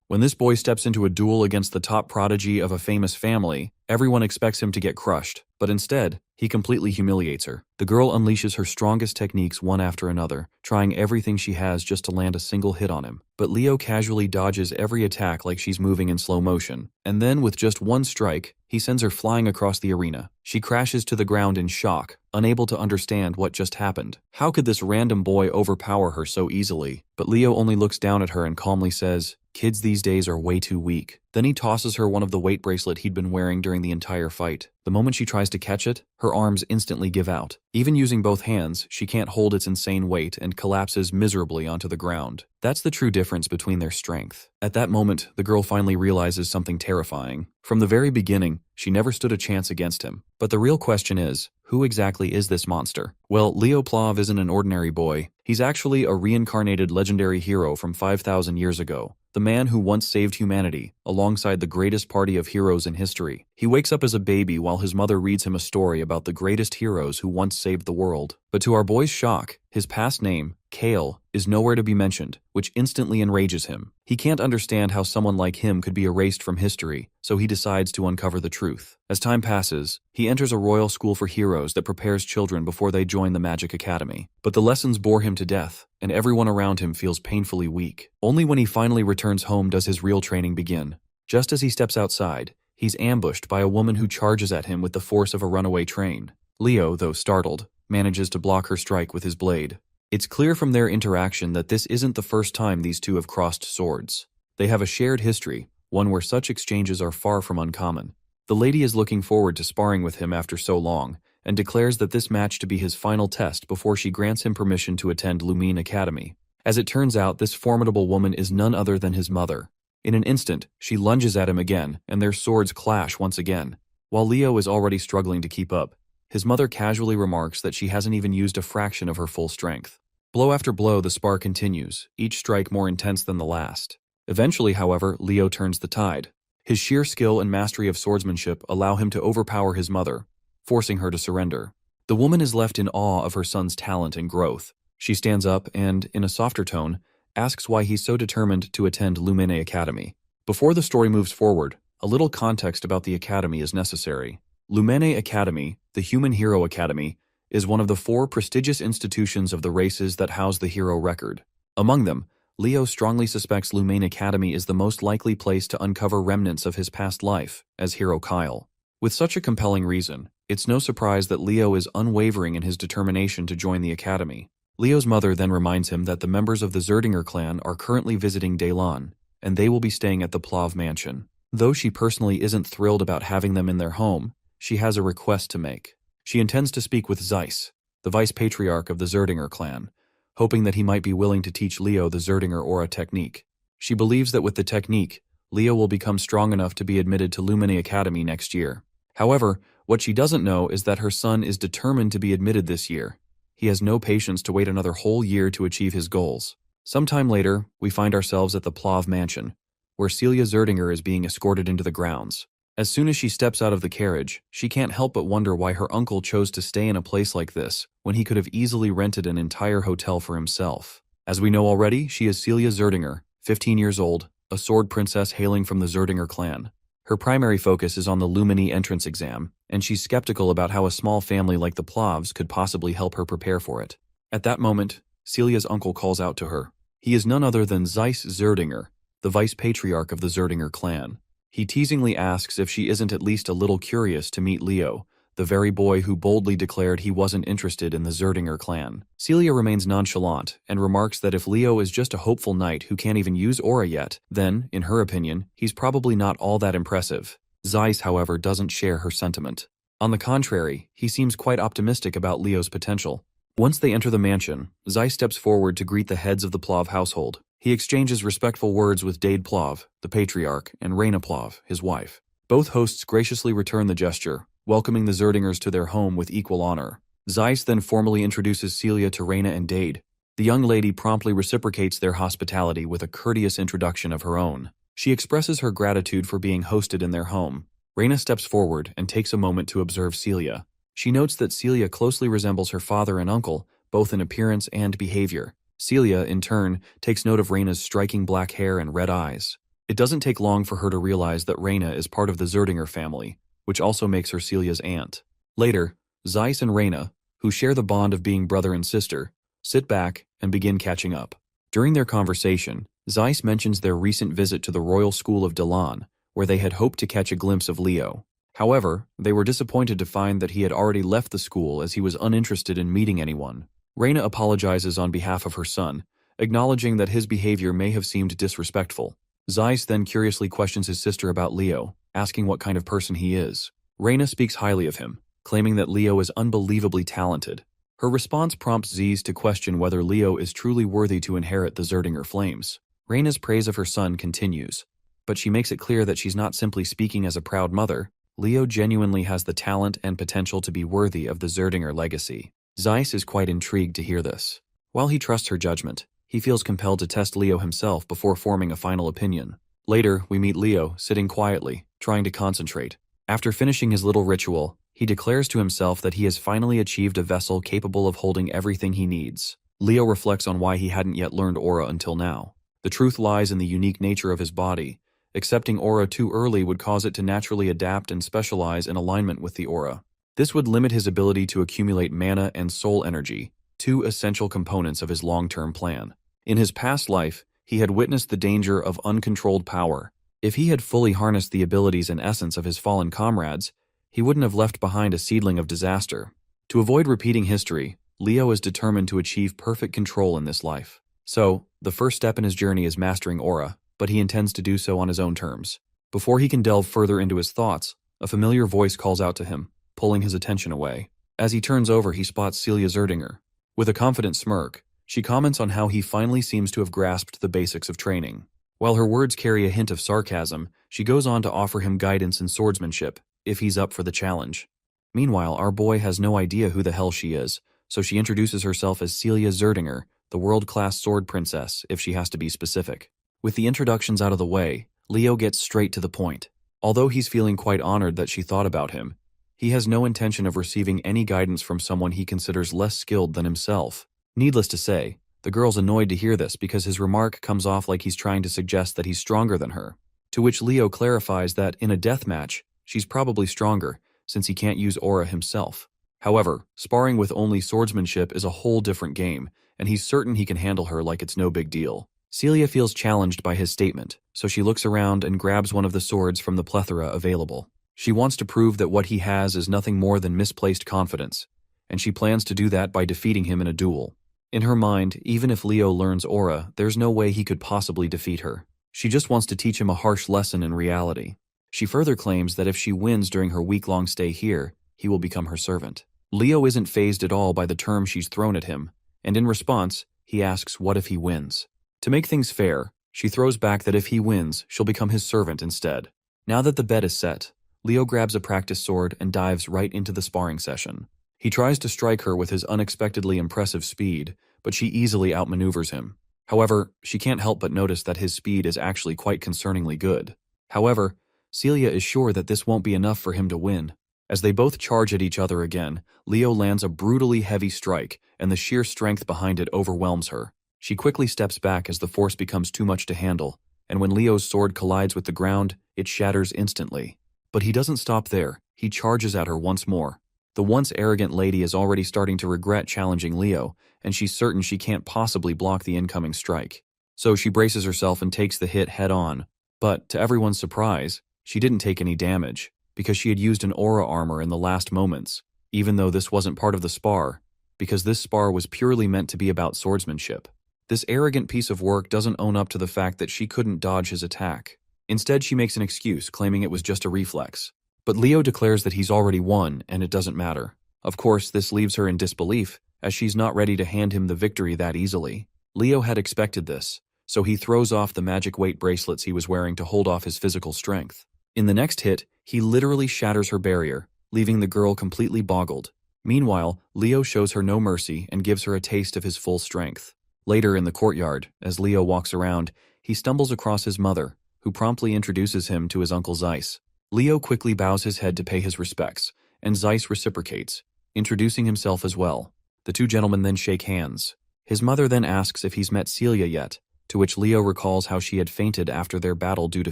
When this boy steps into a duel against the top prodigy of a famous family, everyone expects him to get crushed, but instead, he completely humiliates her. The girl unleashes her strongest techniques one after another, trying everything she has just to land a single hit on him. But Leo casually dodges every attack like she's moving in slow motion, and then with just one strike, he sends her flying across the arena. She crashes to the ground in shock, unable to understand what just happened. How could this random boy overpower her so easily? But Leo only looks down at her and calmly says, "Kids these days are way too weak." Then he tosses her one of the weight bracelet he'd been wearing during the entire fight. The moment she tries to catch it, her arms instantly give out. Even using both hands, she can't hold its insane weight and collapses miserably onto the ground. That's the true difference between their strength. At that moment, the girl finally realizes something terrifying. From the very beginning, she never stood a chance against him. But the real question is, who exactly is this monster? Well, Leo Plov isn't an ordinary boy. He's actually a reincarnated legendary hero from 5,000 years ago. The man who once saved humanity, alongside the greatest party of heroes in history. He wakes up as a baby while his mother reads him a story about the greatest heroes who once saved the world. But to our boy's shock, his past name, Kale, is nowhere to be mentioned, which instantly enrages him. He can't understand how someone like him could be erased from history, so he decides to uncover the truth. As time passes, he enters a royal school for heroes that prepares children before they join the Magic Academy. But the lessons bore him to death, and everyone around him feels painfully weak. Only when he finally returns home does his real training begin. Just as he steps outside, he's ambushed by a woman who charges at him with the force of a runaway train. Leo, though startled, manages to block her strike with his blade. It's clear from their interaction that this isn't the first time these two have crossed swords. They have a shared history, one where such exchanges are far from uncommon. The lady is looking forward to sparring with him after so long, and declares that this match to be his final test before she grants him permission to attend Lumine Academy. As it turns out, this formidable woman is none other than his mother. In an instant, she lunges at him again, and their swords clash once again. While Leo is already struggling to keep up, his mother casually remarks that she hasn't even used a fraction of her full strength. Blow after blow, the spar continues, each strike more intense than the last. Eventually, however, Leo turns the tide. His sheer skill and mastery of swordsmanship allow him to overpower his mother, forcing her to surrender. The woman is left in awe of her son's talent and growth. She stands up and, in a softer tone, asks why he's so determined to attend Lumine Academy. Before the story moves forward, a little context about the academy is necessary. Lumine Academy, the Human Hero Academy, is one of the 4 prestigious institutions of the races that house the hero record. Among them, Leo strongly suspects Lumine Academy is the most likely place to uncover remnants of his past life as Hero Kyle. With such a compelling reason, it's no surprise that Leo is unwavering in his determination to join the academy. Leo's mother then reminds him that the members of the Zerdinger clan are currently visiting Daylon, and they will be staying at the Plov mansion. Though she personally isn't thrilled about having them in their home, she has a request to make. She intends to speak with Zeiss, the vice patriarch of the Zerdinger clan, hoping that he might be willing to teach Leo the Zerdinger aura technique. She believes that with the technique, Leo will become strong enough to be admitted to Lumine Academy next year. However, what she doesn't know is that her son is determined to be admitted this year. He has no patience to wait another whole year to achieve his goals. Sometime later, we find ourselves at the Plov mansion, where Celia Zerdinger is being escorted into the grounds. As soon as she steps out of the carriage, she can't help but wonder why her uncle chose to stay in a place like this when he could have easily rented an entire hotel for himself. As we know already, she is Celia Zerdinger, 15 years old, a sword princess hailing from the Zerdinger clan. Her primary focus is on the Lumine entrance exam, and she's skeptical about how a small family like the Plovs could possibly help her prepare for it. At that moment, Celia's uncle calls out to her. He is none other than Zeiss Zerdinger, the vice patriarch of the Zerdinger clan. He teasingly asks if she isn't at least a little curious to meet Leo, the very boy who boldly declared he wasn't interested in the Zerdinger clan. Celia remains nonchalant and remarks that if Leo is just a hopeful knight who can't even use aura yet, then, in her opinion, he's probably not all that impressive. Zeiss, however, doesn't share her sentiment. On the contrary, he seems quite optimistic about Leo's potential. Once they enter the mansion, Zeiss steps forward to greet the heads of the Plov household. He exchanges respectful words with Dade Plov, the patriarch, and Reyna Plov, his wife. Both hosts graciously return the gesture, welcoming the Zerdingers to their home with equal honor. Zeiss then formally introduces Celia to Reyna and Dade. The young lady promptly reciprocates their hospitality with a courteous introduction of her own. She expresses her gratitude for being hosted in their home. Reyna steps forward and takes a moment to observe Celia. She notes that Celia closely resembles her father and uncle, both in appearance and behavior. Celia, in turn, takes note of Reyna's striking black hair and red eyes. It doesn't take long for her to realize that Reyna is part of the Zerdinger family, which also makes her Celia's aunt. Later, Zeiss and Reyna, who share the bond of being brother and sister, sit back and begin catching up. During their conversation, Zeiss mentions their recent visit to the Royal School of Delan, where they had hoped to catch a glimpse of Leo. However, they were disappointed to find that he had already left the school as he was uninterested in meeting anyone. Reyna apologizes on behalf of her son, acknowledging that his behavior may have seemed disrespectful. Zeiss then curiously questions his sister about Leo, asking what kind of person he is. Reyna speaks highly of him, claiming that Leo is unbelievably talented. Her response prompts Zeiss to question whether Leo is truly worthy to inherit the Zerdinger flames. Reyna's praise of her son continues, but she makes it clear that she's not simply speaking as a proud mother. Leo genuinely has the talent and potential to be worthy of the Zerdinger legacy. Zeiss is quite intrigued to hear this. While he trusts her judgment, he feels compelled to test Leo himself before forming a final opinion. Later, we meet Leo, sitting quietly, trying to concentrate. After finishing his little ritual, he declares to himself that he has finally achieved a vessel capable of holding everything he needs. Leo reflects on why he hadn't yet learned aura until now. The truth lies in the unique nature of his body. Accepting aura too early would cause it to naturally adapt and specialize in alignment with the aura. This would limit his ability to accumulate mana and soul energy, two essential components of his long-term plan. In his past life, he had witnessed the danger of uncontrolled power. If he had fully harnessed the abilities and essence of his fallen comrades, he wouldn't have left behind a seedling of disaster. To avoid repeating history, Leo is determined to achieve perfect control in this life. So, the first step in his journey is mastering aura, but he intends to do so on his own terms. Before he can delve further into his thoughts, a familiar voice calls out to him, pulling his attention away. As he turns over, he spots Celia Zerdinger. With a confident smirk, she comments on how he finally seems to have grasped the basics of training. While her words carry a hint of sarcasm, she goes on to offer him guidance in swordsmanship, if he's up for the challenge. Meanwhile, our boy has no idea who the hell she is, so she introduces herself as Celia Zerdinger, the world-class sword princess, if she has to be specific. With the introductions out of the way, Leo gets straight to the point. Although he's feeling quite honored that she thought about him, he has no intention of receiving any guidance from someone he considers less skilled than himself. Needless to say, the girl's annoyed to hear this because his remark comes off like he's trying to suggest that he's stronger than her, to which Leo clarifies that in a death match, she's probably stronger, since he can't use aura himself. However, sparring with only swordsmanship is a whole different game, and he's certain he can handle her like it's no big deal. Celia feels challenged by his statement, so she looks around and grabs one of the swords from the plethora available. She wants to prove that what he has is nothing more than misplaced confidence, and she plans to do that by defeating him in a duel. In her mind, even if Leo learns aura, there's no way he could possibly defeat her. She just wants to teach him a harsh lesson in reality. She further claims that if she wins during her week-long stay here, he will become her servant. Leo isn't fazed at all by the term she's thrown at him, and in response, he asks what if he wins. To make things fair, she throws back that if he wins, she'll become his servant instead. Now that the bet is set, Leo grabs a practice sword and dives right into the sparring session. He tries to strike her with his unexpectedly impressive speed, but she easily outmaneuvers him. However, she can't help but notice that his speed is actually quite concerningly good. However, Celia is sure that this won't be enough for him to win. As they both charge at each other again, Leo lands a brutally heavy strike, and the sheer strength behind it overwhelms her. She quickly steps back as the force becomes too much to handle, and when Leo's sword collides with the ground, it shatters instantly. But he doesn't stop there. He charges at her once more. The once arrogant lady is already starting to regret challenging Leo, and she's certain she can't possibly block the incoming strike. So she braces herself and takes the hit head-on. But, to everyone's surprise, she didn't take any damage, because she had used an aura armor in the last moments, even though this wasn't part of the spar, because this spar was purely meant to be about swordsmanship. This arrogant piece of work doesn't own up to the fact that she couldn't dodge his attack. Instead, she makes an excuse, claiming it was just a reflex. But Leo declares that he's already won, and it doesn't matter. Of course, this leaves her in disbelief, as she's not ready to hand him the victory that easily. Leo had expected this, so he throws off the magic weight bracelets he was wearing to hold off his physical strength. In the next hit, he literally shatters her barrier, leaving the girl completely boggled. Meanwhile, Leo shows her no mercy and gives her a taste of his full strength. Later in the courtyard, as Leo walks around, he stumbles across his mother, who promptly introduces him to his uncle Zeiss. Leo quickly bows his head to pay his respects, and Zeiss reciprocates, introducing himself as well. The two gentlemen then shake hands. His mother then asks if he's met Celia yet, to to which Leo recalls how she had fainted after their battle due to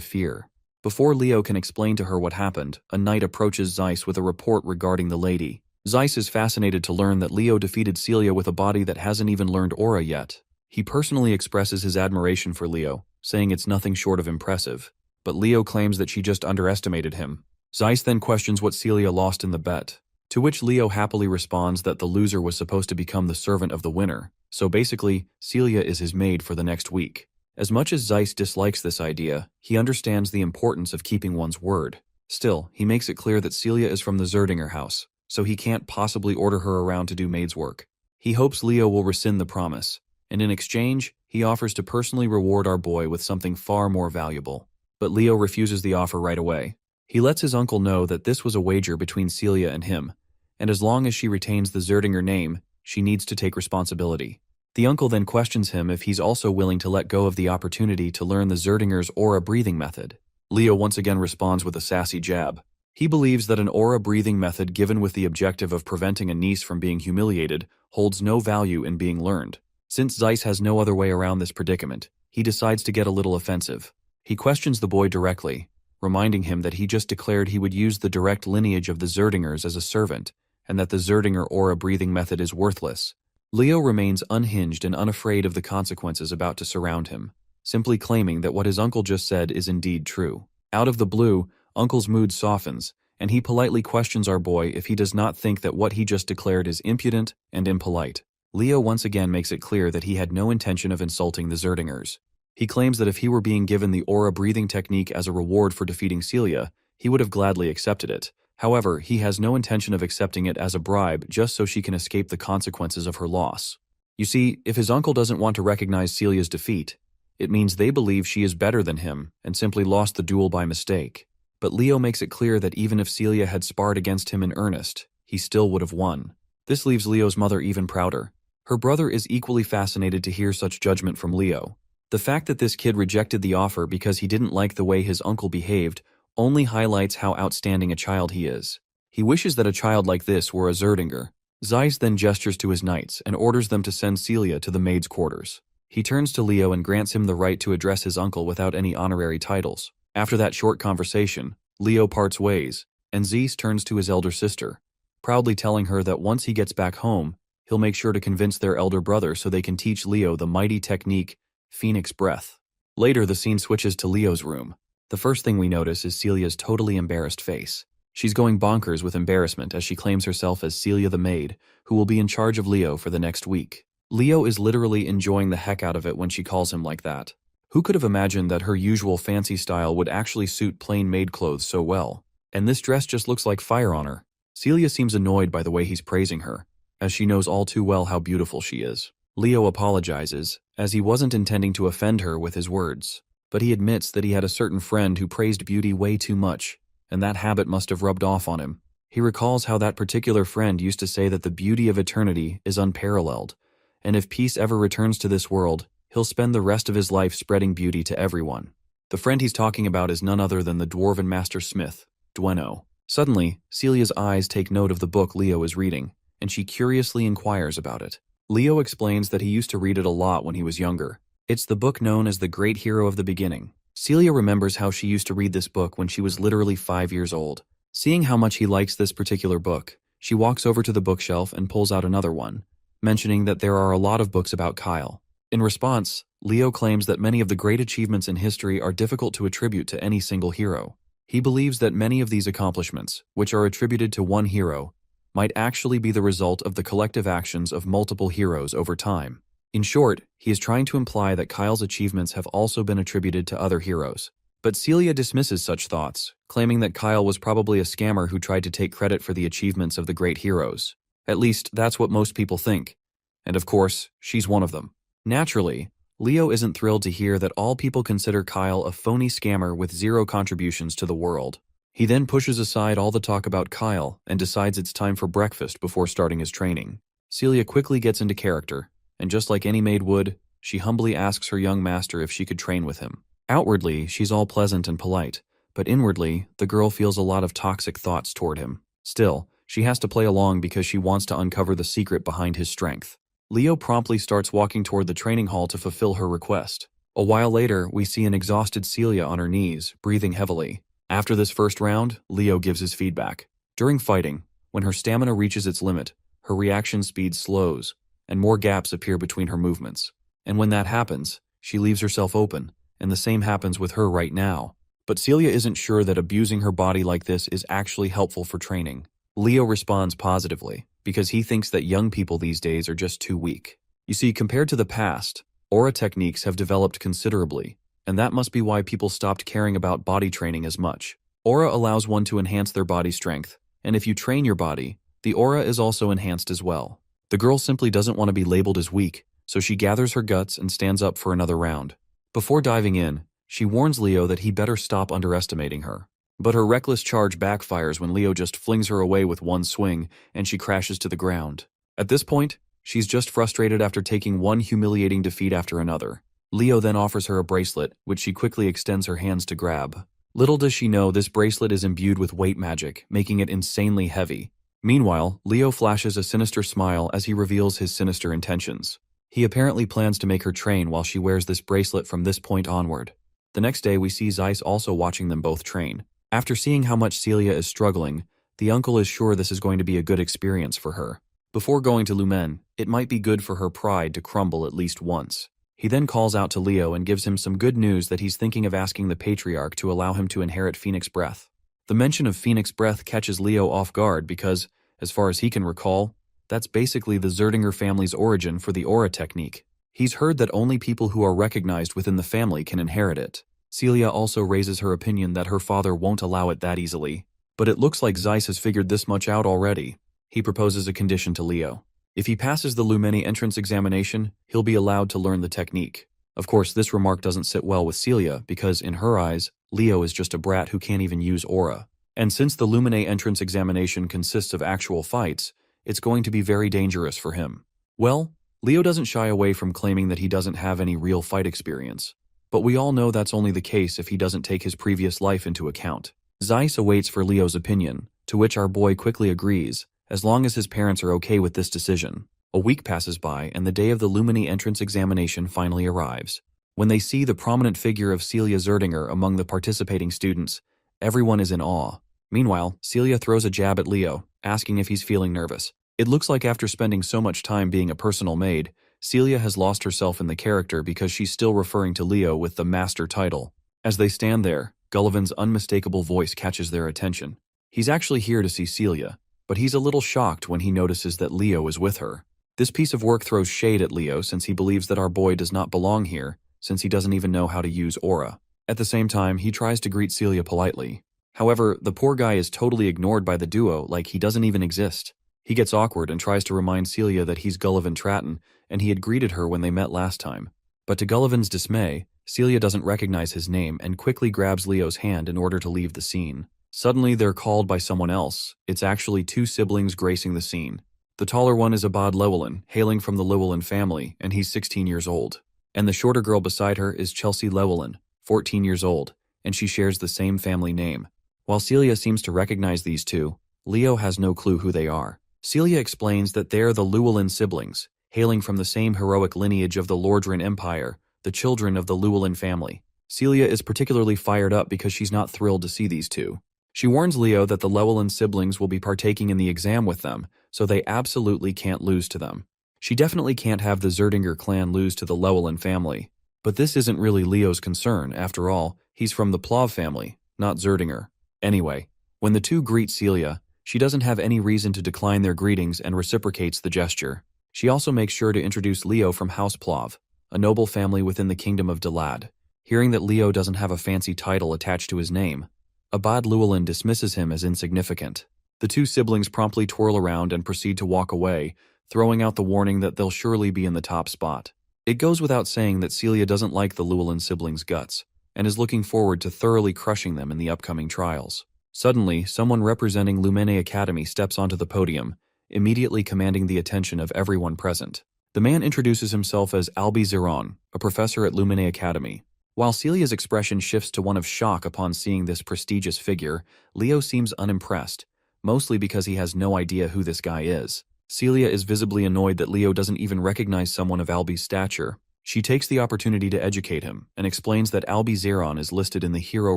fear. Before Leo can explain to her what happened, a knight approaches Zeiss with a report regarding the lady. Zeiss is fascinated to learn that Leo defeated Celia with a body that hasn't even learned aura yet. He personally expresses his admiration for Leo, saying it's nothing short of impressive. But Leo claims that she just underestimated him. Zeiss then questions what Celia lost in the bet, to which Leo happily responds that the loser was supposed to become the servant of the winner. So basically, Celia is his maid for the next week. As much as Zeiss dislikes this idea, he understands the importance of keeping one's word. Still, he makes it clear that Celia is from the Zerdinger house, so he can't possibly order her around to do maid's work. He hopes Leo will rescind the promise, and in exchange, he offers to personally reward our boy with something far more valuable. But Leo refuses the offer right away. He lets his uncle know that this was a wager between Celia and him, and as long as she retains the Zerdinger name, she needs to take responsibility. The uncle then questions him if he's also willing to let go of the opportunity to learn the Zerdinger's aura breathing method. Leo once again responds with a sassy jab. He believes that an aura breathing method given with the objective of preventing a niece from being humiliated holds no value in being learned. Since Zeiss has no other way around this predicament, he decides to get a little offensive. He questions the boy directly, reminding him that he just declared he would use the direct lineage of the Zerdingers as a servant, and that the Zerdinger aura breathing method is worthless. Leo remains unhinged and unafraid of the consequences about to surround him, simply claiming that what his uncle just said is indeed true. Out of the blue, Uncle's mood softens, and he politely questions our boy if he does not think that what he just declared is impudent and impolite. Leo once again makes it clear that he had no intention of insulting the Zerdingers. He claims that if he were being given the aura breathing technique as a reward for defeating Celia, he would have gladly accepted it. However, he has no intention of accepting it as a bribe just so she can escape the consequences of her loss. You see, if his uncle doesn't want to recognize Celia's defeat, it means they believe she is better than him and simply lost the duel by mistake. But Leo makes it clear that even if Celia had sparred against him in earnest, he still would have won. This leaves Leo's mother even prouder. Her brother is equally fascinated to hear such judgment from Leo. The fact that this kid rejected the offer because he didn't like the way his uncle behaved only highlights how outstanding a child he is. He wishes that a child like this were a Zerdinger. Zeiss then gestures to his knights and orders them to send Celia to the maid's quarters. He turns to Leo and grants him the right to address his uncle without any honorary titles. After that short conversation, Leo parts ways, and Zeiss turns to his elder sister, proudly telling her that once he gets back home, he'll make sure to convince their elder brother so they can teach Leo the mighty technique, Phoenix Breath. Later, the scene switches to Leo's room. The first thing we notice is Celia's totally embarrassed face. She's going bonkers with embarrassment as she claims herself as Celia the maid, who will be in charge of Leo for the next week. Leo is literally enjoying the heck out of it when she calls him like that. Who could have imagined that her usual fancy style would actually suit plain maid clothes so well? And this dress just looks like fire on her. Celia seems annoyed by the way he's praising her, as she knows all too well how beautiful she is. Leo apologizes, as he wasn't intending to offend her with his words. But he admits that he had a certain friend who praised beauty way too much, and that habit must have rubbed off on him. He recalls how that particular friend used to say that the beauty of eternity is unparalleled, and if peace ever returns to this world, he'll spend the rest of his life spreading beauty to everyone. The friend he's talking about is none other than the dwarven master smith, Dweno. Suddenly, Celia's eyes take note of the book Leo is reading, and she curiously inquires about it. Leo explains that he used to read it a lot when he was younger. It's the book known as The Great Hero of the Beginning. Celia remembers how she used to read this book when she was literally 5 years old. Seeing how much he likes this particular book, she walks over to the bookshelf and pulls out another one, mentioning that there are a lot of books about Kyle. In response, Leo claims that many of the great achievements in history are difficult to attribute to any single hero. He believes that many of these accomplishments, which are attributed to one hero, might actually be the result of the collective actions of multiple heroes over time. In short, he is trying to imply that Kyle's achievements have also been attributed to other heroes. But Celia dismisses such thoughts, claiming that Kyle was probably a scammer who tried to take credit for the achievements of the great heroes. At least, that's what most people think. And of course, she's one of them. Naturally, Leo isn't thrilled to hear that all people consider Kyle a phony scammer with zero contributions to the world. He then pushes aside all the talk about Kyle and decides it's time for breakfast before starting his training. Celia quickly gets into character, and just like any maid would, she humbly asks her young master if she could train with him. Outwardly, she's all pleasant and polite, but inwardly, the girl feels a lot of toxic thoughts toward him. Still, she has to play along because she wants to uncover the secret behind his strength. Leo promptly starts walking toward the training hall to fulfill her request. A while later, we see an exhausted Celia on her knees, breathing heavily. After this first round, Leo gives his feedback. During fighting, when her stamina reaches its limit, her reaction speed slows, and more gaps appear between her movements. And when that happens, she leaves herself open, and the same happens with her right now. But Celia isn't sure that abusing her body like this is actually helpful for training. Leo responds positively, because he thinks that young people these days are just too weak. You see, compared to the past, aura techniques have developed considerably, and that must be why people stopped caring about body training as much. Aura allows one to enhance their body strength, and if you train your body, the aura is also enhanced as well. The girl simply doesn't want to be labeled as weak, so she gathers her guts and stands up for another round. Before diving in, she warns Leo that he better stop underestimating her. But her reckless charge backfires when Leo just flings her away with one swing, and she crashes to the ground. At this point, she's just frustrated after taking one humiliating defeat after another. Leo then offers her a bracelet, which she quickly extends her hands to grab. Little does she know this bracelet is imbued with weight magic, making it insanely heavy. Meanwhile, Leo flashes a sinister smile as he reveals his sinister intentions. He apparently plans to make her train while she wears this bracelet from this point onward. The next day, we see Zeiss also watching them both train. After seeing how much Celia is struggling, the uncle is sure this is going to be a good experience for her. Before going to Lumen, it might be good for her pride to crumble at least once. He then calls out to Leo and gives him some good news that he's thinking of asking the Patriarch to allow him to inherit Phoenix Breath. The mention of Phoenix Breath catches Leo off guard because, as far as he can recall, that's basically the Zerdinger family's origin for the aura technique. He's heard that only people who are recognized within the family can inherit it. Celia also raises her opinion that her father won't allow it that easily. But it looks like Zeiss has figured this much out already. He proposes a condition to Leo. If he passes the Lumeni entrance examination, he'll be allowed to learn the technique. Of course, this remark doesn't sit well with Celia because, in her eyes, Leo is just a brat who can't even use aura. And since the Lumeni entrance examination consists of actual fights, it's going to be very dangerous for him. Well, Leo doesn't shy away from claiming that he doesn't have any real fight experience. But we all know that's only the case if he doesn't take his previous life into account. Zeiss awaits for Leo's opinion, to which our boy quickly agrees, as long as his parents are okay with this decision. A week passes by and the day of the Lumeni entrance examination finally arrives. When they see the prominent figure of Celia Zerdinger among the participating students, everyone is in awe. Meanwhile, Celia throws a jab at Leo, asking if he's feeling nervous. It looks like after spending so much time being a personal maid, Celia has lost herself in the character because she's still referring to Leo with the master title. As they stand there, Gullivan's unmistakable voice catches their attention. He's actually here to see Celia, but he's a little shocked when he notices that Leo is with her. This piece of work throws shade at Leo since he believes that our boy does not belong here, since he doesn't even know how to use aura. At the same time, he tries to greet Celia politely. However, the poor guy is totally ignored by the duo like he doesn't even exist. He gets awkward and tries to remind Celia that he's Gullivan Tratton, and he had greeted her when they met last time. But to Gullivan's dismay, Celia doesn't recognize his name and quickly grabs Leo's hand in order to leave the scene. Suddenly, they're called by someone else. It's actually two siblings gracing the scene. The taller one is Abad Llewellyn, hailing from the Llewellyn family, and he's 16 years old. And the shorter girl beside her is Chelsea Llewellyn, 14 years old, and she shares the same family name. While Celia seems to recognize these two, Leo has no clue who they are. Celia explains that they're the Llewellyn siblings, hailing from the same heroic lineage of the Lordran Empire, the children of the Llewellyn family. Celia is particularly fired up because she's not thrilled to see these two. She warns Leo that the Llewellyn siblings will be partaking in the exam with them, so they absolutely can't lose to them. She definitely can't have the Zerdinger clan lose to the Llewellyn family. But this isn't really Leo's concern, after all, he's from the Plav family, not Zerdinger. Anyway, when the two greet Celia, she doesn't have any reason to decline their greetings and reciprocates the gesture. She also makes sure to introduce Leo from House Plav, a noble family within the kingdom of Dalad. Hearing that Leo doesn't have a fancy title attached to his name, Abad Llewellyn dismisses him as insignificant. The two siblings promptly twirl around and proceed to walk away, throwing out the warning that they'll surely be in the top spot. It goes without saying that Celia doesn't like the Llewellyn siblings' guts, and is looking forward to thoroughly crushing them in the upcoming trials. Suddenly, someone representing Lumene Academy steps onto the podium, immediately commanding the attention of everyone present. The man introduces himself as Albi Ziron, a professor at Lumene Academy. While Celia's expression shifts to one of shock upon seeing this prestigious figure, Leo seems unimpressed, mostly because he has no idea who this guy is. Celia is visibly annoyed that Leo doesn't even recognize someone of Albi's stature, She takes the opportunity to educate him and explains that Albi Zeron is listed in the Hero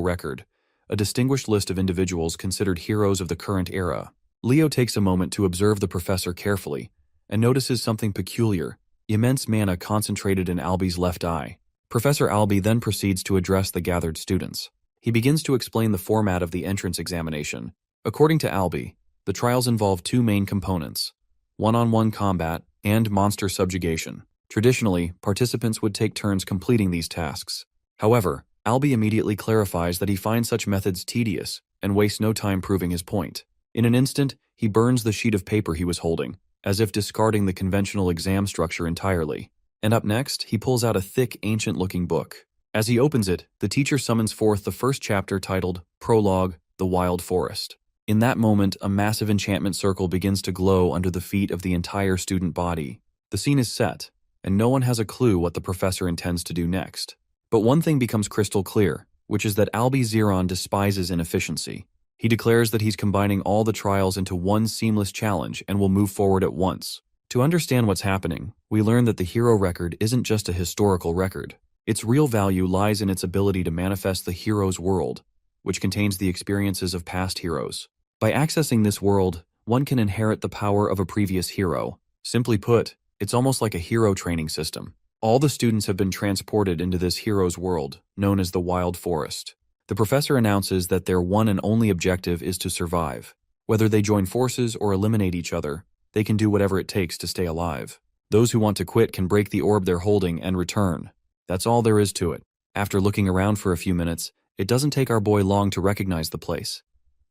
Record, a distinguished list of individuals considered heroes of the current era. Leo takes a moment to observe the professor carefully and notices something peculiar: immense mana concentrated in Albi's left eye. Professor Albi then proceeds to address the gathered students. He begins to explain the format of the entrance examination. According to Albi, the trials involve two main components: one-on-one combat and monster subjugation. Traditionally, participants would take turns completing these tasks. However, Albi immediately clarifies that he finds such methods tedious and wastes no time proving his point. In an instant, he burns the sheet of paper he was holding, as if discarding the conventional exam structure entirely. And up next, he pulls out a thick, ancient-looking book. As he opens it, the teacher summons forth the first chapter titled Prologue, The Wild Forest. In that moment, a massive enchantment circle begins to glow under the feet of the entire student body. The scene is set, and no one has a clue what the professor intends to do next. But one thing becomes crystal clear, which is that Albi Zeron despises inefficiency. He declares that he's combining all the trials into one seamless challenge and will move forward at once. To understand what's happening, we learn that the hero record isn't just a historical record. Its real value lies in its ability to manifest the hero's world, which contains the experiences of past heroes. By accessing this world, one can inherit the power of a previous hero. Simply put, it's almost like a hero training system. All the students have been transported into this hero's world, known as the Wild Forest. The professor announces that their one and only objective is to survive. Whether they join forces or eliminate each other, they can do whatever it takes to stay alive. Those who want to quit can break the orb they're holding and return. That's all there is to it. After looking around for a few minutes, it doesn't take our boy long to recognize the place.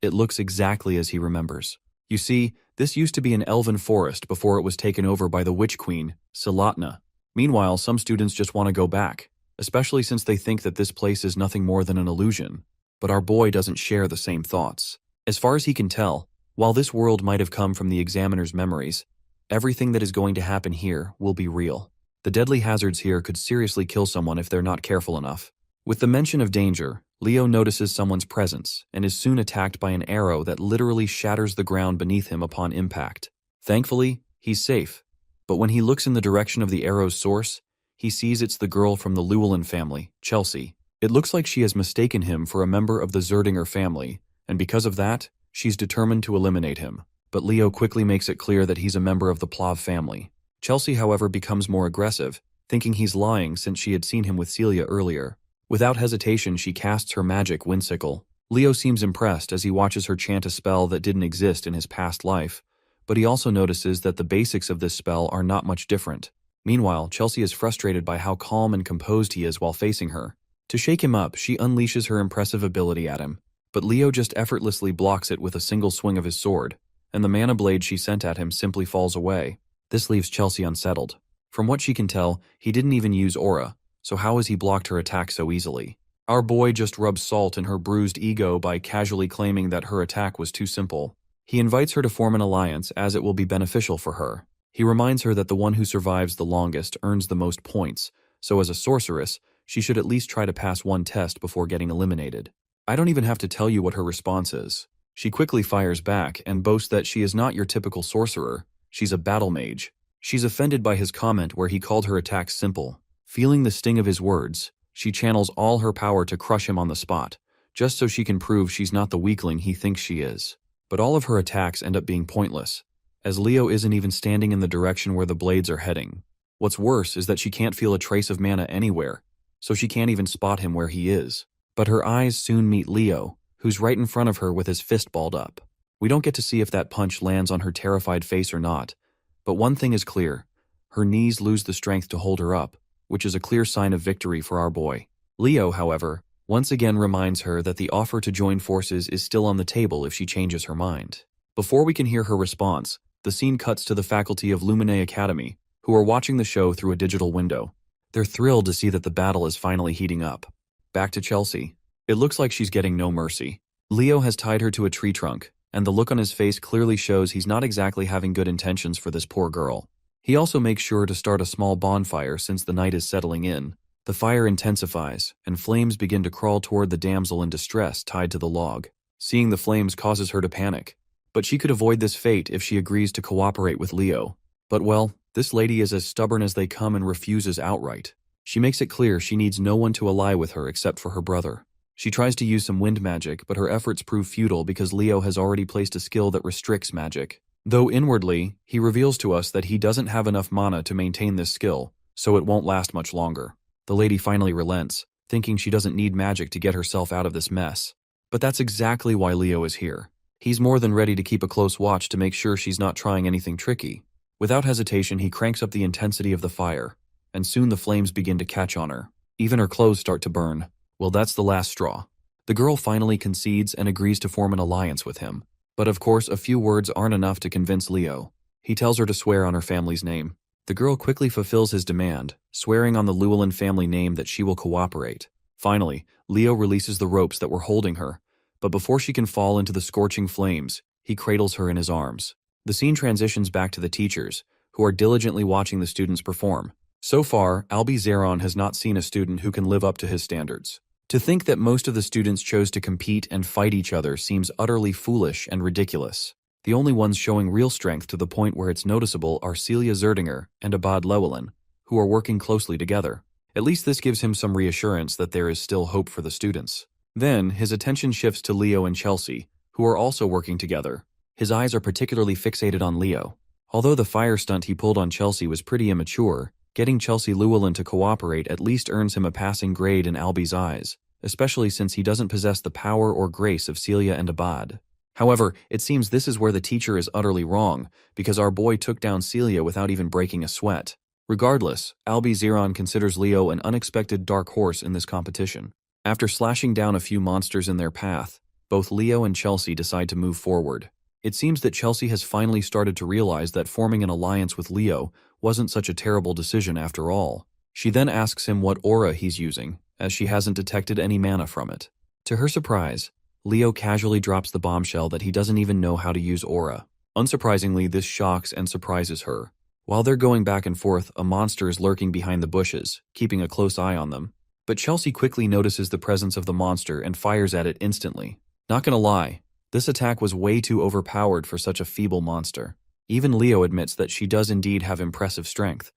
It looks exactly as he remembers. You see, this used to be an elven forest before it was taken over by the witch queen, Silatna. Meanwhile, some students just want to go back, especially since they think that this place is nothing more than an illusion. But our boy doesn't share the same thoughts. As far as he can tell, while this world might have come from the examiner's memories, everything that is going to happen here will be real. The deadly hazards here could seriously kill someone if they're not careful enough. With the mention of danger, Leo notices someone's presence and is soon attacked by an arrow that literally shatters the ground beneath him upon impact. Thankfully, he's safe, but when he looks in the direction of the arrow's source, he sees it's the girl from the Llewellyn family, Chelsea. It looks like she has mistaken him for a member of the Zerdinger family, and because of that, she's determined to eliminate him. But Leo quickly makes it clear that he's a member of the Plav family. Chelsea, however, becomes more aggressive, thinking he's lying since she had seen him with Celia earlier. Without hesitation, she casts her magic Windsickle. Leo seems impressed as he watches her chant a spell that didn't exist in his past life, but he also notices that the basics of this spell are not much different. Meanwhile, Chelsea is frustrated by how calm and composed he is while facing her. To shake him up, she unleashes her impressive ability at him, but Leo just effortlessly blocks it with a single swing of his sword, and the mana blade she sent at him simply falls away. This leaves Chelsea unsettled. From what she can tell, he didn't even use aura, so how has he blocked her attack so easily? Our boy just rubs salt in her bruised ego by casually claiming that her attack was too simple. He invites her to form an alliance as it will be beneficial for her. He reminds her that the one who survives the longest earns the most points, so as a sorceress, she should at least try to pass one test before getting eliminated. I don't even have to tell you what her response is. She quickly fires back and boasts that she is not your typical sorcerer, she's a battle mage. She's offended by his comment where he called her attack simple. Feeling the sting of his words, she channels all her power to crush him on the spot, just so she can prove she's not the weakling he thinks she is. But all of her attacks end up being pointless, as Leo isn't even standing in the direction where the blades are heading. What's worse is that she can't feel a trace of mana anywhere, so she can't even spot him where he is. But her eyes soon meet Leo, who's right in front of her with his fist balled up. We don't get to see if that punch lands on her terrified face or not, but one thing is clear: her knees lose the strength to hold her up, which is a clear sign of victory for our boy. Leo, however, once again reminds her that the offer to join forces is still on the table if she changes her mind. Before we can hear her response, the scene cuts to the faculty of Lumine Academy, who are watching the show through a digital window. They're thrilled to see that the battle is finally heating up. Back to Chelsea. It looks like she's getting no mercy. Leo has tied her to a tree trunk, and the look on his face clearly shows he's not exactly having good intentions for this poor girl. He also makes sure to start a small bonfire since the night is settling in. The fire intensifies, and flames begin to crawl toward the damsel in distress tied to the log. Seeing the flames causes her to panic, but she could avoid this fate if she agrees to cooperate with Leo. But well, this lady is as stubborn as they come and refuses outright. She makes it clear she needs no one to ally with her except for her brother. She tries to use some wind magic, but her efforts prove futile because Leo has already placed a skill that restricts magic. Though inwardly, he reveals to us that he doesn't have enough mana to maintain this skill, so it won't last much longer. The lady finally relents, thinking she doesn't need magic to get herself out of this mess. But that's exactly why Leo is here. He's more than ready to keep a close watch to make sure she's not trying anything tricky. Without hesitation, he cranks up the intensity of the fire, and soon the flames begin to catch on her. Even her clothes start to burn. Well, that's the last straw. The girl finally concedes and agrees to form an alliance with him. But of course, a few words aren't enough to convince Leo. He tells her to swear on her family's name. The girl quickly fulfills his demand, swearing on the Llewellyn family name that she will cooperate. Finally, Leo releases the ropes that were holding her, but before she can fall into the scorching flames, he cradles her in his arms. The scene transitions back to the teachers, who are diligently watching the students perform. So far, Albie Zeron has not seen a student who can live up to his standards. To think that most of the students chose to compete and fight each other seems utterly foolish and ridiculous. The only ones showing real strength to the point where it's noticeable are Celia Zerdinger and Abad Llewellyn, who are working closely together. At least this gives him some reassurance that there is still hope for the students. Then, his attention shifts to Leo and Chelsea, who are also working together. His eyes are particularly fixated on Leo. Although the fire stunt he pulled on Chelsea was pretty immature, getting Chelsea Llewellyn to cooperate at least earns him a passing grade in Albie's eyes, especially since he doesn't possess the power or grace of Celia and Abad. However, it seems this is where the teacher is utterly wrong, because our boy took down Celia without even breaking a sweat. Regardless, Albie Zeron considers Leo an unexpected dark horse in this competition. After slashing down a few monsters in their path, both Leo and Chelsea decide to move forward. It seems that Chelsea has finally started to realize that forming an alliance with Leo wasn't such a terrible decision after all. She then asks him what aura he's using, as she hasn't detected any mana from it. To her surprise, Leo casually drops the bombshell that he doesn't even know how to use aura. Unsurprisingly, this shocks and surprises her. While they're going back and forth, a monster is lurking behind the bushes, keeping a close eye on them. But Chelsea quickly notices the presence of the monster and fires at it instantly. Not gonna lie, this attack was way too overpowered for such a feeble monster. Even Leo admits that she does indeed have impressive strength,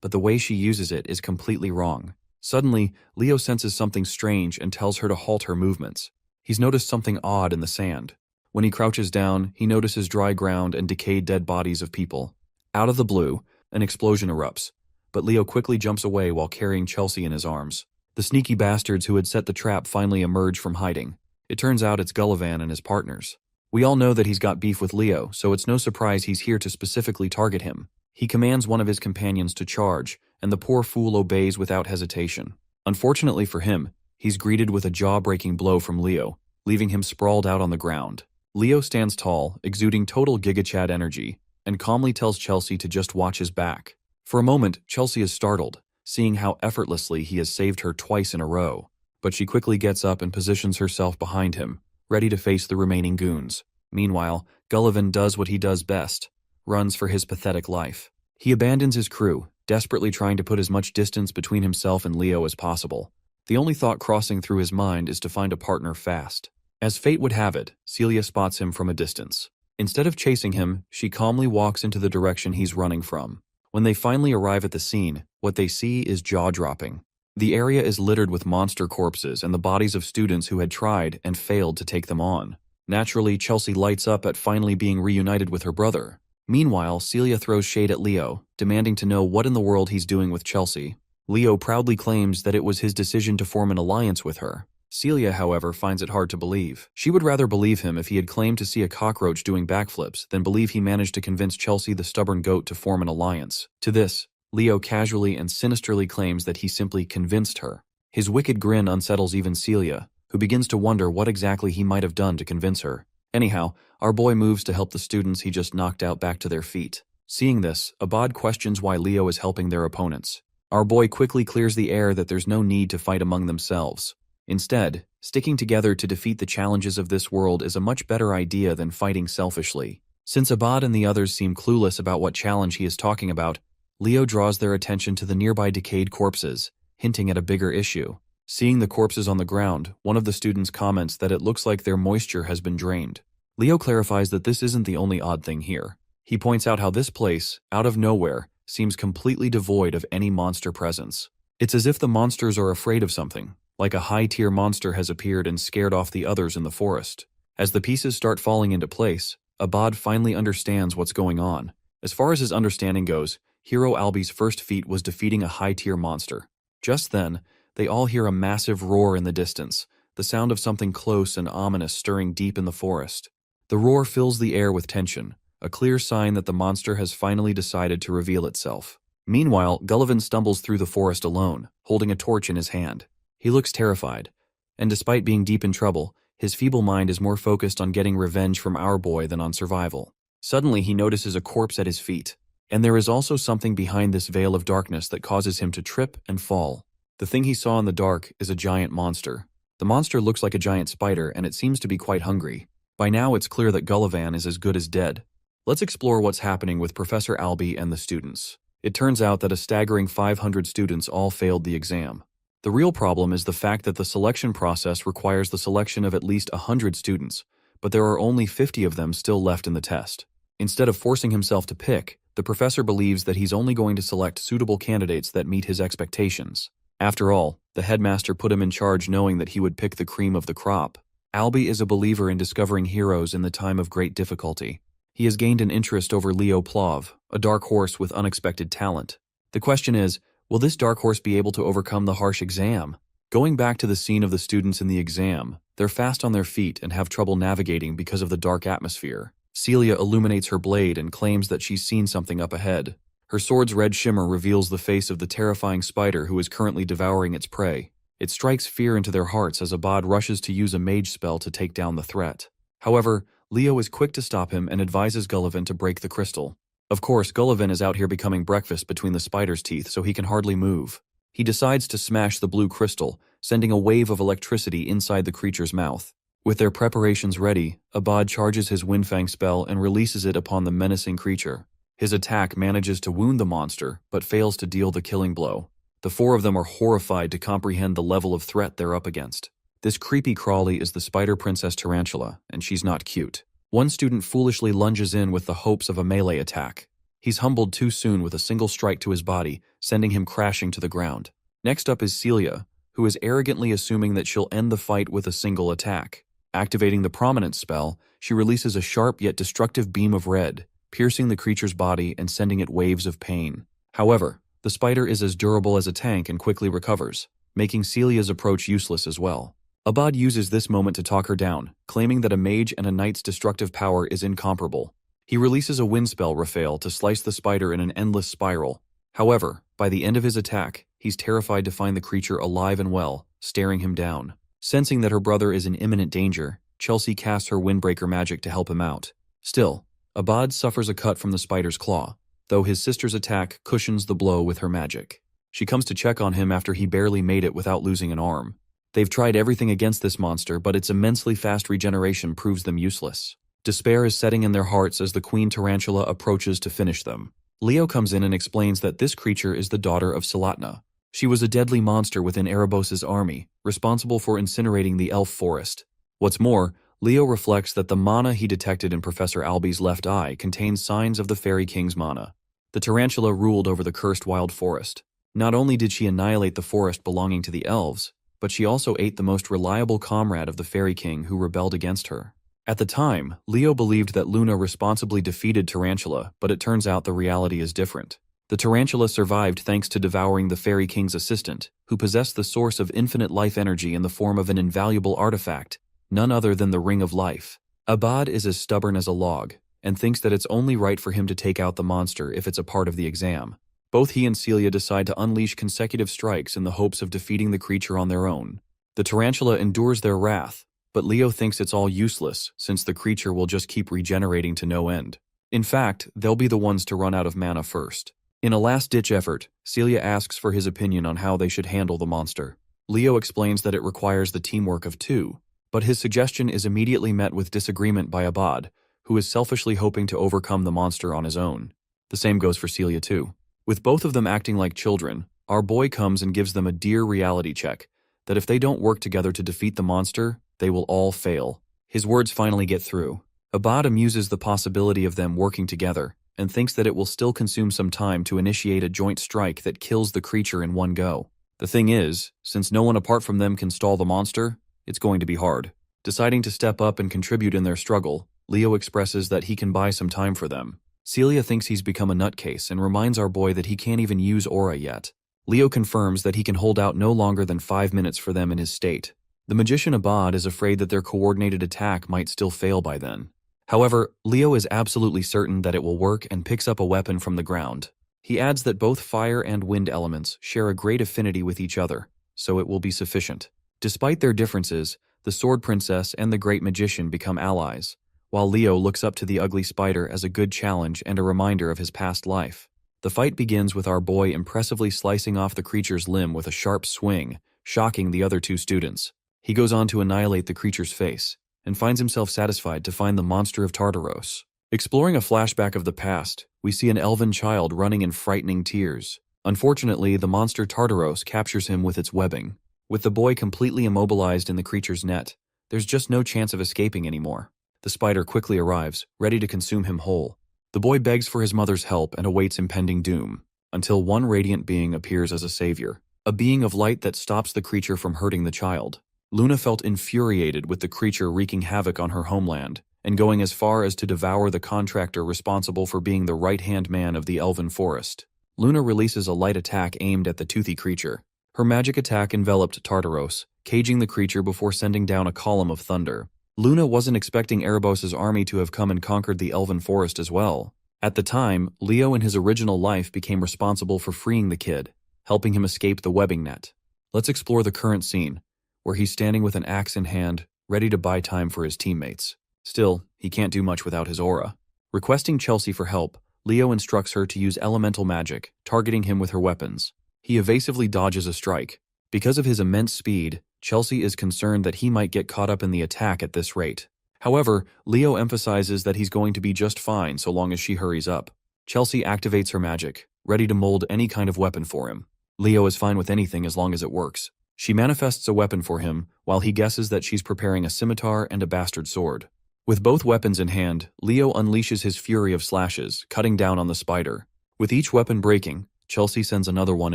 but the way she uses it is completely wrong. Suddenly, Leo senses something strange and tells her to halt her movements. He's noticed something odd in the sand. When he crouches down, he notices dry ground and decayed dead bodies of people. Out of the blue, an explosion erupts, but Leo quickly jumps away while carrying Chelsea in his arms. The sneaky bastards who had set the trap finally emerge from hiding. It turns out it's Gullivan and his partners. We all know that he's got beef with Leo, so it's no surprise he's here to specifically target him. He commands one of his companions to charge, and the poor fool obeys without hesitation. Unfortunately for him, he's greeted with a jaw-breaking blow from Leo, leaving him sprawled out on the ground. Leo stands tall, exuding total GigaChad energy, and calmly tells Chelsea to just watch his back. For a moment, Chelsea is startled, seeing how effortlessly he has saved her twice in a row. But she quickly gets up and positions herself behind him, ready to face the remaining goons. Meanwhile, Gullivan does what he does best, runs for his pathetic life. He abandons his crew, desperately trying to put as much distance between himself and Leo as possible. The only thought crossing through his mind is to find a partner fast. As fate would have it, Celia spots him from a distance. Instead of chasing him, she calmly walks into the direction he's running from. When they finally arrive at the scene, what they see is jaw-dropping. The area is littered with monster corpses and the bodies of students who had tried and failed to take them on. Naturally, Chelsea lights up at finally being reunited with her brother. Meanwhile, Celia throws shade at Leo, demanding to know what in the world he's doing with Chelsea. Leo proudly claims that it was his decision to form an alliance with her. Celia, however, finds it hard to believe. She would rather believe him if he had claimed to see a cockroach doing backflips than believe he managed to convince Chelsea the stubborn goat to form an alliance. To this, Leo casually and sinisterly claims that he simply convinced her. His wicked grin unsettles even Celia, who begins to wonder what exactly he might have done to convince her. Anyhow, our boy moves to help the students he just knocked out back to their feet. Seeing this, Abad questions why Leo is helping their opponents. Our boy quickly clears the air that there's no need to fight among themselves. Instead, sticking together to defeat the challenges of this world is a much better idea than fighting selfishly. Since Abad and the others seem clueless about what challenge he is talking about, Leo draws their attention to the nearby decayed corpses, hinting at a bigger issue. Seeing the corpses on the ground, one of the students comments that it looks like their moisture has been drained. Leo clarifies that this isn't the only odd thing here. He points out how this place, out of nowhere, seems completely devoid of any monster presence. It's as if the monsters are afraid of something, like a high-tier monster has appeared and scared off the others in the forest. As the pieces start falling into place, Abad finally understands what's going on. As far as his understanding goes, Hero Albi's first feat was defeating a high-tier monster. Just then, they all hear a massive roar in the distance, the sound of something close and ominous stirring deep in the forest. The roar fills the air with tension, a clear sign that the monster has finally decided to reveal itself. Meanwhile, Gullivan stumbles through the forest alone, holding a torch in his hand. He looks terrified, and despite being deep in trouble, his feeble mind is more focused on getting revenge from our boy than on survival. Suddenly, he notices a corpse at his feet, and there is also something behind this veil of darkness that causes him to trip and fall. The thing he saw in the dark is a giant monster. The monster looks like a giant spider, and it seems to be quite hungry. By now, it's clear that Gullivan is as good as dead. Let's explore what's happening with Professor Albi and the students. It turns out that a staggering 500 students all failed the exam. The real problem is the fact that the selection process requires the selection of at least 100 students, but there are only 50 of them still left in the test. Instead of forcing himself to pick, the professor believes that he's only going to select suitable candidates that meet his expectations. After all, the headmaster put him in charge knowing that he would pick the cream of the crop. Albi is a believer in discovering heroes in the time of great difficulty. He has gained an interest over Leo Plov, a dark horse with unexpected talent. The question is, will this dark horse be able to overcome the harsh exam? Going back to the scene of the students in the exam, they're fast on their feet and have trouble navigating because of the dark atmosphere. Celia illuminates her blade and claims that she's seen something up ahead. Her sword's red shimmer reveals the face of the terrifying spider who is currently devouring its prey. It strikes fear into their hearts as Abad rushes to use a mage spell to take down the threat. However, Leo is quick to stop him and advises Gullivan to break the crystal. Of course, Gullivan is out here becoming breakfast between the spider's teeth, so he can hardly move. He decides to smash the blue crystal, sending a wave of electricity inside the creature's mouth. With their preparations ready, Abad charges his Windfang spell and releases it upon the menacing creature. His attack manages to wound the monster, but fails to deal the killing blow. The four of them are horrified to comprehend the level of threat they're up against. This creepy crawly is the Spider Princess Tarantula, and she's not cute. One student foolishly lunges in with the hopes of a melee attack. He's humbled too soon with a single strike to his body, sending him crashing to the ground. Next up is Celia, who is arrogantly assuming that she'll end the fight with a single attack. Activating the Prominence spell, she releases a sharp yet destructive beam of red, piercing the creature's body and sending it waves of pain. However, the spider is as durable as a tank and quickly recovers, making Celia's approach useless as well. Abad uses this moment to talk her down, claiming that a mage and a knight's destructive power is incomparable. He releases a wind spell, Raphael, to slice the spider in an endless spiral. However, by the end of his attack, he's terrified to find the creature alive and well, staring him down. Sensing that her brother is in imminent danger, Chelsea casts her Windbreaker magic to help him out. Still, Abad suffers a cut from the spider's claw, though his sister's attack cushions the blow with her magic. She comes to check on him after he barely made it without losing an arm. They've tried everything against this monster, but its immensely fast regeneration proves them useless. Despair is setting in their hearts as the Queen Tarantula approaches to finish them. Leo comes in and explains that this creature is the daughter of Salatna. She was a deadly monster within Erebos' army, responsible for incinerating the elf forest. What's more, Leo reflects that the mana he detected in Professor Albi's left eye contains signs of the Fairy King's mana. The tarantula ruled over the cursed wild forest. Not only did she annihilate the forest belonging to the elves, but she also ate the most reliable comrade of the Fairy King who rebelled against her. At the time, Leo believed that Luna responsibly defeated Tarantula, but it turns out the reality is different. The tarantula survived thanks to devouring the Fairy King's assistant, who possessed the source of infinite life energy in the form of an invaluable artifact, none other than the Ring of Life. Abad is as stubborn as a log, and thinks that it's only right for him to take out the monster if it's a part of the exam. Both he and Celia decide to unleash consecutive strikes in the hopes of defeating the creature on their own. The tarantula endures their wrath, but Leo thinks it's all useless since the creature will just keep regenerating to no end. In fact, they'll be the ones to run out of mana first. In a last-ditch effort, Celia asks for his opinion on how they should handle the monster. Leo explains that it requires the teamwork of two, but his suggestion is immediately met with disagreement by Abad, who is selfishly hoping to overcome the monster on his own. The same goes for Celia too. With both of them acting like children, our boy comes and gives them a dear reality check, that if they don't work together to defeat the monster, they will all fail. His words finally get through. Abad amuses the possibility of them working together, and thinks that it will still consume some time to initiate a joint strike that kills the creature in one go. The thing is, since no one apart from them can stall the monster, it's going to be hard. Deciding to step up and contribute in their struggle, Leo expresses that he can buy some time for them. Celia thinks he's become a nutcase and reminds our boy that he can't even use aura yet. Leo confirms that he can hold out no longer than 5 minutes for them in his state. The magician Abad is afraid that their coordinated attack might still fail by then. However, Leo is absolutely certain that it will work and picks up a weapon from the ground. He adds that both fire and wind elements share a great affinity with each other, so it will be sufficient. Despite their differences, the Sword Princess and the Great Magician become allies, while Leo looks up to the ugly spider as a good challenge and a reminder of his past life. The fight begins with our boy impressively slicing off the creature's limb with a sharp swing, shocking the other two students. He goes on to annihilate the creature's face, and finds himself satisfied to find the monster of Tartaros. Exploring a flashback of the past, we see an elven child running in frightening tears. Unfortunately, the monster Tartaros captures him with its webbing. With the boy completely immobilized in the creature's net, there's just no chance of escaping anymore. The spider quickly arrives, ready to consume him whole. The boy begs for his mother's help and awaits impending doom, until one radiant being appears as a savior, a being of light that stops the creature from hurting the child. Luna felt infuriated with the creature wreaking havoc on her homeland, and going as far as to devour the contractor responsible for being the right-hand man of the elven forest. Luna releases a light attack aimed at the toothy creature. Her magic attack enveloped Tartaros, caging the creature before sending down a column of thunder. Luna wasn't expecting Erebos' army to have come and conquered the elven forest as well. At the time, Leo in his original life became responsible for freeing the kid, helping him escape the webbing net. Let's explore the current scene, where he's standing with an axe in hand, ready to buy time for his teammates. Still, he can't do much without his aura. Requesting Chelsea for help, Leo instructs her to use elemental magic, targeting him with her weapons. He evasively dodges a strike. Because of his immense speed, Chelsea is concerned that he might get caught up in the attack at this rate. However, Leo emphasizes that he's going to be just fine so long as she hurries up. Chelsea activates her magic, ready to mold any kind of weapon for him. Leo is fine with anything as long as it works. She manifests a weapon for him, while he guesses that she's preparing a scimitar and a bastard sword. With both weapons in hand, Leo unleashes his fury of slashes, cutting down on the spider. With each weapon breaking, Chelsea sends another one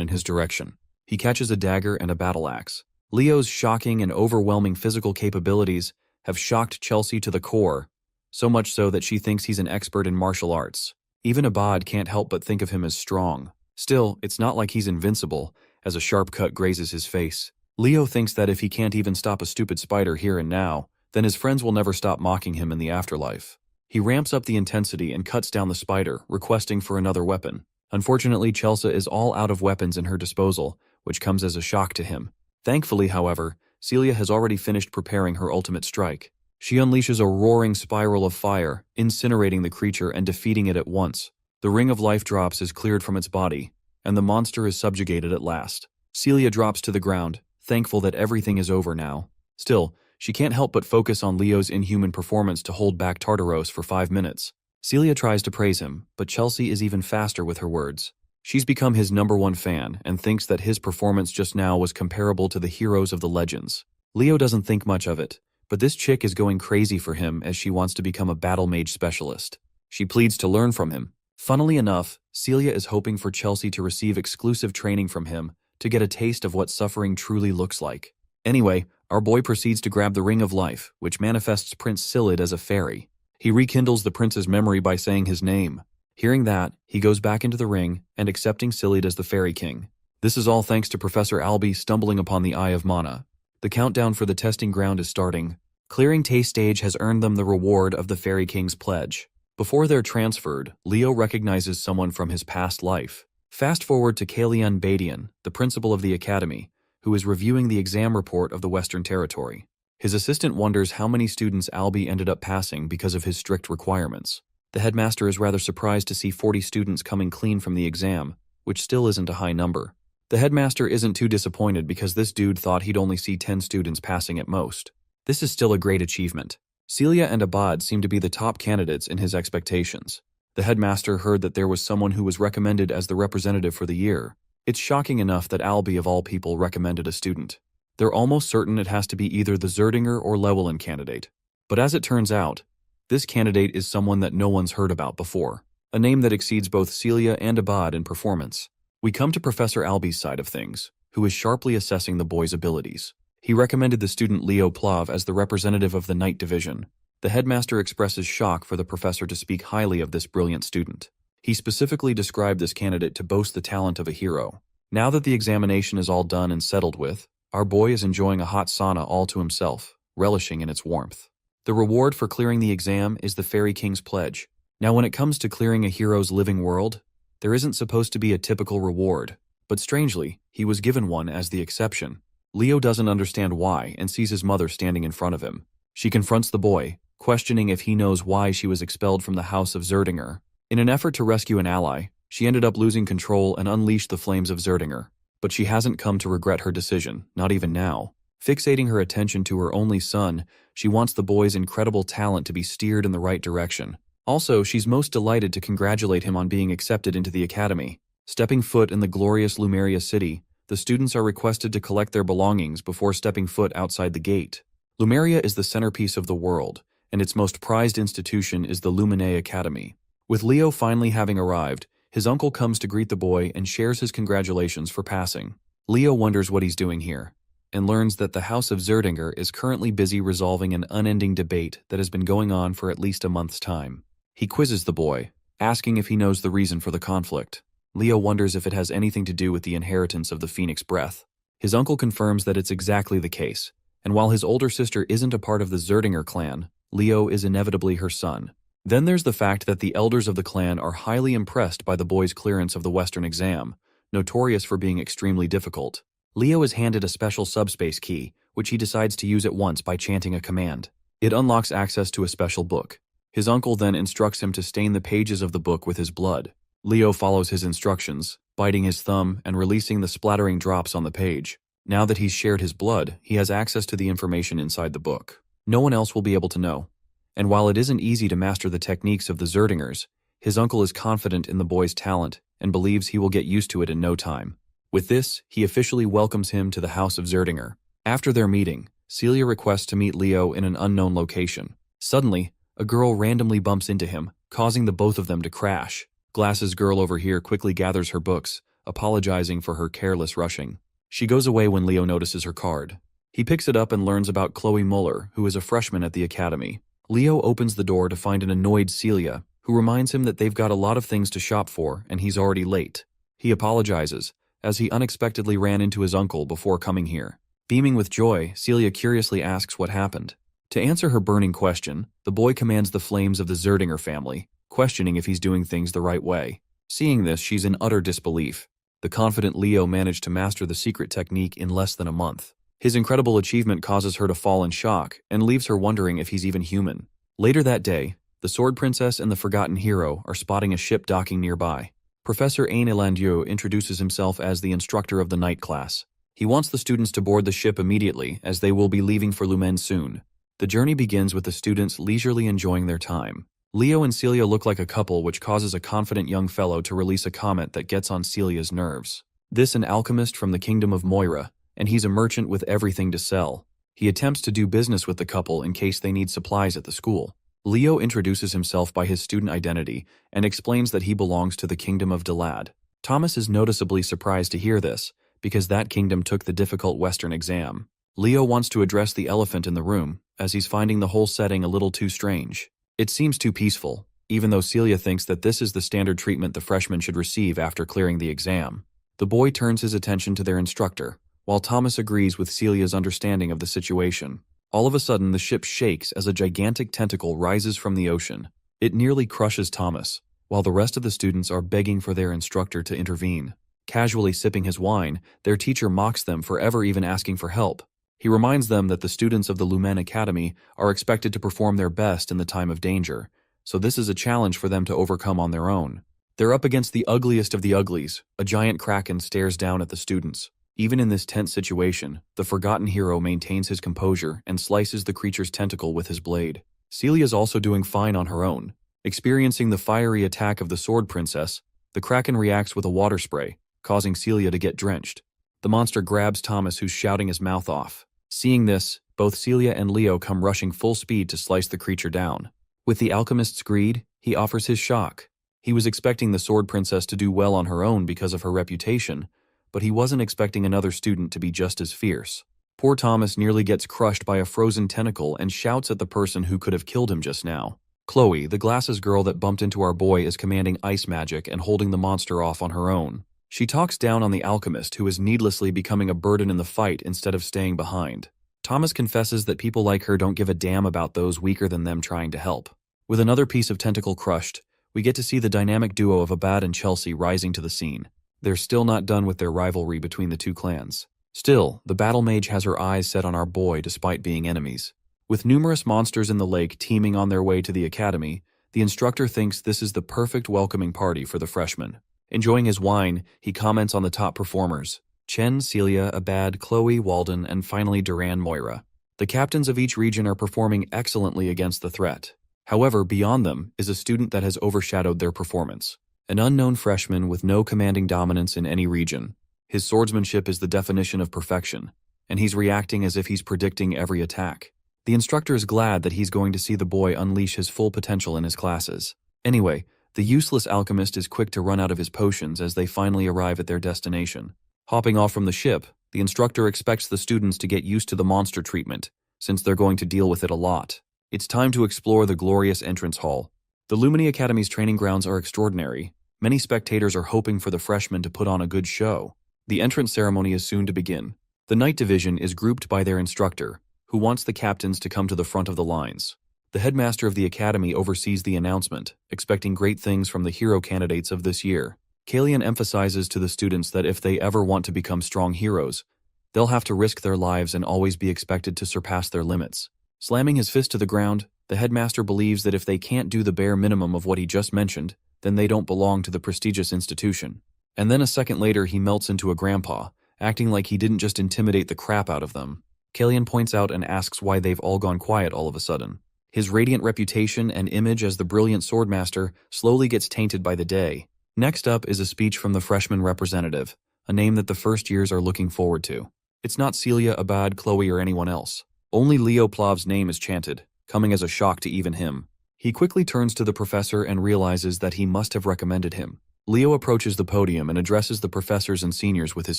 in his direction. He catches a dagger and a battle axe. Leo's shocking and overwhelming physical capabilities have shocked Chelsea to the core, so much so that she thinks he's an expert in martial arts. Even Abad can't help but think of him as strong. Still, it's not like he's invincible, as a sharp cut grazes his face. Leo thinks that if he can't even stop a stupid spider here and now, then his friends will never stop mocking him in the afterlife. He ramps up the intensity and cuts down the spider, requesting for another weapon. Unfortunately, Chelsea is all out of weapons in her disposal, which comes as a shock to him. Thankfully, however, Celia has already finished preparing her ultimate strike. She unleashes a roaring spiral of fire, incinerating the creature and defeating it at once. The ring of life drops is cleared from its body, and the monster is subjugated at last. Celia drops to the ground, thankful that everything is over now. Still, she can't help but focus on Leo's inhuman performance to hold back Tartaros for 5 minutes. Celia tries to praise him, but Chelsea is even faster with her words. She's become his #1 fan and thinks that his performance just now was comparable to the heroes of the legends. Leo doesn't think much of it, but this chick is going crazy for him as she wants to become a battle mage specialist. She pleads to learn from him. Funnily enough, Celia is hoping for Chelsea to receive exclusive training from him to get a taste of what suffering truly looks like. Anyway, our boy proceeds to grab the Ring of Life, which manifests Prince Silid as a fairy. He rekindles the prince's memory by saying his name. Hearing that, he goes back into the ring and accepting Silid as the Fairy King. This is all thanks to Professor Albie stumbling upon the Eye of Mana. The countdown for the testing ground is starting. Clearing Tay stage has earned them the reward of the Fairy King's pledge. Before they're transferred, Leo recognizes someone from his past life. Fast forward to Kalian Badian, the principal of the academy, who is reviewing the exam report of the Western Territory. His assistant wonders how many students Albie ended up passing because of his strict requirements. The headmaster is rather surprised to see 40 students coming clean from the exam, which still isn't a high number. The headmaster isn't too disappointed because this dude thought he'd only see 10 students passing at most. This is still a great achievement. Celia and Abad seem to be the top candidates in his expectations. The headmaster heard that there was someone who was recommended as the representative for the year. It's shocking enough that Albie of all people recommended a student. They're almost certain it has to be either the Zerdinger or Llewellyn candidate. But as it turns out, this candidate is someone that no one's heard about before, a name that exceeds both Celia and Abad in performance. We come to Professor Albie's side of things, who is sharply assessing the boy's abilities. He recommended the student Leo Plav as the representative of the night division. The headmaster expresses shock for the professor to speak highly of this brilliant student. He specifically described this candidate to boast the talent of a hero. Now that the examination is all done and settled with, our boy is enjoying a hot sauna all to himself, relishing in its warmth. The reward for clearing the exam is the Fairy King's pledge. Now when it comes to clearing a hero's living world, there isn't supposed to be a typical reward, but strangely, he was given one as the exception. Leo doesn't understand why and sees his mother standing in front of him. She confronts the boy, questioning if he knows why she was expelled from the House of Zerdinger. In an effort to rescue an ally, she ended up losing control and unleashed the flames of Zerdinger. But she hasn't come to regret her decision, not even now. Fixating her attention to her only son, she wants the boy's incredible talent to be steered in the right direction. Also, she's most delighted to congratulate him on being accepted into the academy. Stepping foot in the glorious Lumeria city, the students are requested to collect their belongings before stepping foot outside the gate. Lumeria is the centerpiece of the world, and its most prized institution is the Lumine Academy. With Leo finally having arrived, his uncle comes to greet the boy and shares his congratulations for passing. Leo wonders what he's doing here, and learns that the House of Zerdinger is currently busy resolving an unending debate that has been going on for at least a month's time. He quizzes the boy, asking if he knows the reason for the conflict. Leo wonders if it has anything to do with the inheritance of the Phoenix Breath. His uncle confirms that it's exactly the case, and while his older sister isn't a part of the Zerdinger clan, Leo is inevitably her son. Then there's the fact that the elders of the clan are highly impressed by the boy's clearance of the Western exam, notorious for being extremely difficult. Leo is handed a special subspace key, which he decides to use at once by chanting a command. It unlocks access to a special book. His uncle then instructs him to stain the pages of the book with his blood. Leo follows his instructions, biting his thumb and releasing the splattering drops on the page. Now that he's shared his blood, he has access to the information inside the book. No one else will be able to know. And while it isn't easy to master the techniques of the Zerdingers, his uncle is confident in the boy's talent and believes he will get used to it in no time. With this, he officially welcomes him to the House of Zerdinger. After their meeting, Celia requests to meet Leo in an unknown location. Suddenly, a girl randomly bumps into him, causing the both of them to crash. Glasses girl over here quickly gathers her books, apologizing for her careless rushing. She goes away when Leo notices her card. He picks it up and learns about Chloe Muller, who is a freshman at the academy. Leo opens the door to find an annoyed Celia, who reminds him that they've got a lot of things to shop for and he's already late. He apologizes, as he unexpectedly ran into his uncle before coming here. Beaming with joy, Celia curiously asks what happened. To answer her burning question, the boy commands the flames of the Zerdinger family, questioning if he's doing things the right way. Seeing this, she's in utter disbelief. The confident Leo managed to master the secret technique in less than a month. His incredible achievement causes her to fall in shock and leaves her wondering if he's even human. Later that day, the Sword Princess and the Forgotten Hero are spotting a ship docking nearby. Professor Ain Elandieu introduces himself as the instructor of the night class. He wants the students to board the ship immediately, as they will be leaving for Lumen soon. The journey begins with the students leisurely enjoying their time. Leo and Celia look like a couple, which causes a confident young fellow to release a comment that gets on Celia's nerves. This an alchemist from the kingdom of Moira, and he's a merchant with everything to sell. He attempts to do business with the couple in case they need supplies at the school. Leo introduces himself by his student identity and explains that he belongs to the kingdom of Delad. Thomas is noticeably surprised to hear this, because that kingdom took the difficult Western exam. Leo wants to address the elephant in the room, as he's finding the whole setting a little too strange. It seems too peaceful, even though Celia thinks that this is the standard treatment the freshmen should receive after clearing the exam. The boy turns his attention to their instructor, while Thomas agrees with Celia's understanding of the situation. All of a sudden, the ship shakes as a gigantic tentacle rises from the ocean. It nearly crushes Thomas, while the rest of the students are begging for their instructor to intervene. Casually sipping his wine, their teacher mocks them for ever even asking for help. He reminds them that the students of the Lumen Academy are expected to perform their best in the time of danger, so this is a challenge for them to overcome on their own. They're up against the ugliest of the uglies. A giant kraken stares down at the students. Even in this tense situation, the Forgotten Hero maintains his composure and slices the creature's tentacle with his blade. Celia's also doing fine on her own. Experiencing the fiery attack of the Sword Princess, the kraken reacts with a water spray, causing Celia to get drenched. The monster grabs Thomas, who's shouting his mouth off. Seeing this, both Celia and Leo come rushing full speed to slice the creature down. With the alchemist's greed, he offers his shock. He was expecting the Sword Princess to do well on her own because of her reputation, but he wasn't expecting another student to be just as fierce. Poor Thomas nearly gets crushed by a frozen tentacle and shouts at the person who could have killed him just now. Chloe, the glasses girl that bumped into our boy, is commanding ice magic and holding the monster off on her own. She talks down on the alchemist, who is needlessly becoming a burden in the fight instead of staying behind. Thomas confesses that people like her don't give a damn about those weaker than them trying to help. With another piece of tentacle crushed, we get to see the dynamic duo of Abad and Chelsea rising to the scene. They're still not done with their rivalry between the two clans. Still, the battle mage has her eyes set on our boy despite being enemies. With numerous monsters in the lake teeming on their way to the academy, the instructor thinks this is the perfect welcoming party for the freshmen. Enjoying his wine, he comments on the top performers: Chen, Celia, Abad, Chloe, Walden, and finally Duran, Moira. The captains of each region are performing excellently against the threat. However, beyond them is a student that has overshadowed their performance. An unknown freshman with no commanding dominance in any region. His swordsmanship is the definition of perfection, and he's reacting as if he's predicting every attack. The instructor is glad that he's going to see the boy unleash his full potential in his classes. Anyway, the useless alchemist is quick to run out of his potions as they finally arrive at their destination. Hopping off from the ship, the instructor expects the students to get used to the monster treatment, since they're going to deal with it a lot. It's time to explore the glorious entrance hall. The Lumini Academy's training grounds are extraordinary. Many spectators are hoping for the freshmen to put on a good show. The entrance ceremony is soon to begin. The Night Division is grouped by their instructor, who wants the captains to come to the front of the lines. The headmaster of the academy oversees the announcement, expecting great things from the hero candidates of this year. Kalian emphasizes to the students that if they ever want to become strong heroes, they'll have to risk their lives and always be expected to surpass their limits. Slamming his fist to the ground, the headmaster believes that if they can't do the bare minimum of what he just mentioned, then they don't belong to the prestigious institution. And then a second later he melts into a grandpa, acting like he didn't just intimidate the crap out of them. Kalian points out and asks why they've all gone quiet all of a sudden. His radiant reputation and image as the brilliant swordmaster slowly gets tainted by the day. Next up is a speech from the freshman representative, a name that the first years are looking forward to. It's not Celia, Abad, Chloe, or anyone else. Only Leo Plav's name is chanted, coming as a shock to even him. He quickly turns to the professor and realizes that he must have recommended him. Leo approaches the podium and addresses the professors and seniors with his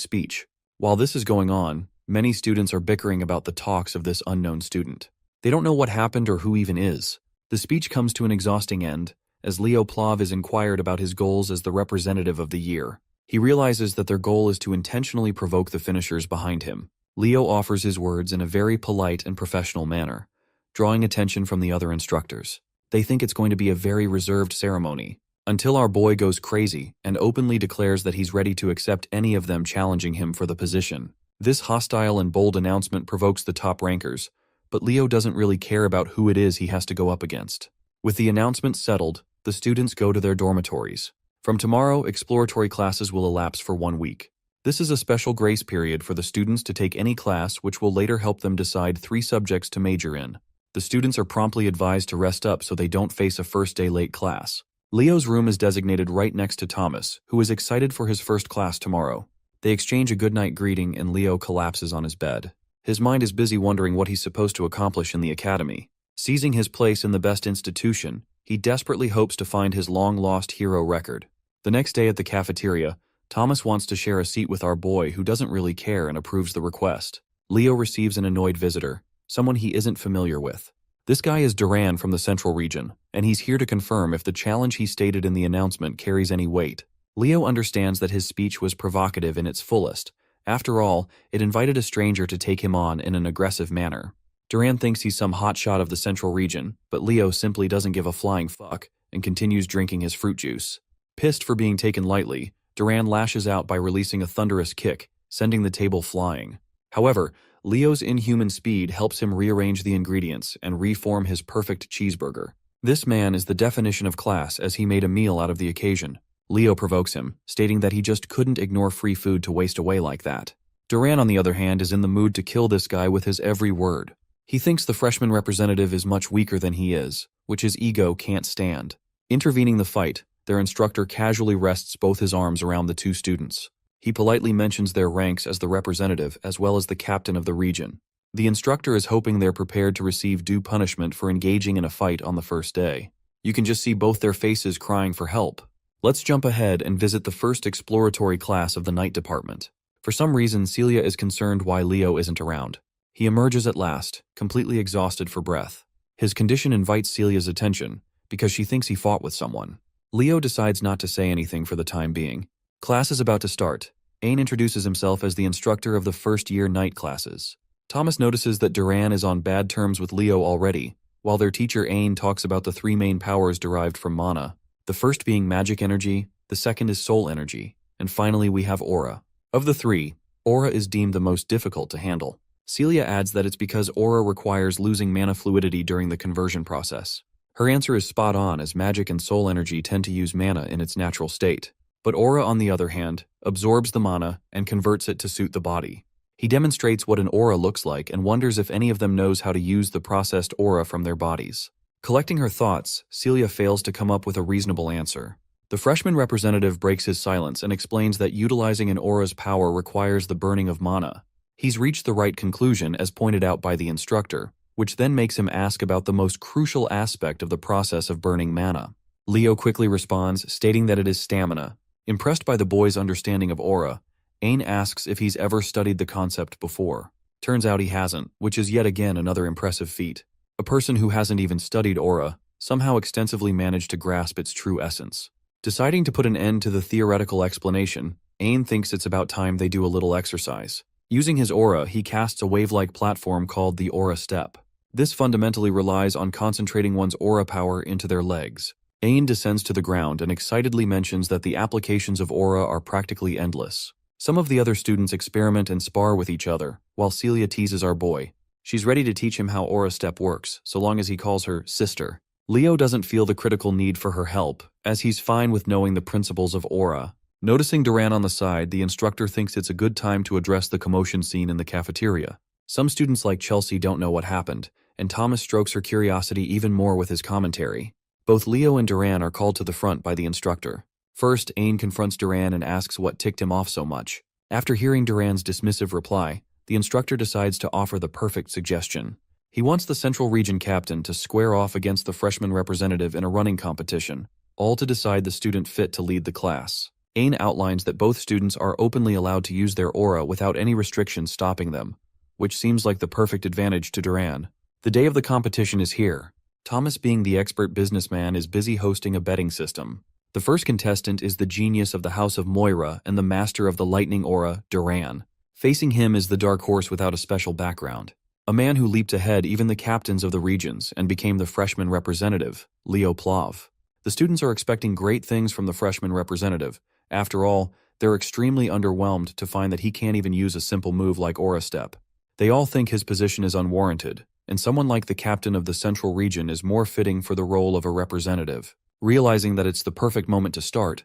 speech. While this is going on, many students are bickering about the talks of this unknown student. They don't know what happened or who even is. The speech comes to an exhausting end, as Leo Plav is inquired about his goals as the representative of the year. He realizes that their goal is to intentionally provoke the finishers behind him. Leo offers his words in a very polite and professional manner, drawing attention from the other instructors. They think it's going to be a very reserved ceremony, until our boy goes crazy and openly declares that he's ready to accept any of them challenging him for the position. This hostile and bold announcement provokes the top rankers, but Leo doesn't really care about who it is he has to go up against. With the announcement settled, the students go to their dormitories. From tomorrow, exploratory classes will elapse for 1 week. This is a special grace period for the students to take any class, which will later help them decide 3 subjects to major in. The students are promptly advised to rest up so they don't face a first-day late class. Leo's room is designated right next to Thomas, who is excited for his first class tomorrow. They exchange a goodnight greeting and Leo collapses on his bed. His mind is busy wondering what he's supposed to accomplish in the academy. Seizing his place in the best institution, he desperately hopes to find his long-lost hero record. The next day at the cafeteria, Thomas wants to share a seat with our boy who doesn't really care and approves the request. Leo receives an annoyed visitor, someone he isn't familiar with. This guy is Duran from the Central region, and he's here to confirm if the challenge he stated in the announcement carries any weight. Leo understands that his speech was provocative in its fullest. After all, it invited a stranger to take him on in an aggressive manner. Duran thinks he's some hotshot of the Central region, but Leo simply doesn't give a flying fuck and continues drinking his fruit juice. Pissed for being taken lightly, Duran lashes out by releasing a thunderous kick, sending the table flying. However, Leo's inhuman speed helps him rearrange the ingredients and reform his perfect cheeseburger. This man is the definition of class, as he made a meal out of the occasion. Leo provokes him, stating that he just couldn't ignore free food to waste away like that. Duran, on the other hand, is in the mood to kill this guy with his every word. He thinks the freshman representative is much weaker than he is, which his ego can't stand. Intervening the fight, their instructor casually rests both his arms around the 2 students. He politely mentions their ranks as the representative as well as the captain of the region. The instructor is hoping they're prepared to receive due punishment for engaging in a fight on the first day. You can just see both their faces crying for help. Let's jump ahead and visit the first exploratory class of the night department. For some reason, Celia is concerned why Leo isn't around. He emerges at last, completely exhausted for breath. His condition invites Celia's attention, because she thinks he fought with someone. Leo decides not to say anything for the time being. Class is about to start. Ain introduces himself as the instructor of the first-year night classes. Thomas notices that Duran is on bad terms with Leo already, while their teacher Ain talks about the three main powers derived from mana. The first being magic energy, the second is soul energy, and finally we have aura. Of the three, aura is deemed the most difficult to handle. Celia adds that it's because aura requires losing mana fluidity during the conversion process. Her answer is spot on, as magic and soul energy tend to use mana in its natural state. But aura, on the other hand, absorbs the mana and converts it to suit the body. He demonstrates what an aura looks like and wonders if any of them knows how to use the processed aura from their bodies. Collecting her thoughts, Celia fails to come up with a reasonable answer. The freshman representative breaks his silence and explains that utilizing an aura's power requires the burning of mana. He's reached the right conclusion as pointed out by the instructor, which then makes him ask about the most crucial aspect of the process of burning mana. Leo quickly responds, stating that it is stamina. Impressed by the boy's understanding of aura, Ain asks if he's ever studied the concept before. Turns out he hasn't, which is yet again another impressive feat. A person who hasn't even studied aura somehow extensively managed to grasp its true essence. Deciding to put an end to the theoretical explanation, Ain thinks it's about time they do a little exercise. Using his aura, he casts a wave-like platform called the aura step. This fundamentally relies on concentrating one's aura power into their legs. Ain descends to the ground and excitedly mentions that the applications of aura are practically endless. Some of the other students experiment and spar with each other, while Celia teases our boy. She's ready to teach him how aura step works, so long as he calls her sister. Leo doesn't feel the critical need for her help, as he's fine with knowing the principles of aura. Noticing Duran on the side, the instructor thinks it's a good time to address the commotion scene in the cafeteria. Some students like Chelsea don't know what happened, and Thomas strokes her curiosity even more with his commentary. Both Leo and Duran are called to the front by the instructor. First, Ain confronts Duran and asks what ticked him off so much. After hearing Duran's dismissive reply, the instructor decides to offer the perfect suggestion. He wants the Central Region captain to square off against the freshman representative in a running competition, all to decide the student fit to lead the class. Ain outlines that both students are openly allowed to use their aura without any restrictions stopping them, which seems like the perfect advantage to Duran. The day of the competition is here. Thomas, being the expert businessman, is busy hosting a betting system. The first contestant is the genius of the House of Moira and the master of the lightning aura, Duran. Facing him is the dark horse without a special background. A man who leaped ahead even the captains of the regions and became the freshman representative, Leo Plav. The students are expecting great things from the freshman representative. After all, they're extremely underwhelmed to find that he can't even use a simple move like Aura Step. They all think his position is unwarranted, and someone like the captain of the Central Region is more fitting for the role of a representative. Realizing that it's the perfect moment to start,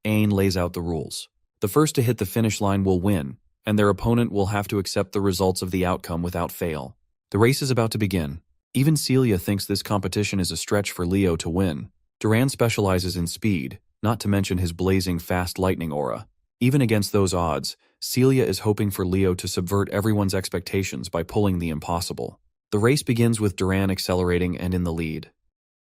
Ain lays out the rules. The first to hit the finish line will win, and their opponent will have to accept the results of the outcome without fail. The race is about to begin. Even Celia thinks this competition is a stretch for Leo to win. Duran specializes in speed, not to mention his blazing fast lightning aura. Even against those odds, Celia is hoping for Leo to subvert everyone's expectations by pulling the impossible. The race begins with Duran accelerating and in the lead.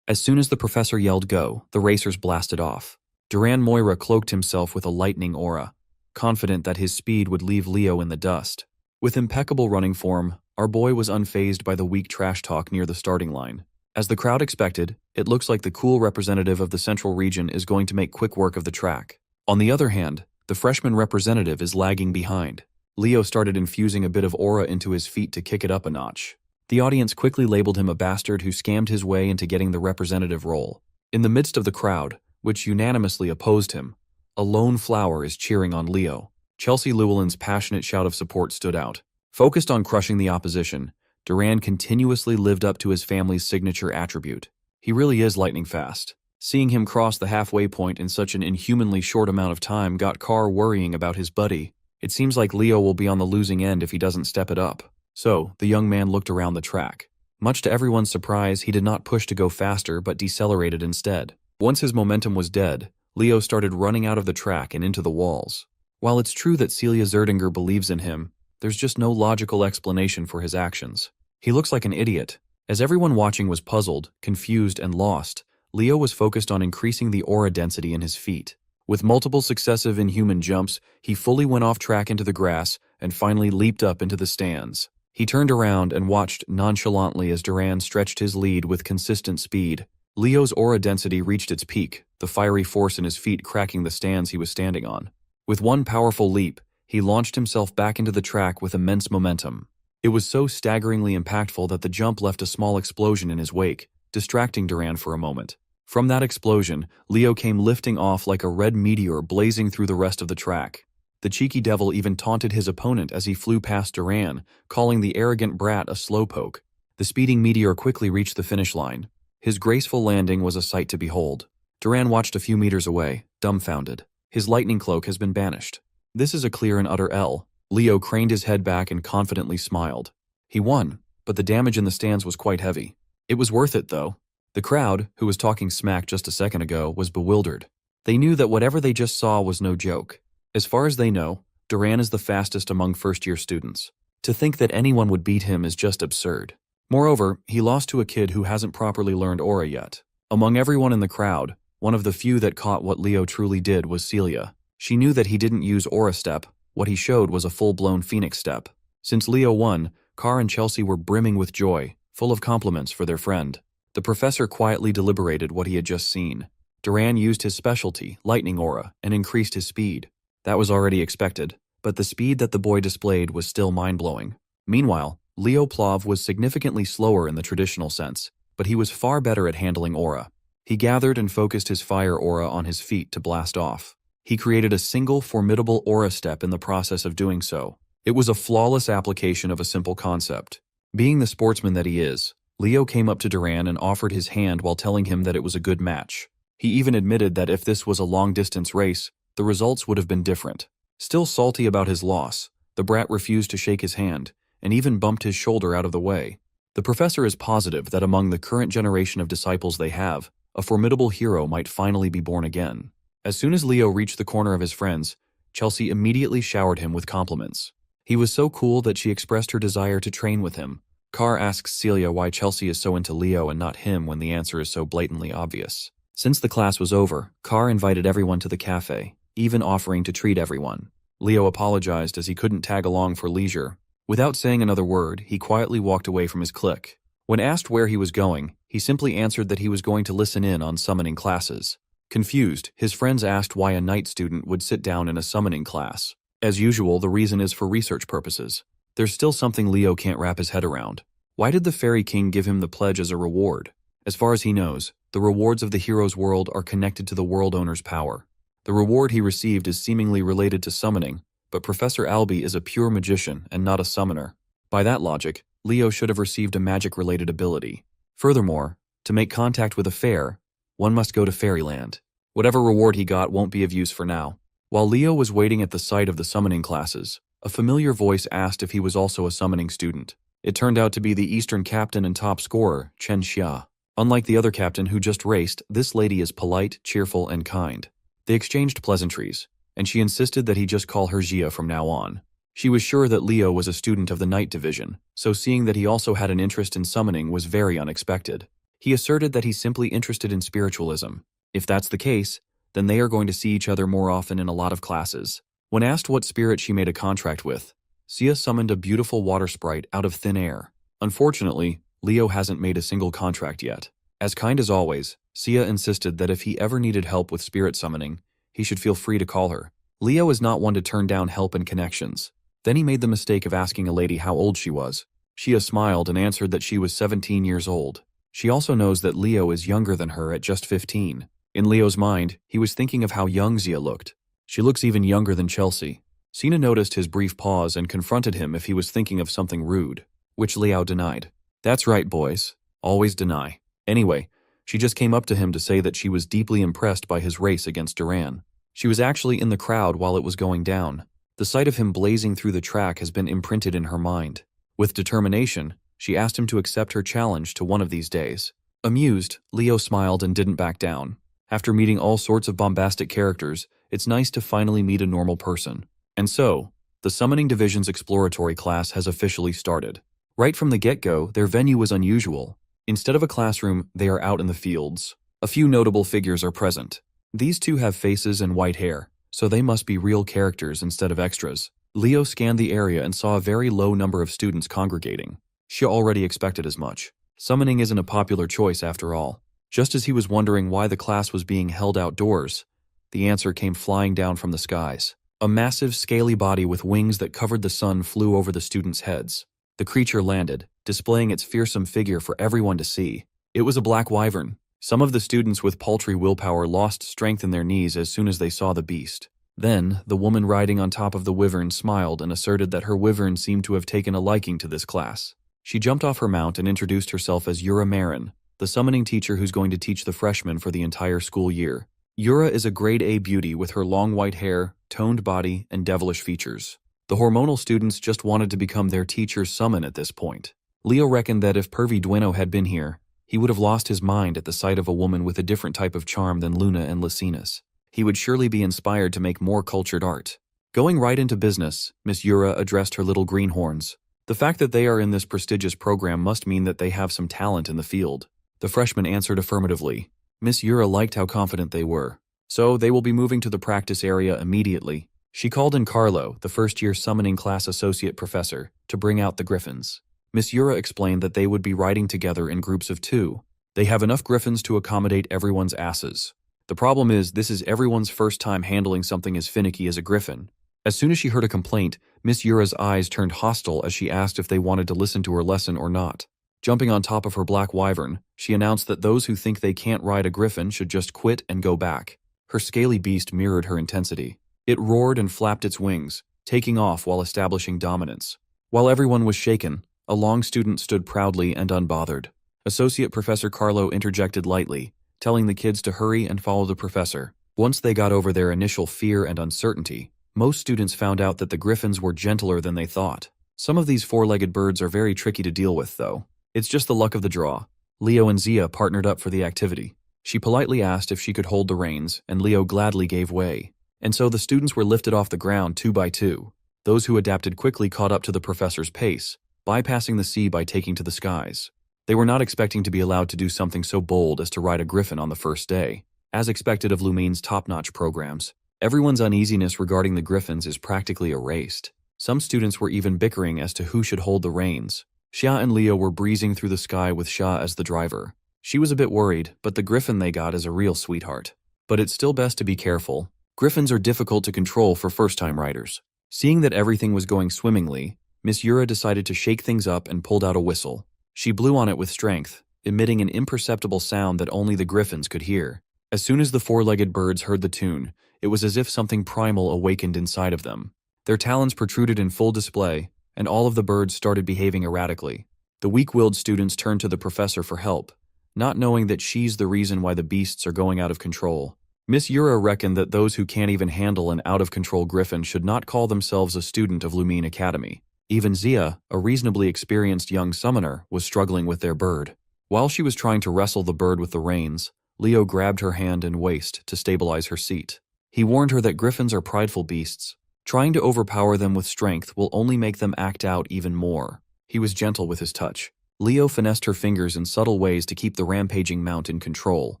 As soon as the professor yelled go, the racers blasted off. Duran Moira cloaked himself with a lightning aura, confident that his speed would leave Leo in the dust. With impeccable running form, our boy was unfazed by the weak trash talk near the starting line. As the crowd expected, it looks like the cool representative of the Central Region is going to make quick work of the track. On the other hand, the freshman representative is lagging behind. Leo started infusing a bit of aura into his feet to kick it up a notch. The audience quickly labeled him a bastard who scammed his way into getting the representative role. In the midst of the crowd, which unanimously opposed him, a lone flower is cheering on Leo. Chelsea Llewellyn's passionate shout of support stood out. Focused on crushing the opposition, Duran continuously lived up to his family's signature attribute. He really is lightning fast. Seeing him cross the halfway point in such an inhumanly short amount of time got Carr worrying about his buddy. It seems like Leo will be on the losing end if he doesn't step it up. So, the young man looked around the track. Much to everyone's surprise, he did not push to go faster but decelerated instead. Once his momentum was dead, Leo started running out of the track and into the walls. While it's true that Celia Zerdinger believes in him, there's just no logical explanation for his actions. He looks like an idiot. As everyone watching was puzzled, confused, and lost, Leo was focused on increasing the aura density in his feet. With multiple successive inhuman jumps, he fully went off track into the grass and finally leaped up into the stands. He turned around and watched nonchalantly as Duran stretched his lead with consistent speed. Leo's aura density reached its peak, the fiery force in his feet cracking the stands he was standing on. With one powerful leap, he launched himself back into the track with immense momentum. It was so staggeringly impactful that the jump left a small explosion in his wake, distracting Duran for a moment. From that explosion, Leo came lifting off like a red meteor blazing through the rest of the track. The cheeky devil even taunted his opponent as he flew past Duran, calling the arrogant brat a slowpoke. The speeding meteor quickly reached the finish line. His graceful landing was a sight to behold. Duran watched a few meters away, dumbfounded. His lightning cloak has been banished. This is a clear and utter L. Leo craned his head back and confidently smiled. He won, but the damage in the stands was quite heavy. It was worth it, though. The crowd, who was talking smack just a second ago, was bewildered. They knew that whatever they just saw was no joke. As far as they know, Duran is the fastest among first-year students. To think that anyone would beat him is just absurd. Moreover, he lost to a kid who hasn't properly learned aura yet. Among everyone in the crowd, one of the few that caught what Leo truly did was Celia. She knew that he didn't use aura step. What he showed was a full-blown phoenix step. Since Leo won, Carr and Chelsea were brimming with joy, full of compliments for their friend. The professor quietly deliberated what he had just seen. Duran used his specialty, lightning aura, and increased his speed. That was already expected, but the speed that the boy displayed was still mind-blowing. Meanwhile, Leo Plov was significantly slower in the traditional sense, but he was far better at handling aura. He gathered and focused his fire aura on his feet to blast off. He created a single formidable aura step in the process of doing so. It was a flawless application of a simple concept. Being the sportsman that he is, Leo came up to Duran and offered his hand while telling him that it was a good match. He even admitted that if this was a long-distance race, the results would have been different. Still salty about his loss, the brat refused to shake his hand, and even bumped his shoulder out of the way. The professor is positive that among the current generation of disciples they have, a formidable hero might finally be born again. As soon as Leo reached the corner of his friends, Chelsea immediately showered him with compliments. He was so cool that she expressed her desire to train with him. Carr asks Celia why Chelsea is so into Leo and not him when the answer is so blatantly obvious. Since the class was over, Carr invited everyone to the cafe, even offering to treat everyone. Leo apologized as he couldn't tag along for leisure. Without saying another word, he quietly walked away from his clique. When asked where he was going, he simply answered that he was going to listen in on summoning classes. Confused, his friends asked why a night student would sit down in a summoning class. As usual, the reason is for research purposes. There's still something Leo can't wrap his head around. Why did the Fairy King give him the pledge as a reward? As far as he knows, the rewards of the hero's world are connected to the world owner's power. The reward he received is seemingly related to summoning, but Professor Albie is a pure magician and not a summoner. By that logic, Leo should have received a magic-related ability. Furthermore, to make contact with a fair, one must go to Fairyland. Whatever reward he got won't be of use for now. While Leo was waiting at the site of the summoning classes, a familiar voice asked if he was also a summoning student. It turned out to be the Eastern captain and top scorer, Chen Xia. Unlike the other captain who just raced, this lady is polite, cheerful, and kind. They exchanged pleasantries, and she insisted that he just call her Xia from now on. She was sure that Leo was a student of the night division, so seeing that he also had an interest in summoning was very unexpected. He asserted that he's simply interested in spiritualism. If that's the case, then they are going to see each other more often in a lot of classes. When asked what spirit she made a contract with, Xia summoned a beautiful water sprite out of thin air. Unfortunately, Leo hasn't made a single contract yet. As kind as always, Xia insisted that if he ever needed help with spirit summoning, he should feel free to call her. Leo is not one to turn down help and connections. Then he made the mistake of asking a lady how old she was. Xia smiled and answered that she was 17 years old. She also knows that Leo is younger than her at just 15. In Leo's mind, he was thinking of how young Xia looked. She looks even younger than Chelsea. Sina noticed his brief pause and confronted him if he was thinking of something rude, which Liao denied. That's right, boys. Always deny. Anyway, she just came up to him to say that she was deeply impressed by his race against Duran. She was actually in the crowd while it was going down. The sight of him blazing through the track has been imprinted in her mind. With determination, she asked him to accept her challenge to one of these days. Amused, Leo smiled and didn't back down. After meeting all sorts of bombastic characters, it's nice to finally meet a normal person. And so, the Summoning Division's exploratory class has officially started. Right from the get-go, their venue was unusual. Instead of a classroom, they are out in the fields. A few notable figures are present. These two have faces and white hair, so they must be real characters instead of extras. Leo scanned the area and saw a very low number of students congregating. She already expected as much. Summoning isn't a popular choice after all. Just as he was wondering why the class was being held outdoors, the answer came flying down from the skies. A massive, scaly body with wings that covered the sun flew over the students' heads. The creature landed, displaying its fearsome figure for everyone to see. It was a black wyvern. Some of the students with paltry willpower lost strength in their knees as soon as they saw the beast. Then, the woman riding on top of the wyvern smiled and asserted that her wyvern seemed to have taken a liking to this class. She jumped off her mount and introduced herself as Yura Marin, the summoning teacher who's going to teach the freshmen for the entire school year. Yura is a grade A beauty with her long white hair, toned body, and devilish features. The hormonal students just wanted to become their teacher's summon at this point. Leo reckoned that if Pervy Dueno had been here, he would have lost his mind at the sight of a woman with a different type of charm than Luna and Lycinas. He would surely be inspired to make more cultured art. Going right into business, Miss Yura addressed her little greenhorns. The fact that they are in this prestigious program must mean that they have some talent in the field. The freshmen answered affirmatively. Miss Yura liked how confident they were. So they will be moving to the practice area immediately. She called in Carlo, the first-year summoning class associate professor, to bring out the griffins. Miss Yura explained that they would be riding together in groups of 2. They have enough griffins to accommodate everyone's asses. The problem is, this is everyone's first time handling something as finicky as a griffin. As soon as she heard a complaint, Miss Yura's eyes turned hostile as she asked if they wanted to listen to her lesson or not. Jumping on top of her black wyvern, she announced that those who think they can't ride a griffin should just quit and go back. Her scaly beast mirrored her intensity. It roared and flapped its wings, taking off while establishing dominance. While everyone was shaken, a long student stood proudly and unbothered. Associate Professor Carlo interjected lightly, telling the kids to hurry and follow the professor. Once they got over their initial fear and uncertainty, most students found out that the griffins were gentler than they thought. Some of these four-legged birds are very tricky to deal with, though. It's just the luck of the draw. Leo and Zia partnered up for the activity. She politely asked if she could hold the reins, and Leo gladly gave way. And so the students were lifted off the ground 2 by 2. Those who adapted quickly caught up to the professor's pace, bypassing the sea by taking to the skies. They were not expecting to be allowed to do something so bold as to ride a griffin on the first day. As expected of Lumine's top-notch programs, everyone's uneasiness regarding the griffins is practically erased. Some students were even bickering as to who should hold the reins. Xia and Leo were breezing through the sky with Xia as the driver. She was a bit worried, but the griffin they got is a real sweetheart. But it's still best to be careful. Griffins are difficult to control for first-time riders. Seeing that everything was going swimmingly, Miss Yura decided to shake things up and pulled out a whistle. She blew on it with strength, emitting an imperceptible sound that only the griffins could hear. As soon as the four-legged birds heard the tune, it was as if something primal awakened inside of them. Their talons protruded in full display, and all of the birds started behaving erratically. The weak-willed students turned to the professor for help, not knowing that she's the reason why the beasts are going out of control. Miss Yura reckoned that those who can't even handle an out-of-control griffin should not call themselves a student of Lumine Academy. Even Zia, a reasonably experienced young summoner, was struggling with their bird. While she was trying to wrestle the bird with the reins, Leo grabbed her hand and waist to stabilize her seat. He warned her that griffins are prideful beasts. Trying to overpower them with strength will only make them act out even more. He was gentle with his touch. Leo finessed her fingers in subtle ways to keep the rampaging mount in control.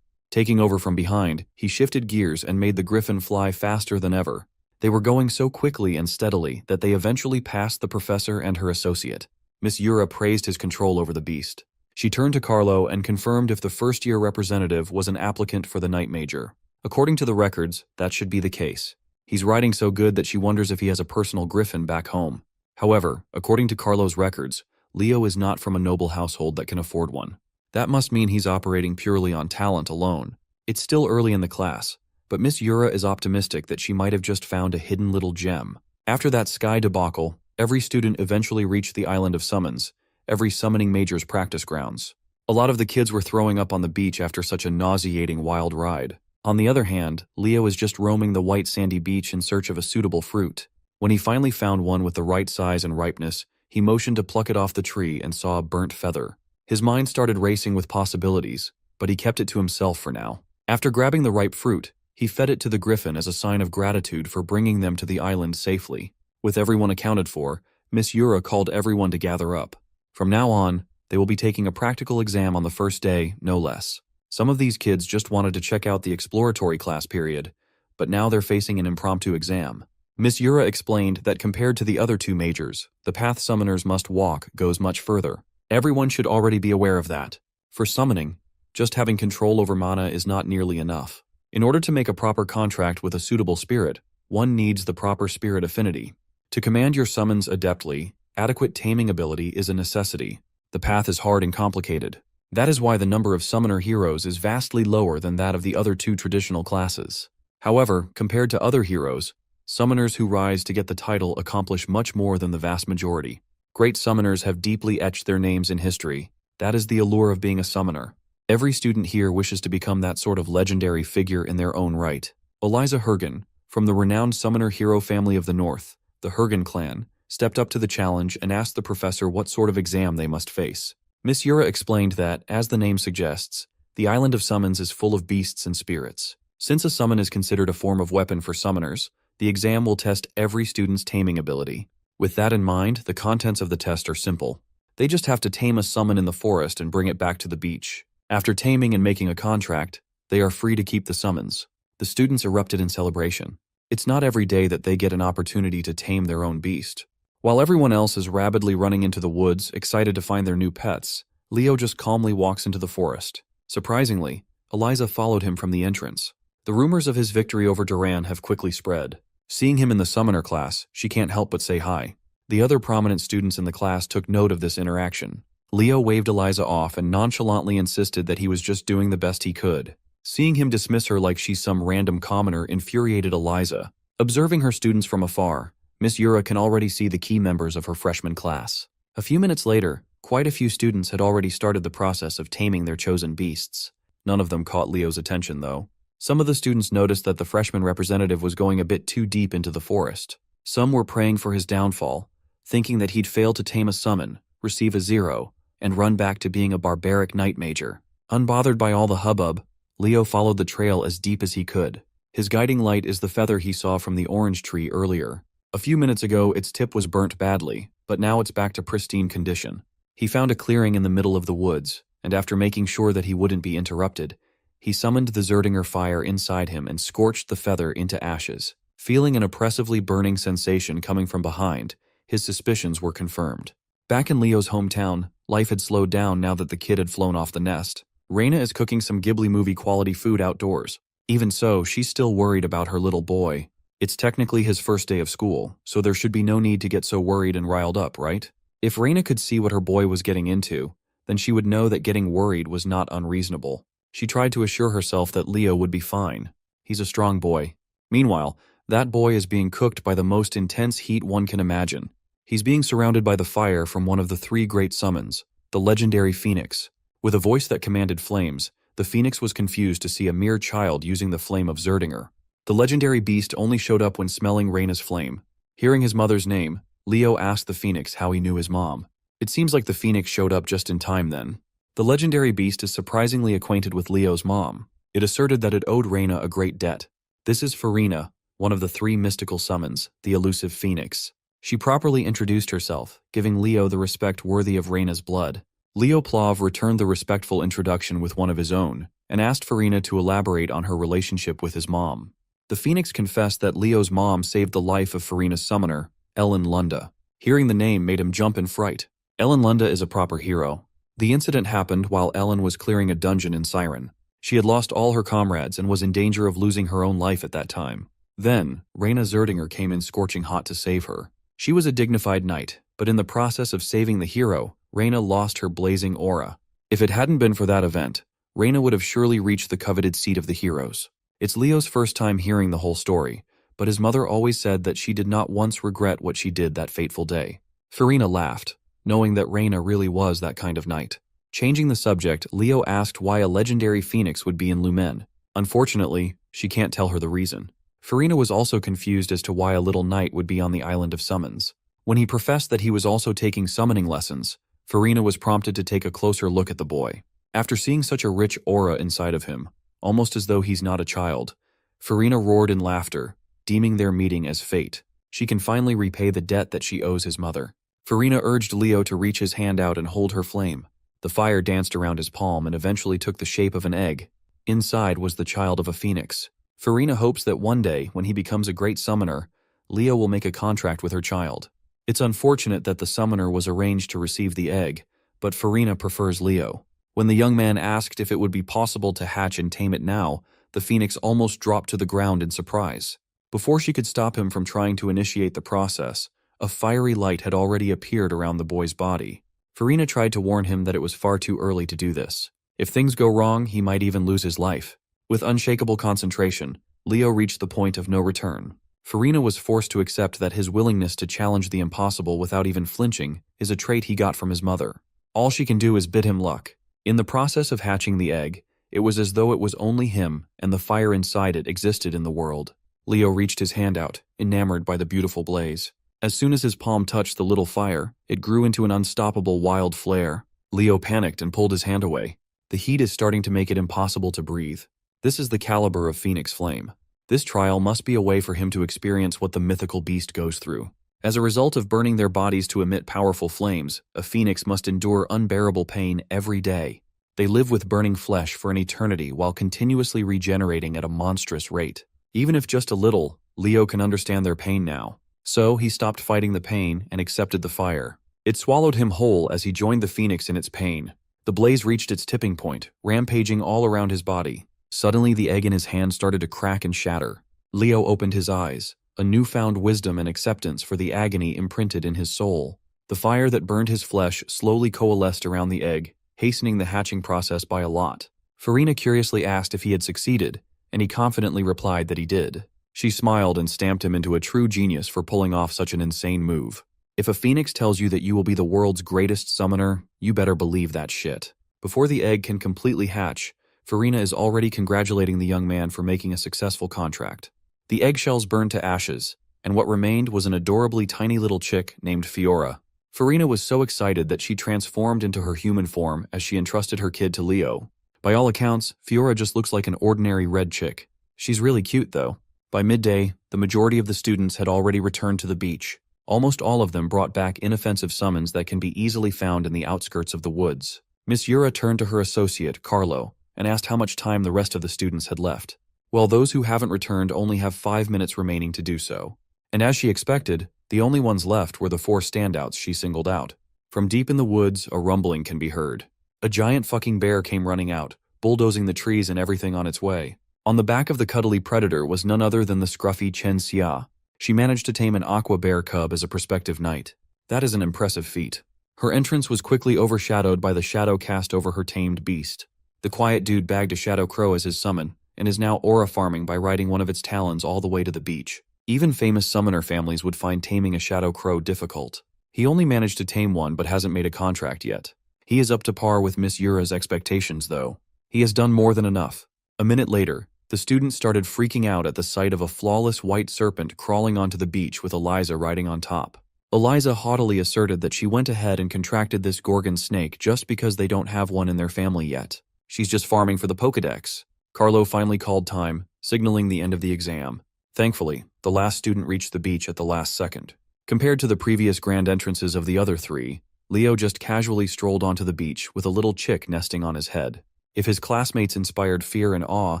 Taking over from behind, he shifted gears and made the griffin fly faster than ever. They were going so quickly and steadily that they eventually passed the professor and her associate. Miss Yura praised his control over the beast. She turned to Carlo and confirmed if the first-year representative was an applicant for the night major. According to the records, that should be the case. He's riding so good that she wonders if he has a personal griffin back home. However, according to Carlo's records, Leo is not from a noble household that can afford one. That must mean he's operating purely on talent alone. It's still early in the class, but Miss Yura is optimistic that she might have just found a hidden little gem. After that sky debacle, every student eventually reached the island of summons, every summoning major's practice grounds. A lot of the kids were throwing up on the beach after such a nauseating wild ride. On the other hand, Leo is just roaming the white sandy beach in search of a suitable fruit. When he finally found one with the right size and ripeness, he motioned to pluck it off the tree and saw a burnt feather. His mind started racing with possibilities, but he kept it to himself for now. After grabbing the ripe fruit, he fed it to the griffin as a sign of gratitude for bringing them to the island safely. With everyone accounted for, Miss Yura called everyone to gather up. From now on, they will be taking a practical exam on the first day, no less. Some of these kids just wanted to check out the exploratory class period, but now they're facing an impromptu exam. Miss Yura explained that compared to the other two majors, the path summoners must walk goes much further. Everyone should already be aware of that. For summoning, just having control over mana is not nearly enough. In order to make a proper contract with a suitable spirit, one needs the proper spirit affinity. To command your summons adeptly, adequate taming ability is a necessity. The path is hard and complicated. That is why the number of summoner heroes is vastly lower than that of the other two traditional classes. However, compared to other heroes, summoners who rise to get the title accomplish much more than the vast majority. Great summoners have deeply etched their names in history. That is the allure of being a summoner. Every student here wishes to become that sort of legendary figure in their own right. Eliza Hergen, from the renowned summoner hero family of the North, the Hergen clan, stepped up to the challenge and asked the professor what sort of exam they must face. Miss Yura explained that, as the name suggests, the island of summons is full of beasts and spirits. Since a summon is considered a form of weapon for summoners, the exam will test every student's taming ability. With that in mind, the contents of the test are simple. They just have to tame a summon in the forest and bring it back to the beach. After taming and making a contract, they are free to keep the summons. The students erupted in celebration. It's not every day that they get an opportunity to tame their own beast. While everyone else is rabidly running into the woods, excited to find their new pets, Leo just calmly walks into the forest. Surprisingly, Eliza followed him from the entrance. The rumors of his victory over Duran have quickly spread. Seeing him in the summoner class, she can't help but say hi. The other prominent students in the class took note of this interaction. Leo waved Eliza off and nonchalantly insisted that he was just doing the best he could. Seeing him dismiss her like she's some random commoner infuriated Eliza. Observing her students from afar, Miss Yura can already see the key members of her freshman class. A few minutes later, quite a few students had already started the process of taming their chosen beasts. None of them caught Leo's attention, though. Some of the students noticed that the freshman representative was going a bit too deep into the forest. Some were praying for his downfall, thinking that he'd fail to tame a summon, receive a 0, and run back to being a barbaric knight major. Unbothered by all the hubbub, Leo followed the trail as deep as he could. His guiding light is the feather he saw from the orange tree earlier. A few minutes ago, its tip was burnt badly, but now it's back to pristine condition. He found a clearing in the middle of the woods, and after making sure that he wouldn't be interrupted, he summoned the Zerdinger fire inside him and scorched the feather into ashes. Feeling an oppressively burning sensation coming from behind, his suspicions were confirmed. Back in Leo's hometown, life had slowed down now that the kid had flown off the nest. Reina is cooking some Ghibli movie quality food outdoors. Even so, she's still worried about her little boy. It's technically his first day of school, so there should be no need to get so worried and riled up, right? If Reina could see what her boy was getting into, then she would know that getting worried was not unreasonable. She tried to assure herself that Leo would be fine. He's a strong boy. Meanwhile, that boy is being cooked by the most intense heat one can imagine. He's being surrounded by the fire from one of the 3 great summons, the legendary Phoenix. With a voice that commanded flames, the Phoenix was confused to see a mere child using the flame of Zerdinger. The legendary beast only showed up when smelling Reina's flame. Hearing his mother's name, Leo asked the Phoenix how he knew his mom. It seems like the Phoenix showed up just in time then. The legendary beast is surprisingly acquainted with Leo's mom. It asserted that it owed Reina a great debt. This is Farina, one of the 3 mystical summons, the elusive Phoenix. She properly introduced herself, giving Leo the respect worthy of Reina's blood. Leo Plov returned the respectful introduction with one of his own, and asked Farina to elaborate on her relationship with his mom. The Phoenix confessed that Leo's mom saved the life of Farina's summoner, Ellen Lunda. Hearing the name made him jump in fright. Ellen Lunda is a proper hero. The incident happened while Ellen was clearing a dungeon in Siren. She had lost all her comrades and was in danger of losing her own life at that time. Then, Reina Zerdinger came in scorching hot to save her. She was a dignified knight, but in the process of saving the hero, Reina lost her blazing aura. If it hadn't been for that event, Reina would have surely reached the coveted seat of the heroes. It's Leo's first time hearing the whole story, but his mother always said that she did not once regret what she did that fateful day. Farina laughed, knowing that Reina really was that kind of knight. Changing the subject, Leo asked why a legendary phoenix would be in Lumen. Unfortunately, she can't tell her the reason. Farina was also confused as to why a little knight would be on the island of summons. When he professed that he was also taking summoning lessons, Farina was prompted to take a closer look at the boy. After seeing such a rich aura inside of him, almost as though he's not a child, Farina roared in laughter, deeming their meeting as fate. She can finally repay the debt that she owes his mother. Farina urged Leo to reach his hand out and hold her flame, The fire danced around his palm and eventually took the shape of an egg. Inside was the child of a phoenix. Farina hopes that one day, when he becomes a great summoner, Leo will make a contract with her child. It's unfortunate that the summoner was arranged to receive the egg, but Farina prefers Leo. When the young man asked if it would be possible to hatch and tame it now, the phoenix almost dropped to the ground in surprise. Before she could stop him from trying to initiate the process, a fiery light had already appeared around the boy's body. Farina tried to warn him that it was far too early to do this. If things go wrong, he might even lose his life. With unshakable concentration, Leo reached the point of no return. Farina was forced to accept that his willingness to challenge the impossible without even flinching is a trait he got from his mother. All she can do is bid him luck. In the process of hatching the egg, it was as though it was only him and the fire inside it existed in the world. Leo reached his hand out, enamored by the beautiful blaze. As soon as his palm touched the little fire, it grew into an unstoppable wild flare. Leo panicked and pulled his hand away. The heat is starting to make it impossible to breathe. This is the caliber of Phoenix Flame. This trial must be a way for him to experience what the mythical beast goes through. As a result of burning their bodies to emit powerful flames, a phoenix must endure unbearable pain every day. They live with burning flesh for an eternity while continuously regenerating at a monstrous rate. Even if just a little, Leo can understand their pain now. So he stopped fighting the pain and accepted the fire. It swallowed him whole as he joined the phoenix in its pain. The blaze reached its tipping point, rampaging all around his body. Suddenly, the egg in his hand started to crack and shatter. Leo opened his eyes, a newfound wisdom and acceptance for the agony imprinted in his soul. The fire that burned his flesh slowly coalesced around the egg, hastening the hatching process by a lot. Farina curiously asked if he had succeeded, and he confidently replied that he did. She smiled and stamped him into a true genius for pulling off such an insane move. If a phoenix tells you that you will be the world's greatest summoner, you better believe that shit. Before the egg can completely hatch, Farina is already congratulating the young man for making a successful contract. The eggshells burned to ashes, and what remained was an adorably tiny little chick named Fiora. Farina was so excited that she transformed into her human form as she entrusted her kid to Leo. By all accounts, Fiora just looks like an ordinary red chick. She's really cute, though. By midday, the majority of the students had already returned to the beach. Almost all of them brought back inoffensive summons that can be easily found in the outskirts of the woods. Miss Yura turned to her associate, Carlo, and asked how much time the rest of the students had left. Well, those who haven't returned only have 5 minutes remaining to do so. And as she expected, the only ones left were the 4 standouts she singled out. From deep in the woods, a rumbling can be heard. A giant fucking bear came running out, bulldozing the trees and everything on its way. On the back of the cuddly predator was none other than the scruffy Chen Xia. She managed to tame an aqua bear cub as a prospective knight. That is an impressive feat. Her entrance was quickly overshadowed by the shadow cast over her tamed beast. The quiet dude bagged a shadow crow as his summon, and is now aura farming by riding one of its talons all the way to the beach. Even famous summoner families would find taming a shadow crow difficult. He only managed to tame one but hasn't made a contract yet. He is up to par with Miss Yura's expectations, though. He has done more than enough. A minute later, the students started freaking out at the sight of a flawless white serpent crawling onto the beach with Eliza riding on top. Eliza haughtily asserted that she went ahead and contracted this Gorgon snake just because they don't have one in their family yet. She's just farming for the Pokedex. Carlo finally called time, signaling the end of the exam. Thankfully, the last student reached the beach at the last second. Compared to the previous grand entrances of the other 3, Leo just casually strolled onto the beach with a little chick nesting on his head. If his classmates inspired fear and awe,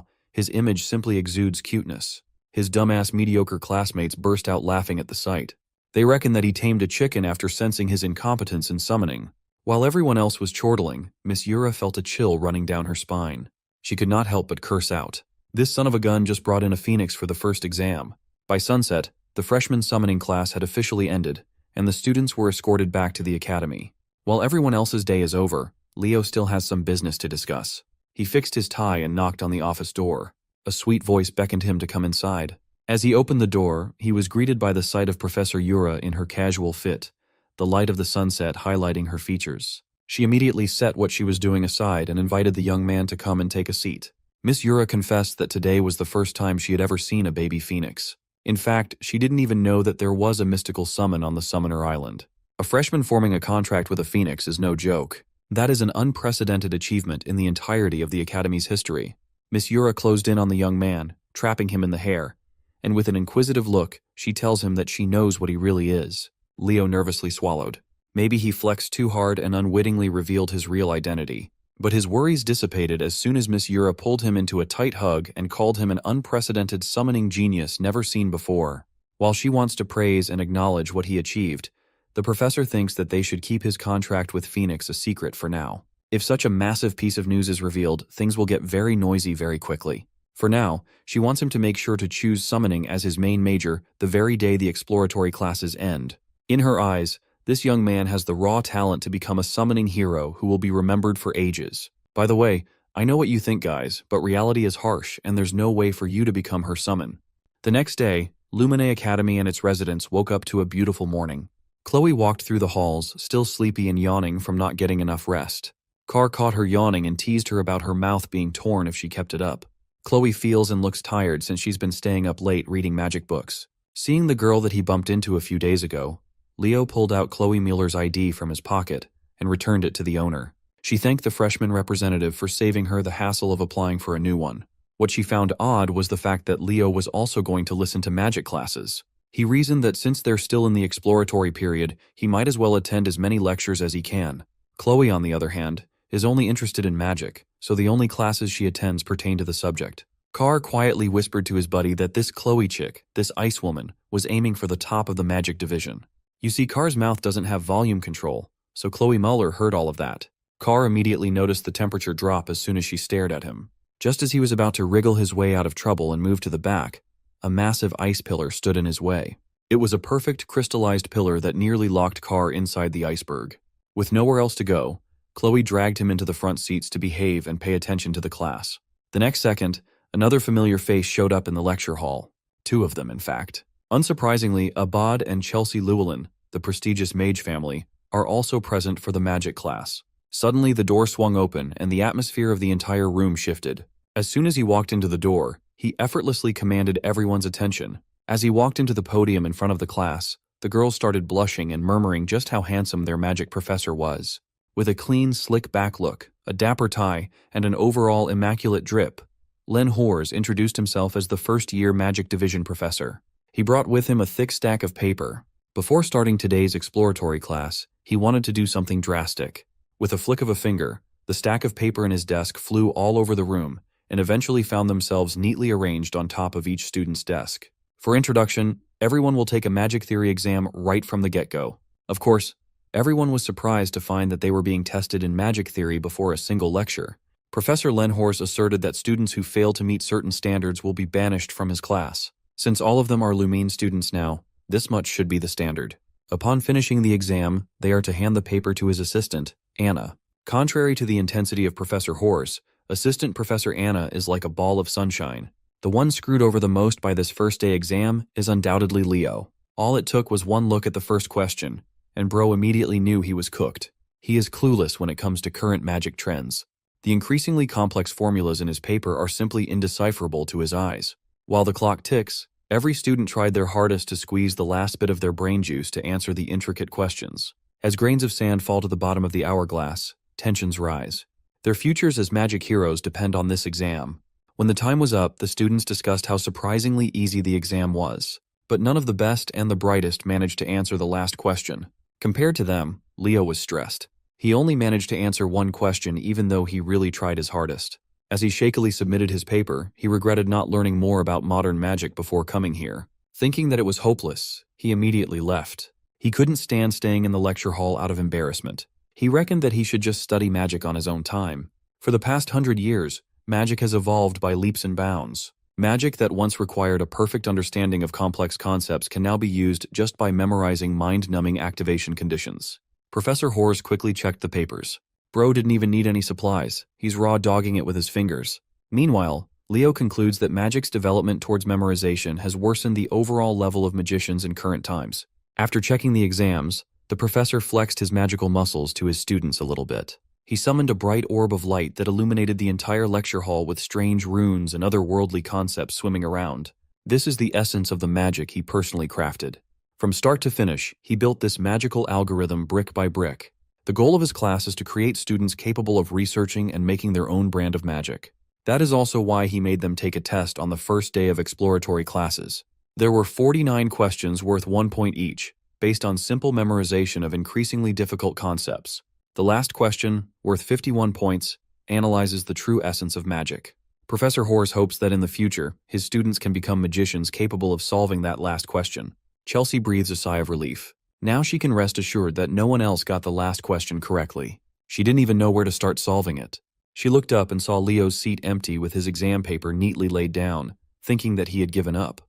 his image simply exudes cuteness. His dumbass mediocre classmates burst out laughing at the sight. They reckon that he tamed a chicken after sensing his incompetence in summoning. While everyone else was chortling, Miss Yura felt a chill running down her spine. She could not help but curse out. This son of a gun just brought in a phoenix for the first exam. By sunset, the freshman summoning class had officially ended, and the students were escorted back to the academy. While everyone else's day is over, Leo still has some business to discuss. He fixed his tie and knocked on the office door. A sweet voice beckoned him to come inside. As he opened the door, he was greeted by the sight of Professor Yura in her casual fit, the light of the sunset highlighting her features. She immediately set what she was doing aside and invited the young man to come and take a seat. Miss Yura confessed that today was the first time she had ever seen a baby phoenix. In fact, she didn't even know that there was a mystical summon on the Summoner Island. A freshman forming a contract with a phoenix is no joke. That is an unprecedented achievement in the entirety of the Academy's history. Miss Yura closed in on the young man, trapping him in the hair, and with an inquisitive look, she tells him that she knows what he really is. Leo nervously swallowed. Maybe he flexed too hard and unwittingly revealed his real identity. But his worries dissipated as soon as Miss Yura pulled him into a tight hug and called him an unprecedented summoning genius never seen before. While she wants to praise and acknowledge what he achieved, the professor thinks that they should keep his contract with Phoenix a secret for now. If such a massive piece of news is revealed, things will get very noisy very quickly. For now, she wants him to make sure to choose summoning as his main major the very day the exploratory classes end. In her eyes, this young man has the raw talent to become a summoning hero who will be remembered for ages. By the way, I know what you think, guys, but reality is harsh and there's no way for you to become her summon. The next day, Lumine Academy and its residents woke up to a beautiful morning. Chloe walked through the halls, still sleepy and yawning from not getting enough rest. Carr caught her yawning and teased her about her mouth being torn if she kept it up. Chloe feels and looks tired since she's been staying up late reading magic books. Seeing the girl that he bumped into a few days ago, Leo pulled out Chloe Mueller's ID from his pocket and returned it to the owner. She thanked the freshman representative for saving her the hassle of applying for a new one. What she found odd was the fact that Leo was also going to listen to magic classes. He reasoned that since they're still in the exploratory period, he might as well attend as many lectures as he can. Chloe, on the other hand, is only interested in magic, so the only classes she attends pertain to the subject. Carr quietly whispered to his buddy that this Chloe chick, this ice woman, was aiming for the top of the magic division. You see, Carr's mouth doesn't have volume control, so Chloe Mueller heard all of that. Carr immediately noticed the temperature drop as soon as she stared at him. Just as he was about to wriggle his way out of trouble and move to the back, a massive ice pillar stood in his way. It was a perfect crystallized pillar that nearly locked Carr inside the iceberg. With nowhere else to go, Chloe dragged him into the front seats to behave and pay attention to the class. The next second, another familiar face showed up in the lecture hall. Two of them, in fact. Unsurprisingly, Abad and Chelsea Llewellyn, the prestigious mage family, are also present for the magic class. Suddenly, the door swung open and the atmosphere of the entire room shifted. As soon as he walked into the door, he effortlessly commanded everyone's attention. As he walked into the podium in front of the class, the girls started blushing and murmuring just how handsome their magic professor was. With a clean, slick-back look, a dapper tie, and an overall immaculate drip, Len Hors introduced himself as the first-year Magic Division professor. He brought with him a thick stack of paper. Before starting today's exploratory class, he wanted to do something drastic. With a flick of a finger, the stack of paper in his desk flew all over the room and eventually found themselves neatly arranged on top of each student's desk. For introduction, everyone will take a magic theory exam right from the get-go. Of course, everyone was surprised to find that they were being tested in magic theory before a single lecture. Professor Lenhorst asserted that students who fail to meet certain standards will be banished from his class. Since all of them are Lumine students now, this much should be the standard. Upon finishing the exam, they are to hand the paper to his assistant, Anna. Contrary to the intensity of Professor Horse, Assistant Professor Anna is like a ball of sunshine. The one screwed over the most by this first-day exam is undoubtedly Leo. All it took was one look at the first question, and bro immediately knew he was cooked. He is clueless when it comes to current magic trends. The increasingly complex formulas in his paper are simply indecipherable to his eyes. While the clock ticks, every student tried their hardest to squeeze the last bit of their brain juice to answer the intricate questions. As grains of sand fall to the bottom of the hourglass, tensions rise. Their futures as magic heroes depend on this exam. When the time was up, the students discussed how surprisingly easy the exam was. But none of the best and the brightest managed to answer the last question. Compared to them, Leo was stressed. He only managed to answer one question even though he really tried his hardest. As he shakily submitted his paper, he regretted not learning more about modern magic before coming here. Thinking that it was hopeless, he immediately left. He couldn't stand staying in the lecture hall out of embarrassment. He reckoned that he should just study magic on his own time. For the past 100 years, magic has evolved by leaps and bounds. Magic that once required a perfect understanding of complex concepts can now be used just by memorizing mind-numbing activation conditions. Professor Hors quickly checked the papers. Bro didn't even need any supplies. He's raw dogging it with his fingers. Meanwhile, Leo concludes that magic's development towards memorization has worsened the overall level of magicians in current times. After checking the exams, the professor flexed his magical muscles to his students a little bit. He summoned a bright orb of light that illuminated the entire lecture hall with strange runes and other worldly concepts swimming around. This is the essence of the magic he personally crafted. From start to finish, he built this magical algorithm brick by brick. The goal of his class is to create students capable of researching and making their own brand of magic. That is also why he made them take a test on the first day of exploratory classes. There were 49 questions worth 1 point each. based on simple memorization of increasingly difficult concepts. The last question, worth 51 points, analyzes the true essence of magic. Professor Horace hopes that in the future, his students can become magicians capable of solving that last question. Chelsea breathes a sigh of relief. Now she can rest assured that no one else got the last question correctly. She didn't even know where to start solving it. She looked up and saw Leo's seat empty with his exam paper neatly laid down, thinking that he had given up.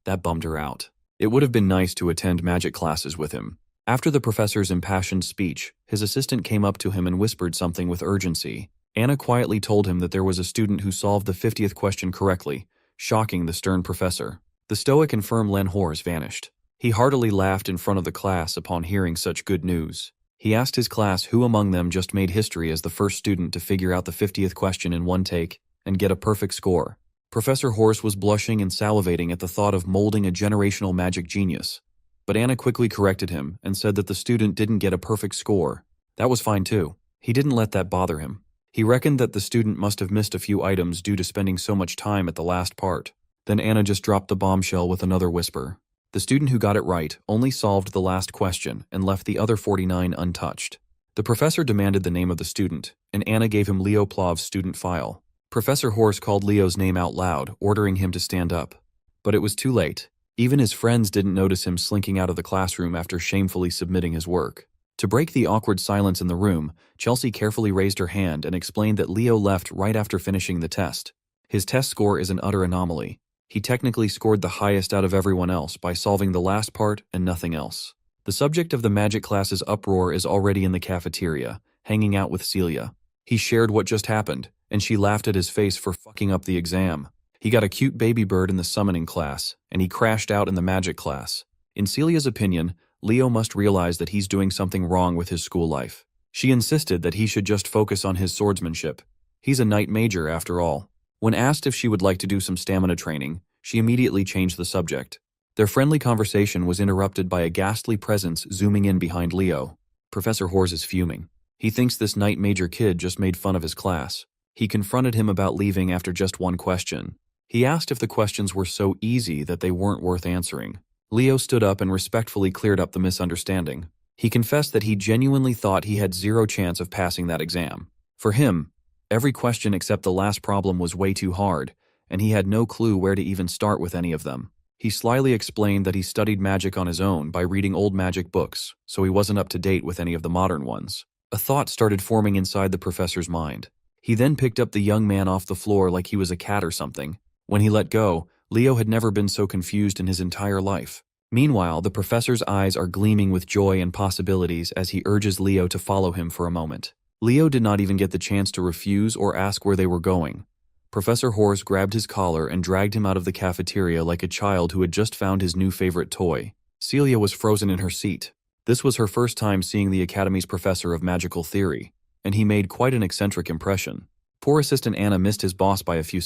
That bummed her out. It would have been nice to attend magic classes with him. After the professor's impassioned speech, his assistant came up to him and whispered something with urgency. Anna quietly told him that there was a student who solved the 50th question correctly, shocking the stern professor. The stoic and firm Len Hors vanished. He heartily laughed in front of the class upon hearing such good news. He asked his class who among them just made history as the first student to figure out the 50th question in one take and get a perfect score. Professor Horse was blushing and salivating at the thought of molding a generational magic genius. But Anna quickly corrected him and said that the student didn't get a perfect score. That was fine too. He didn't let that bother him. He reckoned that the student must have missed a few items due to spending so much time at the last part. Then Anna just dropped the bombshell with another whisper. The student who got it right only solved the last question and left the other 49 untouched. The professor demanded the name of the student, and Anna gave him Leo Plov's student file. Professor Horse called Leo's name out loud, ordering him to stand up. But it was too late. Even his friends didn't notice him slinking out of the classroom after shamefully submitting his work. To break the awkward silence in the room, Chelsea carefully raised her hand and explained that Leo left right after finishing the test. His test score is an utter anomaly. He technically scored the highest out of everyone else by solving the last part and nothing else. The subject of the magic class's uproar is already in the cafeteria, hanging out with Celia. He shared what just happened, and she laughed at his face for fucking up the exam. He got a cute baby bird in the summoning class, and he crashed out in the magic class. In Celia's opinion, Leo must realize that he's doing something wrong with his school life. She insisted that he should just focus on his swordsmanship. He's a knight major, after all. When asked if she would like to do some stamina training, she immediately changed the subject. Their friendly conversation was interrupted by a ghastly presence zooming in behind Leo. Professor Horse is fuming. He thinks this knight major kid just made fun of his class. He confronted him about leaving after just one question. He asked if the questions were so easy that they weren't worth answering. Leo stood up and respectfully cleared up the misunderstanding. He confessed that he genuinely thought he had zero chance of passing that exam. For him, every question except the last problem was way too hard, and he had no clue where to even start with any of them. He slyly explained that he studied magic on his own by reading old magic books, so he wasn't up to date with any of the modern ones. A thought started forming inside the professor's mind. He then picked up the young man off the floor like he was a cat or something. When he let go, Leo had never been so confused in his entire life. Meanwhile, the professor's eyes are gleaming with joy and possibilities as he urges Leo to follow him for a moment. Leo did not even get the chance to refuse or ask where they were going. Professor Horse grabbed his collar and dragged him out of the cafeteria like a child who had just found his new favorite toy. Celia was frozen in her seat. This was her first time seeing the Academy's professor of magical theory, and he made quite an eccentric impression. Poor Assistant Anna missed her boss by a few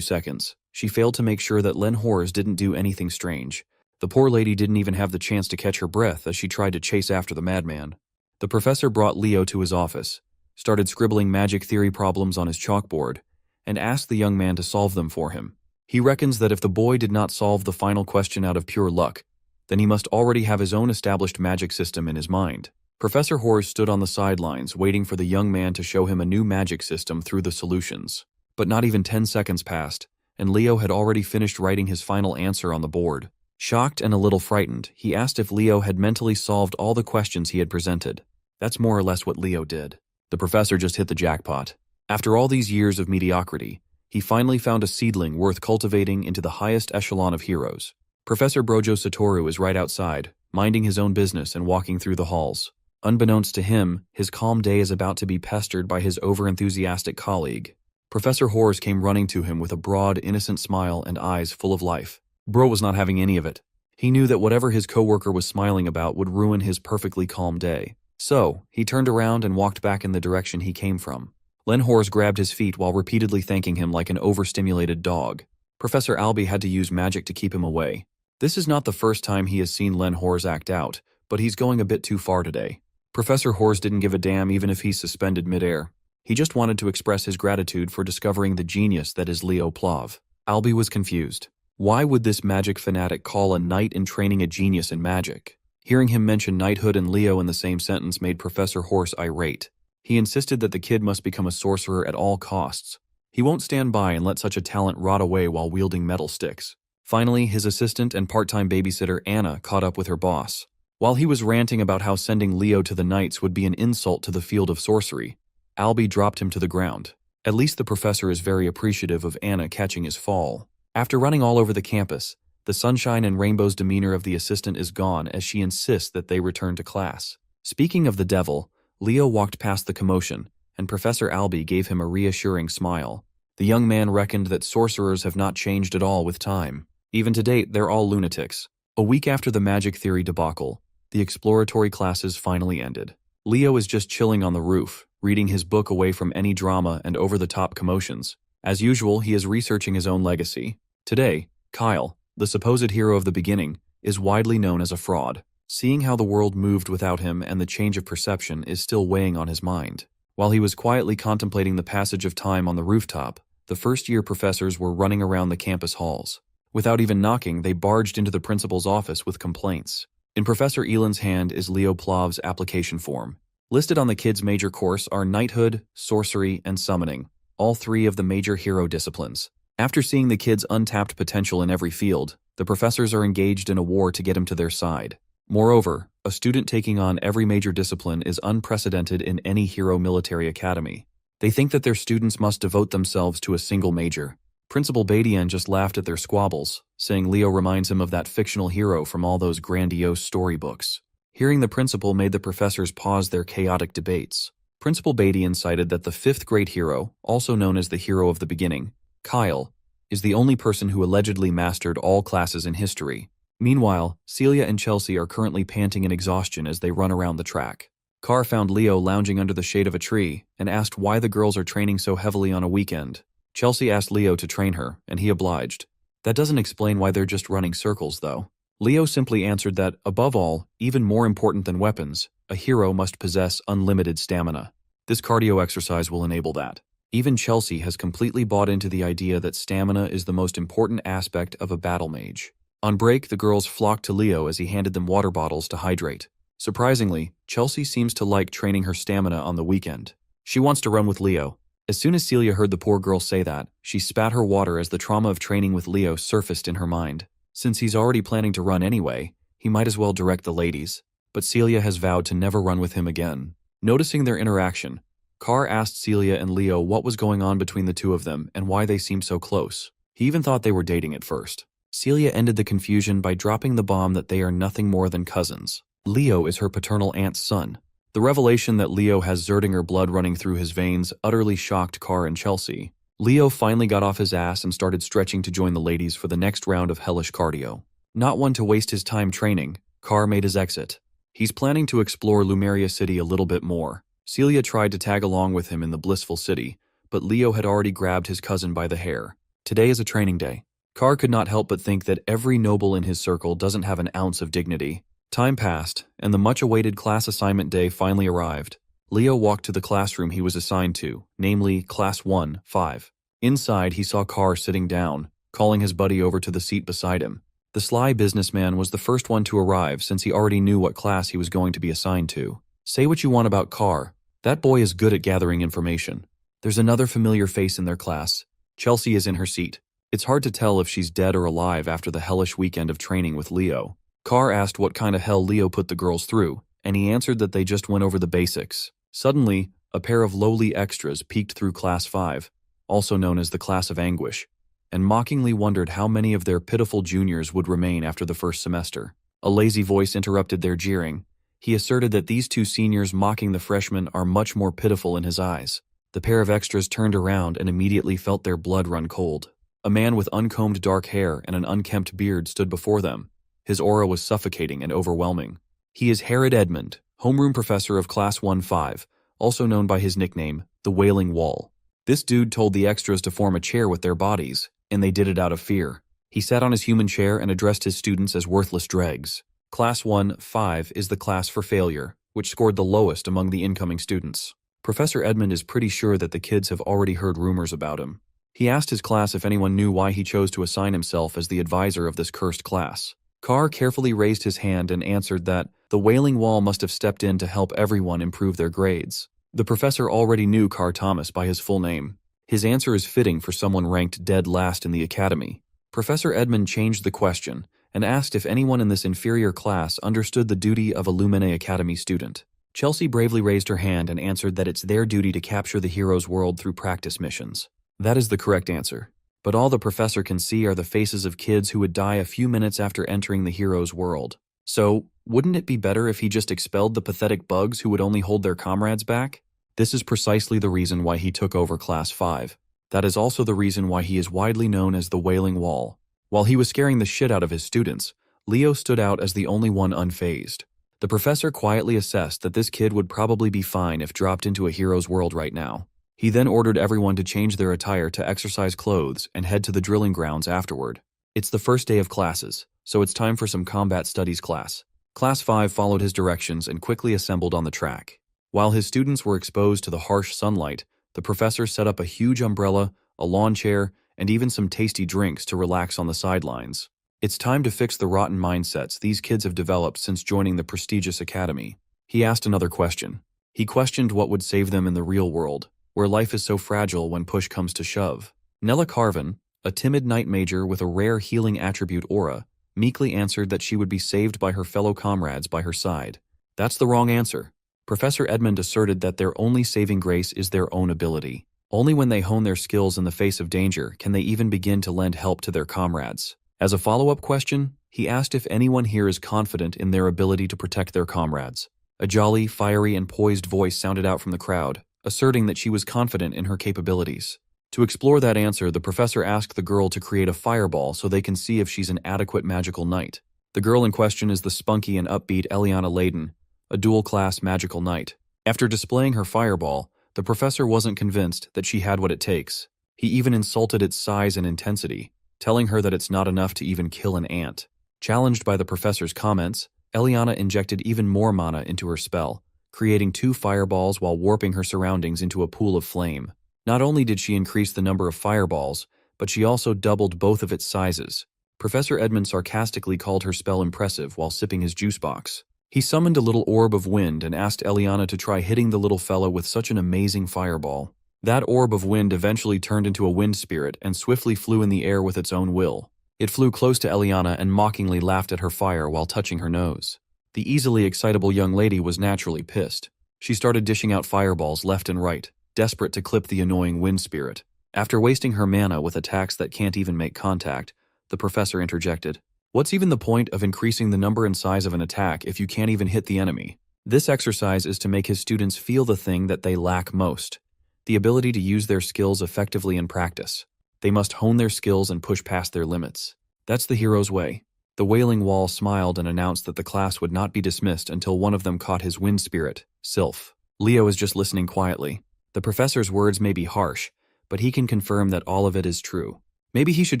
seconds. She failed to make sure that Len Horse didn't do anything strange. The poor lady didn't even have the chance to catch her breath as she tried to chase after the madman. The professor brought Leo to his office, started scribbling magic theory problems on his chalkboard, and asked the young man to solve them for him. He reckons that if the boy did not solve the final question out of pure luck, then he must already have his own established magic system in his mind. Professor Horse stood on the sidelines waiting for the young man to show him a new magic system through the solutions. But not even 10 seconds passed, and Leo had already finished writing his final answer on the board. Shocked and a little frightened, he asked if Leo had mentally solved all the questions he had presented. That's more or less what Leo did. The professor just hit the jackpot. After all these years of mediocrity, he finally found a seedling worth cultivating into the highest echelon of heroes. Professor Brojo Satoru is right outside, minding his own business and walking through the halls. Unbeknownst to him, his calm day is about to be pestered by his overenthusiastic colleague. Professor Horse came running to him with a broad, innocent smile and eyes full of life. Bro was not having any of it. He knew that whatever his coworker was smiling about would ruin his perfectly calm day. So, he turned around and walked back in the direction he came from. Len Horse grabbed his feet while repeatedly thanking him like an overstimulated dog. Professor Albie had to use magic to keep him away. This is not the first time he has seen Len Horse act out, but he's going a bit too far today. Professor Horse didn't give a damn even if he's suspended midair. He just wanted to express his gratitude for discovering the genius that is Leo Plov. Albie was confused. Why would this magic fanatic call a knight in training a genius in magic? Hearing him mention knighthood and Leo in the same sentence made Professor Horse irate. He insisted that the kid must become a sorcerer at all costs. He won't stand by and let such a talent rot away while wielding metal sticks. Finally, his assistant and part-time babysitter Anna caught up with her boss. While he was ranting about how sending Leo to the Knights would be an insult to the field of sorcery, Albie dropped him to the ground. At least the professor is very appreciative of Anna catching his fall. After running all over the campus, the sunshine and rainbows demeanor of the assistant is gone as she insists that they return to class. Speaking of the devil, Leo walked past the commotion, and Professor Albie gave him a reassuring smile. The young man reckoned that sorcerers have not changed at all with time. Even to date, they're all lunatics. A week after the magic theory debacle, the exploratory classes finally ended. Leo is just chilling on the roof, reading his book away from any drama and over-the-top commotions. As usual, he is researching his own legacy. Today, Kyle, the supposed hero of the beginning, is widely known as a fraud. Seeing how the world moved without him and the change of perception is still weighing on his mind. While he was quietly contemplating the passage of time on the rooftop, the first-year professors were running around the campus halls. Without even knocking, they barged into the principal's office with complaints. In Professor Elan's hand is Leo Plav's application form. Listed on the kid's major course are knighthood, sorcery, and summoning, all three of the major hero disciplines. After seeing the kid's untapped potential in every field, the professors are engaged in a war to get him to their side. Moreover, a student taking on every major discipline is unprecedented in any hero military academy. They think that their students must devote themselves to a single major. Principal Badian just laughed at their squabbles, saying Leo reminds him of that fictional hero from all those grandiose storybooks. Hearing the principal made the professors pause their chaotic debates. Principal Badian cited that the fifth great hero, also known as the hero of the beginning, Kyle, is the only person who allegedly mastered all classes in history. Meanwhile, Celia and Chelsea are currently panting in exhaustion as they run around the track. Carr found Leo lounging under the shade of a tree and asked why the girls are training so heavily on a weekend. Chelsea asked Leo to train her, and he obliged. That doesn't explain why they're just running circles, though. Leo simply answered that, above all, even more important than weapons, a hero must possess unlimited stamina. This cardio exercise will enable that. Even Chelsea has completely bought into the idea that stamina is the most important aspect of a battle mage. On break, the girls flocked to Leo as he handed them water bottles to hydrate. Surprisingly, Chelsea seems to like training her stamina on the weekend. She wants to run with Leo. As soon as Celia heard the poor girl say that, she spat her water as the trauma of training with Leo surfaced in her mind. Since he's already planning to run anyway, he might as well direct the ladies. But Celia has vowed to never run with him again. Noticing their interaction, Carr asked Celia and Leo what was going on between the two of them and why they seemed so close. He even thought they were dating at first. Celia ended the confusion by dropping the bomb that they are nothing more than cousins. Leo is her paternal aunt's son. The revelation that Leo has Zerdinger blood running through his veins utterly shocked Carr and Chelsea. Leo finally got off his ass and started stretching to join the ladies for the next round of hellish cardio. Not one to waste his time training, Carr made his exit. He's planning to explore Lumeria City a little bit more. Celia tried to tag along with him in the blissful city, but Leo had already grabbed his cousin by the hair. Today is a training day. Carr could not help but think that every noble in his circle doesn't have an ounce of dignity. Time passed, and the much-awaited class assignment day finally arrived. Leo walked to the classroom he was assigned to, namely Class 1-5. Inside, he saw Carr sitting down, calling his buddy over to the seat beside him. The sly businessman was the first one to arrive since he already knew what class he was going to be assigned to. Say what you want about Carr, that boy is good at gathering information. There's another familiar face in their class. Chelsea is in her seat. It's hard to tell if she's dead or alive after the hellish weekend of training with Leo. Carr asked what kind of hell Leo put the girls through, and he answered that they just went over the basics. Suddenly, a pair of lowly extras peeked through Class 5, also known as the Class of Anguish, and mockingly wondered how many of their pitiful juniors would remain after the first semester. A lazy voice interrupted their jeering. He asserted that these two seniors mocking the freshmen are much more pitiful in his eyes. The pair of extras turned around and immediately felt their blood run cold. A man with uncombed dark hair and an unkempt beard stood before them. His aura was suffocating and overwhelming. He is Herod Edmund, homeroom professor of Class 1-5, also known by his nickname, the Wailing Wall. This dude told the extras to form a chair with their bodies, and they did it out of fear. He sat on his human chair and addressed his students as worthless dregs. Class 1-5 is the class for failure, which scored the lowest among the incoming students. Professor Edmund is pretty sure that the kids have already heard rumors about him. He asked his class if anyone knew why he chose to assign himself as the advisor of this cursed class. Carr carefully raised his hand and answered that the Wailing Wall must have stepped in to help everyone improve their grades. The professor already knew Carr Thomas by his full name. His answer is fitting for someone ranked dead last in the academy. Professor Edmund changed the question and asked if anyone in this inferior class understood the duty of a Lumine Academy student. Chelsea bravely raised her hand and answered that it's their duty to capture the hero's world through practice missions. That is the correct answer. But all the professor can see are the faces of kids who would die a few minutes after entering the hero's world. So, wouldn't it be better if he just expelled the pathetic bugs who would only hold their comrades back? This is precisely the reason why he took over Class 5. That is also the reason why he is widely known as the Wailing Wall. While he was scaring the shit out of his students, Leo stood out as the only one unfazed. The professor quietly assessed that this kid would probably be fine if dropped into a hero's world right now. He then ordered everyone to change their attire to exercise clothes and head to the drilling grounds afterward. It's the first day of classes, so it's time for some combat studies class. Class 5 followed his directions and quickly assembled on the track. While his students were exposed to the harsh sunlight, the professor set up a huge umbrella, a lawn chair, and even some tasty drinks to relax on the sidelines. It's time to fix the rotten mindsets these kids have developed since joining the prestigious academy. He asked another question. He questioned what would save them in the real world, where life is so fragile when push comes to shove. Nella Carvin, a timid knight major with a rare healing attribute aura, meekly answered that she would be saved by her fellow comrades by her side. That's the wrong answer. Professor Edmund asserted that their only saving grace is their own ability. Only when they hone their skills in the face of danger can they even begin to lend help to their comrades. As a follow-up question, he asked if anyone here is confident in their ability to protect their comrades. A jolly, fiery, and poised voice sounded out from the crowd, asserting that she was confident in her capabilities. To explore that answer, the professor asked the girl to create a fireball so they can see if she's an adequate magical knight. The girl in question is the spunky and upbeat Eliana Layden, a dual-class magical knight. After displaying her fireball, the professor wasn't convinced that she had what it takes. He even insulted its size and intensity, telling her that it's not enough to even kill an ant. Challenged by the professor's comments, Eliana injected even more mana into her spell, creating 2 fireballs while warping her surroundings into a pool of flame. Not only did she increase the number of fireballs, but she also doubled both of its sizes. Professor Edmund sarcastically called her spell impressive while sipping his juice box. He summoned a little orb of wind and asked Eliana to try hitting the little fellow with such an amazing fireball. That orb of wind eventually turned into a wind spirit and swiftly flew in the air with its own will. It flew close to Eliana and mockingly laughed at her fire while touching her nose. The easily excitable young lady was naturally pissed. She started dishing out fireballs left and right, desperate to clip the annoying wind spirit. After wasting her mana with attacks that can't even make contact, the professor interjected, "What's even the point of increasing the number and size of an attack if you can't even hit the enemy?" This exercise is to make his students feel the thing that they lack most, the ability to use their skills effectively in practice. They must hone their skills and push past their limits. That's the hero's way. The Wailing Wall smiled and announced that the class would not be dismissed until one of them caught his wind spirit, Sylph. Leo is just listening quietly. The professor's words may be harsh, but he can confirm that all of it is true. Maybe he should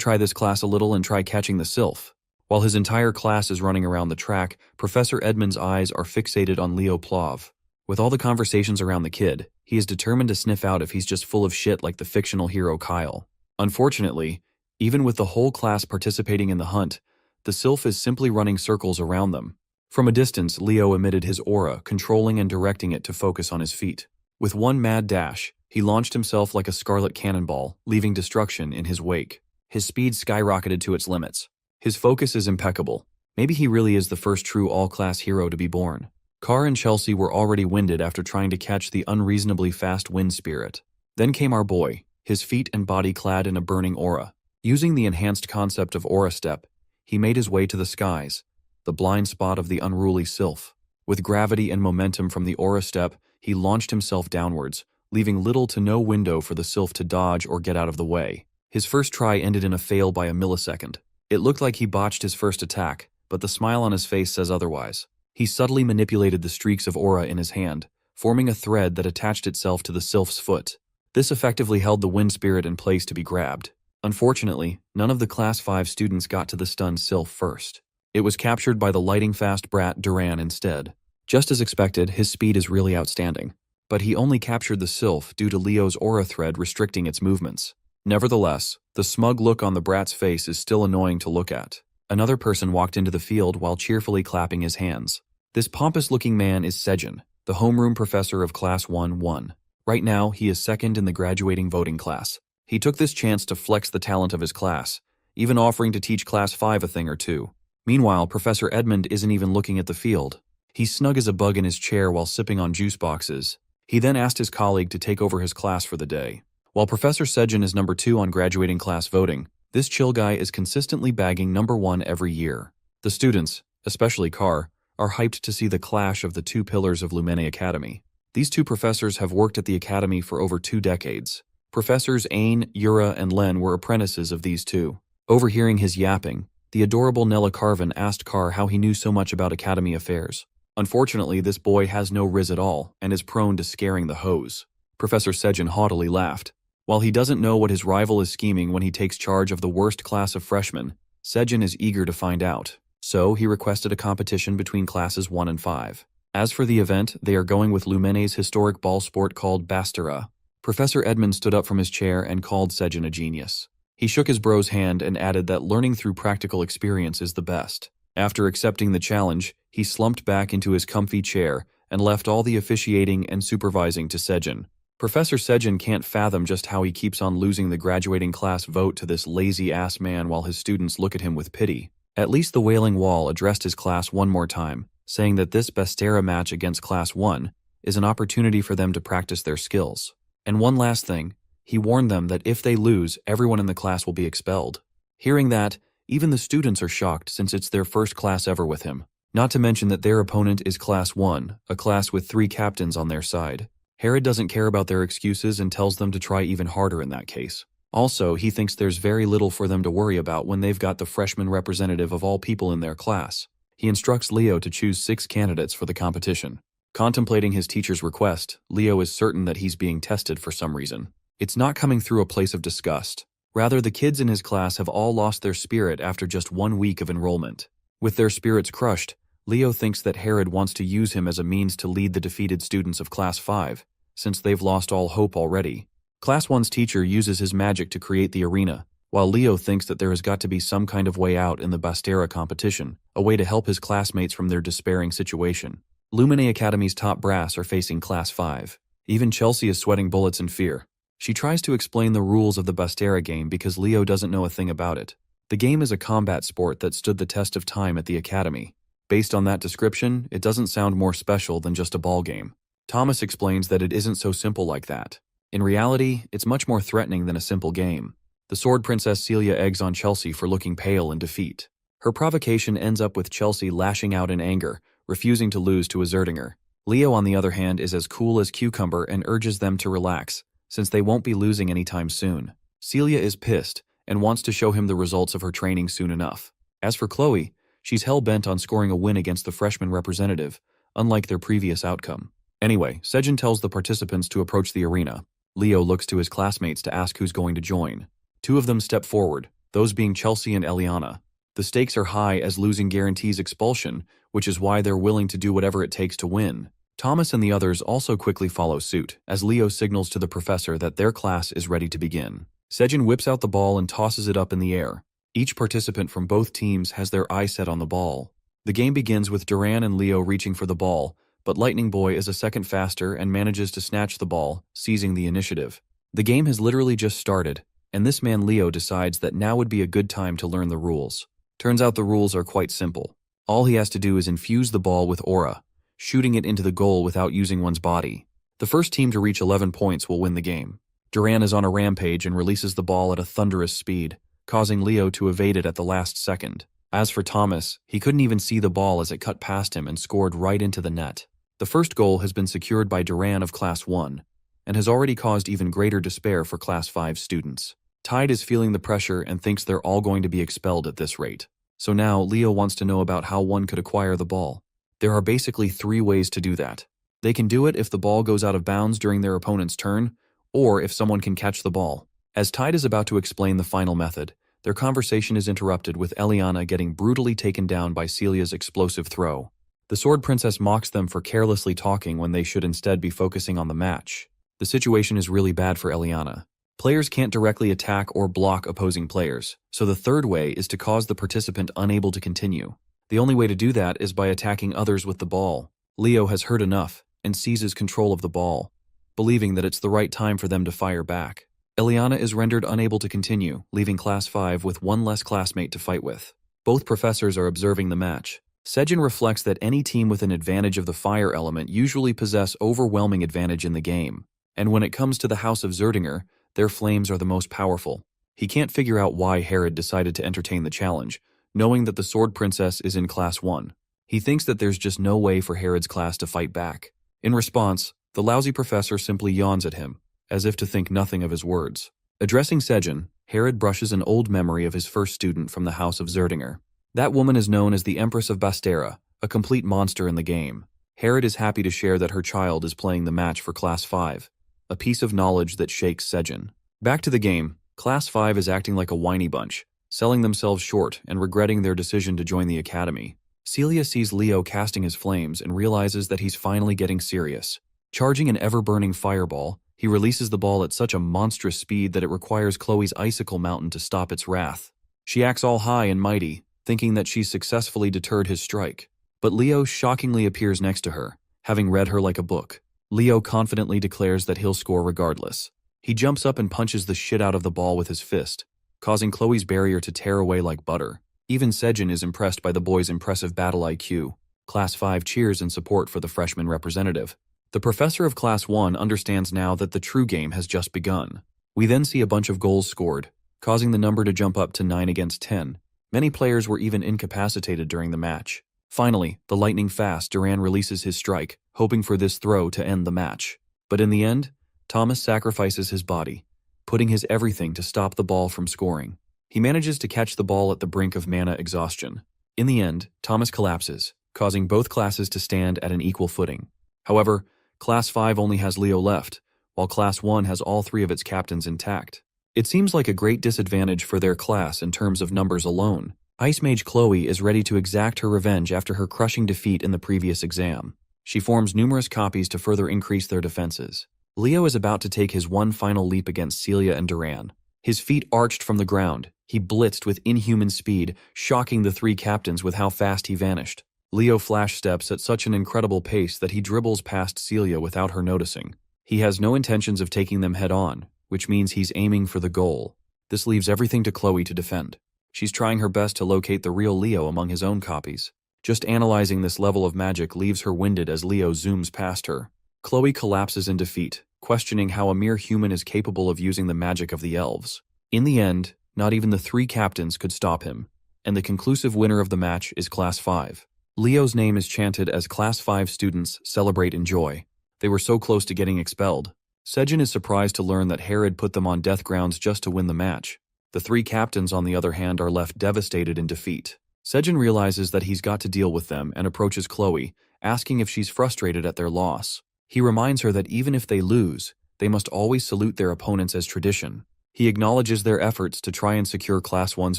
try this class a little and try catching the Sylph. While his entire class is running around the track, Professor Edmund's eyes are fixated on Leo Plov. With all the conversations around the kid, he is determined to sniff out if he's just full of shit like the fictional hero Kyle. Unfortunately, even with the whole class participating in the hunt, the Sylph is simply running circles around them. From a distance, Leo emitted his aura, controlling and directing it to focus on his feet. With one mad dash, he launched himself like a scarlet cannonball, leaving destruction in his wake. His speed skyrocketed to its limits. His focus is impeccable. Maybe he really is the first true all-class hero to be born. Carr and Chelsea were already winded after trying to catch the unreasonably fast wind spirit. Then came our boy, his feet and body clad in a burning aura. Using the enhanced concept of aura step, he made his way to the skies, the blind spot of the unruly Sylph. With gravity and momentum from the aura step, he launched himself downwards, leaving little to no window for the Sylph to dodge or get out of the way. His first try ended in a fail by a millisecond. It looked like he botched his first attack, but the smile on his face says otherwise. He subtly manipulated the streaks of aura in his hand, forming a thread that attached itself to the Sylph's foot. This effectively held the wind spirit in place to be grabbed. Unfortunately, none of the Class 5 students got to the stunned Sylph first. It was captured by the lightning-fast brat Duran instead. Just as expected, his speed is really outstanding. But he only captured the Sylph due to Leo's aura thread restricting its movements. Nevertheless, the smug look on the brat's face is still annoying to look at. Another person walked into the field while cheerfully clapping his hands. This pompous-looking man is Sejin, the homeroom professor of Class 1-1. Right now, he is second in the graduating voting class. He took this chance to flex the talent of his class, even offering to teach Class 5 a thing or two. Meanwhile, Professor Edmund isn't even looking at the field. He's snug as a bug in his chair while sipping on juice boxes. He then asked his colleague to take over his class for the day. While Professor Sejin is number 2 on graduating class voting, this chill guy is consistently bagging number 1 every year. The students, especially Carr, are hyped to see the clash of the two pillars of Lumene Academy. These two professors have worked at the academy for over 2 decades. Professors Ain, Yura, and Len were apprentices of these two. Overhearing his yapping, the adorable Nella Carvin asked Carr how he knew so much about academy affairs. Unfortunately, this boy has no riz at all and is prone to scaring the hose. Professor Sejin haughtily laughed. While he doesn't know what his rival is scheming when he takes charge of the worst class of freshmen, Sejin is eager to find out. So he requested a competition between classes 1 and 5. As for the event, they are going with Lumene's historic ball sport called Bastera. Professor Edmund stood up from his chair and called Sejin a genius. He shook his bro's hand and added that learning through practical experience is the best. After accepting the challenge, he slumped back into his comfy chair and left all the officiating and supervising to Sejin. Professor Sejin can't fathom just how he keeps on losing the graduating class vote to this lazy-ass man while his students look at him with pity. At least the Wailing Wall addressed his class one more time, saying that this Bastera match against Class 1 is an opportunity for them to practice their skills. And one last thing, he warned them that if they lose, everyone in the class will be expelled. Hearing that, even the students are shocked since it's their first class ever with him. Not to mention that their opponent is Class 1, a class with 3 captains on their side. Herod doesn't care about their excuses and tells them to try even harder in that case. Also, he thinks there's very little for them to worry about when they've got the freshman representative of all people in their class. He instructs Leo to choose 6 candidates for the competition. Contemplating his teacher's request, Leo is certain that he's being tested for some reason. It's not coming through a place of disgust. Rather, the kids in his class have all lost their spirit after just 1 week of enrollment. With their spirits crushed, Leo thinks that Herod wants to use him as a means to lead the defeated students of Class 5, since they've lost all hope already. Class 1's teacher uses his magic to create the arena, while Leo thinks that there has got to be some kind of way out in the Bastera competition, a way to help his classmates from their despairing situation. Lumene Academy's top brass are facing Class 5. Even Chelsea is sweating bullets in fear. She tries to explain the rules of the Bastera game because Leo doesn't know a thing about it. The game is a combat sport that stood the test of time at the academy. Based on that description, it doesn't sound more special than just a ball game. Thomas explains that it isn't so simple like that. In reality, it's much more threatening than a simple game. The Sword Princess Celia eggs on Chelsea for looking pale in defeat. Her provocation ends up with Chelsea lashing out in anger, refusing to lose to a Zerdinger. Leo, on the other hand, is as cool as cucumber and urges them to relax, since they won't be losing anytime soon. Celia is pissed and wants to show him the results of her training soon enough. As for Chloe, she's hell-bent on scoring a win against the freshman representative, unlike their previous outcome. Anyway, Sejin tells the participants to approach the arena. Leo looks to his classmates to ask who's going to join. 2 of them step forward, those being Chelsea and Eliana. The stakes are high as losing guarantees expulsion, which is why they're willing to do whatever it takes to win. Thomas and the others also quickly follow suit, as Leo signals to the professor that their class is ready to begin. Sejin whips out the ball and tosses it up in the air. Each participant from both teams has their eye set on the ball. The game begins with Duran and Leo reaching for the ball, but Lightning Boy is a second faster and manages to snatch the ball, seizing the initiative. The game has literally just started, and this man Leo decides that now would be a good time to learn the rules. Turns out the rules are quite simple. All he has to do is infuse the ball with aura, shooting it into the goal without using one's body. The first team to reach 11 points will win the game. Duran is on a rampage and releases the ball at a thunderous speed, causing Leo to evade it at the last second. As for Thomas, he couldn't even see the ball as it cut past him and scored right into the net. The first goal has been secured by Duran of Class 1, and has already caused even greater despair for Class 5 students. Tide is feeling the pressure and thinks they're all going to be expelled at this rate. So now, Leo wants to know about how one could acquire the ball. There are basically 3 ways to do that. They can do it if the ball goes out of bounds during their opponent's turn, or if someone can catch the ball. As Tide is about to explain the final method, their conversation is interrupted with Eliana getting brutally taken down by Celia's explosive throw. The Sword Princess mocks them for carelessly talking when they should instead be focusing on the match. The situation is really bad for Eliana. Players can't directly attack or block opposing players, so the third way is to cause the participant unable to continue. The only way to do that is by attacking others with the ball. Leo has heard enough and seizes control of the ball, believing that it's the right time for them to fire back. Eliana is rendered unable to continue, leaving Class 5 with one less classmate to fight with. Both professors are observing the match. Sejin reflects that any team with an advantage of the fire element usually possess overwhelming advantage in the game, and when it comes to the House of Zerdinger, their flames are the most powerful. He can't figure out why Herod decided to entertain the challenge, knowing that the Sword Princess is in Class 1. He thinks that there's just no way for Herod's class to fight back. In response, the lousy professor simply yawns at him, as if to think nothing of his words. Addressing Sejin, Herod brushes an old memory of his first student from the House of Zerdinger. That woman is known as the Empress of Bastera, a complete monster in the game. Herod is happy to share that her child is playing the match for Class 5, a piece of knowledge that shakes Sejin. Back to the game, Class 5 is acting like a whiny bunch, selling themselves short and regretting their decision to join the academy. Celia sees Leo casting his flames and realizes that he's finally getting serious. Charging an ever-burning fireball, he releases the ball at such a monstrous speed that it requires Chloe's icicle mountain to stop its wrath. She acts all high and mighty, thinking that she's successfully deterred his strike. But Leo shockingly appears next to her, having read her like a book. Leo confidently declares that he'll score regardless. He jumps up and punches the shit out of the ball with his fist, causing Chloe's barrier to tear away like butter. Even Sejin is impressed by the boy's impressive battle IQ. Class 5 cheers in support for the freshman representative. The professor of Class 1 understands now that the true game has just begun. We then see a bunch of goals scored, causing the number to jump up to 9 against 10. Many players were even incapacitated during the match. Finally, the lightning-fast Duran releases his strike, hoping for this throw to end the match. But in the end, Thomas sacrifices his body, putting his everything to stop the ball from scoring. He manages to catch the ball at the brink of mana exhaustion. In the end, Thomas collapses, causing both classes to stand at an equal footing. However, Class 5 only has Leo left, while Class 1 has all three of its captains intact. It seems like a great disadvantage for their class in terms of numbers alone. Ice Mage Chloe is ready to exact her revenge after her crushing defeat in the previous exam. She forms numerous copies to further increase their defenses. Leo is about to take his one final leap against Celia and Duran. His feet arched from the ground. He blitzed with inhuman speed, shocking the three captains with how fast he vanished. Leo flash steps at such an incredible pace that he dribbles past Celia without her noticing. He has no intentions of taking them head-on, which means he's aiming for the goal. This leaves everything to Chloe to defend. She's trying her best to locate the real Leo among his own copies. Just analyzing this level of magic leaves her winded as Leo zooms past her. Chloe collapses in defeat, questioning how a mere human is capable of using the magic of the elves. In the end, not even the three captains could stop him, and the conclusive winner of the match is Class 5. Leo's name is chanted as Class 5 students celebrate in joy. They were so close to getting expelled. Sejin is surprised to learn that Herod put them on death grounds just to win the match. The three captains, on the other hand, are left devastated in defeat. Sejin realizes that he's got to deal with them and approaches Chloe, asking if she's frustrated at their loss. He reminds her that even if they lose, they must always salute their opponents as tradition. He acknowledges their efforts to try and secure Class 1's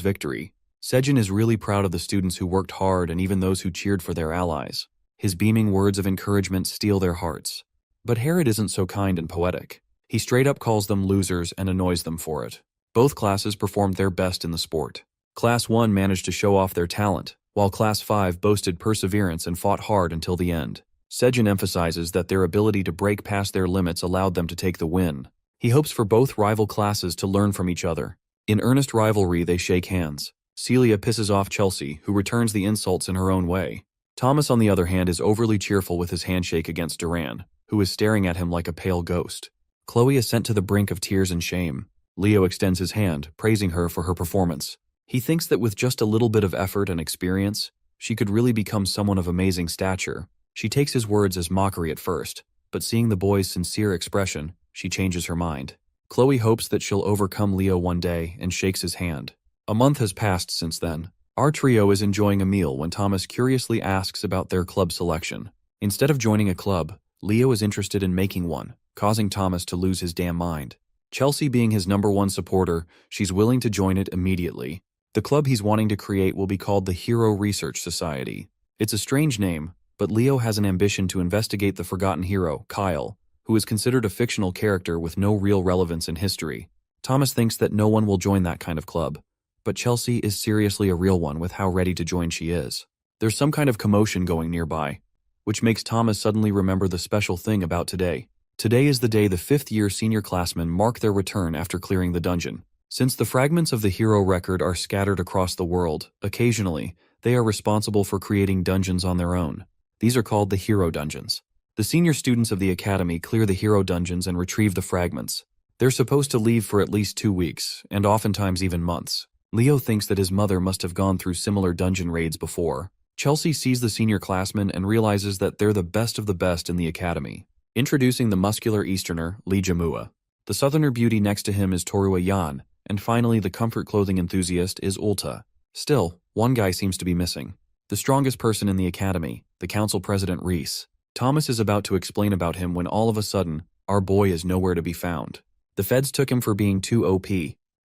victory. Sejin is really proud of the students who worked hard and even those who cheered for their allies. His beaming words of encouragement steal their hearts. But Herod isn't so kind and poetic. He straight up calls them losers and annoys them for it. Both classes performed their best in the sport. Class 1 managed to show off their talent, while Class 5 boasted perseverance and fought hard until the end. Sejin emphasizes that their ability to break past their limits allowed them to take the win. He hopes for both rival classes to learn from each other. In earnest rivalry, they shake hands. Celia pisses off Chelsea, who returns the insults in her own way. Thomas, on the other hand, is overly cheerful with his handshake against Duran, who is staring at him like a pale ghost. Chloe is sent to the brink of tears and shame. Leo extends his hand, praising her for her performance. He thinks that with just a little bit of effort and experience, she could really become someone of amazing stature. She takes his words as mockery at first, but seeing the boy's sincere expression, she changes her mind. Chloe hopes that she'll overcome Leo one day and shakes his hand. A month has passed since then. Our trio is enjoying a meal when Thomas curiously asks about their club selection. Instead of joining a club, Leo is interested in making one, causing Thomas to lose his damn mind. Chelsea being his #1 supporter, she's willing to join it immediately. The club he's wanting to create will be called the Hero Research Society. It's a strange name, but Leo has an ambition to investigate the forgotten hero, Kyle, who is considered a fictional character with no real relevance in history. Thomas thinks that no one will join that kind of club, but Chelsea is seriously a real one with how ready to join she is. There's some kind of commotion going nearby, which makes Thomas suddenly remember the special thing about today. Today is the day the fifth-year senior classmen mark their return after clearing the dungeon. Since the fragments of the hero record are scattered across the world, occasionally, they are responsible for creating dungeons on their own. These are called the hero dungeons. The senior students of the academy clear the hero dungeons and retrieve the fragments. They're supposed to leave for at least 2 weeks, and oftentimes even months. Leo thinks that his mother must have gone through similar dungeon raids before. Chelsea sees the senior classmen and realizes that they're the best of the best in the academy. Introducing the muscular Easterner, Lee Jamua. The southerner beauty next to him is Torua Yan, and finally the comfort clothing enthusiast is Ulta. Still, one guy seems to be missing. The strongest person in the academy, the council president Reese. Thomas is about to explain about him when all of a sudden, our boy is nowhere to be found. The feds took him for being too OP.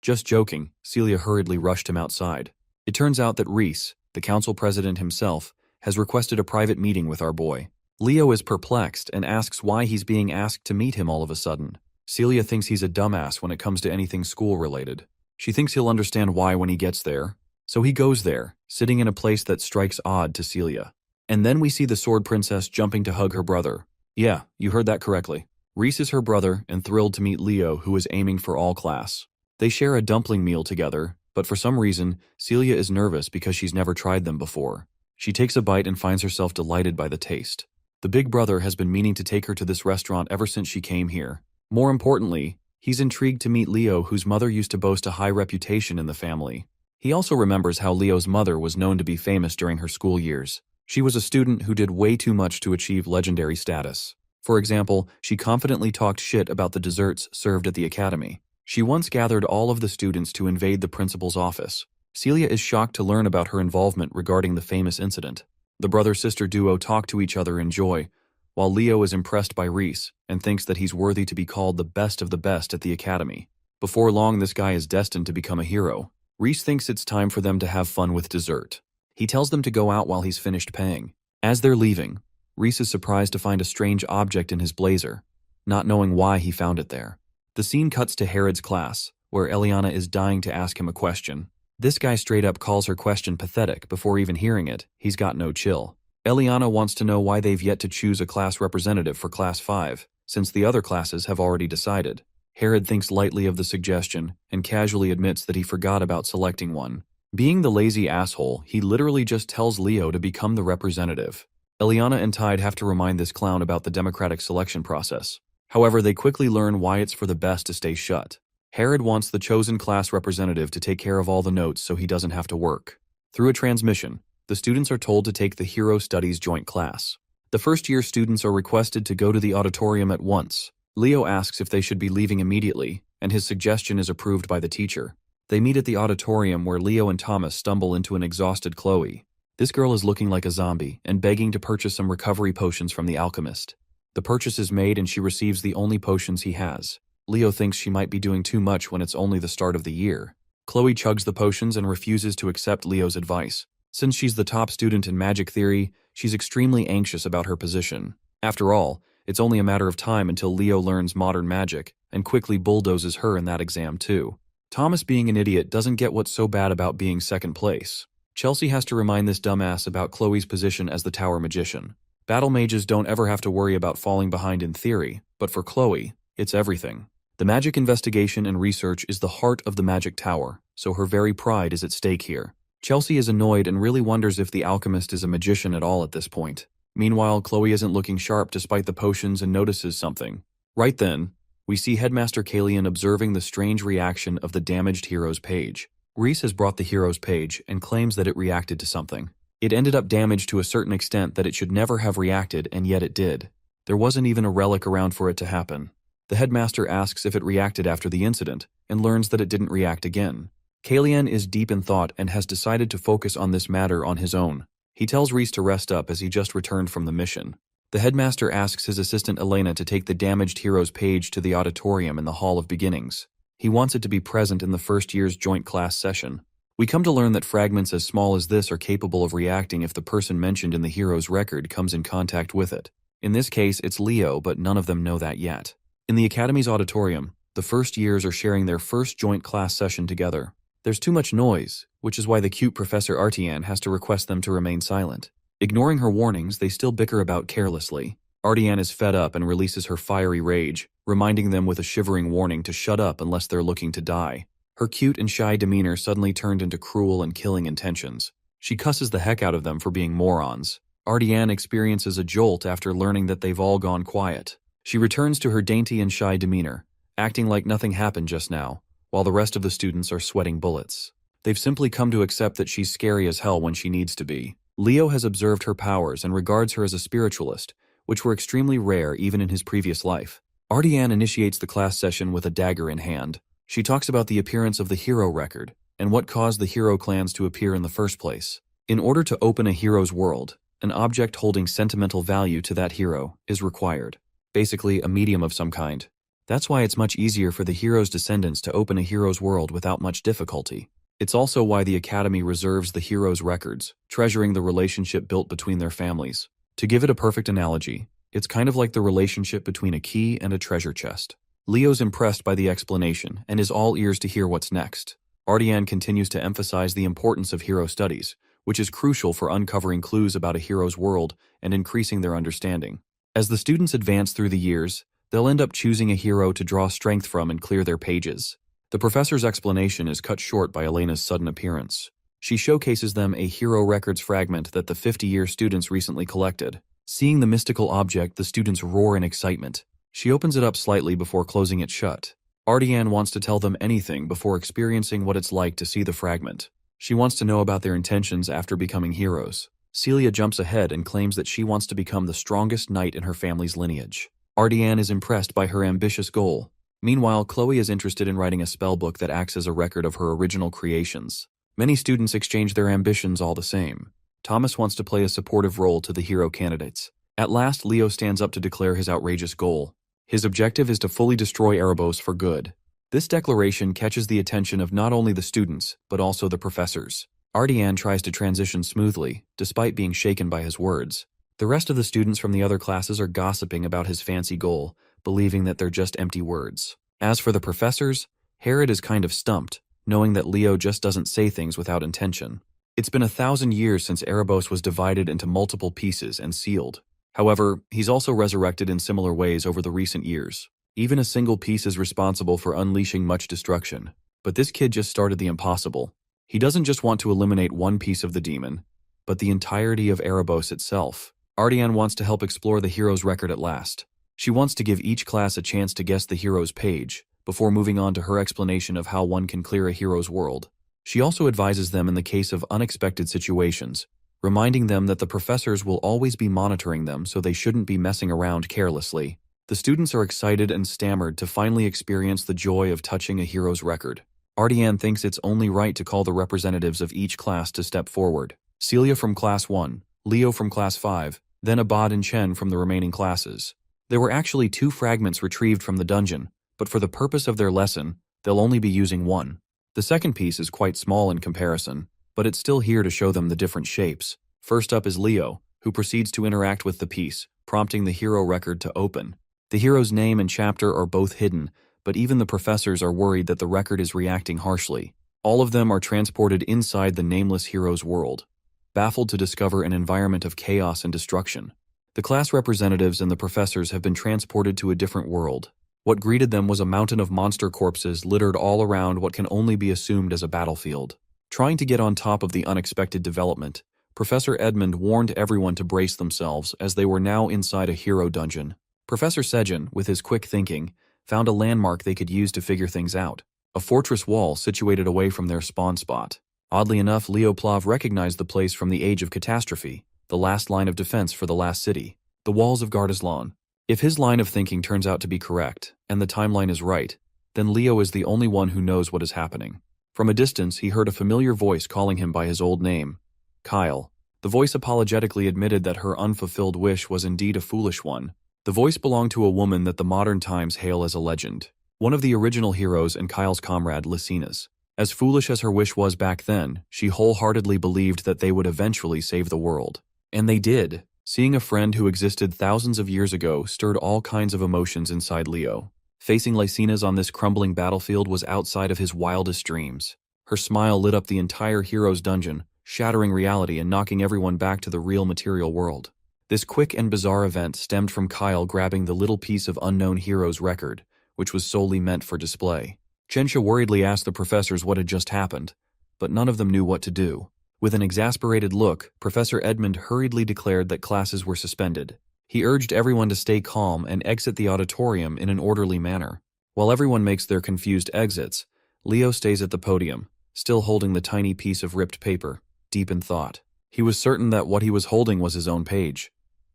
Just joking, Celia hurriedly rushed him outside. It turns out that Reese, the council president himself, has requested a private meeting with our boy. Leo is perplexed and asks why he's being asked to meet him all of a sudden. Celia thinks he's a dumbass when it comes to anything school-related. She thinks he'll understand why when he gets there. So he goes there, sitting in a place that strikes odd to Celia. And then we see the sword princess jumping to hug her brother. Yeah, you heard that correctly. Reese is her brother and thrilled to meet Leo, who is aiming for all class. They share a dumpling meal together, but for some reason, Celia is nervous because she's never tried them before. She takes a bite and finds herself delighted by the taste. The big brother has been meaning to take her to this restaurant ever since she came here. More importantly, he's intrigued to meet Leo, whose mother used to boast a high reputation in the family. He also remembers how Leo's mother was known to be famous during her school years. She was a student who did way too much to achieve legendary status. For example, she confidently talked shit about the desserts served at the academy. She once gathered all of the students to invade the principal's office. Celia is shocked to learn about her involvement regarding the famous incident. The brother-sister duo talk to each other in joy, while Leo is impressed by Reese and thinks that he's worthy to be called the best of the best at the academy. Before long, this guy is destined to become a hero. Reese thinks it's time for them to have fun with dessert. He tells them to go out while he's finished paying. As they're leaving, Reese is surprised to find a strange object in his blazer, not knowing why he found it there. The scene cuts to Herod's class, where Eliana is dying to ask him a question. This guy straight up calls her question pathetic before even hearing it. He's got no chill. Eliana wants to know why they've yet to choose a class representative for Class 5, since the other classes have already decided. Herod thinks lightly of the suggestion and casually admits that he forgot about selecting one. Being the lazy asshole, he literally just tells Leo to become the representative. Eliana and Tide have to remind this clown about the democratic selection process. However, they quickly learn why it's for the best to stay shut. Herod wants the chosen class representative to take care of all the notes so he doesn't have to work. Through a transmission, the students are told to take the Hero Studies joint class. The first-year students are requested to go to the auditorium at once. Leo asks if they should be leaving immediately, and his suggestion is approved by the teacher. They meet at the auditorium where Leo and Thomas stumble into an exhausted Chloe. This girl is looking like a zombie and begging to purchase some recovery potions from the alchemist. The purchase is made and she receives the only potions he has. Leo thinks she might be doing too much when it's only the start of the year. Chloe chugs the potions and refuses to accept Leo's advice. Since she's the top student in magic theory, she's extremely anxious about her position. After all, it's only a matter of time until Leo learns modern magic and quickly bulldozes her in that exam too. Thomas, being an idiot, doesn't get what's so bad about being second place. Chelsea has to remind this dumbass about Chloe's position as the tower magician. Battle mages don't ever have to worry about falling behind in theory, but for Chloe, it's everything. The magic investigation and research is the heart of the magic tower, so her very pride is at stake here. Chelsea is annoyed and really wonders if the alchemist is a magician at all at this point. Meanwhile, Chloe isn't looking sharp despite the potions and notices something. Right then, we see Headmaster Kalian observing the strange reaction of the damaged hero's page. Reese has brought the hero's page and claims that it reacted to something. It ended up damaged to a certain extent that it should never have reacted, and yet it did. There wasn't even a relic around for it to happen. The headmaster asks if it reacted after the incident, and learns that it didn't react again. Kalian is deep in thought and has decided to focus on this matter on his own. He tells Reese to rest up as he just returned from the mission. The headmaster asks his assistant Elena to take the damaged hero's page to the auditorium in the Hall of Beginnings. He wants it to be present in the first year's joint class session. We come to learn that fragments as small as this are capable of reacting if the person mentioned in the hero's record comes in contact with it. In this case, it's Leo, but none of them know that yet. In the Academy's auditorium, The first years are sharing their first joint class session together. There's too much noise, which is why the cute Professor Artian has to request them to remain silent. Ignoring her warnings, they still bicker about carelessly. Artian is fed up and releases her fiery rage, reminding them with a shivering warning to shut up unless they're looking to die. Her cute and shy demeanor suddenly turned into cruel and killing intentions. She cusses the heck out of them for being morons. Artian experiences a jolt after learning that they've all gone quiet. She returns to her dainty and shy demeanor, acting like nothing happened just now, while the rest of the students are sweating bullets. They've simply come to accept that she's scary as hell when she needs to be. Leo has observed her powers and regards her as a spiritualist, which were extremely rare even in his previous life. Artian initiates the class session with a dagger in hand. She talks about the appearance of the hero record and what caused the hero clans to appear in the first place. In order to open a hero's world, an object holding sentimental value to that hero is required. Basically, a medium of some kind. That's why it's much easier for the hero's descendants to open a hero's world without much difficulty. It's also why the Academy reserves the hero's records, treasuring the relationship built between their families. To give it a perfect analogy, it's kind of like the relationship between a key and a treasure chest. Leo's impressed by the explanation and is all ears to hear what's next. Artian continues to emphasize the importance of hero studies, which is crucial for uncovering clues about a hero's world and increasing their understanding. As the students advance through the years, they'll end up choosing a hero to draw strength from and clear their pages. The professor's explanation is cut short by Elena's sudden appearance. She showcases them a hero records fragment that the 50-year students recently collected. Seeing the mystical object, the students roar in excitement. She opens it up slightly before closing it shut. Artian wants to tell them anything before experiencing what it's like to see the fragment. She wants to know about their intentions after becoming heroes. Celia jumps ahead and claims that she wants to become the strongest knight in her family's lineage. Artian is impressed by her ambitious goal. Meanwhile, Chloe is interested in writing a spellbook that acts as a record of her original creations. Many students exchange their ambitions all the same. Thomas wants to play a supportive role to the hero candidates. At last, Leo stands up to declare his outrageous goal. His objective is to fully destroy Erebos for good. This declaration catches the attention of not only the students, but also the professors. Artian tries to transition smoothly, despite being shaken by his words. The rest of the students from the other classes are gossiping about his fancy goal, believing that they're just empty words. As for the professors, Herod is kind of stumped, knowing that Leo just doesn't say things without intention. It's been 1,000 years since Erebos was divided into multiple pieces and sealed. However, he's also resurrected in similar ways over the recent years. Even a single piece is responsible for unleashing much destruction. But this kid just started the impossible. He doesn't just want to eliminate one piece of the demon, but the entirety of Erebos itself. Artian wants to help explore the hero's record at last. She wants to give each class a chance to guess the hero's page, before moving on to her explanation of how one can clear a hero's world. She also advises them in the case of unexpected situations, reminding them that the professors will always be monitoring them, so they shouldn't be messing around carelessly. The students are excited and stammered to finally experience the joy of touching a hero's record. Artian thinks it's only right to call the representatives of each class to step forward. Celia from Class 1, Leo from Class 5, then Abad and Chen from the remaining classes. There were actually 2 fragments retrieved from the dungeon, but for the purpose of their lesson, they'll only be using one. The second piece is quite small in comparison, but it's still here to show them the different shapes. First up is Leo, who proceeds to interact with the piece, prompting the hero record to open. The hero's name and chapter are both hidden, but even the professors are worried that the record is reacting harshly. All of them are transported inside the nameless hero's world, baffled to discover an environment of chaos and destruction. The class representatives and the professors have been transported to a different world. What greeted them was a mountain of monster corpses littered all around what can only be assumed as a battlefield. Trying to get on top of the unexpected development, Professor Edmund warned everyone to brace themselves as they were now inside a hero dungeon. Professor Sejin, with his quick thinking, found a landmark they could use to figure things out. A fortress wall situated away from their spawn spot. Oddly enough, Leo Plav recognized the place from the Age of Catastrophe, the last line of defense for the last city, the walls of Gardaslan. If his line of thinking turns out to be correct, and the timeline is right, then Leo is the only one who knows what is happening. From a distance, he heard a familiar voice calling him by his old name, Kyle. The voice apologetically admitted that her unfulfilled wish was indeed a foolish one. The voice belonged to a woman that the modern times hail as a legend, one of the original heroes and Kyle's comrade, Lycina's. As foolish as her wish was back then, she wholeheartedly believed that they would eventually save the world. And they did. Seeing a friend who existed thousands of years ago stirred all kinds of emotions inside Leo. Facing Lycinas on this crumbling battlefield was outside of his wildest dreams. Her smile lit up the entire hero's dungeon, shattering reality and knocking everyone back to the real material world. This quick and bizarre event stemmed from Kyle grabbing the little piece of unknown hero's record, which was solely meant for display. Chensha worriedly asked the professors what had just happened, but none of them knew what to do. With an exasperated look, Professor Edmund hurriedly declared that classes were suspended. He urged everyone to stay calm and exit the auditorium in an orderly manner. While everyone makes their confused exits, Leo stays at the podium, still holding the tiny piece of ripped paper, deep in thought. He was certain that what he was holding was his own page.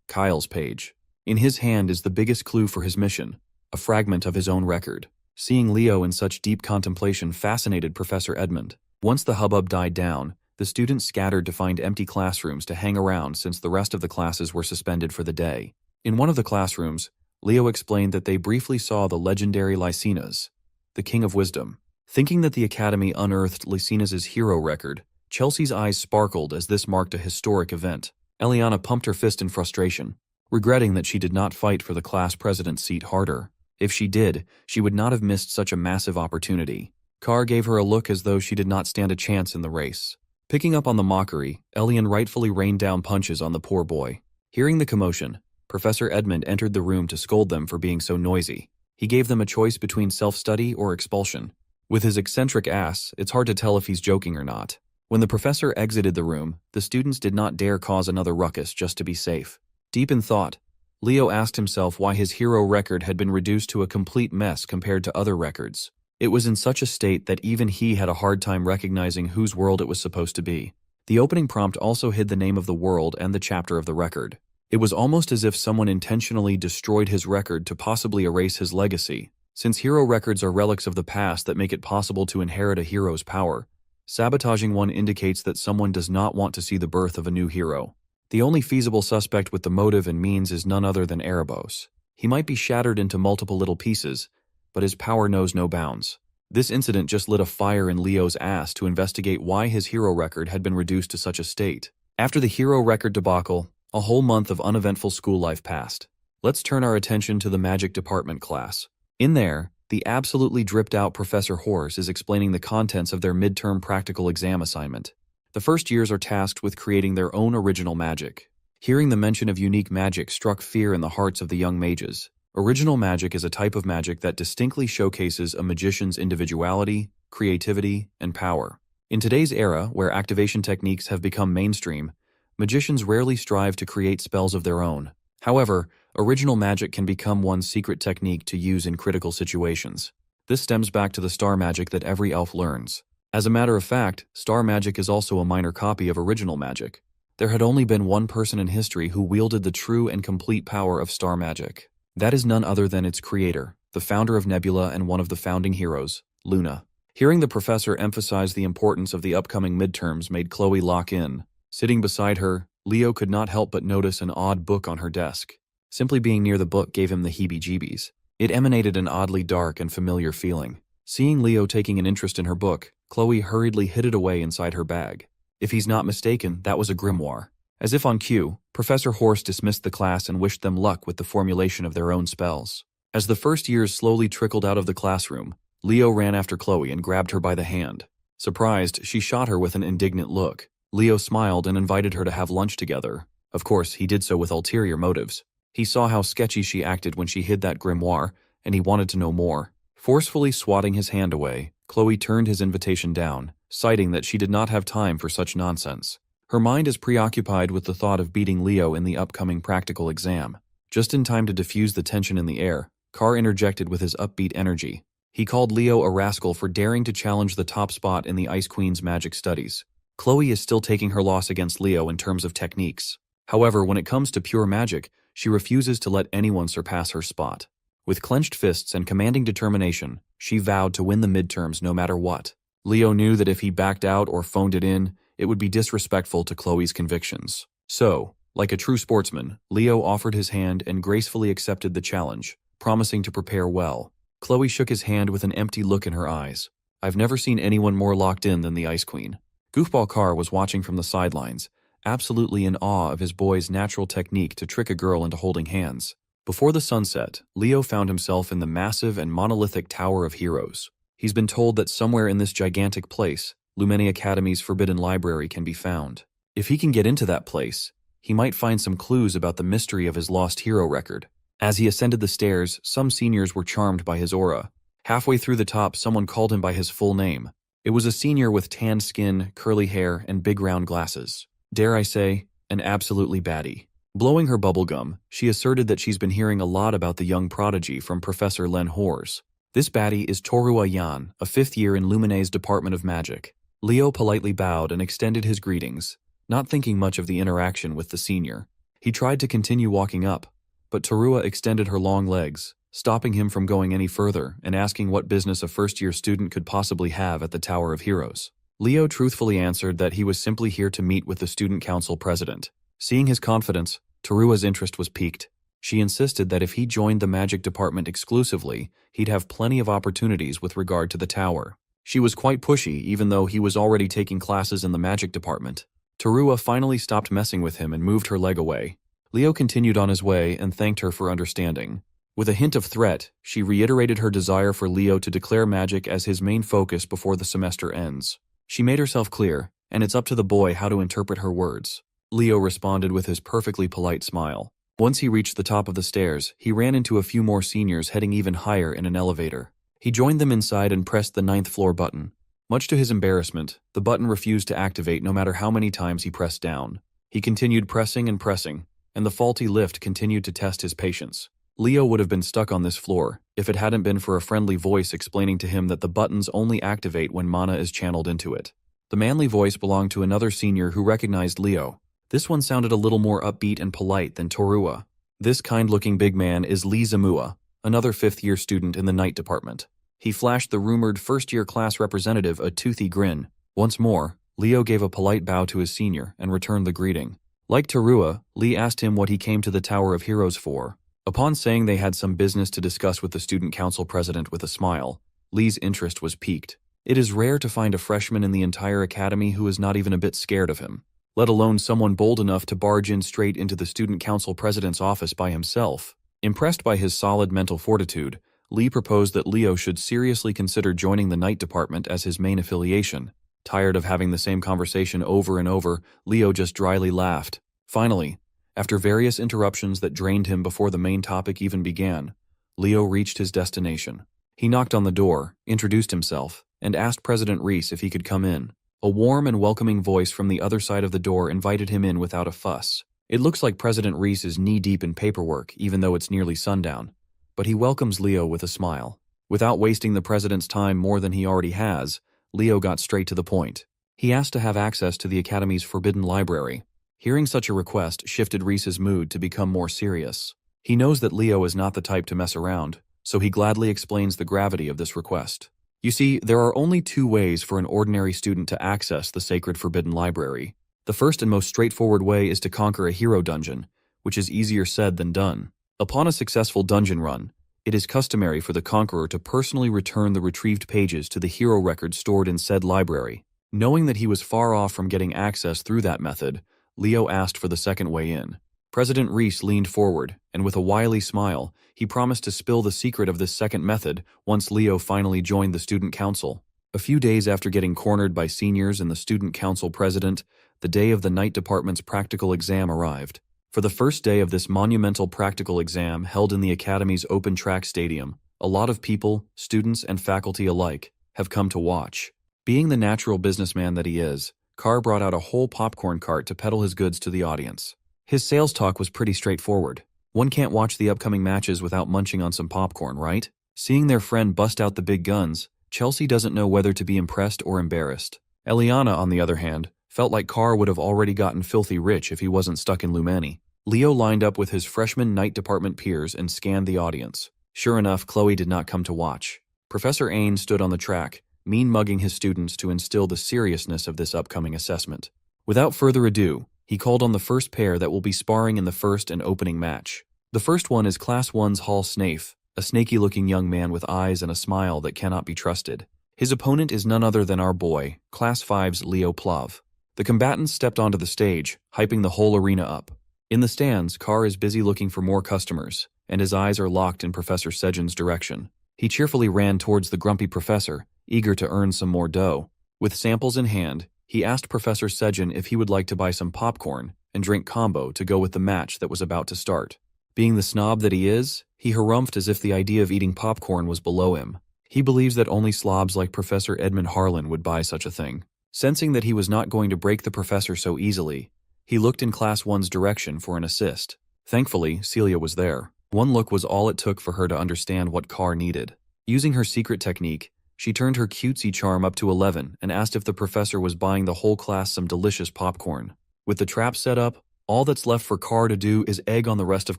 Kyle's page. In his hand is the biggest clue for his mission, a fragment of his own record. Seeing Leo in such deep contemplation fascinated Professor Edmund. Once the hubbub died down, the students scattered to find empty classrooms to hang around since the rest of the classes were suspended for the day. In one of the classrooms, Leo explained that they briefly saw the legendary Lycinas, the King of Wisdom. Thinking that the Academy unearthed Lycinas' hero record, Chelsea's eyes sparkled as this marked a historic event. Eliana pumped her fist in frustration, regretting that she did not fight for the class president's seat harder. If she did, she would not have missed such a massive opportunity. Carr gave her a look as though she did not stand a chance in the race. Picking up on the mockery, Elian rightfully rained down punches on the poor boy. Hearing the commotion, Professor Edmund entered the room to scold them for being so noisy. He gave them a choice between self-study or expulsion. With his eccentric ass, it's hard to tell if he's joking or not. When the professor exited the room, the students did not dare cause another ruckus just to be safe. Deep in thought, Leo asked himself why his hero record had been reduced to a complete mess compared to other records. It was in such a state that even he had a hard time recognizing whose world it was supposed to be. The opening prompt also hid the name of the world and the chapter of the record. It was almost as if someone intentionally destroyed his record to possibly erase his legacy. Since hero records are relics of the past that make it possible to inherit a hero's power, sabotaging one indicates that someone does not want to see the birth of a new hero. The only feasible suspect with the motive and means is none other than Erebos. He might be shattered into multiple little pieces, but his power knows no bounds. This incident just lit a fire in Leo's ass to investigate why his hero record had been reduced to such a state. After the hero record debacle, a whole month of uneventful school life passed. Let's turn our attention to the magic department class. In there, the absolutely dripped-out Professor Horse is explaining the contents of their midterm practical exam assignment. The first years are tasked with creating their own original magic. Hearing the mention of unique magic struck fear in the hearts of the young mages. Original magic is a type of magic that distinctly showcases a magician's individuality, creativity, and power. In today's era, where activation techniques have become mainstream, magicians rarely strive to create spells of their own. However, original magic can become one's secret technique to use in critical situations. This stems back to the star magic that every elf learns. As a matter of fact, star magic is also a minor copy of original magic. There had only been one person in history who wielded the true and complete power of star magic. That is none other than its creator, the founder of Nebula and one of the founding heroes, Luna. Hearing the professor emphasize the importance of the upcoming midterms made Chloe lock in. Sitting beside her, Leo could not help but notice an odd book on her desk. Simply being near the book gave him the heebie-jeebies. It emanated an oddly dark and familiar feeling. Seeing Leo taking an interest in her book, Chloe hurriedly hid it away inside her bag. If he's not mistaken, that was a grimoire. As if on cue, Professor Horse dismissed the class and wished them luck with the formulation of their own spells. As the first years slowly trickled out of the classroom, Leo ran after Chloe and grabbed her by the hand. Surprised, she shot her with an indignant look. Leo smiled and invited her to have lunch together. Of course, he did so with ulterior motives. He saw how sketchy she acted when she hid that grimoire, and he wanted to know more. Forcefully swatting his hand away, Chloe turned his invitation down, citing that she did not have time for such nonsense. Her mind is preoccupied with the thought of beating Leo in the upcoming practical exam. Just in time to diffuse the tension in the air, Carr interjected with his upbeat energy. He called Leo a rascal for daring to challenge the top spot in the Ice Queen's magic studies. Chloe is still taking her loss against Leo in terms of techniques. However, when it comes to pure magic, she refuses to let anyone surpass her spot. With clenched fists and commanding determination, she vowed to win the midterms no matter what. Leo knew that if he backed out or phoned it in, it would be disrespectful to Chloe's convictions. So, like a true sportsman, Leo offered his hand and gracefully accepted the challenge, promising to prepare well. Chloe shook his hand with an empty look in her eyes. I've never seen anyone more locked in than the Ice Queen. Goofball Carr was watching from the sidelines, absolutely in awe of his boy's natural technique to trick a girl into holding hands. Before the sunset, Leo found himself in the massive and monolithic Tower of Heroes. He's been told that somewhere in this gigantic place, Lumene Academy's forbidden library can be found. If he can get into that place, he might find some clues about the mystery of his lost hero record. As he ascended the stairs, some seniors were charmed by his aura. Halfway through the top, someone called him by his full name. It was a senior with tanned skin, curly hair, and big round glasses. Dare I say, an absolutely baddie. Blowing her bubblegum, she asserted that she's been hearing a lot about the young prodigy from Professor Len Hors. This baddie is Torua Yan, a 5th year in Lumine's Department of Magic. Leo politely bowed and extended his greetings, not thinking much of the interaction with the senior. He tried to continue walking up, but Torua extended her long legs, stopping him from going any further and asking what business a first-year student could possibly have at the Tower of Heroes. Leo truthfully answered that he was simply here to meet with the student council president. Seeing his confidence, Torua's interest was piqued. She insisted that if he joined the magic department exclusively, he'd have plenty of opportunities with regard to the tower. She was quite pushy, even though he was already taking classes in the magic department. Torua finally stopped messing with him and moved her leg away. Leo continued on his way and thanked her for understanding. With a hint of threat, she reiterated her desire for Leo to declare magic as his main focus before the semester ends. She made herself clear, and it's up to the boy how to interpret her words. Leo responded with his perfectly polite smile. Once he reached the top of the stairs, he ran into a few more seniors heading even higher in an elevator. He joined them inside and pressed the 9th floor button. Much to his embarrassment, the button refused to activate no matter how many times he pressed down. He continued pressing and pressing, and the faulty lift continued to test his patience. Leo would have been stuck on this floor if it hadn't been for a friendly voice explaining to him that the buttons only activate when mana is channeled into it. The manly voice belonged to another senior who recognized Leo. This one sounded a little more upbeat and polite than Torua. This kind-looking big man is Lee Zamua, another 5th-year student in the night department. He flashed the rumored first-year class representative a toothy grin. Once more, Leo gave a polite bow to his senior and returned the greeting. Like Torua, Lee asked him what he came to the Tower of Heroes for. Upon saying they had some business to discuss with the student council president with a smile, Lee's interest was piqued. It is rare to find a freshman in the entire academy who is not even a bit scared of him, let alone someone bold enough to barge in straight into the student council president's office by himself. Impressed by his solid mental fortitude, Lee proposed that Leo should seriously consider joining the night department as his main affiliation. Tired of having the same conversation over and over, Leo just dryly laughed. Finally, after various interruptions that drained him before the main topic even began, Leo reached his destination. He knocked on the door, introduced himself, and asked President Reese if he could come in. A warm and welcoming voice from the other side of the door invited him in without a fuss. It looks like President Reese is knee-deep in paperwork, even though it's nearly sundown, but he welcomes Leo with a smile. Without wasting the president's time more than he already has, Leo got straight to the point. He asked to have access to the Academy's forbidden library. Hearing such a request shifted Reese's mood to become more serious. He knows that Leo is not the type to mess around, so he gladly explains the gravity of this request. You see, there are only 2 ways for an ordinary student to access the sacred forbidden library. The first and most straightforward way is to conquer a hero dungeon, which is easier said than done. Upon a successful dungeon run, it is customary for the conqueror to personally return the retrieved pages to the hero record stored in said library. Knowing that he was far off from getting access through that method, Leo asked for the second way in. President Reese leaned forward, and with a wily smile, he promised to spill the secret of this second method once Leo finally joined the student council. A few days after getting cornered by seniors and the student council president, the day of the night department's practical exam arrived. For the first day of this monumental practical exam held in the Academy's open track stadium, a lot of people, students and faculty alike, have come to watch. Being the natural businessman that he is, Carr brought out a whole popcorn cart to peddle his goods to the audience. His sales talk was pretty straightforward. One can't watch the upcoming matches without munching on some popcorn, right? Seeing their friend bust out the big guns, Chelsea doesn't know whether to be impressed or embarrassed. Eliana, on the other hand, felt like Carr would have already gotten filthy rich if he wasn't stuck in Lumene. Leo lined up with his freshman night department peers and scanned the audience. Sure enough, Chloe did not come to watch. Professor Ain stood on the track, mean-mugging his students to instill the seriousness of this upcoming assessment. Without further ado, he called on the first pair that will be sparring in the first and opening match. The first one is Class 1's Hall Snafe, a snaky-looking young man with eyes and a smile that cannot be trusted. His opponent is none other than our boy, Class 5's Leo Plav. The combatants stepped onto the stage, hyping the whole arena up. In the stands, Carr is busy looking for more customers, and his eyes are locked in Professor Sejin's direction. He cheerfully ran towards the grumpy professor, eager to earn some more dough. With samples in hand, he asked Professor Sejin if he would like to buy some popcorn and drink combo to go with the match that was about to start. Being the snob that he is, he harumphed as if the idea of eating popcorn was below him. He believes that only slobs like Professor Edmund Harlan would buy such a thing. Sensing that he was not going to break the professor so easily, he looked in Class 1's direction for an assist. Thankfully, Celia was there. One look was all it took for her to understand what Carr needed. Using her secret technique, she turned her cutesy charm up to 11 and asked if the professor was buying the whole class some delicious popcorn. With the trap set up, all that's left for Carr to do is egg on the rest of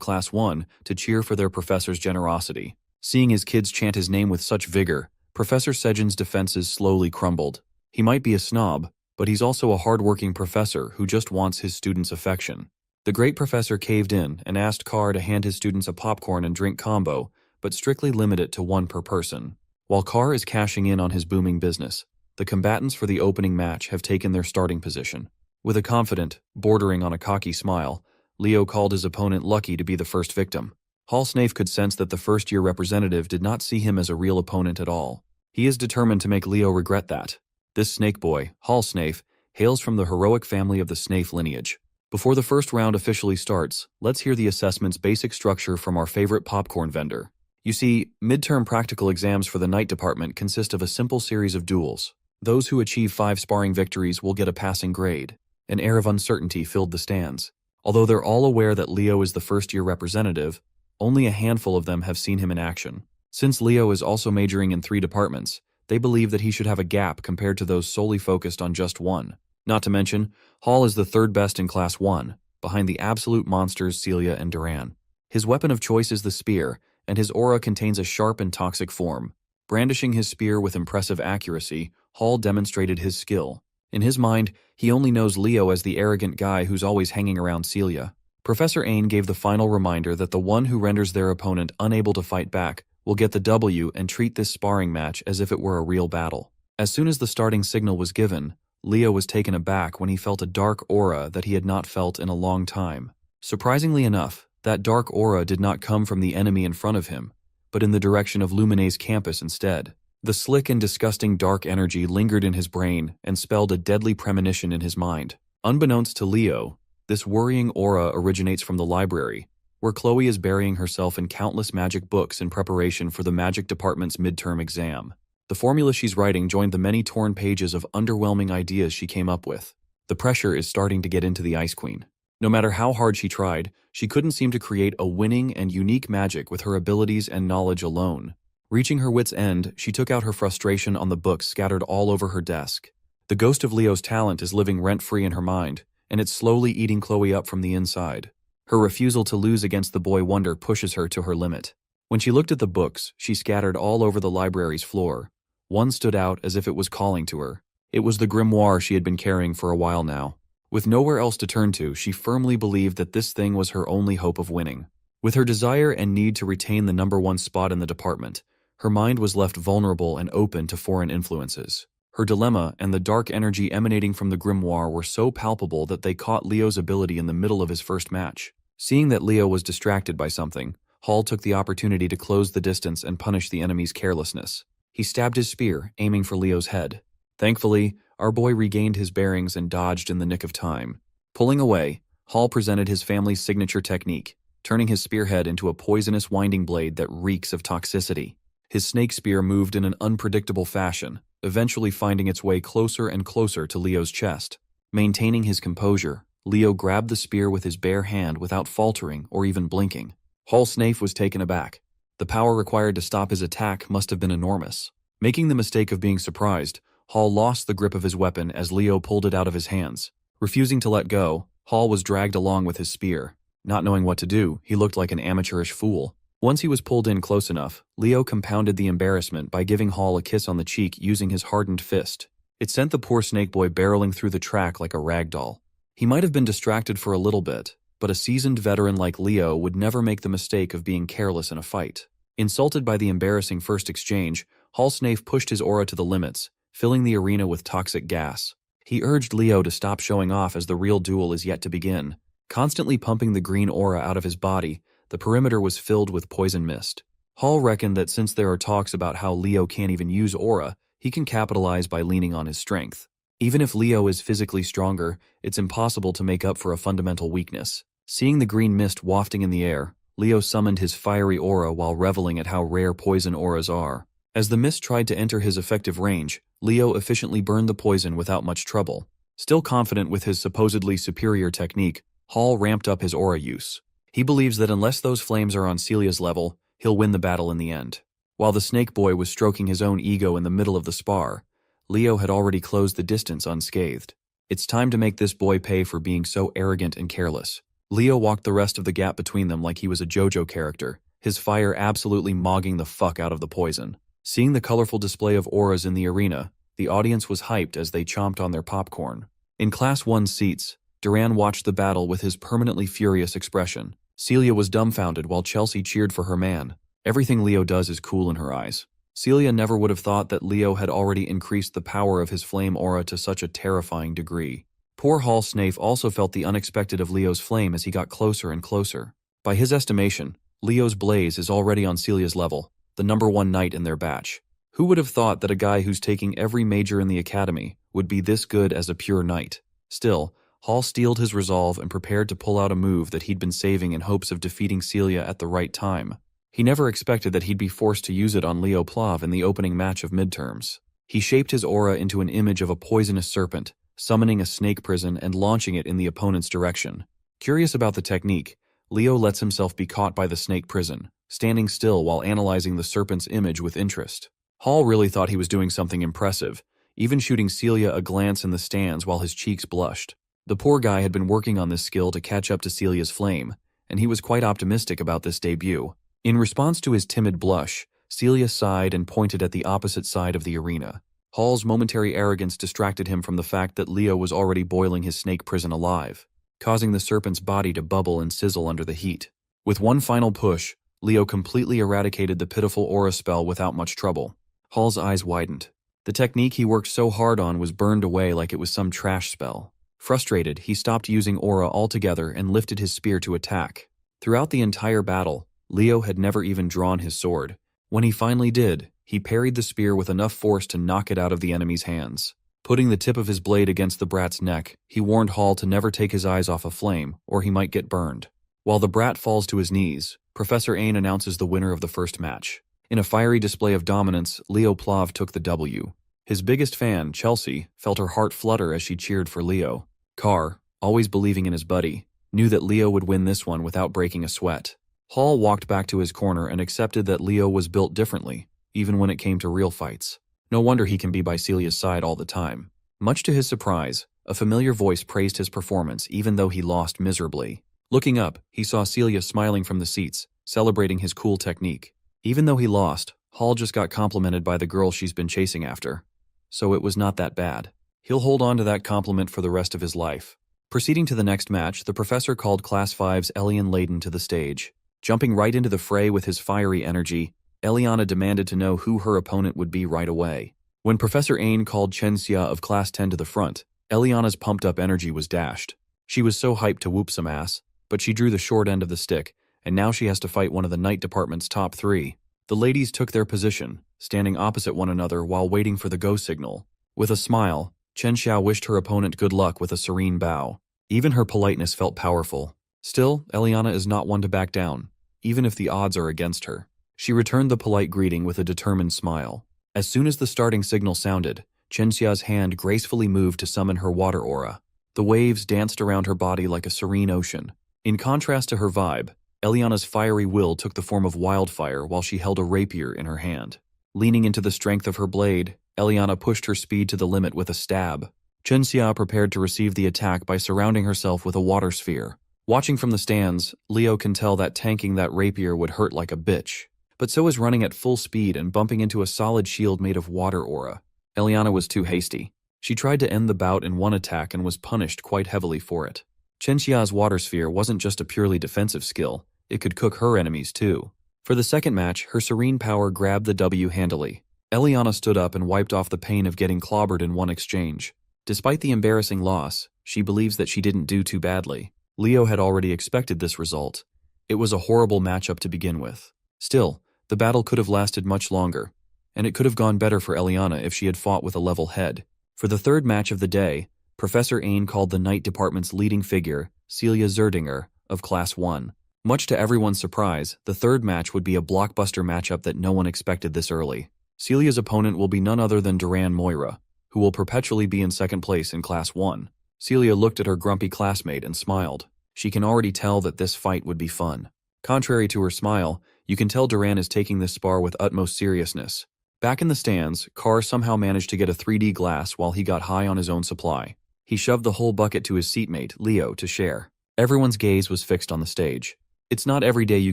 Class 1 to cheer for their professor's generosity. Seeing his kids chant his name with such vigor, Professor Sejin's defenses slowly crumbled. He might be a snob, but he's also a hard-working professor who just wants his students' affection. The great professor caved in and asked Carr to hand his students a popcorn and drink combo, but strictly limit it to one per person. While Carr is cashing in on his booming business, the combatants for the opening match have taken their starting position. With a confident, bordering on a cocky smile, Leo called his opponent lucky to be the first victim. Hall Snafe could sense that the first-year representative did not see him as a real opponent at all. He is determined to make Leo regret that. This snake boy, Hall Snafe, hails from the heroic family of the Snafe lineage. Before the first round officially starts, let's hear the assessment's basic structure from our favorite popcorn vendor. You see, midterm practical exams for the night department consist of a simple series of duels. Those who achieve 5 sparring victories will get a passing grade. An air of uncertainty filled the stands. Although they're all aware that Leo is the first-year representative, only a handful of them have seen him in action. Since Leo is also majoring in 3 departments, they believe that he should have a gap compared to those solely focused on just one. Not to mention, Hall is the third best in Class 1, behind the absolute monsters Celia and Duran. His weapon of choice is the spear, and his aura contains a sharp and toxic form. Brandishing his spear with impressive accuracy, Hall demonstrated his skill. In his mind, he only knows Leo as the arrogant guy who's always hanging around Celia. Professor Ain gave the final reminder that the one who renders their opponent unable to fight back will get the W and treat this sparring match as if it were a real battle. As soon as the starting signal was given, Leo was taken aback when he felt a dark aura that he had not felt in a long time. Surprisingly enough, that dark aura did not come from the enemy in front of him, but in the direction of Lumine's campus instead. The slick and disgusting dark energy lingered in his brain and spelled a deadly premonition in his mind. Unbeknownst to Leo, this worrying aura originates from the library, where Chloe is burying herself in countless magic books in preparation for the magic department's midterm exam. The formula she's writing joined the many torn pages of underwhelming ideas she came up with. The pressure is starting to get into the Ice Queen. No matter how hard she tried, she couldn't seem to create a winning and unique magic with her abilities and knowledge alone. Reaching her wit's end, she took out her frustration on the books scattered all over her desk. The ghost of Leo's talent is living rent-free in her mind, and it's slowly eating Chloe up from the inside. Her refusal to lose against the boy wonder pushes her to her limit. When she looked at the books, she scattered all over the library's floor. One stood out as if it was calling to her. It was the grimoire she had been carrying for a while now. With nowhere else to turn to, she firmly believed that this thing was her only hope of winning. With her desire and need to retain the #1 spot in the department, her mind was left vulnerable and open to foreign influences. Her dilemma and the dark energy emanating from the grimoire were so palpable that they caught Leo's ability in the middle of his first match. Seeing that Leo was distracted by something, Hall took the opportunity to close the distance and punish the enemy's carelessness. He stabbed his spear, aiming for Leo's head. Thankfully, our boy regained his bearings and dodged in the nick of time. Pulling away, Hall presented his family's signature technique, turning his spearhead into a poisonous winding blade that reeks of toxicity. His snake spear moved in an unpredictable fashion, eventually finding its way closer and closer to Leo's chest. Maintaining his composure, Leo grabbed the spear with his bare hand without faltering or even blinking. Hall Snafe was taken aback. The power required to stop his attack must have been enormous. Making the mistake of being surprised, Hall lost the grip of his weapon as Leo pulled it out of his hands. Refusing to let go, Hall was dragged along with his spear. Not knowing what to do, he looked like an amateurish fool. Once he was pulled in close enough, Leo compounded the embarrassment by giving Hall a kiss on the cheek using his hardened fist. It sent the poor snake boy barreling through the track like a rag doll. He might have been distracted for a little bit, but a seasoned veteran like Leo would never make the mistake of being careless in a fight. Insulted by the embarrassing first exchange, Hall Snafe pushed his aura to the limits, filling the arena with toxic gas. He urged Leo to stop showing off as the real duel is yet to begin. Constantly pumping the green aura out of his body, the perimeter was filled with poison mist. Hall reckoned that since there are talks about how Leo can't even use aura, he can capitalize by leaning on his strength. Even if Leo is physically stronger, it's impossible to make up for a fundamental weakness. Seeing the green mist wafting in the air, Leo summoned his fiery aura while reveling at how rare poison auras are. As the mist tried to enter his effective range, Leo efficiently burned the poison without much trouble. Still confident with his supposedly superior technique, Hall ramped up his aura use. He believes that unless those flames are on Celia's level, he'll win the battle in the end. While the Snake Boy was stroking his own ego in the middle of the spar, Leo had already closed the distance unscathed. It's time to make this boy pay for being so arrogant and careless. Leo walked the rest of the gap between them like he was a JoJo character, his fire absolutely mogging the fuck out of the poison. Seeing the colorful display of auras in the arena, the audience was hyped as they chomped on their popcorn. In Class 1 seats, Duran watched the battle with his permanently furious expression. Celia was dumbfounded while Chelsea cheered for her man. Everything Leo does is cool in her eyes. Celia never would have thought that Leo had already increased the power of his flame aura to such a terrifying degree. Poor Hall Snafe also felt the unexpected of Leo's flame as he got closer and closer. By his estimation, Leo's blaze is already on Celia's level, the #1 knight in their batch. Who would have thought that a guy who's taking every major in the academy would be this good as a pure knight? Still, Hall steeled his resolve and prepared to pull out a move that he'd been saving in hopes of defeating Celia at the right time. He never expected that he'd be forced to use it on Leo Plav in the opening match of midterms. He shaped his aura into an image of a poisonous serpent, summoning a snake prison and launching it in the opponent's direction. Curious about the technique, Leo lets himself be caught by the snake prison, standing still while analyzing the serpent's image with interest. Hall really thought he was doing something impressive, even shooting Celia a glance in the stands while his cheeks blushed. The poor guy had been working on this skill to catch up to Celia's flame, and he was quite optimistic about this debut. In response to his timid blush, Celia sighed and pointed at the opposite side of the arena. Hall's momentary arrogance distracted him from the fact that Leo was already boiling his snake prison alive, causing the serpent's body to bubble and sizzle under the heat. With one final push, Leo completely eradicated the pitiful aura spell without much trouble. Hall's eyes widened. The technique he worked so hard on was burned away like it was some trash spell. Frustrated, he stopped using aura altogether and lifted his spear to attack. Throughout the entire battle, Leo had never even drawn his sword. When he finally did, he parried the spear with enough force to knock it out of the enemy's hands. Putting the tip of his blade against the brat's neck, he warned Hall to never take his eyes off a flame, or he might get burned. While the brat falls to his knees, Professor Ain announces the winner of the first match. In a fiery display of dominance, Leo Plav took the W. His biggest fan, Chelsea, felt her heart flutter as she cheered for Leo. Carr, always believing in his buddy, knew that Leo would win this one without breaking a sweat. Hall walked back to his corner and accepted that Leo was built differently, even when it came to real fights. No wonder he can be by Celia's side all the time. Much to his surprise, a familiar voice praised his performance even though he lost miserably. Looking up, he saw Celia smiling from the seats, celebrating his cool technique. Even though he lost, Hall just got complimented by the girl she's been chasing after. So it was not that bad. He'll hold on to that compliment for the rest of his life. Proceeding to the next match, the professor called Class 5's Elian Layden to the stage. Jumping right into the fray with his fiery energy, Eliana demanded to know who her opponent would be right away. When Professor Ain called Chen Xia of Class 10 to the front, Eliana's pumped-up energy was dashed. She was so hyped to whoop some ass, but she drew the short end of the stick, and now she has to fight one of the Knight Department's top 3. The ladies took their position, standing opposite one another while waiting for the go signal. With a smile, Chen Xia wished her opponent good luck with a serene bow. Even her politeness felt powerful. Still, Eliana is not one to back down, even if the odds are against her. She returned the polite greeting with a determined smile. As soon as the starting signal sounded, Chen Xia's hand gracefully moved to summon her water aura. The waves danced around her body like a serene ocean. In contrast to her vibe, Eliana's fiery will took the form of wildfire while she held a rapier in her hand. Leaning into the strength of her blade, Eliana pushed her speed to the limit with a stab. Chen Xia prepared to receive the attack by surrounding herself with a water sphere. Watching from the stands, Leo can tell that tanking that rapier would hurt like a bitch. But so is running at full speed and bumping into a solid shield made of water aura. Eliana was too hasty. She tried to end the bout in one attack and was punished quite heavily for it. Chen Xia's water sphere wasn't just a purely defensive skill, it could cook her enemies too. For the second match, her serene power grabbed the W handily. Eliana stood up and wiped off the pain of getting clobbered in one exchange. Despite the embarrassing loss, she believes that she didn't do too badly. Leo had already expected this result. It was a horrible matchup to begin with. Still, the battle could have lasted much longer, and it could have gone better for Eliana if she had fought with a level head. For the third match of the day, Professor Ain called the Night Department's leading figure, Celia Zerdinger, of Class 1. Much to everyone's surprise, the third match would be a blockbuster matchup that no one expected this early. Celia's opponent will be none other than Duran Moira, who will perpetually be in second place in Class 1. Celia looked at her grumpy classmate and smiled. She can already tell that this fight would be fun. Contrary to her smile, you can tell Duran is taking this spar with utmost seriousness. Back in the stands, Carr somehow managed to get a 3D glass while he got high on his own supply. He shoved the whole bucket to his seatmate, Leo, to share. Everyone's gaze was fixed on the stage. It's not every day you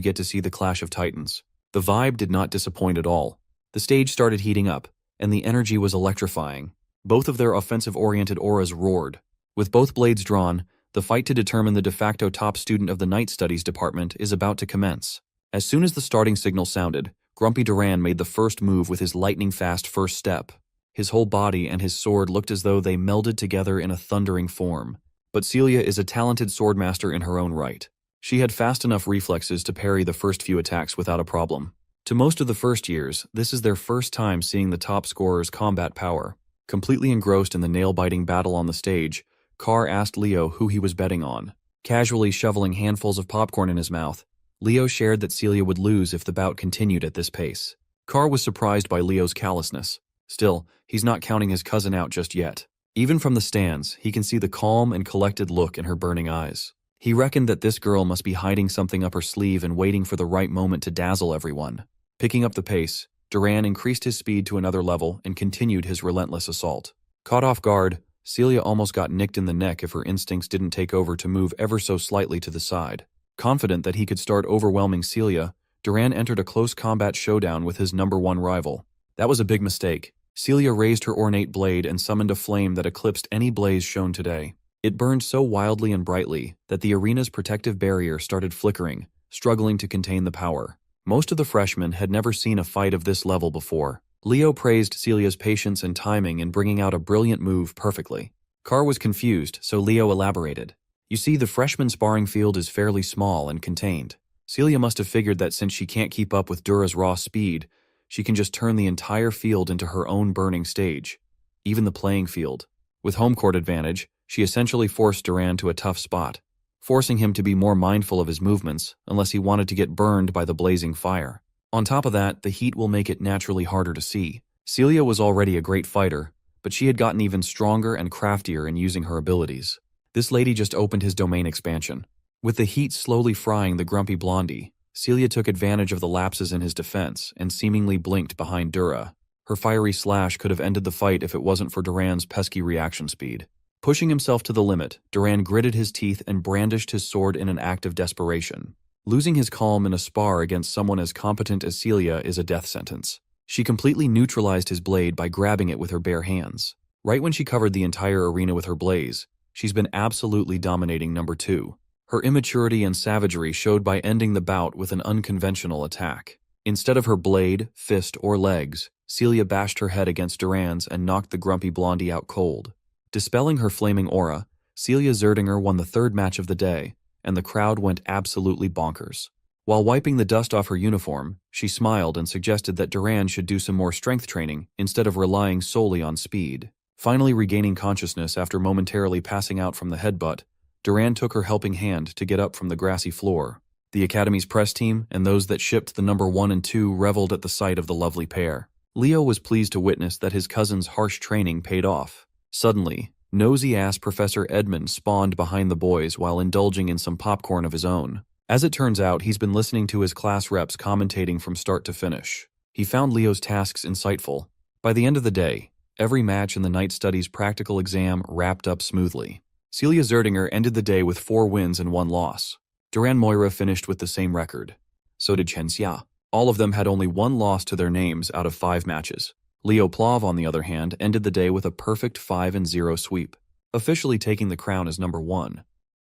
get to see the clash of titans. The vibe did not disappoint at all. The stage started heating up, and the energy was electrifying. Both of their offensive-oriented auras roared. With both blades drawn, the fight to determine the de facto top student of the Night Studies department is about to commence. As soon as the starting signal sounded, Grumpy Duran made the first move with his lightning-fast first step. His whole body and his sword looked as though they melded together in a thundering form. But Celia is a talented swordmaster in her own right. She had fast enough reflexes to parry the first few attacks without a problem. To most of the first years, this is their first time seeing the top scorer's combat power. Completely engrossed in the nail-biting battle on the stage, Carr asked Leo who he was betting on. Casually shoveling handfuls of popcorn in his mouth, Leo shared that Celia would lose if the bout continued at this pace. Carr was surprised by Leo's callousness. Still, he's not counting his cousin out just yet. Even from the stands, he can see the calm and collected look in her burning eyes. He reckoned that this girl must be hiding something up her sleeve and waiting for the right moment to dazzle everyone. Picking up the pace, Duran increased his speed to another level and continued his relentless assault. Caught off guard, Celia almost got nicked in the neck if her instincts didn't take over to move ever so slightly to the side. Confident that he could start overwhelming Celia, Duran entered a close combat showdown with his #1 rival. That was a big mistake. Celia raised her ornate blade and summoned a flame that eclipsed any blaze shown today. It burned so wildly and brightly that the arena's protective barrier started flickering, struggling to contain the power. Most of the freshmen had never seen a fight of this level before. Leo praised Celia's patience and timing in bringing out a brilliant move perfectly. Carr was confused, so Leo elaborated. You see, the freshman sparring field is fairly small and contained. Celia must have figured that since she can't keep up with Dura's raw speed, she can just turn the entire field into her own burning stage. Even the playing field. With home court advantage, she essentially forced Duran to a tough spot, forcing him to be more mindful of his movements unless he wanted to get burned by the blazing fire. On top of that, the heat will make it naturally harder to see. Celia was already a great fighter, but she had gotten even stronger and craftier in using her abilities. This lady just opened his domain expansion. With the heat slowly frying the grumpy blondie, Celia took advantage of the lapses in his defense and seemingly blinked behind Dura. Her fiery slash could have ended the fight if it wasn't for Duran's pesky reaction speed. Pushing himself to the limit, Duran gritted his teeth and brandished his sword in an act of desperation. Losing his calm in a spar against someone as competent as Celia is a death sentence. She completely neutralized his blade by grabbing it with her bare hands. Right when she covered the entire arena with her blaze, she's been absolutely dominating #2. Her immaturity and savagery showed by ending the bout with an unconventional attack. Instead of her blade, fist, or legs, Celia bashed her head against Duran's and knocked the grumpy blondie out cold. Dispelling her flaming aura, Celia Zerdinger won the third match of the day, and the crowd went absolutely bonkers. While wiping the dust off her uniform, she smiled and suggested that Duran should do some more strength training instead of relying solely on speed. Finally regaining consciousness after momentarily passing out from the headbutt, Duran took her helping hand to get up from the grassy floor. The Academy's press team and those that shipped the #1 and 2 reveled at the sight of the lovely pair. Leo was pleased to witness that his cousin's harsh training paid off. Suddenly, nosy-ass Professor Edmund spawned behind the boys while indulging in some popcorn of his own. As it turns out, he's been listening to his class reps commentating from start to finish. He found Leo's tasks insightful. By the end of the day, every match in the Night Studies practical exam wrapped up smoothly. Celia Zerdinger ended the day with 4 wins and 1 loss. Duran Moira finished with the same record. So did Chen Xia. All of them had only 1 loss to their names out of 5 matches. Leo Plov, on the other hand, ended the day with a perfect 5-0 sweep, officially taking the crown as #1.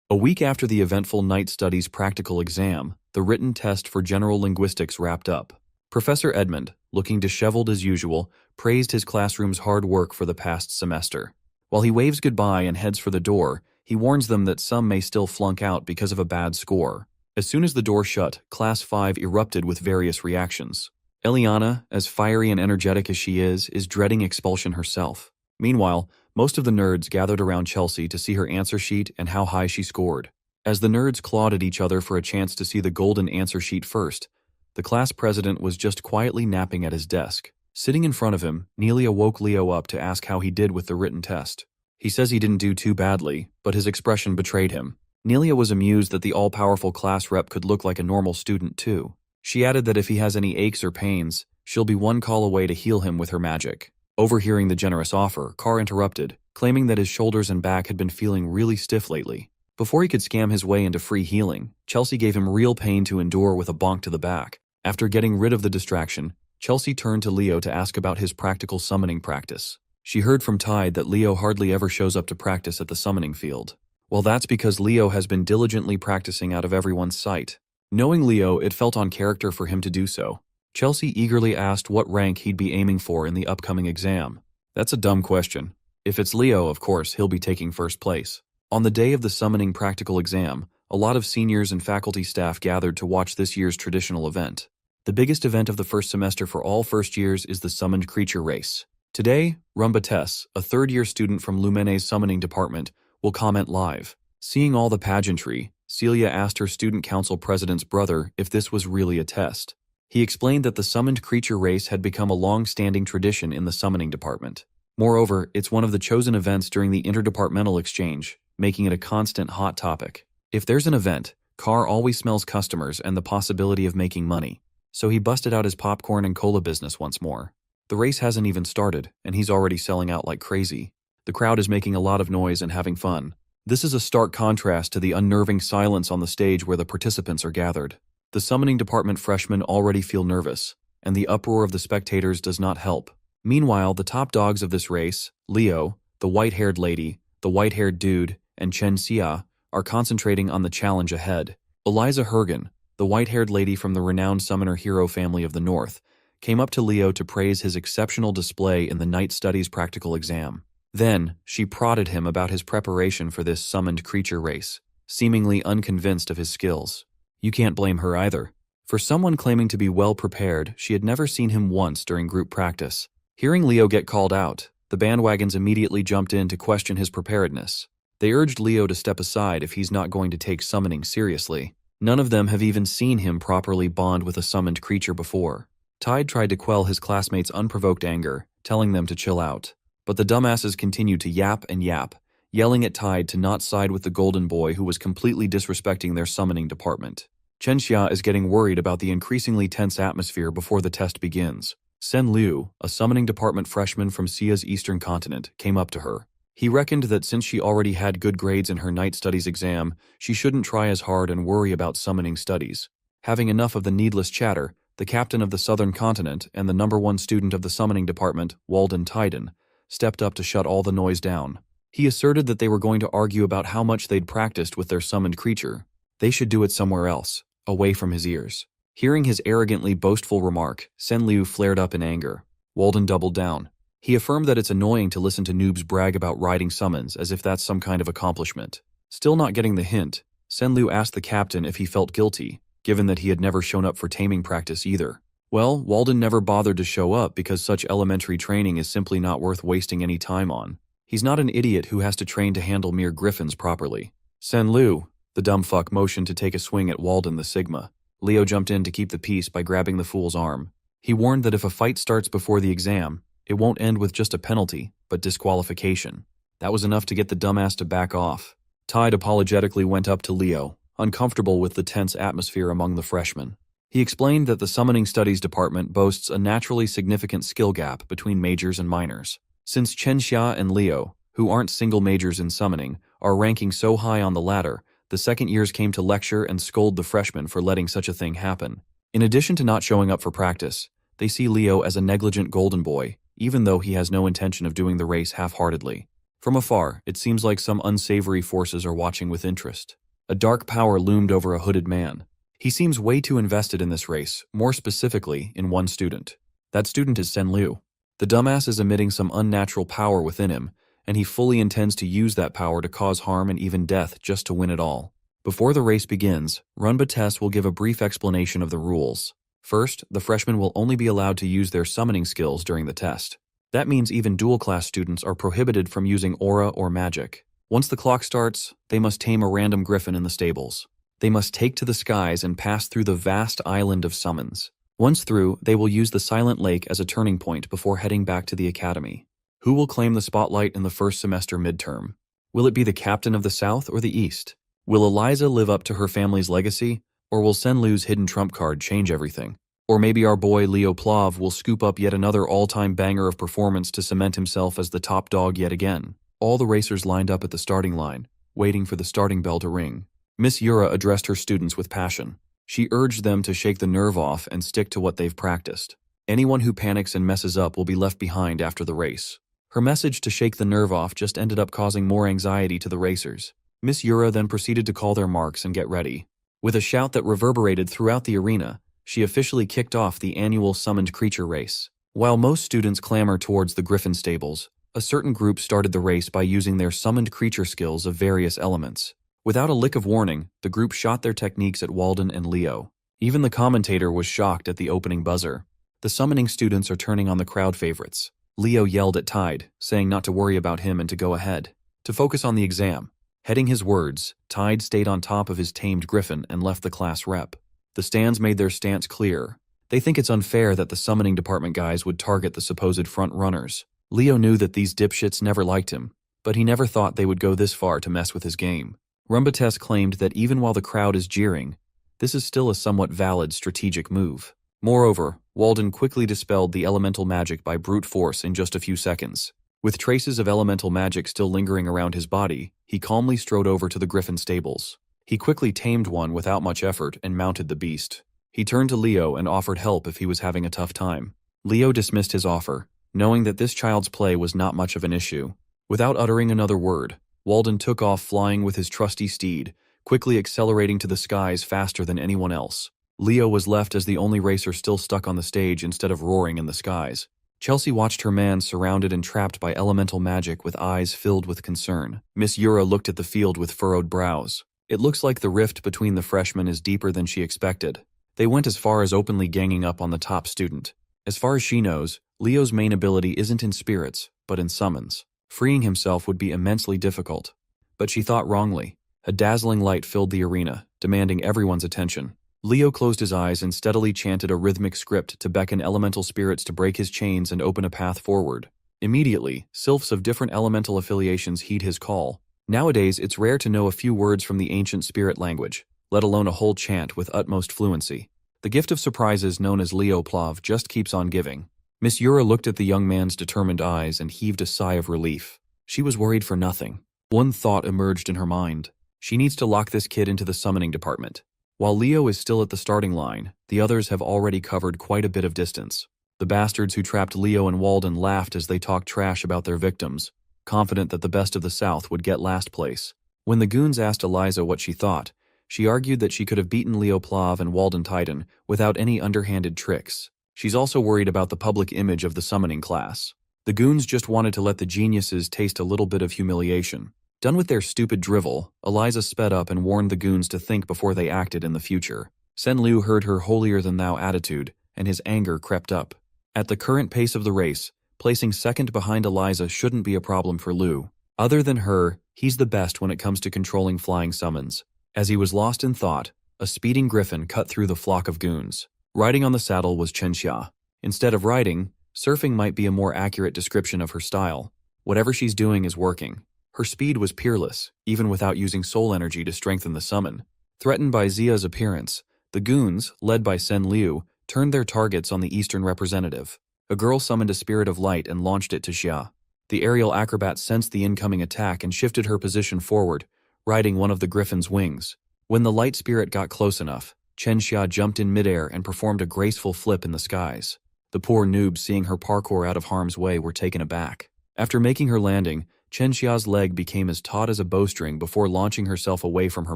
A week after the eventful Night Studies practical exam, the written test for general linguistics wrapped up. Professor Edmund, looking disheveled as usual, praised his classroom's hard work for the past semester. While he waves goodbye and heads for the door, He warns them that some may still flunk out because of a bad score. As soon as the door shut, Class 5 erupted with various reactions. Eliana, as fiery and energetic as she is dreading expulsion herself. Meanwhile, most of the nerds gathered around Chelsea to see her answer sheet and how high she scored. As the nerds clawed at each other for a chance to see the golden answer sheet first, the class president was just quietly napping at his desk. Sitting in front of him, Nelia woke Leo up to ask how he did with the written test. He says he didn't do too badly, but his expression betrayed him. Nelia was amused that the all-powerful class rep could look like a normal student too. She added that if he has any aches or pains, she'll be one call away to heal him with her magic. Overhearing the generous offer, Carr interrupted, claiming that his shoulders and back had been feeling really stiff lately. Before he could scam his way into free healing, Chelsea gave him real pain to endure with a bonk to the back. After getting rid of the distraction, Chelsea turned to Leo to ask about his practical summoning practice. She heard from Tide that Leo hardly ever shows up to practice at the summoning field. Well, that's because Leo has been diligently practicing out of everyone's sight. Knowing Leo, it felt on character for him to do so. Chelsea eagerly asked what rank he'd be aiming for in the upcoming exam. That's a dumb question. If it's Leo, of course, he'll be taking first place. On the day of the summoning practical exam, a lot of seniors and faculty staff gathered to watch this year's traditional event. The biggest event of the first semester for all first years is the Summoned Creature Race. Today, Rumba Tess, a third-year student from Lumene's summoning department, will comment live. Seeing all the pageantry, Celia asked her student council president's brother if this was really a test. He explained that the Summoned Creature Race had become a long-standing tradition in the summoning department. Moreover, it's one of the chosen events during the interdepartmental exchange, making it a constant hot topic. If there's an event, Carr always smells customers and the possibility of making money. So he busted out his popcorn and cola business once more. The race hasn't even started, and he's already selling out like crazy. The crowd is making a lot of noise and having fun. This is a stark contrast to the unnerving silence on the stage where the participants are gathered. The summoning department freshmen already feel nervous, and the uproar of the spectators does not help. Meanwhile, the top dogs of this race, Leo, the white-haired lady, the white-haired dude, and Chen Xia, are concentrating on the challenge ahead. Eliza Hergen, the white-haired lady from the renowned summoner hero family of the North, came up to Leo to praise his exceptional display in the Night Studies practical exam. Then, she prodded him about his preparation for this summoned creature race, seemingly unconvinced of his skills. You can't blame her either. For someone claiming to be well prepared, she had never seen him once during group practice. Hearing Leo get called out, the bandwagons immediately jumped in to question his preparedness. They urged Leo to step aside if he's not going to take summoning seriously. None of them have even seen him properly bond with a summoned creature before. Tide tried to quell his classmates' unprovoked anger, telling them to chill out. But the dumbasses continued to yap and yap, yelling at Tide to not side with the golden boy who was completely disrespecting their summoning department. Chen Xia is getting worried about the increasingly tense atmosphere before the test begins. Sen Liu, a summoning department freshman from Sia's eastern continent, came up to her. He reckoned that since she already had good grades in her night studies exam, she shouldn't try as hard and worry about summoning studies. Having enough of the needless chatter, the captain of the southern continent and the #1 student of the summoning department, Walden Tyden, stepped up to shut all the noise down. He asserted that they were going to argue about how much they'd practiced with their summoned creature. They should do it somewhere else, away from his ears. Hearing his arrogantly boastful remark, Sen Liu flared up in anger. Walden doubled down. He affirmed that it's annoying to listen to noobs brag about riding summons as if that's some kind of accomplishment. Still not getting the hint, Sen Liu asked the captain if he felt guilty, given that he had never shown up for taming practice either. Well, Walden never bothered to show up because such elementary training is simply not worth wasting any time on. He's not an idiot who has to train to handle mere griffins properly. Sen Liu, the dumb fuck motioned to take a swing at Walden the Sigma. Leo jumped in to keep the peace by grabbing the fool's arm. He warned that if a fight starts before the exam, it won't end with just a penalty, but disqualification. That was enough to get the dumbass to back off. Tide apologetically went up to Leo, uncomfortable with the tense atmosphere among the freshmen. He explained that the Summoning Studies department boasts a naturally significant skill gap between majors and minors. Since Chen Xia and Leo, who aren't single majors in summoning, are ranking so high on the ladder, the second years came to lecture and scold the freshmen for letting such a thing happen. In addition to not showing up for practice, they see Leo as a negligent golden boy, even though he has no intention of doing the race half-heartedly. From afar, it seems like some unsavory forces are watching with interest. A dark power loomed over a hooded man. He seems way too invested in this race, more specifically, in one student. That student is Sen Liu. The dumbass is emitting some unnatural power within him, and he fully intends to use that power to cause harm and even death just to win it all. Before the race begins, Runba will give a brief explanation of the rules. First, the freshmen will only be allowed to use their summoning skills during the test. That means even dual-class students are prohibited from using aura or magic. Once the clock starts, they must tame a random griffin in the stables. They must take to the skies and pass through the vast island of summons. Once through, they will use the Silent Lake as a turning point before heading back to the academy. Who will claim the spotlight in the first semester midterm? Will it be the captain of the South or the East? Will Eliza live up to her family's legacy, or will Senlu's hidden trump card change everything? Or maybe our boy Leo Plav will scoop up yet another all-time banger of performance to cement himself as the top dog yet again. All the racers lined up at the starting line, waiting for the starting bell to ring. Miss Yura addressed her students with passion. She urged them to shake the nerve off and stick to what they've practiced. Anyone who panics and messes up will be left behind after the race. Her message to shake the nerve off just ended up causing more anxiety to the racers. Miss Yura then proceeded to call their marks and get ready. With a shout that reverberated throughout the arena, she officially kicked off the annual summoned creature race. While most students clamor towards the griffin stables, a certain group started the race by using their summoned creature skills of various elements. Without a lick of warning, the group shot their techniques at Walden and Leo. Even the commentator was shocked at the opening buzzer. The summoning students are turning on the crowd favorites. Leo yelled at Tide, saying not to worry about him and to go ahead, to focus on the exam. Heading his words, Tide stayed on top of his tamed griffin and left the class rep. The stands made their stance clear. They think it's unfair that the summoning department guys would target the supposed front runners. Leo knew that these dipshits never liked him, but he never thought they would go this far to mess with his game. Rumba claimed that even while the crowd is jeering, this is still a somewhat valid strategic move. Moreover, Walden quickly dispelled the elemental magic by brute force in just a few seconds. With traces of elemental magic still lingering around his body, he calmly strode over to the griffin stables. He quickly tamed one without much effort and mounted the beast. He turned to Leo and offered help if he was having a tough time. Leo dismissed his offer, knowing that this child's play was not much of an issue. Without uttering another word, Walden took off flying with his trusty steed, quickly accelerating to the skies faster than anyone else. Leo was left as the only racer still stuck on the stage instead of roaring in the skies. Chelsea watched her man surrounded and trapped by elemental magic with eyes filled with concern. Miss Yura looked at the field with furrowed brows. It looks like the rift between the freshmen is deeper than she expected. They went as far as openly ganging up on the top student. As far as she knows, Leo's main ability isn't in spirits, but in summons. Freeing himself would be immensely difficult. But she thought wrongly. A dazzling light filled the arena, demanding everyone's attention. Leo closed his eyes and steadily chanted a rhythmic script to beckon elemental spirits to break his chains and open a path forward. Immediately, sylphs of different elemental affiliations heed his call. Nowadays, it's rare to know a few words from the ancient spirit language, let alone a whole chant with utmost fluency. The gift of surprises known as Leo Plav just keeps on giving. Miss Yura looked at the young man's determined eyes and heaved a sigh of relief. She was worried for nothing. One thought emerged in her mind. She needs to lock this kid into the summoning department. While Leo is still at the starting line, the others have already covered quite a bit of distance. The bastards who trapped Leo and Walden laughed as they talked trash about their victims, confident that the best of the South would get last place. When the goons asked Eliza what she thought, she argued that she could have beaten Leo Plav and Walden Titan without any underhanded tricks. She's also worried about the public image of the summoning class. The goons just wanted to let the geniuses taste a little bit of humiliation. Done with their stupid drivel, Eliza sped up and warned the goons to think before they acted in the future. Senlu heard her holier-than-thou attitude, and his anger crept up. At the current pace of the race, placing second behind Eliza shouldn't be a problem for Lu. Other than her, he's the best when it comes to controlling flying summons. As he was lost in thought, a speeding griffin cut through the flock of goons. Riding on the saddle was Chenxia. Instead of riding, surfing might be a more accurate description of her style. Whatever she's doing is working. Her speed was peerless, even without using soul energy to strengthen the summon. Threatened by Zia's appearance, the goons, led by Sen Liu, turned their targets on the eastern representative. A girl summoned a spirit of light and launched it to Xia. The aerial acrobat sensed the incoming attack and shifted her position forward, riding one of the griffin's wings. When the light spirit got close enough, Chen Xia jumped in midair and performed a graceful flip in the skies. The poor noobs seeing her parkour out of harm's way were taken aback. After making her landing, Chen Xia's leg became as taut as a bowstring before launching herself away from her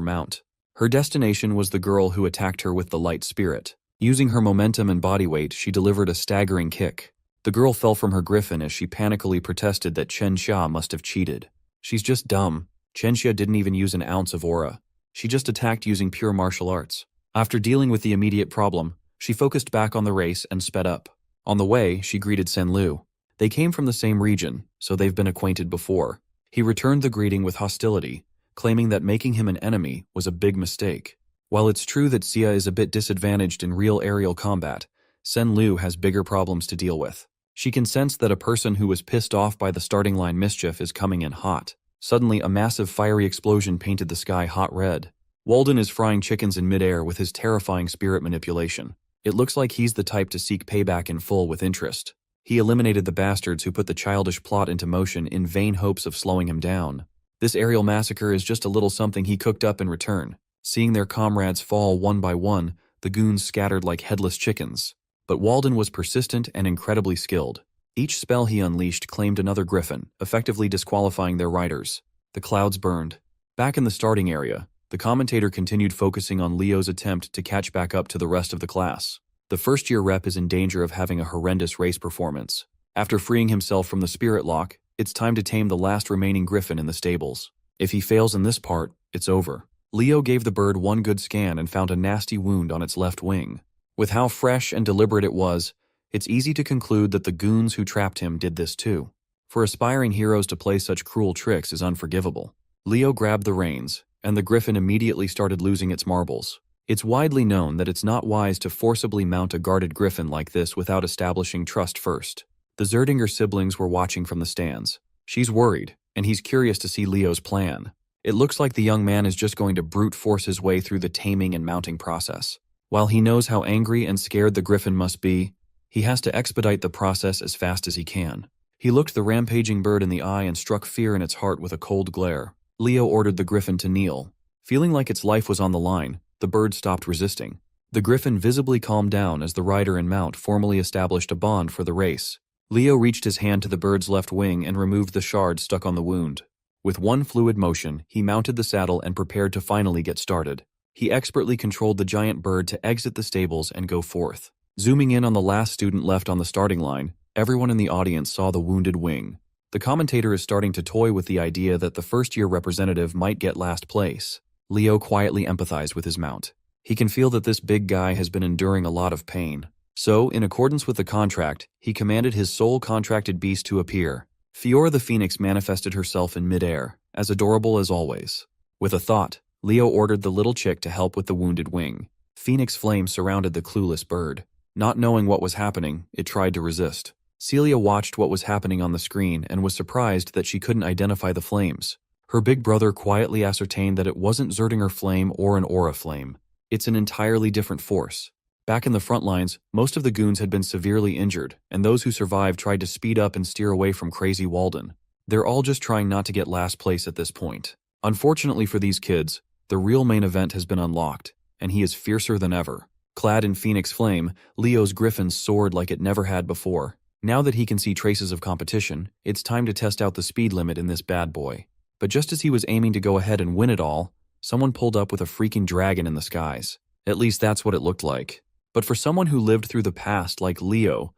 mount. Her destination was the girl who attacked her with the light spirit. Using her momentum and body weight, she delivered a staggering kick. The girl fell from her griffin as she panically protested that Chen Xia must have cheated. She's just dumb. Chen Xia didn't even use an ounce of aura. She just attacked using pure martial arts. After dealing with the immediate problem, she focused back on the race and sped up. On the way, she greeted Sen Lu. They came from the same region, so they've been acquainted before. He returned the greeting with hostility, claiming that making him an enemy was a big mistake. While it's true that Xia is a bit disadvantaged in real aerial combat, Sen Lu has bigger problems to deal with. She can sense that a person who was pissed off by the starting line mischief is coming in hot. Suddenly, a massive fiery explosion painted the sky hot red. Walden is frying chickens in midair with his terrifying spirit manipulation. It looks like he's the type to seek payback in full with interest. He eliminated the bastards who put the childish plot into motion in vain hopes of slowing him down. This aerial massacre is just a little something he cooked up in return. Seeing their comrades fall one by one, the goons scattered like headless chickens. But Walden was persistent and incredibly skilled. Each spell he unleashed claimed another griffin, effectively disqualifying their riders. The clouds burned. Back in the starting area, the commentator continued focusing on Leo's attempt to catch back up to the rest of the class. The first-year rep is in danger of having a horrendous race performance. After freeing himself from the spirit lock, it's time to tame the last remaining griffin in the stables. If he fails in this part, it's over. Leo gave the bird one good scan and found a nasty wound on its left wing. With how fresh and deliberate it was, it's easy to conclude that the goons who trapped him did this too. For aspiring heroes to play such cruel tricks is unforgivable. Leo grabbed the reins, and the griffin immediately started losing its marbles. It's widely known that it's not wise to forcibly mount a guarded griffin like this without establishing trust first. The Zerdinger siblings were watching from the stands. She's worried, and he's curious to see Leo's plan. It looks like the young man is just going to brute force his way through the taming and mounting process. While he knows how angry and scared the griffin must be, he has to expedite the process as fast as he can. He looked the rampaging bird in the eye and struck fear in its heart with a cold glare. Leo ordered the griffin to kneel. Feeling like its life was on the line, the bird stopped resisting. The griffin visibly calmed down as the rider and mount formally established a bond for the race. Leo reached his hand to the bird's left wing and removed the shard stuck on the wound. With one fluid motion, he mounted the saddle and prepared to finally get started. He expertly controlled the giant bird to exit the stables and go forth. Zooming in on the last student left on the starting line, everyone in the audience saw the wounded wing. The commentator is starting to toy with the idea that the first-year representative might get last place. Leo quietly empathized with his mount. He can feel that this big guy has been enduring a lot of pain. So, in accordance with the contract, he commanded his sole contracted beast to appear. Fiora the Phoenix manifested herself in midair, as adorable as always. With a thought, Leo ordered the little chick to help with the wounded wing. Phoenix flame surrounded the clueless bird. Not knowing what was happening, it tried to resist. Celia watched what was happening on the screen and was surprised that she couldn't identify the flames. Her big brother quietly ascertained that it wasn't Zerdinger flame or an aura flame. It's an entirely different force. Back in the front lines, most of the goons had been severely injured, and those who survived tried to speed up and steer away from crazy Walden. They're all just trying not to get last place at this point. Unfortunately for these kids, the real main event has been unlocked, and he is fiercer than ever. Clad in Phoenix flame, Leo's griffin soared like it never had before. Now that he can see traces of competition, it's time to test out the speed limit in this bad boy. But just as he was aiming to go ahead and win it all, someone pulled up with a freaking dragon in the skies. At least that's what it looked like. But for someone who lived through the past like Leo,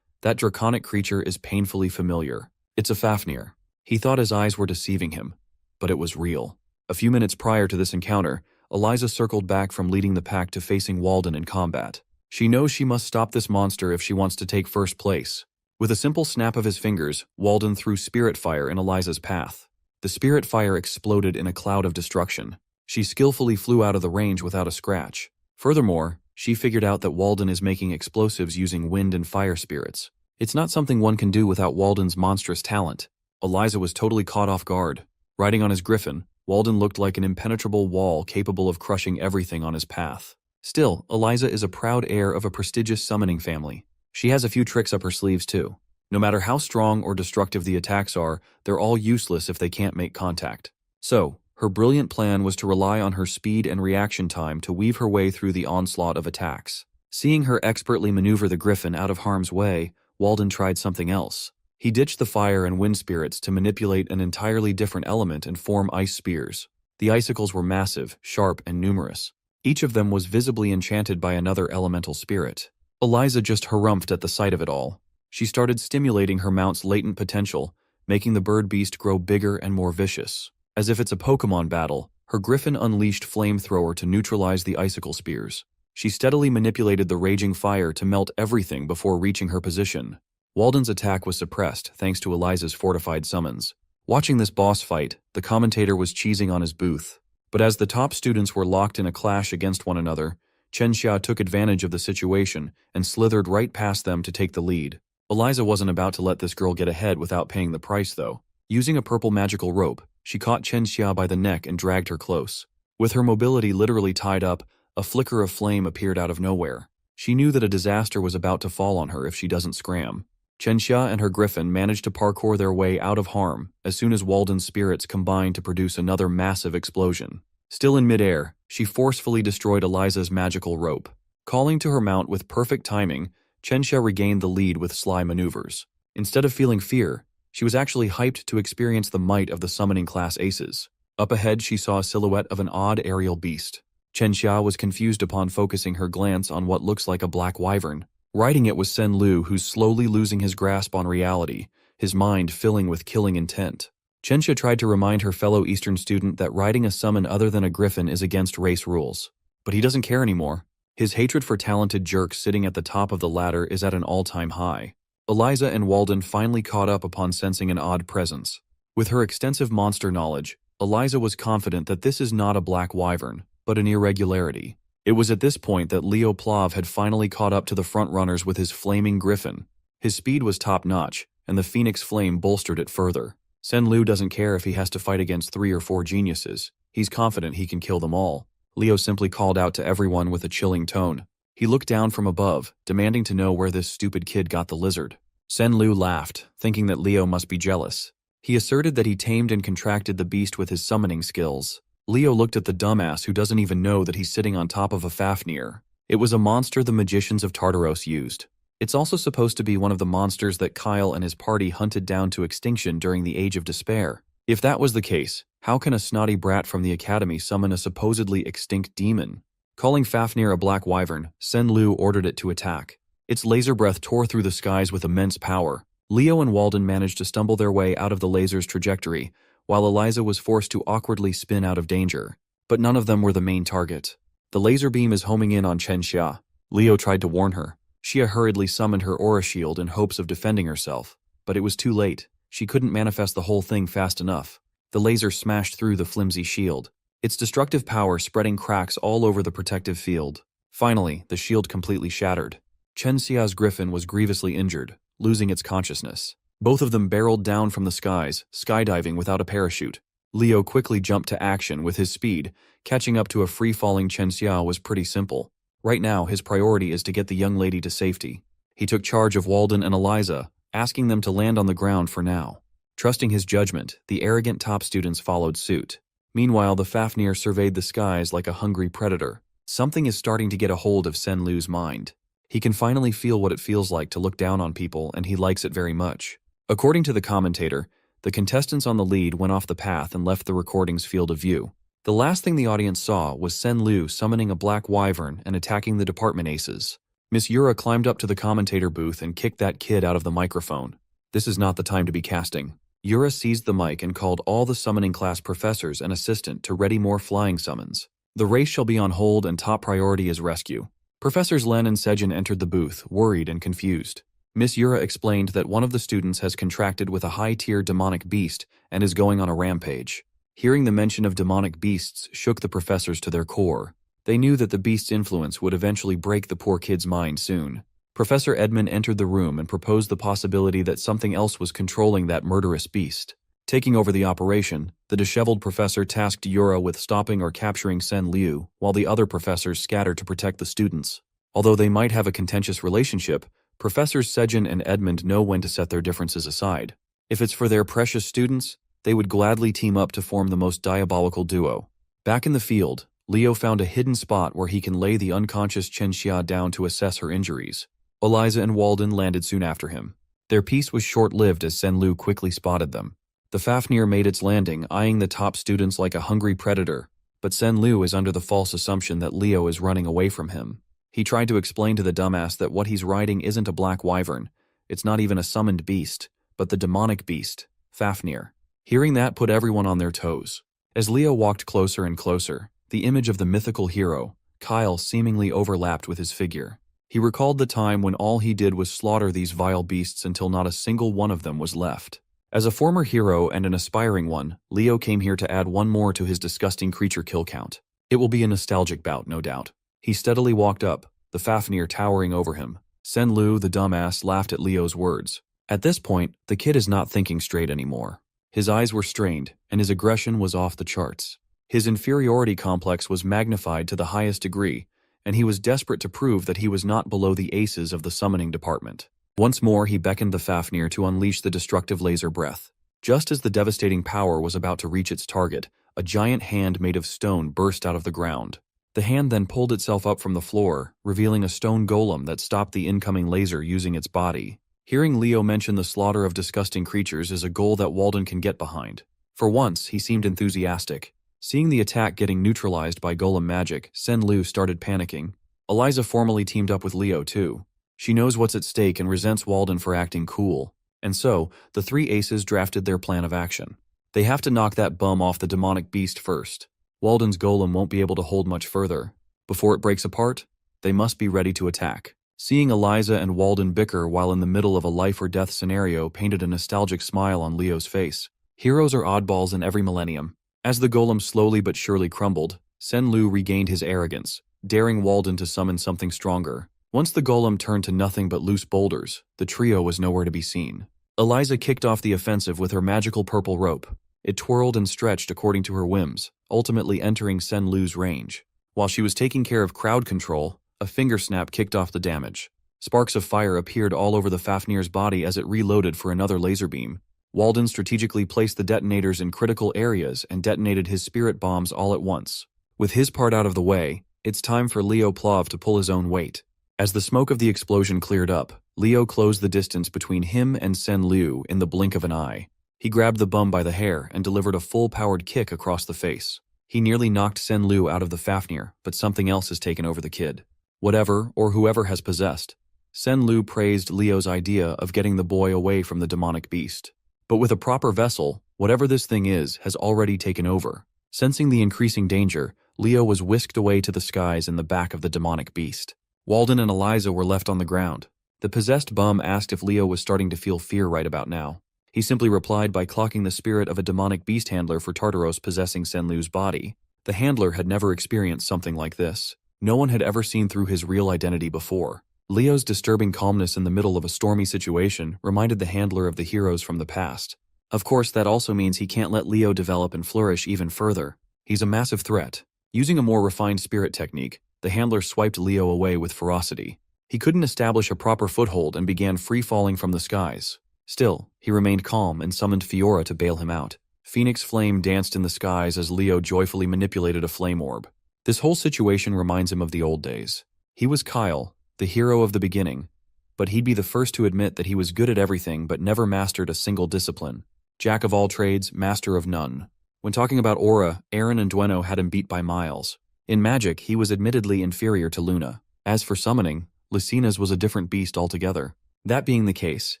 that draconic creature is painfully familiar. It's a Fafnir. He thought his eyes were deceiving him, but it was real. A few minutes prior to this encounter, Eliza circled back from leading the pack to facing Walden in combat. She knows she must stop this monster if she wants to take first place. With a simple snap of his fingers, Walden threw spirit fire in Eliza's path. The spirit fire exploded in a cloud of destruction. She skillfully flew out of the range without a scratch. Furthermore, she figured out that Walden is making explosives using wind and fire spirits. It's not something one can do without Walden's monstrous talent. Eliza was totally caught off guard. Riding on his griffin, Walden looked like an impenetrable wall capable of crushing everything on his path. Still, Eliza is a proud heir of a prestigious summoning family. She has a few tricks up her sleeves too. No matter how strong or destructive the attacks are, they're all useless if they can't make contact. So, her brilliant plan was to rely on her speed and reaction time to weave her way through the onslaught of attacks. Seeing her expertly maneuver the griffin out of harm's way, Walden tried something else. He ditched the fire and wind spirits to manipulate an entirely different element and form ice spears. The icicles were massive, sharp, and numerous. Each of them was visibly enchanted by another elemental spirit. Eliza just harumphed at the sight of it all. She started stimulating her mount's latent potential, making the bird beast grow bigger and more vicious. As if it's a Pokemon battle, her griffin unleashed flamethrower to neutralize the icicle spears. She steadily manipulated the raging fire to melt everything before reaching her position. Walden's attack was suppressed thanks to Eliza's fortified summons. Watching this boss fight, the commentator was cheesing on his booth. But as the top students were locked in a clash against one another, Chen Xia took advantage of the situation and slithered right past them to take the lead. Eliza wasn't about to let this girl get ahead without paying the price, though. Using a purple magical rope, she caught Chen Xia by the neck and dragged her close. With her mobility literally tied up, a flicker of flame appeared out of nowhere. She knew that a disaster was about to fall on her if she doesn't scram. Chen Xia and her griffin managed to parkour their way out of harm as soon as Walden's spirits combined to produce another massive explosion. Still in midair, she forcefully destroyed Eliza's magical rope. Calling to her mount with perfect timing, Chen Xia regained the lead with sly maneuvers. Instead of feeling fear, she was actually hyped to experience the might of the summoning class aces. Up ahead, she saw a silhouette of an odd aerial beast. Chen Xia was confused upon focusing her glance on what looks like a black wyvern. Riding it was Sen Lu, who's slowly losing his grasp on reality, his mind filling with killing intent. Chen Xia tried to remind her fellow Eastern student that riding a summon other than a griffin is against race rules. But he doesn't care anymore. His hatred for talented jerks sitting at the top of the ladder is at an all-time high. Eliza and Walden finally caught up upon sensing an odd presence. With her extensive monster knowledge, Eliza was confident that this is not a black wyvern, but an irregularity. It was at this point that Leo Plav had finally caught up to the frontrunners with his flaming griffin. His speed was top-notch, and the phoenix flame bolstered it further. Sen Lu doesn't care if he has to fight against 3 or 4 geniuses. He's confident he can kill them all. Leo simply called out to everyone with a chilling tone. He looked down from above, demanding to know where this stupid kid got the lizard. Sen Lu laughed, thinking that Leo must be jealous. He asserted that he tamed and contracted the beast with his summoning skills. Leo looked at the dumbass who doesn't even know that he's sitting on top of a Fafnir. It was a monster the magicians of Tartaros used. It's also supposed to be one of the monsters that Kyle and his party hunted down to extinction during the Age of Despair. If that was the case, how can a snotty brat from the academy summon a supposedly extinct demon? Calling Fafnir a black wyvern, Sen Lu ordered it to attack. Its laser breath tore through the skies with immense power. Leo and Walden managed to stumble their way out of the laser's trajectory, while Eliza was forced to awkwardly spin out of danger. But none of them were the main target. The laser beam is homing in on Chen Xia. Leo tried to warn her. Xia hurriedly summoned her aura shield in hopes of defending herself. But it was too late. She couldn't manifest the whole thing fast enough. The laser smashed through the flimsy shield, its destructive power spreading cracks all over the protective field. Finally, the shield completely shattered. Chen Xia's griffin was grievously injured, losing its consciousness. Both of them barreled down from the skies, skydiving without a parachute. Leo quickly jumped to action with his speed. Catching up to a free-falling Chen Xia was pretty simple. Right now, his priority is to get the young lady to safety. He took charge of Walden and Eliza, asking them to land on the ground for now. Trusting his judgment, the arrogant top students followed suit. Meanwhile, the Fafnir surveyed the skies like a hungry predator. Something is starting to get a hold of Sen Lu's mind. He can finally feel what it feels like to look down on people, and he likes it very much. According to the commentator, the contestants on the lead went off the path and left the recording's field of view. The last thing the audience saw was Sen Lu summoning a black wyvern and attacking the department aces. Miss Yura climbed up to the commentator booth and kicked that kid out of the microphone. This is not the time to be casting. Yura seized the mic and called all the summoning class professors and assistant to ready more flying summons. The race shall be on hold and top priority is rescue. Professors Len and Sejin entered the booth, worried and confused. Miss Yura explained that one of the students has contracted with a high-tier demonic beast and is going on a rampage. Hearing the mention of demonic beasts shook the professors to their core. They knew that the beast's influence would eventually break the poor kid's mind soon. Professor Edmund entered the room and proposed the possibility that something else was controlling that murderous beast. Taking over the operation, the disheveled professor tasked Yura with stopping or capturing Sen Liu, while the other professors scattered to protect the students. Although they might have a contentious relationship, Professors Sejin and Edmund know when to set their differences aside. If it's for their precious students, they would gladly team up to form the most diabolical duo. Back in the field, Leo found a hidden spot where he can lay the unconscious Chen Xia down to assess her injuries. Eliza and Walden landed soon after him. Their peace was short-lived as Sen Lu quickly spotted them. The Fafnir made its landing, eyeing the top students like a hungry predator, but Sen Lu is under the false assumption that Leo is running away from him. He tried to explain to the dumbass that what he's riding isn't a black wyvern, It's not even a summoned beast, but the demonic beast, Fafnir. Hearing that put everyone on their toes. As Leo walked closer and closer, the image of the mythical hero, Kyle, seemingly overlapped with his figure. He recalled the time when all he did was slaughter these vile beasts until not a single one of them was left. As a former hero and an aspiring one, Leo came here to add one more to his disgusting creature kill count. It will be a nostalgic bout, no doubt. He steadily walked up, the Fafnir towering over him. Sen-Lu, the dumbass, laughed at Leo's words. At this point, the kid is not thinking straight anymore. His eyes were strained, and his aggression was off the charts. His inferiority complex was magnified to the highest degree, and he was desperate to prove that he was not below the aces of the summoning department. Once more, he beckoned the Fafnir to unleash the destructive laser breath. Just as the devastating power was about to reach its target, a giant hand made of stone burst out of the ground. The hand then pulled itself up from the floor, revealing a stone golem that stopped the incoming laser using its body. Hearing Leo mention the slaughter of disgusting creatures is a goal that Walden can get behind. For once, he seemed enthusiastic. Seeing the attack getting neutralized by golem magic, Sen-Lu started panicking. Eliza formally teamed up with Leo too. She knows what's at stake and resents Walden for acting cool. And so, the three aces drafted their plan of action. They have to knock that bum off the demonic beast first. Walden's golem won't be able to hold much further. Before it breaks apart, they must be ready to attack. Seeing Eliza and Walden bicker while in the middle of a life-or-death scenario painted a nostalgic smile on Leo's face. Heroes are oddballs in every millennium. As the golem slowly but surely crumbled, Sen-Lu regained his arrogance, daring Walden to summon something stronger. Once the golem turned to nothing but loose boulders, the trio was nowhere to be seen. Eliza kicked off the offensive with her magical purple rope. It twirled and stretched according to her whims, ultimately entering Sen-Lu's range. While she was taking care of crowd control, a finger snap kicked off the damage. Sparks of fire appeared all over the Fafnir's body as it reloaded for another laser beam. Walden strategically placed the detonators in critical areas and detonated his spirit bombs all at once. With his part out of the way, it's time for Leo Plov to pull his own weight. As the smoke of the explosion cleared up, Leo closed the distance between him and Sen-Lu in the blink of an eye. He grabbed the bum by the hair and delivered a full-powered kick across the face. He nearly knocked Sen-Lu out of the Fafnir, but something else has taken over the kid. Whatever or whoever has possessed. Sen-Lu praised Leo's idea of getting the boy away from the demonic beast. But with a proper vessel, whatever this thing is has already taken over. Sensing the increasing danger, Leo was whisked away to the skies in the back of the demonic beast. Walden and Eliza were left on the ground. The possessed bum asked if Leo was starting to feel fear right about now. He simply replied by clocking the spirit of a demonic beast handler for Tartaros possessing Sen-Lu's body. The handler had never experienced something like this. No one had ever seen through his real identity before. Leo's disturbing calmness in the middle of a stormy situation reminded the handler of the heroes from the past. Of course, that also means he can't let Leo develop and flourish even further. He's a massive threat. Using a more refined spirit technique, the handler swiped Leo away with ferocity. He couldn't establish a proper foothold and began free-falling from the skies. Still, he remained calm and summoned Fiora to bail him out. Phoenix Flame danced in the skies as Leo joyfully manipulated a flame orb. This whole situation reminds him of the old days. He was Kyle, the hero of the beginning, but he'd be the first to admit that he was good at everything but never mastered a single discipline. Jack of all trades, master of none. When talking about aura, Aaron and Dueno had him beat by miles. In magic, he was admittedly inferior to Luna. As for summoning, Lucina's was a different beast altogether. That being the case,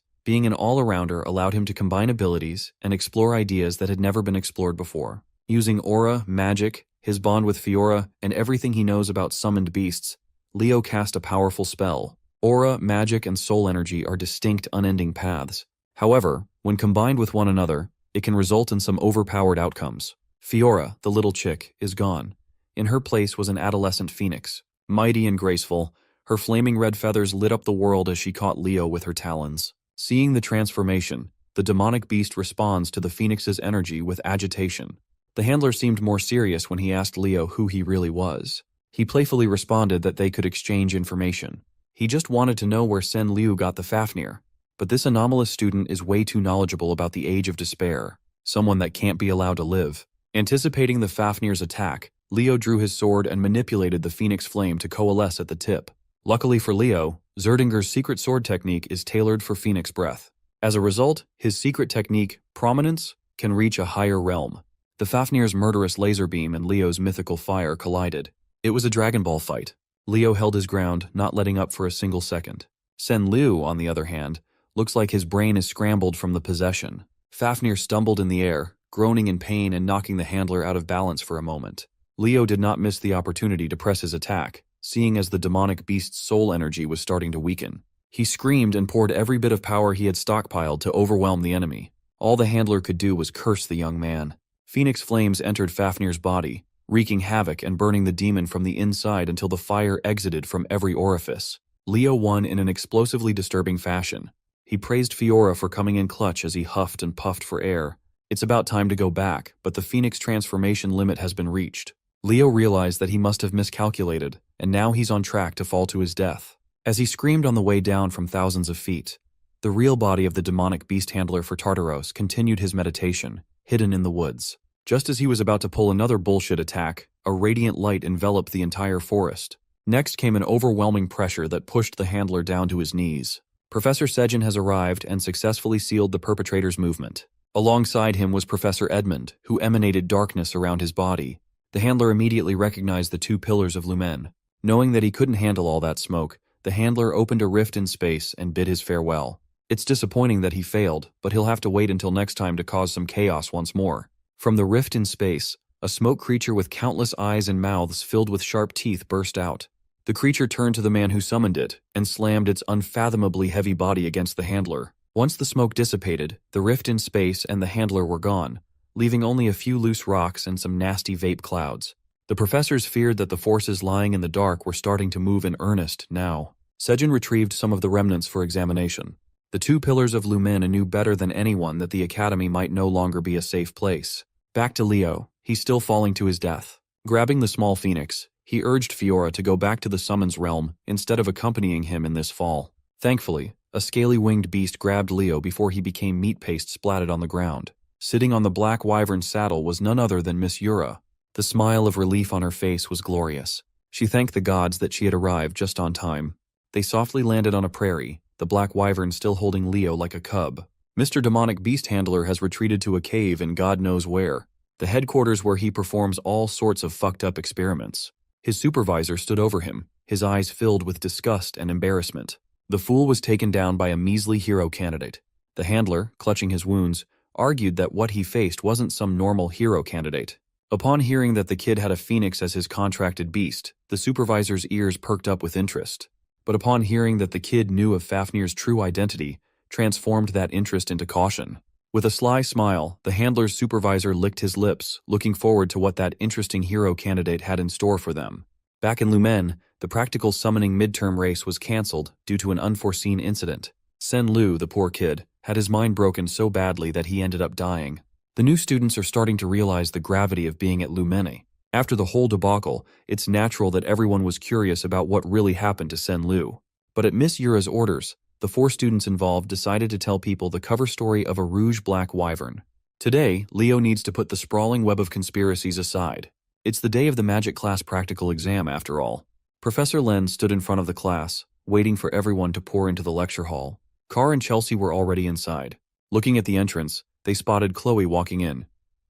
being an all-arounder allowed him to combine abilities and explore ideas that had never been explored before. Using aura, magic, his bond with Fiora, and everything he knows about summoned beasts, Leo cast a powerful spell. Aura, magic, and soul energy are distinct, unending paths. However, when combined with one another, it can result in some overpowered outcomes. Fiora, the little chick, is gone. In her place was an adolescent phoenix. Mighty and graceful, her flaming red feathers lit up the world as she caught Leo with her talons. Seeing the transformation, the demonic beast responds to the phoenix's energy with agitation. The handler seemed more serious when he asked Leo who he really was. He playfully responded that they could exchange information. He just wanted to know where Sen-Lu got the Fafnir. But this anomalous student is way too knowledgeable about the Age of Despair, someone that can't be allowed to live. Anticipating the Fafnir's attack, Leo drew his sword and manipulated the Phoenix Flame to coalesce at the tip. Luckily for Leo, Zerdinger's secret sword technique is tailored for Phoenix Breath. As a result, his secret technique, Prominence, can reach a higher realm. The Fafnir's murderous laser beam and Leo's mythical fire collided. It was a Dragon Ball fight. Leo held his ground, not letting up for a single second. Sen-Lu, on the other hand, Looks like his brain is scrambled from the possession. Fafnir stumbled in the air, groaning in pain and knocking the handler out of balance for a moment. Leo did not miss the opportunity to press his attack, seeing as the demonic beast's soul energy was starting to weaken. He screamed and poured every bit of power he had stockpiled to overwhelm the enemy. All the handler could do was curse the young man. Phoenix flames entered Fafnir's body, wreaking havoc and burning the demon from the inside until the fire exited from every orifice. Leo won in an explosively disturbing fashion. He praised Fiora for coming in clutch as he huffed and puffed for air. It's about time to go back, but the Phoenix transformation limit has been reached. Leo realized that he must have miscalculated, and now he's on track to fall to his death. As he screamed on the way down from thousands of feet, the real body of the demonic beast handler for Tartaros continued his meditation, hidden in the woods. Just as he was about to pull another bullshit attack, a radiant light enveloped the entire forest. Next came an overwhelming pressure that pushed the handler down to his knees. Professor Sejin has arrived and successfully sealed the perpetrator's movement. Alongside him was Professor Edmund, who emanated darkness around his body. The handler immediately recognized the two pillars of Lumen. Knowing that he couldn't handle all that smoke, the handler opened a rift in space and bid his farewell. It's disappointing that he failed, but he'll have to wait until next time to cause some chaos once more. From the rift in space, a smoke creature with countless eyes and mouths filled with sharp teeth burst out. The creature turned to the man who summoned it and slammed its unfathomably heavy body against the handler. Once the smoke dissipated, the rift in space and the handler were gone, leaving only a few loose rocks and some nasty vape clouds. The professors feared that the forces lying in the dark were starting to move in earnest now. Sejin retrieved some of the remnants for examination. The two pillars of Lumen knew better than anyone that the academy might no longer be a safe place. Back to Leo, he's still falling to his death. Grabbing the small phoenix, he urged Fiora to go back to the summons realm instead of accompanying him in this fall. Thankfully, a scaly-winged beast grabbed Leo before he became meat paste splatted on the ground. Sitting on the black wyvern saddle was none other than Miss Yura. The smile of relief on her face was glorious. She thanked the gods that she had arrived just on time. They softly landed on a prairie, the black wyvern still holding Leo like a cub. Mr. Demonic Beast Handler has retreated to a cave in God knows where, the headquarters where he performs all sorts of fucked up experiments. His supervisor stood over him, his eyes filled with disgust and embarrassment. The fool was taken down by a measly hero candidate. The handler, clutching his wounds, argued that what he faced wasn't some normal hero candidate. Upon hearing that the kid had a phoenix as his contracted beast, the supervisor's ears perked up with interest. But upon hearing that the kid knew of Fafnir's true identity, transformed that interest into caution. With a sly smile, the handler's supervisor licked his lips, looking forward to what that interesting hero candidate had in store for them. Back in Lumen, the practical summoning midterm race was cancelled due to an unforeseen incident. Sen Lu, the poor kid, had his mind broken so badly that he ended up dying. The new students are starting to realize the gravity of being at Lumene. After the whole debacle, it's natural that everyone was curious about what really happened to Sen Lu. But at Miss Yura's orders, the 4 students involved decided to tell people the cover story of a rouge-black wyvern. Today, Leo needs to put the sprawling web of conspiracies aside. It's the day of the magic class practical exam, after all. Professor Len stood in front of the class, waiting for everyone to pour into the lecture hall. Carr and Chelsea were already inside. Looking at the entrance, they spotted Chloe walking in.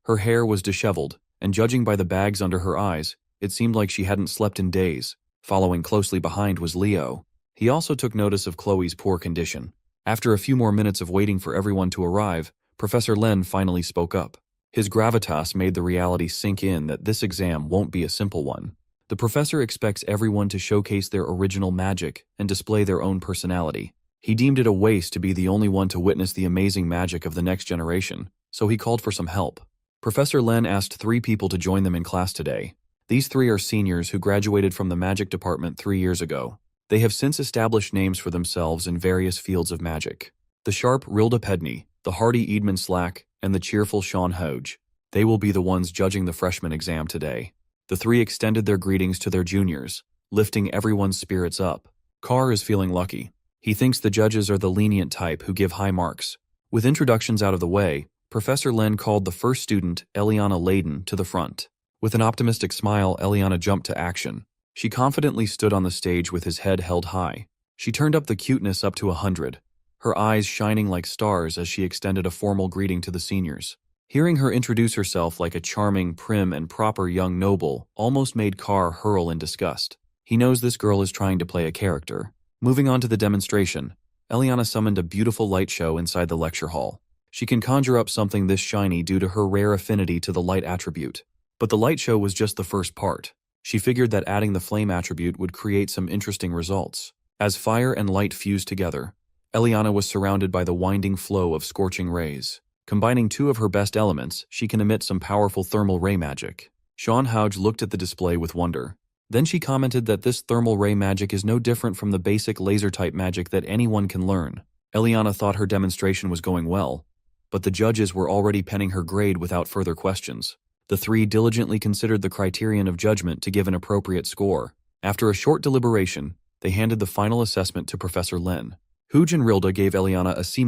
Her hair was disheveled, and judging by the bags under her eyes, it seemed like she hadn't slept in days. Following closely behind was Leo. He also took notice of Chloe's poor condition. After a few more minutes of waiting for everyone to arrive, Professor Len finally spoke up. His gravitas made the reality sink in that this exam won't be a simple one. The professor expects everyone to showcase their original magic and display their own personality. He deemed it a waste to be the only one to witness the amazing magic of the next generation, so he called for some help. Professor Len asked 3 people to join them in class today. These 3 are seniors who graduated from the magic department 3 years ago. They have since established names for themselves in various fields of magic. The sharp Rilda Pedney, the hardy Edmund Slack, and the cheerful Sean Hodge. They will be the ones judging the freshman exam today. The 3 extended their greetings to their juniors, lifting everyone's spirits up. Carr is feeling lucky. He thinks the judges are the lenient type who give high marks. With introductions out of the way, Professor Len called the first student, Eliana Layden, to the front. With an optimistic smile, Eliana jumped to action. She confidently stood on the stage with his head held high. She turned up the cuteness up to 100, her eyes shining like stars as she extended a formal greeting to the seniors. Hearing her introduce herself like a charming, prim, and proper young noble almost made Carr hurl in disgust. He knows this girl is trying to play a character. Moving on to the demonstration, Eliana summoned a beautiful light show inside the lecture hall. She can conjure up something this shiny due to her rare affinity to the light attribute. But the light show was just the first part. She figured that adding the flame attribute would create some interesting results. As fire and light fused together, Eliana was surrounded by the winding flow of scorching rays. Combining two of her best elements, she can emit some powerful thermal ray magic. Sean Houge looked at the display with wonder. Then she commented that this thermal ray magic is no different from the basic laser-type magic that anyone can learn. Eliana thought her demonstration was going well, but the judges were already penning her grade without further questions. The three diligently considered the criterion of judgment to give an appropriate score. After a short deliberation, they handed the final assessment to Professor Len. Hooge and Rilda gave Eliana a C-,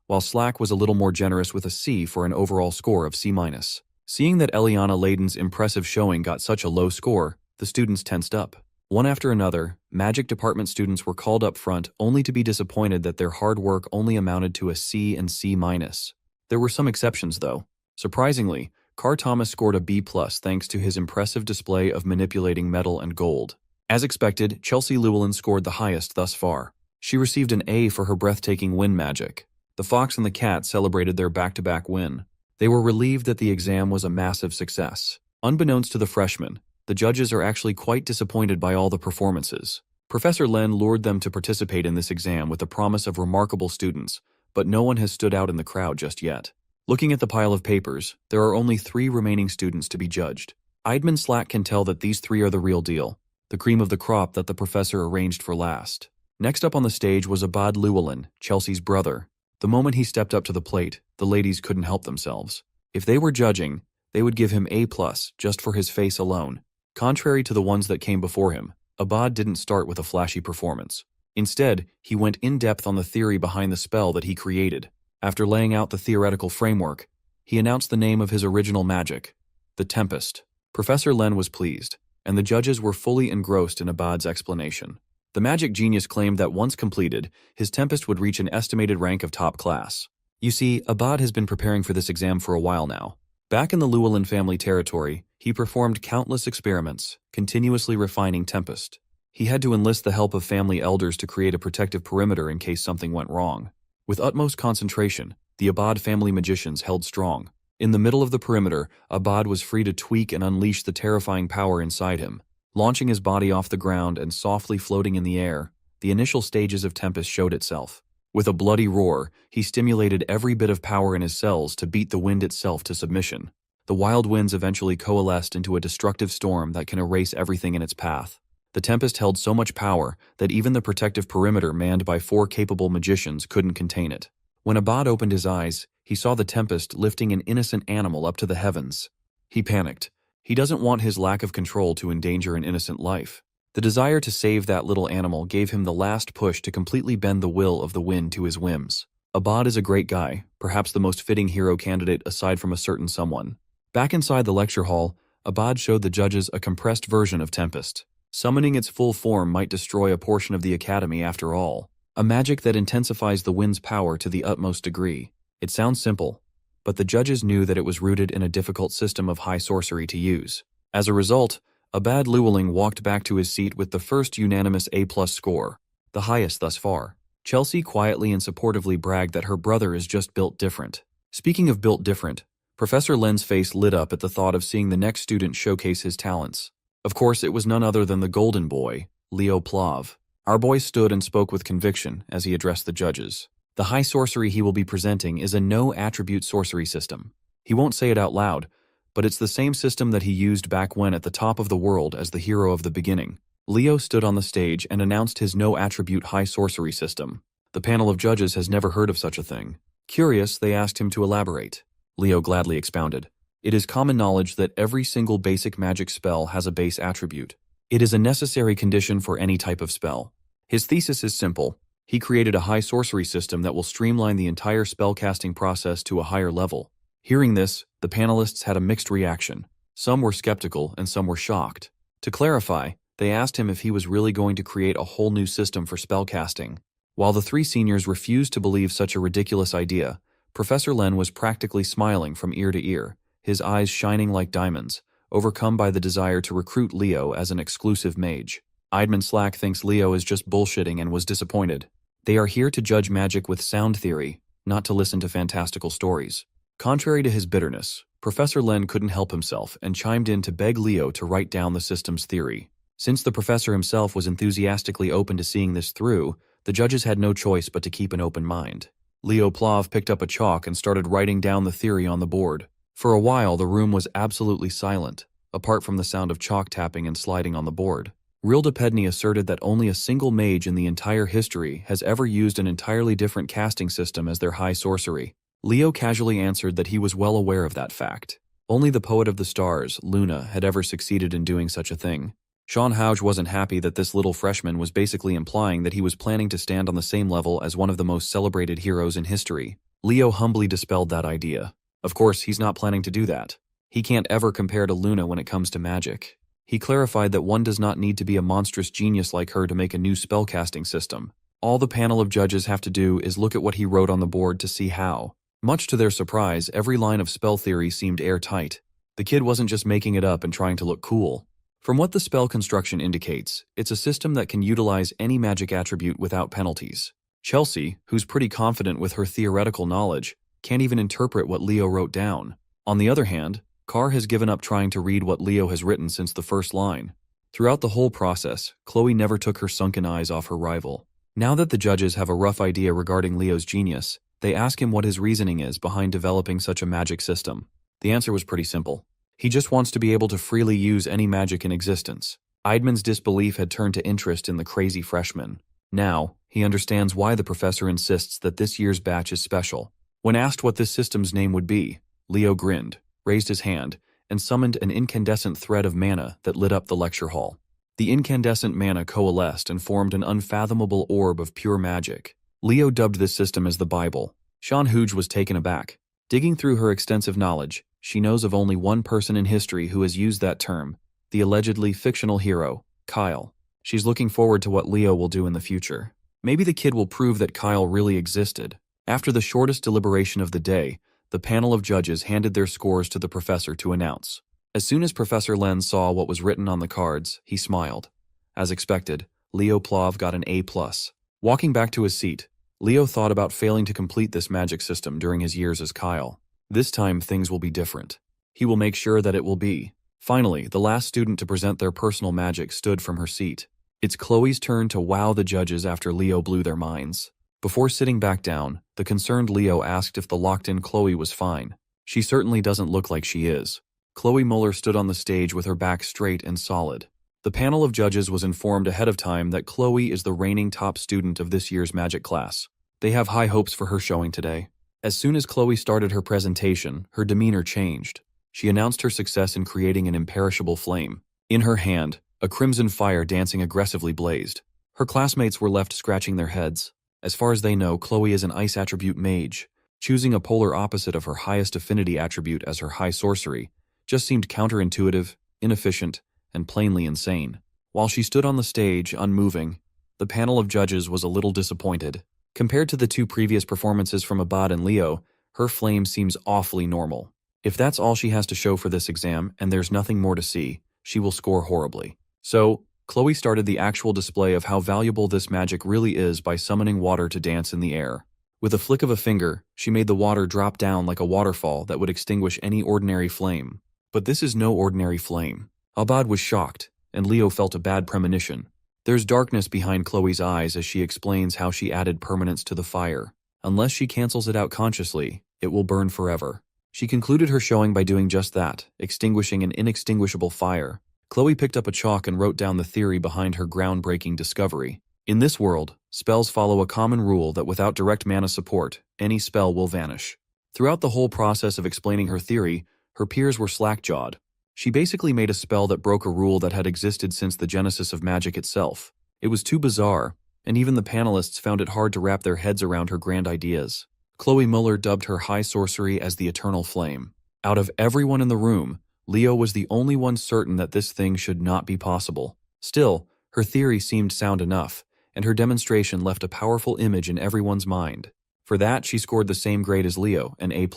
while Slack was a little more generous with a C for an overall score of C-. Seeing that Eliana Layden's impressive showing got such a low score, the students tensed up. One after another, magic department students were called up front only to be disappointed that their hard work only amounted to a C and C-. There were some exceptions though. Surprisingly, Carr Thomas scored a B+ thanks to his impressive display of manipulating metal and gold. As expected, Chelsea Llewellyn scored the highest thus far. She received an A for her breathtaking wind magic. The fox and the cat celebrated their back-to-back win. They were relieved that the exam was a massive success. Unbeknownst to the freshmen, the judges are actually quite disappointed by all the performances. Professor Len lured them to participate in this exam with the promise of remarkable students, but no one has stood out in the crowd just yet. Looking at the pile of papers, there are only 3 remaining students to be judged. Eidman Slack can tell that these 3 are the real deal, the cream of the crop that the professor arranged for last. Next up on the stage was Abad Llewellyn, Chelsea's brother. The moment he stepped up to the plate, the ladies couldn't help themselves. If they were judging, they would give him A+ just for his face alone. Contrary to the ones that came before him, Abad didn't start with a flashy performance. Instead, he went in-depth on the theory behind the spell that he created. After laying out the theoretical framework, he announced the name of his original magic, the Tempest. Professor Len was pleased, and the judges were fully engrossed in Abad's explanation. The magic genius claimed that once completed, his Tempest would reach an estimated rank of top class. You see, Abad has been preparing for this exam for a while now. Back in the Llewellyn family territory, he performed countless experiments, continuously refining Tempest. He had to enlist the help of family elders to create a protective perimeter in case something went wrong. With utmost concentration, the Abad family magicians held strong. In the middle of the perimeter, Abad was free to tweak and unleash the terrifying power inside him. Launching his body off the ground and softly floating in the air, the initial stages of Tempest showed itself. With a bloody roar, he stimulated every bit of power in his cells to beat the wind itself to submission. The wild winds eventually coalesced into a destructive storm that can erase everything in its path. The Tempest held so much power that even the protective perimeter manned by 4 capable magicians couldn't contain it. When Abad opened his eyes, he saw the Tempest lifting an innocent animal up to the heavens. He panicked. He doesn't want his lack of control to endanger an innocent life. The desire to save that little animal gave him the last push to completely bend the will of the wind to his whims. Abad is a great guy, perhaps the most fitting hero candidate aside from a certain someone. Back inside the lecture hall, Abad showed the judges a compressed version of Tempest. Summoning its full form might destroy a portion of the academy after all. A magic that intensifies the wind's power to the utmost degree. It sounds simple, but the judges knew that it was rooted in a difficult system of high sorcery to use. As a result, Abad Llewellyn walked back to his seat with the first unanimous A+ score, the highest thus far. Chelsea quietly and supportively bragged that her brother is just built different. Speaking of built different, Professor Len's face lit up at the thought of seeing the next student showcase his talents. Of course, it was none other than the golden boy, Leo Plav. Our boy stood and spoke with conviction as he addressed the judges. The high sorcery he will be presenting is a no-attribute sorcery system. He won't say it out loud, but it's the same system that he used back when at the top of the world as the hero of the beginning. Leo stood on the stage and announced his no-attribute high sorcery system. The panel of judges has never heard of such a thing. Curious, they asked him to elaborate. Leo gladly expounded. It is common knowledge that every single basic magic spell has a base attribute. It is a necessary condition for any type of spell. His thesis is simple. He created a high sorcery system that will streamline the entire spellcasting process to a higher level. Hearing this, the panelists had a mixed reaction. Some were skeptical and some were shocked. To clarify, they asked him if he was really going to create a whole new system for spellcasting. While the 3 seniors refused to believe such a ridiculous idea, Professor Len was practically smiling from ear to ear, his eyes shining like diamonds, overcome by the desire to recruit Leo as an exclusive mage. Eidman Slack thinks Leo is just bullshitting and was disappointed. They are here to judge magic with sound theory, not to listen to fantastical stories. Contrary to his bitterness, Professor Len couldn't help himself and chimed in to beg Leo to write down the system's theory. Since the professor himself was enthusiastically open to seeing this through, the judges had no choice but to keep an open mind. Leo Plov picked up a chalk and started writing down the theory on the board. For a while, the room was absolutely silent, apart from the sound of chalk tapping and sliding on the board. Rilda Pedny asserted that only a single mage in the entire history has ever used an entirely different casting system as their high sorcery. Leo casually answered that he was well aware of that fact. Only the poet of the stars, Luna, had ever succeeded in doing such a thing. Sean Houge wasn't happy that this little freshman was basically implying that he was planning to stand on the same level as one of the most celebrated heroes in history. Leo humbly dispelled that idea. Of course, he's not planning to do that. He can't ever compare to Luna when it comes to magic. He clarified that one does not need to be a monstrous genius like her to make a new spellcasting system. All the panel of judges have to do is look at what he wrote on the board to see how. Much to their surprise, every line of spell theory seemed airtight. The kid wasn't just making it up and trying to look cool. From what the spell construction indicates, it's a system that can utilize any magic attribute without penalties. Chelsea, who's pretty confident with her theoretical knowledge, can't even interpret what Leo wrote down. On the other hand, Carr has given up trying to read what Leo has written since the first line. Throughout the whole process, Chloe never took her sunken eyes off her rival. Now that the judges have a rough idea regarding Leo's genius, they ask him what his reasoning is behind developing such a magic system. The answer was pretty simple. He just wants to be able to freely use any magic in existence. Eidman's disbelief had turned to interest in the crazy freshman. Now, he understands why the professor insists that this year's batch is special. When asked what this system's name would be, Leo grinned, raised his hand, and summoned an incandescent thread of mana that lit up the lecture hall. The incandescent mana coalesced and formed an unfathomable orb of pure magic. Leo dubbed this system as the Bible. Sean Hooge was taken aback. Digging through her extensive knowledge, she knows of only one person in history who has used that term, the allegedly fictional hero, Kyle. She's looking forward to what Leo will do in the future. Maybe the kid will prove that Kyle really existed. After the shortest deliberation of the day, the panel of judges handed their scores to the professor to announce. As soon as Professor Len saw what was written on the cards, he smiled. As expected, Leo Plov got an A+. Walking back to his seat, Leo thought about failing to complete this magic system during his years as Kyle. This time things will be different. He will make sure that it will be. Finally, the last student to present their personal magic stood from her seat. It's Chloe's turn to wow the judges after Leo blew their minds. Before sitting back down, the concerned Leo asked if the locked-in Chloe was fine. She certainly doesn't look like she is. Chloe Muller stood on the stage with her back straight and solid. The panel of judges was informed ahead of time that Chloe is the reigning top student of this year's magic class. They have high hopes for her showing today. As soon as Chloe started her presentation, her demeanor changed. She announced her success in creating an imperishable flame. In her hand, a crimson fire dancing aggressively blazed. Her classmates were left scratching their heads. As far as they know, Chloe is an ice attribute mage. Choosing a polar opposite of her highest affinity attribute as her high sorcery just seemed counterintuitive, inefficient, and plainly insane. While she stood on the stage, unmoving, the panel of judges was a little disappointed. Compared to the two previous performances from Abad and Leo, her flame seems awfully normal. If that's all she has to show for this exam and there's nothing more to see, she will score horribly. So, Chloe started the actual display of how valuable this magic really is by summoning water to dance in the air. With a flick of a finger, she made the water drop down like a waterfall that would extinguish any ordinary flame. But this is no ordinary flame. Abad was shocked, and Leo felt a bad premonition. There's darkness behind Chloe's eyes as she explains how she added permanence to the fire. Unless she cancels it out consciously, it will burn forever. She concluded her showing by doing just that, extinguishing an inextinguishable fire. Chloe picked up a chalk and wrote down the theory behind her groundbreaking discovery. In this world, spells follow a common rule that without direct mana support, any spell will vanish. Throughout the whole process of explaining her theory, her peers were slack-jawed. She basically made a spell that broke a rule that had existed since the genesis of magic itself. It was too bizarre, and even the panelists found it hard to wrap their heads around her grand ideas. Chloe Muller dubbed her high sorcery as the Eternal Flame. Out of everyone in the room, Leo was the only one certain that this thing should not be possible. Still, her theory seemed sound enough, and her demonstration left a powerful image in everyone's mind. For that, she scored the same grade as Leo, an A+.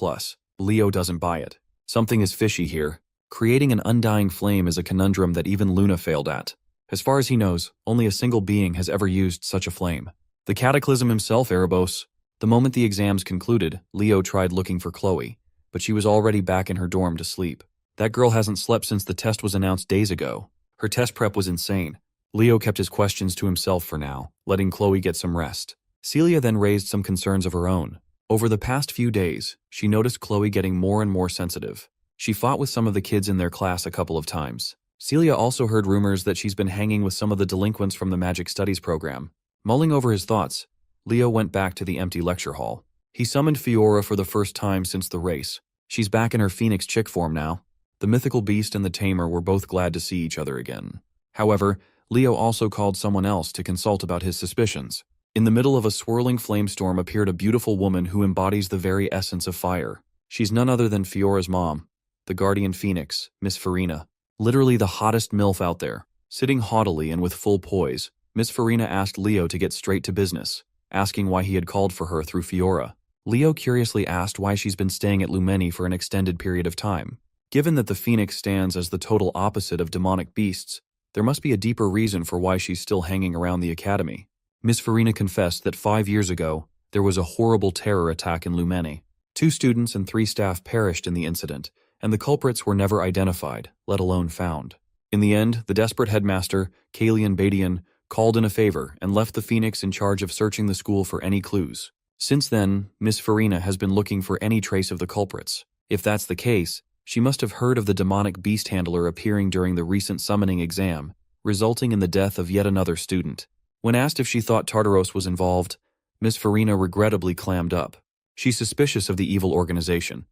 Leo doesn't buy it. Something is fishy here. Creating an undying flame is a conundrum that even Luna failed at. As far as he knows, only a single being has ever used such a flame. The cataclysm himself, Erebos. The moment the exams concluded, Leo tried looking for Chloe, but she was already back in her dorm to sleep. That girl hasn't slept since the test was announced days ago. Her test prep was insane. Leo kept his questions to himself for now, letting Chloe get some rest. Celia then raised some concerns of her own. Over the past few days, she noticed Chloe getting more and more sensitive. She fought with some of the kids in their class a couple of times. Celia also heard rumors that she's been hanging with some of the delinquents from the Magic Studies program. Mulling over his thoughts, Leo went back to the empty lecture hall. He summoned Fiora for the first time since the race. She's back in her Phoenix chick form now. The mythical beast and the tamer were both glad to see each other again. However, Leo also called someone else to consult about his suspicions. In the middle of a swirling flamestorm appeared a beautiful woman who embodies the very essence of fire. She's none other than Fiora's mom, the guardian phoenix, Miss Farina. Literally the hottest MILF out there. Sitting haughtily and with full poise, Miss Farina asked Leo to get straight to business, asking why he had called for her through Fiora. Leo curiously asked why she's been staying at Lumeni for an extended period of time. Given that the Phoenix stands as the total opposite of demonic beasts, there must be a deeper reason for why she's still hanging around the academy. Miss Farina confessed that 5 years ago, there was a horrible terror attack in Lumeni. 2 students and 3 staff perished in the incident, and the culprits were never identified, let alone found. In the end, the desperate headmaster, Kalian Badian, called in a favor and left the Phoenix in charge of searching the school for any clues. Since then, Miss Farina has been looking for any trace of the culprits. If that's the case, she must have heard of the demonic beast handler appearing during the recent summoning exam, resulting in the death of yet another student. When asked if she thought Tartaros was involved, Miss Farina regrettably clammed up. She's suspicious of the evil organization,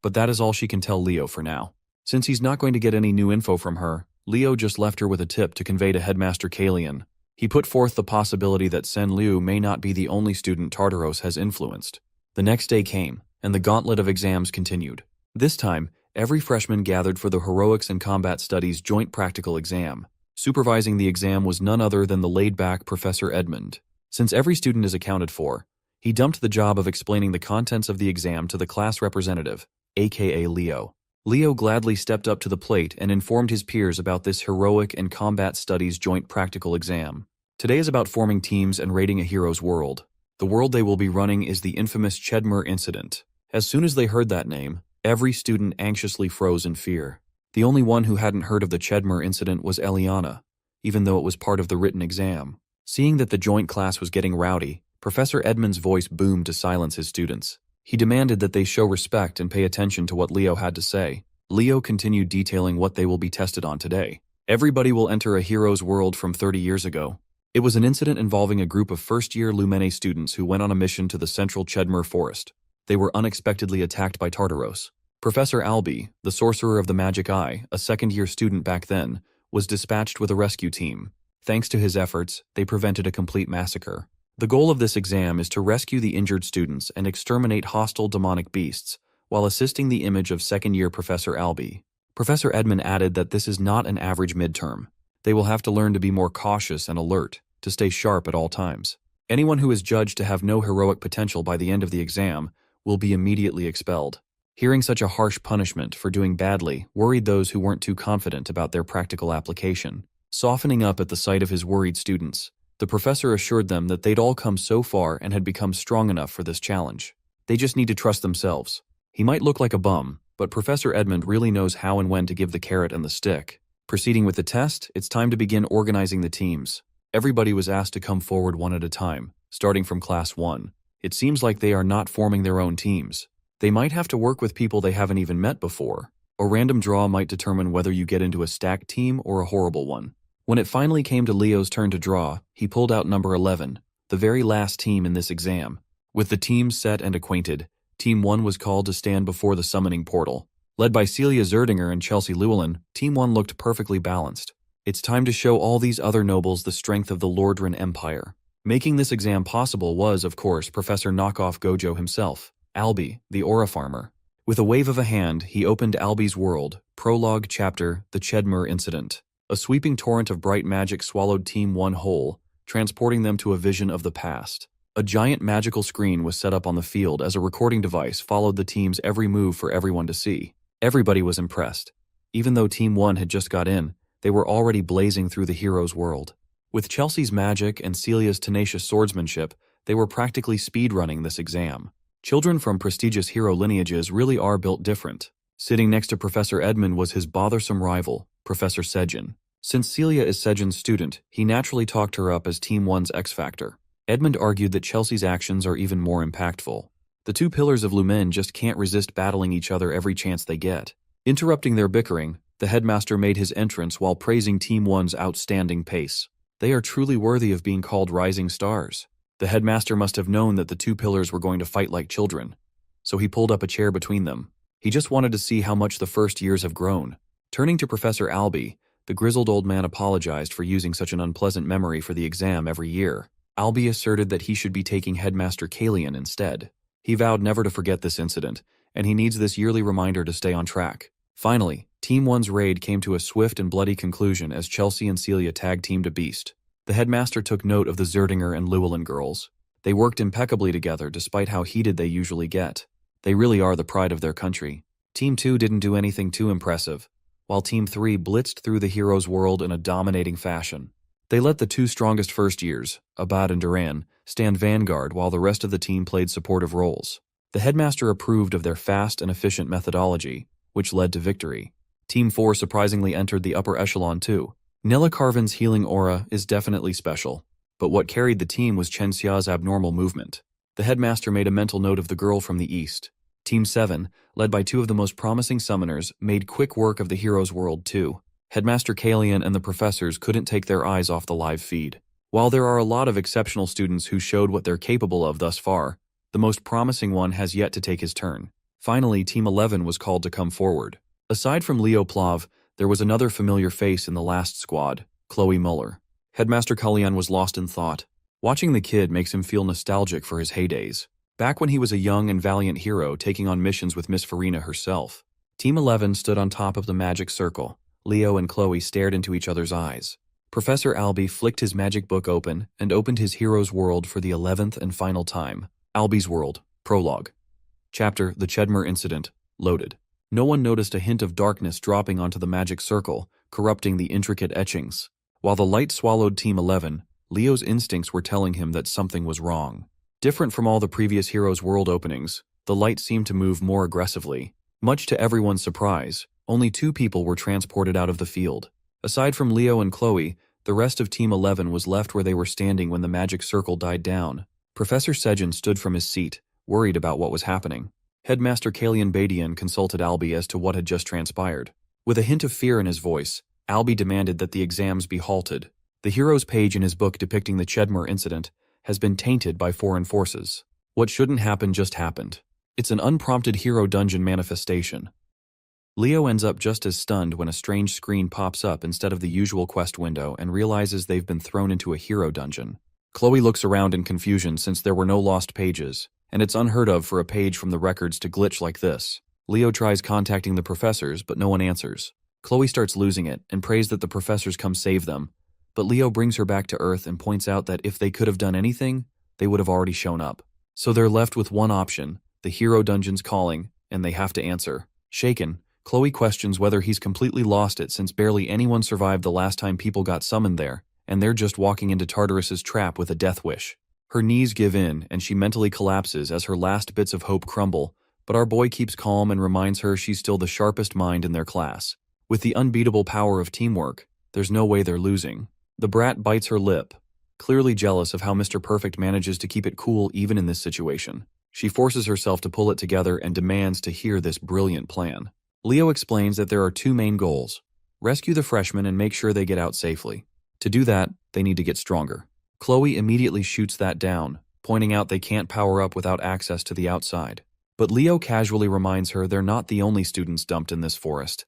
but that is all she can tell Leo for now. Since he's not going to get any new info from her, Leo just left her with a tip to convey to Headmaster Kalian. He put forth the possibility that Sen Liu may not be the only student Tartaros has influenced. The next day came, and the gauntlet of exams continued. This time, every freshman gathered for the Heroics and Combat Studies joint practical exam. Supervising the exam was none other than the laid-back Professor Edmund. Since every student is accounted for, he dumped the job of explaining the contents of the exam to the class representative, aka Leo. Leo gladly stepped up to the plate and informed his peers about this Heroic and Combat Studies joint practical exam. Today is about forming teams and raiding a hero's world. The world they will be running is the infamous Chedmer incident. As soon as they heard that name, every student anxiously froze in fear. The only one who hadn't heard of the Chedmer incident was Eliana, even though it was part of the written exam. Seeing that the joint class was getting rowdy, Professor Edmund's voice boomed to silence his students. He demanded that they show respect and pay attention to what Leo had to say. Leo continued detailing what they will be tested on today. Everybody will enter a hero's world from 30 years ago. It was an incident involving a group of first-year Lumene students who went on a mission to the central Chedmer forest. They were unexpectedly attacked by Tartaros. Professor Albi, the sorcerer of the magic eye, a second-year student back then, was dispatched with a rescue team. Thanks to his efforts, they prevented a complete massacre. The goal of this exam is to rescue the injured students and exterminate hostile demonic beasts, while assisting the image of second-year Professor Albi. Professor Edmund added that this is not an average midterm. They will have to learn to be more cautious and alert, to stay sharp at all times. Anyone who is judged to have no heroic potential by the end of the exam will be immediately expelled. Hearing such a harsh punishment for doing badly worried those who weren't too confident about their practical application. Softening up at the sight of his worried students, the professor assured them that they'd all come so far and had become strong enough for this challenge. They just need to trust themselves. He might look like a bum, but Professor Edmund really knows how and when to give the carrot and the stick. Proceeding with the test, it's time to begin organizing the teams. Everybody was asked to come forward one at a time, starting from Class 1. It seems like they are not forming their own teams. They might have to work with people they haven't even met before. A random draw might determine whether you get into a stacked team or a horrible one. When it finally came to Leo's turn to draw, he pulled out number 11, the very last team in this exam. With the teams set and acquainted, Team 1 was called to stand before the summoning portal. Led by Celia Zerdinger and Chelsea Llewellyn, Team 1 looked perfectly balanced. It's time to show all these other nobles the strength of the Lordran Empire. Making this exam possible was, of course, Professor Knockoff Gojo himself, Albi, the Aura Farmer. With a wave of a hand, he opened Albi's world, prologue chapter, the Chedmer Incident. A sweeping torrent of bright magic swallowed Team 1 whole, transporting them to a vision of the past. A giant magical screen was set up on the field as a recording device followed the team's every move for everyone to see. Everybody was impressed. Even though Team 1 had just got in, they were already blazing through the hero's world. With Chelsea's magic and Celia's tenacious swordsmanship, they were practically speedrunning this exam. Children from prestigious hero lineages really are built different. Sitting next to Professor Edmund was his bothersome rival, Professor Sejin. Since Celia is Sejin's student, he naturally talked her up as Team 1's X-Factor. Edmund argued that Chelsea's actions are even more impactful. The two pillars of Lumen just can't resist battling each other every chance they get. Interrupting their bickering, the headmaster made his entrance while praising Team 1's outstanding pace. They are truly worthy of being called rising stars. The headmaster must have known that the two pillars were going to fight like children, so he pulled up a chair between them. He just wanted to see how much the first years have grown. Turning to Professor Albie, the grizzled old man apologized for using such an unpleasant memory for the exam every year. Albie asserted that he should be taking Headmaster Kalian instead. He vowed never to forget this incident, and he needs this yearly reminder to stay on track. Finally, Team 1's raid came to a swift and bloody conclusion as Chelsea and Celia tag-teamed a beast. The headmaster took note of the Zerdinger and Llewellyn girls. They worked impeccably together despite how heated they usually get. They really are the pride of their country. Team 2 didn't do anything too impressive, while Team 3 blitzed through the hero's world in a dominating fashion. They let the two strongest first years, Abad and Duran, stand vanguard while the rest of the team played supportive roles. The headmaster approved of their fast and efficient methodology, which led to victory. Team 4 surprisingly entered the upper echelon too. Nella Carvin's healing aura is definitely special, but what carried the team was Chen Xia's abnormal movement. The headmaster made a mental note of the girl from the east. Team 7, led by two of the most promising summoners, made quick work of the hero's world too. Headmaster Kalian and the professors couldn't take their eyes off the live feed. While there are a lot of exceptional students who showed what they're capable of thus far, the most promising one has yet to take his turn. Finally, Team 11 was called to come forward. Aside from Leo Plav, there was another familiar face in the last squad, Chloe Muller. Headmaster Kalian was lost in thought. Watching the kid makes him feel nostalgic for his heydays, back when he was a young and valiant hero taking on missions with Miss Farina herself. Team 11 stood on top of the magic circle. Leo and Chloe stared into each other's eyes. Professor Albie flicked his magic book open and opened his hero's world for the 11th and final time. Albie's World, Prologue. Chapter, The Chedmer Incident, loaded. No one noticed a hint of darkness dropping onto the magic circle, corrupting the intricate etchings. While the light swallowed Team 11, Leo's instincts were telling him that something was wrong. Different from all the previous hero's world openings, the light seemed to move more aggressively. Much to everyone's surprise, only 2 people were transported out of the field. Aside from Leo and Chloe, the rest of Team 11 was left where they were standing when the magic circle died down. Professor Sejin stood from his seat, worried about what was happening. Headmaster Kalian Badian consulted Albie as to what had just transpired. With a hint of fear in his voice, Albie demanded that the exams be halted. The hero's page in his book depicting the Chedmer incident has been tainted by foreign forces. What shouldn't happen just happened. It's an unprompted hero dungeon manifestation. Leo ends up just as stunned when a strange screen pops up instead of the usual quest window and realizes they've been thrown into a hero dungeon. Chloe looks around in confusion since there were no lost pages, and it's unheard of for a page from the records to glitch like this. Leo tries contacting the professors, but no one answers. Chloe starts losing it and prays that the professors come save them, but Leo brings her back to Earth and points out that if they could have done anything, they would have already shown up. So they're left with one option, the hero dungeon's calling, and they have to answer. Shaken, Chloe questions whether he's completely lost it since barely anyone survived the last time people got summoned there, and they're just walking into Tartarus's trap with a death wish. Her knees give in, and she mentally collapses as her last bits of hope crumble, but our boy keeps calm and reminds her she's still the sharpest mind in their class. With the unbeatable power of teamwork, there's no way they're losing. The brat bites her lip, clearly jealous of how Mr. Perfect manages to keep it cool even in this situation. She forces herself to pull it together and demands to hear this brilliant plan. Leo explains that there are 2 main goals: rescue the freshmen and make sure they get out safely. To do that, they need to get stronger. Chloe immediately shoots that down, pointing out they can't power up without access to the outside. But Leo casually reminds her they're not the only students dumped in this forest,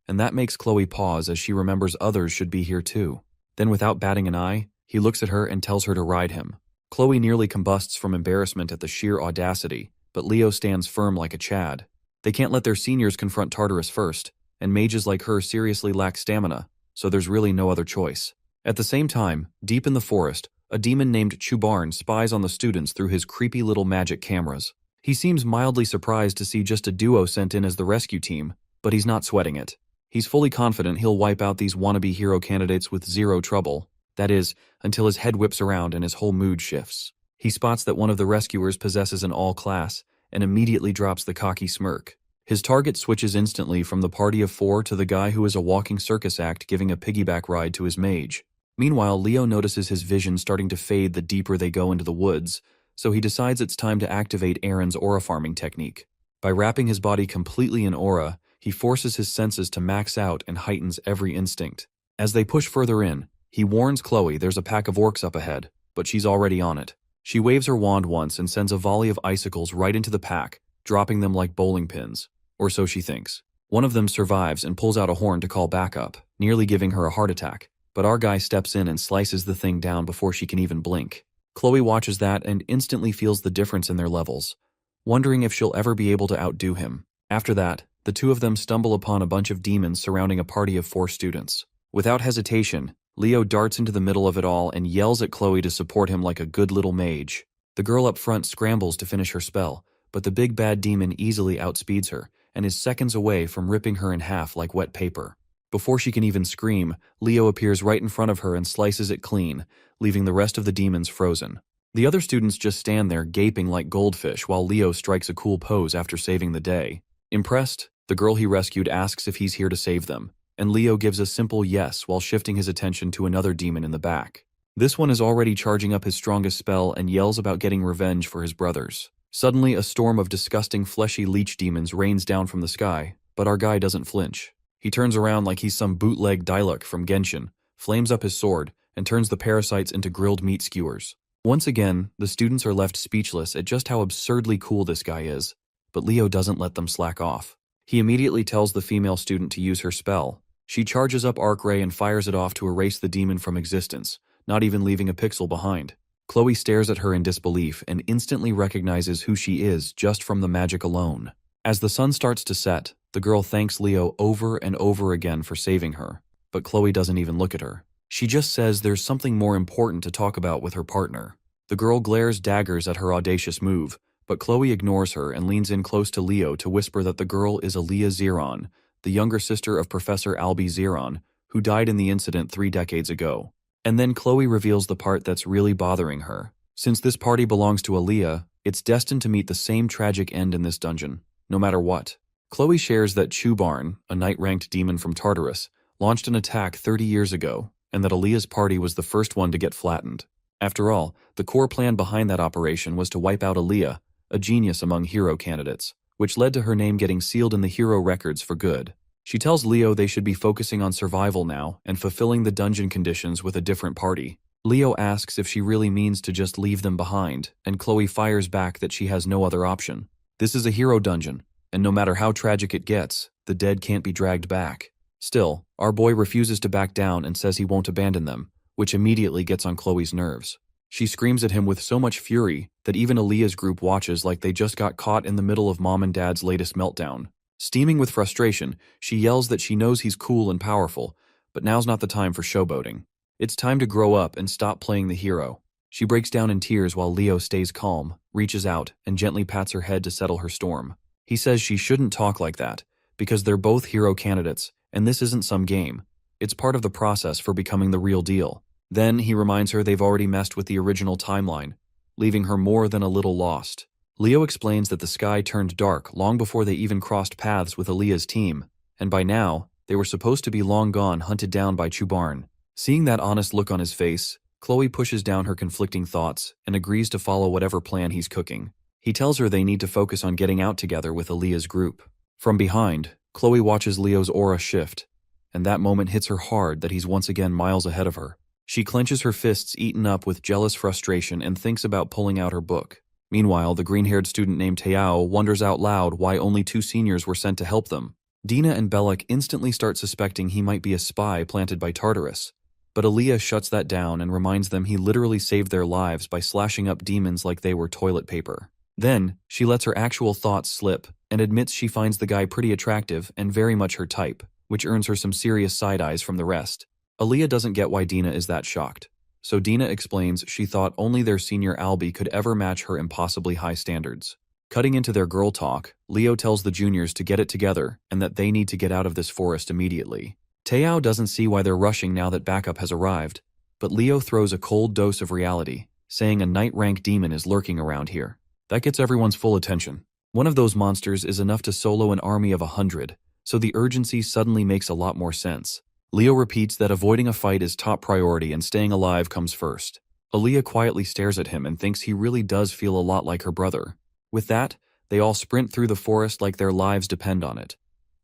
and that makes Chloe pause as she remembers others should be here too. Then without batting an eye, he looks at her and tells her to ride him. Chloe nearly combusts from embarrassment at the sheer audacity, but Leo stands firm like a Chad. They can't let their seniors confront Tartarus first, and mages like her seriously lack stamina, so there's really no other choice. At the same time, deep in the forest, a demon named Chubarn spies on the students through his creepy little magic cameras. He seems mildly surprised to see just a duo sent in as the rescue team, but he's not sweating it. He's fully confident he'll wipe out these wannabe hero candidates with zero trouble. That is, until his head whips around and his whole mood shifts. He spots that one of the rescuers possesses an all-class and immediately drops the cocky smirk. His target switches instantly from the party of 4 to the guy who is a walking circus act giving a piggyback ride to his mage. Meanwhile, Leo notices his vision starting to fade the deeper they go into the woods, so he decides it's time to activate Aaron's aura farming technique. By wrapping his body completely in aura, he forces his senses to max out and heightens every instinct. As they push further in, he warns Chloe there's a pack of orcs up ahead, but she's already on it. She waves her wand once and sends a volley of icicles right into the pack, dropping them like bowling pins. Or so she thinks. One of them survives and pulls out a horn to call backup, nearly giving her a heart attack, but our guy steps in and slices the thing down before she can even blink. Chloe watches that and instantly feels the difference in their levels, wondering if she'll ever be able to outdo him. After that, the two of them stumble upon a bunch of demons surrounding a party of 4 students. Without hesitation, Leo darts into the middle of it all and yells at Chloe to support him like a good little mage. The girl up front scrambles to finish her spell, but the big bad demon easily outspeeds her and is seconds away from ripping her in half like wet paper. Before she can even scream, Leo appears right in front of her and slices it clean, leaving the rest of the demons frozen. The other students just stand there gaping like goldfish while Leo strikes a cool pose after saving the day. Impressed, the girl he rescued asks if he's here to save them, and Leo gives a simple yes while shifting his attention to another demon in the back. This one is already charging up his strongest spell and yells about getting revenge for his brothers. Suddenly, a storm of disgusting fleshy leech demons rains down from the sky, but our guy doesn't flinch. He turns around like he's some bootleg Diluc from Genshin, flames up his sword, and turns the parasites into grilled meat skewers. Once again, the students are left speechless at just how absurdly cool this guy is, but Leo doesn't let them slack off. He immediately tells the female student to use her spell. She charges up Arc Ray and fires it off to erase the demon from existence, not even leaving a pixel behind. Chloe stares at her in disbelief and instantly recognizes who she is just from the magic alone. As the sun starts to set, the girl thanks Leo over and over again for saving her, but Chloe doesn't even look at her. She just says there's something more important to talk about with her partner. The girl glares daggers at her audacious move, but Chloe ignores her and leans in close to Leo to whisper that the girl is Aaliyah Xeron, the younger sister of Professor Albie Xeron, who died in the incident 3 decades ago. And then Chloe reveals the part that's really bothering her. Since this party belongs to Aaliyah, it's destined to meet the same tragic end in this dungeon, no matter what. Chloe shares that Chubarn, a knight-ranked demon from Tartarus, launched an attack 30 years ago, and that Aaliyah's party was the first one to get flattened. After all, the core plan behind that operation was to wipe out Aaliyah, a genius among hero candidates, which led to her name getting sealed in the hero records for good. She tells Leo they should be focusing on survival now and fulfilling the dungeon conditions with a different party. Leo asks if she really means to just leave them behind, and Chloe fires back that she has no other option. This is a hero dungeon, and no matter how tragic it gets, the dead can't be dragged back. Still, our boy refuses to back down and says he won't abandon them, which immediately gets on Chloe's nerves. She screams at him with so much fury that even Aaliyah's group watches like they just got caught in the middle of mom and dad's latest meltdown. Steaming with frustration, she yells that she knows he's cool and powerful, but now's not the time for showboating. It's time to grow up and stop playing the hero. She breaks down in tears while Leo stays calm, reaches out, and gently pats her head to settle her storm. He says she shouldn't talk like that, because they're both hero candidates, and this isn't some game. It's part of the process for becoming the real deal. Then he reminds her they've already messed with the original timeline, leaving her more than a little lost. Leo explains that the sky turned dark long before they even crossed paths with Aaliyah's team, and by now, they were supposed to be long gone, hunted down by Chubarn. Seeing that honest look on his face, Chloe pushes down her conflicting thoughts and agrees to follow whatever plan he's cooking. He tells her they need to focus on getting out together with Aaliyah's group. From behind, Chloe watches Leo's aura shift, and that moment hits her hard that he's once again miles ahead of her. She clenches her fists, eaten up with jealous frustration, and thinks about pulling out her book. Meanwhile, the green-haired student named Teao wonders out loud why only 2 seniors were sent to help them. Dina and Bellic instantly start suspecting he might be a spy planted by Tartarus, but Aaliyah shuts that down and reminds them he literally saved their lives by slashing up demons like they were toilet paper. Then, she lets her actual thoughts slip and admits she finds the guy pretty attractive and very much her type, which earns her some serious side-eyes from the rest. Aaliyah doesn't get why Dina is that shocked, so Dina explains she thought only their senior Albie could ever match her impossibly high standards. Cutting into their girl talk, Leo tells the juniors to get it together and that they need to get out of this forest immediately. Teao doesn't see why they're rushing now that backup has arrived, But Leo throws a cold dose of reality, saying a knight-rank demon is lurking around here. That gets everyone's full attention. One of those monsters is enough to solo an army of 100, so the urgency suddenly makes a lot more sense. Leo repeats that avoiding a fight is top priority and staying alive comes first. Aaliyah quietly stares at him and thinks he really does feel a lot like her brother. With that, they all sprint through the forest like their lives depend on it.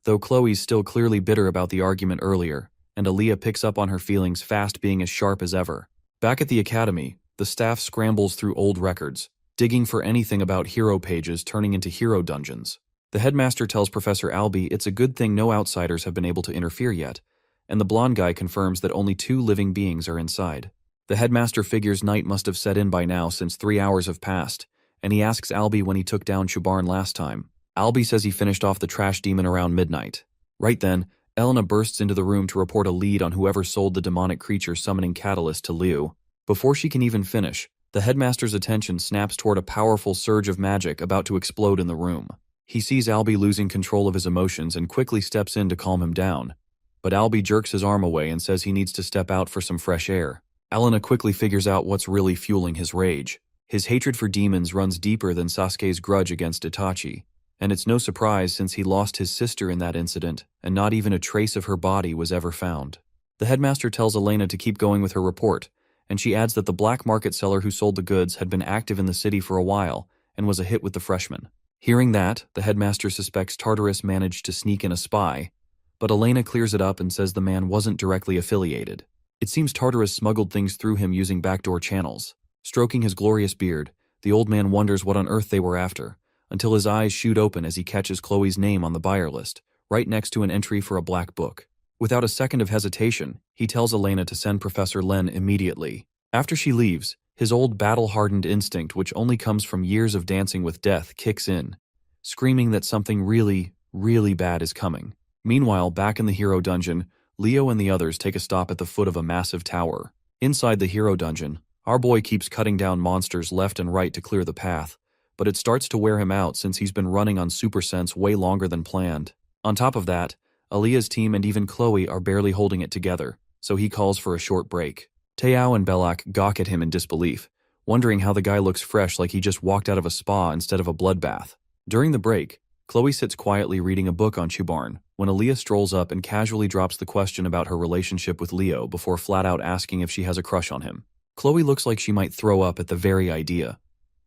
Though Chloe's still clearly bitter about the argument earlier, and Aaliyah picks up on her feelings fast, being as sharp as ever. Back at the academy, the staff scrambles through old records, digging for anything about hero pages turning into hero dungeons. The headmaster tells Professor Albie it's a good thing no outsiders have been able to interfere yet, and the blonde guy confirms that only 2 living beings are inside. The headmaster figures night must have set in by now since 3 hours have passed, and he asks Albie when he took down Chubarn last time. Albie says he finished off the trash demon around midnight. Right then, Elena bursts into the room to report a lead on whoever sold the demonic creature summoning catalyst to Liu. Before she can even finish, the headmaster's attention snaps toward a powerful surge of magic about to explode in the room. He sees Albie losing control of his emotions and quickly steps in to calm him down. But Albie jerks his arm away and says he needs to step out for some fresh air. Elena quickly figures out what's really fueling his rage. His hatred for demons runs deeper than Sasuke's grudge against Itachi, and it's no surprise since he lost his sister in that incident, and not even a trace of her body was ever found. The headmaster tells Elena to keep going with her report, and she adds that the black market seller who sold the goods had been active in the city for a while and was a hit with the freshmen. Hearing that, the headmaster suspects Tartarus managed to sneak in a spy, but Elena clears it up and says the man wasn't directly affiliated. It seems Tartarus smuggled things through him using backdoor channels. Stroking his glorious beard, the old man wonders what on earth they were after, until his eyes shoot open as he catches Chloe's name on the buyer list, right next to an entry for a black book. Without a second of hesitation, he tells Elena to send Professor Len immediately. After she leaves, his old battle-hardened instinct, which only comes from years of dancing with death, kicks in, screaming that something really, really bad is coming. Meanwhile, back in the hero dungeon, Leo and the others take a stop at the foot of a massive tower. Inside the hero dungeon, our boy keeps cutting down monsters left and right to clear the path, but it starts to wear him out since he's been running on super sense way longer than planned. On top of that, Aaliyah's team and even Chloe are barely holding it together, so he calls for a short break. Teao and Belak gawk at him in disbelief, wondering how the guy looks fresh like he just walked out of a spa instead of a bloodbath. During the break, Chloe sits quietly reading a book on Chubarn when Aaliyah strolls up and casually drops the question about her relationship with Leo before flat out asking if she has a crush on him. Chloe looks like she might throw up at the very idea,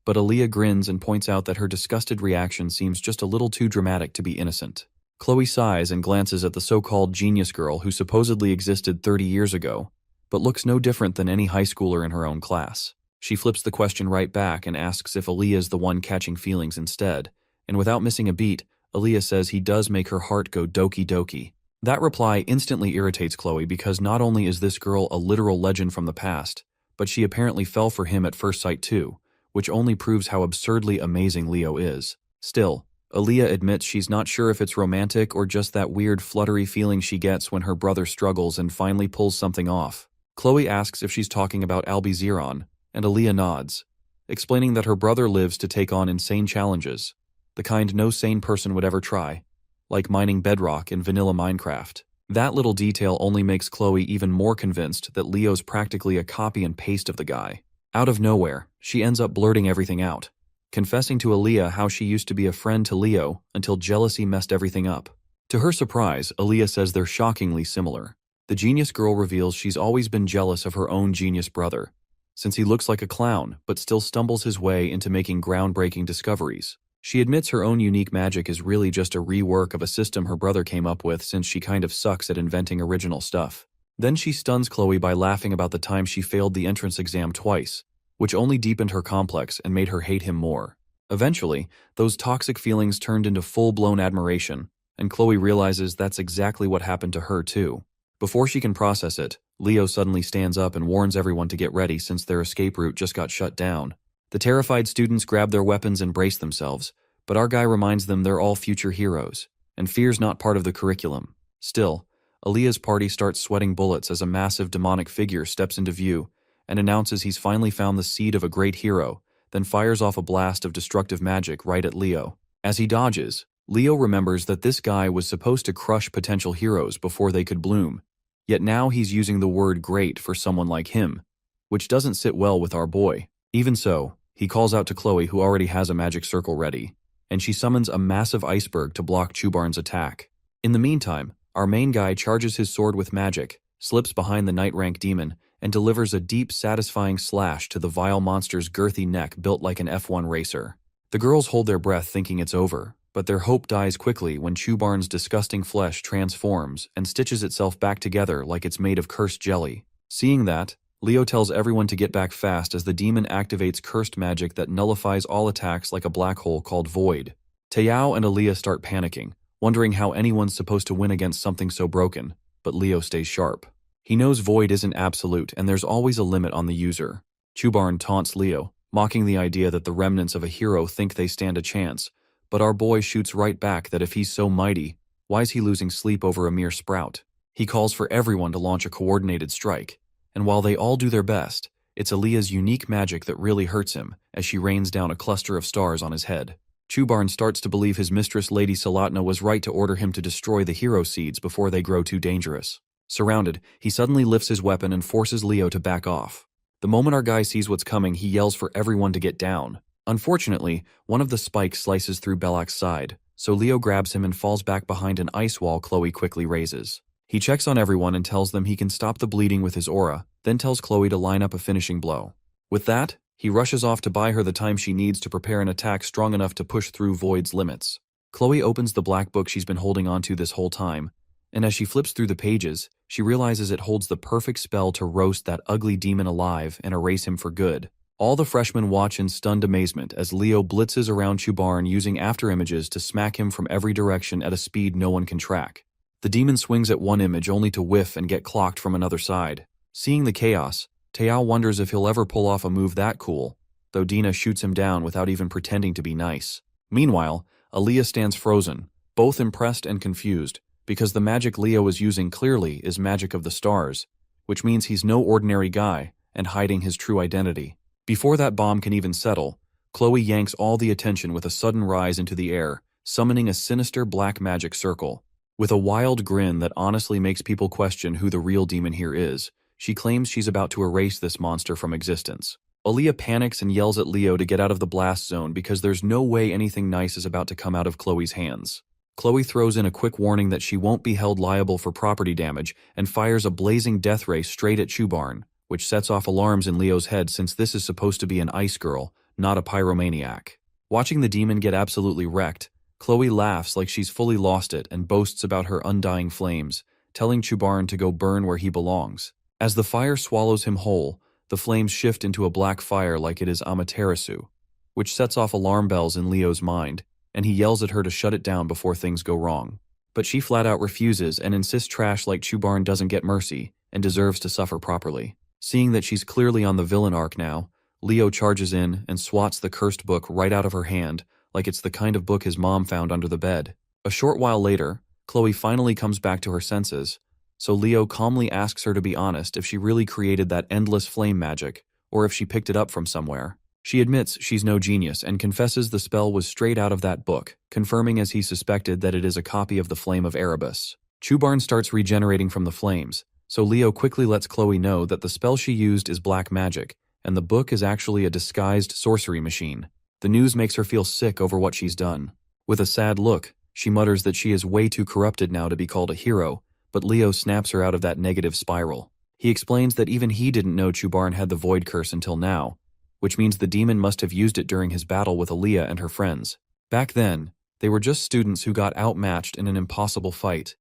but Aaliyah grins and points out that her disgusted reaction seems just a little too dramatic to be innocent. Chloe sighs and glances at the so-called genius girl who supposedly existed 30 years ago, but looks no different than any high schooler in her own class. She flips the question right back and asks if Aaliyah is the one catching feelings instead, and without missing a beat, Aaliyah says he does make her heart go doki doki. That reply instantly irritates Chloe because not only is this girl a literal legend from the past, but she apparently fell for him at first sight too, which only proves how absurdly amazing Leo is. Still, Aaliyah admits she's not sure if it's romantic or just that weird fluttery feeling she gets when her brother struggles and finally pulls something off. Chloe asks if she's talking about Albie Zeron, and Aaliyah nods, explaining that her brother lives to take on insane challenges, the kind no sane person would ever try, like mining bedrock in vanilla Minecraft. That little detail only makes Chloe even more convinced that Leo's practically a copy and paste of the guy. Out of nowhere, she ends up blurting everything out, confessing to Aaliyah how she used to be a friend to Leo until jealousy messed everything up. To her surprise, Aaliyah says they're shockingly similar. The genius girl reveals she's always been jealous of her own genius brother, since he looks like a clown but still stumbles his way into making groundbreaking discoveries. She admits her own unique magic is really just a rework of a system her brother came up with since she kind of sucks at inventing original stuff. Then she stuns Chloe by laughing about the time she failed the entrance exam twice, which only deepened her complex and made her hate him more. Eventually, those toxic feelings turned into full-blown admiration, and Chloe realizes that's exactly what happened to her too. Before she can process it, Leo suddenly stands up and warns everyone to get ready since their escape route just got shut down. The terrified students grab their weapons and brace themselves, but our guy reminds them they're all future heroes, and fear's not part of the curriculum. Still, Aaliyah's party starts sweating bullets as a massive demonic figure steps into view and announces he's finally found the seed of a great hero, then fires off a blast of destructive magic right at Leo. As he dodges, Leo remembers that this guy was supposed to crush potential heroes before they could bloom, Yet now he's using the word great for someone like him, which doesn't sit well with our boy. Even so, he calls out to Chloe, who already has a magic circle ready, and she summons a massive iceberg to block Chubarn's attack. In the meantime, our main guy charges his sword with magic, slips behind the Night Rank demon, and delivers a deep, satisfying slash to the vile monster's girthy neck built like an F1 racer. The girls hold their breath thinking it's over, but their hope dies quickly when Chubarn's disgusting flesh transforms and stitches itself back together like it's made of cursed jelly. Seeing that, Leo tells everyone to get back fast as the demon activates cursed magic that nullifies all attacks like a black hole called Void. Tayao and Aaliyah start panicking, wondering how anyone's supposed to win against something so broken, but Leo stays sharp. He knows Void isn't absolute and there's always a limit on the user. Chubarn taunts Leo, mocking the idea that the remnants of a hero think they stand a chance, but our boy shoots right back that if he's so mighty, why's he losing sleep over a mere sprout? He calls for everyone to launch a coordinated strike, and while they all do their best, it's Aaliyah's unique magic that really hurts him as she rains down a cluster of stars on his head. Chubarn starts to believe his mistress Lady Salatna was right to order him to destroy the hero seeds before they grow too dangerous. Surrounded, he suddenly lifts his weapon and forces Leo to back off. The moment our guy sees what's coming, he yells for everyone to get down. Unfortunately, one of the spikes slices through Belak's side, so Leo grabs him and falls back behind an ice wall Chloe quickly raises. He checks on everyone and tells them he can stop the bleeding with his aura, then tells Chloe to line up a finishing blow. With that, he rushes off to buy her the time she needs to prepare an attack strong enough to push through Void's limits. Chloe opens the black book she's been holding onto this whole time, and as she flips through the pages, she realizes it holds the perfect spell to roast that ugly demon alive and erase him for good. All the freshmen watch in stunned amazement as Leo blitzes around Chubarn using afterimages to smack him from every direction at a speed no one can track. The demon swings at one image only to whiff and get clocked from another side. Seeing the chaos, Tayao wonders if he'll ever pull off a move that cool, though Dina shoots him down without even pretending to be nice. Meanwhile, Aaliyah stands frozen, both impressed and confused, because the magic Leo is using clearly is magic of the stars, which means he's no ordinary guy and hiding his true identity. Before that bomb can even settle, Chloe yanks all the attention with a sudden rise into the air, summoning a sinister black magic circle. With a wild grin that honestly makes people question who the real demon here is, she claims she's about to erase this monster from existence. Aaliyah panics and yells at Leo to get out of the blast zone because there's no way anything nice is about to come out of Chloe's hands. Chloe throws in a quick warning that she won't be held liable for property damage and fires a blazing death ray straight at Chubarn, which sets off alarms in Leo's head since this is supposed to be an ice girl, not a pyromaniac. Watching the demon get absolutely wrecked, Chloe laughs like she's fully lost it and boasts about her undying flames, telling Chubarn to go burn where he belongs. As the fire swallows him whole, the flames shift into a black fire like it is Amaterasu, which sets off alarm bells in Leo's mind, and he yells at her to shut it down before things go wrong. But she flat out refuses and insists trash like Chubarn doesn't get mercy and deserves to suffer properly. Seeing that she's clearly on the villain arc now, Leo charges in and swats the cursed book right out of her hand like it's the kind of book his mom found under the bed. A short while later, Chloe finally comes back to her senses, so Leo calmly asks her to be honest if she really created that endless flame magic, or if she picked it up from somewhere. She admits she's no genius and confesses the spell was straight out of that book, confirming as he suspected that it is a copy of the Flame of Erebus. Chubarn starts regenerating from the flames, so Leo quickly lets Chloe know that the spell she used is black magic, and the book is actually a disguised sorcery machine. The news makes her feel sick over what she's done. With a sad look, she mutters that she is way too corrupted now to be called a hero, but Leo snaps her out of that negative spiral. He explains that even he didn't know Chubarn had the Void Curse until now, which means the demon must have used it during his battle with Aaliyah and her friends. Back then, they were just students who got outmatched in an impossible fight,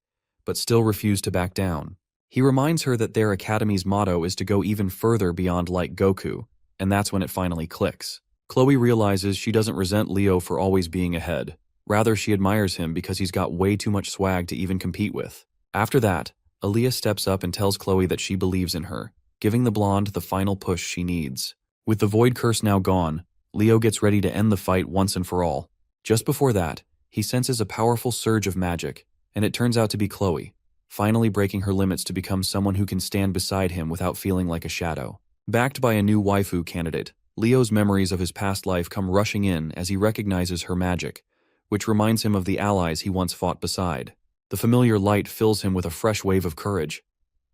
but still refused to back down. He reminds her that their academy's motto is to go even further beyond like Goku, and that's when it finally clicks. Chloe realizes she doesn't resent Leo for always being ahead. Rather, she admires him because he's got way too much swag to even compete with. After that, Aaliyah steps up and tells Chloe that she believes in her, giving the blonde the final push she needs. With the Void Curse now gone, Leo gets ready to end the fight once and for all. Just before that, he senses a powerful surge of magic, and it turns out to be Chloe, finally breaking her limits to become someone who can stand beside him without feeling like a shadow. Backed by a new waifu candidate, Leo's memories of his past life come rushing in as he recognizes her magic, which reminds him of the allies he once fought beside. The familiar light fills him with a fresh wave of courage.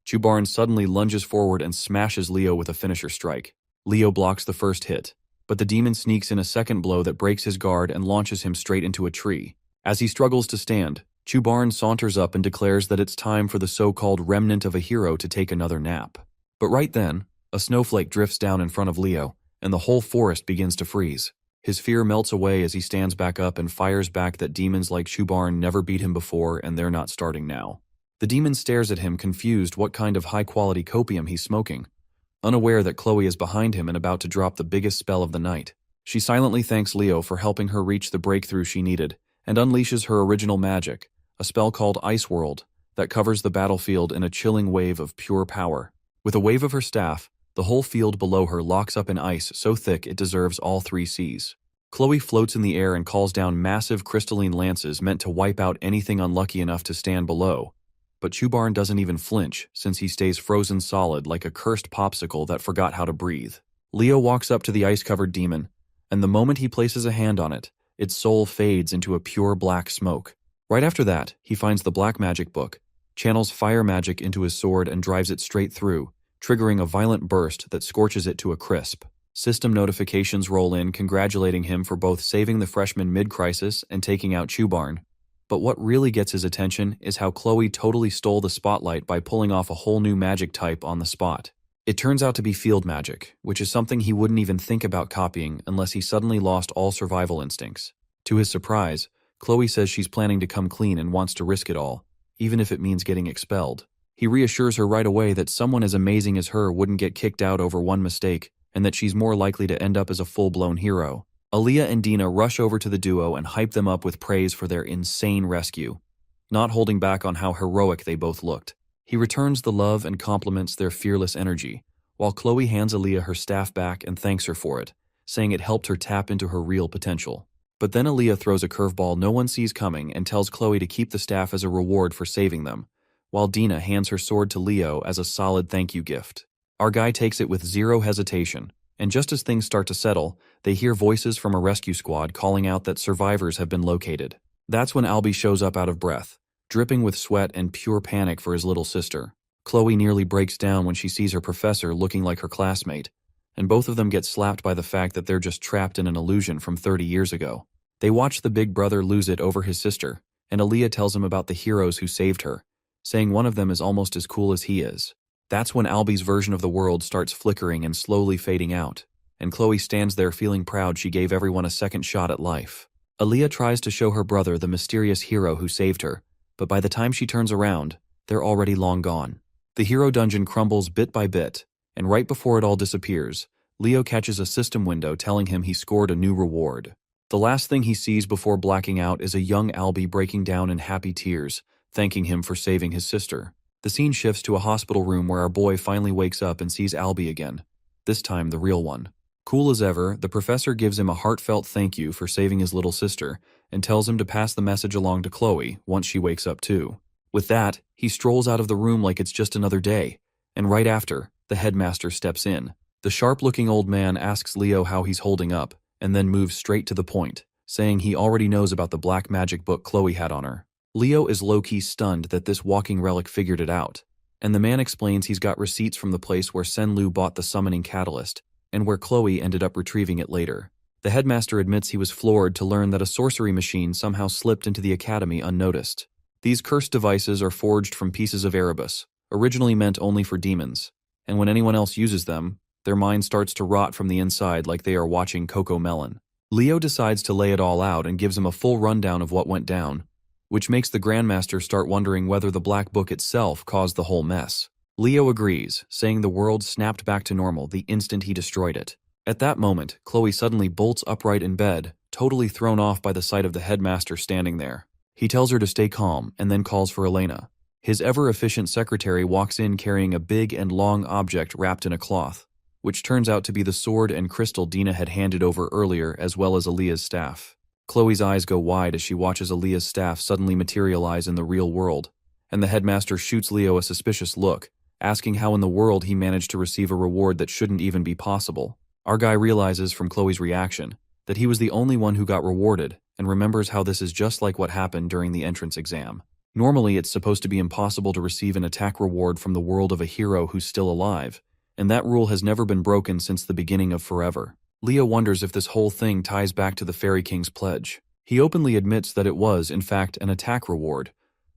Chubarn suddenly lunges forward and smashes Leo with a finisher strike. Leo blocks the first hit, but the demon sneaks in a second blow that breaks his guard and launches him straight into a tree. As he struggles to stand, Chubarn saunters up and declares that it's time for the so-called remnant of a hero to take another nap. But right then, a snowflake drifts down in front of Leo, and the whole forest begins to freeze. His fear melts away as he stands back up and fires back that demons like Chubarn never beat him before and they're not starting now. The demon stares at him, confused what kind of high-quality copium he's smoking, unaware that Chloe is behind him and about to drop the biggest spell of the night. She silently thanks Leo for helping her reach the breakthrough she needed and unleashes her original magic, a spell called Ice World, that covers the battlefield in a chilling wave of pure power. With a wave of her staff, the whole field below her locks up in ice so thick it deserves all 3 seas. Chloe floats in the air and calls down massive crystalline lances meant to wipe out anything unlucky enough to stand below. But Chubarn doesn't even flinch, since he stays frozen solid like a cursed popsicle that forgot how to breathe. Leo walks up to the ice-covered demon, and the moment he places a hand on it, its soul fades into a pure black smoke. Right after that, he finds the black magic book, channels fire magic into his sword and drives it straight through, triggering a violent burst that scorches it to a crisp. System notifications roll in congratulating him for both saving the freshman mid-crisis and taking out Chubarn. But what really gets his attention is how Chloe totally stole the spotlight by pulling off a whole new magic type on the spot. It turns out to be field magic, which is something he wouldn't even think about copying unless he suddenly lost all survival instincts. To his surprise, Chloe says she's planning to come clean and wants to risk it all, even if it means getting expelled. He reassures her right away that someone as amazing as her wouldn't get kicked out over one mistake, and that she's more likely to end up as a full-blown hero. Aaliyah and Dina rush over to the duo and hype them up with praise for their insane rescue, not holding back on how heroic they both looked. He returns the love and compliments their fearless energy, while Chloe hands Aaliyah her staff back and thanks her for it, saying it helped her tap into her real potential. But then Aaliyah throws a curveball no one sees coming and tells Chloe to keep the staff as a reward for saving them, while Dina hands her sword to Leo as a solid thank you gift. Our guy takes it with zero hesitation, and just as things start to settle, they hear voices from a rescue squad calling out that survivors have been located. That's when Albie shows up out of breath, dripping with sweat and pure panic for his little sister. Chloe nearly breaks down when she sees her professor looking like her classmate, and both of them get slapped by the fact that they're just trapped in an illusion from 30 years ago. They watch the big brother lose it over his sister, and Aaliyah tells him about the heroes who saved her, saying one of them is almost as cool as he is. That's when Albie's version of the world starts flickering and slowly fading out, and Chloe stands there feeling proud she gave everyone a second shot at life. Aaliyah tries to show her brother the mysterious hero who saved her, but by the time she turns around, they're already long gone. The hero dungeon crumbles bit by bit, and right before it all disappears, Leo catches a system window telling him he scored a new reward. The last thing he sees before blacking out is a young Albie breaking down in happy tears, thanking him for saving his sister. The scene shifts to a hospital room where our boy finally wakes up and sees Albie again, this time the real one. Cool as ever, the professor gives him a heartfelt thank you for saving his little sister and tells him to pass the message along to Chloe once she wakes up too. With that, he strolls out of the room like it's just another day, and right after, the headmaster steps in. The sharp-looking old man asks Leo how he's holding up, and then moves straight to the point, saying he already knows about the black magic book Chloe had on her. Leo is low-key stunned that this walking relic figured it out, and the man explains he's got receipts from the place where Senlu bought the summoning catalyst, and where Chloe ended up retrieving it later. The headmaster admits he was floored to learn that a sorcery machine somehow slipped into the academy unnoticed. These cursed devices are forged from pieces of Erebus, originally meant only for demons, and when anyone else uses them, their mind starts to rot from the inside like they are watching Coco Melon. Leo decides to lay it all out and gives him a full rundown of what went down, which makes the Grandmaster start wondering whether the Black Book itself caused the whole mess. Leo agrees, saying the world snapped back to normal the instant he destroyed it. At that moment, Chloe suddenly bolts upright in bed, totally thrown off by the sight of the headmaster standing there. He tells her to stay calm and then calls for Elena. His ever-efficient secretary walks in carrying a big and long object wrapped in a cloth, which turns out to be the sword and crystal Dina had handed over earlier, as well as Aaliyah's staff. Chloe's eyes go wide as she watches Aaliyah's staff suddenly materialize in the real world, and the headmaster shoots Leo a suspicious look, asking how in the world he managed to receive a reward that shouldn't even be possible. Our guy realizes from Chloe's reaction that he was the only one who got rewarded and remembers how this is just like what happened during the entrance exam. Normally, it's supposed to be impossible to receive an attack reward from the world of a hero who's still alive, and that rule has never been broken since the beginning of forever. Leo wonders if this whole thing ties back to the Fairy King's pledge. He openly admits that it was, in fact, an attack reward,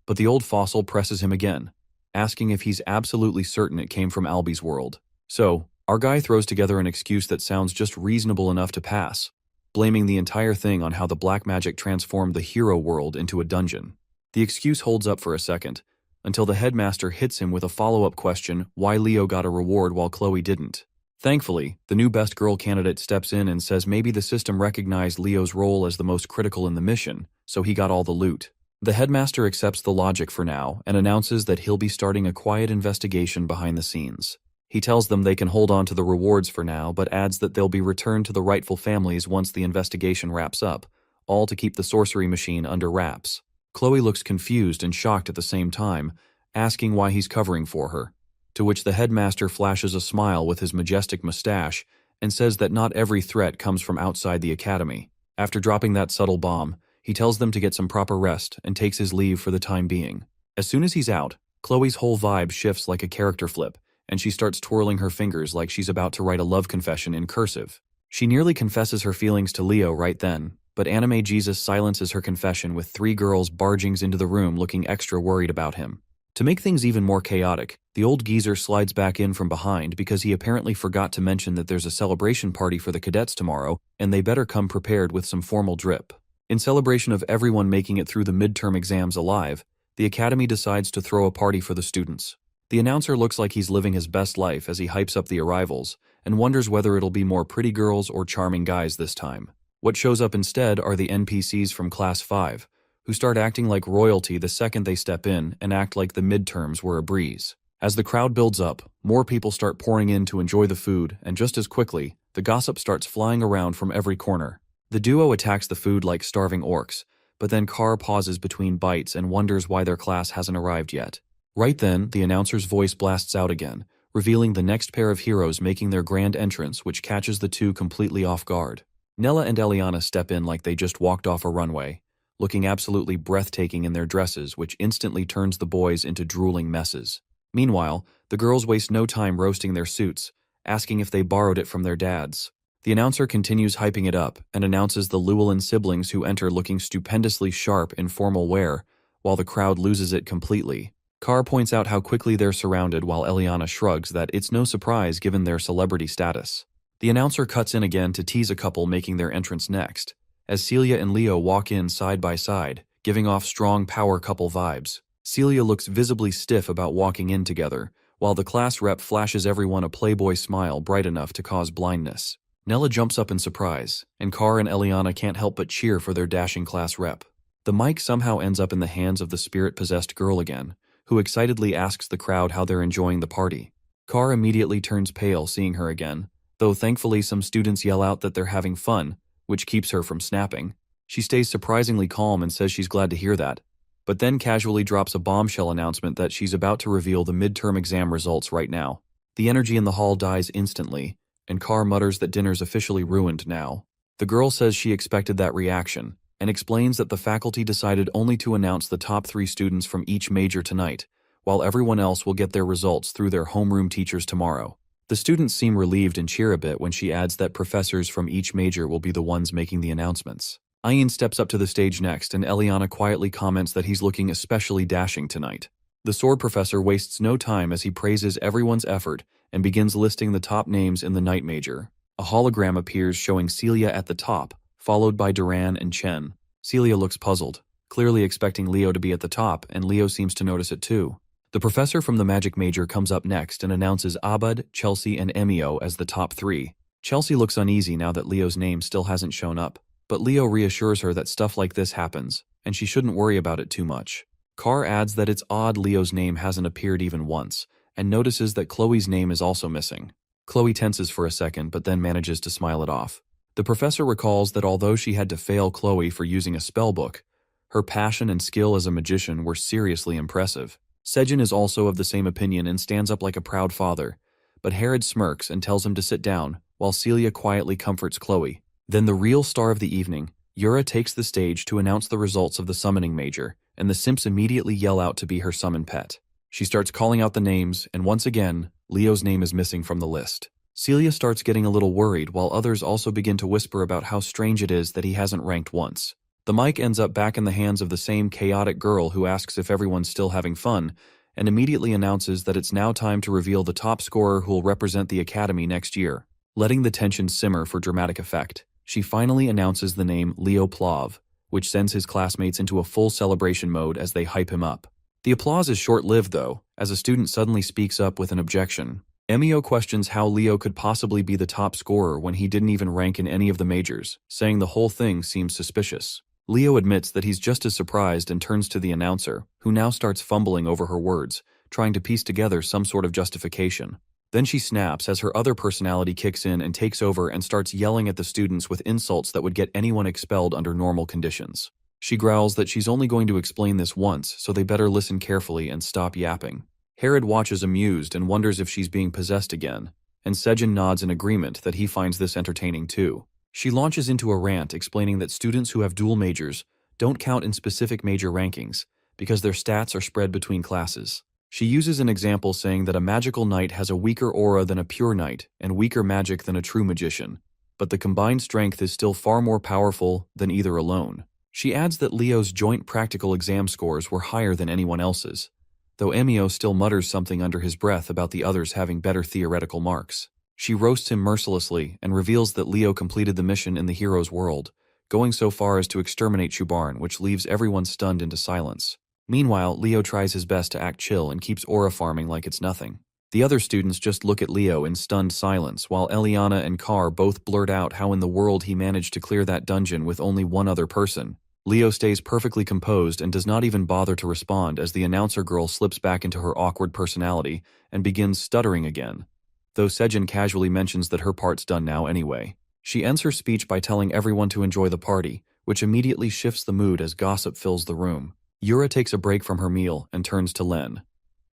but the old fossil presses him again, asking if he's absolutely certain it came from Albie's world. So, our guy throws together an excuse that sounds just reasonable enough to pass, blaming the entire thing on how the black magic transformed the hero world into a dungeon. The excuse holds up for a second, until the headmaster hits him with a follow-up question why Leo got a reward while Chloe didn't. Thankfully, the new best girl candidate steps in and says maybe the system recognized Leo's role as the most critical in the mission, so he got all the loot. The headmaster accepts the logic for now and announces that he'll be starting a quiet investigation behind the scenes. He tells them they can hold on to the rewards for now, but adds that they'll be returned to the rightful families once the investigation wraps up, all to keep the sorcery machine under wraps. Chloe looks confused and shocked at the same time, asking why he's covering for her, to which the headmaster flashes a smile with his majestic mustache and says that not every threat comes from outside the academy. After dropping that subtle bomb, he tells them to get some proper rest and takes his leave for the time being. As soon as he's out, Chloe's whole vibe shifts like a character flip, and she starts twirling her fingers like she's about to write a love confession in cursive. She nearly confesses her feelings to Leo right then, but Anime Jesus silences her confession with 3 girls barging into the room looking extra worried about him. To make things even more chaotic, the old geezer slides back in from behind because he apparently forgot to mention that there's a celebration party for the cadets tomorrow and they better come prepared with some formal drip. In celebration of everyone making it through the midterm exams alive, the academy decides to throw a party for the students. The announcer looks like he's living his best life as he hypes up the arrivals and wonders whether it'll be more pretty girls or charming guys this time. What shows up instead are the NPCs from Class 5, who start acting like royalty the second they step in and act like the midterms were a breeze. As the crowd builds up, more people start pouring in to enjoy the food, and just as quickly, the gossip starts flying around from every corner. The duo attacks the food like starving orcs, but then Carr pauses between bites and wonders why their class hasn't arrived yet. Right then, the announcer's voice blasts out again, revealing the next pair of heroes making their grand entrance, which catches the two completely off guard. Nella and Eliana step in like they just walked off a runway, looking absolutely breathtaking in their dresses, which instantly turns the boys into drooling messes. Meanwhile, the girls waste no time roasting their suits, asking if they borrowed it from their dads. The announcer continues hyping it up and announces the Llewellyn siblings who enter looking stupendously sharp in formal wear, while the crowd loses it completely. Carr points out how quickly they're surrounded while Eliana shrugs that it's no surprise given their celebrity status. The announcer cuts in again to tease a couple making their entrance next, as Celia and Leo walk in side by side, giving off strong power couple vibes. Celia looks visibly stiff about walking in together, while the class rep flashes everyone a playboy smile bright enough to cause blindness. Nella jumps up in surprise, and Carr and Eliana can't help but cheer for their dashing class rep. The mic somehow ends up in the hands of the spirit-possessed girl again, who excitedly asks the crowd how they're enjoying the party. Carr immediately turns pale seeing her again, though thankfully some students yell out that they're having fun, which keeps her from snapping. She stays surprisingly calm and says she's glad to hear that, but then casually drops a bombshell announcement that she's about to reveal the midterm exam results right now. The energy in the hall dies instantly, and Carr mutters that dinner's officially ruined now. The girl says she expected that reaction, and explains that the faculty decided only to announce the top 3 students from each major tonight, while everyone else will get their results through their homeroom teachers tomorrow. The students seem relieved and cheer a bit when she adds that professors from each major will be the ones making the announcements. Ayin steps up to the stage next, and Eliana quietly comments that he's looking especially dashing tonight. The sword professor wastes no time as he praises everyone's effort and begins listing the top names in the night major. A hologram appears showing Celia at the top, followed by Duran and Chen. Celia looks puzzled, clearly expecting Leo to be at the top, and Leo seems to notice it too. The professor from the magic major comes up next and announces Abud, Chelsea, and Emio as the top 3. Chelsea looks uneasy now that Leo's name still hasn't shown up, but Leo reassures her that stuff like this happens, and she shouldn't worry about it too much. Carr adds that it's odd Leo's name hasn't appeared even once, and notices that Chloe's name is also missing. Chloe tenses for a second, but then manages to smile it off. The professor recalls that although she had to fail Chloe for using a spellbook, her passion and skill as a magician were seriously impressive. Sejin is also of the same opinion and stands up like a proud father, but Herod smirks and tells him to sit down, while Celia quietly comforts Chloe. Then the real star of the evening, Yura takes the stage to announce the results of the summoning major, and the simps immediately yell out to be her summon pet. She starts calling out the names, and once again, Leo's name is missing from the list. Celia starts getting a little worried, while others also begin to whisper about how strange it is that he hasn't ranked once. The mic ends up back in the hands of the same chaotic girl who asks if everyone's still having fun, and immediately announces that it's now time to reveal the top scorer who will represent the academy next year. Letting the tension simmer for dramatic effect, she finally announces the name Leo Plov, which sends his classmates into a full celebration mode as they hype him up. The applause is short-lived though, as a student suddenly speaks up with an objection. Emio questions how Leo could possibly be the top scorer when he didn't even rank in any of the majors, saying the whole thing seems suspicious. Leo admits that he's just as surprised and turns to the announcer, who now starts fumbling over her words, trying to piece together some sort of justification. Then she snaps as her other personality kicks in and takes over and starts yelling at the students with insults that would get anyone expelled under normal conditions. She growls that she's only going to explain this once, so they better listen carefully and stop yapping. Herod watches amused and wonders if she's being possessed again, and Sejin nods in agreement that he finds this entertaining too. She launches into a rant explaining that students who have dual majors don't count in specific major rankings because their stats are spread between classes. She uses an example saying that a magical knight has a weaker aura than a pure knight and weaker magic than a true magician, but the combined strength is still far more powerful than either alone. She adds that Leo's joint practical exam scores were higher than anyone else's, though Emio still mutters something under his breath about the others having better theoretical marks. She roasts him mercilessly and reveals that Leo completed the mission in the hero's world, going so far as to exterminate Shubarn, which leaves everyone stunned into silence. Meanwhile, Leo tries his best to act chill and keeps aura farming like it's nothing. The other students just look at Leo in stunned silence, while Eliana and Carr both blurt out how in the world he managed to clear that dungeon with only one other person. Leo stays perfectly composed and does not even bother to respond as the announcer girl slips back into her awkward personality and begins stuttering again, though Sejin casually mentions that her part's done now anyway. She ends her speech by telling everyone to enjoy the party, which immediately shifts the mood as gossip fills the room. Yura takes a break from her meal and turns to Len,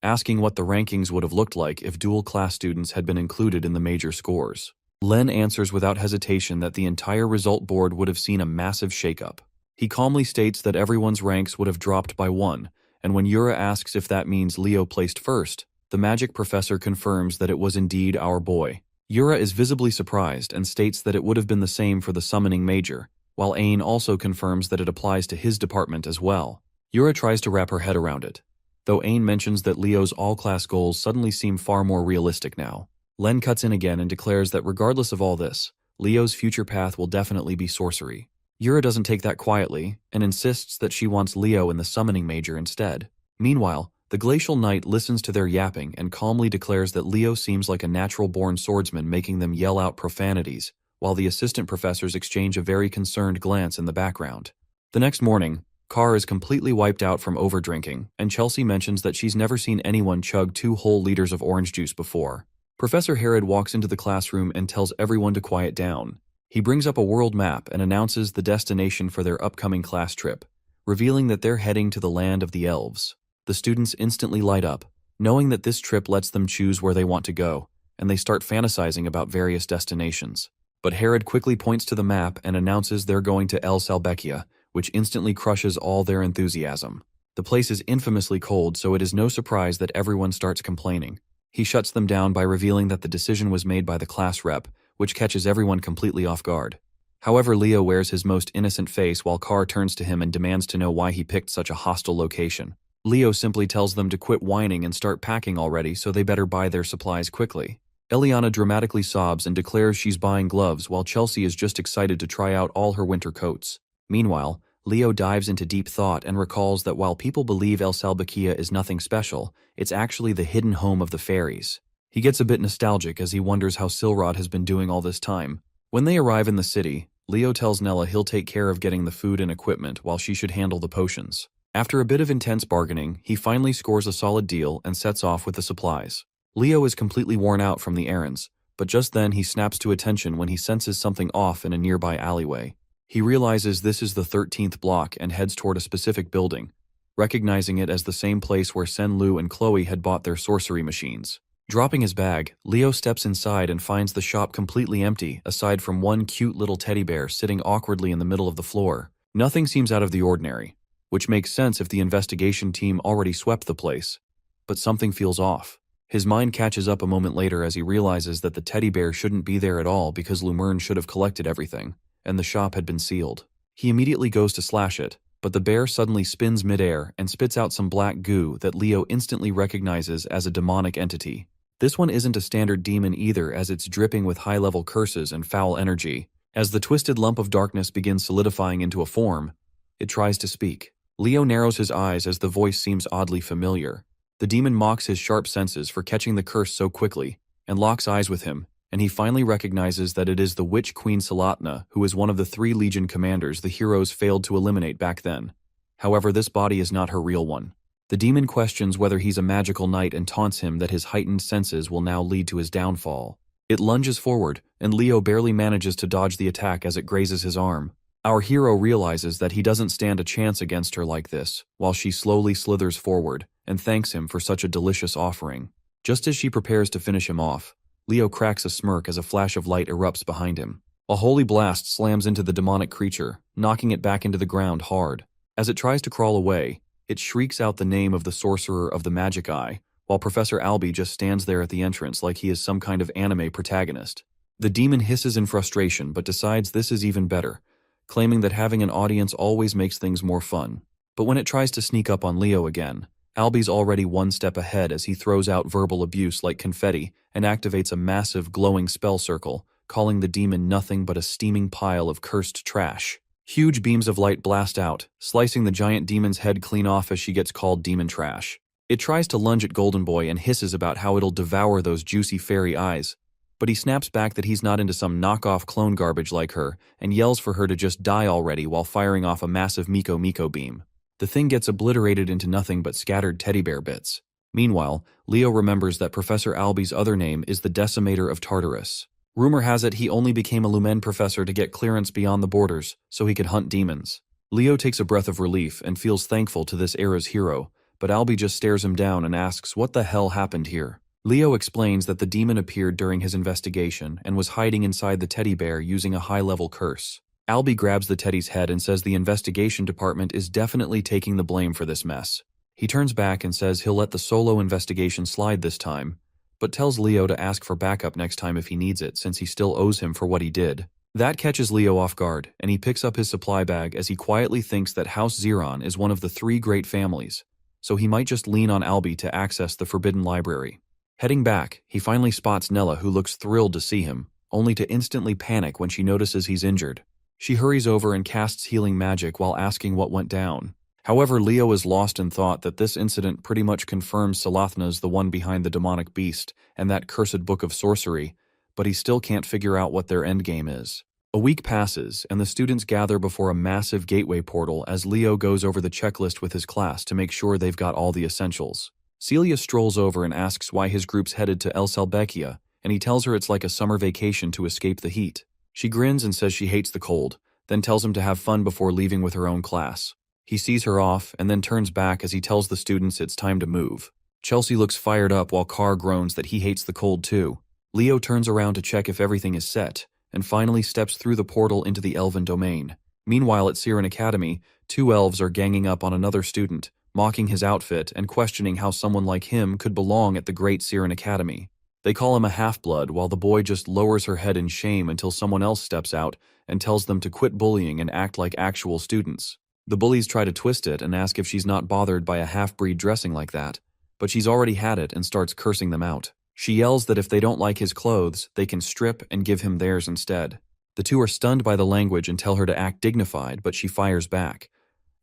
asking what the rankings would have looked like if dual-class students had been included in the major scores. Len answers without hesitation that the entire result board would have seen a massive shakeup. He calmly states that everyone's ranks would have dropped by one, and when Yura asks if that means Leo placed first, the magic professor confirms that it was indeed our boy. Yura is visibly surprised and states that it would have been the same for the summoning major, while Ain also confirms that it applies to his department as well. Yura tries to wrap her head around it, though Ain mentions that Leo's all-class goals suddenly seem far more realistic now. Len cuts in again and declares that regardless of all this, Leo's future path will definitely be sorcery. Yura doesn't take that quietly and insists that she wants Leo in the summoning major instead. Meanwhile, the Glacial Knight listens to their yapping and calmly declares that Leo seems like a natural-born swordsman, making them yell out profanities, while the assistant professors exchange a very concerned glance in the background. The next morning, Carr is completely wiped out from overdrinking, and Chelsea mentions that she's never seen anyone chug 2 whole liters of orange juice before. Professor Herod walks into the classroom and tells everyone to quiet down. He brings up a world map and announces the destination for their upcoming class trip, revealing that they're heading to the land of the elves. The students instantly light up, knowing that this trip lets them choose where they want to go, and they start fantasizing about various destinations. But Herod quickly points to the map and announces they're going to El Salbekia, which instantly crushes all their enthusiasm. The place is infamously cold, so it is no surprise that everyone starts complaining. He shuts them down by revealing that the decision was made by the class rep, which catches everyone completely off guard. However, Leo wears his most innocent face while Carr turns to him and demands to know why he picked such a hostile location. Leo simply tells them to quit whining and start packing already, so they better buy their supplies quickly. Eliana dramatically sobs and declares she's buying gloves, while Chelsea is just excited to try out all her winter coats. Meanwhile, Leo dives into deep thought and recalls that while people believe El Salbekia is nothing special, it's actually the hidden home of the fairies. He gets a bit nostalgic as he wonders how Silrod has been doing all this time. When they arrive in the city, Leo tells Nella he'll take care of getting the food and equipment while she should handle the potions. After a bit of intense bargaining, he finally scores a solid deal and sets off with the supplies. Leo is completely worn out from the errands, but just then he snaps to attention when he senses something off in a nearby alleyway. He realizes this is the 13th block and heads toward a specific building, recognizing it as the same place where Sen Lu and Chloe had bought their sorcery machines. Dropping his bag, Leo steps inside and finds the shop completely empty, aside from one cute little teddy bear sitting awkwardly in the middle of the floor. Nothing seems out of the ordinary, which makes sense if the investigation team already swept the place. But something feels off. His mind catches up a moment later as he realizes that the teddy bear shouldn't be there at all because Lumern should have collected everything, and the shop had been sealed. He immediately goes to slash it, but the bear suddenly spins midair and spits out some black goo that Leo instantly recognizes as a demonic entity. This one isn't a standard demon either, as it's dripping with high-level curses and foul energy. As the twisted lump of darkness begins solidifying into a form, it tries to speak. Leo narrows his eyes as the voice seems oddly familiar. The demon mocks his sharp senses for catching the curse so quickly, and locks eyes with him, and he finally recognizes that it is the witch queen Salatna, who is one of the 3 Legion commanders the heroes failed to eliminate back then. However, this body is not her real one. The demon questions whether he's a magical knight and taunts him that his heightened senses will now lead to his downfall. It lunges forward, and Leo barely manages to dodge the attack as it grazes his arm. Our hero realizes that he doesn't stand a chance against her like this, while she slowly slithers forward, and thanks him for such a delicious offering. Just as she prepares to finish him off, Leo cracks a smirk as a flash of light erupts behind him. A holy blast slams into the demonic creature, knocking it back into the ground hard. As it tries to crawl away, it shrieks out the name of the sorcerer of the magic eye, while Professor Albie just stands there at the entrance like he is some kind of anime protagonist. The demon hisses in frustration but decides this is even better, claiming that having an audience always makes things more fun. But when it tries to sneak up on Leo again, Albie's already one step ahead as he throws out verbal abuse like confetti and activates a massive glowing spell circle, calling the demon nothing but a steaming pile of cursed trash. Huge beams of light blast out, slicing the giant demon's head clean off as she gets called demon trash. It tries to lunge at Golden Boy and hisses about how it'll devour those juicy fairy eyes, but he snaps back that he's not into some knockoff clone garbage like her and yells for her to just die already while firing off a massive Miko Miko beam. The thing gets obliterated into nothing but scattered teddy bear bits. Meanwhile, Leo remembers that Professor Albie's other name is the Decimator of Tartarus. Rumor has it he only became a Lumen professor to get clearance beyond the borders so he could hunt demons. Leo takes a breath of relief and feels thankful to this era's hero, but Albie just stares him down and asks what the hell happened here. Leo explains that the demon appeared during his investigation and was hiding inside the teddy bear using a high-level curse. Albie grabs the teddy's head and says the investigation department is definitely taking the blame for this mess. He turns back and says he'll let the solo investigation slide this time, but tells Leo to ask for backup next time if he needs it since he still owes him for what he did. That catches Leo off guard, and he picks up his supply bag as he quietly thinks that House Xeron is one of the 3 great families, so he might just lean on Albie to access the Forbidden Library. Heading back, he finally spots Nella, who looks thrilled to see him, only to instantly panic when she notices he's injured. She hurries over and casts healing magic while asking what went down. However, Leo is lost in thought that this incident pretty much confirms Salathna's the one behind the demonic beast and that cursed book of sorcery, but he still can't figure out what their endgame is. A week passes, and the students gather before a massive gateway portal as Leo goes over the checklist with his class to make sure they've got all the essentials. Celia strolls over and asks why his group's headed to El Salbekia, and he tells her it's like a summer vacation to escape the heat. She grins and says she hates the cold, then tells him to have fun before leaving with her own class. He sees her off and then turns back as he tells the students it's time to move. Chelsea looks fired up while Carr groans that he hates the cold too. Leo turns around to check if everything is set, and finally steps through the portal into the Elven domain. Meanwhile at Siren Academy, 2 elves are ganging up on another student, mocking his outfit and questioning how someone like him could belong at the Great Siren Academy. They call him a half-blood while the boy just lowers her head in shame until someone else steps out and tells them to quit bullying and act like actual students. The bullies try to twist it and ask if she's not bothered by a half-breed dressing like that, but she's already had it and starts cursing them out. She yells that if they don't like his clothes, they can strip and give him theirs instead. The 2 are stunned by the language and tell her to act dignified, but she fires back,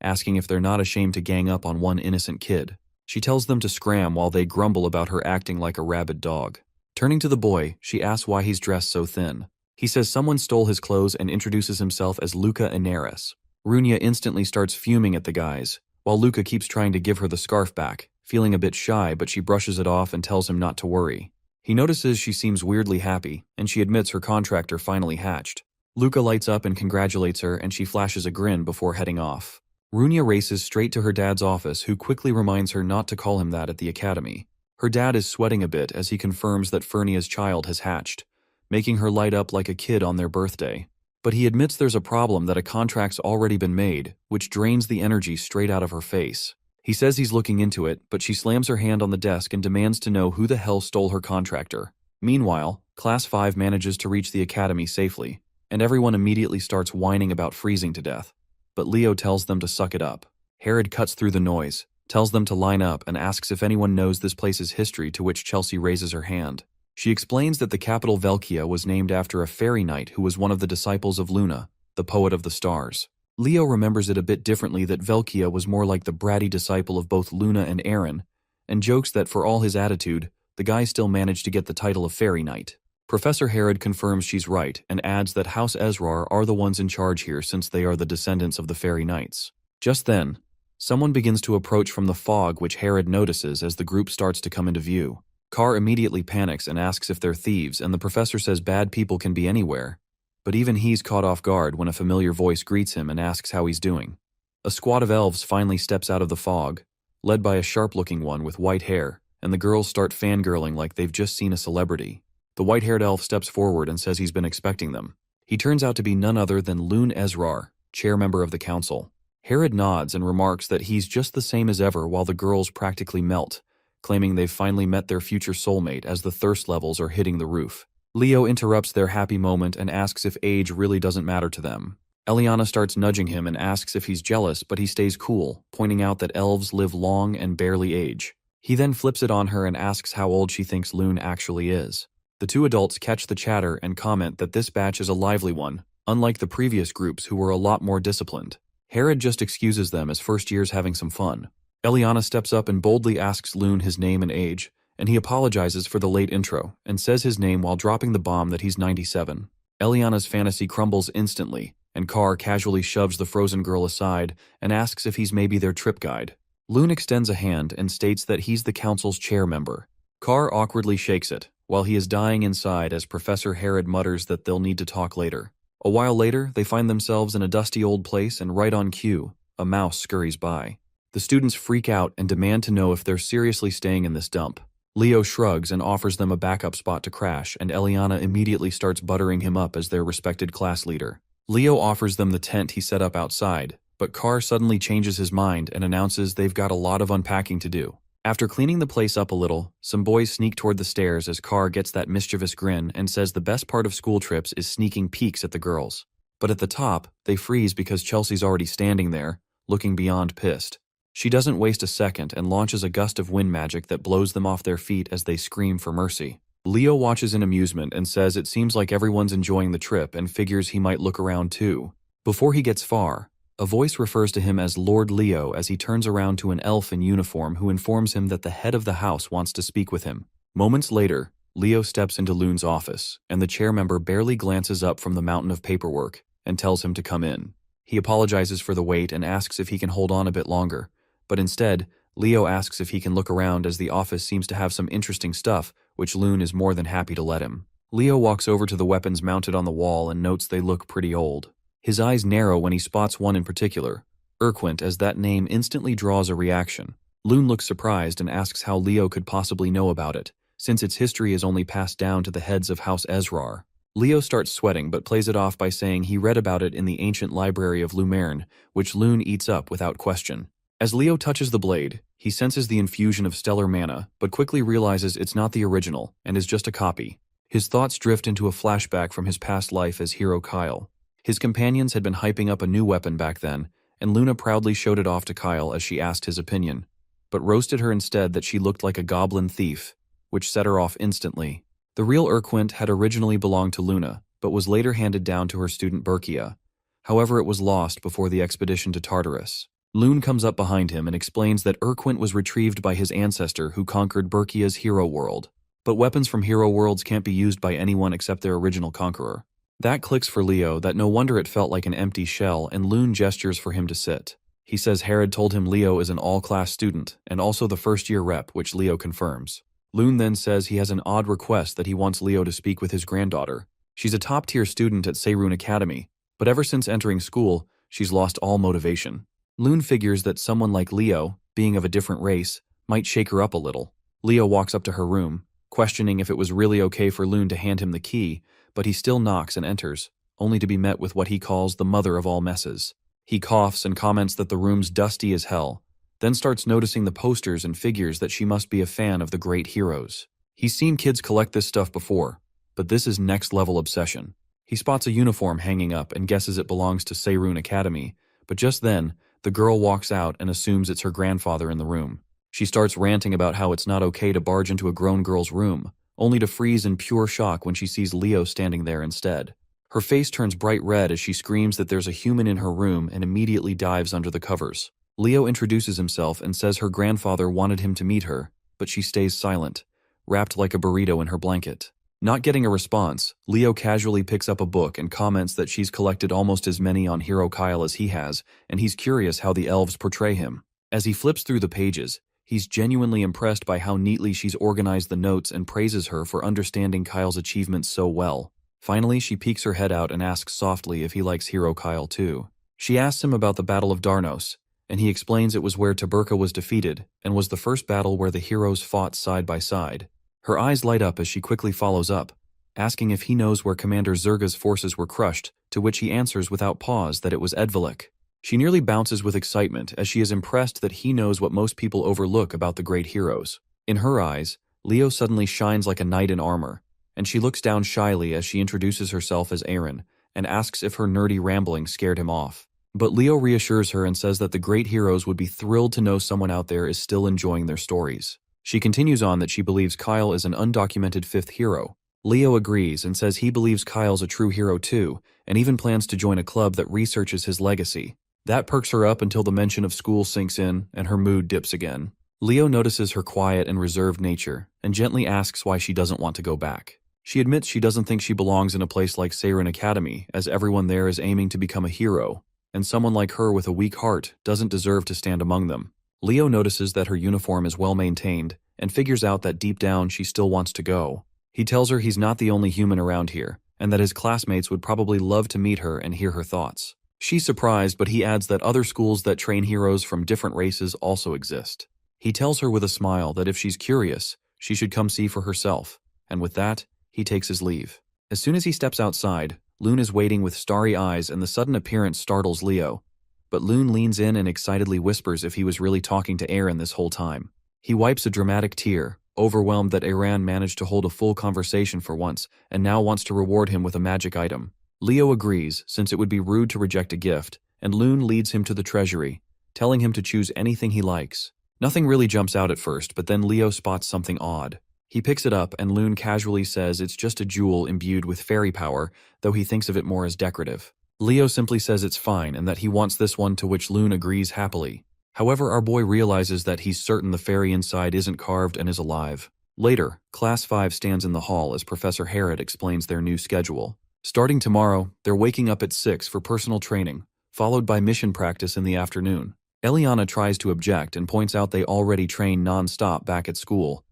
asking if they're not ashamed to gang up on one innocent kid. She tells them to scram while they grumble about her acting like a rabid dog. Turning to the boy, she asks why he's dressed so thin. He says someone stole his clothes and introduces himself as Luca Inaris. Runia instantly starts fuming at the guys, while Luca keeps trying to give her the scarf back, feeling a bit shy, but she brushes it off and tells him not to worry. He notices she seems weirdly happy, and she admits her contractor finally hatched. Luca lights up and congratulates her, and she flashes a grin before heading off. Runia races straight to her dad's office, who quickly reminds her not to call him that at the academy. Her dad is sweating a bit as he confirms that Fernia's child has hatched, making her light up like a kid on their birthday. But he admits there's a problem, that a contract's already been made, which drains the energy straight out of her face. He says he's looking into it, but she slams her hand on the desk and demands to know who the hell stole her contractor. Meanwhile, Class 5 manages to reach the academy safely, and everyone immediately starts whining about freezing to death. But Leo tells them to suck it up. Herod cuts through the noise, tells them to line up, and asks if anyone knows this place's history, to which Chelsea raises her hand. She explains that the capital Velkia was named after a fairy knight who was one of the disciples of Luna, the poet of the stars. Leo remembers it a bit differently, that Velkia was more like the bratty disciple of both Luna and Aaron, and jokes that for all his attitude, the guy still managed to get the title of fairy knight. Professor Herod confirms she's right and adds that House Ezrar are the ones in charge here, since they are the descendants of the fairy knights. Just then, someone begins to approach from the fog, which Herod notices as the group starts to come into view. Carr immediately panics and asks if they're thieves, and the professor says bad people can be anywhere. But even he's caught off guard when a familiar voice greets him and asks how he's doing. A squad of elves finally steps out of the fog, led by a sharp-looking one with white hair, and the girls start fangirling like they've just seen a celebrity. The white-haired elf steps forward and says he's been expecting them. He turns out to be none other than Lune Ezrar, chair-member of the council. Herod nods and remarks that he's just the same as ever, while the girls practically melt, claiming they've finally met their future soulmate as the thirst levels are hitting the roof. Leo interrupts their happy moment and asks if age really doesn't matter to them. Eliana starts nudging him and asks if he's jealous, but he stays cool, pointing out that elves live long and barely age. He then flips it on her and asks how old she thinks Lune actually is. The two adults catch the chatter and comment that this batch is a lively one, unlike the previous groups who were a lot more disciplined. Herod just excuses them as first years having some fun. Eliana steps up and boldly asks Lune his name and age, and he apologizes for the late intro and says his name while dropping the bomb that he's 97. Eliana's fantasy crumbles instantly, and Carr casually shoves the frozen girl aside and asks if he's maybe their trip guide. Lune extends a hand and states that he's the council's chair member. Carr awkwardly shakes it, while he is dying inside as Professor Herod mutters that they'll need to talk later. A while later, they find themselves in a dusty old place, and right on cue, a mouse scurries by. The students freak out and demand to know if they're seriously staying in this dump. Leo shrugs and offers them a backup spot to crash, and Eliana immediately starts buttering him up as their respected class leader. Leo offers them the tent he set up outside, but Carr suddenly changes his mind and announces they've got a lot of unpacking to do. After cleaning the place up a little, some boys sneak toward the stairs as Carr gets that mischievous grin and says the best part of school trips is sneaking peeks at the girls. But at the top, they freeze because Chelsea's already standing there, looking beyond pissed. She doesn't waste a second and launches a gust of wind magic that blows them off their feet as they scream for mercy. Leo watches in amusement and says it seems like everyone's enjoying the trip and figures he might look around too. Before he gets far, a voice refers to him as Lord Leo as he turns around to an elf in uniform who informs him that the head of the house wants to speak with him. Moments later, Leo steps into Lune's office, and the chair member barely glances up from the mountain of paperwork and tells him to come in. He apologizes for the wait and asks if he can hold on a bit longer. But instead, Leo asks if he can look around as the office seems to have some interesting stuff, which Lune is more than happy to let him. Leo walks over to the weapons mounted on the wall and notes they look pretty old. His eyes narrow when he spots one in particular, Urquint, as that name instantly draws a reaction. Lune looks surprised and asks how Leo could possibly know about it, since its history is only passed down to the heads of House Ezrar. Leo starts sweating but plays it off by saying he read about it in the ancient library of Lumerne, which Lune eats up without question. As Leo touches the blade, he senses the infusion of stellar mana, but quickly realizes it's not the original and is just a copy. His thoughts drift into a flashback from his past life as hero Kyle. His companions had been hyping up a new weapon back then, and Luna proudly showed it off to Kyle as she asked his opinion, but roasted her instead that she looked like a goblin thief, which set her off instantly. The real Urquint had originally belonged to Luna, but was later handed down to her student Berkia. However, it was lost before the expedition to Tartarus. Lune comes up behind him and explains that Urquint was retrieved by his ancestor who conquered Berkia's hero world. But weapons from hero worlds can't be used by anyone except their original conqueror. That clicks for Leo that no wonder it felt like an empty shell, and Lune gestures for him to sit. He says Herod told him Leo is an all-class student and also the first-year rep, which Leo confirms. Lune then says he has an odd request that he wants Leo to speak with his granddaughter. She's a top-tier student at Seirun Academy, but ever since entering school, she's lost all motivation. Lune figures that someone like Leo, being of a different race, might shake her up a little. Leo walks up to her room, questioning if it was really okay for Lune to hand him the key, but he still knocks and enters, only to be met with what he calls the mother of all messes. He coughs and comments that the room's dusty as hell, then starts noticing the posters and figures that she must be a fan of the great heroes. He's seen kids collect this stuff before, but this is next-level obsession. He spots a uniform hanging up and guesses it belongs to Seirun Academy, but just then, the girl walks out and assumes it's her grandfather in the room. She starts ranting about how it's not okay to barge into a grown girl's room, only to freeze in pure shock when she sees Leo standing there instead. Her face turns bright red as she screams that there's a human in her room and immediately dives under the covers. Leo introduces himself and says her grandfather wanted him to meet her, but she stays silent, wrapped like a burrito in her blanket. Not getting a response, Leo casually picks up a book and comments that she's collected almost as many on Hero Kyle as he has, and he's curious how the elves portray him. As he flips through the pages, he's genuinely impressed by how neatly she's organized the notes and praises her for understanding Kyle's achievements so well. Finally, she peeks her head out and asks softly if he likes Hero Kyle too. She asks him about the Battle of Darnos, and he explains it was where Taberka was defeated and was the first battle where the heroes fought side by side. Her eyes light up as she quickly follows up, asking if he knows where Commander Zerga's forces were crushed, to which he answers without pause that it was Edvelik. She nearly bounces with excitement as she is impressed that he knows what most people overlook about the great heroes. In her eyes, Leo suddenly shines like a knight in armor, and she looks down shyly as she introduces herself as Aaron and asks if her nerdy rambling scared him off. But Leo reassures her and says that the great heroes would be thrilled to know someone out there is still enjoying their stories. She continues on that she believes Kyle is an undocumented fifth hero. Leo agrees and says he believes Kyle's a true hero too, and even plans to join a club that researches his legacy. That perks her up until the mention of school sinks in and her mood dips again. Leo notices her quiet and reserved nature and gently asks why she doesn't want to go back. She admits she doesn't think she belongs in a place like Seirun Academy, as everyone there is aiming to become a hero, and someone like her with a weak heart doesn't deserve to stand among them. Leo notices that her uniform is well maintained and figures out that deep down she still wants to go. He tells her he's not the only human around here, and that his classmates would probably love to meet her and hear her thoughts. She's surprised, but he adds that other schools that train heroes from different races also exist. He tells her with a smile that if she's curious, she should come see for herself, and with that, he takes his leave. As soon as he steps outside, Loon is waiting with starry eyes and the sudden appearance startles Leo. But Loon leans in and excitedly whispers if he was really talking to Aaron this whole time. He wipes a dramatic tear, overwhelmed that Aaron managed to hold a full conversation for once and now wants to reward him with a magic item. Leo agrees, since it would be rude to reject a gift, and Loon leads him to the treasury, telling him to choose anything he likes. Nothing really jumps out at first, but then Leo spots something odd. He picks it up and Loon casually says it's just a jewel imbued with fairy power, though he thinks of it more as decorative. Leo simply says it's fine and that he wants this one, to which Loon agrees happily. However, our boy realizes that he's certain the fairy inside isn't carved and is alive. Later, Class 5 stands in the hall as Professor Herod explains their new schedule. Starting tomorrow, they're waking up at 6 for personal training, followed by mission practice in the afternoon. Eliana tries to object and points out they already train non-stop back at school,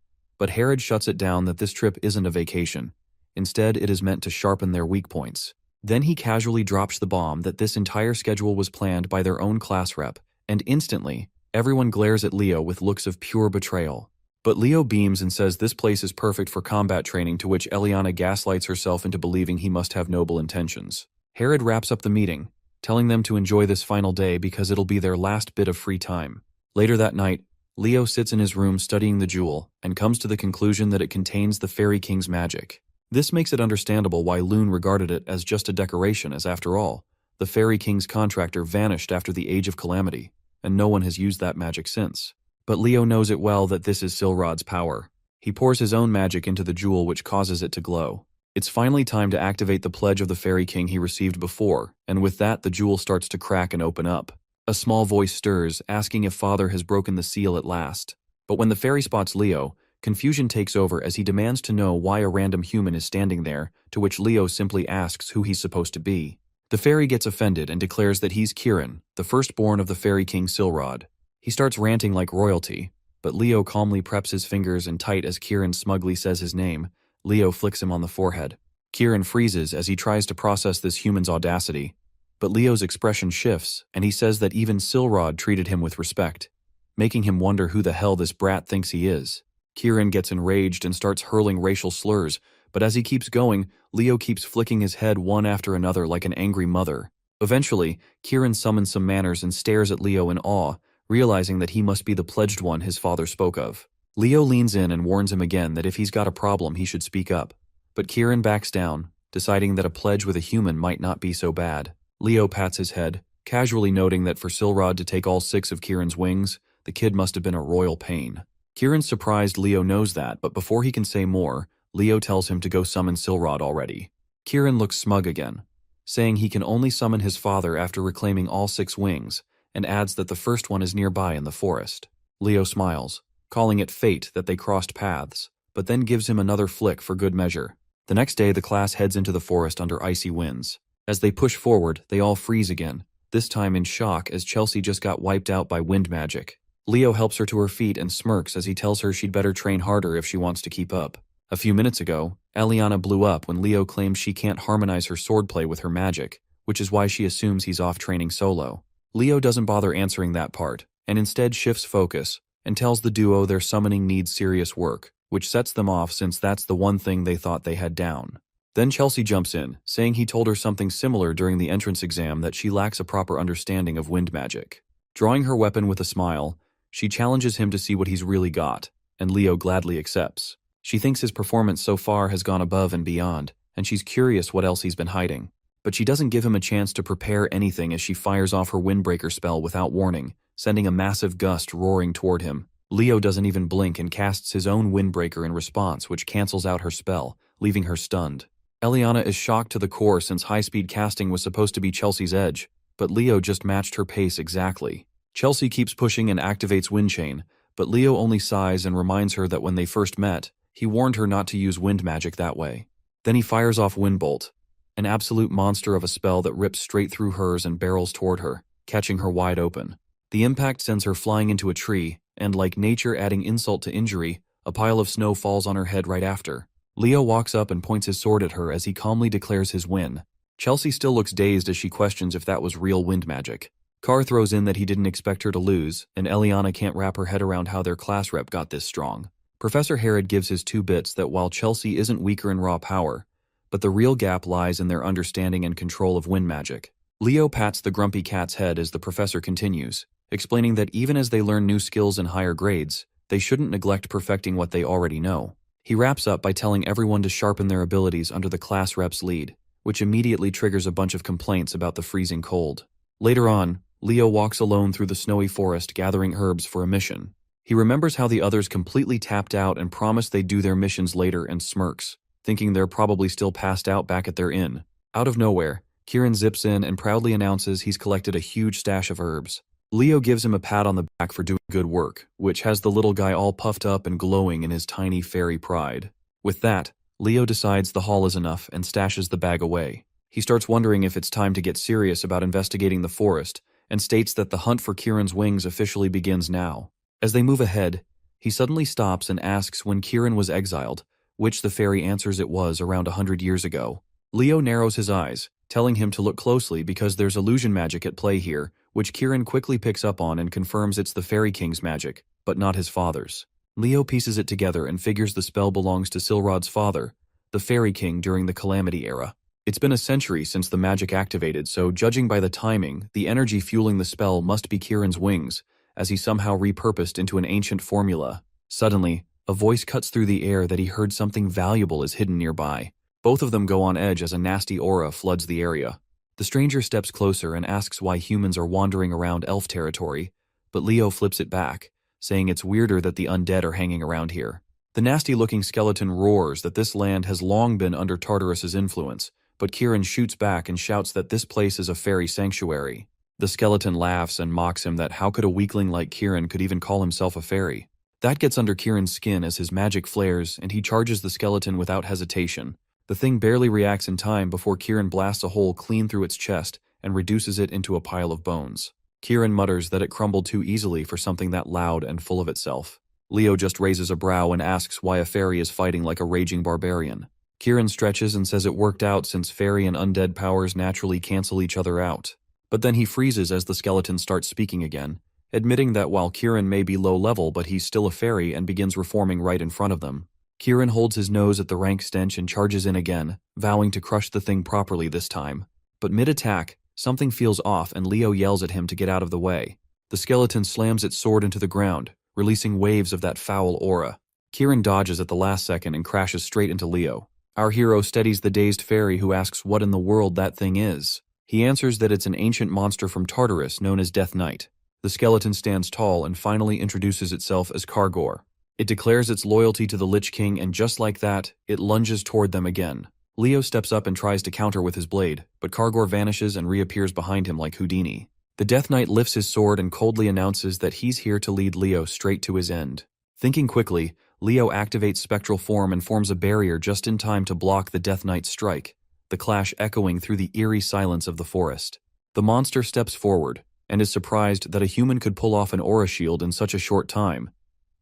but Herod shuts it down that this trip isn't a vacation. Instead, it is meant to sharpen their weak points. Then he casually drops the bomb that this entire schedule was planned by their own class rep, and instantly, everyone glares at Leo with looks of pure betrayal. But Leo beams and says this place is perfect for combat training, to which Eliana gaslights herself into believing he must have noble intentions. Herod wraps up the meeting, telling them to enjoy this final day because it'll be their last bit of free time. Later that night, Leo sits in his room studying the jewel and comes to the conclusion that it contains the Fairy King's magic. This makes it understandable why Loon regarded it as just a decoration, as after all, the Fairy King's contractor vanished after the Age of Calamity, and no one has used that magic since. But Leo knows it well that this is Silrod's power. He pours his own magic into the jewel, which causes it to glow. It's finally time to activate the pledge of the Fairy King he received before, and with that the jewel starts to crack and open up. A small voice stirs, asking if Father has broken the seal at last. But when the fairy spots Leo, confusion takes over as he demands to know why a random human is standing there, to which Leo simply asks who he's supposed to be. The fairy gets offended and declares that he's Kieran, the firstborn of the Fairy King Silrod. He starts ranting like royalty, but Leo calmly preps his fingers and tight as Kieran smugly says his name. Leo flicks him on the forehead. Kieran freezes as he tries to process this human's audacity, but Leo's expression shifts, and he says that even Silrod treated him with respect, making him wonder who the hell this brat thinks he is. Kieran gets enraged and starts hurling racial slurs, But as he keeps going, Leo keeps flicking his head one after another like an angry mother. Eventually, Kieran summons some manners and stares at Leo in awe, realizing that he must be the pledged one his father spoke of. Leo leans in and warns him again that if he's got a problem, he should speak up. But Kieran backs down, deciding that a pledge with a human might not be so bad. Leo pats his head, casually noting that for Silrod to take all 6 of Kieran's wings, the kid must have been a royal pain. Kieran's surprised Leo knows that, but before he can say more, Leo tells him to go summon Silrod already. Kieran looks smug again, saying he can only summon his father after reclaiming all 6 wings, and adds that the first one is nearby in the forest. Leo smiles, calling it fate that they crossed paths, but then gives him another flick for good measure. The next day, the class heads into the forest under icy winds. As they push forward, they all freeze again, this time in shock as Chelsea just got wiped out by wind magic. Leo helps her to her feet and smirks as he tells her she'd better train harder if she wants to keep up. A few minutes ago, Aliana blew up when Leo claims she can't harmonize her swordplay with her magic, which is why she assumes he's off training solo. Leo doesn't bother answering that part, and instead shifts focus, and tells the duo their summoning needs serious work, which sets them off since that's the one thing they thought they had down. Then Chelsea jumps in, saying he told her something similar during the entrance exam, that she lacks a proper understanding of wind magic. Drawing her weapon with a smile, she challenges him to see what he's really got, and Leo gladly accepts. She thinks his performance so far has gone above and beyond, and she's curious what else he's been hiding. But she doesn't give him a chance to prepare anything as she fires off her windbreaker spell without warning, sending a massive gust roaring toward him. Leo doesn't even blink and casts his own windbreaker in response, which cancels out her spell, leaving her stunned. Eliana is shocked to the core since high-speed casting was supposed to be Chelsea's edge, but Leo just matched her pace exactly. Chelsea keeps pushing and activates Wind Chain, but Leo only sighs and reminds her that when they first met, he warned her not to use wind magic that way. Then he fires off Wind Bolt, an absolute monster of a spell that rips straight through hers and barrels toward her, catching her wide open. The impact sends her flying into a tree, and like nature adding insult to injury, a pile of snow falls on her head right after. Leo walks up and points his sword at her as he calmly declares his win. Chelsea still looks dazed as she questions if that was real wind magic. Carr throws in that he didn't expect her to lose, and Eliana can't wrap her head around how their class rep got this strong. Professor Herod gives his 2 bits that while Chelsea isn't weaker in raw power, but the real gap lies in their understanding and control of wind magic. Leo pats the grumpy cat's head as the professor continues, explaining that even as they learn new skills in higher grades, they shouldn't neglect perfecting what they already know. He wraps up by telling everyone to sharpen their abilities under the class rep's lead, which immediately triggers a bunch of complaints about the freezing cold. Later on, Leo walks alone through the snowy forest gathering herbs for a mission. He remembers how the others completely tapped out and promised they'd do their missions later and smirks, thinking they're probably still passed out back at their inn. Out of nowhere, Kieran zips in and proudly announces he's collected a huge stash of herbs. Leo gives him a pat on the back for doing good work, which has the little guy all puffed up and glowing in his tiny fairy pride. With that, Leo decides the haul is enough and stashes the bag away. He starts wondering if it's time to get serious about investigating the forest, and states that the hunt for Kieran's wings officially begins now. As they move ahead, he suddenly stops and asks when Kieran was exiled, which the fairy answers it was around 100 years ago. Leo narrows his eyes, telling him to look closely because there's illusion magic at play here, which Kieran quickly picks up on and confirms it's the Fairy King's magic, but not his father's. Leo pieces it together and figures the spell belongs to Silrod's father, the Fairy King during the Calamity era. It's been a century since the magic activated, so judging by the timing, the energy fueling the spell must be Kieran's wings, as he somehow repurposed into an ancient formula. Suddenly, a voice cuts through the air that he heard something valuable is hidden nearby. Both of them go on edge as a nasty aura floods the area. The stranger steps closer and asks why humans are wandering around elf territory, but Leo flips it back, saying it's weirder that the undead are hanging around here. The nasty-looking skeleton roars that this land has long been under Tartarus's influence, but Kieran shoots back and shouts that this place is a fairy sanctuary. The skeleton laughs and mocks him that how could a weakling like Kieran could even call himself a fairy. That gets under Kieran's skin as his magic flares and he charges the skeleton without hesitation. The thing barely reacts in time before Kieran blasts a hole clean through its chest and reduces it into a pile of bones. Kieran mutters that it crumbled too easily for something that loud and full of itself. Leo just raises a brow and asks why a fairy is fighting like a raging barbarian. Kieran stretches and says it worked out since fairy and undead powers naturally cancel each other out. But then he freezes as the skeleton starts speaking again, admitting that while Kieran may be low level but he's still a fairy, and begins reforming right in front of them. Kieran holds his nose at the rank stench and charges in again, vowing to crush the thing properly this time. But mid-attack, something feels off and Leo yells at him to get out of the way. The skeleton slams its sword into the ground, releasing waves of that foul aura. Kieran dodges at the last second and crashes straight into Leo. Our hero steadies the dazed fairy who asks what in the world that thing is. He answers that it's an ancient monster from Tartarus known as Death Knight. The skeleton stands tall and finally introduces itself as Kargor. It declares its loyalty to the Lich King and just like that, it lunges toward them again. Leo steps up and tries to counter with his blade, but Kargor vanishes and reappears behind him like Houdini. The Death Knight lifts his sword and coldly announces that he's here to lead Leo straight to his end. Thinking quickly, Leo activates spectral form and forms a barrier just in time to block the Death Knight's strike, the clash echoing through the eerie silence of the forest. The monster steps forward, and is surprised that a human could pull off an aura shield in such a short time,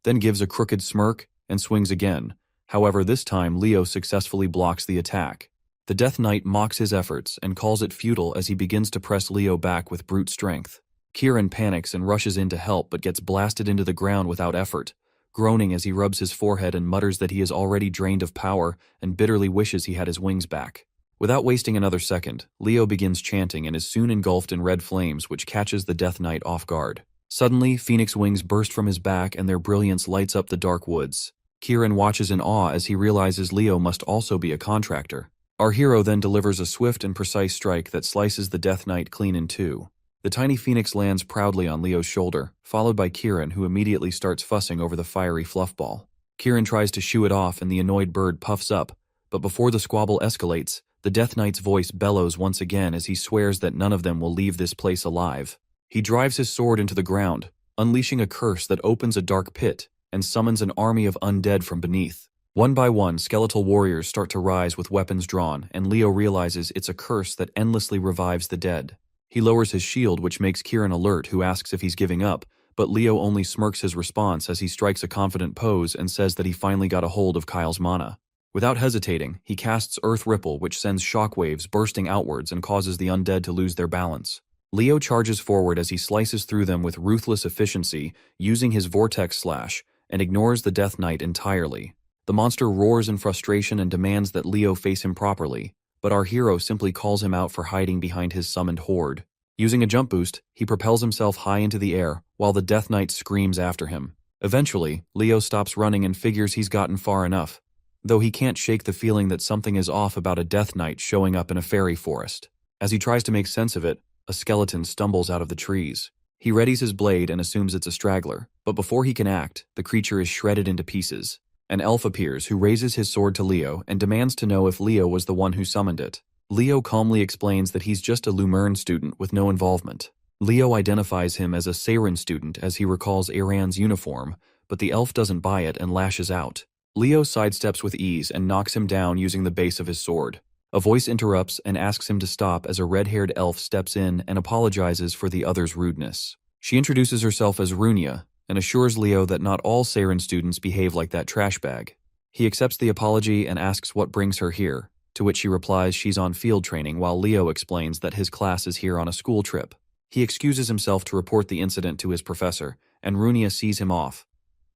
then gives a crooked smirk and swings again. However, this time Leo successfully blocks the attack. The Death Knight mocks his efforts and calls it futile as he begins to press Leo back with brute strength. Kieran panics and rushes in to help but gets blasted into the ground without effort, groaning as he rubs his forehead and mutters that he is already drained of power and bitterly wishes he had his wings back. Without wasting another second, Leo begins chanting and is soon engulfed in red flames which catches the Death Knight off guard. Suddenly, phoenix wings burst from his back and their brilliance lights up the dark woods. Kieran watches in awe as he realizes Leo must also be a contractor. Our hero then delivers a swift and precise strike that slices the Death Knight clean in two. The tiny phoenix lands proudly on Leo's shoulder, followed by Kieran who immediately starts fussing over the fiery fluff ball. Kieran tries to shoo it off and the annoyed bird puffs up, but before the squabble escalates, the Death Knight's voice bellows once again as he swears that none of them will leave this place alive. He drives his sword into the ground, unleashing a curse that opens a dark pit and summons an army of undead from beneath. One by one, skeletal warriors start to rise with weapons drawn, and Leo realizes it's a curse that endlessly revives the dead. He lowers his shield, which makes Kieran alert, who asks if he's giving up, but Leo only smirks his response as he strikes a confident pose and says that he finally got a hold of Kyle's mana. Without hesitating, he casts Earth Ripple, which sends shockwaves bursting outwards and causes the undead to lose their balance. Leo charges forward as he slices through them with ruthless efficiency, using his Vortex Slash, and ignores the Death Knight entirely. The monster roars in frustration and demands that Leo face him properly, but our hero simply calls him out for hiding behind his summoned horde. Using a jump boost, he propels himself high into the air, while the Death Knight screams after him. Eventually, Leo stops running and figures he's gotten far enough, though he can't shake the feeling that something is off about a Death Knight showing up in a fairy forest. As he tries to make sense of it, a skeleton stumbles out of the trees. He readies his blade and assumes it's a straggler, but before he can act, the creature is shredded into pieces. An elf appears who raises his sword to Leo and demands to know if Leo was the one who summoned it. Leo calmly explains that he's just a Lumern student with no involvement. Leo identifies him as a Seiren student as he recalls Aran's uniform, but the elf doesn't buy it and lashes out. Leo sidesteps with ease and knocks him down using the base of his sword. A voice interrupts and asks him to stop as a red-haired elf steps in and apologizes for the other's rudeness. She introduces herself as Runia and assures Leo that not all Seiren students behave like that trash bag. He accepts the apology and asks what brings her here, to which she replies she's on field training while Leo explains that his class is here on a school trip. He excuses himself to report the incident to his professor, and Runia sees him off,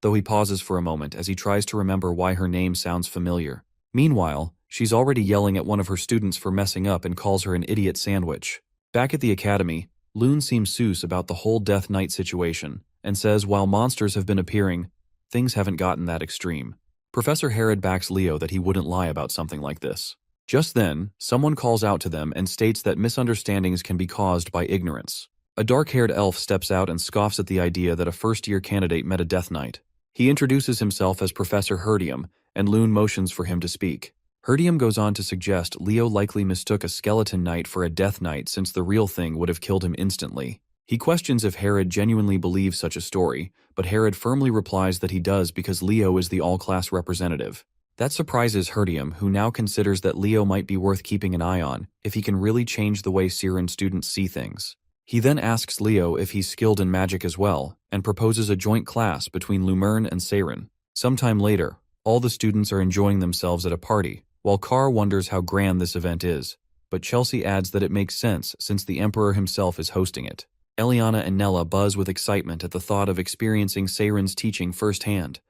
though he pauses for a moment as he tries to remember why her name sounds familiar. Meanwhile, she's already yelling at one of her students for messing up and calls her an idiot sandwich. Back at the academy, Loon seems sus about the whole Death Knight situation, and says while monsters have been appearing, things haven't gotten that extreme. Professor Herod backs Leo that he wouldn't lie about something like this. Just then, someone calls out to them and states that misunderstandings can be caused by ignorance. A dark-haired elf steps out and scoffs at the idea that a first-year candidate met a Death Knight. He introduces himself as Professor Herdium, and Loon motions for him to speak. Herdium goes on to suggest Leo likely mistook a skeleton knight for a Death Knight since the real thing would have killed him instantly. He questions if Herod genuinely believes such a story, but Herod firmly replies that he does because Leo is the all-class representative. That surprises Herdium, who now considers that Leo might be worth keeping an eye on if he can really change the way Seiren students see things. He then asks Leo if he's skilled in magic as well, and proposes a joint class between Lumern and Seiren. Sometime later, all the students are enjoying themselves at a party, while Carr wonders how grand this event is, but Chelsea adds that it makes sense since the Emperor himself is hosting it. Eliana and Nella buzz with excitement at the thought of experiencing Seiren's teaching firsthand,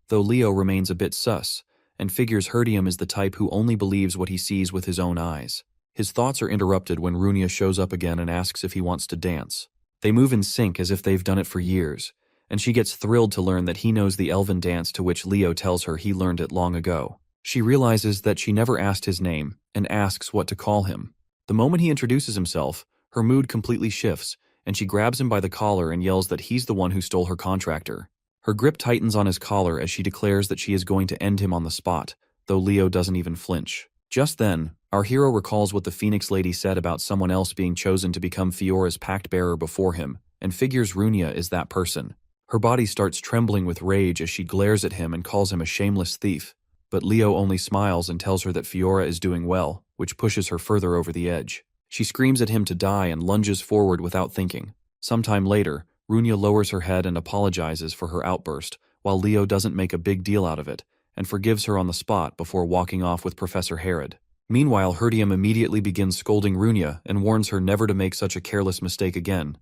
though Leo remains a bit sus, and figures Herdium is the type who only believes what he sees with his own eyes. His thoughts are interrupted when Runia shows up again and asks if he wants to dance. They move in sync as if they've done it for years, and she gets thrilled to learn that he knows the elven dance to which Leo tells her he learned it long ago. She realizes that she never asked his name and asks what to call him. The moment he introduces himself, her mood completely shifts, and she grabs him by the collar and yells that he's the one who stole her contractor. Her grip tightens on his collar as she declares that she is going to end him on the spot, though Leo doesn't even flinch. Just then, our hero recalls what the Phoenix Lady said about someone else being chosen to become Fiora's pact-bearer before him, and figures Runia is that person. Her body starts trembling with rage as she glares at him and calls him a shameless thief, but Leo only smiles and tells her that Fiora is doing well, which pushes her further over the edge. She screams at him to die and lunges forward without thinking. Sometime later, Runia lowers her head and apologizes for her outburst, while Leo doesn't make a big deal out of it, and forgives her on the spot before walking off with Professor Herod. Meanwhile, Herdium immediately begins scolding Runia and warns her never to make such a careless mistake again,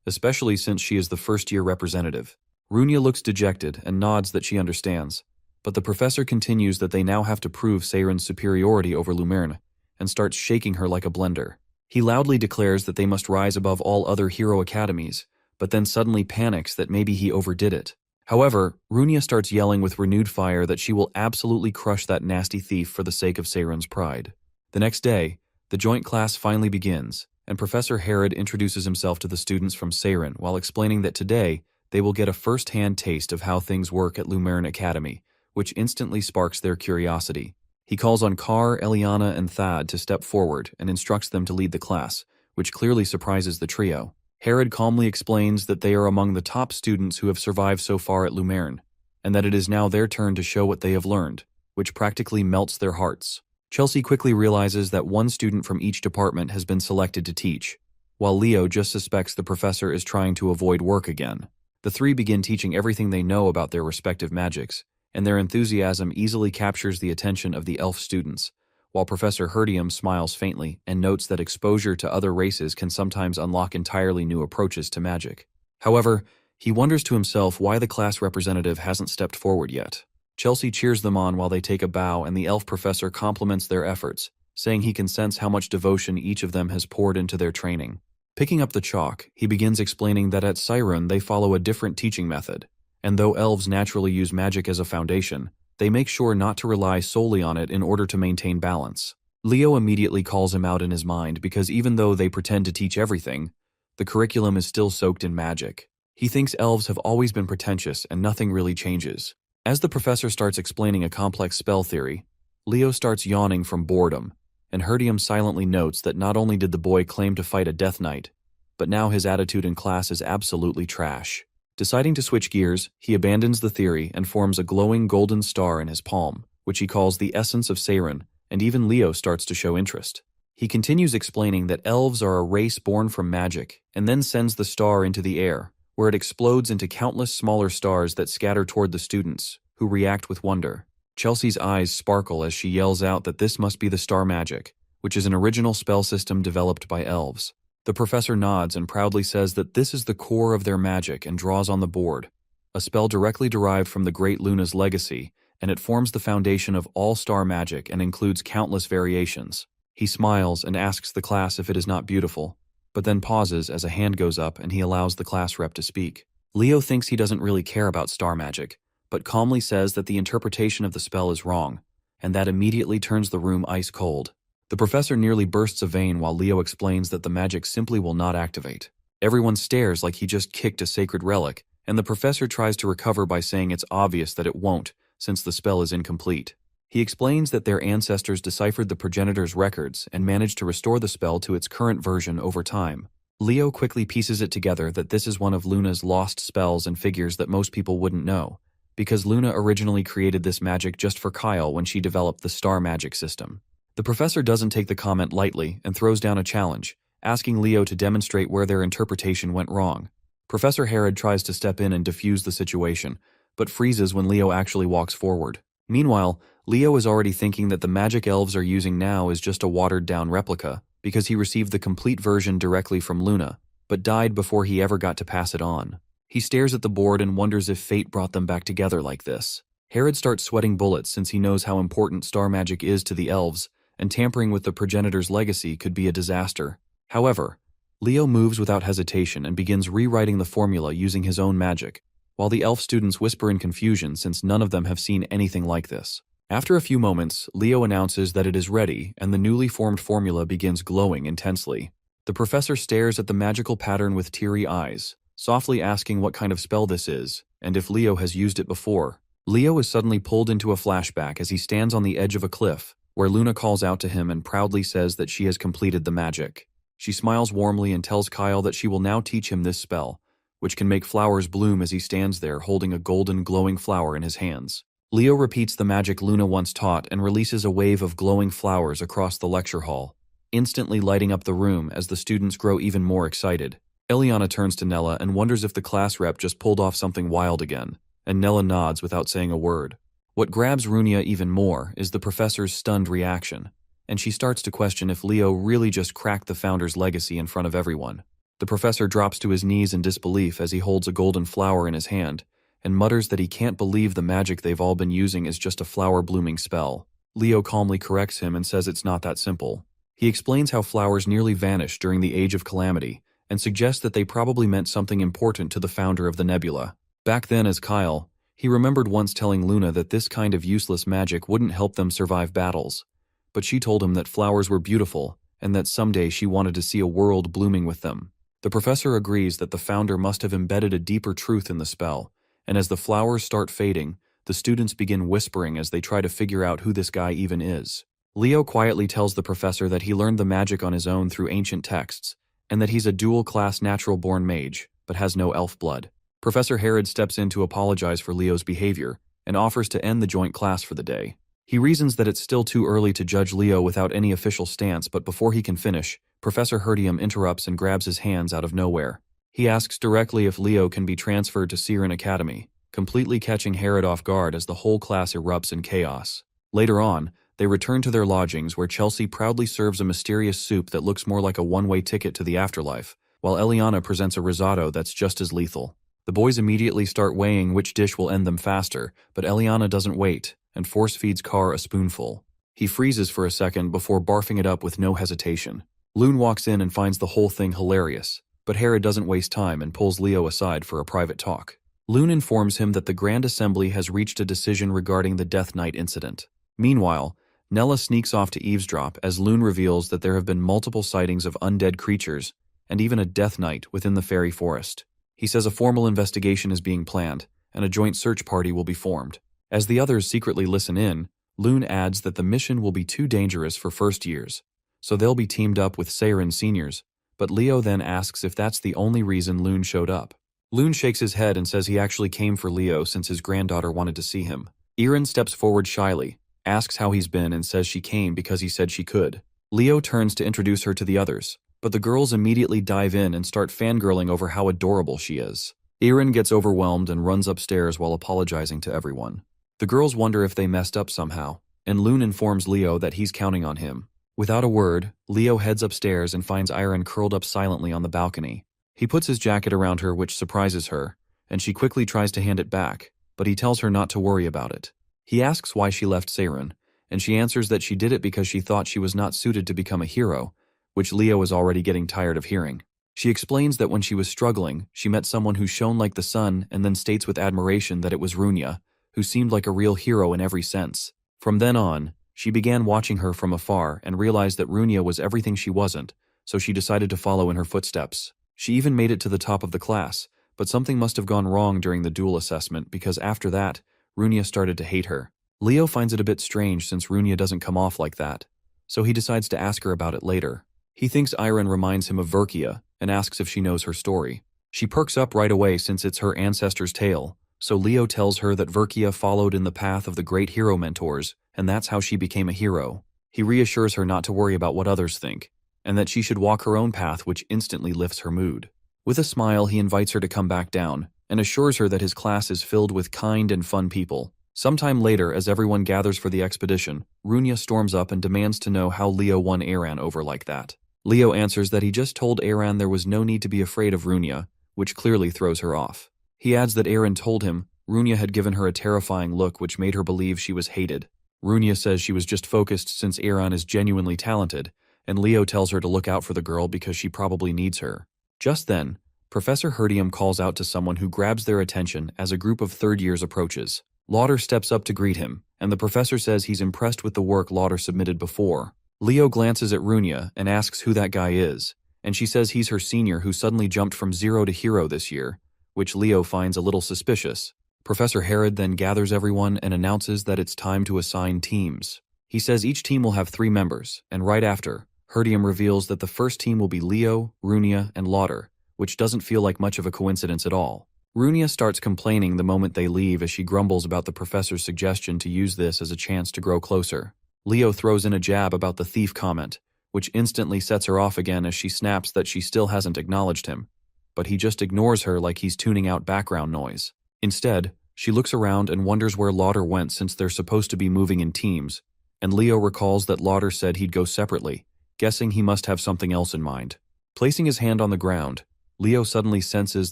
especially since she is the first-year representative. Runia looks dejected and nods that she understands, but the professor continues that they now have to prove Seiren's superiority over Lumerne, and starts shaking her like a blender. He loudly declares that they must rise above all other hero academies, but then suddenly panics that maybe he overdid it. However, Runia starts yelling with renewed fire that she will absolutely crush that nasty thief for the sake of Seiren's pride. The next day, the joint class finally begins, and Professor Herod introduces himself to the students from Seiren while explaining that today they will get a first-hand taste of how things work at Lumerne Academy, which instantly sparks their curiosity. He calls on Kar, Eliana, and Thad to step forward and instructs them to lead the class, which clearly surprises the trio. Herod calmly explains that they are among the top students who have survived so far at Lumerne, and that it is now their turn to show what they have learned, which practically melts their hearts. Chelsea quickly realizes that one student from each department has been selected to teach, while Leo just suspects the professor is trying to avoid work again. The three begin teaching everything they know about their respective magics, and their enthusiasm easily captures the attention of the elf students, while Professor Herdium smiles faintly and notes that exposure to other races can sometimes unlock entirely new approaches to magic. However, he wonders to himself why the class representative hasn't stepped forward yet. Chelsea cheers them on while they take a bow, and the elf professor compliments their efforts, saying he can sense how much devotion each of them has poured into their training. Picking up the chalk, he begins explaining that at Seiren they follow a different teaching method, and though elves naturally use magic as a foundation, they make sure not to rely solely on it in order to maintain balance. Leo immediately calls him out in his mind because even though they pretend to teach everything, the curriculum is still soaked in magic. He thinks elves have always been pretentious and nothing really changes. As the professor starts explaining a complex spell theory, Leo starts yawning from boredom, and Herdium silently notes that not only did the boy claim to fight a death knight, but now his attitude in class is absolutely trash. Deciding to switch gears, he abandons the theory and forms a glowing golden star in his palm, which he calls the essence of Seiren, and even Leo starts to show interest. He continues explaining that elves are a race born from magic, and then sends the star into the air, where it explodes into countless smaller stars that scatter toward the students, who react with wonder. Chelsea's eyes sparkle as she yells out that this must be the star magic, which is an original spell system developed by elves. The professor nods and proudly says that this is the core of their magic and draws on the board, a spell directly derived from the Great Luna's legacy, and it forms the foundation of all star magic and includes countless variations. He smiles and asks the class if it is not beautiful, but then pauses as a hand goes up and he allows the class rep to speak. Leo thinks he doesn't really care about star magic, but calmly says that the interpretation of the spell is wrong, and that immediately turns the room ice cold. The professor nearly bursts a vein while Leo explains that the magic simply will not activate. Everyone stares like he just kicked a sacred relic, and the professor tries to recover by saying it's obvious that it won't, since the spell is incomplete. He explains that their ancestors deciphered the progenitor's records and managed to restore the spell to its current version over time. Leo quickly pieces it together that this is one of Luna's lost spells and figures that most people wouldn't know, because Luna originally created this magic just for Kyle when she developed the star magic system. The professor doesn't take the comment lightly and throws down a challenge, asking Leo to demonstrate where their interpretation went wrong. Professor Herod tries to step in and defuse the situation, but freezes when Leo actually walks forward. Meanwhile, Leo is already thinking that the magic elves are using now is just a watered-down replica, because he received the complete version directly from Luna, but died before he ever got to pass it on. He stares at the board and wonders if fate brought them back together like this. Herod starts sweating bullets since he knows how important star magic is to the elves, and tampering with the progenitor's legacy could be a disaster. However, Leo moves without hesitation and begins rewriting the formula using his own magic, while the elf students whisper in confusion since none of them have seen anything like this. After a few moments, Leo announces that it is ready, and the newly formed formula begins glowing intensely. The professor stares at the magical pattern with teary eyes, softly asking what kind of spell this is, and if Leo has used it before. Leo is suddenly pulled into a flashback as he stands on the edge of a cliff, where Luna calls out to him and proudly says that she has completed the magic. She smiles warmly and tells Kyle that she will now teach him this spell, which can make flowers bloom as he stands there holding a golden glowing flower in his hands. Leo repeats the magic Luna once taught and releases a wave of glowing flowers across the lecture hall, instantly lighting up the room as the students grow even more excited. Eliana turns to Nella and wonders if the class rep just pulled off something wild again, and Nella nods without saying a word. What grabs Runia even more is the professor's stunned reaction, and she starts to question if Leo really just cracked the founder's legacy in front of everyone. The professor drops to his knees in disbelief as he holds a golden flower in his hand, and mutters that he can't believe the magic they've all been using is just a flower-blooming spell. Leo calmly corrects him and says it's not that simple. He explains how flowers nearly vanished during the Age of Calamity, and suggests that they probably meant something important to the founder of the nebula. Back then as Kyle, he remembered once telling Luna that this kind of useless magic wouldn't help them survive battles, but she told him that flowers were beautiful, and that someday she wanted to see a world blooming with them. The professor agrees that the founder must have embedded a deeper truth in the spell, and as the flowers start fading, the students begin whispering as they try to figure out who this guy even is. Leo quietly tells the professor that he learned the magic on his own through ancient texts, and that he's a dual-class natural-born mage, but has no elf blood. Professor Herod steps in to apologize for Leo's behavior, and offers to end the joint class for the day. He reasons that it's still too early to judge Leo without any official stance, but before he can finish, Professor Herdium interrupts and grabs his hands out of nowhere. He asks directly if Leo can be transferred to Siren Academy, completely catching Herod off guard as the whole class erupts in chaos. Later on, they return to their lodgings where Chelsea proudly serves a mysterious soup that looks more like a one-way ticket to the afterlife, while Eliana presents a risotto that's just as lethal. The boys immediately start weighing which dish will end them faster, but Eliana doesn't wait, and force-feeds Carr a spoonful. He freezes for a second before barfing it up with no hesitation. Loon walks in and finds the whole thing hilarious, but Herod doesn't waste time and pulls Leo aside for a private talk. Loon informs him that the Grand Assembly has reached a decision regarding the Death Knight incident. Meanwhile, Nella sneaks off to eavesdrop as Loon reveals that there have been multiple sightings of undead creatures, and even a Death Knight within the fairy forest. He says a formal investigation is being planned, and a joint search party will be formed. As the others secretly listen in, Loon adds that the mission will be too dangerous for first years, so they'll be teamed up with Seiren seniors, but Leo then asks if that's the only reason Loon showed up. Loon shakes his head and says he actually came for Leo since his granddaughter wanted to see him. Erin steps forward shyly, asks how he's been and says she came because he said she could. Leo turns to introduce her to the others, but the girls immediately dive in and start fangirling over how adorable she is. Erin gets overwhelmed and runs upstairs while apologizing to everyone. The girls wonder if they messed up somehow, and Loon informs Leo that he's counting on him. Without a word, Leo heads upstairs and finds Erin curled up silently on the balcony. He puts his jacket around her, which surprises her, and she quickly tries to hand it back, but he tells her not to worry about it. He asks why she left Seiren, and she answers that she did it because she thought she was not suited to become a hero, which Leo is already getting tired of hearing. She explains that when she was struggling, she met someone who shone like the sun and then states with admiration that it was Runia, who seemed like a real hero in every sense. From then on, she began watching her from afar and realized that Runia was everything she wasn't, so she decided to follow in her footsteps. She even made it to the top of the class, but something must have gone wrong during the dual assessment because after that, Runia started to hate her. Leo finds it a bit strange since Runia doesn't come off like that, so he decides to ask her about it later. He thinks Iron reminds him of Verkia and asks if she knows her story. She perks up right away since it's her ancestor's tale, so Leo tells her that Verkia followed in the path of the great hero mentors, and that's how she became a hero. He reassures her not to worry about what others think, and that she should walk her own path, which instantly lifts her mood. With a smile, he invites her to come back down, and assures her that his class is filled with kind and fun people. Sometime later, as everyone gathers for the expedition, Runia storms up and demands to know how Leo won Aran over like that. Leo answers that he just told Aran there was no need to be afraid of Runia, which clearly throws her off. He adds that Aran told him Runia had given her a terrifying look which made her believe she was hated. Runia says she was just focused since Aaron is genuinely talented, and Leo tells her to look out for the girl because she probably needs her. Just then, Professor Herdium calls out to someone who grabs their attention as a group of third years approaches. Lauder steps up to greet him, and the professor says he's impressed with the work Lauder submitted before. Leo glances at Runia and asks who that guy is, and she says he's her senior who suddenly jumped from 0 to hero this year, which Leo finds a little suspicious. Professor Herod then gathers everyone and announces that it's time to assign teams. He says each team will have 3 members, and right after, Herdium reveals that the first team will be Leo, Runia, and Lauder, which doesn't feel like much of a coincidence at all. Runia starts complaining the moment they leave as she grumbles about the professor's suggestion to use this as a chance to grow closer. Leo throws in a jab about the thief comment, which instantly sets her off again as she snaps that she still hasn't acknowledged him. But he just ignores her like he's tuning out background noise. Instead, she looks around and wonders where Lauder went since they're supposed to be moving in teams, and Leo recalls that Lauder said he'd go separately, guessing he must have something else in mind. Placing his hand on the ground, Leo suddenly senses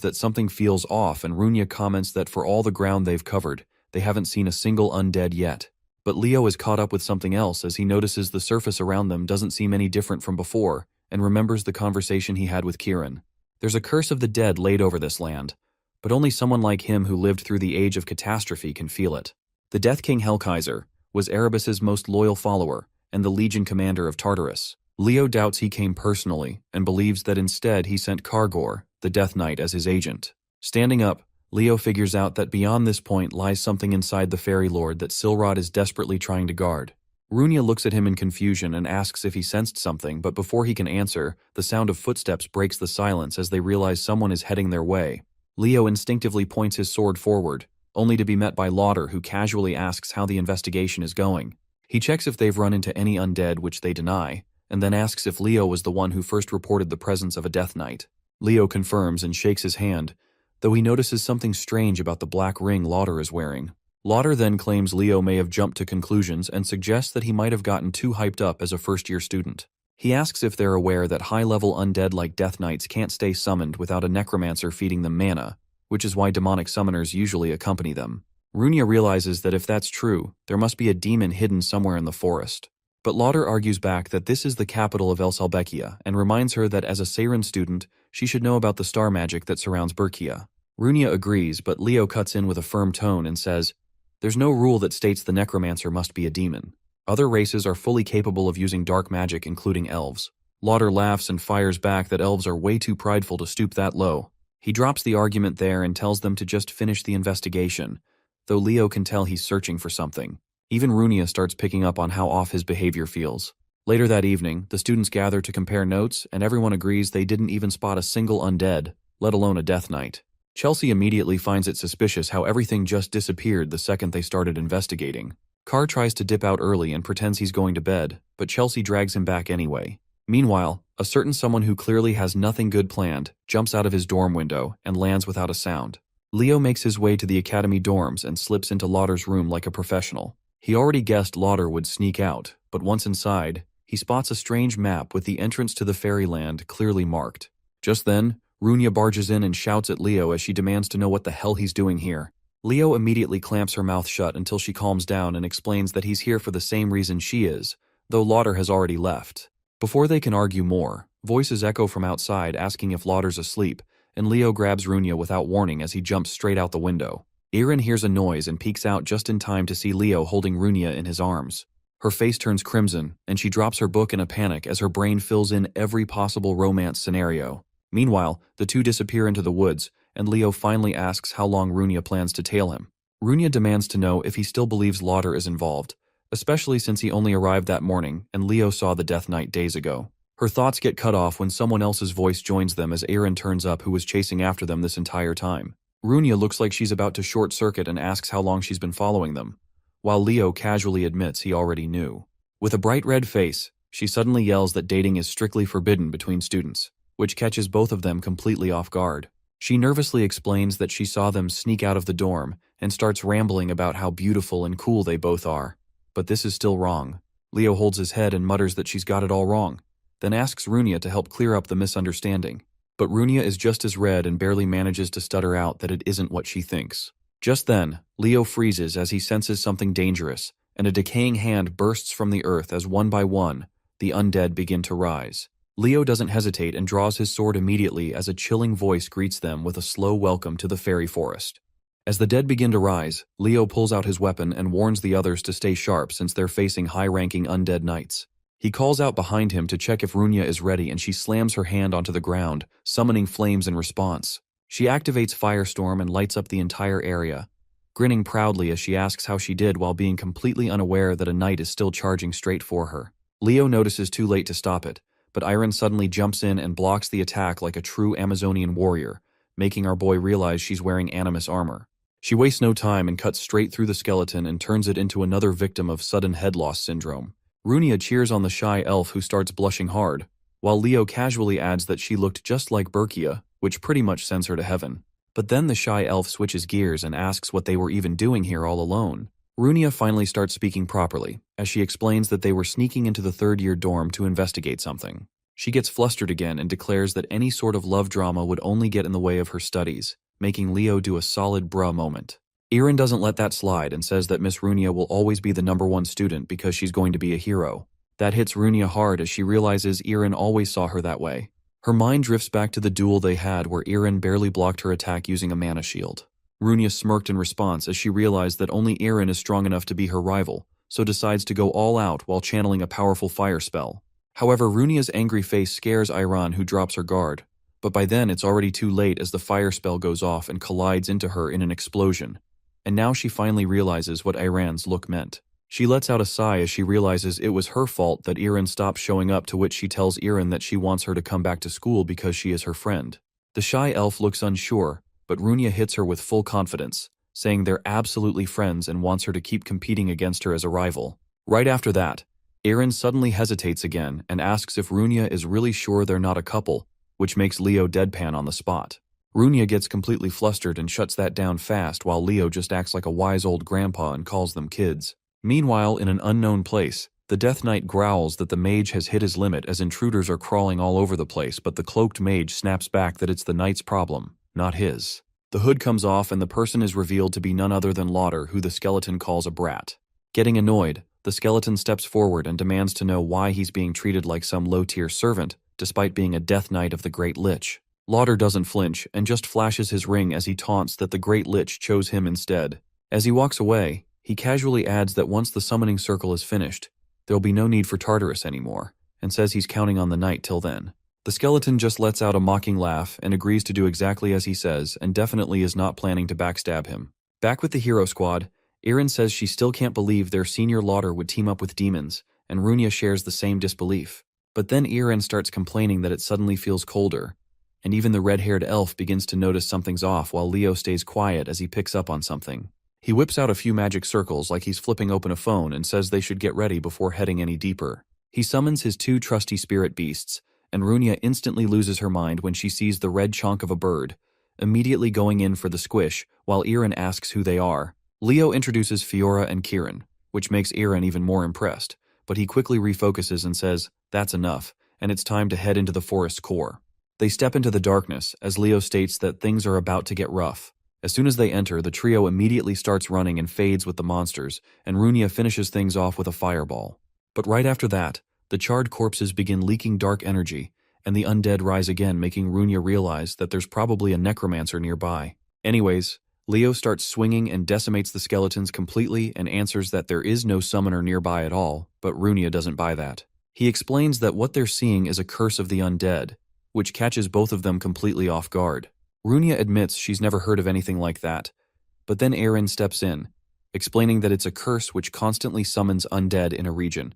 that something feels off, and Runia comments that for all the ground they've covered, they haven't seen a single undead yet. But Leo is caught up with something else as he notices the surface around them doesn't seem any different from before, and remembers the conversation he had with Kieran. There's a curse of the dead laid over this land, but only someone like him who lived through the age of catastrophe can feel it. The Death King Hellkaiser was Erebus's most loyal follower and the Legion commander of Tartarus. Leo doubts he came personally and believes that instead he sent Kargor, the Death Knight, as his agent. Standing up, Leo figures out that beyond this point lies something inside the Fairy Lord that Silrod is desperately trying to guard. Runia looks at him in confusion and asks if he sensed something, but before he can answer, the sound of footsteps breaks the silence as they realize someone is heading their way. Leo instinctively points his sword forward, only to be met by Lauder, who casually asks how the investigation is going. He checks if they've run into any undead, which they deny, and then asks if Leo was the one who first reported the presence of a Death Knight. Leo confirms and shakes his hand, though he notices something strange about the black ring Lauder is wearing. Lauder then claims Leo may have jumped to conclusions and suggests that he might have gotten too hyped up as a first-year student. He asks if they're aware that high-level undead like Death Knights can't stay summoned without a necromancer feeding them mana, which is why demonic summoners usually accompany them. Runia realizes that if that's true, there must be a demon hidden somewhere in the forest. But Lauder argues back that this is the capital of El Salbekia and reminds her that as a Seiren student, she should know about the star magic that surrounds Berkia. Runia agrees, but Leo cuts in with a firm tone and says, "There's no rule that states the necromancer must be a demon. Other races are fully capable of using dark magic, including elves." Lauder laughs and fires back that elves are way too prideful to stoop that low. He drops the argument there and tells them to just finish the investigation, though Leo can tell he's searching for something. Even Runia starts picking up on how off his behavior feels. Later that evening, the students gather to compare notes, and everyone agrees they didn't even spot a single undead, let alone a Death Knight. Chelsea immediately finds it suspicious how everything just disappeared the second they started investigating. Carr tries to dip out early and pretends he's going to bed, but Chelsea drags him back anyway. Meanwhile, a certain someone who clearly has nothing good planned jumps out of his dorm window and lands without a sound. Leo makes his way to the academy dorms and slips into Lauder's room like a professional. He already guessed Lauder would sneak out, but once inside, he spots a strange map with the entrance to the fairyland clearly marked. Just then, Runia barges in and shouts at Leo as she demands to know what the hell he's doing here. Leo immediately clamps her mouth shut until she calms down and explains that he's here for the same reason she is, though Lauder has already left. Before they can argue more, voices echo from outside asking if Lauder's asleep, and Leo grabs Runia without warning as he jumps straight out the window. Erin hears a noise and peeks out just in time to see Leo holding Runia in his arms. Her face turns crimson, and she drops her book in a panic as her brain fills in every possible romance scenario. Meanwhile, the two disappear into the woods, and Leo finally asks how long Runia plans to tail him. Runia demands to know if he still believes Lauder is involved, especially since he only arrived that morning and Leo saw the Death Knight days ago. Her thoughts get cut off when someone else's voice joins them as Erin turns up, who was chasing after them this entire time. Runia looks like she's about to short-circuit and asks how long she's been following them, while Leo casually admits he already knew. With a bright red face, she suddenly yells that dating is strictly forbidden between students, which catches both of them completely off guard. She nervously explains that she saw them sneak out of the dorm and starts rambling about how beautiful and cool they both are. But this is still wrong. Leo holds his head and mutters that she's got it all wrong, then asks Runia to help clear up the misunderstanding. But Runia is just as red and barely manages to stutter out that it isn't what she thinks. Just then, Leo freezes as he senses something dangerous, and a decaying hand bursts from the earth as one by one, the undead begin to rise. Leo doesn't hesitate and draws his sword immediately as a chilling voice greets them with a slow welcome to the fairy forest. As the dead begin to rise, Leo pulls out his weapon and warns the others to stay sharp since they're facing high-ranking undead knights. He calls out behind him to check if Runia is ready, and she slams her hand onto the ground, summoning flames in response. She activates Firestorm and lights up the entire area, grinning proudly as she asks how she did while being completely unaware that a knight is still charging straight for her. Leo notices too late to stop it, but Iron suddenly jumps in and blocks the attack like a true Amazonian warrior, making our boy realize she's wearing Animus armor. She wastes no time and cuts straight through the skeleton and turns it into another victim of sudden head loss syndrome. Runia cheers on the shy elf who starts blushing hard, while Leo casually adds that she looked just like Berkia, which pretty much sends her to heaven. But then the shy elf switches gears and asks what they were even doing here all alone. Runia finally starts speaking properly, as she explains that they were sneaking into the third-year dorm to investigate something. She gets flustered again and declares that any sort of love drama would only get in the way of her studies, making Leo do a solid bruh moment. Irin doesn't let that slide and says that Miss Runia will always be the #1 student because she's going to be a hero. That hits Runia hard as she realizes Irin always saw her that way. Her mind drifts back to the duel they had where Irin barely blocked her attack using a mana shield. Runia smirked in response as she realized that only Irin is strong enough to be her rival, so decides to go all out while channeling a powerful fire spell. However, Runia's angry face scares Iran, who drops her guard, but by then it's already too late as the fire spell goes off and collides into her in an explosion. And now she finally realizes what Iran's look meant. She lets out a sigh as she realizes it was her fault that Irin stopped showing up, to which she tells Irin that she wants her to come back to school because she is her friend. The shy elf looks unsure, but Runia hits her with full confidence, saying they're absolutely friends and wants her to keep competing against her as a rival. Right after that, Irin suddenly hesitates again and asks if Runia is really sure they're not a couple, which makes Leo deadpan on the spot. Runia gets completely flustered and shuts that down fast, while Leo just acts like a wise old grandpa and calls them kids. Meanwhile, in an unknown place, the Death Knight growls that the mage has hit his limit as intruders are crawling all over the place, but the cloaked mage snaps back that it's the knight's problem, not his. The hood comes off and the person is revealed to be none other than Lauder, who the skeleton calls a brat. Getting annoyed, the skeleton steps forward and demands to know why he's being treated like some low-tier servant, despite being a Death Knight of the Great Lich. Lauder doesn't flinch and just flashes his ring as he taunts that the Great Lich chose him instead. As he walks away, he casually adds that once the summoning circle is finished, there'll be no need for Tartarus anymore, and says he's counting on the knight till then. The skeleton just lets out a mocking laugh and agrees to do exactly as he says, and definitely is not planning to backstab him. Back with the hero squad, Irin says she still can't believe their senior Lauder would team up with demons, and Runia shares the same disbelief. But then Irin starts complaining that it suddenly feels colder, and even the red-haired elf begins to notice something's off while Leo stays quiet as he picks up on something. He whips out a few magic circles like he's flipping open a phone and says they should get ready before heading any deeper. He summons his 2 trusty spirit beasts, and Runia instantly loses her mind when she sees the red chonk of a bird, immediately going in for the squish while Irin asks who they are. Leo introduces Fiora and Kieran, which makes Irin even more impressed, but he quickly refocuses and says, "That's enough, and it's time to head into the forest's core." They step into the darkness as Leo states that things are about to get rough. As soon as they enter, the trio immediately starts running and fades with the monsters, and Runia finishes things off with a fireball. But right after that, the charred corpses begin leaking dark energy, and the undead rise again, making Runia realize that there's probably a necromancer nearby. Anyways, Leo starts swinging and decimates the skeletons completely and answers that there is no summoner nearby at all, but Runia doesn't buy that. He explains that what they're seeing is a curse of the undead, which catches both of them completely off guard. Runia admits she's never heard of anything like that, but then Aaron steps in, explaining that it's a curse which constantly summons undead in a region,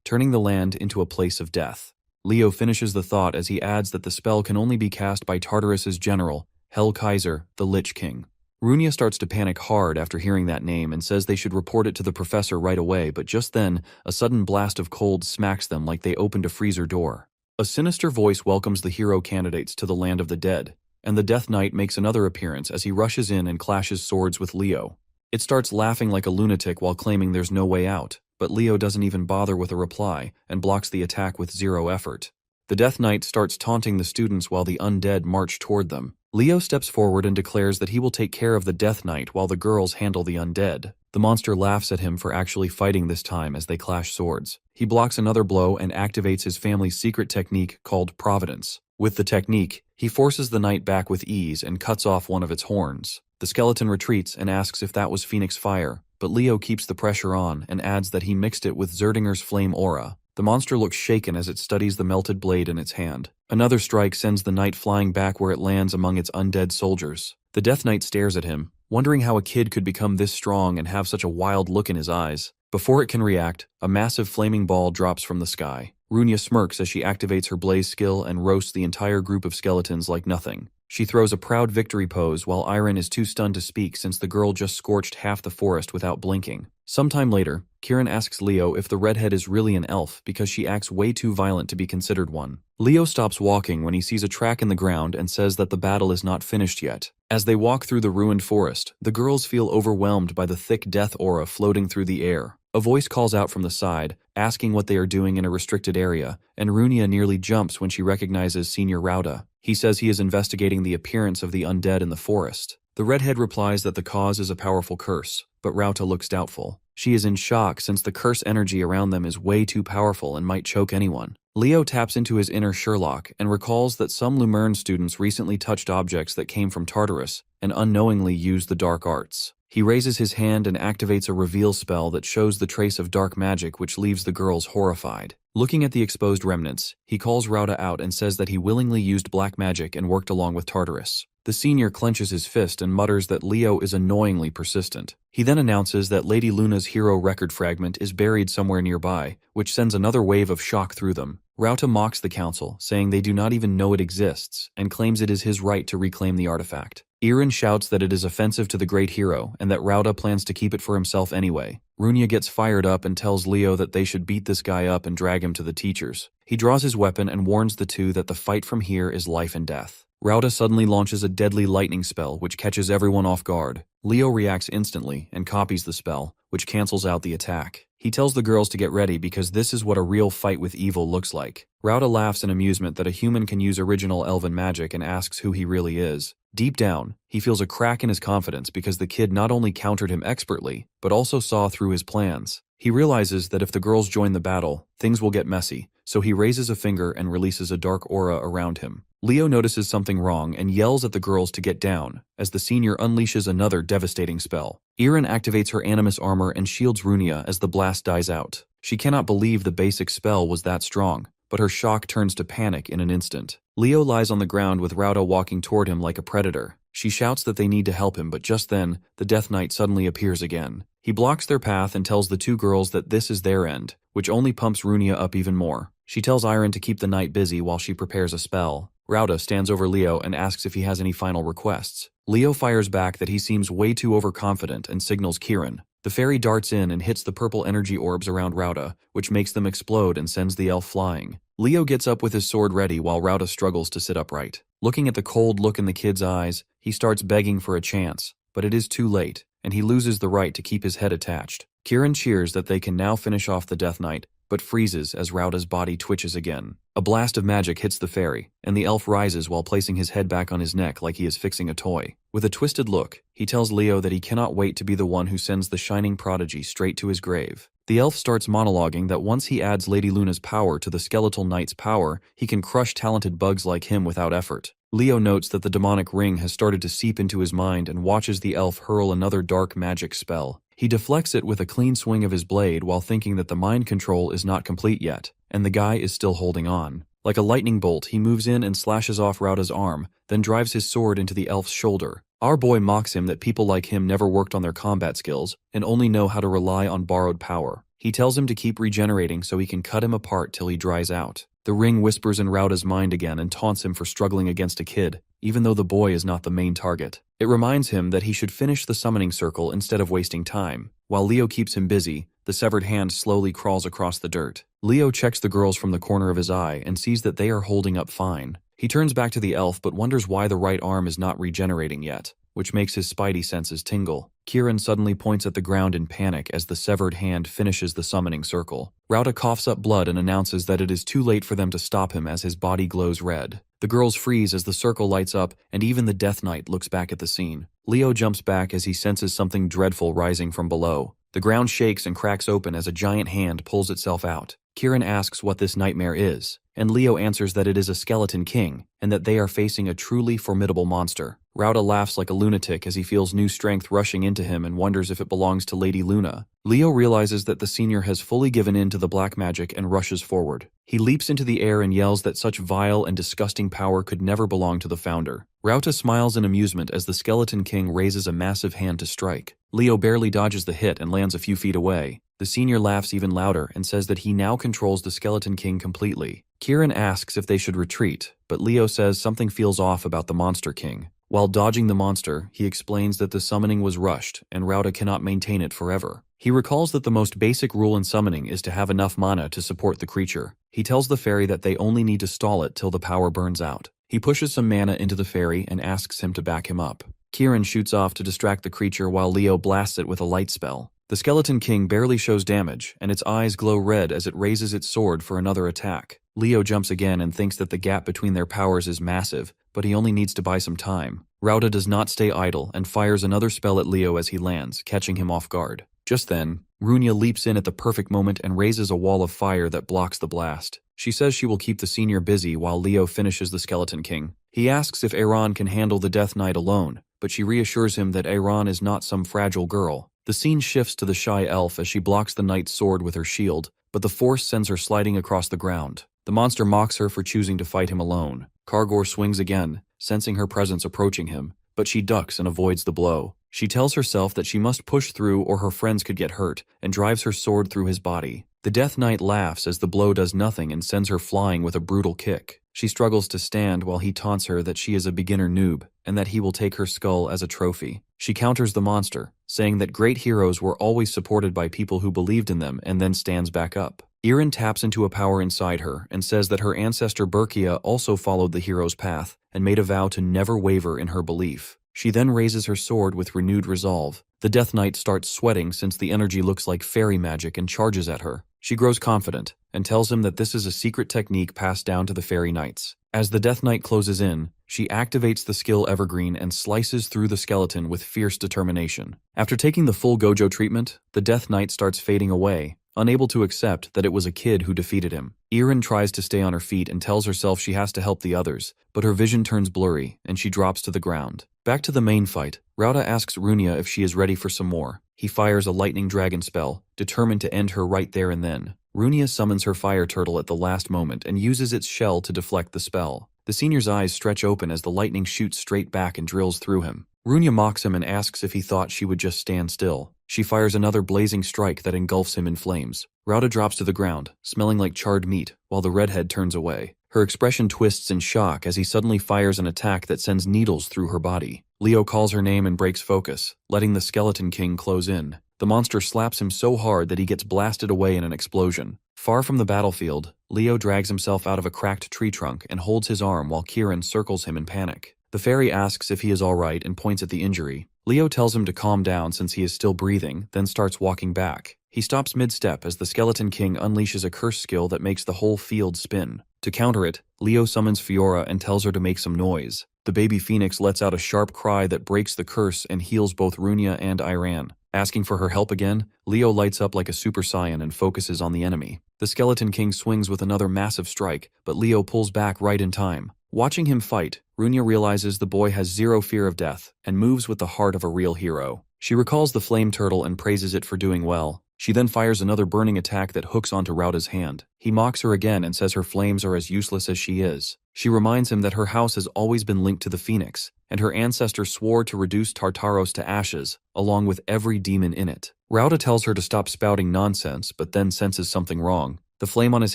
turning the land into a place of death. Leo finishes the thought as he adds that the spell can only be cast by Tartarus's general, Hell Kaiser, the Lich King. Runia starts to panic hard after hearing that name and says they should report it to the professor right away, but just then, a sudden blast of cold smacks them like they opened a freezer door. A sinister voice welcomes the hero candidates to the land of the dead, and the Death Knight makes another appearance as he rushes in and clashes swords with Leo. It starts laughing like a lunatic while claiming there's no way out, but Leo doesn't even bother with a reply and blocks the attack with 0 effort. The Death Knight starts taunting the students while the undead march toward them. Leo steps forward and declares that he will take care of the Death Knight while the girls handle the undead. The monster laughs at him for actually fighting this time as they clash swords. He blocks another blow and activates his family's secret technique called Providence. With the technique, he forces the knight back with ease and cuts off one of its horns. The skeleton retreats and asks if that was Phoenix Fire, but Leo keeps the pressure on and adds that he mixed it with Zerdinger's flame aura. The monster looks shaken as it studies the melted blade in its hand. Another strike sends the knight flying back where it lands among its undead soldiers. The Death Knight stares at him, wondering how a kid could become this strong and have such a wild look in his eyes. Before it can react, a massive flaming ball drops from the sky. Runia smirks as she activates her blaze skill and roasts the entire group of skeletons like nothing. She throws a proud victory pose while Iron is too stunned to speak since the girl just scorched half the forest without blinking. Sometime later, Kieran asks Leo if the redhead is really an elf because she acts way too violent to be considered one. Leo stops walking when he sees a track in the ground and says that the battle is not finished yet. As they walk through the ruined forest, the girls feel overwhelmed by the thick death aura floating through the air. A voice calls out from the side, asking what they are doing in a restricted area, and Runia nearly jumps when she recognizes Senior Rauda. He says he is investigating the appearance of the undead in the forest. The redhead replies that the cause is a powerful curse, but Rauta looks doubtful. She is in shock since the curse energy around them is way too powerful and might choke anyone. Leo taps into his inner Sherlock and recalls that some Lumerne students recently touched objects that came from Tartarus and unknowingly used the dark arts. He raises his hand and activates a reveal spell that shows the trace of dark magic which leaves the girls horrified. Looking at the exposed remnants, he calls Rauda out and says that he willingly used black magic and worked along with Tartarus. The senior clenches his fist and mutters that Leo is annoyingly persistent. He then announces that Lady Luna's hero record fragment is buried somewhere nearby, which sends another wave of shock through them. Rauta mocks the council, saying they do not even know it exists, and claims it is his right to reclaim the artifact. Irin shouts that it is offensive to the great hero and that Rauda plans to keep it for himself anyway. Runia gets fired up and tells Leo that they should beat this guy up and drag him to the teachers. He draws his weapon and warns the two that the fight from here is life and death. Rauda suddenly launches a deadly lightning spell which catches everyone off guard. Leo reacts instantly and copies the spell, which cancels out the attack. He tells the girls to get ready because this is what a real fight with evil looks like. Rauda laughs in amusement that a human can use original elven magic and asks who he really is. Deep down, he feels a crack in his confidence because the kid not only countered him expertly, but also saw through his plans. He realizes that if the girls join the battle, things will get messy, so he raises a finger and releases a dark aura around him. Leo notices something wrong and yells at the girls to get down, as the senior unleashes another devastating spell. Irin activates her animus armor and shields Runia as the blast dies out. She cannot believe the basic spell was that strong, but her shock turns to panic in an instant. Leo lies on the ground with Rauda walking toward him like a predator. She shouts that they need to help him, but just then, the Death Knight suddenly appears again. He blocks their path and tells the two girls that this is their end, which only pumps Runia up even more. She tells Irin to keep the knight busy while she prepares a spell. Rauda stands over Leo and asks if he has any final requests. Leo fires back that he seems way too overconfident and signals Kieran. The fairy darts in and hits the purple energy orbs around Rauda, which makes them explode and sends the elf flying. Leo gets up with his sword ready while Rauda struggles to sit upright. Looking at the cold look in the kid's eyes, he starts begging for a chance, but it is too late, and he loses the right to keep his head attached. Kieran cheers that they can now finish off the Death Knight, but freezes as Rauda's body twitches again. A blast of magic hits the fairy, and the elf rises while placing his head back on his neck like he is fixing a toy. With a twisted look, he tells Leo that he cannot wait to be the one who sends the shining prodigy straight to his grave. The elf starts monologuing that once he adds Lady Luna's power to the skeletal knight's power, he can crush talented bugs like him without effort. Leo notes that the demonic ring has started to seep into his mind and watches the elf hurl another dark magic spell. He deflects it with a clean swing of his blade while thinking that the mind control is not complete yet, and the guy is still holding on. Like a lightning bolt, he moves in and slashes off Rauda's arm, then drives his sword into the elf's shoulder. Our boy mocks him that people like him never worked on their combat skills and only know how to rely on borrowed power. He tells him to keep regenerating so he can cut him apart till he dries out. The ring whispers in Rauda's mind again and taunts him for struggling against a kid, even though the boy is not the main target. It reminds him that he should finish the summoning circle instead of wasting time. While Leo keeps him busy, the severed hand slowly crawls across the dirt. Leo checks the girls from the corner of his eye and sees that they are holding up fine. He turns back to the elf but wonders why the right arm is not regenerating yet. which makes his spidey senses tingle. Kieran suddenly points at the ground in panic as the severed hand finishes the summoning circle. Rauta coughs up blood and announces that it is too late for them to stop him as his body glows red. The girls freeze as the circle lights up, and even the Death Knight looks back at the scene. Leo jumps back as he senses something dreadful rising from below. The ground shakes and cracks open as a giant hand pulls itself out. Kieran asks what this nightmare is, and Leo answers that it is a skeleton king, and that they are facing a truly formidable monster. Rauta laughs like a lunatic as he feels new strength rushing into him and wonders if it belongs to Lady Luna. Leo realizes that the senior has fully given in to the black magic and rushes forward. He leaps into the air and yells that such vile and disgusting power could never belong to the founder. Rauta smiles in amusement as the skeleton king raises a massive hand to strike. Leo barely dodges the hit and lands a few feet away. The senior laughs even louder and says that he now controls the skeleton king completely. Kieran asks if they should retreat, but Leo says something feels off about the monster king. While dodging the monster, he explains that the summoning was rushed and Rauta cannot maintain it forever. He recalls that the most basic rule in summoning is to have enough mana to support the creature. He tells the fairy that they only need to stall it till the power burns out. He pushes some mana into the fairy and asks him to back him up. Kieran shoots off to distract the creature while Leo blasts it with a light spell. The skeleton king barely shows damage, and its eyes glow red as it raises its sword for another attack. Leo jumps again and thinks that the gap between their powers is massive, but he only needs to buy some time. Rauta does not stay idle and fires another spell at Leo as he lands, catching him off guard. Just then, Runia leaps in at the perfect moment and raises a wall of fire that blocks the blast. She says she will keep the senior busy while Leo finishes the skeleton king. He asks if Aaron can handle the Death Knight alone, but she reassures him that Aaron is not some fragile girl. The scene shifts to the shy elf as she blocks the knight's sword with her shield, but the force sends her sliding across the ground. The monster mocks her for choosing to fight him alone. Kargor swings again, sensing her presence approaching him, but she ducks and avoids the blow. She tells herself that she must push through or her friends could get hurt, and drives her sword through his body. The Death Knight laughs as the blow does nothing and sends her flying with a brutal kick. She struggles to stand while he taunts her that she is a beginner noob, and that he will take her skull as a trophy. She counters the monster, saying that great heroes were always supported by people who believed in them, and then stands back up. Irin taps into a power inside her and says that her ancestor Berkia also followed the hero's path and made a vow to never waver in her belief. She then raises her sword with renewed resolve. The Death Knight starts sweating since the energy looks like fairy magic and charges at her. She grows confident and tells him that this is a secret technique passed down to the fairy knights. As the Death Knight closes in, she activates the skill Evergreen and slices through the skeleton with fierce determination. After taking the full Gojo treatment, the Death Knight starts fading away, unable to accept that it was a kid who defeated him. Irin tries to stay on her feet and tells herself she has to help the others, but her vision turns blurry and she drops to the ground. Back to the main fight, Rauta asks Runia if she is ready for some more. He fires a lightning dragon spell, determined to end her right there and then. Runia summons her fire turtle at the last moment and uses its shell to deflect the spell. The senior's eyes stretch open as the lightning shoots straight back and drills through him. Runia mocks him and asks if he thought she would just stand still. She fires another blazing strike that engulfs him in flames. Rauta drops to the ground, smelling like charred meat, while the redhead turns away. Her expression twists in shock as he suddenly fires an attack that sends needles through her body. Leo calls her name and breaks focus, letting the Skeleton King close in. The monster slaps him so hard that he gets blasted away in an explosion. Far from the battlefield, Leo drags himself out of a cracked tree trunk and holds his arm while Kieran circles him in panic. The fairy asks if he is alright and points at the injury. Leo tells him to calm down since he is still breathing, then starts walking back. He stops mid-step as the Skeleton King unleashes a curse skill that makes the whole field spin. To counter it, Leo summons Fiora and tells her to make some noise. The baby phoenix lets out a sharp cry that breaks the curse and heals both Runia and Iran. Asking for her help again, Leo lights up like a Super Saiyan and focuses on the enemy. The Skeleton King swings with another massive strike, but Leo pulls back right in time. Watching him fight, Runia realizes the boy has zero fear of death and moves with the heart of a real hero. She recalls the flame turtle and praises it for doing well. She then fires another burning attack that hooks onto Rauta's hand. He mocks her again and says her flames are as useless as she is. She reminds him that her house has always been linked to the phoenix, and her ancestor swore to reduce Tartaros to ashes, along with every demon in it. Rauta tells her to stop spouting nonsense, but then senses something wrong. The flame on his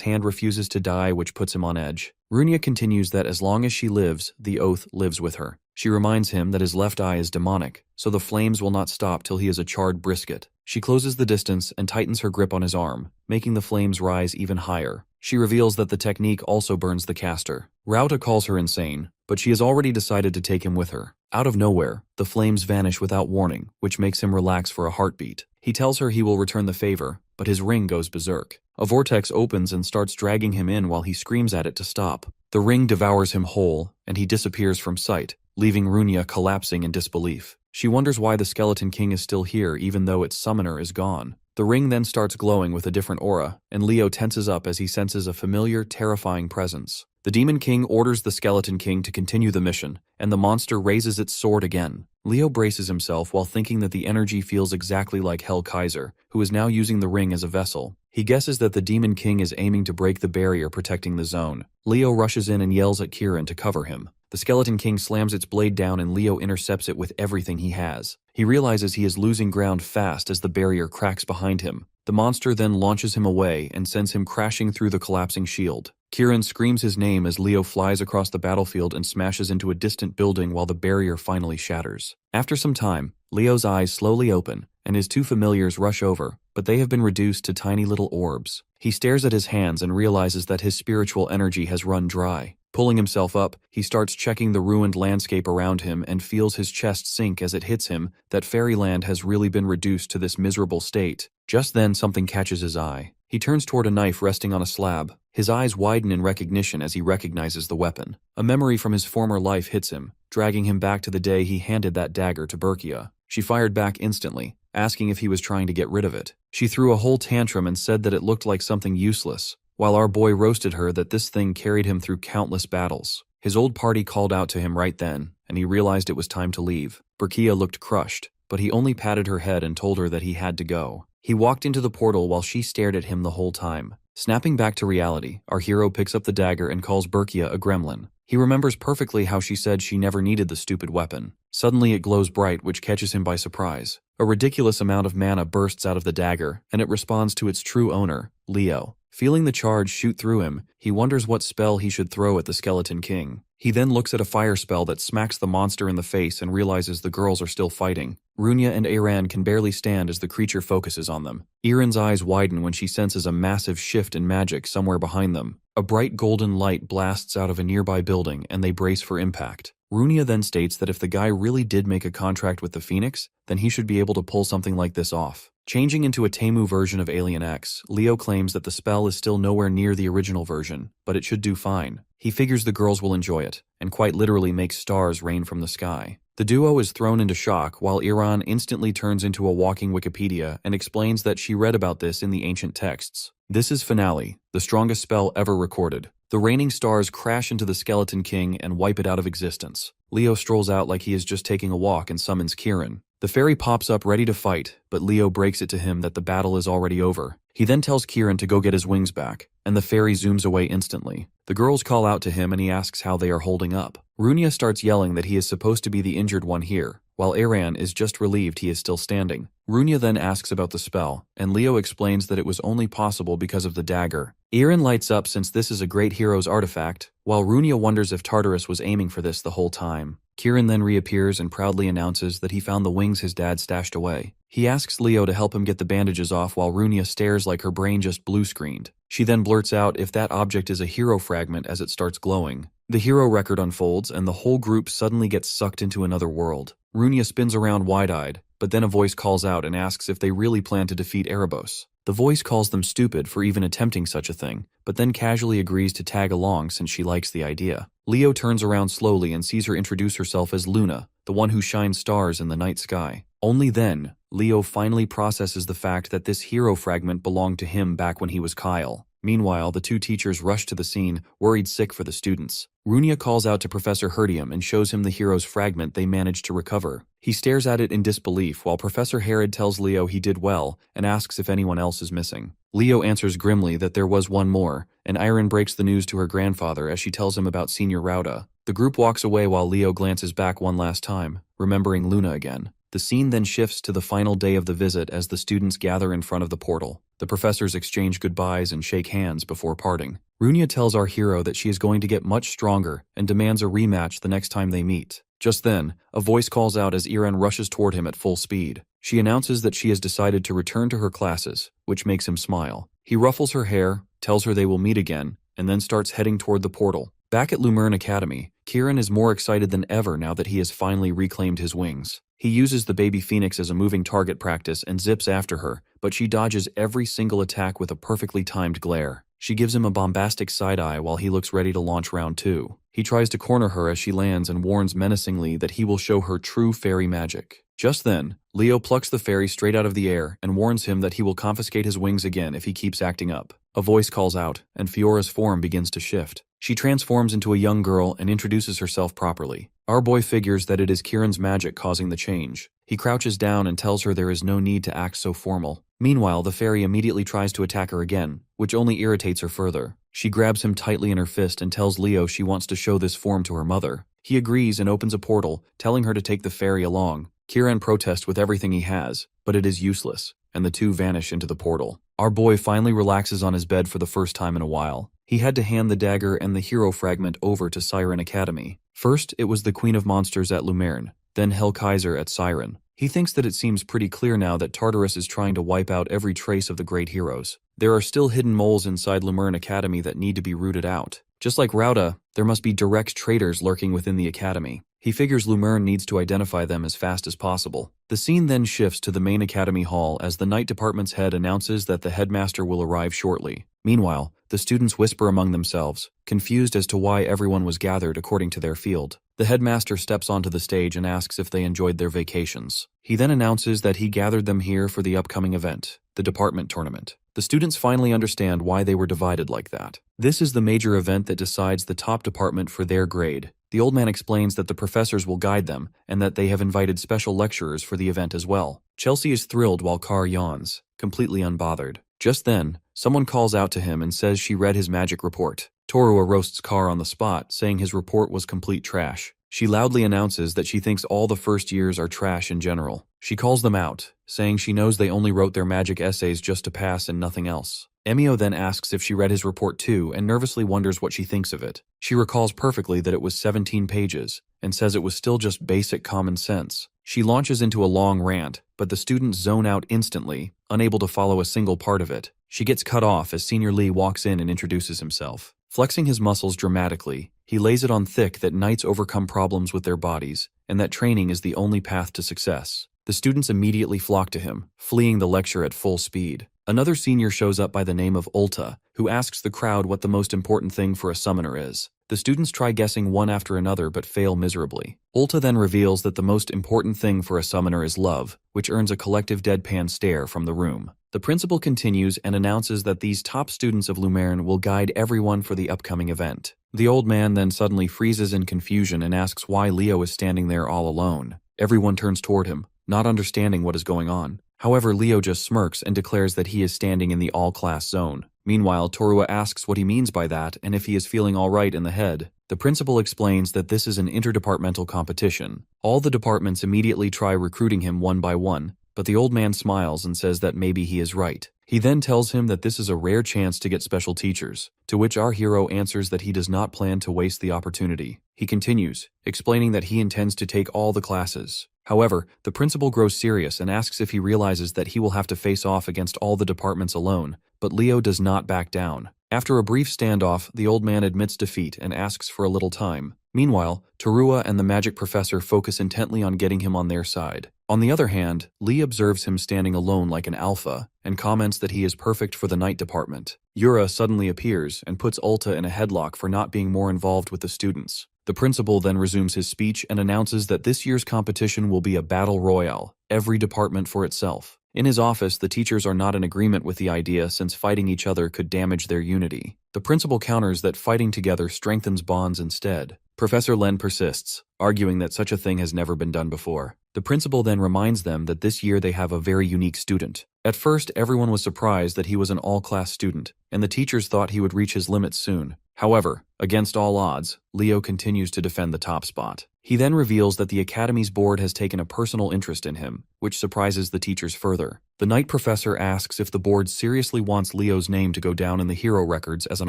hand refuses to die, which puts him on edge. Runia continues that as long as she lives, the oath lives with her. She reminds him that his left eye is demonic, so the flames will not stop till he is a charred brisket. She closes the distance and tightens her grip on his arm, making the flames rise even higher. She reveals that the technique also burns the caster. Rauta calls her insane, but she has already decided to take him with her. Out of nowhere, the flames vanish without warning, which makes him relax for a heartbeat. He tells her he will return the favor, but his ring goes berserk. A vortex opens and starts dragging him in while he screams at it to stop. The ring devours him whole, and he disappears from sight, leaving Runia collapsing in disbelief. She wonders why the Skeleton King is still here even though its summoner is gone. The ring then starts glowing with a different aura, and Leo tenses up as he senses a familiar, terrifying presence. The Demon King orders the Skeleton King to continue the mission, and the monster raises its sword again. Leo braces himself while thinking that the energy feels exactly like Hell Kaiser, who is now using the ring as a vessel. He guesses that the Demon King is aiming to break the barrier protecting the zone. Leo rushes in and yells at Kieran to cover him. The Skeleton King slams its blade down and Leo intercepts it with everything he has. He realizes he is losing ground fast as the barrier cracks behind him. The monster then launches him away and sends him crashing through the collapsing shield. Kieran screams his name as Leo flies across the battlefield and smashes into a distant building while the barrier finally shatters. After some time, Leo's eyes slowly open, and his two familiars rush over, but they have been reduced to tiny little orbs. He stares at his hands and realizes that his spiritual energy has run dry. Pulling himself up, he starts checking the ruined landscape around him and feels his chest sink as it hits him that fairyland has really been reduced to this miserable state. Just then something catches his eye. He turns toward a knife resting on a slab. His eyes widen in recognition as he recognizes the weapon. A memory from his former life hits him, dragging him back to the day he handed that dagger to Berkia. She fired back instantly, asking if he was trying to get rid of it. She threw a whole tantrum and said that it looked like something useless, while our boy roasted her that this thing carried him through countless battles. His old party called out to him right then, and he realized it was time to leave. Berkia looked crushed, but he only patted her head and told her that he had to go. He walked into the portal while she stared at him the whole time. Snapping back to reality, our hero picks up the dagger and calls Berkia a gremlin. He remembers perfectly how she said she never needed the stupid weapon. Suddenly it glows bright, which catches him by surprise. A ridiculous amount of mana bursts out of the dagger, and it responds to its true owner, Leo. Feeling the charge shoot through him, he wonders what spell he should throw at the Skeleton King. He then looks at a fire spell that smacks the monster in the face and realizes the girls are still fighting. Runia and Aran can barely stand as the creature focuses on them. Iran's eyes widen when she senses a massive shift in magic somewhere behind them. A bright golden light blasts out of a nearby building and they brace for impact. Runia then states that if the guy really did make a contract with the Phoenix, then he should be able to pull something like this off. Changing into a Temu version of Alien X, Leo claims that the spell is still nowhere near the original version, but it should do fine. He figures the girls will enjoy it, and quite literally makes stars rain from the sky. The duo is thrown into shock while Iran instantly turns into a walking Wikipedia and explains that she read about this in the ancient texts. This is Finale, the strongest spell ever recorded. The raining stars crash into the Skeleton King and wipe it out of existence. Leo strolls out like he is just taking a walk and summons Kieran. The fairy pops up ready to fight, but Leo breaks it to him that the battle is already over. He then tells Kieran to go get his wings back, and the fairy zooms away instantly. The girls call out to him and he asks how they are holding up. Runia starts yelling that he is supposed to be the injured one here, while Aran is just relieved he is still standing. Runia then asks about the spell, and Leo explains that it was only possible because of the dagger. Aran lights up since this is a great hero's artifact, while Runia wonders if Tartarus was aiming for this the whole time. Kieran then reappears and proudly announces that he found the wings his dad stashed away. He asks Leo to help him get the bandages off while Runia stares like her brain just blue-screened. She then blurts out if that object is a hero fragment as it starts glowing. The hero record unfolds and the whole group suddenly gets sucked into another world. Runia spins around wide-eyed, but then a voice calls out and asks if they really plan to defeat Erebos. The voice calls them stupid for even attempting such a thing, but then casually agrees to tag along since she likes the idea. Leo turns around slowly and sees her introduce herself as Luna, the one who shines stars in the night sky. Only then, Leo finally processes the fact that this hero fragment belonged to him back when he was Kyle. Meanwhile, the two teachers rush to the scene, worried sick for the students. Runia calls out to Professor Herdium and shows him the hero's fragment they managed to recover. He stares at it in disbelief while Professor Herod tells Leo he did well and asks if anyone else is missing. Leo answers grimly that there was one more, and Iron breaks the news to her grandfather as she tells him about Senior Rauda. The group walks away while Leo glances back one last time, remembering Luna again. The scene then shifts to the final day of the visit as the students gather in front of the portal. The professors exchange goodbyes and shake hands before parting. Runia tells our hero that she is going to get much stronger and demands a rematch the next time they meet. Just then, a voice calls out as Iran rushes toward him at full speed. She announces that she has decided to return to her classes, which makes him smile. He ruffles her hair, tells her they will meet again, and then starts heading toward the portal. Back at Lumerne Academy, Kieran is more excited than ever now that he has finally reclaimed his wings. He uses the baby phoenix as a moving target practice and zips after her, but she dodges every single attack with a perfectly timed glare. She gives him a bombastic side-eye while he looks ready to launch round 2. He tries to corner her as she lands and warns menacingly that he will show her true fairy magic. Just then, Leo plucks the fairy straight out of the air and warns him that he will confiscate his wings again if he keeps acting up. A voice calls out, and Fiora's form begins to shift. She transforms into a young girl and introduces herself properly. Our boy figures that it is Kieran's magic causing the change. He crouches down and tells her there is no need to act so formal. Meanwhile, the fairy immediately tries to attack her again, which only irritates her further. She grabs him tightly in her fist and tells Leo she wants to show this form to her mother. He agrees and opens a portal, telling her to take the fairy along. Kieran protests with everything he has, but it is useless, and the two vanish into the portal. Our boy finally relaxes on his bed for the first time in a while. He had to hand the dagger and the hero fragment over to Siren Academy. First, it was the Queen of Monsters at Lumerne, then Hell Kaiser at Siren. He thinks that it seems pretty clear now that Tartarus is trying to wipe out every trace of the great heroes. There are still hidden moles inside Lumerne Academy that need to be rooted out. Just like Rauda, there must be direct traitors lurking within the academy. He figures Lumerne needs to identify them as fast as possible. The scene then shifts to the main academy hall as the night department's head announces that the headmaster will arrive shortly. Meanwhile, the students whisper among themselves, confused as to why everyone was gathered according to their field. The headmaster steps onto the stage and asks if they enjoyed their vacations. He then announces that he gathered them here for the upcoming event, the department tournament. The students finally understand why they were divided like that. This is the major event that decides the top department for their grade. The old man explains that the professors will guide them and that they have invited special lecturers for the event as well. Chelsea is thrilled while Carr yawns, completely unbothered. Just then, someone calls out to him and says she read his magic report. Torua roasts Carr on the spot, saying his report was complete trash. She loudly announces that she thinks all the first years are trash in general. She calls them out, saying she knows they only wrote their magic essays just to pass and nothing else. Emio then asks if she read his report too and nervously wonders what she thinks of it. She recalls perfectly that it was 17 pages and says it was still just basic common sense. She launches into a long rant, but the students zone out instantly, unable to follow a single part of it. She gets cut off as Senior Lee walks in and introduces himself. Flexing his muscles dramatically, he lays it on thick that knights overcome problems with their bodies and that training is the only path to success. The students immediately flock to him, fleeing the lecture at full speed. Another senior shows up by the name of Ulta, who asks the crowd what the most important thing for a summoner is. The students try guessing one after another but fail miserably. Ulta then reveals that the most important thing for a summoner is love, which earns a collective deadpan stare from the room. The principal continues and announces that these top students of Lumerne will guide everyone for the upcoming event. The old man then suddenly freezes in confusion and asks why Leo is standing there all alone. Everyone turns toward him, not understanding what is going on. However, Leo just smirks and declares that he is standing in the all-class zone. Meanwhile, Torua asks what he means by that and if he is feeling all right in the head. The principal explains that this is an interdepartmental competition. All the departments immediately try recruiting him one by one, but the old man smiles and says that maybe he is right. He then tells him that this is a rare chance to get special teachers, to which our hero answers that he does not plan to waste the opportunity. He continues, explaining that he intends to take all the classes. However, the principal grows serious and asks if he realizes that he will have to face off against all the departments alone, but Leo does not back down. After a brief standoff, the old man admits defeat and asks for a little time. Meanwhile, Torua and the magic professor focus intently on getting him on their side. On the other hand, Lee observes him standing alone like an alpha and comments that he is perfect for the night department. Yura suddenly appears and puts Ulta in a headlock for not being more involved with the students. The principal then resumes his speech and announces that this year's competition will be a battle royale, every department for itself. In his office, the teachers are not in agreement with the idea since fighting each other could damage their unity. The principal counters that fighting together strengthens bonds instead. Professor Len persists, arguing that such a thing has never been done before. The principal then reminds them that this year they have a very unique student. At first, everyone was surprised that he was an all-class student, and the teachers thought he would reach his limits soon. However, against all odds, Leo continues to defend the top spot. He then reveals that the Academy's board has taken a personal interest in him, which surprises the teachers further. The night professor asks if the board seriously wants Leo's name to go down in the hero records as an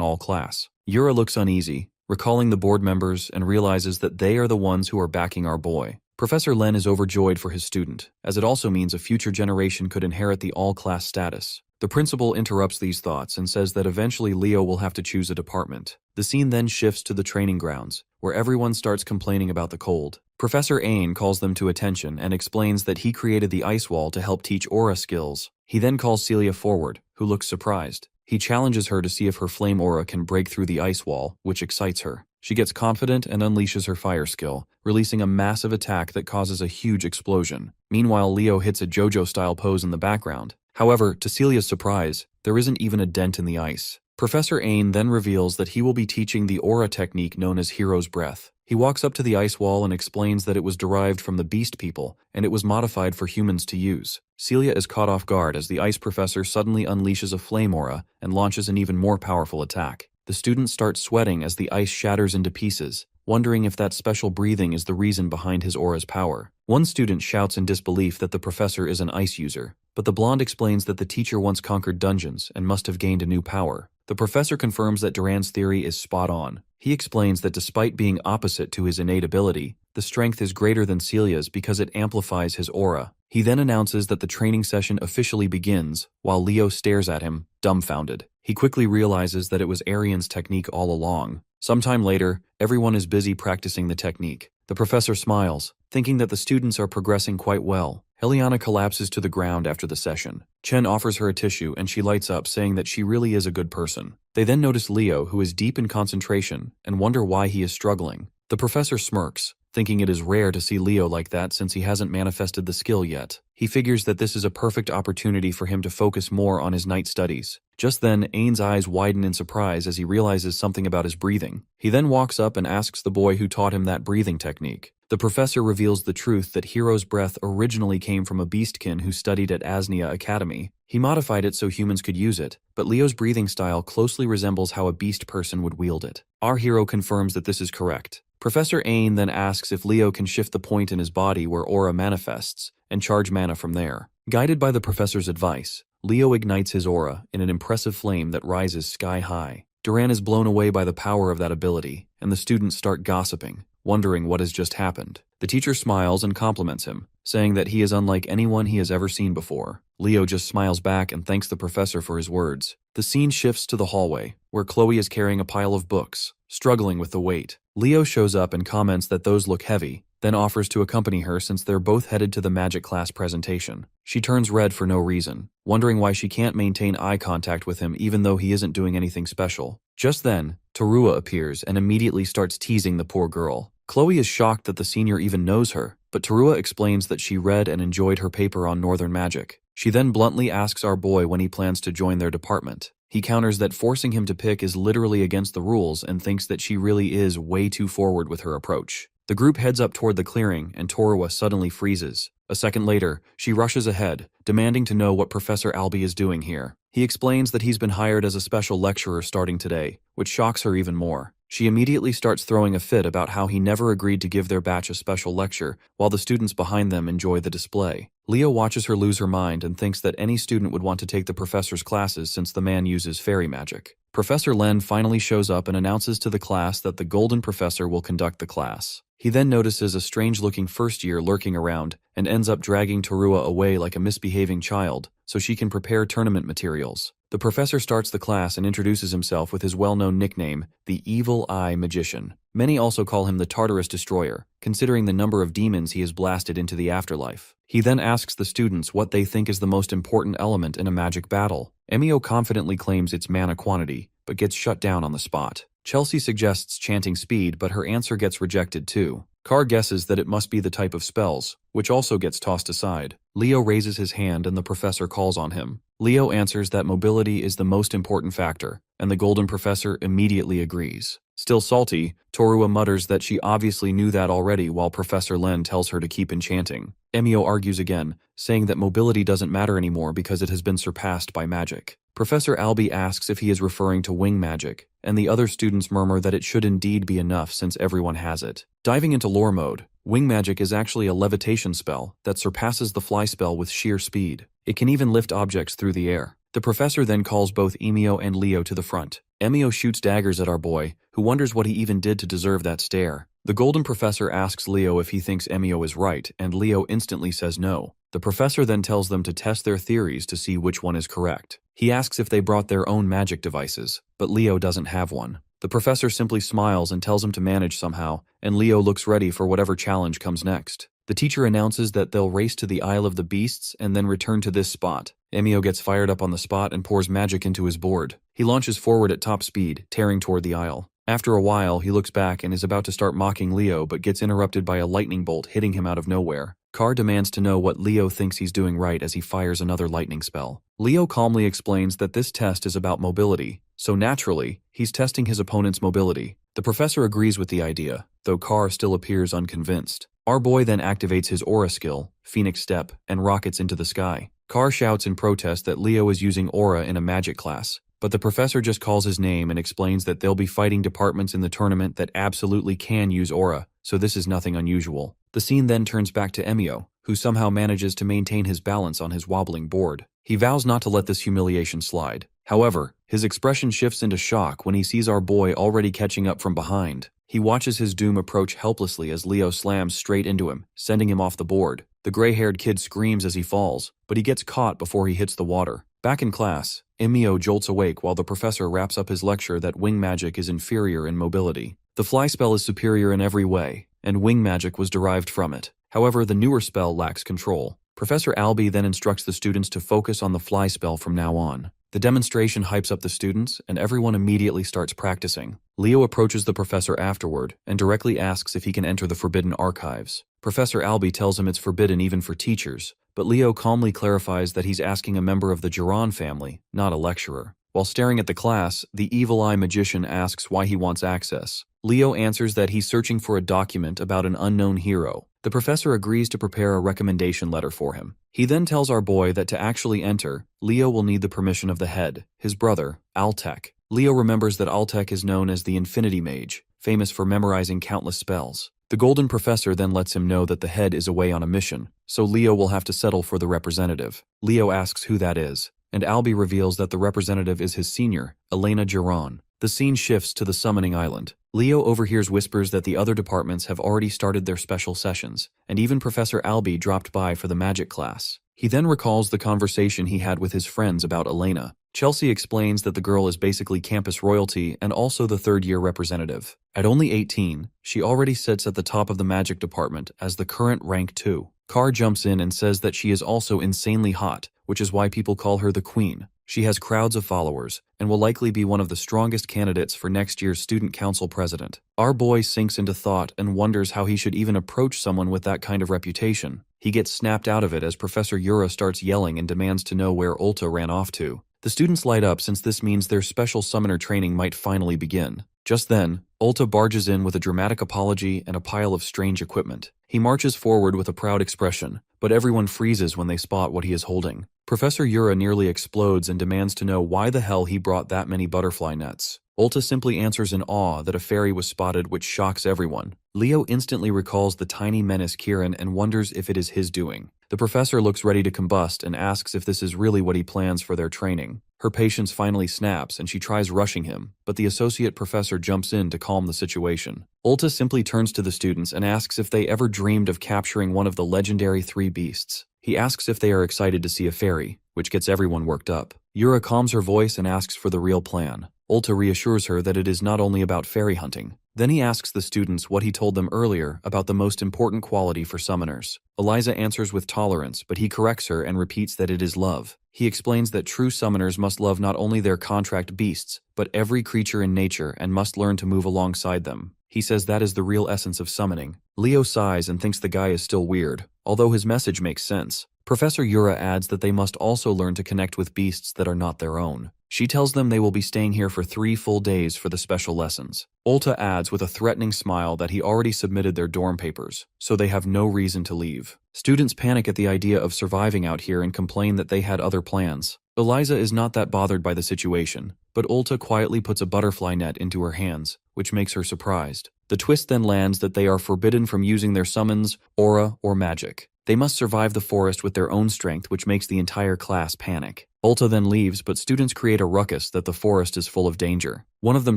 all-class. Yura looks uneasy, recalling the board members and realizes that they are the ones who are backing our boy. Professor Len is overjoyed for his student, as it also means a future generation could inherit the all-class status. The principal interrupts these thoughts and says that eventually Leo will have to choose a department. The scene then shifts to the training grounds, where everyone starts complaining about the cold. Professor Ain calls them to attention and explains that he created the ice wall to help teach aura skills. He then calls Celia forward, who looks surprised. He challenges her to see if her flame aura can break through the ice wall, which excites her. She gets confident and unleashes her fire skill, releasing a massive attack that causes a huge explosion. Meanwhile, Leo hits a JoJo-style pose in the background. However, to Celia's surprise, there isn't even a dent in the ice. Professor Ain then reveals that he will be teaching the aura technique known as Hero's Breath. He walks up to the ice wall and explains that it was derived from the beast people, and it was modified for humans to use. Celia is caught off guard as the ice professor suddenly unleashes a flame aura and launches an even more powerful attack. The students start sweating as the ice shatters into pieces, wondering if that special breathing is the reason behind his aura's power. One student shouts in disbelief that the professor is an ice user, but the blonde explains that the teacher once conquered dungeons and must have gained a new power. The professor confirms that Duran's theory is spot on. He explains that despite being opposite to his innate ability, the strength is greater than Celia's because it amplifies his aura. He then announces that the training session officially begins, while Leo stares at him, dumbfounded. He quickly realizes that it was Arian's technique all along. Sometime later, everyone is busy practicing the technique. The professor smiles, thinking that the students are progressing quite well. Eliana collapses to the ground after the session. Chen offers her a tissue and she lights up, saying that she really is a good person. They then notice Leo, who is deep in concentration, and wonder why he is struggling. The professor smirks, thinking it is rare to see Leo like that since he hasn't manifested the skill yet. He figures that this is a perfect opportunity for him to focus more on his night studies. Just then, Ain's eyes widen in surprise as he realizes something about his breathing. He then walks up and asks the boy who taught him that breathing technique. The professor reveals the truth that Hero's Breath originally came from a beastkin who studied at Asnia Academy. He modified it so humans could use it, but Leo's breathing style closely resembles how a beast person would wield it. Our hero confirms that this is correct. Professor Ain then asks if Leo can shift the point in his body where aura manifests, and charge mana from there. Guided by the professor's advice, Leo ignites his aura in an impressive flame that rises sky high. Duran is blown away by the power of that ability, and the students start gossiping, wondering what has just happened. The teacher smiles and compliments him, saying that he is unlike anyone he has ever seen before. Leo just smiles back and thanks the professor for his words. The scene shifts to the hallway, where Chloe is carrying a pile of books, struggling with the weight. Leo shows up and comments that those look heavy, then offers to accompany her since they're both headed to the magic class presentation. She turns red for no reason, wondering why she can't maintain eye contact with him even though he isn't doing anything special. Just then, Tarua appears and immediately starts teasing the poor girl. Chloe is shocked that the senior even knows her, but Tarua explains that she read and enjoyed her paper on Northern Magic. She then bluntly asks our boy when he plans to join their department. He counters that forcing him to pick is literally against the rules and thinks that she really is way too forward with her approach. The group heads up toward the clearing and Torua suddenly freezes. A second later, she rushes ahead, demanding to know what Professor Albie is doing here. He explains that he's been hired as a special lecturer starting today, which shocks her even more. She immediately starts throwing a fit about how he never agreed to give their batch a special lecture, while the students behind them enjoy the display. Leo watches her lose her mind and thinks that any student would want to take the professor's classes since the man uses fairy magic. Professor Len finally shows up and announces to the class that the Golden Professor will conduct the class. He then notices a strange-looking first year lurking around and ends up dragging Tarua away like a misbehaving child so she can prepare tournament materials. The professor starts the class and introduces himself with his well-known nickname, the Evil Eye Magician. Many also call him the Tartarus Destroyer, considering the number of demons he has blasted into the afterlife. He then asks the students what they think is the most important element in a magic battle. Emio confidently claims it's mana quantity, but gets shut down on the spot. Chelsea suggests chanting speed, but her answer gets rejected too. Carr guesses that it must be the type of spells, which also gets tossed aside. Leo raises his hand and the professor calls on him. Leo answers that mobility is the most important factor, and the Golden Professor immediately agrees. Still salty, Torua mutters that she obviously knew that already while Professor Len tells her to keep enchanting. Emio argues again, saying that mobility doesn't matter anymore because it has been surpassed by magic. Professor Albie asks if he is referring to wing magic, and the other students murmur that it should indeed be enough since everyone has it. Diving into lore mode, wing magic is actually a levitation spell that surpasses the fly spell with sheer speed. It can even lift objects through the air. The professor then calls both Emio and Leo to the front. Emio shoots daggers at our boy, who wonders what he even did to deserve that stare. The Golden Professor asks Leo if he thinks Emio is right, and Leo instantly says no. The professor then tells them to test their theories to see which one is correct. He asks if they brought their own magic devices, but Leo doesn't have one. The professor simply smiles and tells him to manage somehow, and Leo looks ready for whatever challenge comes next. The teacher announces that they'll race to the Isle of the Beasts and then return to this spot. Emio gets fired up on the spot and pours magic into his board. He launches forward at top speed, tearing toward the isle. After a while, he looks back and is about to start mocking Leo but gets interrupted by a lightning bolt hitting him out of nowhere. Carr demands to know what Leo thinks he's doing right as he fires another lightning spell. Leo calmly explains that this test is about mobility, so naturally, he's testing his opponent's mobility. The professor agrees with the idea, though Carr still appears unconvinced. Our boy then activates his aura skill, Phoenix Step, and rockets into the sky. Carr shouts in protest that Leo is using aura in a magic class, but the professor just calls his name and explains that they'll be fighting departments in the tournament that absolutely can use aura, so this is nothing unusual. The scene then turns back to Emio, who somehow manages to maintain his balance on his wobbling board. He vows not to let this humiliation slide. However, his expression shifts into shock when he sees our boy already catching up from behind. He watches his doom approach helplessly as Leo slams straight into him, sending him off the board. The gray-haired kid screams as he falls, but he gets caught before he hits the water. Back in class, Emio jolts awake while the professor wraps up his lecture that wing magic is inferior in mobility. The fly spell is superior in every way, and wing magic was derived from it. However, the newer spell lacks control. Professor Albie then instructs the students to focus on the fly spell from now on. The demonstration hypes up the students, and everyone immediately starts practicing. Leo approaches the professor afterward and directly asks if he can enter the forbidden archives. Professor Albie tells him it's forbidden even for teachers, but Leo calmly clarifies that he's asking a member of the Geron family, not a lecturer. While staring at the class, the evil eye magician asks why he wants access. Leo answers that he's searching for a document about an unknown hero. The professor agrees to prepare a recommendation letter for him. He then tells our boy that to actually enter, Leo will need the permission of the head, his brother, Altek. Leo remembers that Altek is known as the Infinity Mage, famous for memorizing countless spells. The Golden Professor then lets him know that the head is away on a mission, so Leo will have to settle for the representative. Leo asks who that is, and Albie reveals that the representative is his senior, Elena Geron. The scene shifts to the summoning island. Leo overhears whispers that the other departments have already started their special sessions, and even Professor Albie dropped by for the magic class. He then recalls the conversation he had with his friends about Elena. Chelsea explains that the girl is basically campus royalty and also the third-year representative. At only 18, she already sits at the top of the magic department as the current rank 2. Carr jumps in and says that she is also insanely hot, which is why people call her the Queen. She has crowds of followers, and will likely be one of the strongest candidates for next year's student council president. Our boy sinks into thought and wonders how he should even approach someone with that kind of reputation. He gets snapped out of it as Professor Yura starts yelling and demands to know where Ulta ran off to. The students light up since this means their special summoner training might finally begin. Just then, Ulta barges in with a dramatic apology and a pile of strange equipment. He marches forward with a proud expression, but everyone freezes when they spot what he is holding. Professor Yura nearly explodes and demands to know why the hell he brought that many butterfly nets. Ulta simply answers in awe that a fairy was spotted, which shocks everyone. Leo instantly recalls the tiny menace Kieran and wonders if it is his doing. The professor looks ready to combust and asks if this is really what he plans for their training. Her patience finally snaps and she tries rushing him, but the associate professor jumps in to calm the situation. Ulta simply turns to the students and asks if they ever dreamed of capturing one of the legendary 3 beasts. He asks if they are excited to see a fairy, which gets everyone worked up. Yura calms her voice and asks for the real plan. Ulta reassures her that it is not only about fairy hunting. Then he asks the students what he told them earlier about the most important quality for summoners. Eliza answers with tolerance, but he corrects her and repeats that it is love. He explains that true summoners must love not only their contract beasts, but every creature in nature and must learn to move alongside them. He says that is the real essence of summoning. Leo sighs and thinks the guy is still weird, although his message makes sense. Professor Yura adds that they must also learn to connect with beasts that are not their own. She tells them they will be staying here for 3 full days for the special lessons. Ulta adds with a threatening smile that he already submitted their dorm papers, so they have no reason to leave. Students panic at the idea of surviving out here and complain that they had other plans. Eliza is not that bothered by the situation, but Ulta quietly puts a butterfly net into her hands, which makes her surprised. The twist then lands that they are forbidden from using their summons, aura, or magic. They must survive the forest with their own strength, which makes the entire class panic. Ulta then leaves, but students create a ruckus that the forest is full of danger. One of them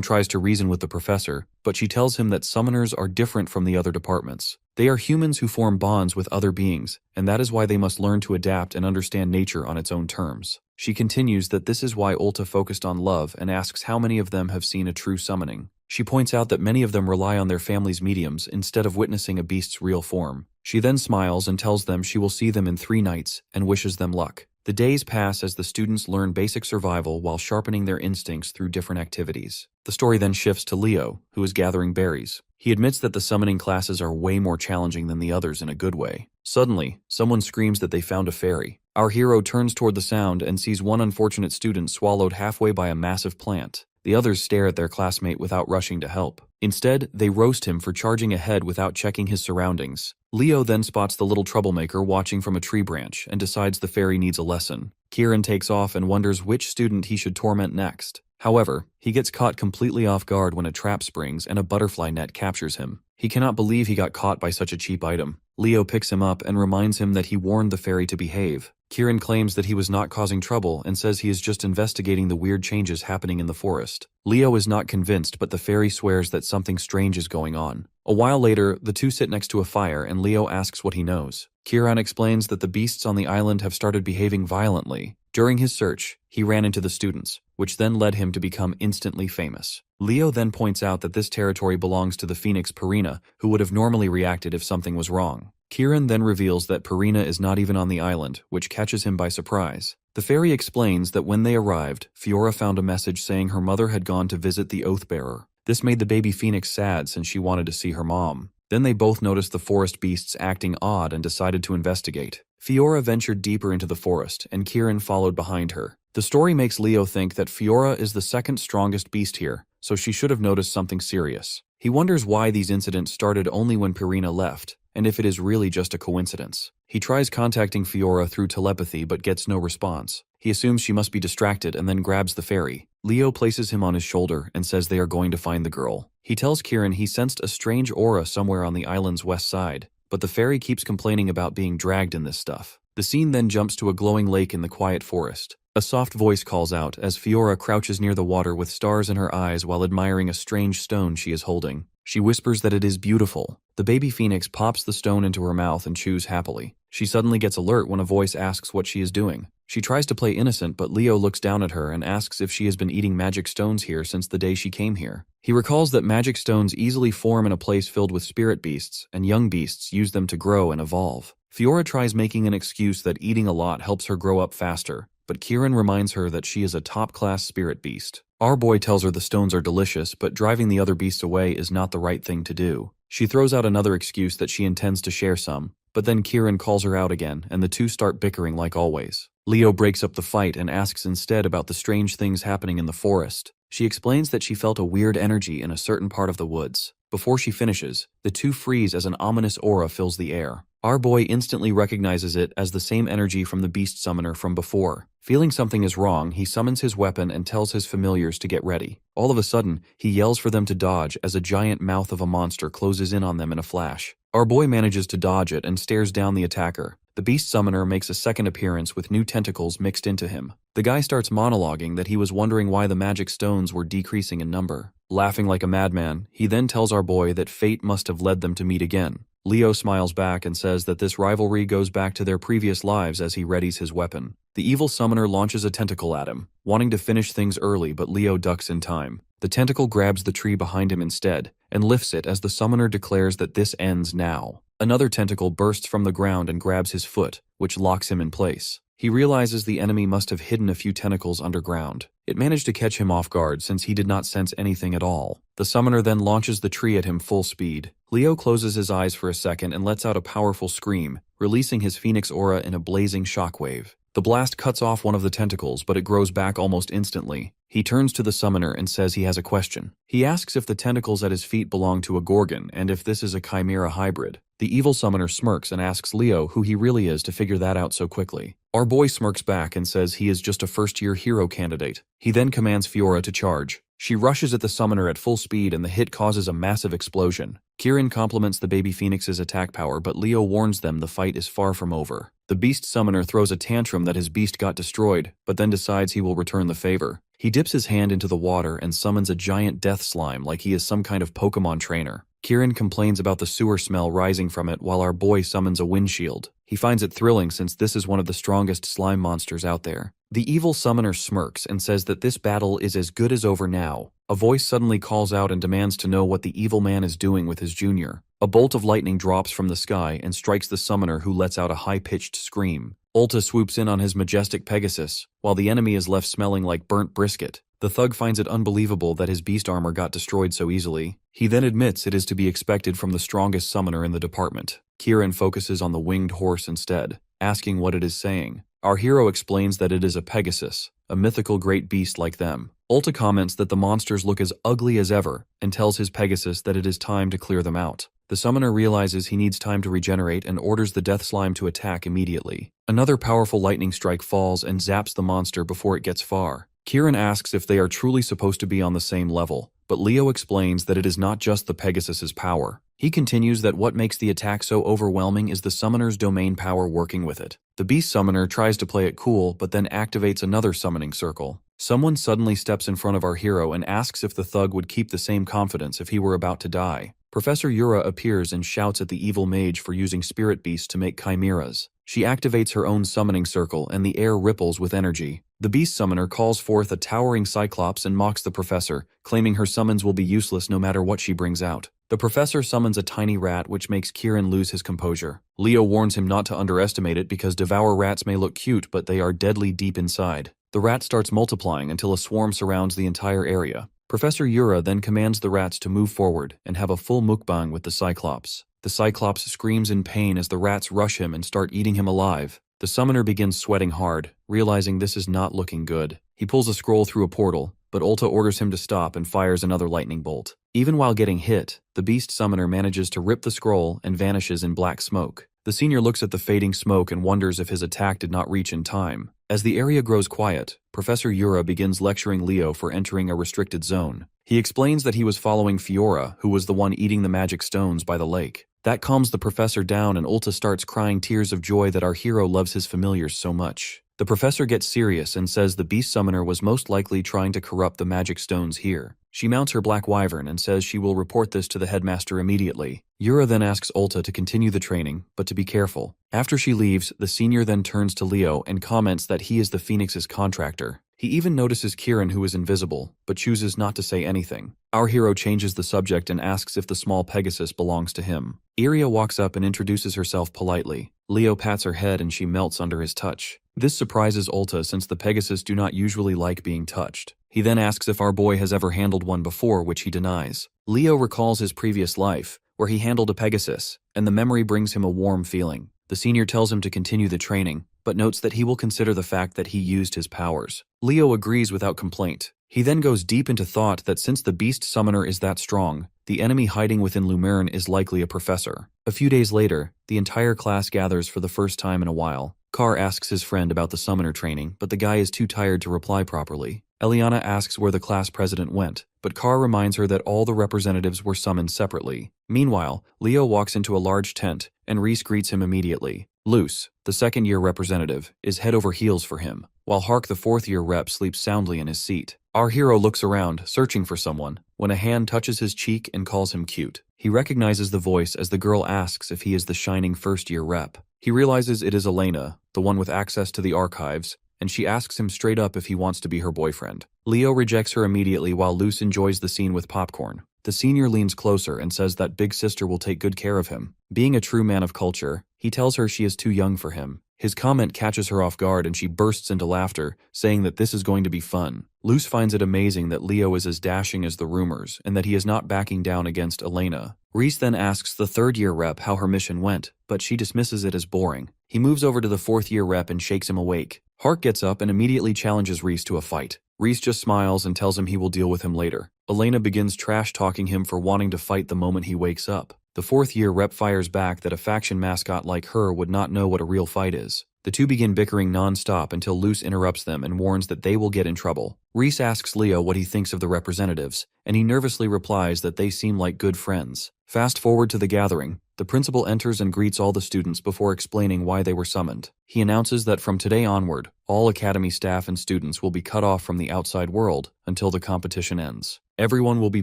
tries to reason with the professor, but she tells him that summoners are different from the other departments. They are humans who form bonds with other beings, and that is why they must learn to adapt and understand nature on its own terms. She continues that this is why Ulta focused on love and asks how many of them have seen a true summoning. She points out that many of them rely on their family's mediums instead of witnessing a beast's real form. She then smiles and tells them she will see them in 3 nights and wishes them luck. The days pass as the students learn basic survival while sharpening their instincts through different activities. The story then shifts to Leo, who is gathering berries. He admits that the summoning classes are way more challenging than the others in a good way. Suddenly, someone screams that they found a fairy. Our hero turns toward the sound and sees one unfortunate student swallowed halfway by a massive plant. The others stare at their classmate without rushing to help. Instead, they roast him for charging ahead without checking his surroundings. Leo then spots the little troublemaker watching from a tree branch and decides the fairy needs a lesson. Kieran takes off and wonders which student he should torment next. However, he gets caught completely off guard when a trap springs and a butterfly net captures him. He cannot believe he got caught by such a cheap item. Leo picks him up and reminds him that he warned the fairy to behave. Kieran claims that he was not causing trouble and says he is just investigating the weird changes happening in the forest. Leo is not convinced, but the fairy swears that something strange is going on. A while later, the two sit next to a fire and Leo asks what he knows. Kieran explains that the beasts on the island have started behaving violently. During his search, he ran into the students, which then led him to become instantly famous. Leo then points out that this territory belongs to the phoenix Purina, who would have normally reacted if something was wrong. Kieran then reveals that Purina is not even on the island, which catches him by surprise. The fairy explains that when they arrived, Fiora found a message saying her mother had gone to visit the Oathbearer. This made the baby phoenix sad since she wanted to see her mom. Then they both noticed the forest beasts acting odd and decided to investigate. Fiora ventured deeper into the forest, and Kieran followed behind her. The story makes Leo think that Fiora is the second strongest beast here, so she should have noticed something serious. He wonders why these incidents started only when Purina left, and if it is really just a coincidence. He tries contacting Fiora through telepathy but gets no response. He assumes she must be distracted and then grabs the fairy. Leo places him on his shoulder and says they are going to find the girl. He tells Kieran he sensed a strange aura somewhere on the island's west side, but the fairy keeps complaining about being dragged in this stuff. The scene then jumps to a glowing lake in the quiet forest. A soft voice calls out as Fiora crouches near the water with stars in her eyes while admiring a strange stone she is holding. She whispers that it is beautiful. The baby phoenix pops the stone into her mouth and chews happily. She suddenly gets alert when a voice asks what she is doing. She tries to play innocent, but Leo looks down at her and asks if she has been eating magic stones here since the day she came here. He recalls that magic stones easily form in a place filled with spirit beasts, and young beasts use them to grow and evolve. Fiora tries making an excuse that eating a lot helps her grow up faster, but Kieran reminds her that she is a top-class spirit beast. Our boy tells her the stones are delicious, but driving the other beasts away is not the right thing to do. She throws out another excuse that she intends to share some, but then Kieran calls her out again, and the two start bickering like always. Leo breaks up the fight and asks instead about the strange things happening in the forest. She explains that she felt a weird energy in a certain part of the woods. Before she finishes, the two freeze as an ominous aura fills the air. Our boy instantly recognizes it as the same energy from the beast summoner from before. Feeling something is wrong, he summons his weapon and tells his familiars to get ready. All of a sudden, he yells for them to dodge as a giant mouth of a monster closes in on them in a flash. Our boy manages to dodge it and stares down the attacker. The beast summoner makes a second appearance with new tentacles mixed into him. The guy starts monologuing that he was wondering why the magic stones were decreasing in number. Laughing like a madman, he then tells our boy that fate must have led them to meet again. Leo smiles back and says that this rivalry goes back to their previous lives as he readies his weapon. The evil summoner launches a tentacle at him, wanting to finish things early, but Leo ducks in time. The tentacle grabs the tree behind him instead, and lifts it as the summoner declares that this ends now. Another tentacle bursts from the ground and grabs his foot, which locks him in place. He realizes the enemy must have hidden a few tentacles underground. It managed to catch him off guard since he did not sense anything at all. The summoner then launches the tree at him full speed. Leo closes his eyes for a second and lets out a powerful scream, releasing his phoenix aura in a blazing shockwave. The blast cuts off one of the tentacles, but it grows back almost instantly. He turns to the summoner and says he has a question. He asks if the tentacles at his feet belong to a gorgon and if this is a chimera hybrid. The evil summoner smirks and asks Leo who he really is to figure that out so quickly. Our boy smirks back and says he is just a first-year hero candidate. He then commands Fiora to charge. She rushes at the summoner at full speed and the hit causes a massive explosion. Kieran compliments the baby phoenix's attack power, but Leo warns them the fight is far from over. The beast summoner throws a tantrum that his beast got destroyed, but then decides he will return the favor. He dips his hand into the water and summons a giant death slime like he is some kind of Pokemon trainer. Kieran complains about the sewer smell rising from it while our boy summons a windshield. He finds it thrilling since this is one of the strongest slime monsters out there. The evil summoner smirks and says that this battle is as good as over now. A voice suddenly calls out and demands to know what the evil man is doing with his junior. A bolt of lightning drops from the sky and strikes the summoner, who lets out a high-pitched scream. Ulta swoops in on his majestic Pegasus, while the enemy is left smelling like burnt brisket. The thug finds it unbelievable that his beast armor got destroyed so easily. He then admits it is to be expected from the strongest summoner in the department. Kieran focuses on the winged horse instead, asking what it is saying. Our hero explains that it is a Pegasus, a mythical great beast like them. Ulta comments that the monsters look as ugly as ever and tells his Pegasus that it is time to clear them out. The summoner realizes he needs time to regenerate and orders the death slime to attack immediately. Another powerful lightning strike falls and zaps the monster before it gets far. Kieran asks if they are truly supposed to be on the same level, but Leo explains that it is not just the Pegasus's power. He continues that what makes the attack so overwhelming is the summoner's domain power working with it. The beast summoner tries to play it cool but then activates another summoning circle. Someone suddenly steps in front of our hero and asks if the thug would keep the same confidence if he were about to die. Professor Yura appears and shouts at the evil mage for using spirit beasts to make chimeras. She activates her own summoning circle and the air ripples with energy. The beast summoner calls forth a towering cyclops and mocks the professor, claiming her summons will be useless no matter what she brings out. The professor summons a tiny rat, which makes Kieran lose his composure. Leo warns him not to underestimate it because devour rats may look cute, but they are deadly deep inside. The rat starts multiplying until a swarm surrounds the entire area. Professor Yura then commands the rats to move forward and have a full mukbang with the Cyclops. The Cyclops screams in pain as the rats rush him and start eating him alive. The summoner begins sweating hard, realizing this is not looking good. He pulls a scroll through a portal, but Ulta orders him to stop and fires another lightning bolt. Even while getting hit, the beast summoner manages to rip the scroll and vanishes in black smoke. The senior looks at the fading smoke and wonders if his attack did not reach in time. As the area grows quiet, Professor Yura begins lecturing Leo for entering a restricted zone. He explains that he was following Fiora, who was the one eating the magic stones by the lake. That calms the professor down and Ulta starts crying tears of joy that our hero loves his familiars so much. The professor gets serious and says the beast summoner was most likely trying to corrupt the magic stones here. She mounts her black wyvern and says she will report this to the headmaster immediately. Yura then asks Ulta to continue the training, but to be careful. After she leaves, the senior then turns to Leo and comments that he is the Phoenix's contractor. He even notices Kieran, who is invisible, but chooses not to say anything. Our hero changes the subject and asks if the small Pegasus belongs to him. Iria walks up and introduces herself politely. Leo pats her head and she melts under his touch. This surprises Ulta since the Pegasus do not usually like being touched. He then asks if our boy has ever handled one before, which he denies. Leo recalls his previous life, where he handled a Pegasus, and the memory brings him a warm feeling. The senior tells him to continue the training, but notes that he will consider the fact that he used his powers. Leo agrees without complaint. He then goes deep into thought that since the beast summoner is that strong, the enemy hiding within Lumerne is likely a professor. A few days later, the entire class gathers for the first time in a while. Carr asks his friend about the summoner training, but the guy is too tired to reply properly. Eliana asks where the class president went, but Carr reminds her that all the representatives were summoned separately. Meanwhile, Leo walks into a large tent, and Reese greets him immediately. Luce, the second-year representative, is head over heels for him, while Hark, the fourth-year rep, sleeps soundly in his seat. Our hero looks around, searching for someone, when a hand touches his cheek and calls him cute. He recognizes the voice as the girl asks if he is the shining first-year rep. He realizes it is Elena, the one with access to the archives, and she asks him straight up if he wants to be her boyfriend. Leo rejects her immediately while Luce enjoys the scene with popcorn. The senior leans closer and says that big sister will take good care of him. Being a true man of culture, he tells her she is too young for him. His comment catches her off guard and she bursts into laughter, saying that this is going to be fun. Luce finds it amazing that Leo is as dashing as the rumors and that he is not backing down against Elena. Reese then asks the third-year rep how her mission went, but she dismisses it as boring. He moves over to the fourth-year rep and shakes him awake. Hark gets up and immediately challenges Reese to a fight. Reese just smiles and tells him he will deal with him later. Elena begins trash-talking him for wanting to fight the moment he wakes up. The fourth-year rep fires back that a faction mascot like her would not know what a real fight is. The two begin bickering non-stop until Luce interrupts them and warns that they will get in trouble. Reese asks Leo what he thinks of the representatives, and he nervously replies that they seem like good friends. Fast forward to the gathering. The principal enters and greets all the students before explaining why they were summoned. He announces that from today onward, all academy staff and students will be cut off from the outside world until the competition ends. Everyone will be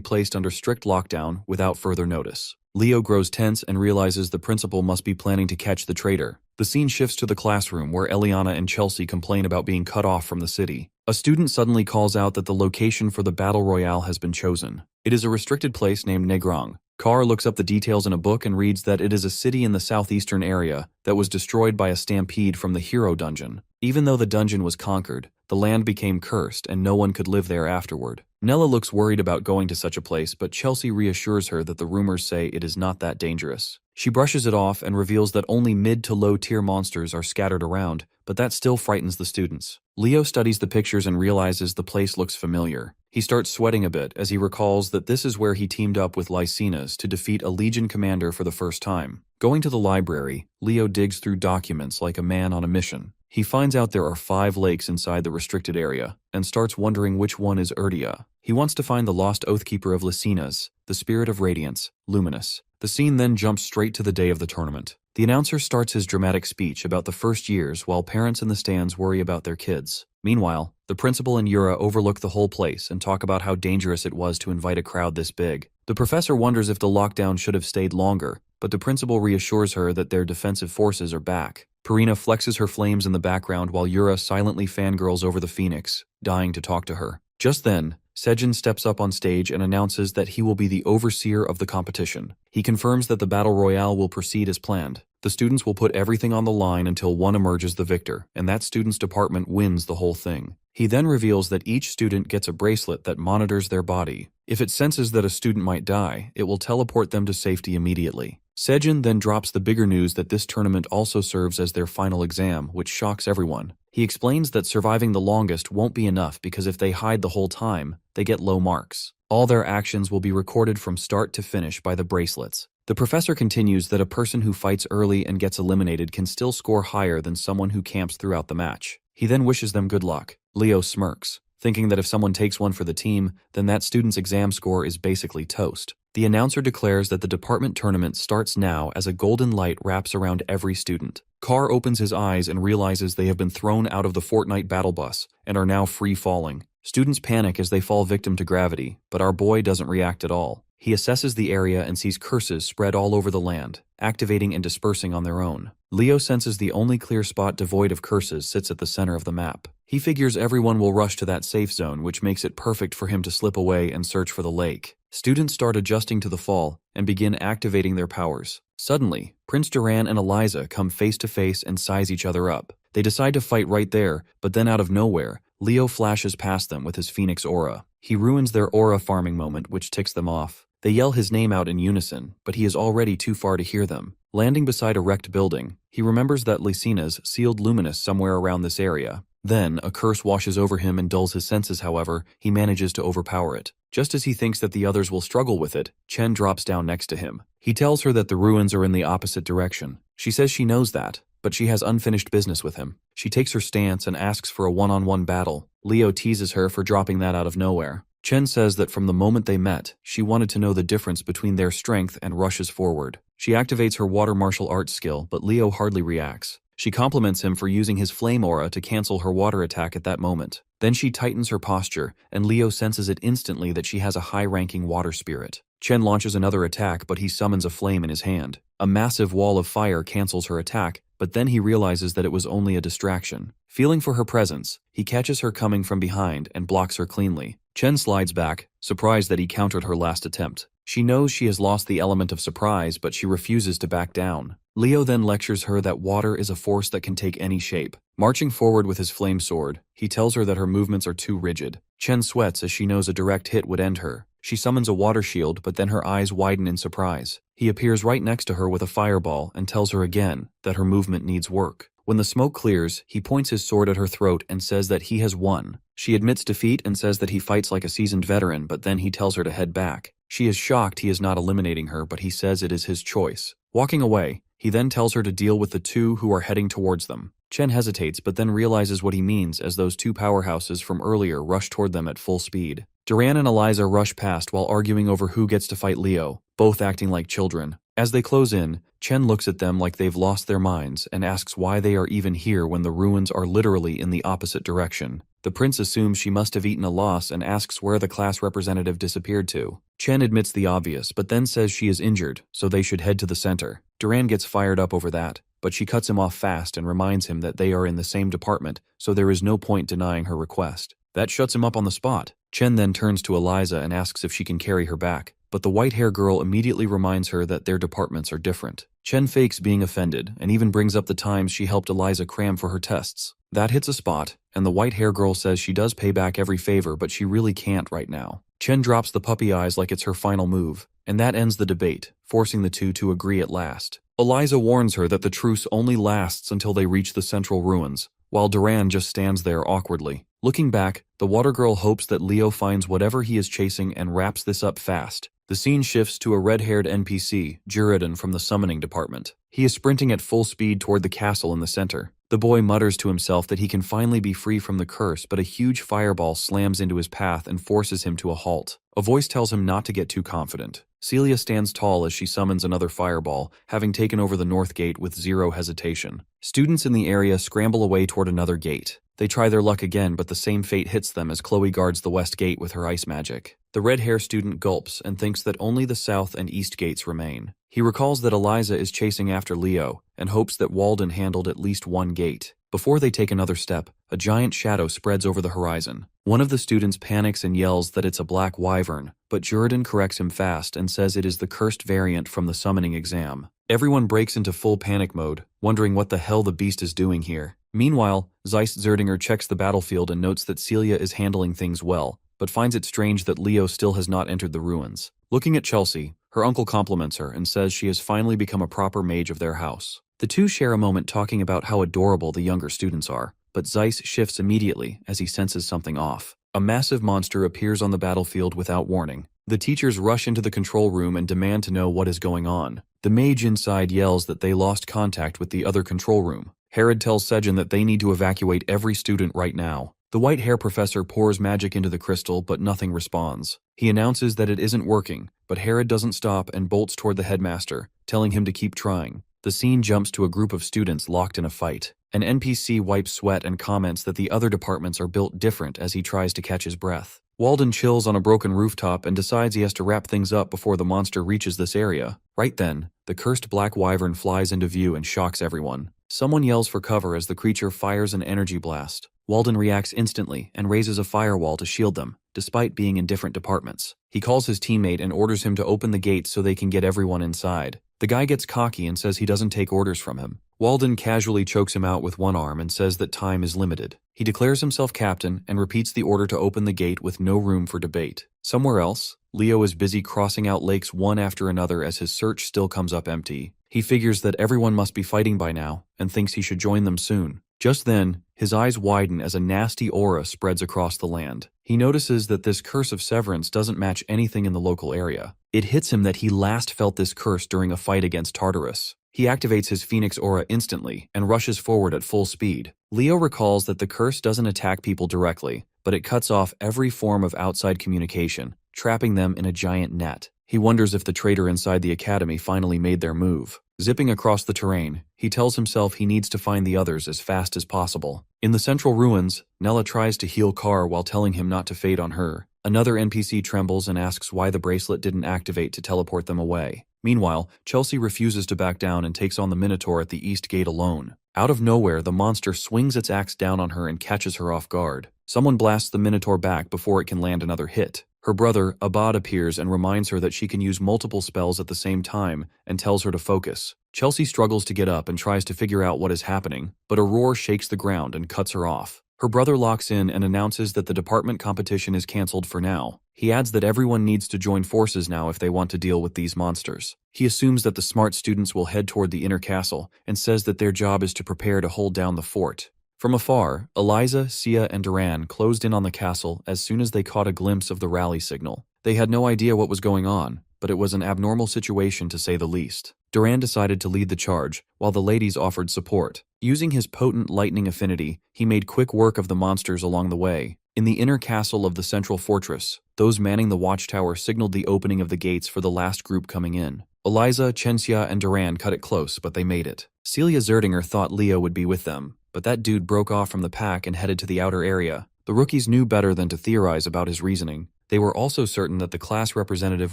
placed under strict lockdown without further notice. Leo grows tense and realizes the principal must be planning to catch the traitor. The The scene shifts to the classroom where Eliana and Chelsea complain about being cut off from the city. A student suddenly calls out that the location for the battle royale has been chosen. It is a restricted place named Negrang. Carr looks up the details in a book and reads that it is a city in the southeastern area that was destroyed by a stampede from the hero dungeon. Even though the dungeon was conquered, the land became cursed and no one could live there afterward. Nella looks worried about going to such a place, but Chelsea reassures her that the rumors say it is not that dangerous. She brushes it off and reveals that only mid to low tier monsters are scattered around, but that still frightens the students. Leo studies the pictures and realizes the place looks familiar. He starts sweating a bit as he recalls that this is where he teamed up with Lycinas to defeat a Legion commander for the first time. Going to the library, Leo digs through documents like a man on a mission. He finds out there are 5 lakes inside the restricted area, and starts wondering which one is Urdia. He wants to find the lost Oathkeeper of Lycinas, the Spirit of Radiance, Luminous. The scene then jumps straight to the day of the tournament. The announcer starts his dramatic speech about the first years while parents in the stands worry about their kids. Meanwhile, the principal and Yura overlook the whole place and talk about how dangerous it was to invite a crowd this big. The professor wonders if the lockdown should have stayed longer, but the principal reassures her that their defensive forces are back. Purina flexes her flames in the background while Yura silently fangirls over the phoenix, dying to talk to her. Just then, Sejin steps up on stage and announces that he will be the overseer of the competition. He confirms that the battle royale will proceed as planned. The students will put everything on the line until one emerges the victor, and that student's department wins the whole thing. He then reveals that each student gets a bracelet that monitors their body. If it senses that a student might die, it will teleport them to safety immediately. Sejin then drops the bigger news that this tournament also serves as their final exam, which shocks everyone. He explains that surviving the longest won't be enough because if they hide the whole time, they get low marks. All their actions will be recorded from start to finish by the bracelets. The professor continues that a person who fights early and gets eliminated can still score higher than someone who camps throughout the match. He then wishes them good luck. Leo smirks, thinking that if someone takes one for the team, then that student's exam score is basically toast. The announcer declares that the department tournament starts now as a golden light wraps around every student. Carr opens his eyes and realizes they have been thrown out of the Fortnite battle bus and are now free falling. Students panic as they fall victim to gravity, but our boy doesn't react at all. He assesses the area and sees curses spread all over the land, activating and dispersing on their own. Leo senses the only clear spot devoid of curses sits at the center of the map. He figures everyone will rush to that safe zone, which makes it perfect for him to slip away and search for the lake. Students start adjusting to the fall and begin activating their powers. Suddenly, Prince Duran and Eliza come face to face and size each other up. They decide to fight right there, but then out of nowhere, Leo flashes past them with his Phoenix aura. He ruins their aura farming moment, which ticks them off. They yell his name out in unison, but he is already too far to hear them. Landing beside a wrecked building, he remembers that Lycinas sealed Luminous somewhere around this area. Then, a curse washes over him and dulls his senses. However, he manages to overpower it. Just as he thinks that the others will struggle with it, Chen drops down next to him. He tells her that the ruins are in the opposite direction. She says she knows that, but she has unfinished business with him. She takes her stance and asks for a one-on-one battle. Leo teases her for dropping that out of nowhere. Chen says that from the moment they met, she wanted to know the difference between their strength and rushes forward. She activates her water martial arts skill, but Leo hardly reacts. She compliments him for using his flame aura to cancel her water attack at that moment. Then she tightens her posture, and Leo senses it instantly that she has a high-ranking water spirit. Chen launches another attack, but he summons a flame in his hand. A massive wall of fire cancels her attack, but then he realizes that it was only a distraction. Feeling for her presence, he catches her coming from behind and blocks her cleanly. Chen slides back, surprised that he countered her last attempt. She knows she has lost the element of surprise, but she refuses to back down. Leo then lectures her that water is a force that can take any shape. Marching forward with his flame sword, he tells her that her movements are too rigid. Chen sweats as she knows a direct hit would end her. She summons a water shield, but then her eyes widen in surprise. He appears right next to her with a fireball and tells her again that her movement needs work. When the smoke clears, he points his sword at her throat and says that he has won. She admits defeat and says that he fights like a seasoned veteran, but then he tells her to head back. She is shocked he is not eliminating her, but he says it is his choice. Walking away, he then tells her to deal with the two who are heading towards them. Chen hesitates, but then realizes what he means as those two powerhouses from earlier rush toward them at full speed. Duran and Eliza rush past while arguing over who gets to fight Leo, both acting like children. As they close in, Chen looks at them like they've lost their minds and asks why they are even here when the ruins are literally in the opposite direction. The prince assumes she must have eaten a loss and asks where the class representative disappeared to. Chen admits the obvious, but then says she is injured, so they should head to the center. Duran gets fired up over that. but she cuts him off fast and reminds him that they are in the same department, so there is no point denying her request. That shuts him up on the spot. Chen then turns to Eliza and asks if she can carry her back, but the white-hair girl immediately reminds her that their departments are different. Chen fakes being offended and even brings up the times she helped Eliza cram for her tests. That hits a spot, and the white-hair girl says she does pay back every favor, but she really can't right now. Chen drops the puppy eyes like it's her final move, and that ends the debate, forcing the two to agree at last. Eliza warns her that the truce only lasts until they reach the central ruins, while Duran just stands there awkwardly. Looking back, the water girl hopes that Leo finds whatever he is chasing and wraps this up fast. The scene shifts to a red-haired NPC, Juridan from the summoning department. He is sprinting at full speed toward the castle in the center. The boy mutters to himself that he can finally be free from the curse, but a huge fireball slams into his path and forces him to a halt. A voice tells him not to get too confident. Celia stands tall as she summons another fireball, having taken over the north gate with zero hesitation. Students in the area scramble away toward another gate. They try their luck again, but the same fate hits them as Chloe guards the west gate with her ice magic. The red-hair student gulps and thinks that only the south and east gates remain. He recalls that Eliza is chasing after Leo and hopes that Walden handled at least one gate. Before they take another step, a giant shadow spreads over the horizon. One of the students panics and yells that it's a black wyvern, but Juridan corrects him fast and says it is the cursed variant from the summoning exam. Everyone breaks into full panic mode, wondering what the hell the beast is doing here. Meanwhile, Zeist Zerdinger checks the battlefield and notes that Celia is handling things well, but finds it strange that Leo still has not entered the ruins. Looking at Chelsea, her uncle compliments her and says she has finally become a proper mage of their house. The two share a moment talking about how adorable the younger students are, but Zeiss shifts immediately as he senses something off. A massive monster appears on the battlefield without warning. The teachers rush into the control room and demand to know what is going on. The mage inside yells that they lost contact with the other control room. Herod tells Sejin that they need to evacuate every student right now. The white-hair professor pours magic into the crystal, but nothing responds. He announces that it isn't working, but Herod doesn't stop and bolts toward the headmaster, telling him to keep trying. The scene jumps to a group of students locked in a fight. An NPC wipes sweat and comments that the other departments are built different as he tries to catch his breath. Walden chills on a broken rooftop and decides he has to wrap things up before the monster reaches this area. Right then, the cursed black wyvern flies into view and shocks everyone. Someone yells for cover as the creature fires an energy blast. Walden reacts instantly and raises a firewall to shield them, despite being in different departments. He calls his teammate and orders him to open the gates so they can get everyone inside. The guy gets cocky and says he doesn't take orders from him. Walden casually chokes him out with one arm and says that time is limited. He declares himself captain and repeats the order to open the gate with no room for debate. Somewhere else, Leo is busy crossing out lakes one after another as his search still comes up empty. He figures that everyone must be fighting by now and thinks he should join them soon. Just then, his eyes widen as a nasty aura spreads across the land. He notices that this curse of severance doesn't match anything in the local area. It hits him that he last felt this curse during a fight against Tartarus. He activates his Phoenix aura instantly and rushes forward at full speed. Leo recalls that the curse doesn't attack people directly, but it cuts off every form of outside communication, trapping them in a giant net. He wonders if the traitor inside the academy finally made their move. Zipping across the terrain, he tells himself he needs to find the others as fast as possible. In the central ruins, Nella tries to heal Carr while telling him not to fade on her. Another NPC trembles and asks why the bracelet didn't activate to teleport them away. Meanwhile, Chelsea refuses to back down and takes on the Minotaur at the east gate alone. Out of nowhere, the monster swings its axe down on her and catches her off guard. Someone blasts the Minotaur back before it can land another hit. Her brother, Abad, appears and reminds her that she can use multiple spells at the same time and tells her to focus. Chelsea struggles to get up and tries to figure out what is happening, but a roar shakes the ground and cuts her off. Her brother locks in and announces that the department competition is cancelled for now. He adds that everyone needs to join forces now if they want to deal with these monsters. He assumes that the smart students will head toward the inner castle and says that their job is to prepare to hold down the fort. From afar, Eliza, Sia, and Duran closed in on the castle as soon as they caught a glimpse of the rally signal. They had no idea what was going on, but it was an abnormal situation to say the least. Duran decided to lead the charge, while the ladies offered support. Using his potent lightning affinity, he made quick work of the monsters along the way. In the inner castle of the central fortress, those manning the watchtower signaled the opening of the gates for the last group coming in. Eliza, Chenxia, and Duran cut it close, but they made it. Celia Zerdinger thought Leo would be with them, but that dude broke off from the pack and headed to the outer area. The rookies knew better than to theorize about his reasoning. They were also certain that the class representative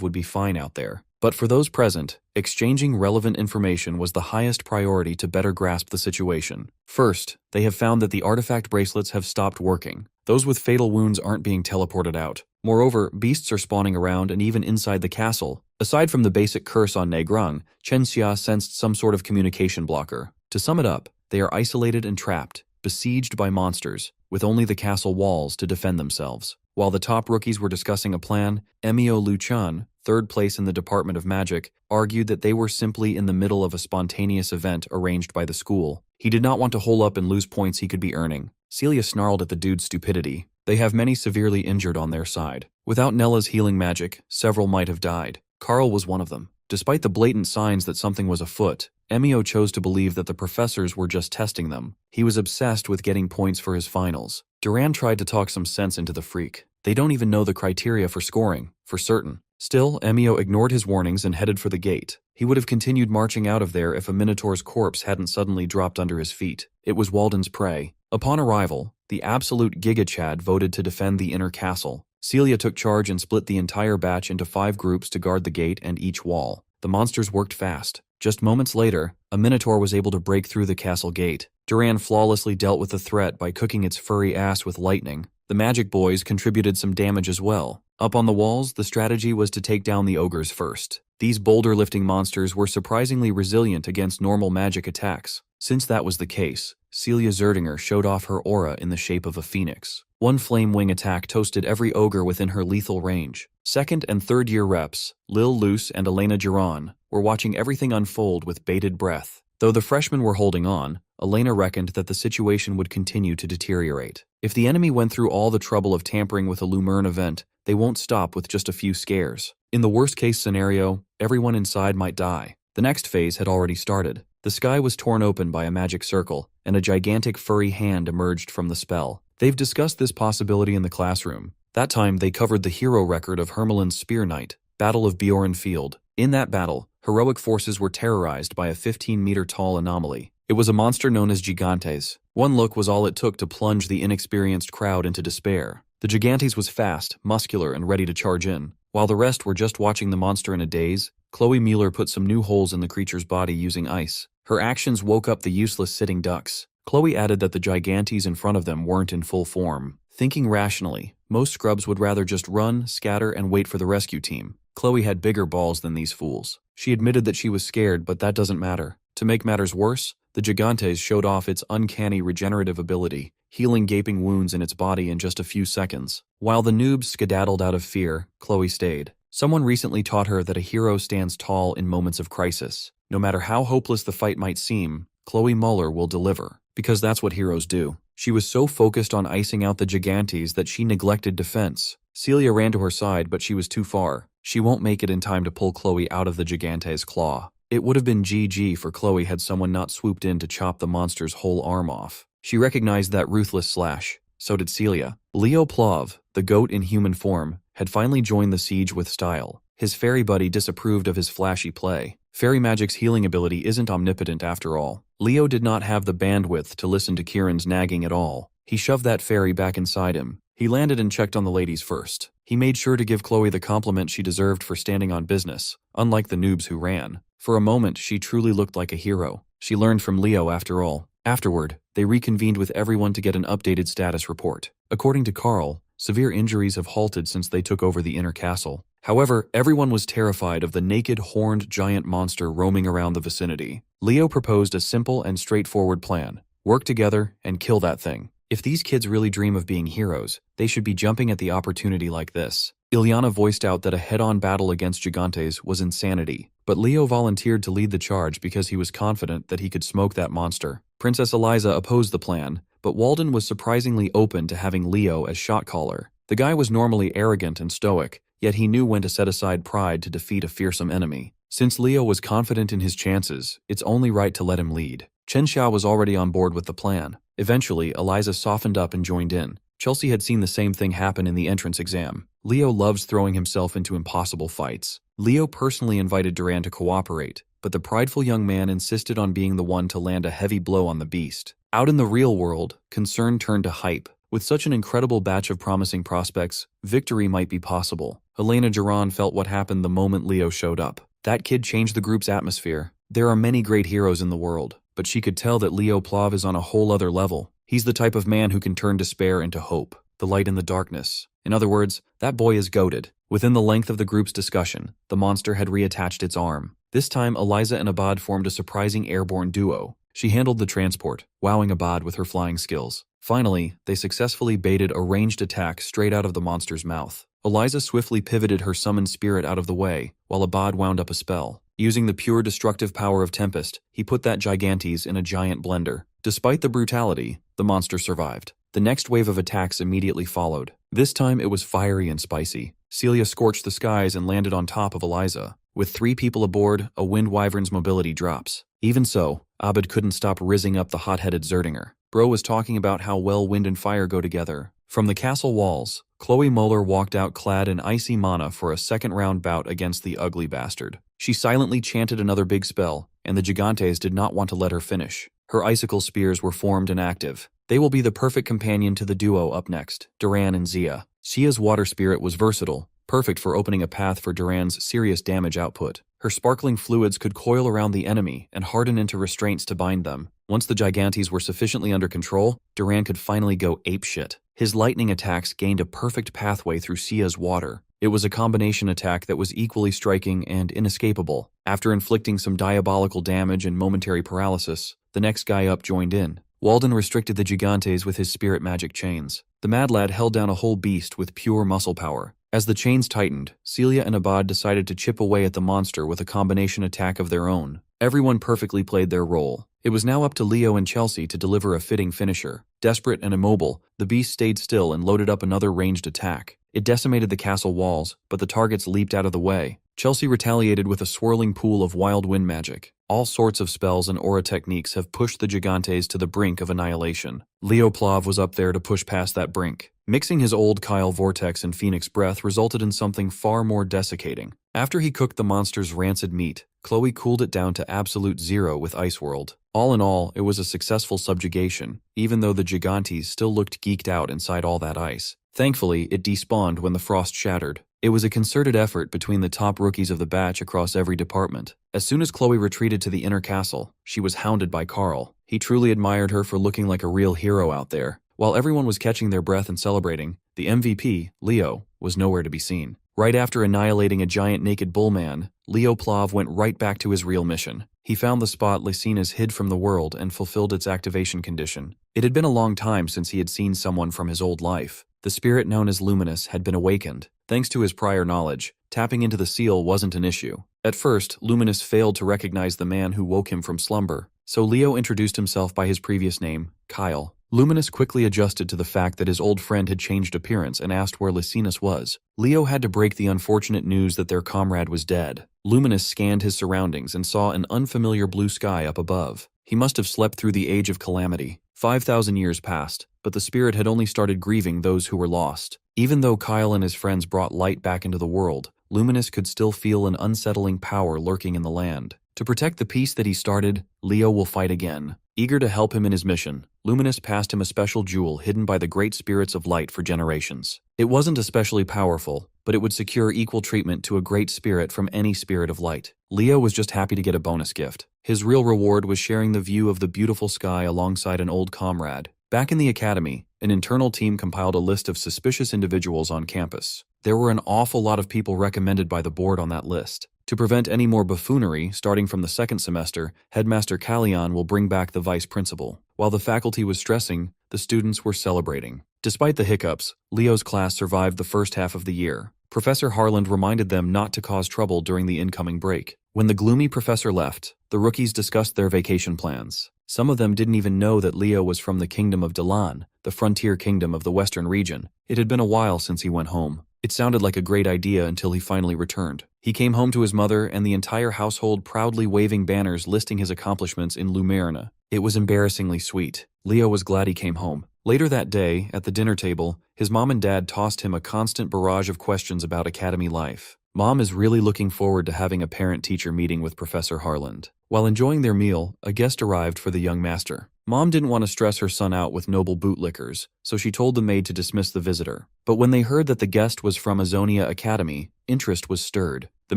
would be fine out there. But for those present, exchanging relevant information was the highest priority to better grasp the situation. First, they have found that the artifact bracelets have stopped working. Those with fatal wounds aren't being teleported out. Moreover, beasts are spawning around and even inside the castle. Aside from the basic curse on Negrang, Chen Xia sensed some sort of communication blocker. To sum it up, they are isolated and trapped, besieged by monsters, with only the castle walls to defend themselves. While the top rookies were discussing a plan, Emio Luchan, third place in the Department of Magic, argued that they were simply in the middle of a spontaneous event arranged by the school. He did not want to hole up and lose points he could be earning. Celia snarled at the dude's stupidity. They have many severely injured on their side. Without Nella's healing magic, several might have died. Carl was one of them. Despite the blatant signs that something was afoot, Emio chose to believe that the professors were just testing them. He was obsessed with getting points for his finals. Duran tried to talk some sense into the freak. They don't even know the criteria for scoring, for certain. Still, Emio ignored his warnings and headed for the gate. He would have continued marching out of there if a Minotaur's corpse hadn't suddenly dropped under his feet. It was Walden's prey. Upon arrival, the absolute Giga Chad voted to defend the inner castle. Celia took charge and split the entire batch into 5 groups to guard the gate and each wall. The monsters worked fast. Just moments later, a Minotaur was able to break through the castle gate. Duran flawlessly dealt with the threat by cooking its furry ass with lightning. The magic boys contributed some damage as well. Up on the walls, the strategy was to take down the ogres first. These boulder-lifting monsters were surprisingly resilient against normal magic attacks. Since that was the case, Celia Zerdinger showed off her aura in the shape of a phoenix. One flame wing attack toasted every ogre within her lethal range. Second and third year reps, Lil Luce and Elena Giron, were watching everything unfold with bated breath. Though the freshmen were holding on, Elena reckoned that the situation would continue to deteriorate. If the enemy went through all the trouble of tampering with a Lumerne event, they won't stop with just a few scares. In the worst-case scenario, everyone inside might die. The next phase had already started. The sky was torn open by a magic circle, and a gigantic furry hand emerged from the spell. They've discussed this possibility in the classroom. That time, they covered the hero record of Hermelin's Spear Knight, Battle of Bjorn Field. In that battle, heroic forces were terrorized by a 15-meter-tall anomaly. It was a monster known as Gigantes. One look was all it took to plunge the inexperienced crowd into despair. The Gigantes was fast, muscular, and ready to charge in. While the rest were just watching the monster in a daze, Chloe Mueller put some new holes in the creature's body using ice. Her actions woke up the useless sitting ducks. Chloe added that the Gigantes in front of them weren't in full form. Thinking rationally, most scrubs would rather just run, scatter, and wait for the rescue team. Chloe had bigger balls than these fools. She admitted that she was scared, but that doesn't matter. To make matters worse, the Gigantes showed off its uncanny regenerative ability, healing gaping wounds in its body in just a few seconds. While the noobs skedaddled out of fear, Chloe stayed. Someone recently taught her that a hero stands tall in moments of crisis. No matter how hopeless the fight might seem, Chloe Mueller will deliver, because that's what heroes do. She was so focused on icing out the Gigantes that she neglected defense. Celia ran to her side, but she was too far. She won't make it in time to pull Chloe out of the Gigante's claw. It would have been GG for Chloe had someone not swooped in to chop the monster's whole arm off. She recognized that ruthless slash. So did Celia. Leo Plov, the goat in human form, had finally joined the siege with style. His fairy buddy disapproved of his flashy play. Fairy magic's healing ability isn't omnipotent after all. Leo did not have the bandwidth to listen to Kieran's nagging at all. He shoved that fairy back inside him. He landed and checked on the ladies first. He made sure to give Chloe the compliment she deserved for standing on business, unlike the noobs who ran. For a moment, she truly looked like a hero. She learned from Leo after all. Afterward, they reconvened with everyone to get an updated status report. According to Carl, severe injuries have halted since they took over the inner castle. However, everyone was terrified of the naked, horned giant monster roaming around the vicinity. Leo proposed a simple and straightforward plan. Work together and kill that thing. If these kids really dream of being heroes, they should be jumping at the opportunity like this. Ilyana voiced out that a head-on battle against Gigantes was insanity, but Leo volunteered to lead the charge because he was confident that he could smoke that monster. Princess Eliza opposed the plan, but Walden was surprisingly open to having Leo as shot caller. The guy was normally arrogant and stoic, yet he knew when to set aside pride to defeat a fearsome enemy. Since Leo was confident in his chances, it's only right to let him lead. Chen Xia was already on board with the plan. Eventually, Eliza softened up and joined in. Chelsea had seen the same thing happen in the entrance exam. Leo loves throwing himself into impossible fights. Leo personally invited Duran to cooperate, but the prideful young man insisted on being the one to land a heavy blow on the beast. Out in the real world, concern turned to hype. With such an incredible batch of promising prospects, victory might be possible. Elena Duran felt what happened the moment Leo showed up. That kid changed the group's atmosphere. There are many great heroes in the world, but she could tell that Leo Plov is on a whole other level. He's the type of man who can turn despair into hope, the light in the darkness. In other words, that boy is goated. Within the length of the group's discussion, the monster had reattached its arm. This time, Eliza and Abad formed a surprising airborne duo. She handled the transport, wowing Abad with her flying skills. Finally, they successfully baited a ranged attack straight out of the monster's mouth. Eliza swiftly pivoted her summoned spirit out of the way, while Abad wound up a spell. Using the pure destructive power of Tempest, he put that Gigantes in a giant blender. Despite the brutality, the monster survived. The next wave of attacks immediately followed. This time it was fiery and spicy. Celia scorched the skies and landed on top of Eliza. With 3 people aboard, a wind wyvern's mobility drops. Even so, Abed couldn't stop rizzing up the hot-headed Zerdinger. Bro was talking about how well wind and fire go together. From the castle walls, Chloe Moeller walked out clad in icy mana for a second-round bout against the ugly bastard. She silently chanted another big spell, and the Gigantes did not want to let her finish. Her icicle spears were formed and active. They will be the perfect companion to the duo up next, Duran and Zia. Zia's water spirit was versatile, perfect for opening a path for Duran's serious damage output. Her sparkling fluids could coil around the enemy and harden into restraints to bind them. Once the Gigantes were sufficiently under control, Duran could finally go apeshit. His lightning attacks gained a perfect pathway through Sia's water. It was a combination attack that was equally striking and inescapable. After inflicting some diabolical damage and momentary paralysis, the next guy up joined in. Walden restricted the Gigantes with his spirit magic chains. The mad lad held down a whole beast with pure muscle power. As the chains tightened, Celia and Abad decided to chip away at the monster with a combination attack of their own. Everyone perfectly played their role. It was now up to Leo and Chelsea to deliver a fitting finisher. Desperate and immobile, the beast stayed still and loaded up another ranged attack. It decimated the castle walls, but the targets leaped out of the way. Chelsea retaliated with a swirling pool of wild wind magic. All sorts of spells and aura techniques have pushed the Gigantes to the brink of annihilation. Leo Plov was up there to push past that brink. Mixing his old Kyle Vortex and Phoenix Breath resulted in something far more desiccating. After he cooked the monster's rancid meat, Chloe cooled it down to absolute zero with Ice World. All in all, it was a successful subjugation, even though the Gigantes still looked geeked out inside all that ice. Thankfully, it despawned when the frost shattered. It was a concerted effort between the top rookies of the batch across every department. As soon as Chloe retreated to the inner castle, she was hounded by Carl. He truly admired her for looking like a real hero out there. While everyone was catching their breath and celebrating, the MVP, Leo, was nowhere to be seen. Right after annihilating a giant naked bullman, Leo Plov went right back to his real mission. He found the spot Lycinas hid from the world and fulfilled its activation condition. It had been a long time since he had seen someone from his old life. The spirit known as Luminous had been awakened. Thanks to his prior knowledge, tapping into the seal wasn't an issue. At first, Luminous failed to recognize the man who woke him from slumber, so Leo introduced himself by his previous name, Kyle. Luminous quickly adjusted to the fact that his old friend had changed appearance and asked where Lycinas was. Leo had to break the unfortunate news that their comrade was dead. Luminous scanned his surroundings and saw an unfamiliar blue sky up above. He must have slept through the Age of Calamity. 5,000 years passed, but the spirit had only started grieving those who were lost. Even though Kyle and his friends brought light back into the world, Luminous could still feel an unsettling power lurking in the land. To protect the peace that he started, Leo will fight again. Eager to help him in his mission, Luminous passed him a special jewel hidden by the great spirits of light for generations. It wasn't especially powerful, but it would secure equal treatment to a great spirit from any spirit of light. Leo was just happy to get a bonus gift. His real reward was sharing the view of the beautiful sky alongside an old comrade. Back in the academy, an internal team compiled a list of suspicious individuals on campus. There were an awful lot of people recommended by the board on that list. To prevent any more buffoonery, starting from the second semester, Headmaster Callion will bring back the vice principal. While the faculty was stressing, the students were celebrating. Despite the hiccups, Leo's class survived the first half of the year. Professor Harland reminded them not to cause trouble during the incoming break. When the gloomy professor left, the rookies discussed their vacation plans. Some of them didn't even know that Leo was from the kingdom of Delan, the frontier kingdom of the western region. It had been a while since he went home. It sounded like a great idea until he finally returned. He came home to his mother and the entire household proudly waving banners listing his accomplishments in Lumerna. It was embarrassingly sweet. Leo was glad he came home. Later that day, at the dinner table, his mom and dad tossed him a constant barrage of questions about academy life. Mom is really looking forward to having a parent-teacher meeting with Professor Harland. While enjoying their meal, a guest arrived for the young master. Mom didn't want to stress her son out with noble bootlickers, so she told the maid to dismiss the visitor. But when they heard that the guest was from Azonia Academy, interest was stirred. The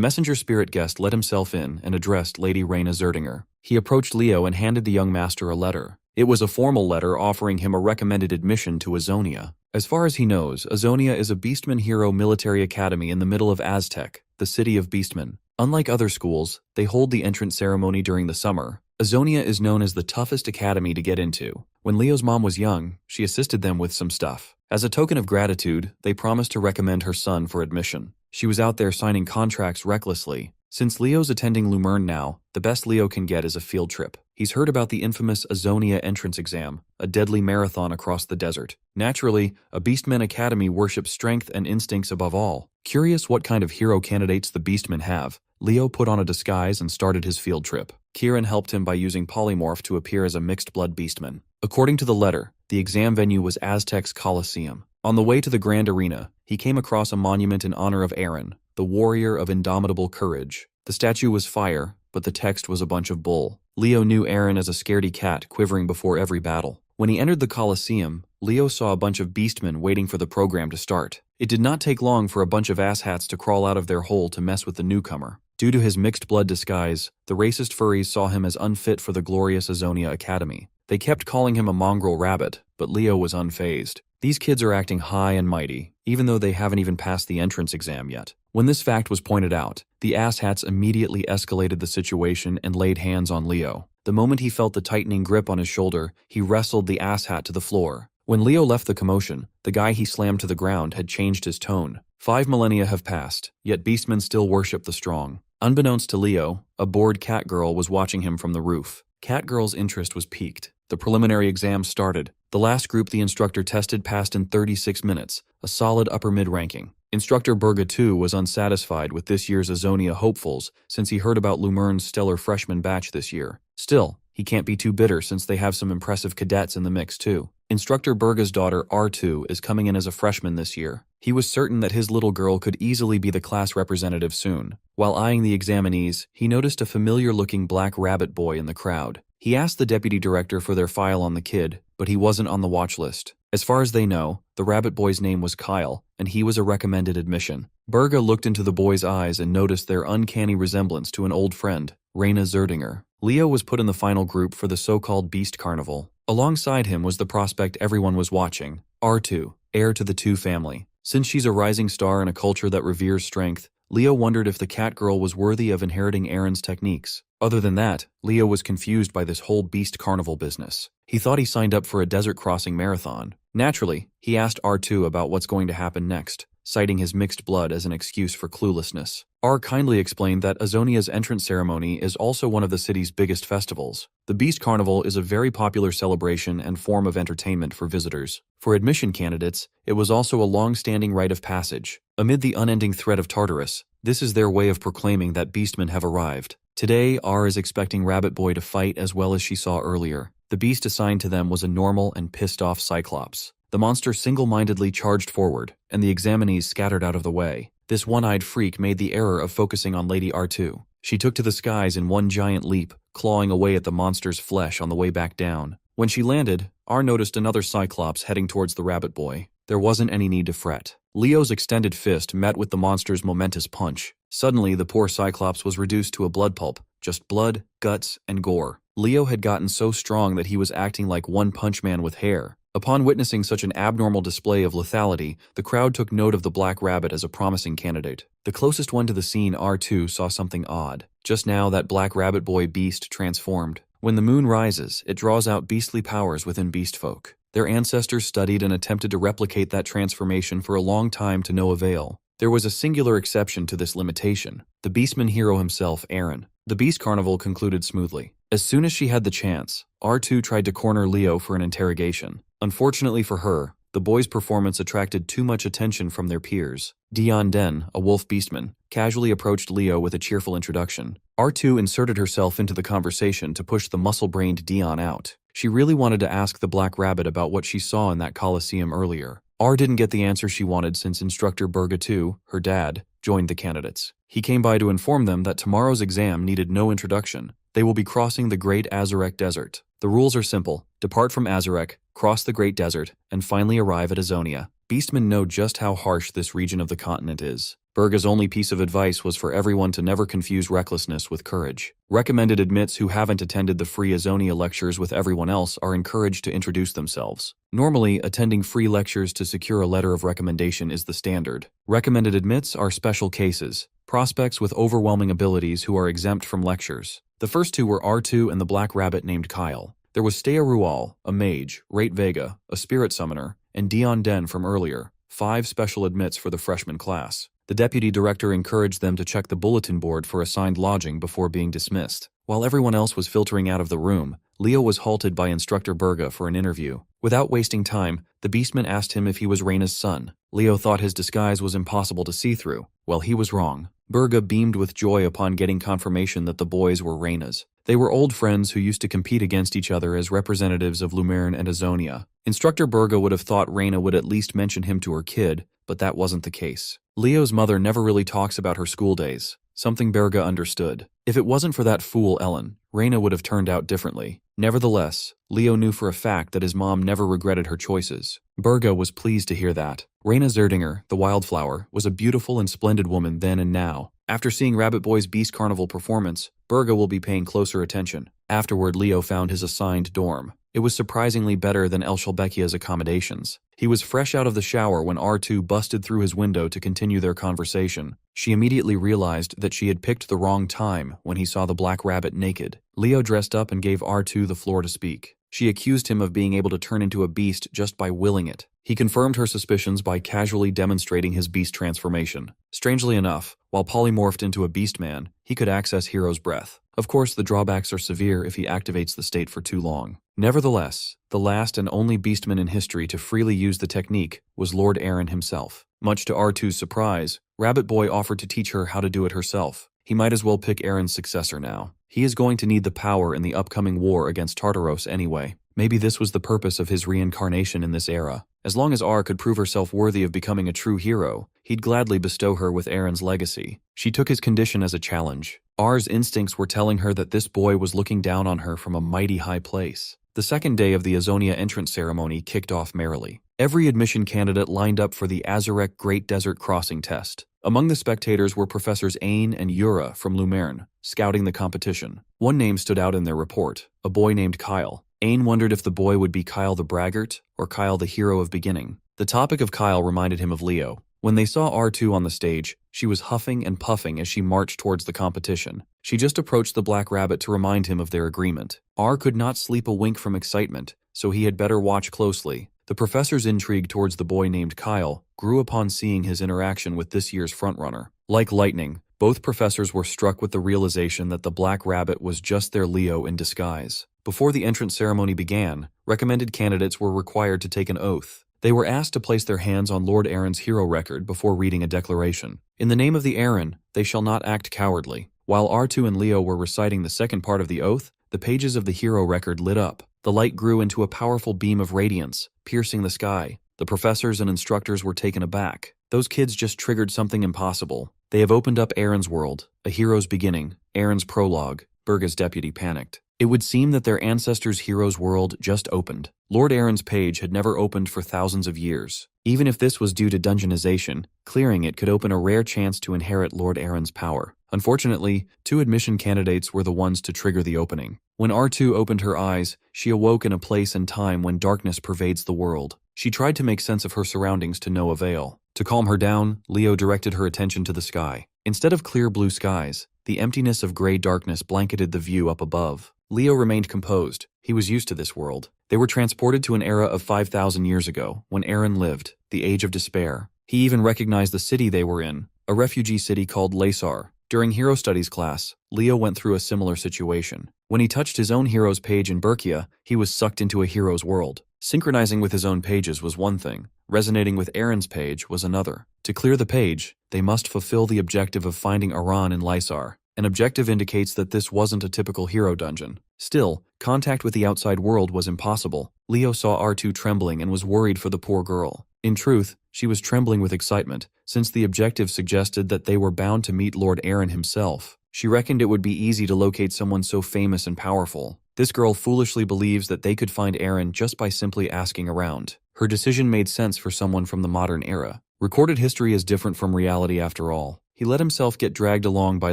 messenger spirit guest let himself in and addressed Lady Reyna Zerdinger. He approached Leo and handed the young master a letter. It was a formal letter offering him a recommended admission to Azonia. As far as he knows, Azonia is a Beastman Hero military academy in the middle of Aztec, the city of Beastmen. Unlike other schools, they hold the entrance ceremony during the summer. Azonia is known as the toughest academy to get into. When Leo's mom was young, she assisted them with some stuff. As a token of gratitude, they promised to recommend her son for admission. She was out there signing contracts recklessly. Since Leo's attending Lumerne now, the best Leo can get is a field trip. He's heard about the infamous Azonia entrance exam, a deadly marathon across the desert. Naturally, a Beastmen Academy worships strength and instincts above all. Curious what kind of hero candidates the Beastmen have, Leo put on a disguise and started his field trip. Kieran helped him by using polymorph to appear as a mixed-blood Beastman. According to the letter, the exam venue was Aztec's Coliseum. On the way to the Grand Arena, he came across a monument in honor of Aaron, the warrior of indomitable courage. The statue was fire, but the text was a bunch of bull. Leo knew Aaron as a scaredy cat quivering before every battle. When he entered the Coliseum, Leo saw a bunch of Beastmen waiting for the program to start. It did not take long for a bunch of asshats to crawl out of their hole to mess with the newcomer. Due to his mixed-blood disguise, the racist furries saw him as unfit for the glorious Azonia Academy. They kept calling him a mongrel rabbit, but Leo was unfazed. These kids are acting high and mighty, even though they haven't even passed the entrance exam yet. When this fact was pointed out, the asshats immediately escalated the situation and laid hands on Leo. The moment he felt the tightening grip on his shoulder, he wrestled the asshat to the floor. When Leo left the commotion, the guy he slammed to the ground had changed his tone. 5 millennia have passed, yet Beastmen still worship the strong. Unbeknownst to Leo, a bored Catgirl was watching him from the roof. Catgirl's interest was piqued. The preliminary exam started. The last group the instructor tested passed in 36 minutes, a solid upper-mid ranking. Instructor Berga too was unsatisfied with this year's Azonia hopefuls since he heard about Lumerne's stellar freshman batch this year. Still, he can't be too bitter since they have some impressive cadets in the mix too. Instructor Berga's daughter R2 is coming in as a freshman this year. He was certain that his little girl could easily be the class representative soon. While eyeing the examinees, he noticed a familiar-looking black rabbit boy in the crowd. He asked the deputy director for their file on the kid, but he wasn't on the watch list. As far as they know, the rabbit boy's name was Kyle, and he was a recommended admission. Berga looked into the boy's eyes and noticed their uncanny resemblance to an old friend, Reyna Zerdinger. Leo was put in the final group for the so-called Beast Carnival. Alongside him was the prospect everyone was watching, R2, heir to the two family. Since she's a rising star in a culture that reveres strength, Leo wondered if the Catgirl was worthy of inheriting Aaron's techniques. Other than that, Leo was confused by this whole Beast Carnival business. He thought he signed up for a desert crossing marathon. Naturally, he asked R2 about what's going to happen next, citing his mixed blood as an excuse for cluelessness. R kindly explained that Azonia's entrance ceremony is also one of the city's biggest festivals. The Beast Carnival is a very popular celebration and form of entertainment for visitors. For admission candidates, it was also a long-standing rite of passage. Amid the unending threat of Tartarus, this is their way of proclaiming that Beastmen have arrived. Today, R is expecting Rabbit Boy to fight as well as she saw earlier. The beast assigned to them was a normal and pissed-off Cyclops. The monster single-mindedly charged forward, and the examinees scattered out of the way. This one-eyed freak made the error of focusing on Lady R2. She took to the skies in one giant leap, clawing away at the monster's flesh on the way back down. When she landed, R noticed another Cyclops heading towards the Rabbit Boy. There wasn't any need to fret. Leo's extended fist met with the monster's momentous punch. Suddenly, the poor Cyclops was reduced to a blood pulp, just blood, guts, and gore. Leo had gotten so strong that he was acting like One Punch Man with hair. Upon witnessing such an abnormal display of lethality, the crowd took note of the Black Rabbit as a promising candidate. The closest one to the scene, R2, saw something odd. Just now, that Black Rabbit Boy beast transformed. When the moon rises, it draws out beastly powers within beastfolk. Their ancestors studied and attempted to replicate that transformation for a long time to no avail. There was a singular exception to this limitation, the Beastman hero himself, Aaron. The Beast Carnival concluded smoothly. As soon as she had the chance, R2 tried to corner Leo for an interrogation. Unfortunately for her, the boy's performance attracted too much attention from their peers. Dion Den, a wolf beastman, casually approached Leo with a cheerful introduction. R2 inserted herself into the conversation to push the muscle-brained Dion out. She really wanted to ask the Black Rabbit about what she saw in that Coliseum earlier. R didn't get the answer she wanted since Instructor Berga II, her dad, joined the candidates. He came by to inform them that tomorrow's exam needed no introduction. They will be crossing the Great Azarek Desert. The rules are simple. Depart from Azarek, cross the Great Desert, and finally arrive at Azonia. Beastmen know just how harsh this region of the continent is. Berga's only piece of advice was for everyone to never confuse recklessness with courage. Recommended admits who haven't attended the free Azonia lectures with everyone else are encouraged to introduce themselves. Normally, attending free lectures to secure a letter of recommendation is the standard. Recommended admits are special cases, prospects with overwhelming abilities who are exempt from lectures. The first two were R2 and the black rabbit named Kyle. There was Stea Rual, a mage, Rate Vega, a spirit summoner, and Dion Den from earlier, 5 special admits for the freshman class. The deputy director encouraged them to check the bulletin board for assigned lodging before being dismissed. While everyone else was filtering out of the room, Leo was halted by Instructor Berga for an interview. Without wasting time, the beastman asked him if he was Reina's son. Leo thought his disguise was impossible to see through. Well, he was wrong. Berga beamed with joy upon getting confirmation that the boys were Reina's. They were old friends who used to compete against each other as representatives of Lumerne and Azonia. Instructor Berga would have thought Reina would at least mention him to her kid, but that wasn't the case. Leo's mother never really talks about her school days, something Berga understood. If it wasn't for that fool Ellen, Reina would have turned out differently. Nevertheless, Leo knew for a fact that his mom never regretted her choices. Berga was pleased to hear that. Reina Zerdinger, the wildflower, was a beautiful and splendid woman then and now. After seeing Rabbit Boy's Beast Carnival performance, Berga will be paying closer attention. Afterward, Leo found his assigned dorm. It was surprisingly better than El Shalbekia's accommodations. He was fresh out of the shower when R2 busted through his window to continue their conversation. She immediately realized that she had picked the wrong time when he saw the black rabbit naked. Leo dressed up and gave R2 the floor to speak. She accused him of being able to turn into a beast just by willing it. He confirmed her suspicions by casually demonstrating his beast transformation. Strangely enough, while polymorphed into a beast man, he could access Hero's breath. Of course, the drawbacks are severe if he activates the state for too long. Nevertheless, the last and only beastman in history to freely use the technique was Lord Aaron himself. Much to R2's surprise, Rabbit Boy offered to teach her how to do it herself. He might as well pick Aaron's successor now. He is going to need the power in the upcoming war against Tartaros anyway. Maybe this was the purpose of his reincarnation in this era. As long as R could prove herself worthy of becoming a true hero, he'd gladly bestow her with Aaron's legacy. She took his condition as a challenge. R's instincts were telling her that this boy was looking down on her from a mighty high place. The second day of the Azonia entrance ceremony kicked off merrily. Every admission candidate lined up for the Azarek Great Desert Crossing test. Among the spectators were Professors Ain and Yura from Lumerne, scouting the competition. One name stood out in their report, a boy named Kyle. Ain wondered if the boy would be Kyle the braggart or Kyle the hero of beginning. The topic of Kyle reminded him of Leo. When they saw R2 on the stage, she was huffing and puffing as she marched towards the competition. She just approached the black rabbit to remind him of their agreement. R could not sleep a wink from excitement, so he had better watch closely. The professor's intrigue towards the boy named Kyle grew upon seeing his interaction with this year's frontrunner. Like lightning, both professors were struck with the realization that the black rabbit was just their Leo in disguise. Before the entrance ceremony began, recommended candidates were required to take an oath. They were asked to place their hands on Lord Aaron's hero record before reading a declaration. In the name of the Aaron, they shall not act cowardly. While R2 and Leo were reciting the second part of the oath, the pages of the hero record lit up. The light grew into a powerful beam of radiance, piercing the sky. The professors and instructors were taken aback. Those kids just triggered something impossible. They have opened up Aaron's world, a hero's beginning, Aaron's prologue. Berga's deputy panicked. It would seem that their ancestors' hero's world just opened. Lord Aaron's page had never opened for thousands of years. Even if this was due to dungeonization, clearing it could open a rare chance to inherit Lord Aaron's power. Unfortunately, 2 admission candidates were the ones to trigger the opening. When R2 opened her eyes, she awoke in a place and time when darkness pervades the world. She tried to make sense of her surroundings to no avail. To calm her down, Leo directed her attention to the sky. Instead of clear blue skies, the emptiness of gray darkness blanketed the view up above. Leo remained composed. He was used to this world. They were transported to an era of 5,000 years ago, when Aaron lived, the Age of Despair. He even recognized the city they were in, a refugee city called Lasar. During Hero Studies class, Leo went through a similar situation. When he touched his own hero's page in Berkia, he was sucked into a hero's world. Synchronizing with his own pages was one thing. Resonating with Aaron's page was another. To clear the page, they must fulfill the objective of finding Aran in Lysar. An objective indicates that this wasn't a typical hero dungeon. Still, contact with the outside world was impossible. Leo saw R2 trembling and was worried for the poor girl. In truth, she was trembling with excitement, since the objective suggested that they were bound to meet Lord Aaron himself. She reckoned it would be easy to locate someone so famous and powerful. This girl foolishly believes that they could find Aaron just by simply asking around. Her decision made sense for someone from the modern era. Recorded history is different from reality after all. He let himself get dragged along by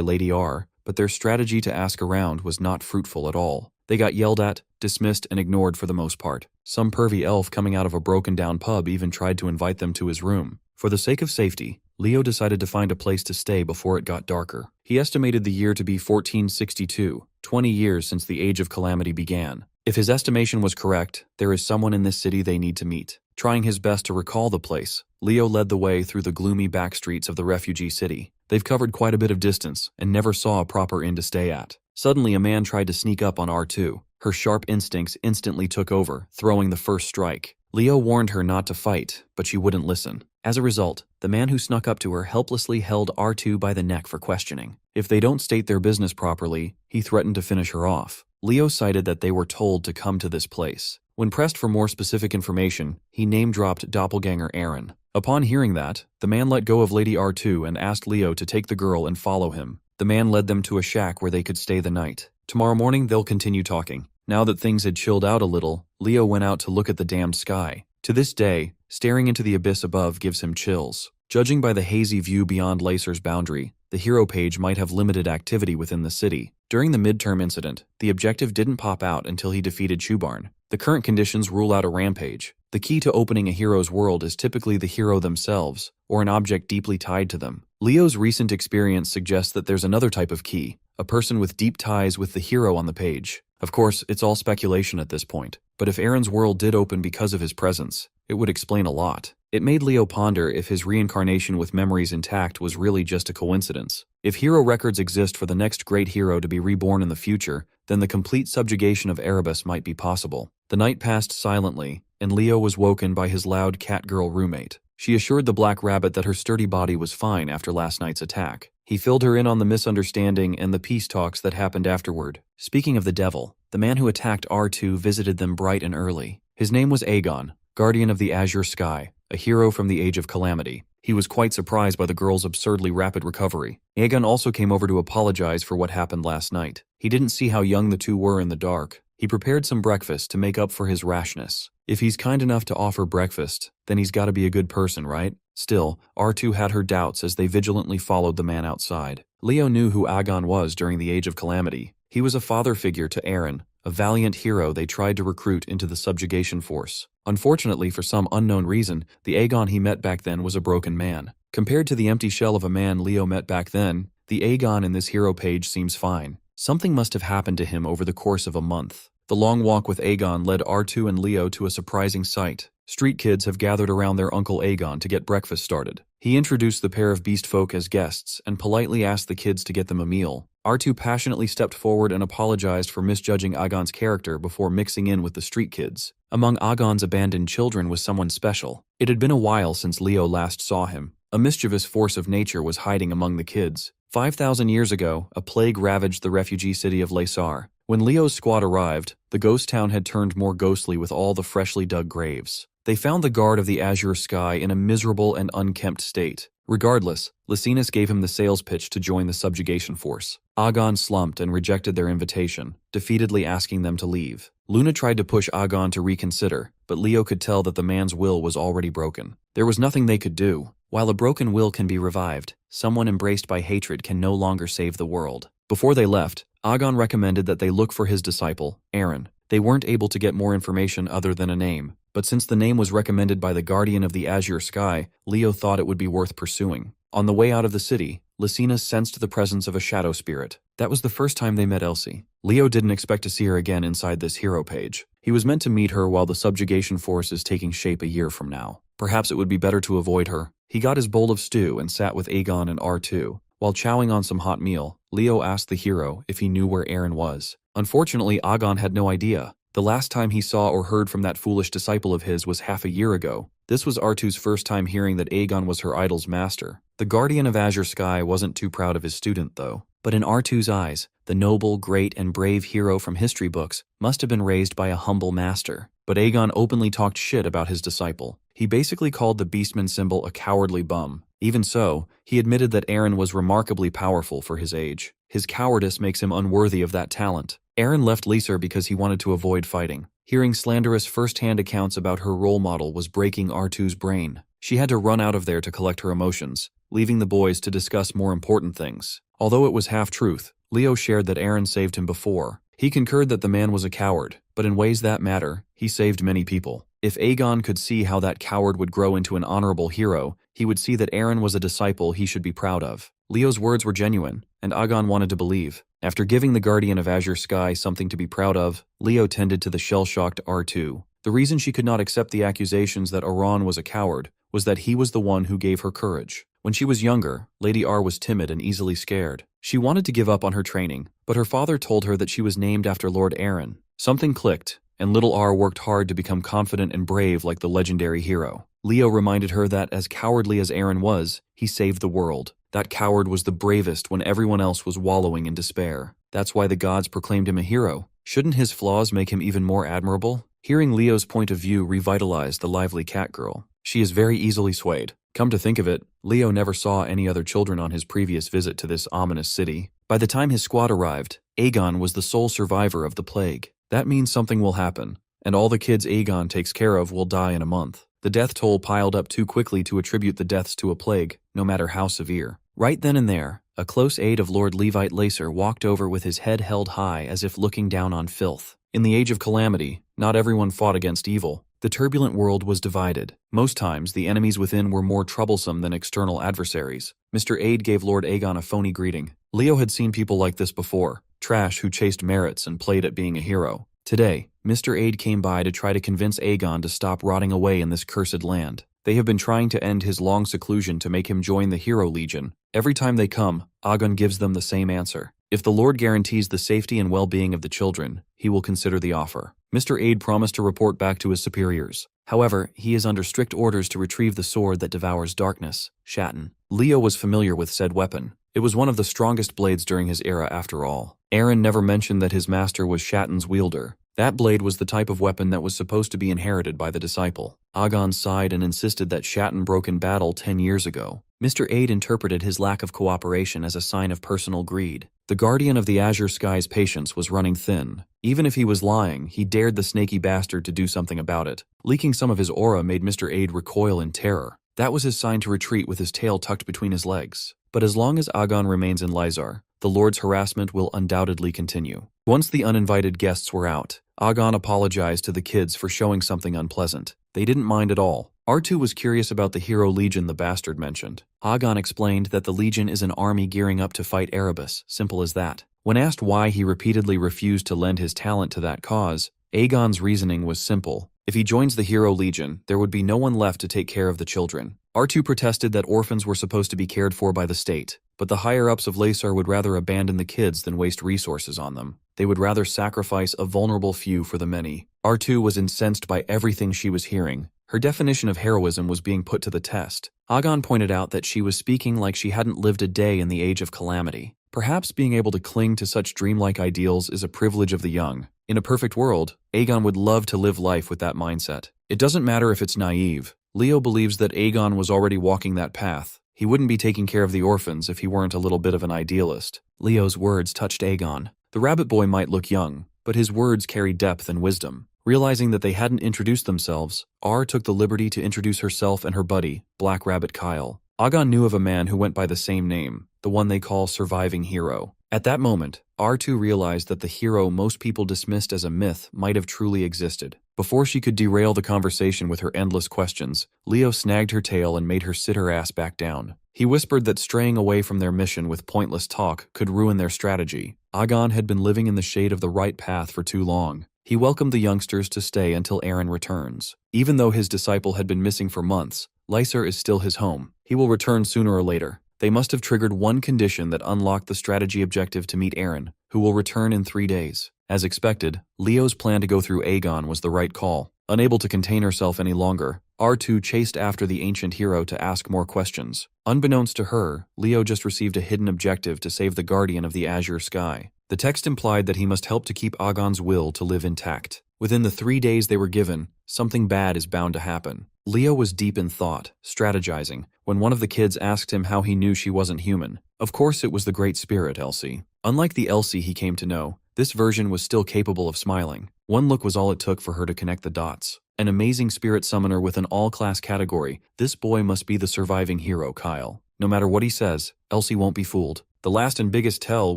Lady R, but their strategy to ask around was not fruitful at all. They got yelled at, dismissed, and ignored for the most part. Some pervy elf coming out of a broken-down pub even tried to invite them to his room. For the sake of safety, Leo decided to find a place to stay before it got darker. He estimated the year to be 1462, 20 years since the Age of Calamity began. If his estimation was correct, there is someone in this city they need to meet. Trying his best to recall the place, Leo led the way through the gloomy back streets of the refugee city. They've covered quite a bit of distance and never saw a proper inn to stay at. Suddenly, a man tried to sneak up on R2. Her sharp instincts instantly took over, throwing the first strike. Leo warned her not to fight, but she wouldn't listen. As a result, the man who snuck up to her helplessly held R2 by the neck for questioning. If they don't state their business properly, he threatened to finish her off. Leo cited that they were told to come to this place. When pressed for more specific information, he name-dropped doppelganger Aaron. Upon hearing that, the man let go of Lady R2 and asked Leo to take the girl and follow him. The man led them to a shack where they could stay the night. Tomorrow morning, they'll continue talking. Now that things had chilled out a little, Leo went out to look at the damned sky. To this day, staring into the abyss above gives him chills. Judging by the hazy view beyond Lacer's boundary, the hero page might have limited activity within the city. During the midterm incident, the objective didn't pop out until he defeated Chubarn. The current conditions rule out a rampage. The key to opening a hero's world is typically the hero themselves, or an object deeply tied to them. Leo's recent experience suggests that there's another type of key, a person with deep ties with the hero on the page. Of course, it's all speculation at this point, but if Aaron's world did open because of his presence, it would explain a lot. It made Leo ponder if his reincarnation with memories intact was really just a coincidence. If hero records exist for the next great hero to be reborn in the future, then the complete subjugation of Erebus might be possible. The night passed silently, and Leo was woken by his loud cat-girl roommate. She assured the Black Rabbit that her sturdy body was fine after last night's attack. He filled her in on the misunderstanding and the peace talks that happened afterward. Speaking of the devil, the man who attacked R2 visited them bright and early. His name was Aegon, guardian of the azure sky, a hero from the Age of Calamity. He was quite surprised by the girl's absurdly rapid recovery. Aegon also came over to apologize for what happened last night. He didn't see how young the two were in the dark. He prepared some breakfast to make up for his rashness. If he's kind enough to offer breakfast, then he's got to be a good person, right? Still, R2 had her doubts as they vigilantly followed the man outside. Leo knew who Aegon was during the Age of Calamity. He was a father figure to Aaron, a valiant hero they tried to recruit into the subjugation force. Unfortunately, for some unknown reason, the Aegon he met back then was a broken man. Compared to the empty shell of a man Leo met back then, the Aegon in this hero page seems fine. Something must have happened to him over the course of a month. The long walk with Aegon led R2 and Leo to a surprising sight. Street kids have gathered around their Uncle Aegon to get breakfast started. He introduced the pair of beast folk as guests and politely asked the kids to get them a meal. R2 passionately stepped forward and apologized for misjudging Aegon's character before mixing in with the street kids. Among Aegon's abandoned children was someone special. It had been a while since Leo last saw him. A mischievous force of nature was hiding among the kids. 5,000 years ago, a plague ravaged the refugee city of Lacer. When Leo's squad arrived, the ghost town had turned more ghostly with all the freshly dug graves. They found the guard of the azure sky in a miserable and unkempt state. Regardless, Lycinus gave him the sales pitch to join the subjugation force. Aegon slumped and rejected their invitation, defeatedly asking them to leave. Luna tried to push Aegon to reconsider, but Leo could tell that the man's will was already broken. There was nothing they could do. While a broken will can be revived, someone embraced by hatred can no longer save the world. Before they left, Aegon recommended that they look for his disciple, Aaron. They weren't able to get more information other than a name, but since the name was recommended by the guardian of the azure sky, Leo thought it would be worth pursuing. On the way out of the city, Lycinus sensed the presence of a shadow spirit. That was the first time they met Elsie. Leo didn't expect to see her again inside this hero page. He was meant to meet her while the subjugation force is taking shape a year from now. Perhaps it would be better to avoid her. He got his bowl of stew and sat with Aegon and R2. While chowing on some hot meal, Leo asked the hero if he knew where Aaron was. Unfortunately, Aegon had no idea. The last time he saw or heard from that foolish disciple of his was half a year ago. This was R2's first time hearing that Aegon was her idol's master. The guardian of Azure Sky wasn't too proud of his student, though. But in R2's eyes, the noble, great, and brave hero from history books must have been raised by a humble master. But Aegon openly talked shit about his disciple. He basically called the Beastman symbol a cowardly bum. Even so, he admitted that Aaron was remarkably powerful for his age. His cowardice makes him unworthy of that talent. Aaron left Lacer because he wanted to avoid fighting. Hearing slanderous first-hand accounts about her role model was breaking R2's brain. She had to run out of there to collect her emotions, leaving the boys to discuss more important things. Although it was half-truth, Leo shared that Eren saved him before. He concurred that the man was a coward, but in ways that matter, he saved many people. If Aegon could see how that coward would grow into an honorable hero, he would see that Eren was a disciple he should be proud of. Leo's words were genuine, and Aegon wanted to believe. After giving the Guardian of Azure Sky something to be proud of, Leo tended to the shell-shocked R2. The reason she could not accept the accusations that Oran was a coward was that he was the one who gave her courage. When she was younger, Lady R was timid and easily scared. She wanted to give up on her training, but her father told her that she was named after Lord Eren. Something clicked, and little R worked hard to become confident and brave like the legendary hero. Leo reminded her that as cowardly as Eren was, he saved the world. That coward was the bravest when everyone else was wallowing in despair. That's why the gods proclaimed him a hero. Shouldn't his flaws make him even more admirable? Hearing Leo's point of view revitalized the lively cat girl. She is very easily swayed. Come to think of it, Leo never saw any other children on his previous visit to this ominous city. By the time his squad arrived, Aegon was the sole survivor of the plague. That means something will happen, and all the kids Aegon takes care of will die in a month. The death toll piled up too quickly to attribute the deaths to a plague, no matter how severe. Right then and there, a close aide of Lord Levite Lacer walked over with his head held high as if looking down on filth. In the age of calamity, not everyone fought against evil. The turbulent world was divided. Most times, the enemies within were more troublesome than external adversaries. Mr. Aide gave Lord Aegon a phony greeting. Leo had seen people like this before, trash who chased merits and played at being a hero. Today, Mr. Aide came by to try to convince Aegon to stop rotting away in this cursed land. They have been trying to end his long seclusion to make him join the Hero Legion. Every time they come, Aegon gives them the same answer. If the Lord guarantees the safety and well-being of the children, he will consider the offer. Mr. Aide promised to report back to his superiors. However, he is under strict orders to retrieve the sword that devours darkness, Shatton. Leo was familiar with said weapon. It was one of the strongest blades during his era after all. Eren never mentioned that his master was Shatton's wielder. That blade was the type of weapon that was supposed to be inherited by the disciple. Aegon sighed and insisted that Shatton broke in battle 10 years ago. Mr. Aide interpreted his lack of cooperation as a sign of personal greed. The Guardian of the Azure Sky's patience was running thin. Even if he was lying, he dared the snaky bastard to do something about it. Leaking some of his aura made Mr. Aide recoil in terror. That was his sign to retreat with his tail tucked between his legs. But as long as Aegon remains in Lysar, the Lord's harassment will undoubtedly continue. Once the uninvited guests were out, Aegon apologized to the kids for showing something unpleasant. They didn't mind at all. R2 was curious about the Hero Legion the bastard mentioned. Aegon explained that the Legion is an army gearing up to fight Erebus, simple as that. When asked why he repeatedly refused to lend his talent to that cause, Aegon's reasoning was simple. If he joins the Hero Legion, there would be no one left to take care of the children. R2 protested that orphans were supposed to be cared for by the state, but the higher-ups of Lysar would rather abandon the kids than waste resources on them. They would rather sacrifice a vulnerable few for the many. R2 was incensed by everything she was hearing. Her definition of heroism was being put to the test. Aegon pointed out that she was speaking like she hadn't lived a day in the age of calamity. Perhaps being able to cling to such dreamlike ideals is a privilege of the young. In a perfect world, Aegon would love to live life with that mindset. It doesn't matter if it's naive. Leo believes that Aegon was already walking that path. He wouldn't be taking care of the orphans if he weren't a little bit of an idealist. Leo's words touched Aegon. The rabbit boy might look young, but his words carry depth and wisdom. Realizing that they hadn't introduced themselves, R took the liberty to introduce herself and her buddy, Black Rabbit Kyle. Aegon knew of a man who went by the same name, the one they call Surviving Hero. At that moment, R2 realized that the hero most people dismissed as a myth might have truly existed. Before she could derail the conversation with her endless questions, Leo snagged her tail and made her sit her ass back down. He whispered that straying away from their mission with pointless talk could ruin their strategy. Aegon had been living in the shade of the right path for too long. He welcomed the youngsters to stay until Eren returns. Even though his disciple had been missing for months, Lysar is still his home. He will return sooner or later. They must have triggered one condition that unlocked the strategy objective to meet Eren, who will return in 3 days. As expected, Leo's plan to go through Aegon was the right call. Unable to contain herself any longer, R2 chased after the ancient hero to ask more questions. Unbeknownst to her, Leo just received a hidden objective to save the Guardian of the Azure Sky. The text implied that he must help to keep Aegon's will to live intact. Within the 3 days they were given, something bad is bound to happen. Leo was deep in thought, strategizing, when one of the kids asked him how he knew she wasn't human. Of course it was the Great Spirit, Elsie. Unlike the Elsie he came to know, this version was still capable of smiling. One look was all it took for her to connect the dots. An amazing spirit summoner with an all-class category, this boy must be the surviving hero, Kyle. No matter what he says, Elsie won't be fooled. The last and biggest tell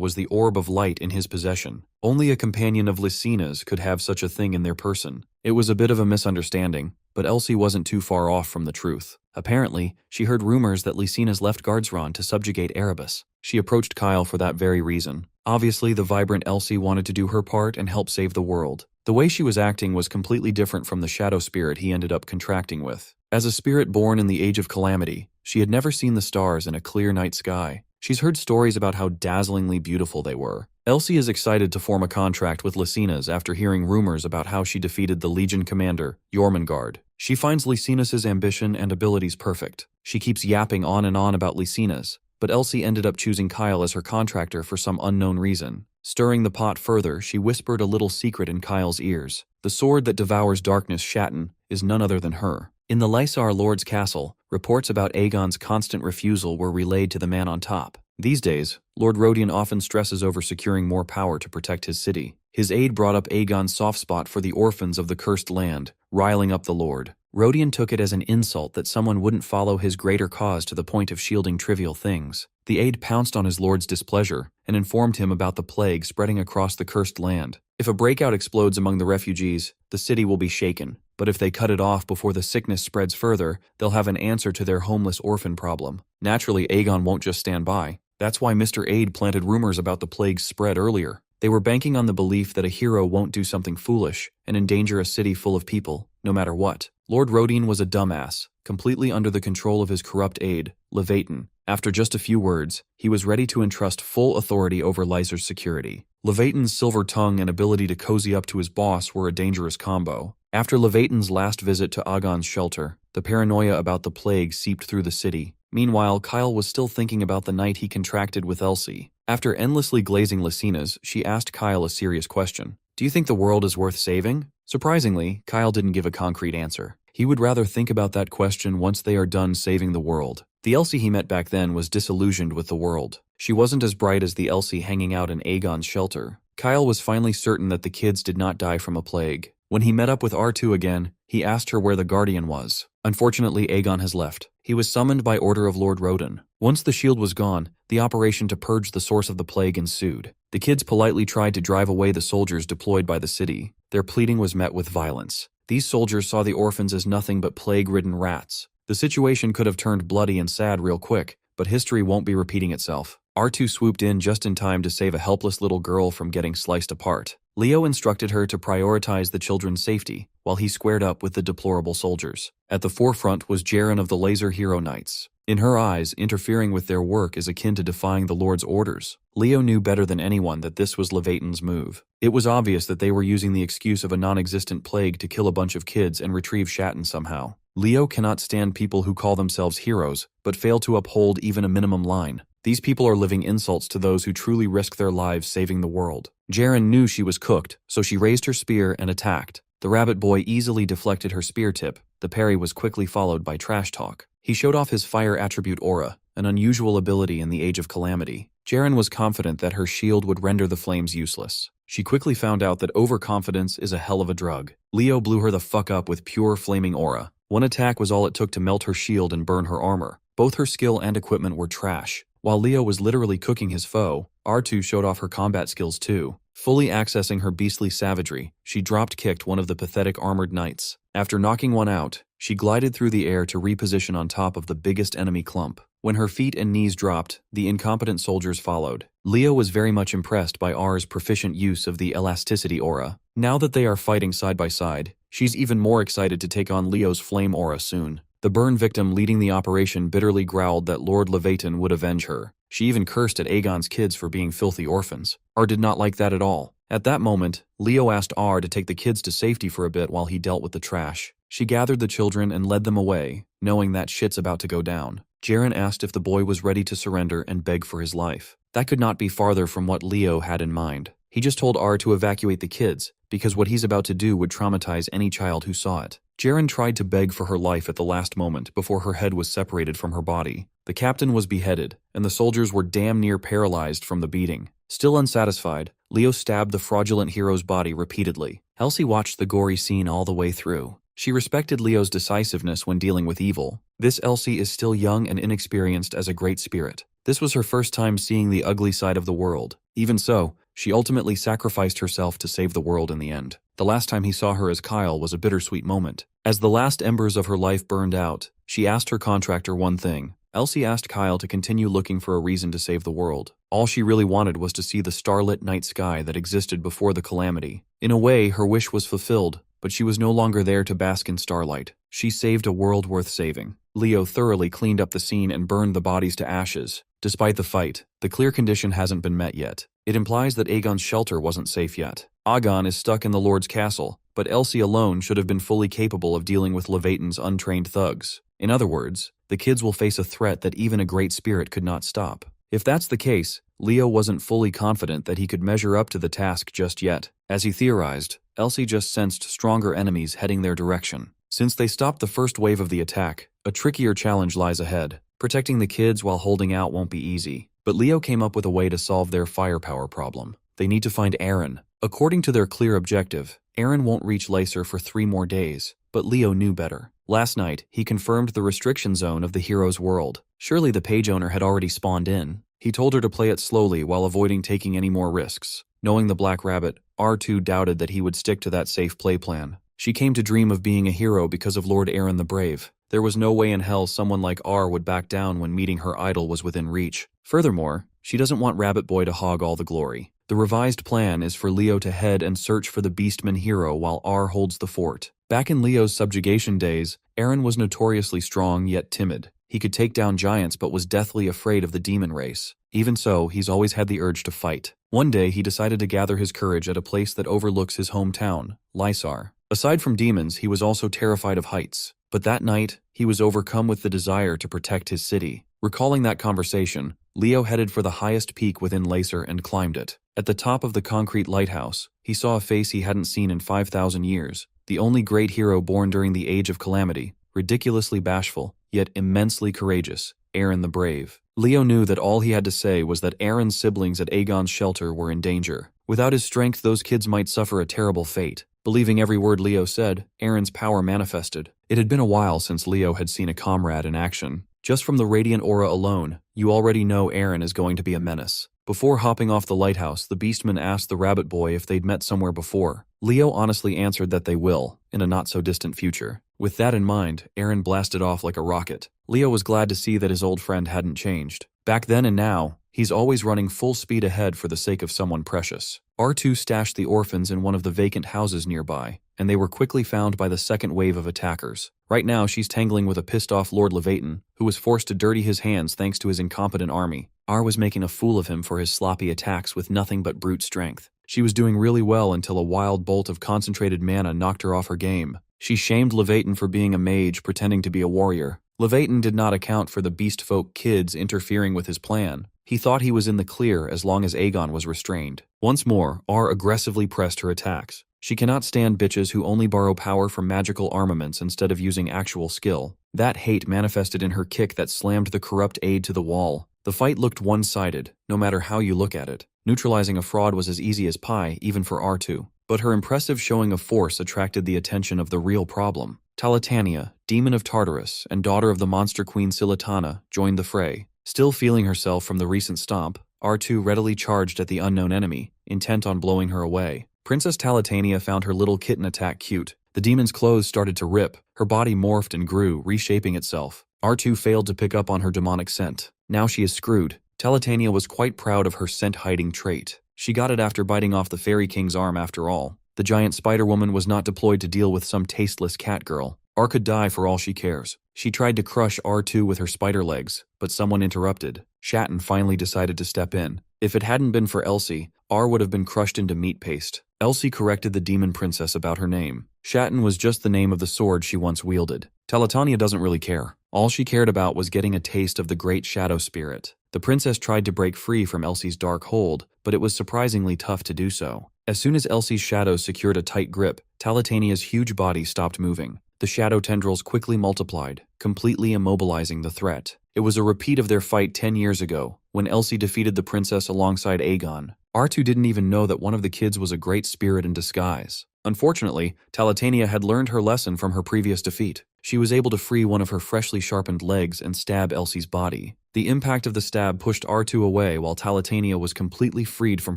was the orb of light in his possession. Only a companion of Lysina's could have such a thing in their person. It was a bit of a misunderstanding, but Elsie wasn't too far off from the truth. Apparently, she heard rumors that Lysina's left Guardsron to subjugate Erebus. She approached Kyle for that very reason. Obviously, the vibrant Elsie wanted to do her part and help save the world. The way she was acting was completely different from the shadow spirit he ended up contracting with. As a spirit born in the Age of Calamity, she had never seen the stars in a clear night sky. She's heard stories about how dazzlingly beautiful they were. Elsie is excited to form a contract with Lysina's after hearing rumors about how she defeated the Legion commander, Jormungand. She finds Lysina's ambition and abilities perfect. She keeps yapping on and on about Lysina's, but Elsie ended up choosing Kyle as her contractor for some unknown reason. Stirring the pot further, she whispered a little secret in Kyle's ears. The sword that devours darkness, Shatton, is none other than her. In the Lysar Lord's castle, reports about Aegon's constant refusal were relayed to the man on top. These days, Lord Rodion often stresses over securing more power to protect his city. His aide brought up Aegon's soft spot for the orphans of the cursed land, riling up the Lord. Rodion took it as an insult that someone wouldn't follow his greater cause to the point of shielding trivial things. The aide pounced on his lord's displeasure and informed him about the plague spreading across the cursed land. If a breakout explodes among the refugees, the city will be shaken. But if they cut it off before the sickness spreads further, they'll have an answer to their homeless orphan problem. Naturally, Aegon won't just stand by. That's why Mr. Aide planted rumors about the plague's spread earlier. They were banking on the belief that a hero won't do something foolish and endanger a city full of people, no matter what. Lord Rodion was a dumbass, completely under the control of his corrupt aide, Levaton. After just a few words, he was ready to entrust full authority over Lysar's security. Levaton's silver tongue and ability to cozy up to his boss were a dangerous combo. After Levaton's last visit to Aegon's shelter, the paranoia about the plague seeped through the city. Meanwhile, Kyle was still thinking about the night he contracted with Elsie. After endlessly glazing Lysina's, she asked Kyle a serious question. Do you think the world is worth saving? Surprisingly, Kyle didn't give a concrete answer. He would rather think about that question once they are done saving the world. The Elsie he met back then was disillusioned with the world. She wasn't as bright as the Elsie hanging out in Aegon's shelter. Kyle was finally certain that the kids did not die from a plague. When he met up with R2 again, he asked her where the Guardian was. Unfortunately, Aegon has left. He was summoned by order of Lord Rodion. Once the shield was gone, the operation to purge the source of the plague ensued. The kids politely tried to drive away the soldiers deployed by the city. Their pleading was met with violence. These soldiers saw the orphans as nothing but plague-ridden rats. The situation could have turned bloody and sad real quick, but history won't be repeating itself. R2 swooped in just in time to save a helpless little girl from getting sliced apart. Leo instructed her to prioritize the children's safety, while he squared up with the deplorable soldiers. At the forefront was Jaren of the Laser Hero Knights. In her eyes, interfering with their work is akin to defying the Lord's orders. Leo knew better than anyone that this was Levaton's move. It was obvious that they were using the excuse of a non-existent plague to kill a bunch of kids and retrieve Shatton somehow. Leo cannot stand people who call themselves heroes, but fail to uphold even a minimum line. These people are living insults to those who truly risk their lives saving the world. Jaren knew she was cooked, so she raised her spear and attacked. The rabbit boy easily deflected her spear tip. The parry was quickly followed by trash talk. He showed off his fire attribute aura, an unusual ability in the Age of Calamity. Jaren was confident that her shield would render the flames useless. She quickly found out that overconfidence is a hell of a drug. Leo blew her the fuck up with pure flaming aura. One attack was all it took to melt her shield and burn her armor. Both her skill and equipment were trash. While Leo was literally cooking his foe, R2 showed off her combat skills too. Fully accessing her beastly savagery, she drop-kicked one of the pathetic armored knights. After knocking one out, she glided through the air to reposition on top of the biggest enemy clump. When her feet and knees dropped, the incompetent soldiers followed. Leo was very much impressed by R's proficient use of the elasticity aura. Now that they are fighting side by side, she's even more excited to take on Leo's flame aura soon. The burn victim leading the operation bitterly growled that Lord Levaton would avenge her. She even cursed at Aegon's kids for being filthy orphans. R did not like that at all. At that moment, Leo asked R to take the kids to safety for a bit while he dealt with the trash. She gathered the children and led them away, knowing that shit's about to go down. Jaren asked if the boy was ready to surrender and beg for his life. That could not be farther from what Leo had in mind. He just told R to evacuate the kids, because what he's about to do would traumatize any child who saw it. Jaren tried to beg for her life at the last moment before her head was separated from her body. The captain was beheaded, and the soldiers were damn near paralyzed from the beating. Still unsatisfied, Leo stabbed the fraudulent hero's body repeatedly. Elsie watched the gory scene all the way through. She respected Leo's decisiveness when dealing with evil. This Elsie is still young and inexperienced as a great spirit. This was her first time seeing the ugly side of the world. Even so, she ultimately sacrificed herself to save the world in the end. The last time he saw her as Kyle was a bittersweet moment. As the last embers of her life burned out, she asked her contractor one thing. Elsie asked Kyle to continue looking for a reason to save the world. All she really wanted was to see the starlit night sky that existed before the calamity. In a way, her wish was fulfilled, but she was no longer there to bask in starlight. She saved a world worth saving. Leo thoroughly cleaned up the scene and burned the bodies to ashes. Despite the fight, the clear condition hasn't been met yet. It implies that Aegon's shelter wasn't safe yet. Aegon is stuck in the Lord's castle, but Elsie alone should have been fully capable of dealing with Levatan's untrained thugs. In other words, the kids will face a threat that even a great spirit could not stop. If that's the case, Leo wasn't fully confident that he could measure up to the task just yet. As he theorized, Elsie just sensed stronger enemies heading their direction. Since they stopped the first wave of the attack, a trickier challenge lies ahead. Protecting the kids while holding out won't be easy. But Leo came up with a way to solve their firepower problem. They need to find Aaron. According to their clear objective, Aaron won't reach Lacer for 3 more days, but Leo knew better. Last night, he confirmed the restriction zone of the hero's world. Surely the page owner had already spawned in. He told her to play it slowly while avoiding taking any more risks. Knowing the Black Rabbit, R2 doubted that he would stick to that safe play plan. She came to dream of being a hero because of Lord Aaron the Brave. There was no way in hell someone like R would back down when meeting her idol was within reach. Furthermore, she doesn't want Rabbit Boy to hog all the glory. The revised plan is for Leo to head and search for the Beastman hero while R holds the fort. Back in Leo's subjugation days, Aaron was notoriously strong yet timid. He could take down giants but was deathly afraid of the demon race. Even so, he's always had the urge to fight. One day, he decided to gather his courage at a place that overlooks his hometown, Lysar. Aside from demons, he was also terrified of heights. But that night, he was overcome with the desire to protect his city. Recalling that conversation, Leo headed for the highest peak within Lacer and climbed it. At the top of the concrete lighthouse, he saw a face he hadn't seen in 5,000 years. The only great hero born during the Age of Calamity, ridiculously bashful, yet immensely courageous, Aaron the Brave. Leo knew that all he had to say was that Aaron's siblings at Aegon's shelter were in danger. Without his strength, those kids might suffer a terrible fate. Believing every word Leo said, Aaron's power manifested. It had been a while since Leo had seen a comrade in action. Just from the radiant aura alone, you already know Aaron is going to be a menace. Before hopping off the lighthouse, the Beastman asked the Rabbit Boy if they'd met somewhere before. Leo honestly answered that they will, in a not-so-distant future. With that in mind, Aaron blasted off like a rocket. Leo was glad to see that his old friend hadn't changed. Back then and now, he's always running full speed ahead for the sake of someone precious. R2 stashed the orphans in one of the vacant houses nearby, and they were quickly found by the second wave of attackers. Right now, she's tangling with a pissed-off Lord Levatan, who was forced to dirty his hands thanks to his incompetent army. R was making a fool of him for his sloppy attacks with nothing but brute strength. She was doing really well until a wild bolt of concentrated mana knocked her off her game. She shamed Levatan for being a mage pretending to be a warrior. Levatan did not account for the beastfolk kids interfering with his plan. He thought he was in the clear as long as Aegon was restrained. Once more, R aggressively pressed her attacks. She cannot stand bitches who only borrow power from magical armaments instead of using actual skill. That hate manifested in her kick that slammed the corrupt aide to the wall. The fight looked one-sided, no matter how you look at it. Neutralizing a fraud was as easy as pie, even for R2. But her impressive showing of force attracted the attention of the real problem. Talitania, demon of Tartarus and daughter of the monster queen Silitana, joined the fray. Still feeling herself from the recent stomp, R2 readily charged at the unknown enemy, intent on blowing her away. Princess Talitania found her little kitten attack cute. The demon's clothes started to rip, her body morphed and grew, reshaping itself. R2 failed to pick up on her demonic scent. Now she is screwed. Talitania was quite proud of her scent-hiding trait. She got it after biting off the Fairy King's arm after all. The giant Spider-Woman was not deployed to deal with some tasteless cat girl. R could die for all she cares. She tried to crush R2 with her spider legs, but someone interrupted. Shatton finally decided to step in. If it hadn't been for Elsie, R would have been crushed into meat paste. Elsie corrected the demon princess about her name. Shatton was just the name of the sword she once wielded. Talitania doesn't really care. All she cared about was getting a taste of the great shadow spirit. The princess tried to break free from Elsie's dark hold, but it was surprisingly tough to do so. As soon as Elsie's shadow secured a tight grip, Talitania's huge body stopped moving. The shadow tendrils quickly multiplied, completely immobilizing the threat. It was a repeat of their fight 10 years ago, when Elsie defeated the princess alongside Aegon. R2 didn't even know that one of the kids was a great spirit in disguise. Unfortunately, Talitania had learned her lesson from her previous defeat. She was able to free one of her freshly sharpened legs and stab Elsie's body. The impact of the stab pushed R2 away while Talitania was completely freed from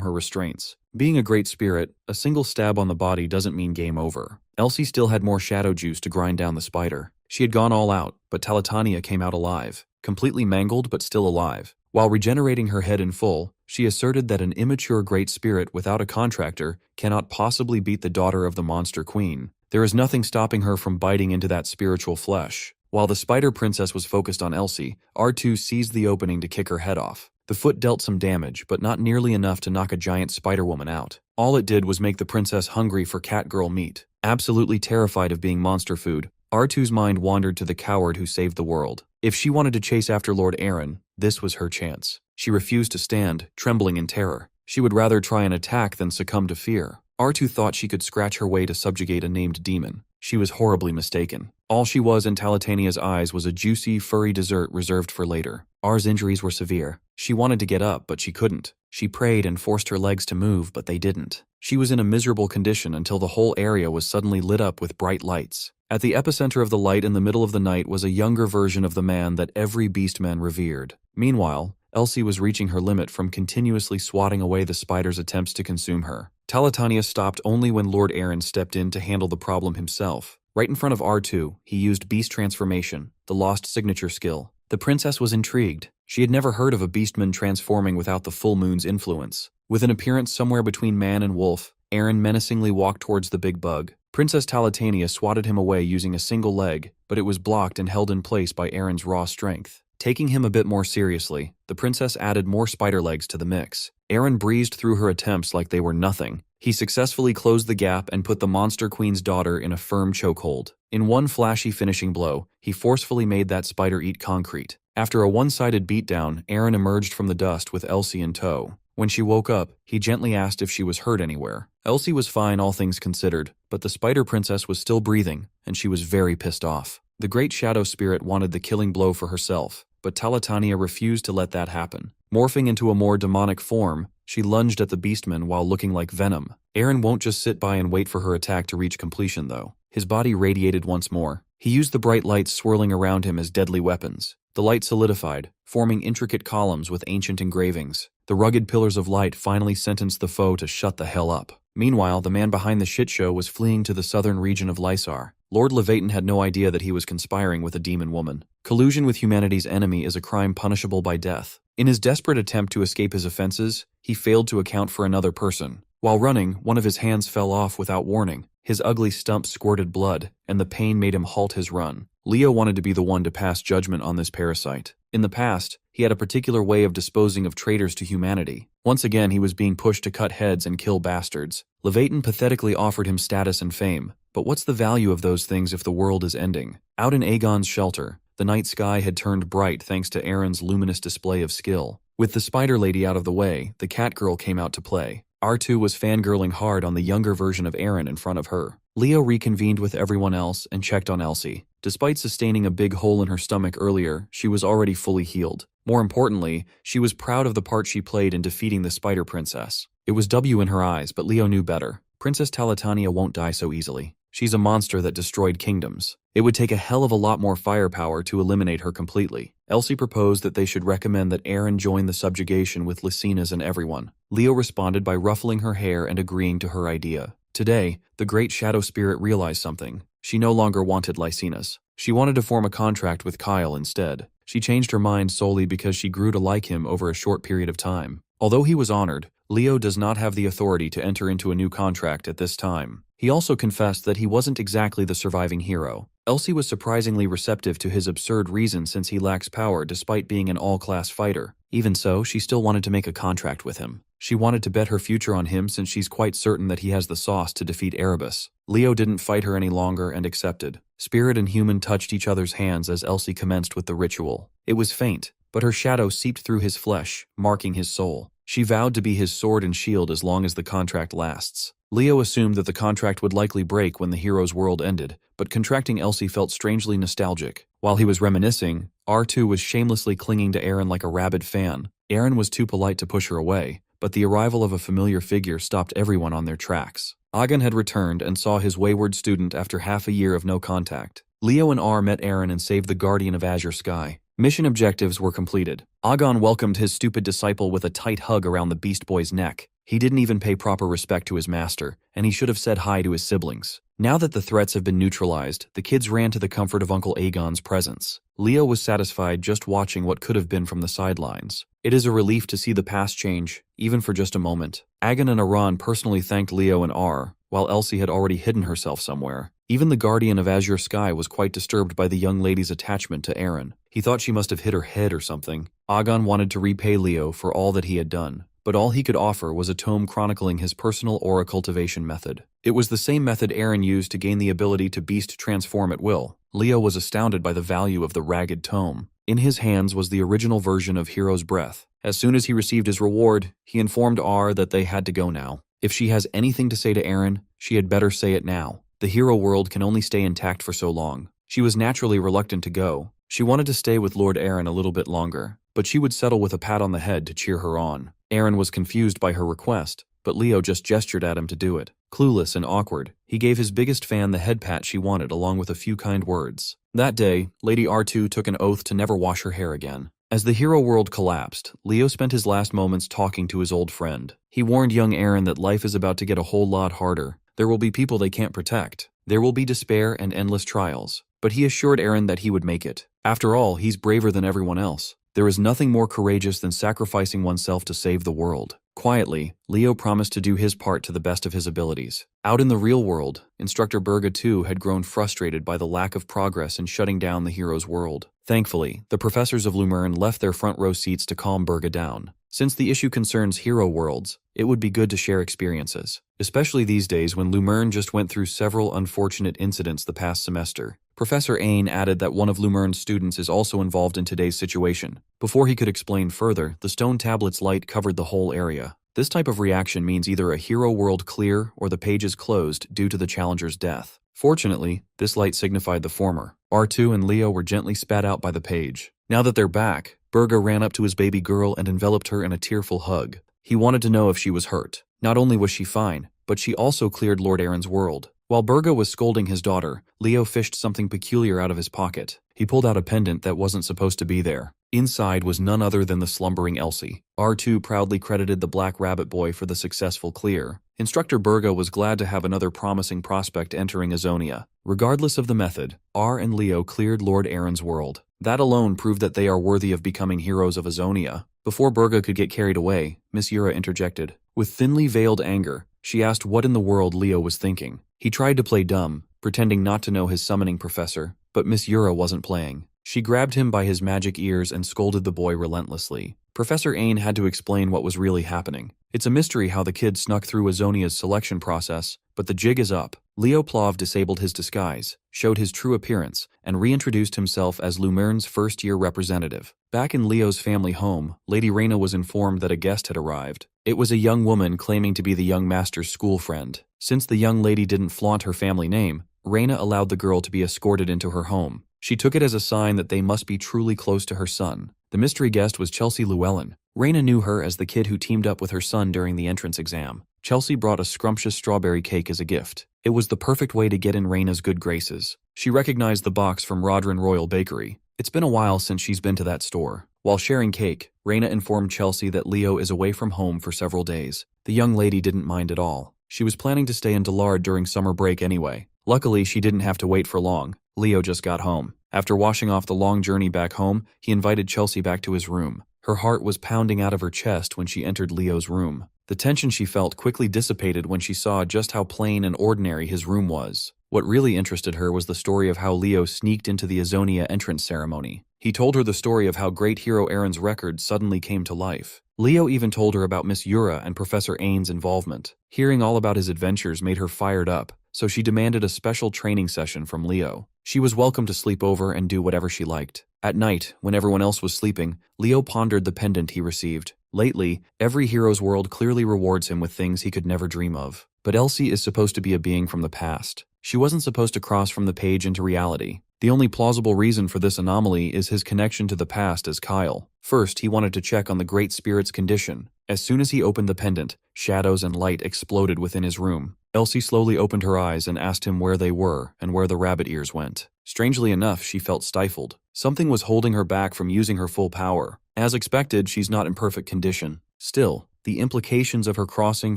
her restraints. Being a great spirit, a single stab on the body doesn't mean game over. Elsie still had more shadow juice to grind down the spider. She had gone all out, but Talitania came out alive, completely mangled but still alive. While regenerating her head in full, she asserted that an immature great spirit without a contractor cannot possibly beat the daughter of the monster queen. There is nothing stopping her from biting into that spiritual flesh. While the spider princess was focused on Elsie, R2 seized the opening to kick her head off. The foot dealt some damage, but not nearly enough to knock a giant spider woman out. All it did was make the princess hungry for catgirl meat. Absolutely terrified of being monster food, R2's mind wandered to the coward who saved the world. If she wanted to chase after Lord Aaron, this was her chance. She refused to stand, trembling in terror. She would rather try an attack than succumb to fear. R2 thought she could scratch her way to subjugate a named demon. She was horribly mistaken. All she was in Talitania's eyes was a juicy, furry dessert reserved for later. R's injuries were severe. She wanted to get up, but she couldn't. She prayed and forced her legs to move, but they didn't. She was in a miserable condition until the whole area was suddenly lit up with bright lights. At the epicenter of the light in the middle of the night was a younger version of the man that every beastman revered. Meanwhile, Elsie was reaching her limit from continuously swatting away the spider's attempts to consume her. Talitania stopped only when Lord Aaron stepped in to handle the problem himself. Right in front of R2, he used Beast Transformation, the lost signature skill. The princess was intrigued. She had never heard of a beastman transforming without the full moon's influence. With an appearance somewhere between man and wolf, Aaron menacingly walked towards the big bug. Princess Talitania swatted him away using a single leg, but it was blocked and held in place by Aaron's raw strength. Taking him a bit more seriously, the princess added more spider legs to the mix. Aaron breezed through her attempts like they were nothing. He successfully closed the gap and put the monster queen's daughter in a firm chokehold. In one flashy finishing blow, he forcefully made that spider eat concrete. After a one-sided beatdown, Aaron emerged from the dust with Elsie in tow. When she woke up, he gently asked if she was hurt anywhere. Elsie was fine, all things considered, but the spider princess was still breathing, and she was very pissed off. The great shadow spirit wanted the killing blow for herself, but Talitania refused to let that happen. Morphing into a more demonic form, she lunged at the beastman while looking like venom. Aaron won't just sit by and wait for her attack to reach completion, though. His body radiated once more. He used the bright lights swirling around him as deadly weapons. The light solidified, forming intricate columns with ancient engravings. The rugged pillars of light finally sentenced the foe to shut the hell up. Meanwhile, the man behind the shit show was fleeing to the southern region of Lysar. Lord Levaton had no idea that he was conspiring with a demon woman. Collusion with humanity's enemy is a crime punishable by death. In his desperate attempt to escape his offenses, he failed to account for another person. While running, one of his hands fell off without warning. His ugly stump squirted blood, and the pain made him halt his run. Leo wanted to be the one to pass judgment on this parasite. In the past, he had a particular way of disposing of traitors to humanity. Once again, he was being pushed to cut heads and kill bastards. Levaton pathetically offered him status and fame. But what's the value of those things if the world is ending? Out in Aegon's shelter, the night sky had turned bright thanks to Aaron's luminous display of skill. With the spider lady out of the way, the cat girl came out to play. R2 was fangirling hard on the younger version of Aaron in front of her. Leo reconvened with everyone else and checked on Elsie. Despite sustaining a big hole in her stomach earlier, she was already fully healed. More importantly, she was proud of the part she played in defeating the Spider Princess. It was W in her eyes, but Leo knew better. Princess Talitania won't die so easily. She's a monster that destroyed kingdoms. It would take a hell of a lot more firepower to eliminate her completely. Elsie proposed that they should recommend that Aaron join the subjugation with Lycinas and everyone. Leo responded by ruffling her hair and agreeing to her idea. Today, the great shadow spirit realized something. She no longer wanted Lycinas. She wanted to form a contract with Kyle instead. She changed her mind solely because she grew to like him over a short period of time. Although he was honored, Leo does not have the authority to enter into a new contract at this time. He also confessed that he wasn't exactly the surviving hero. Elsie was surprisingly receptive to his absurd reason since he lacks power despite being an all-class fighter. Even so, she still wanted to make a contract with him. She wanted to bet her future on him since she's quite certain that he has the sauce to defeat Erebus. Leo didn't fight her any longer and accepted. Spirit and human touched each other's hands as Elsie commenced with the ritual. It was faint, but her shadow seeped through his flesh, marking his soul. She vowed to be his sword and shield as long as the contract lasts. Leo assumed that the contract would likely break when the hero's world ended, but contracting Elsie felt strangely nostalgic. While he was reminiscing, R2 was shamelessly clinging to Aaron like a rabid fan. Aaron was too polite to push her away, but the arrival of a familiar figure stopped everyone on their tracks. Agan had returned and saw his wayward student after half a year of no contact. Leo and R met Eren and saved the Guardian of Azure Sky. Mission objectives were completed. Agan welcomed his stupid disciple with a tight hug around the Beast Boy's neck. He didn't even pay proper respect to his master, and he should have said hi to his siblings. Now that the threats have been neutralized, the kids ran to the comfort of Uncle Aegon's presence. Leo was satisfied just watching what could have been from the sidelines. It is a relief to see the past change, even for just a moment. Agan and Aran personally thanked Leo and R, while Elsie had already hidden herself somewhere. Even the Guardian of Azure Sky was quite disturbed by the young lady's attachment to Eren. He thought she must have hit her head or something. Agan wanted to repay Leo for all that he had done, but all he could offer was a tome chronicling his personal aura cultivation method. It was the same method Eren used to gain the ability to beast transform at will. Leo was astounded by the value of the ragged tome. In his hands was the original version of Hero's Breath. As soon as he received his reward, he informed R that they had to go now. If she has anything to say to Eren, she had better say it now. The hero world can only stay intact for so long. She was naturally reluctant to go. She wanted to stay with Lord Eren a little bit longer, but she would settle with a pat on the head to cheer her on. Eren was confused by her request, but Leo just gestured at him to do it. Clueless and awkward, he gave his biggest fan the head pat she wanted along with a few kind words. That day, Lady R2 took an oath to never wash her hair again. As the hero world collapsed, Leo spent his last moments talking to his old friend. He warned young Eren that life is about to get a whole lot harder. There will be people they can't protect. There will be despair and endless trials. But he assured Eren that he would make it. After all, he's braver than everyone else. There is nothing more courageous than sacrificing oneself to save the world. Quietly, Leo promised to do his part to the best of his abilities. Out in the real world, Instructor Burga too had grown frustrated by the lack of progress in shutting down the hero's world. Thankfully, the professors of Lumerne left their front row seats to calm Burga down. Since the issue concerns hero worlds, it would be good to share experiences, especially these days when Lumerne just went through several unfortunate incidents the past semester. Professor Ain added that one of Lumerne's students is also involved in today's situation. Before he could explain further, the stone tablet's light covered the whole area. This type of reaction means either a hero world clear or the page is closed due to the challenger's death. Fortunately, this light signified the former. R2 and Leo were gently spat out by the page. Now that they're back, Burga ran up to his baby girl and enveloped her in a tearful hug. He wanted to know if she was hurt. Not only was she fine, but she also cleared Lord Eren's world. While Burga was scolding his daughter, Leo fished something peculiar out of his pocket. He pulled out a pendant that wasn't supposed to be there. Inside was none other than the slumbering Elsie. R2 proudly credited the Black Rabbit Boy for the successful clear. Instructor Burga was glad to have another promising prospect entering Azonia. Regardless of the method, R and Leo cleared Lord Eren's world. That alone proved that they are worthy of becoming heroes of Azonia. Before Burga could get carried away, Miss Yura interjected. With thinly veiled anger, she asked what in the world Leo was thinking. He tried to play dumb, pretending not to know his summoning professor, but Miss Yura wasn't playing. She grabbed him by his magic ears and scolded the boy relentlessly. Professor Ain had to explain what was really happening. It's a mystery how the kid snuck through Azonia's selection process, but the jig is up. Leo Plov disabled his disguise, showed his true appearance, and reintroduced himself as Lumerne's first-year representative. Back in Leo's family home, Lady Reyna was informed that a guest had arrived. It was a young woman claiming to be the young master's school friend. Since the young lady didn't flaunt her family name, Reyna allowed the girl to be escorted into her home. She took it as a sign that they must be truly close to her son. The mystery guest was Chelsea Llewellyn. Reyna knew her as the kid who teamed up with her son during the entrance exam. Chelsea brought a scrumptious strawberry cake as a gift. It was the perfect way to get in Reyna's good graces. She recognized the box from Rodrin Royal Bakery. It's been a while since she's been to that store. While sharing cake, Reyna informed Chelsea that Leo is away from home for several days. The young lady didn't mind at all. She was planning to stay in Delard during summer break anyway. Luckily, she didn't have to wait for long. Leo just got home. After washing off the long journey back home, he invited Chelsea back to his room. Her heart was pounding out of her chest when she entered Leo's room. The tension she felt quickly dissipated when she saw just how plain and ordinary his room was. What really interested her was the story of how Leo sneaked into the Azonia entrance ceremony. He told her the story of how great hero Eren's record suddenly came to life. Leo even told her about Miss Yura and Professor Ain's involvement. Hearing all about his adventures made her fired up, so she demanded a special training session from Leo. She was welcome to sleep over and do whatever she liked. At night, when everyone else was sleeping, Leo pondered the pendant he received. Lately, every hero's world clearly rewards him with things he could never dream of. But Elsie is supposed to be a being from the past. She wasn't supposed to cross from the page into reality. The only plausible reason for this anomaly is his connection to the past as Kyle. First, he wanted to check on the Great Spirit's condition. As soon as he opened the pendant, shadows and light exploded within his room. Elsie slowly opened her eyes and asked him where they were and where the rabbit ears went. Strangely enough, she felt stifled. Something was holding her back from using her full power. As expected, she's not in perfect condition. Still, the implications of her crossing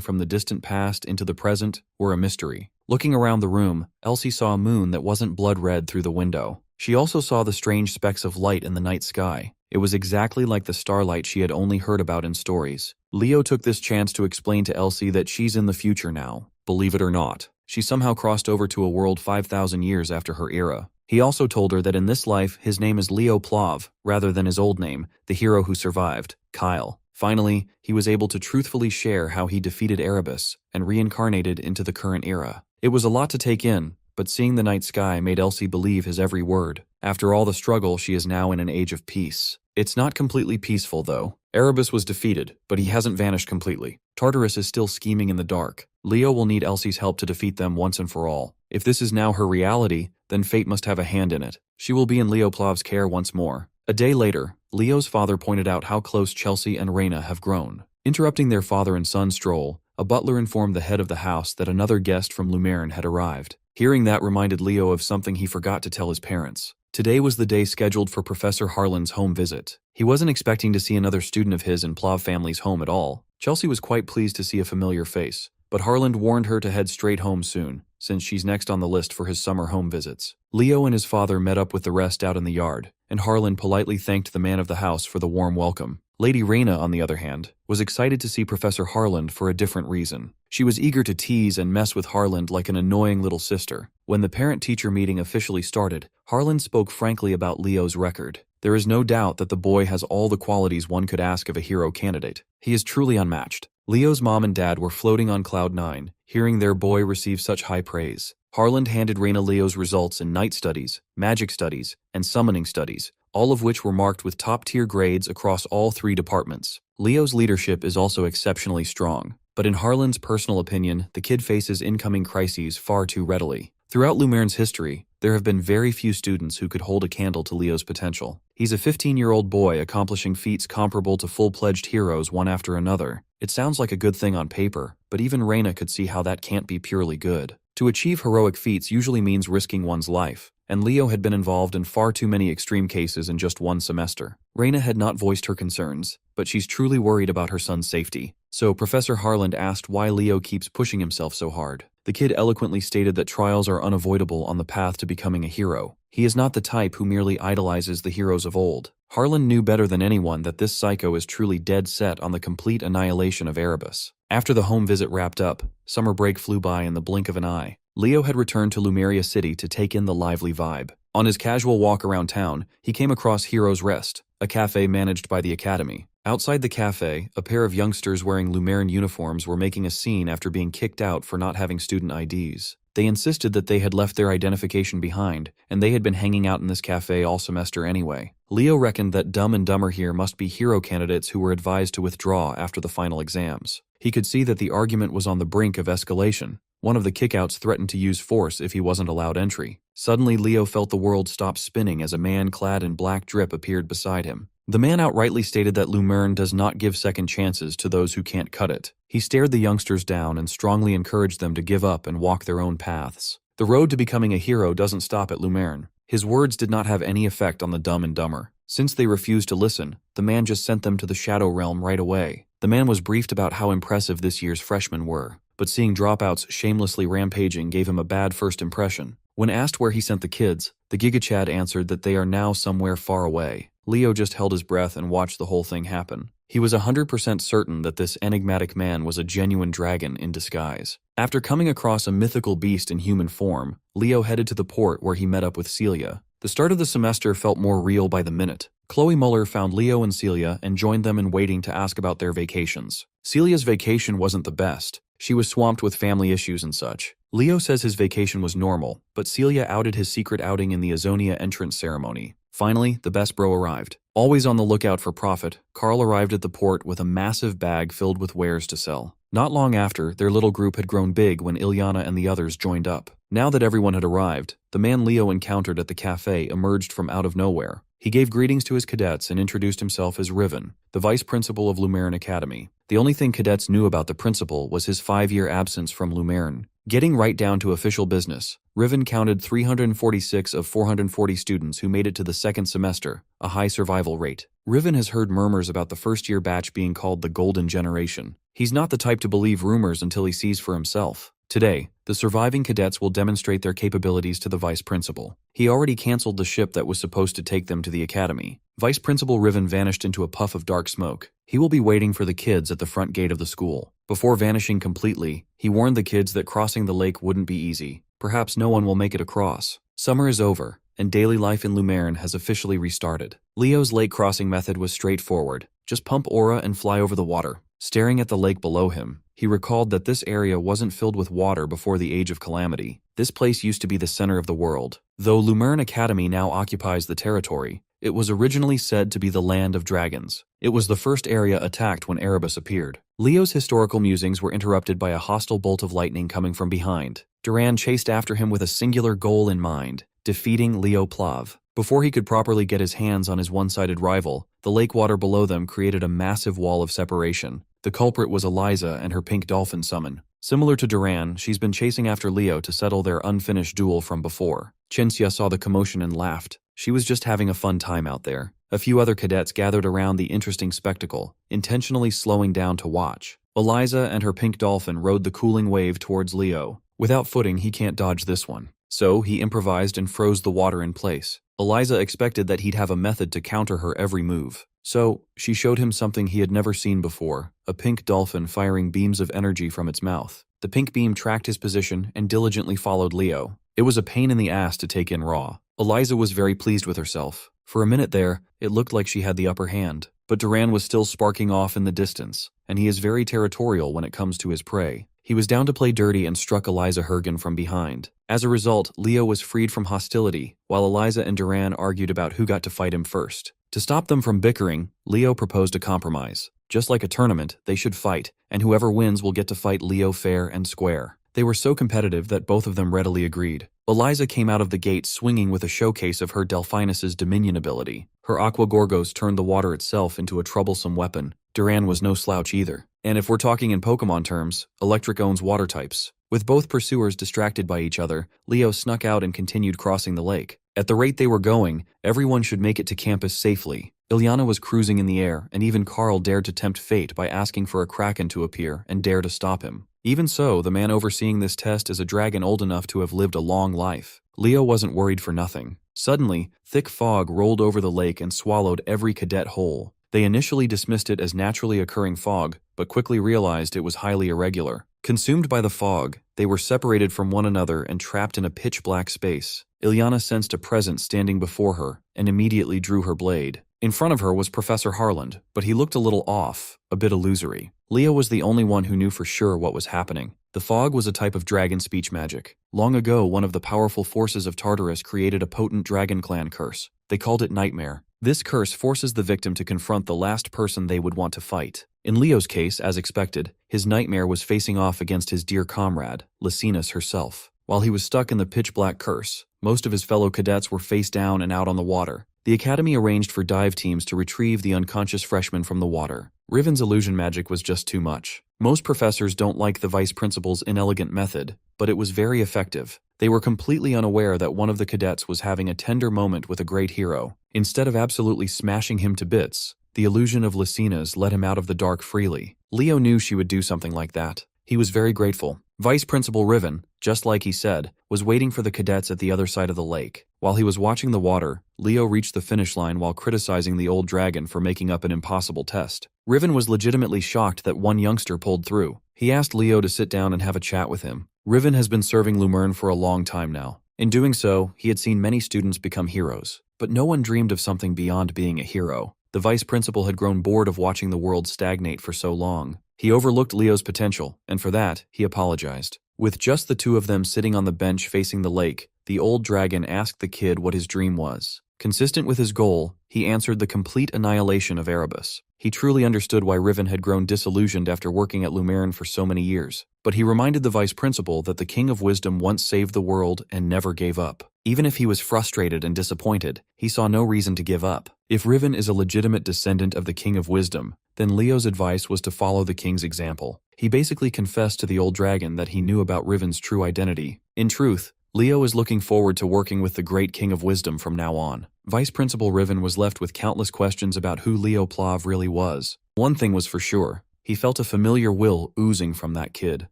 from the distant past into the present were a mystery. Looking around the room, Elsie saw a moon that wasn't blood red through the window. She also saw the strange specks of light in the night sky. It was exactly like the starlight she had only heard about in stories. Leo took this chance to explain to Elsie that she's in the future now. Believe it or not, she somehow crossed over to a world 5,000 years after her era. He also told her that in this life, his name is Leo Plav, rather than his old name, the hero who survived, Kyle. Finally, he was able to truthfully share how he defeated Erebus and reincarnated into the current era. It was a lot to take in, but seeing the night sky made Elsie believe his every word. After all the struggle, she is now in an age of peace. It's not completely peaceful, though. Erebus was defeated, but he hasn't vanished completely. Tartarus is still scheming in the dark. Leo will need Elsie's help to defeat them once and for all. If this is now her reality, then fate must have a hand in it. She will be in Leo Plav's care once more. A day later, Leo's father pointed out how close Chelsea and Raina have grown. Interrupting their father and son stroll, a butler informed the head of the house that another guest from Lumerne had arrived. Hearing that reminded Leo of something he forgot to tell his parents. Today was the day scheduled for Professor Harlan's home visit. He wasn't expecting to see another student of his in Plav family's home at all. Chelsea was quite pleased to see a familiar face, but Harlan warned her to head straight home soon, since she's next on the list for his summer home visits. Leo and his father met up with the rest out in the yard, and Harlan politely thanked the man of the house for the warm welcome. Lady Raina, on the other hand, was excited to see Professor Harlan for a different reason. She was eager to tease and mess with Harlan like an annoying little sister. When the parent-teacher meeting officially started, Harlan spoke frankly about Leo's record. There is no doubt that the boy has all the qualities one could ask of a hero candidate. He is truly unmatched. Leo's mom and dad were floating on cloud nine, hearing their boy receive such high praise. Harlan handed Raina Leo's results in night studies, magic studies, and summoning studies, all of which were marked with top-tier grades across all three departments. Leo's leadership is also exceptionally strong, but in Harlan's personal opinion, the kid faces incoming crises far too readily. Throughout Lumerne's history, there have been very few students who could hold a candle to Leo's potential. He's a 15-year-old boy accomplishing feats comparable to full-pledged heroes one after another. It sounds like a good thing on paper, but even Raina could see how that can't be purely good. To achieve heroic feats usually means risking one's life, and Leo had been involved in far too many extreme cases in just one semester. Raina had not voiced her concerns, but she's truly worried about her son's safety. So Professor Harlan asked why Leo keeps pushing himself so hard. The kid eloquently stated that trials are unavoidable on the path to becoming a hero. He is not the type who merely idolizes the heroes of old. Harlan knew better than anyone that this psycho is truly dead set on the complete annihilation of Erebus. After the home visit wrapped up, summer break flew by in the blink of an eye. Leo had returned to Lumeria City to take in the lively vibe. On his casual walk around town, he came across Hero's Rest, a cafe managed by the academy. Outside the cafe, a pair of youngsters wearing Lumerne uniforms were making a scene after being kicked out for not having student IDs. They insisted that they had left their identification behind, and they had been hanging out in this cafe all semester anyway. Leo reckoned that Dumb and Dumber here must be hero candidates who were advised to withdraw after the final exams. He could see that the argument was on the brink of escalation. One of the kickouts threatened to use force if he wasn't allowed entry. Suddenly, Leo felt the world stop spinning as a man clad in black drip appeared beside him. The man outrightly stated that Lumerne does not give second chances to those who can't cut it. He stared the youngsters down and strongly encouraged them to give up and walk their own paths. The road to becoming a hero doesn't stop at Lumerne. His words did not have any effect on the Dumb and Dumber. Since they refused to listen, the man just sent them to the Shadow Realm right away. The man was briefed about how impressive this year's freshmen were, but seeing dropouts shamelessly rampaging gave him a bad first impression. When asked where he sent the kids, the Giga Chad answered that they are now somewhere far away. Leo just held his breath and watched the whole thing happen. He was 100% certain that this enigmatic man was a genuine dragon in disguise. After coming across a mythical beast in human form, Leo headed to the port where he met up with Celia. The start of the semester felt more real by the minute. Chloe Muller found Leo and Celia and joined them in waiting to ask about their vacations. Celia's vacation wasn't the best. She was swamped with family issues and such. Leo says his vacation was normal, but Celia outed his secret outing in the Azonia entrance ceremony. Finally, the best bro arrived. Always on the lookout for profit, Carl arrived at the port with a massive bag filled with wares to sell. Not long after, their little group had grown big when Ilyana and the others joined up. Now that everyone had arrived, the man Leo encountered at the cafe emerged from out of nowhere. He gave greetings to his cadets and introduced himself as Riven, the vice principal of Lumeran Academy. The only thing cadets knew about the principal was his 5-year absence from Lumeran. Getting right down to official business, Riven counted 346 of 440 students who made it to the second semester, a high survival rate. Riven has heard murmurs about the first-year batch being called the Golden Generation. He's not the type to believe rumors until he sees for himself. Today, the surviving cadets will demonstrate their capabilities to the vice principal. He already canceled the ship that was supposed to take them to the academy. Vice Principal Riven vanished into a puff of dark smoke. He will be waiting for the kids at the front gate of the school. Before vanishing completely, he warned the kids that crossing the lake wouldn't be easy. Perhaps no one will make it across. Summer is over, and daily life in Lumeran has officially restarted. Leo's lake crossing method was straightforward. Just pump aura and fly over the water. Staring at the lake below him, he recalled that this area wasn't filled with water before the Age of Calamity. This place used to be the center of the world. Though Lumeran Academy now occupies the territory, it was originally said to be the land of dragons. It was the first area attacked when Erebus appeared. Leo's historical musings were interrupted by a hostile bolt of lightning coming from behind. Duran chased after him with a singular goal in mind, defeating Leo Plav. Before he could properly get his hands on his one-sided rival, the lake water below them created a massive wall of separation. The culprit was Eliza and her pink dolphin summon. Similar to Duran, she's been chasing after Leo to settle their unfinished duel from before. Chinsia saw the commotion and laughed. She was just having a fun time out there. A few other cadets gathered around the interesting spectacle, intentionally slowing down to watch. Eliza and her pink dolphin rode the cooling wave towards Leo. Without footing, he can't dodge this one. So he improvised and froze the water in place. Eliza expected that he'd have a method to counter her every move. So, she showed him something he had never seen before, a pink dolphin firing beams of energy from its mouth. The pink beam tracked his position and diligently followed Leo. It was a pain in the ass to take in raw. Eliza was very pleased with herself. For a minute there, it looked like she had the upper hand. But Duran was still sparking off in the distance, and he is very territorial when it comes to his prey. He was down to play dirty and struck Eliza Hergen from behind. As a result, Leo was freed from hostility, while Eliza and Duran argued about who got to fight him first. To stop them from bickering, Leo proposed a compromise. Just like a tournament, they should fight, and whoever wins will get to fight Leo fair and square. They were so competitive that both of them readily agreed. Eliza came out of the gate swinging with a showcase of her Delphinus's Dominion ability. Her Aqua Gorgos turned the water itself into a troublesome weapon. Duran was no slouch either. And if we're talking in Pokemon terms, Electric owns water types. With both pursuers distracted by each other, Leo snuck out and continued crossing the lake. At the rate they were going, everyone should make it to campus safely. Ilyana was cruising in the air, and even Carl dared to tempt fate by asking for a Kraken to appear and dare to stop him. Even so, the man overseeing this test is a dragon old enough to have lived a long life. Leo wasn't worried for nothing. Suddenly, thick fog rolled over the lake and swallowed every cadet whole. They initially dismissed it as naturally occurring fog, but quickly realized it was highly irregular. Consumed by the fog, they were separated from one another and trapped in a pitch-black space. Ilyana sensed a presence standing before her and immediately drew her blade. In front of her was Professor Harland, but he looked a little off, a bit illusory. Leo was the only one who knew for sure what was happening. The fog was a type of dragon speech magic. Long ago, one of the powerful forces of Tartarus created a potent dragon clan curse. They called it Nightmare. This curse forces the victim to confront the last person they would want to fight. In Leo's case, as expected, his nightmare was facing off against his dear comrade, Lysinus herself. While he was stuck in the pitch-black curse, most of his fellow cadets were face down and out on the water. The academy arranged for dive teams to retrieve the unconscious freshman from the water. Riven's illusion magic was just too much. Most professors don't like the vice principal's inelegant method, but it was very effective. They were completely unaware that one of the cadets was having a tender moment with a great hero. Instead of absolutely smashing him to bits, the illusion of Lysinus let him out of the dark freely. Leo knew she would do something like that. He was very grateful. Vice Principal Riven, just like he said, was waiting for the cadets at the other side of the lake. While he was watching the water, Leo reached the finish line while criticizing the old dragon for making up an impossible test. Riven was legitimately shocked that one youngster pulled through. He asked Leo to sit down and have a chat with him. Riven has been serving Lumeran for a long time now. In doing so, he had seen many students become heroes. But no one dreamed of something beyond being a hero. The vice principal had grown bored of watching the world stagnate for so long. He overlooked Leo's potential, and for that, he apologized. With just the two of them sitting on the bench facing the lake, the old dragon asked the kid what his dream was. Consistent with his goal, he answered the complete annihilation of Erebus. He truly understood why Riven had grown disillusioned after working at Lumeran for so many years. But he reminded the vice principal that the King of Wisdom once saved the world and never gave up. Even if he was frustrated and disappointed, he saw no reason to give up. If Riven is a legitimate descendant of the King of Wisdom, then Leo's advice was to follow the king's example. He basically confessed to the old dragon that he knew about Riven's true identity. In truth, Leo is looking forward to working with the great King of Wisdom from now on. Vice Principal Riven was left with countless questions about who Leo Plav really was. One thing was for sure, he felt a familiar will oozing from that kid.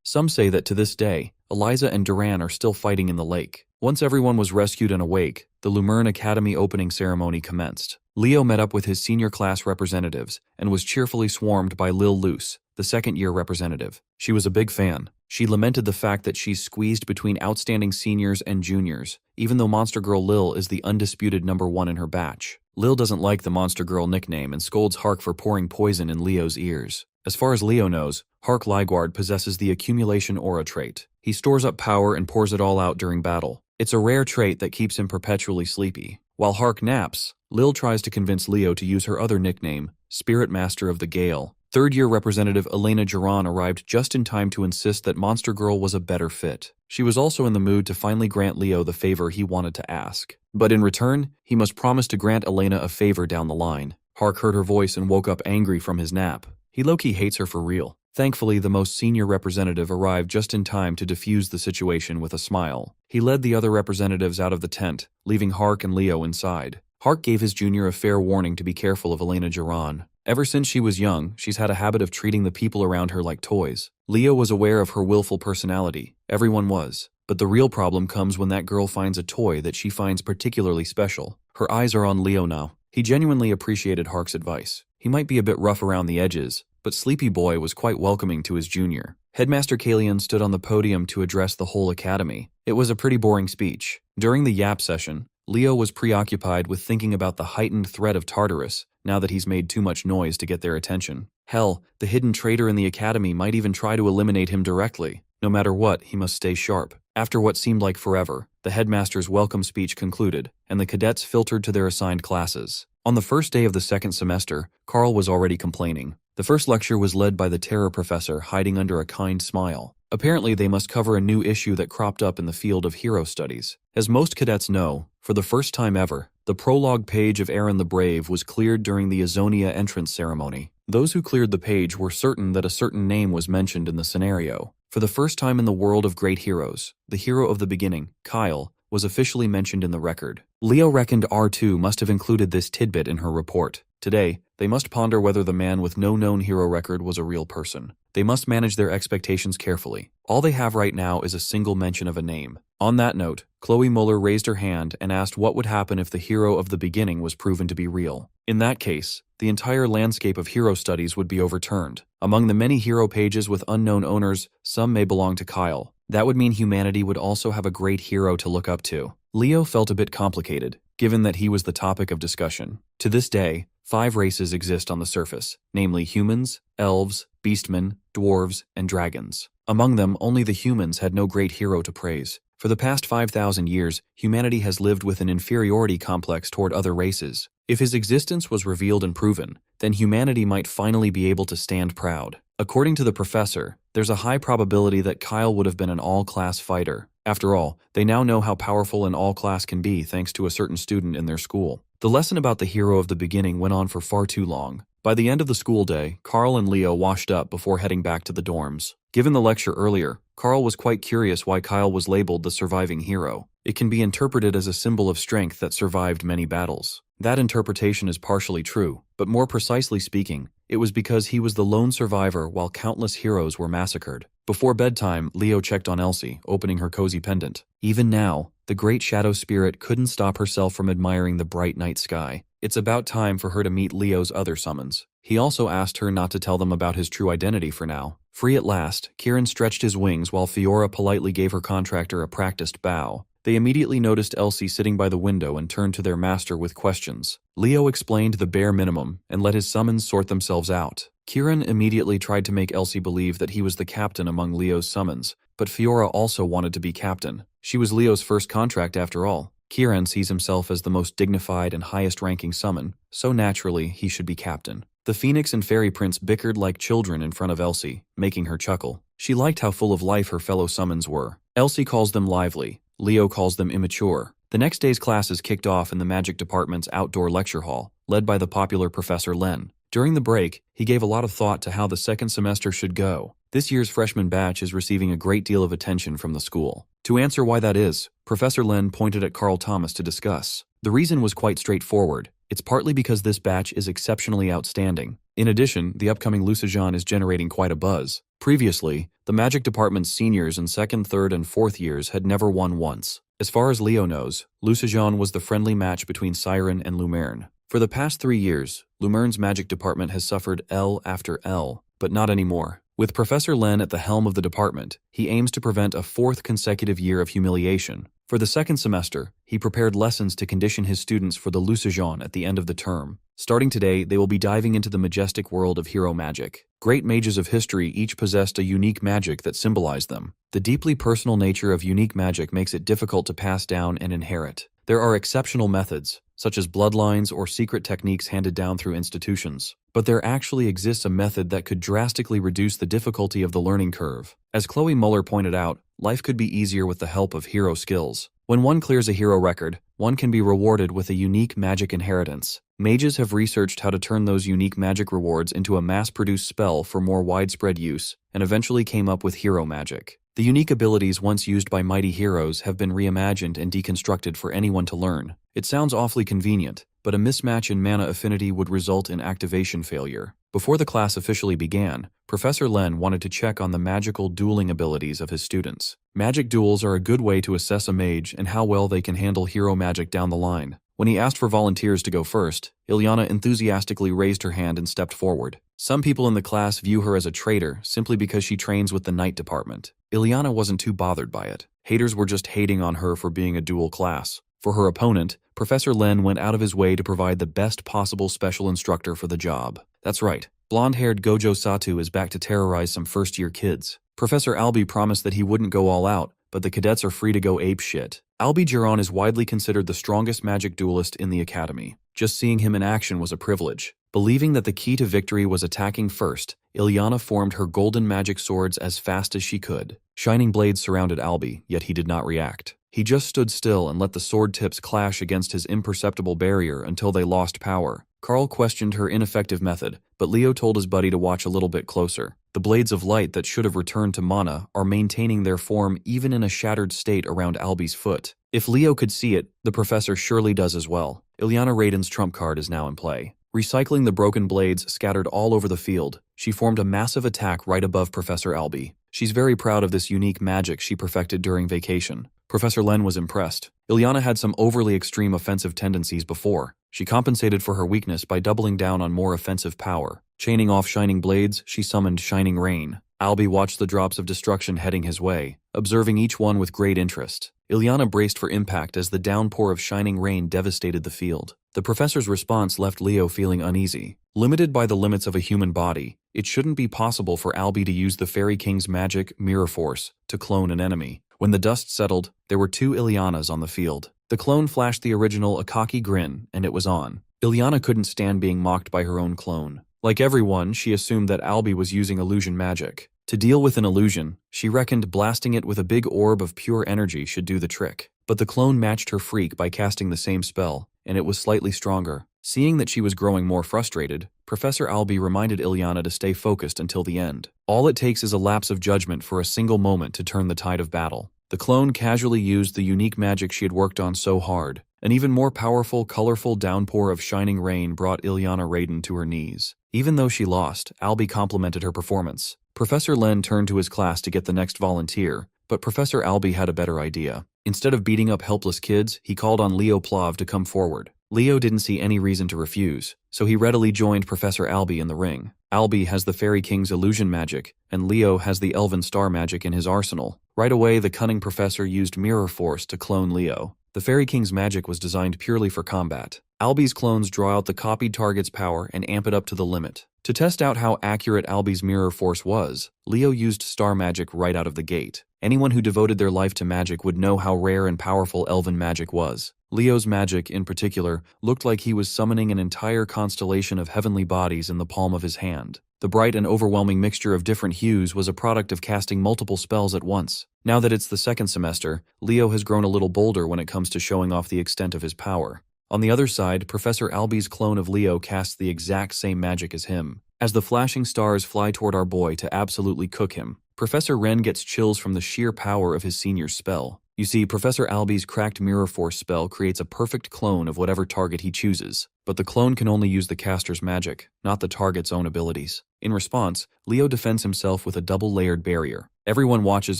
Some say that to this day, Eliza and Duran are still fighting in the lake. Once everyone was rescued and awake, the Lumerne Academy opening ceremony commenced. Leo met up with his senior class representatives and was cheerfully swarmed by Lil Luce, the second-year representative. She was a big fan. She lamented the fact that she's squeezed between outstanding seniors and juniors, even though Monster Girl Lil is the undisputed #1 in her batch. Lil doesn't like the Monster Girl nickname and scolds Hark for pouring poison in Leo's ears. As far as Leo knows, Hark Ligward possesses the accumulation aura trait. He stores up power and pours it all out during battle. It's a rare trait that keeps him perpetually sleepy. While Hark naps, Lil tries to convince Leo to use her other nickname, Spirit Master of the Gale. Third-year representative Elena Duran arrived just in time to insist that Monster Girl was a better fit. She was also in the mood to finally grant Leo the favor he wanted to ask. But in return, he must promise to grant Elena a favor down the line. Hark heard her voice and woke up angry from his nap. He low-key hates her for real. Thankfully, the most senior representative arrived just in time to defuse the situation with a smile. He led the other representatives out of the tent, leaving Hark and Leo inside. Hark gave his junior a fair warning to be careful of Elena Duran. Ever since she was young, she's had a habit of treating the people around her like toys. Leo was aware of her willful personality. Everyone was. But the real problem comes when that girl finds a toy that she finds particularly special. Her eyes are on Leo now. He genuinely appreciated Hark's advice. He might be a bit rough around the edges, but Sleepy Boy was quite welcoming to his junior. Headmaster Kalian stood on the podium to address the whole academy. It was a pretty boring speech. During the yap session, Leo was preoccupied with thinking about the heightened threat of Tartarus, now that he's made too much noise to get their attention. Hell, the hidden traitor in the academy might even try to eliminate him directly. No matter what, he must stay sharp. After what seemed like forever, the headmaster's welcome speech concluded, and the cadets filtered to their assigned classes. On the first day of the second semester, Carl was already complaining. The first lecture was led by the terror professor hiding under a kind smile. Apparently, they must cover a new issue that cropped up in the field of hero studies. As most cadets know, for the first time ever, the prologue page of Aaron the Brave was cleared during the Azonia entrance ceremony. Those who cleared the page were certain that a certain name was mentioned in the scenario. For the first time in the world of great heroes, the hero of the beginning, Kyle, was officially mentioned in the record. Leo reckoned R2 must have included this tidbit in her report. Today, they must ponder whether the man with no known hero record was a real person. They must manage their expectations carefully. All they have right now is a single mention of a name. On that note, Chloe Muller raised her hand and asked what would happen if the hero of the beginning was proven to be real. In that case, the entire landscape of hero studies would be overturned. Among the many hero pages with unknown owners, some may belong to Kyle. That would mean humanity would also have a great hero to look up to. Leo felt a bit complicated, given that he was the topic of discussion. To this day, 5 races exist on the surface, namely humans, elves, beastmen, dwarves, and dragons. Among them, only the humans had no great hero to praise. For the past 5,000 years, humanity has lived with an inferiority complex toward other races. If his existence was revealed and proven, then humanity might finally be able to stand proud. According to the professor, there's a high probability that Kyle would have been an all-class fighter. After all, they now know how powerful an all-class can be thanks to a certain student in their school. The lesson about the hero of the beginning went on for far too long. By the end of the school day, Carl and Leo washed up before heading back to the dorms. Given the lecture earlier, Carl was quite curious why Kyle was labeled the surviving hero. It can be interpreted as a symbol of strength that survived many battles. That interpretation is partially true, but more precisely speaking, it was because he was the lone survivor while countless heroes were massacred. Before bedtime, Leo checked on Elsie, opening her cozy pendant. Even now, the great shadow spirit couldn't stop herself from admiring the bright night sky. It's about time for her to meet Leo's other summons. He also asked her not to tell them about his true identity for now. Free at last, Kieran stretched his wings while Fiora politely gave her contractor a practiced bow. They immediately noticed Elsie sitting by the window and turned to their master with questions. Leo explained the bare minimum and let his summons sort themselves out. Kieran immediately tried to make Elsie believe that he was the captain among Leo's summons, but Fiora also wanted to be captain. She was Leo's first contract after all. Kieran sees himself as the most dignified and highest-ranking summon, so naturally he should be captain. The Phoenix and Fairy Prince bickered like children in front of Elsie, making her chuckle. She liked how full of life her fellow summons were. Elsie calls them lively. Leo calls them immature. The next day's classes kicked off in the magic department's outdoor lecture hall, led by the popular Professor Len. During the break, he gave a lot of thought to how the second semester should go. This year's freshman batch is receiving a great deal of attention from the school. To answer why that is, Professor Len pointed at Carl Thomas to discuss. The reason was quite straightforward. It's partly because this batch is exceptionally outstanding. In addition, the upcoming Lucijan is generating quite a buzz. Previously, the magic department's seniors in second, third, and fourth years had never won once. As far as Leo knows, Lucijan was the friendly match between Siren and Lumerne. For the past 3 years, Lumerne's magic department has suffered L after L, but not anymore. With Professor Len at the helm of the department, he aims to prevent a fourth consecutive year of humiliation. For the second semester, he prepared lessons to condition his students for the Lucijan at the end of the term. Starting today, they will be diving into the majestic world of hero magic. Great mages of history each possessed a unique magic that symbolized them. The deeply personal nature of unique magic makes it difficult to pass down and inherit. There are exceptional methods, such as bloodlines or secret techniques handed down through institutions. But there actually exists a method that could drastically reduce the difficulty of the learning curve. As Chloe Muller pointed out, life could be easier with the help of hero skills. When one clears a hero record, one can be rewarded with a unique magic inheritance. Mages have researched how to turn those unique magic rewards into a mass-produced spell for more widespread use, and eventually came up with hero magic. The unique abilities once used by mighty heroes have been reimagined and deconstructed for anyone to learn. It sounds awfully convenient, but a mismatch in mana affinity would result in activation failure. Before the class officially began, Professor Len wanted to check on the magical dueling abilities of his students. Magic duels are a good way to assess a mage and how well they can handle hero magic down the line. When he asked for volunteers to go first, Ilyana enthusiastically raised her hand and stepped forward. Some people in the class view her as a traitor simply because she trains with the Knight department. Ilyana wasn't too bothered by it. Haters were just hating on her for being a dual class. For her opponent, Professor Len went out of his way to provide the best possible special instructor for the job. That's right, blonde-haired Gojo Satu is back to terrorize some first-year kids. Professor Albi promised that he wouldn't go all out, but the cadets are free to go apeshit. Albi Giron is widely considered the strongest magic duelist in the academy. Just seeing him in action was a privilege. Believing that the key to victory was attacking first, Ilyana formed her golden magic swords as fast as she could. Shining blades surrounded Albi, yet he did not react. He just stood still and let the sword tips clash against his imperceptible barrier until they lost power. Carl questioned her ineffective method, but Leo told his buddy to watch a little bit closer. The blades of light that should have returned to mana are maintaining their form even in a shattered state around Albi's foot. If Leo could see it, the professor surely does as well. Ilyana Raiden's trump card is now in play. Recycling the broken blades scattered all over the field, she formed a massive attack right above Professor Albi. She's very proud of this unique magic she perfected during vacation. Professor Len was impressed. Ilyana had some overly extreme offensive tendencies before. She compensated for her weakness by doubling down on more offensive power. Chaining off shining blades, she summoned Shining Rain. Albi watched the drops of destruction heading his way, observing each one with great interest. Ilyana braced for impact as the downpour of shining rain devastated the field. The professor's response left Leo feeling uneasy. Limited by the limits of a human body, it shouldn't be possible for Albi to use the Fairy King's magic, Mirror Force, to clone an enemy. When the dust settled, there were 2 Ilyanas on the field. The clone flashed the original a cocky grin, and it was on. Ilyana couldn't stand being mocked by her own clone. Like everyone, she assumed that Albi was using illusion magic. To deal with an illusion, she reckoned blasting it with a big orb of pure energy should do the trick. But the clone matched her freak by casting the same spell, and it was slightly stronger. Seeing that she was growing more frustrated, Professor Albi reminded Ilyana to stay focused until the end. All it takes is a lapse of judgment for a single moment to turn the tide of battle. The clone casually used the unique magic she had worked on so hard. An even more powerful, colorful downpour of shining rain brought Ilyana Raiden to her knees. Even though she lost, Albi complimented her performance. Professor Len turned to his class to get the next volunteer, but Professor Albi had a better idea. Instead of beating up helpless kids, he called on Leo Plav to come forward. Leo didn't see any reason to refuse, so he readily joined Professor Albi in the ring. Albi has the Fairy King's illusion magic, and Leo has the Elven Star magic in his arsenal. Right away, the cunning professor used Mirror Force to clone Leo. The Fairy King's magic was designed purely for combat. Albi's clones draw out the copied target's power and amp it up to the limit. To test out how accurate Albi's mirror force was, Leo used star magic right out of the gate. Anyone who devoted their life to magic would know how rare and powerful elven magic was. Leo's magic, in particular, looked like he was summoning an entire constellation of heavenly bodies in the palm of his hand. The bright and overwhelming mixture of different hues was a product of casting multiple spells at once. Now that it's the second semester, Leo has grown a little bolder when it comes to showing off the extent of his power. On the other side, Professor Albi's clone of Leo casts the exact same magic as him. As the flashing stars fly toward our boy to absolutely cook him, Professor Ren gets chills from the sheer power of his senior's spell. You see, Professor Albi's cracked mirror force spell creates a perfect clone of whatever target he chooses, but the clone can only use the caster's magic, not the target's own abilities. In response, Leo defends himself with a double-layered barrier. Everyone watches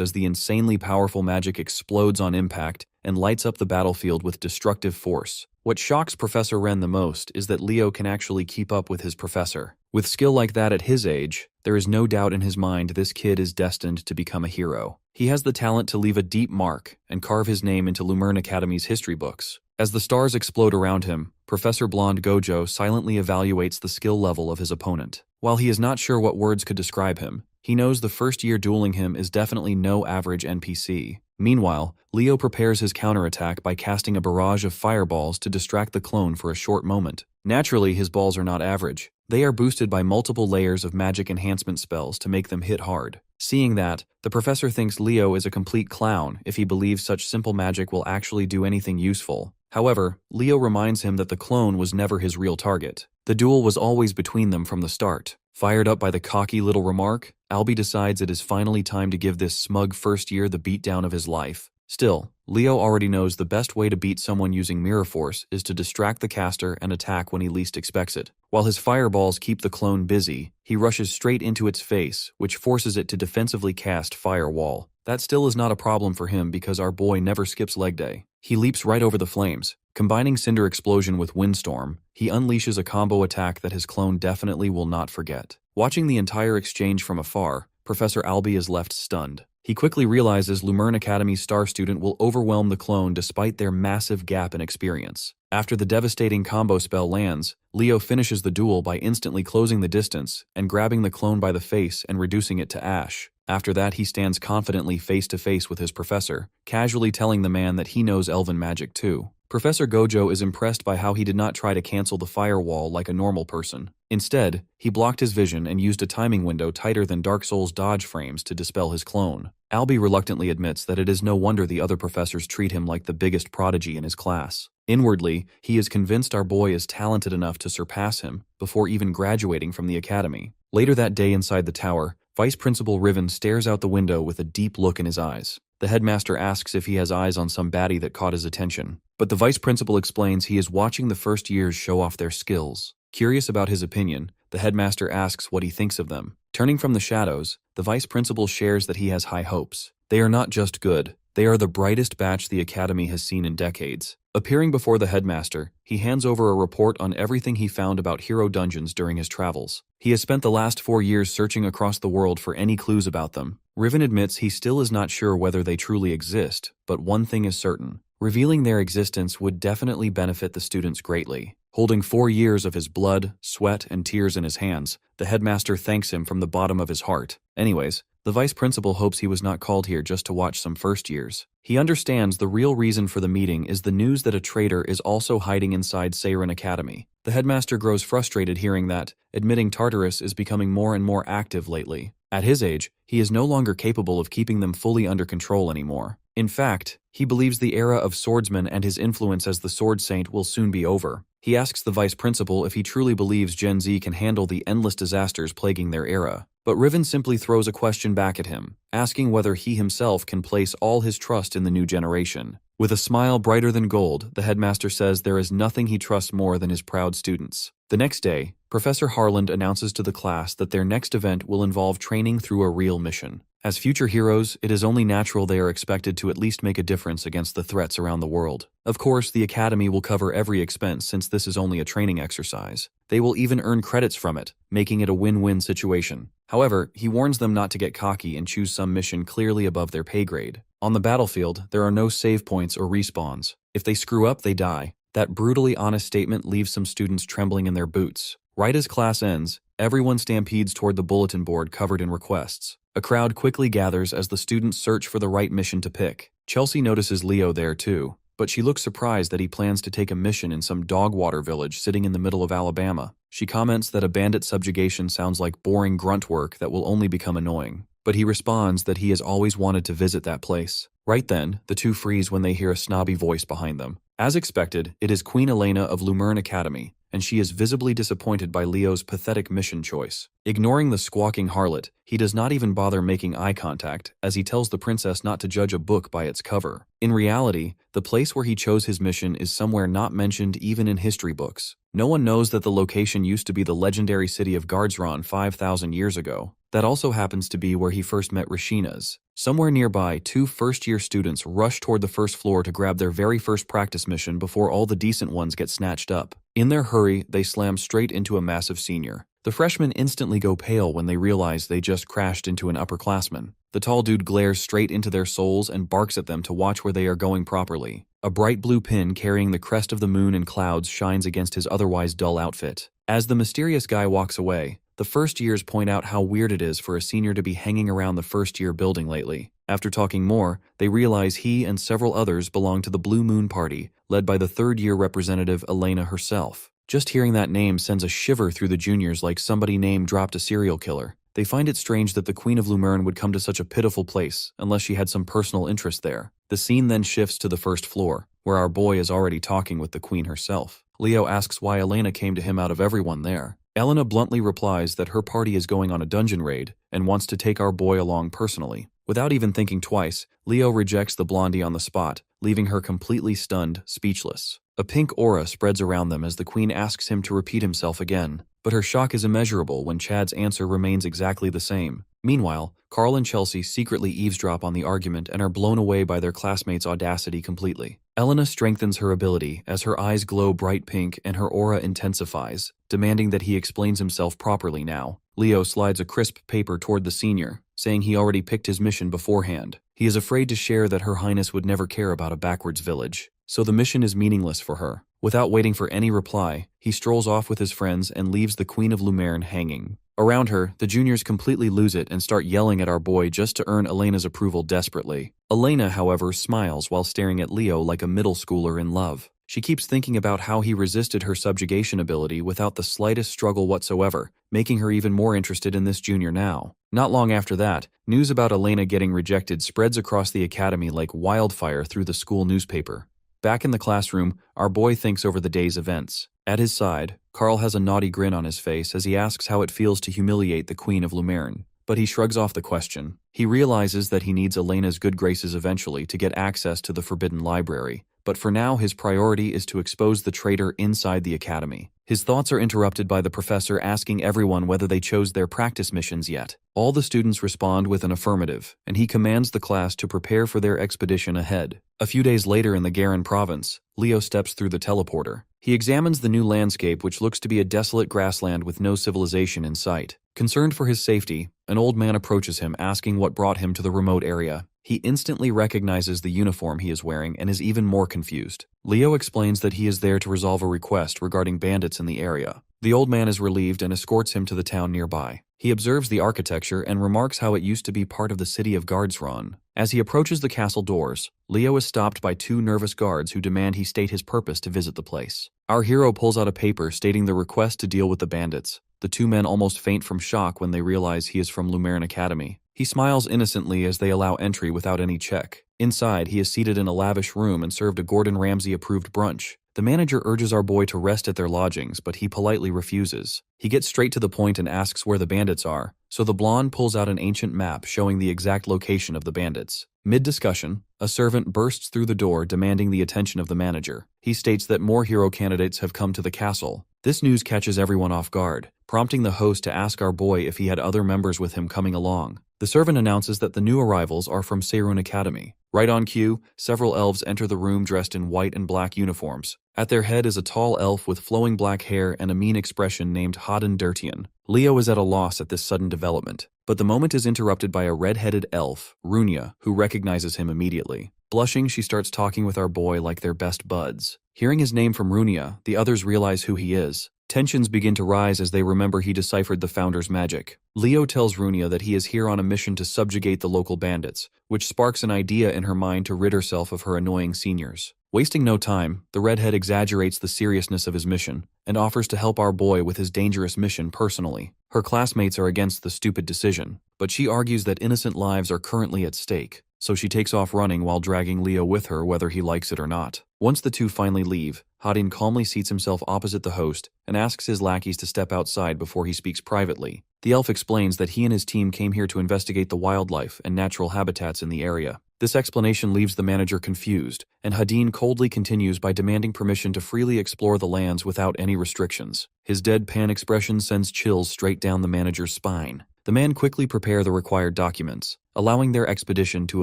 as the insanely powerful magic explodes on impact and lights up the battlefield with destructive force. What shocks Professor Ren the most is that Leo can actually keep up with his professor. With skill like that at his age, there is no doubt in his mind this kid is destined to become a hero. He has the talent to leave a deep mark and carve his name into Lumerne Academy's history books. As the stars explode around him, Professor Blonde Gojo silently evaluates the skill level of his opponent. While he is not sure what words could describe him, he knows the first year dueling him is definitely no average NPC. Meanwhile, Leo prepares his counterattack by casting a barrage of fireballs to distract the clone for a short moment. Naturally, his balls are not average. They are boosted by multiple layers of magic enhancement spells to make them hit hard. Seeing that, the professor thinks Leo is a complete clown if he believes such simple magic will actually do anything useful. However, Leo reminds him that the clone was never his real target. The duel was always between them from the start. Fired up by the cocky little remark, Albi decides it is finally time to give this smug first year the beatdown of his life. Still, Leo already knows the best way to beat someone using mirror force is to distract the caster and attack when he least expects it. While his fireballs keep the clone busy, he rushes straight into its face, which forces it to defensively cast Firewall. That still is not a problem for him because our boy never skips leg day. He leaps right over the flames. Combining Cinder Explosion with Windstorm, he unleashes a combo attack that his clone definitely will not forget. Watching the entire exchange from afar, Professor Albi is left stunned. He quickly realizes Lumerne Academy's star student will overwhelm the clone despite their massive gap in experience. After the devastating combo spell lands, Leo finishes the duel by instantly closing the distance and grabbing the clone by the face and reducing it to ash. After that, he stands confidently face to face with his professor, casually telling the man that he knows elven magic too. Professor Gojo is impressed by how he did not try to cancel the firewall like a normal person. Instead, he blocked his vision and used a timing window tighter than Dark Souls dodge frames to dispel his clone. Albi reluctantly admits that it is no wonder the other professors treat him like the biggest prodigy in his class. Inwardly, he is convinced our boy is talented enough to surpass him before even graduating from the academy. Later that day inside the tower, Vice Principal Riven stares out the window with a deep look in his eyes. The headmaster asks if he has eyes on some baddie that caught his attention, but the vice principal explains he is watching the first years show off their skills. Curious about his opinion, the headmaster asks what he thinks of them. Turning from the shadows, the vice principal shares that he has high hopes. They are not just good, they are the brightest batch the academy has seen in decades. Appearing before the headmaster, he hands over a report on everything he found about hero dungeons during his travels. He has spent the last 4 years searching across the world for any clues about them. Riven admits he still is not sure whether they truly exist, but one thing is certain. Revealing their existence would definitely benefit the students greatly. Holding 4 years of his blood, sweat, and tears in his hands, the headmaster thanks him from the bottom of his heart. Anyways, the vice principal hopes he was not called here just to watch some first years. He understands the real reason for the meeting is the news that a traitor is also hiding inside Seiren Academy. The headmaster grows frustrated hearing that, admitting Tartarus is becoming more and more active lately. At his age, he is no longer capable of keeping them fully under control anymore. In fact, he believes the era of swordsmen and his influence as the Sword Saint will soon be over. He asks the vice principal if he truly believes Gen Z can handle the endless disasters plaguing their era. But Riven simply throws a question back at him, asking whether he himself can place all his trust in the new generation. With a smile brighter than gold, the headmaster says there is nothing he trusts more than his proud students. The next day, Professor Harland announces to the class that their next event will involve training through a real mission. As future heroes, it is only natural they are expected to at least make a difference against the threats around the world. Of course, the academy will cover every expense since this is only a training exercise. They will even earn credits from it, making it a win-win situation. However, he warns them not to get cocky and choose some mission clearly above their pay grade. On the battlefield, there are no save points or respawns. If they screw up, they die. That brutally honest statement leaves some students trembling in their boots. Right as class ends, everyone stampedes toward the bulletin board covered in requests. A crowd quickly gathers as the students search for the right mission to pick. Chelsea notices Leo there too, but she looks surprised that he plans to take a mission in some dogwater village sitting in the middle of Alabama. She comments that a bandit subjugation sounds like boring grunt work that will only become annoying. But he responds that he has always wanted to visit that place. Right then, the two freeze when they hear a snobby voice behind them. As expected, it is Queen Elena of Lumerne Academy, and she is visibly disappointed by Leo's pathetic mission choice. Ignoring the squawking harlot, he does not even bother making eye contact, as he tells the princess not to judge a book by its cover. In reality, the place where he chose his mission is somewhere not mentioned even in history books. No one knows that the location used to be the legendary city of Guardsron 5,000 years ago. That also happens to be where he first met Rashina's. Somewhere nearby, two first-year students rush toward the first floor to grab their very first practice mission before all the decent ones get snatched up. In their hurry, they slam straight into a massive senior. The freshmen instantly go pale when they realize they just crashed into an upperclassman. The tall dude glares straight into their souls and barks at them to watch where they are going properly. A bright blue pin carrying the crest of the moon and clouds shines against his otherwise dull outfit. As the mysterious guy walks away, the first years point out how weird it is for a senior to be hanging around the first-year building lately. After talking more, they realize he and several others belong to the Blue Moon Party, led by the third-year representative Elena herself. Just hearing that name sends a shiver through the juniors like somebody name-dropped a serial killer. They find it strange that the Queen of Lumerne would come to such a pitiful place, unless she had some personal interest there. The scene then shifts to the first floor, where our boy is already talking with the Queen herself. Leo asks why Elena came to him out of everyone there. Elena bluntly replies that her party is going on a dungeon raid and wants to take our boy along personally. Without even thinking twice, Leo rejects the blondie on the spot, leaving her completely stunned, speechless. A pink aura spreads around them as the Queen asks him to repeat himself again, but her shock is immeasurable when Chad's answer remains exactly the same. Meanwhile, Carl and Chelsea secretly eavesdrop on the argument and are blown away by their classmates' audacity completely. Elena strengthens her ability as her eyes glow bright pink and her aura intensifies, demanding that he explains himself properly now. Leo slides a crisp paper toward the senior, saying he already picked his mission beforehand. He is afraid to share that Her Highness would never care about a backwards village, so the mission is meaningless for her. Without waiting for any reply, he strolls off with his friends and leaves the Queen of Lumerne hanging. Around her, the juniors completely lose it and start yelling at our boy just to earn Elena's approval desperately. Elena, however, smiles while staring at Leo like a middle schooler in love. She keeps thinking about how he resisted her subjugation ability without the slightest struggle whatsoever, making her even more interested in this junior now. Not long after that, news about Elena getting rejected spreads across the academy like wildfire through the school newspaper. Back in the classroom, our boy thinks over the day's events. At his side, Carl has a naughty grin on his face as he asks how it feels to humiliate the Queen of Lumerne. But he shrugs off the question. He realizes that he needs Elena's good graces eventually to get access to the Forbidden Library, but for now his priority is to expose the traitor inside the academy. His thoughts are interrupted by the professor asking everyone whether they chose their practice missions yet. All the students respond with an affirmative, and he commands the class to prepare for their expedition ahead. A few days later in the Garin province, Leo steps through the teleporter. He examines the new landscape, which looks to be a desolate grassland with no civilization in sight. Concerned for his safety, an old man approaches him asking what brought him to the remote area. He instantly recognizes the uniform he is wearing and is even more confused. Leo explains that he is there to resolve a request regarding bandits in the area. The old man is relieved and escorts him to the town nearby. He observes the architecture and remarks how it used to be part of the city of Guardsron. As he approaches the castle doors, Leo is stopped by two nervous guards who demand he state his purpose to visit the place. Our hero pulls out a paper stating the request to deal with the bandits. The two men almost faint from shock when they realize he is from Lumerne Academy. He smiles innocently as they allow entry without any check. Inside, he is seated in a lavish room and served a Gordon Ramsay-approved brunch. The manager urges our boy to rest at their lodgings, but he politely refuses. He gets straight to the point and asks where the bandits are, so the blonde pulls out an ancient map showing the exact location of the bandits. Mid-discussion, a servant bursts through the door demanding the attention of the manager. He states that more hero candidates have come to the castle. This news catches everyone off guard, prompting the host to ask our boy if he had other members with him coming along. The servant announces that the new arrivals are from Seirun Academy. Right on cue, several elves enter the room dressed in white and black uniforms. At their head is a tall elf with flowing black hair and a mean expression named Haden Dirtian. Leo is at a loss at this sudden development, but the moment is interrupted by a red-headed elf, Runia, who recognizes him immediately. Blushing, she starts talking with our boy like they're best buds. Hearing his name from Runia, the others realize who he is. Tensions begin to rise as they remember he deciphered the Founder's magic. Leo tells Runia that he is here on a mission to subjugate the local bandits, which sparks an idea in her mind to rid herself of her annoying seniors. Wasting no time, the redhead exaggerates the seriousness of his mission and offers to help our boy with his dangerous mission personally. Her classmates are against the stupid decision, but she argues that innocent lives are currently at stake, so she takes off running while dragging Leo with her whether he likes it or not. Once the two finally leave, Hadin calmly seats himself opposite the host and asks his lackeys to step outside before he speaks privately. The elf explains that he and his team came here to investigate the wildlife and natural habitats in the area. This explanation leaves the manager confused, and Hadin coldly continues by demanding permission to freely explore the lands without any restrictions. His deadpan expression sends chills straight down the manager's spine. The men quickly prepare the required documents, allowing their expedition to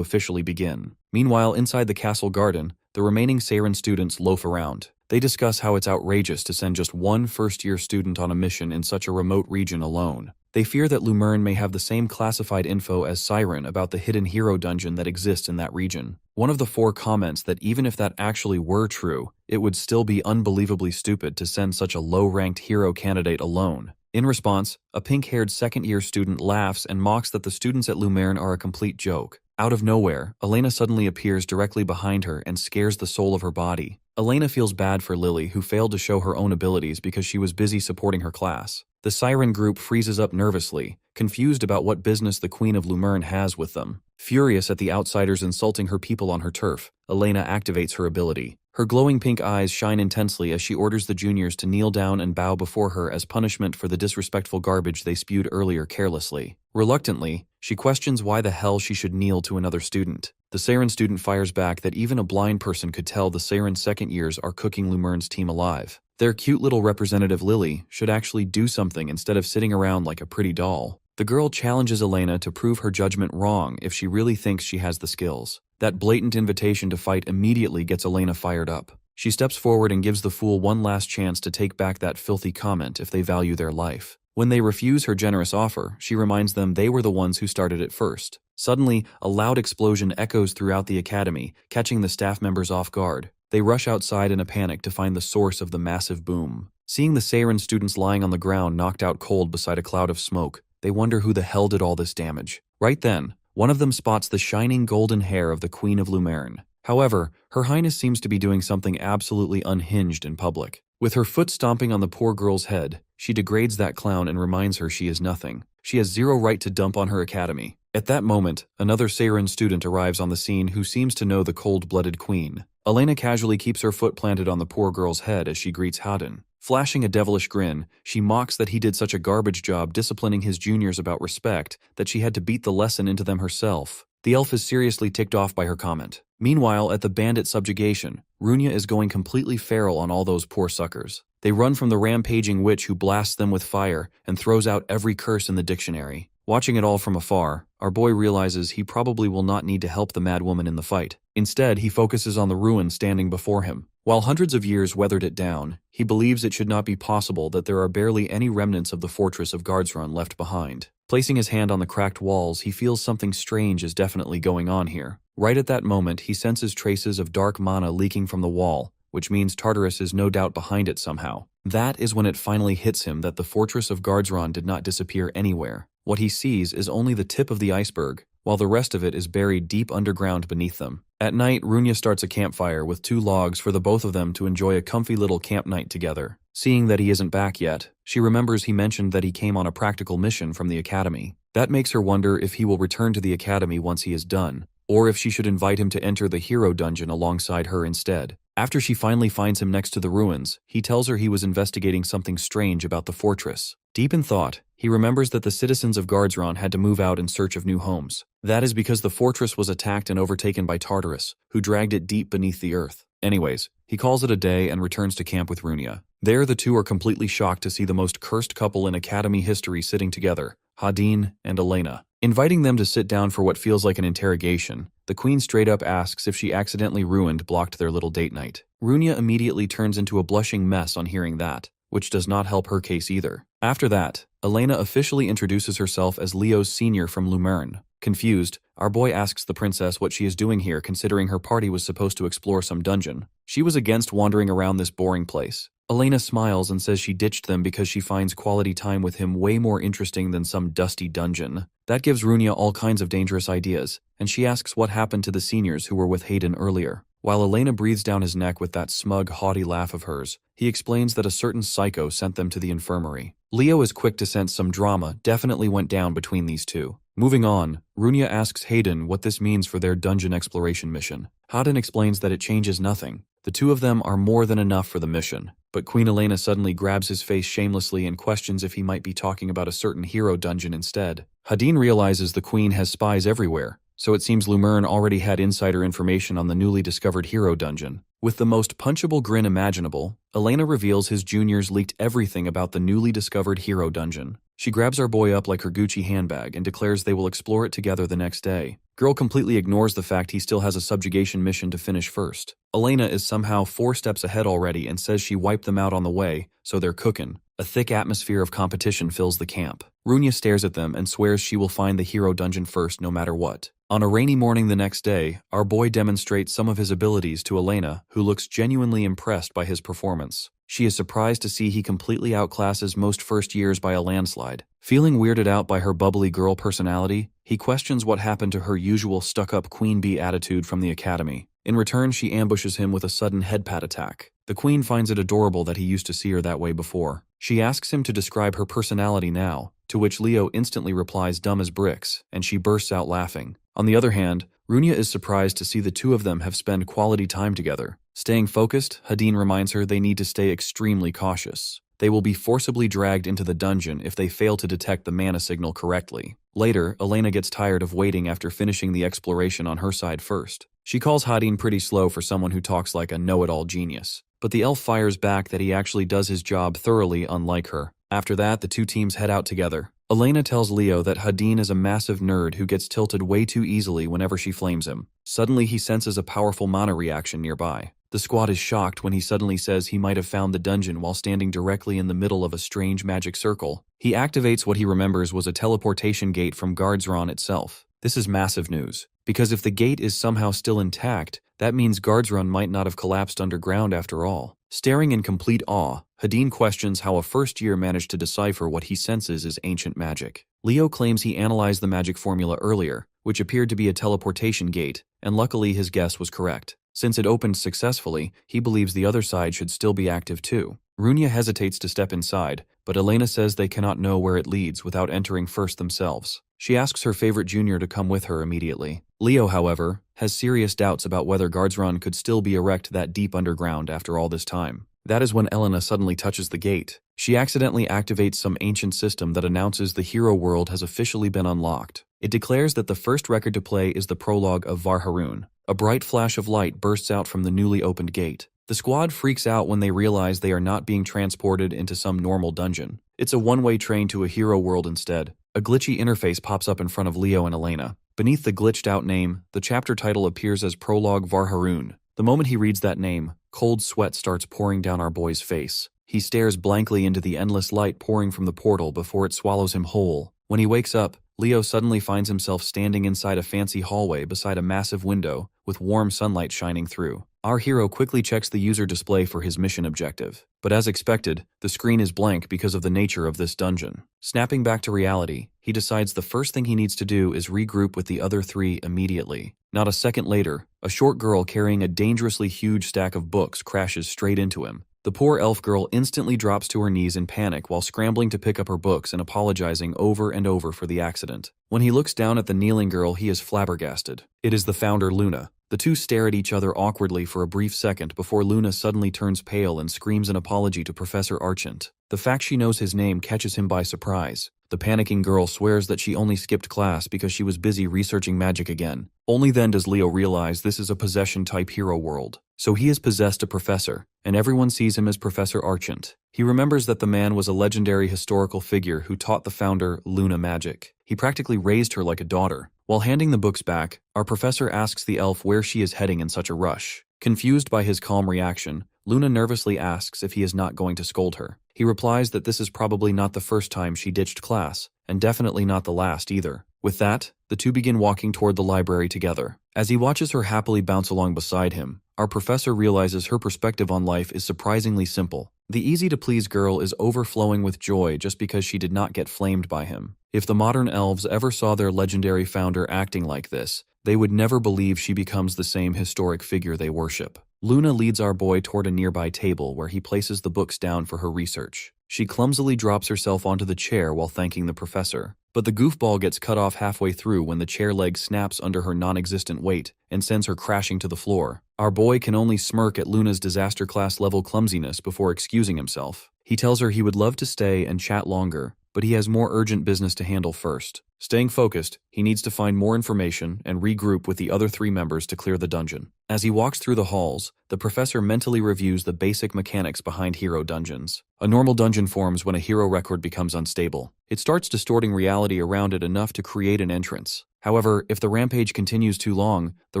officially begin. Meanwhile, inside the castle garden, the remaining Seiren students loaf around. They discuss how it's outrageous to send just one first-year student on a mission in such a remote region alone. They fear that Lumerne may have the same classified info as Siren about the hidden hero dungeon that exists in that region. One of the four comments that even if that actually were true, it would still be unbelievably stupid to send such a low-ranked hero candidate alone. In response, a pink-haired second-year student laughs and mocks that the students at Lumerne are a complete joke. Out of nowhere, Elena suddenly appears directly behind her and scares the soul of her body. Elena feels bad for Lily, who failed to show her own abilities because she was busy supporting her class. The Siren group freezes up nervously, confused about what business the Queen of Lumerne has with them. Furious at the outsiders insulting her people on her turf, Elena activates her ability. Her glowing pink eyes shine intensely as she orders the juniors to kneel down and bow before her as punishment for the disrespectful garbage they spewed earlier carelessly. Reluctantly, she questions why the hell she should kneel to another student. The Seiren student fires back that even a blind person could tell the Seiren second years are cooking Lumerne's team alive. Their cute little representative Lily should actually do something instead of sitting around like a pretty doll. The girl challenges Elena to prove her judgment wrong if she really thinks she has the skills. That blatant invitation to fight immediately gets Elena fired up. She steps forward and gives the fool one last chance to take back that filthy comment if they value their life. When they refuse her generous offer, she reminds them they were the ones who started it first. Suddenly, a loud explosion echoes throughout the academy, catching the staff members off guard. They rush outside in a panic to find the source of the massive boom. Seeing the Seiren students lying on the ground knocked out cold beside a cloud of smoke, they wonder who the hell did all this damage. Right then, one of them spots the shining golden hair of the Queen of Lumerne. However, Her Highness seems to be doing something absolutely unhinged in public. With her foot stomping on the poor girl's head, she degrades that clown and reminds her she is nothing. She has zero right to dump on her academy. At that moment, another Seiren student arrives on the scene who seems to know the cold-blooded queen. Elena casually keeps her foot planted on the poor girl's head as she greets Hadin. Flashing a devilish grin, she mocks that he did such a garbage job disciplining his juniors about respect that she had to beat the lesson into them herself. The elf is seriously ticked off by her comment. Meanwhile, at the bandit subjugation, Runia is going completely feral on all those poor suckers. They run from the rampaging witch who blasts them with fire and throws out every curse in the dictionary. Watching it all from afar, our boy realizes he probably will not need to help the mad woman in the fight. Instead, he focuses on the ruin standing before him. While hundreds of years weathered it down, he believes it should not be possible that there are barely any remnants of the fortress of Guardsrun left behind. Placing his hand on the cracked walls, he feels something strange is definitely going on here. Right at that moment, he senses traces of dark mana leaking from the wall, which means Tartarus is no doubt behind it somehow. That is when it finally hits him that the fortress of Guardsrun did not disappear anywhere. What he sees is only the tip of the iceberg, while the rest of it is buried deep underground beneath them. At night, Runia starts a campfire with 2 logs for the both of them to enjoy a comfy little camp night together. Seeing that he isn't back yet, she remembers he mentioned that he came on a practical mission from the academy. That makes her wonder if he will return to the academy once he is done, or if she should invite him to enter the hero dungeon alongside her instead. After she finally finds him next to the ruins, he tells her he was investigating something strange about the fortress. Deep in thought, he remembers that the citizens of Guardsrun had to move out in search of new homes. That is because the fortress was attacked and overtaken by Tartarus, who dragged it deep beneath the earth. Anyways, he calls it a day and returns to camp with Runia. There, the two are completely shocked to see the most cursed couple in academy history sitting together, Hadin and Elena. Inviting them to sit down for what feels like an interrogation, the queen straight up asks if she accidentally blocked their little date night. Runia immediately turns into a blushing mess on hearing that, which does not help her case either. After that, Elena officially introduces herself as Leo's senior from Lumerne. Confused, our boy asks the princess what she is doing here considering her party was supposed to explore some dungeon. She was against wandering around this boring place. Elena smiles and says she ditched them because she finds quality time with him way more interesting than some dusty dungeon. That gives Runia all kinds of dangerous ideas, and she asks what happened to the seniors who were with Hayden earlier. While Elena breathes down his neck with that smug, haughty laugh of hers, he explains that a certain psycho sent them to the infirmary. Leo is quick to sense some drama definitely went down between these two. Moving on, Runia asks Hayden what this means for their dungeon exploration mission. Hayden explains that it changes nothing. The two of them are more than enough for the mission. But Queen Elena suddenly grabs his face shamelessly and questions if he might be talking about a certain hero dungeon instead. Hadin realizes the queen has spies everywhere, so it seems Lumerne already had insider information on the newly discovered hero dungeon. With the most punchable grin imaginable, Elena reveals his juniors leaked everything about the newly discovered hero dungeon. She grabs our boy up like her Gucci handbag and declares they will explore it together the next day. Girl completely ignores the fact he still has a subjugation mission to finish first. Elena is somehow 4 steps ahead already and says she wiped them out on the way, so they're cooking. A thick atmosphere of competition fills the camp. Runia stares at them and swears she will find the hero dungeon first no matter what. On a rainy morning the next day, our boy demonstrates some of his abilities to Elena, who looks genuinely impressed by his performance. She is surprised to see he completely outclasses most first years by a landslide. Feeling weirded out by her bubbly girl personality, he questions what happened to her usual stuck-up queen bee attitude from the academy. In return, she ambushes him with a sudden headpat attack. The queen finds it adorable that he used to see her that way before. She asks him to describe her personality now, to which Leo instantly replies dumb as bricks, and she bursts out laughing. On the other hand, Runia is surprised to see the two of them have spent quality time together. Staying focused, Hadin reminds her they need to stay extremely cautious. They will be forcibly dragged into the dungeon if they fail to detect the mana signal correctly. Later, Elena gets tired of waiting after finishing the exploration on her side first. She calls Hadin pretty slow for someone who talks like a know-it-all genius. But the elf fires back that he actually does his job thoroughly unlike her. After that, the two teams head out together. Elena tells Leo that Hadin is a massive nerd who gets tilted way too easily whenever she flames him. Suddenly, he senses a powerful mana reaction nearby. The squad is shocked when he suddenly says he might have found the dungeon while standing directly in the middle of a strange magic circle. He activates what he remembers was a teleportation gate from Guardsron itself. This is massive news, because if the gate is somehow still intact, that means Guardsron might not have collapsed underground after all. Staring in complete awe, Hadin questions how a first year managed to decipher what he senses is ancient magic. Leo claims he analyzed the magic formula earlier, which appeared to be a teleportation gate, and luckily his guess was correct. Since it opened successfully, he believes the other side should still be active too. Runia hesitates to step inside, but Elena says they cannot know where it leads without entering first themselves. She asks her favorite junior to come with her immediately. Leo, however, has serious doubts about whether Guardsron could still be erect that deep underground after all this time. That is when Elena suddenly touches the gate. She accidentally activates some ancient system that announces the hero world has officially been unlocked. It declares that the first record to play is the prologue of Varharun. A bright flash of light bursts out from the newly opened gate. The squad freaks out when they realize they are not being transported into some normal dungeon. It's a one-way train to a hero world instead. A glitchy interface pops up in front of Leo and Elena. Beneath the glitched-out name, the chapter title appears as Prologue Varharun. The moment he reads that name, cold sweat starts pouring down our boy's face. He stares blankly into the endless light pouring from the portal before it swallows him whole. When he wakes up, Leo suddenly finds himself standing inside a fancy hallway beside a massive window with warm sunlight shining through. Our hero quickly checks the user display for his mission objective, but as expected, the screen is blank because of the nature of this dungeon. Snapping back to reality, he decides the first thing he needs to do is regroup with the other three immediately. Not a second later, a short girl carrying a dangerously huge stack of books crashes straight into him. The poor elf girl instantly drops to her knees in panic while scrambling to pick up her books and apologizing over and over for the accident. When he looks down at the kneeling girl, he is flabbergasted. It is the founder, Luna. The two stare at each other awkwardly for a brief second before Luna suddenly turns pale and screams an apology to Professor Archant. The fact she knows his name catches him by surprise. The panicking girl swears that she only skipped class because she was busy researching magic again. Only then does Leo realize this is a possession-type hero world. So he has possessed a professor, and everyone sees him as Professor Archant. He remembers that the man was a legendary historical figure who taught the founder Luna magic. He practically raised her like a daughter. While handing the books back, our professor asks the elf where she is heading in such a rush. Confused by his calm reaction, Luna nervously asks if he is not going to scold her. He replies that this is probably not the first time she ditched class, and definitely not the last either. With that, the two begin walking toward the library together. As he watches her happily bounce along beside him, our professor realizes her perspective on life is surprisingly simple. The easy-to-please girl is overflowing with joy just because she did not get flamed by him. If the modern elves ever saw their legendary founder acting like this, they would never believe she becomes the same historic figure they worship. Luna leads our boy toward a nearby table where he places the books down for her research. She clumsily drops herself onto the chair while thanking the professor. But the goofball gets cut off halfway through when the chair leg snaps under her non-existent weight and sends her crashing to the floor. Our boy can only smirk at Luna's disaster class level clumsiness before excusing himself. He tells her he would love to stay and chat longer, but he has more urgent business to handle first. Staying focused, he needs to find more information and regroup with the other 3 members to clear the dungeon. As he walks through the halls, the professor mentally reviews the basic mechanics behind hero dungeons. A normal dungeon forms when a hero record becomes unstable. It starts distorting reality around it enough to create an entrance. However, if the rampage continues too long, the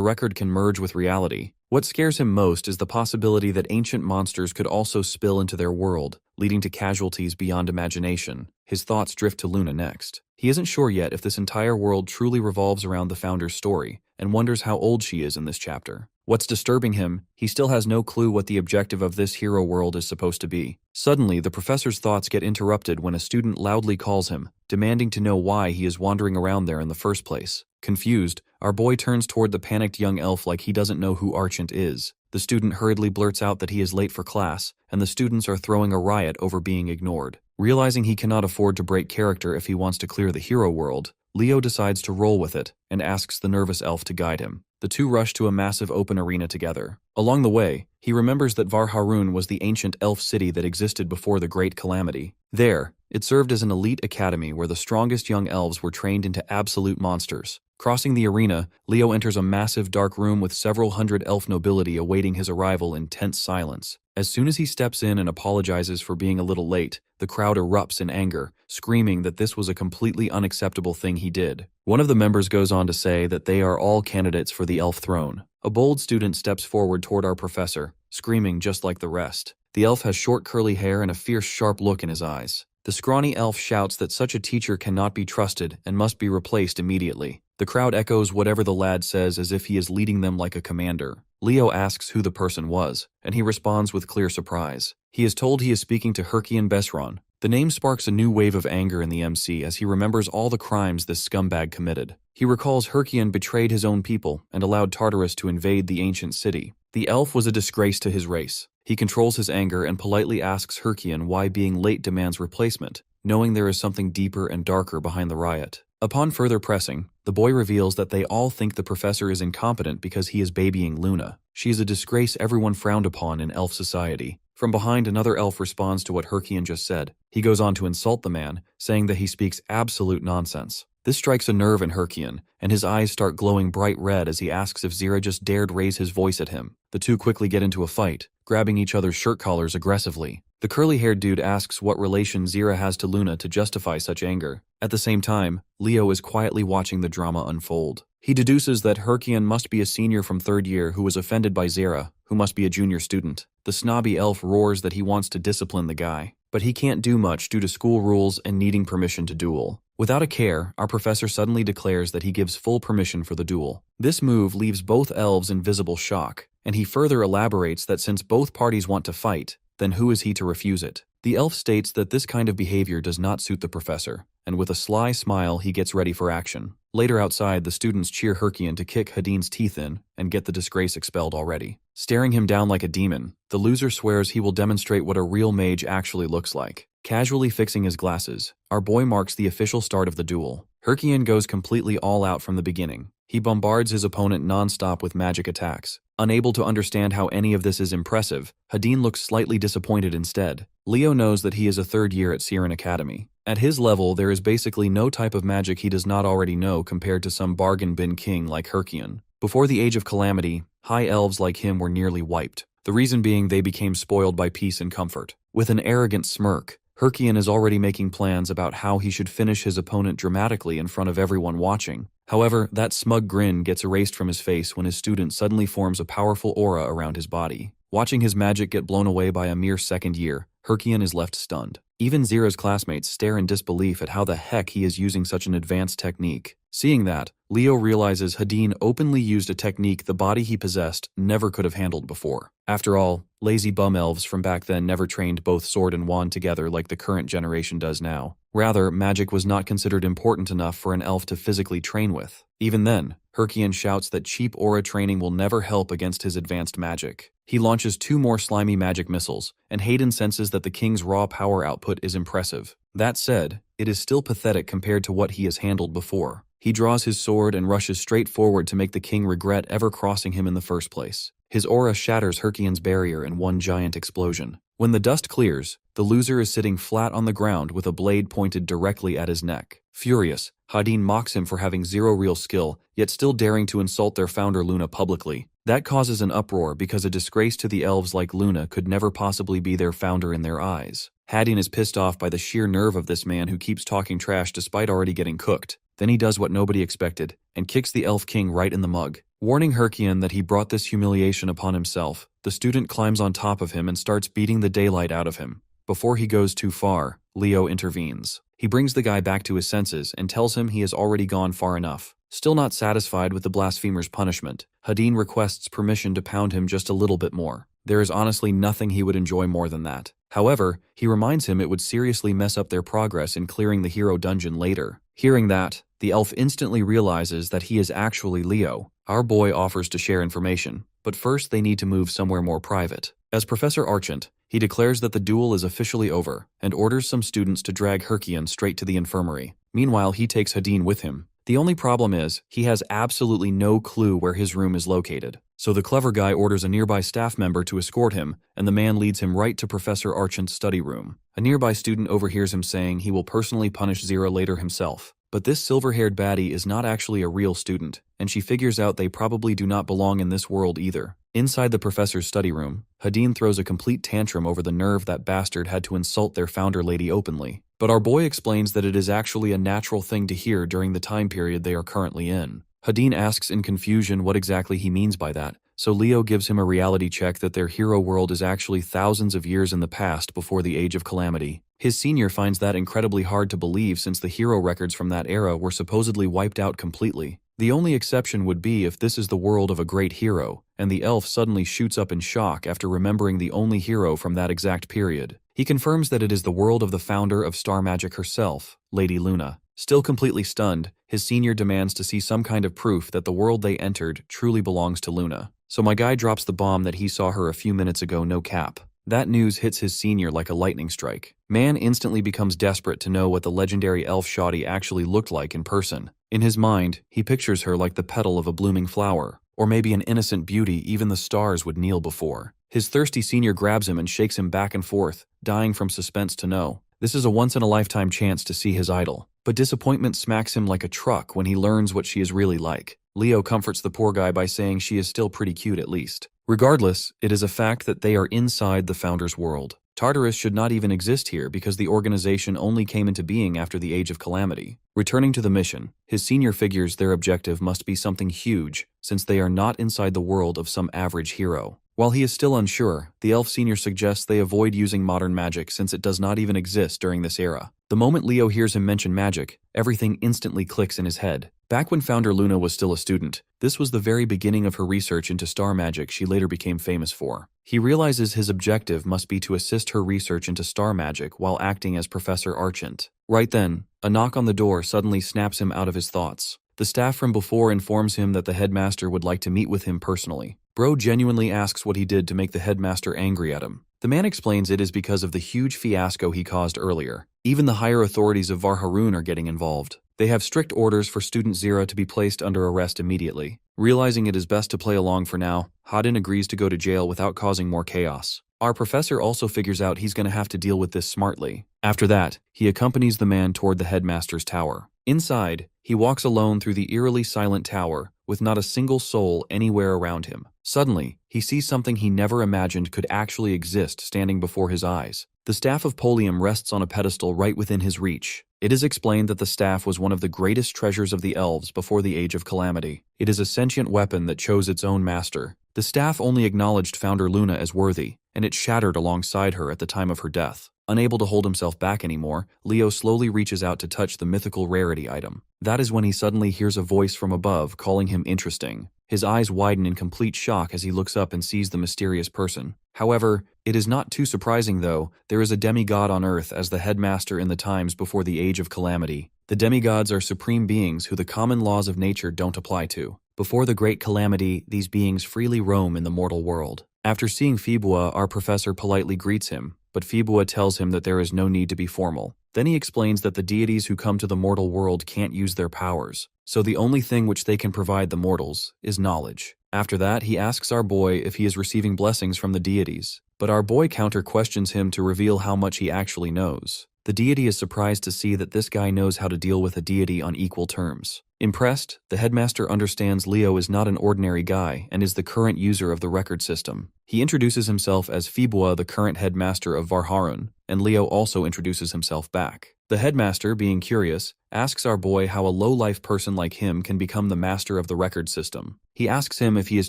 record can merge with reality. What scares him most is the possibility that ancient monsters could also spill into their world, leading to casualties beyond imagination. His thoughts drift to Luna next. He isn't sure yet if this entire world truly revolves around the founder's story, and wonders how old she is in this chapter. What's disturbing him, he still has no clue what the objective of this hero world is supposed to be. Suddenly, the professor's thoughts get interrupted when a student loudly calls him, demanding to know why he is wandering around there in the first place. Confused, our boy turns toward the panicked young elf like he doesn't know who Archant is. The student hurriedly blurts out that he is late for class, and the students are throwing a riot over being ignored. Realizing he cannot afford to break character if he wants to clear the hero world, Leo decides to roll with it and asks the nervous elf to guide him. The two rush to a massive open arena together. Along the way, he remembers that Varharun was the ancient elf city that existed before the Great Calamity. There, it served as an elite academy where the strongest young elves were trained into absolute monsters. Crossing the arena, Leo enters a massive dark room with several hundred elf nobility awaiting his arrival in tense silence. As soon as he steps in and apologizes for being a little late, the crowd erupts in anger, screaming that this was a completely unacceptable thing he did. One of the members goes on to say that they are all candidates for the elf throne. A bold student steps forward toward our professor, screaming just like the rest. The elf has short curly hair and a fierce sharp look in his eyes. The scrawny elf shouts that such a teacher cannot be trusted and must be replaced immediately. The crowd echoes whatever the lad says as if he is leading them like a commander. Leo asks who the person was, and he responds with clear surprise. He is told he is speaking to Herkian Besron. The name sparks a new wave of anger in the MC as he remembers all the crimes this scumbag committed. He recalls Herkian betrayed his own people and allowed Tartarus to invade the ancient city. The elf was a disgrace to his race. He controls his anger and politely asks Herkian why being late demands replacement, knowing there is something deeper and darker behind the riot. Upon further pressing, the boy reveals that they all think the professor is incompetent because he is babying Luna. She is a disgrace everyone frowned upon in elf society. From behind, another elf responds to what Herkian just said. He goes on to insult the man, saying that he speaks absolute nonsense. This strikes a nerve in Herkian, and his eyes start glowing bright red as he asks if Zira just dared raise his voice at him. The two quickly get into a fight, grabbing each other's shirt collars aggressively. The curly-haired dude asks what relation Zira has to Luna to justify such anger. At the same time, Leo is quietly watching the drama unfold. He deduces that Herkian must be a senior from 3rd year who was offended by Zira, who must be a junior student. The snobby elf roars that he wants to discipline the guy, but he can't do much due to school rules and needing permission to duel. Without a care, our professor suddenly declares that he gives full permission for the duel. This move leaves both elves in visible shock, and he further elaborates that since both parties want to fight, then who is he to refuse it? The elf states that this kind of behavior does not suit the professor, and with a sly smile he gets ready for action. Later outside, the students cheer Herkian to kick Hadin's teeth in and get the disgrace expelled already. Staring him down like a demon, the loser swears he will demonstrate what a real mage actually looks like. Casually fixing his glasses, our boy marks the official start of the duel. Herkian goes completely all out from the beginning. He bombards his opponent non-stop with magic attacks. Unable to understand how any of this is impressive, Hadin looks slightly disappointed instead. Leo knows that he is a 3rd year at Siren Academy. At his level, there is basically no type of magic he does not already know compared to some bargain bin king like Herkian. Before the Age of Calamity, high elves like him were nearly wiped. The reason being they became spoiled by peace and comfort. With an arrogant smirk, Herkian is already making plans about how he should finish his opponent dramatically in front of everyone watching. However, that smug grin gets erased from his face when his student suddenly forms a powerful aura around his body. Watching his magic get blown away by a mere 2nd year, Herkian is left stunned. Even Zira's classmates stare in disbelief at how the heck he is using such an advanced technique. Seeing that, Leo realizes Hadin openly used a technique the body he possessed never could have handled before. After all, lazy bum elves from back then never trained both sword and wand together like the current generation does now. Rather, magic was not considered important enough for an elf to physically train with. Even then, Herkian shouts that cheap aura training will never help against his advanced magic. He launches 2 more slimy magic missiles, and Hayden senses that the king's raw power output is impressive. That said, it is still pathetic compared to what he has handled before. He draws his sword and rushes straight forward to make the king regret ever crossing him in the first place. His aura shatters Herkian's barrier in one giant explosion. When the dust clears, the loser is sitting flat on the ground with a blade pointed directly at his neck. Furious, Hadin mocks him for having zero real skill, yet still daring to insult their founder Luna publicly. That causes an uproar because a disgrace to the elves like Luna could never possibly be their founder in their eyes. Hadin is pissed off by the sheer nerve of this man who keeps talking trash despite already getting cooked. Then he does what nobody expected, and kicks the elf king right in the mug. Warning Herkian that he brought this humiliation upon himself, the student climbs on top of him and starts beating the daylight out of him. Before he goes too far, Leo intervenes. He brings the guy back to his senses and tells him he has already gone far enough. Still not satisfied with the blasphemer's punishment, Hadin requests permission to pound him just a little bit more. There is honestly nothing he would enjoy more than that. However, he reminds him it would seriously mess up their progress in clearing the hero dungeon later. Hearing that, the elf instantly realizes that he is actually Leo. Our boy offers to share information, but first they need to move somewhere more private. As Professor Archant, he declares that the duel is officially over and orders some students to drag Herkian straight to the infirmary. Meanwhile, he takes Hadin with him. The only problem is, he has absolutely no clue where his room is located. So the clever guy orders a nearby staff member to escort him, and the man leads him right to Professor Archant's study room. A nearby student overhears him saying he will personally punish Zira later himself. But this silver-haired baddie is not actually a real student, and she figures out they probably do not belong in this world either. Inside the professor's study room, Hadin throws a complete tantrum over the nerve that bastard had to insult their founder lady openly. But our boy explains that it is actually a natural thing to hear during the time period they are currently in. Hadin asks in confusion what exactly he means by that, so Leo gives him a reality check that their hero world is actually thousands of years in the past before the Age of Calamity. His senior finds that incredibly hard to believe since the hero records from that era were supposedly wiped out completely. The only exception would be if this is the world of a great hero, and the elf suddenly shoots up in shock after remembering the only hero from that exact period. He confirms that it is the world of the founder of star magic herself, Lady Luna. Still completely stunned, his senior demands to see some kind of proof that the world they entered truly belongs to Luna. So my guy drops the bomb that he saw her a few minutes ago, no cap. That news hits his senior like a lightning strike. Man instantly becomes desperate to know what the legendary elf shoddy actually looked like in person. In his mind, he pictures her like the petal of a blooming flower, or maybe an innocent beauty even the stars would kneel before. His thirsty senior grabs him and shakes him back and forth, dying from suspense to know. This is a once-in-a-lifetime chance to see his idol. But disappointment smacks him like a truck when he learns what she is really like. Leo comforts the poor guy by saying she is still pretty cute at least. Regardless, it is a fact that they are inside the Founder's world. Tartarus should not even exist here because the organization only came into being after the Age of Calamity. Returning to the mission, his senior figures their objective must be something huge, since they are not inside the world of some average hero. While he is still unsure, the elf senior suggests they avoid using modern magic since it does not even exist during this era. The moment Leo hears him mention magic, everything instantly clicks in his head. Back when Founder Luna was still a student, this was the very beginning of her research into star magic she later became famous for. He realizes his objective must be to assist her research into star magic while acting as Professor Archant. Right then, a knock on the door suddenly snaps him out of his thoughts. The staff from before informs him that the headmaster would like to meet with him personally. Bro genuinely asks what he did to make the headmaster angry at him. The man explains it is because of the huge fiasco he caused earlier. Even the higher authorities of Varharun are getting involved. They have strict orders for student Zira to be placed under arrest immediately. Realizing it is best to play along for now, Hadin agrees to go to jail without causing more chaos. Our professor also figures out he's going to have to deal with this smartly. After that, he accompanies the man toward the headmaster's tower. Inside, he walks alone through the eerily silent tower, with not a single soul anywhere around him. Suddenly, he sees something he never imagined could actually exist standing before his eyes. The staff of Polium rests on a pedestal right within his reach. It is explained that the staff was one of the greatest treasures of the elves before the Age of Calamity. It is a sentient weapon that chose its own master. The staff only acknowledged Founder Luna as worthy, and it shattered alongside her at the time of her death. Unable to hold himself back anymore, Leo slowly reaches out to touch the mythical rarity item. That is when he suddenly hears a voice from above calling him interesting. His eyes widen in complete shock as he looks up and sees the mysterious person. However, it is not too surprising though. There is a demigod on Earth as the headmaster in the times before the Age of Calamity. The demigods are supreme beings who the common laws of nature don't apply to. Before the Great Calamity, these beings freely roam in the mortal world. After seeing Fibua, our professor politely greets him, but Fibua tells him that there is no need to be formal. Then he explains that the deities who come to the mortal world can't use their powers, so the only thing which they can provide the mortals is knowledge. After that, he asks our boy if he is receiving blessings from the deities, but our boy counter-questions him to reveal how much he actually knows. The deity is surprised to see that this guy knows how to deal with a deity on equal terms. Impressed, the headmaster understands Leo is not an ordinary guy and is the current user of the record system. He introduces himself as Fibua, the current headmaster of Varharun, and Leo also introduces himself back. The headmaster, being curious, asks our boy how a low-life person like him can become the master of the record system. He asks him if he is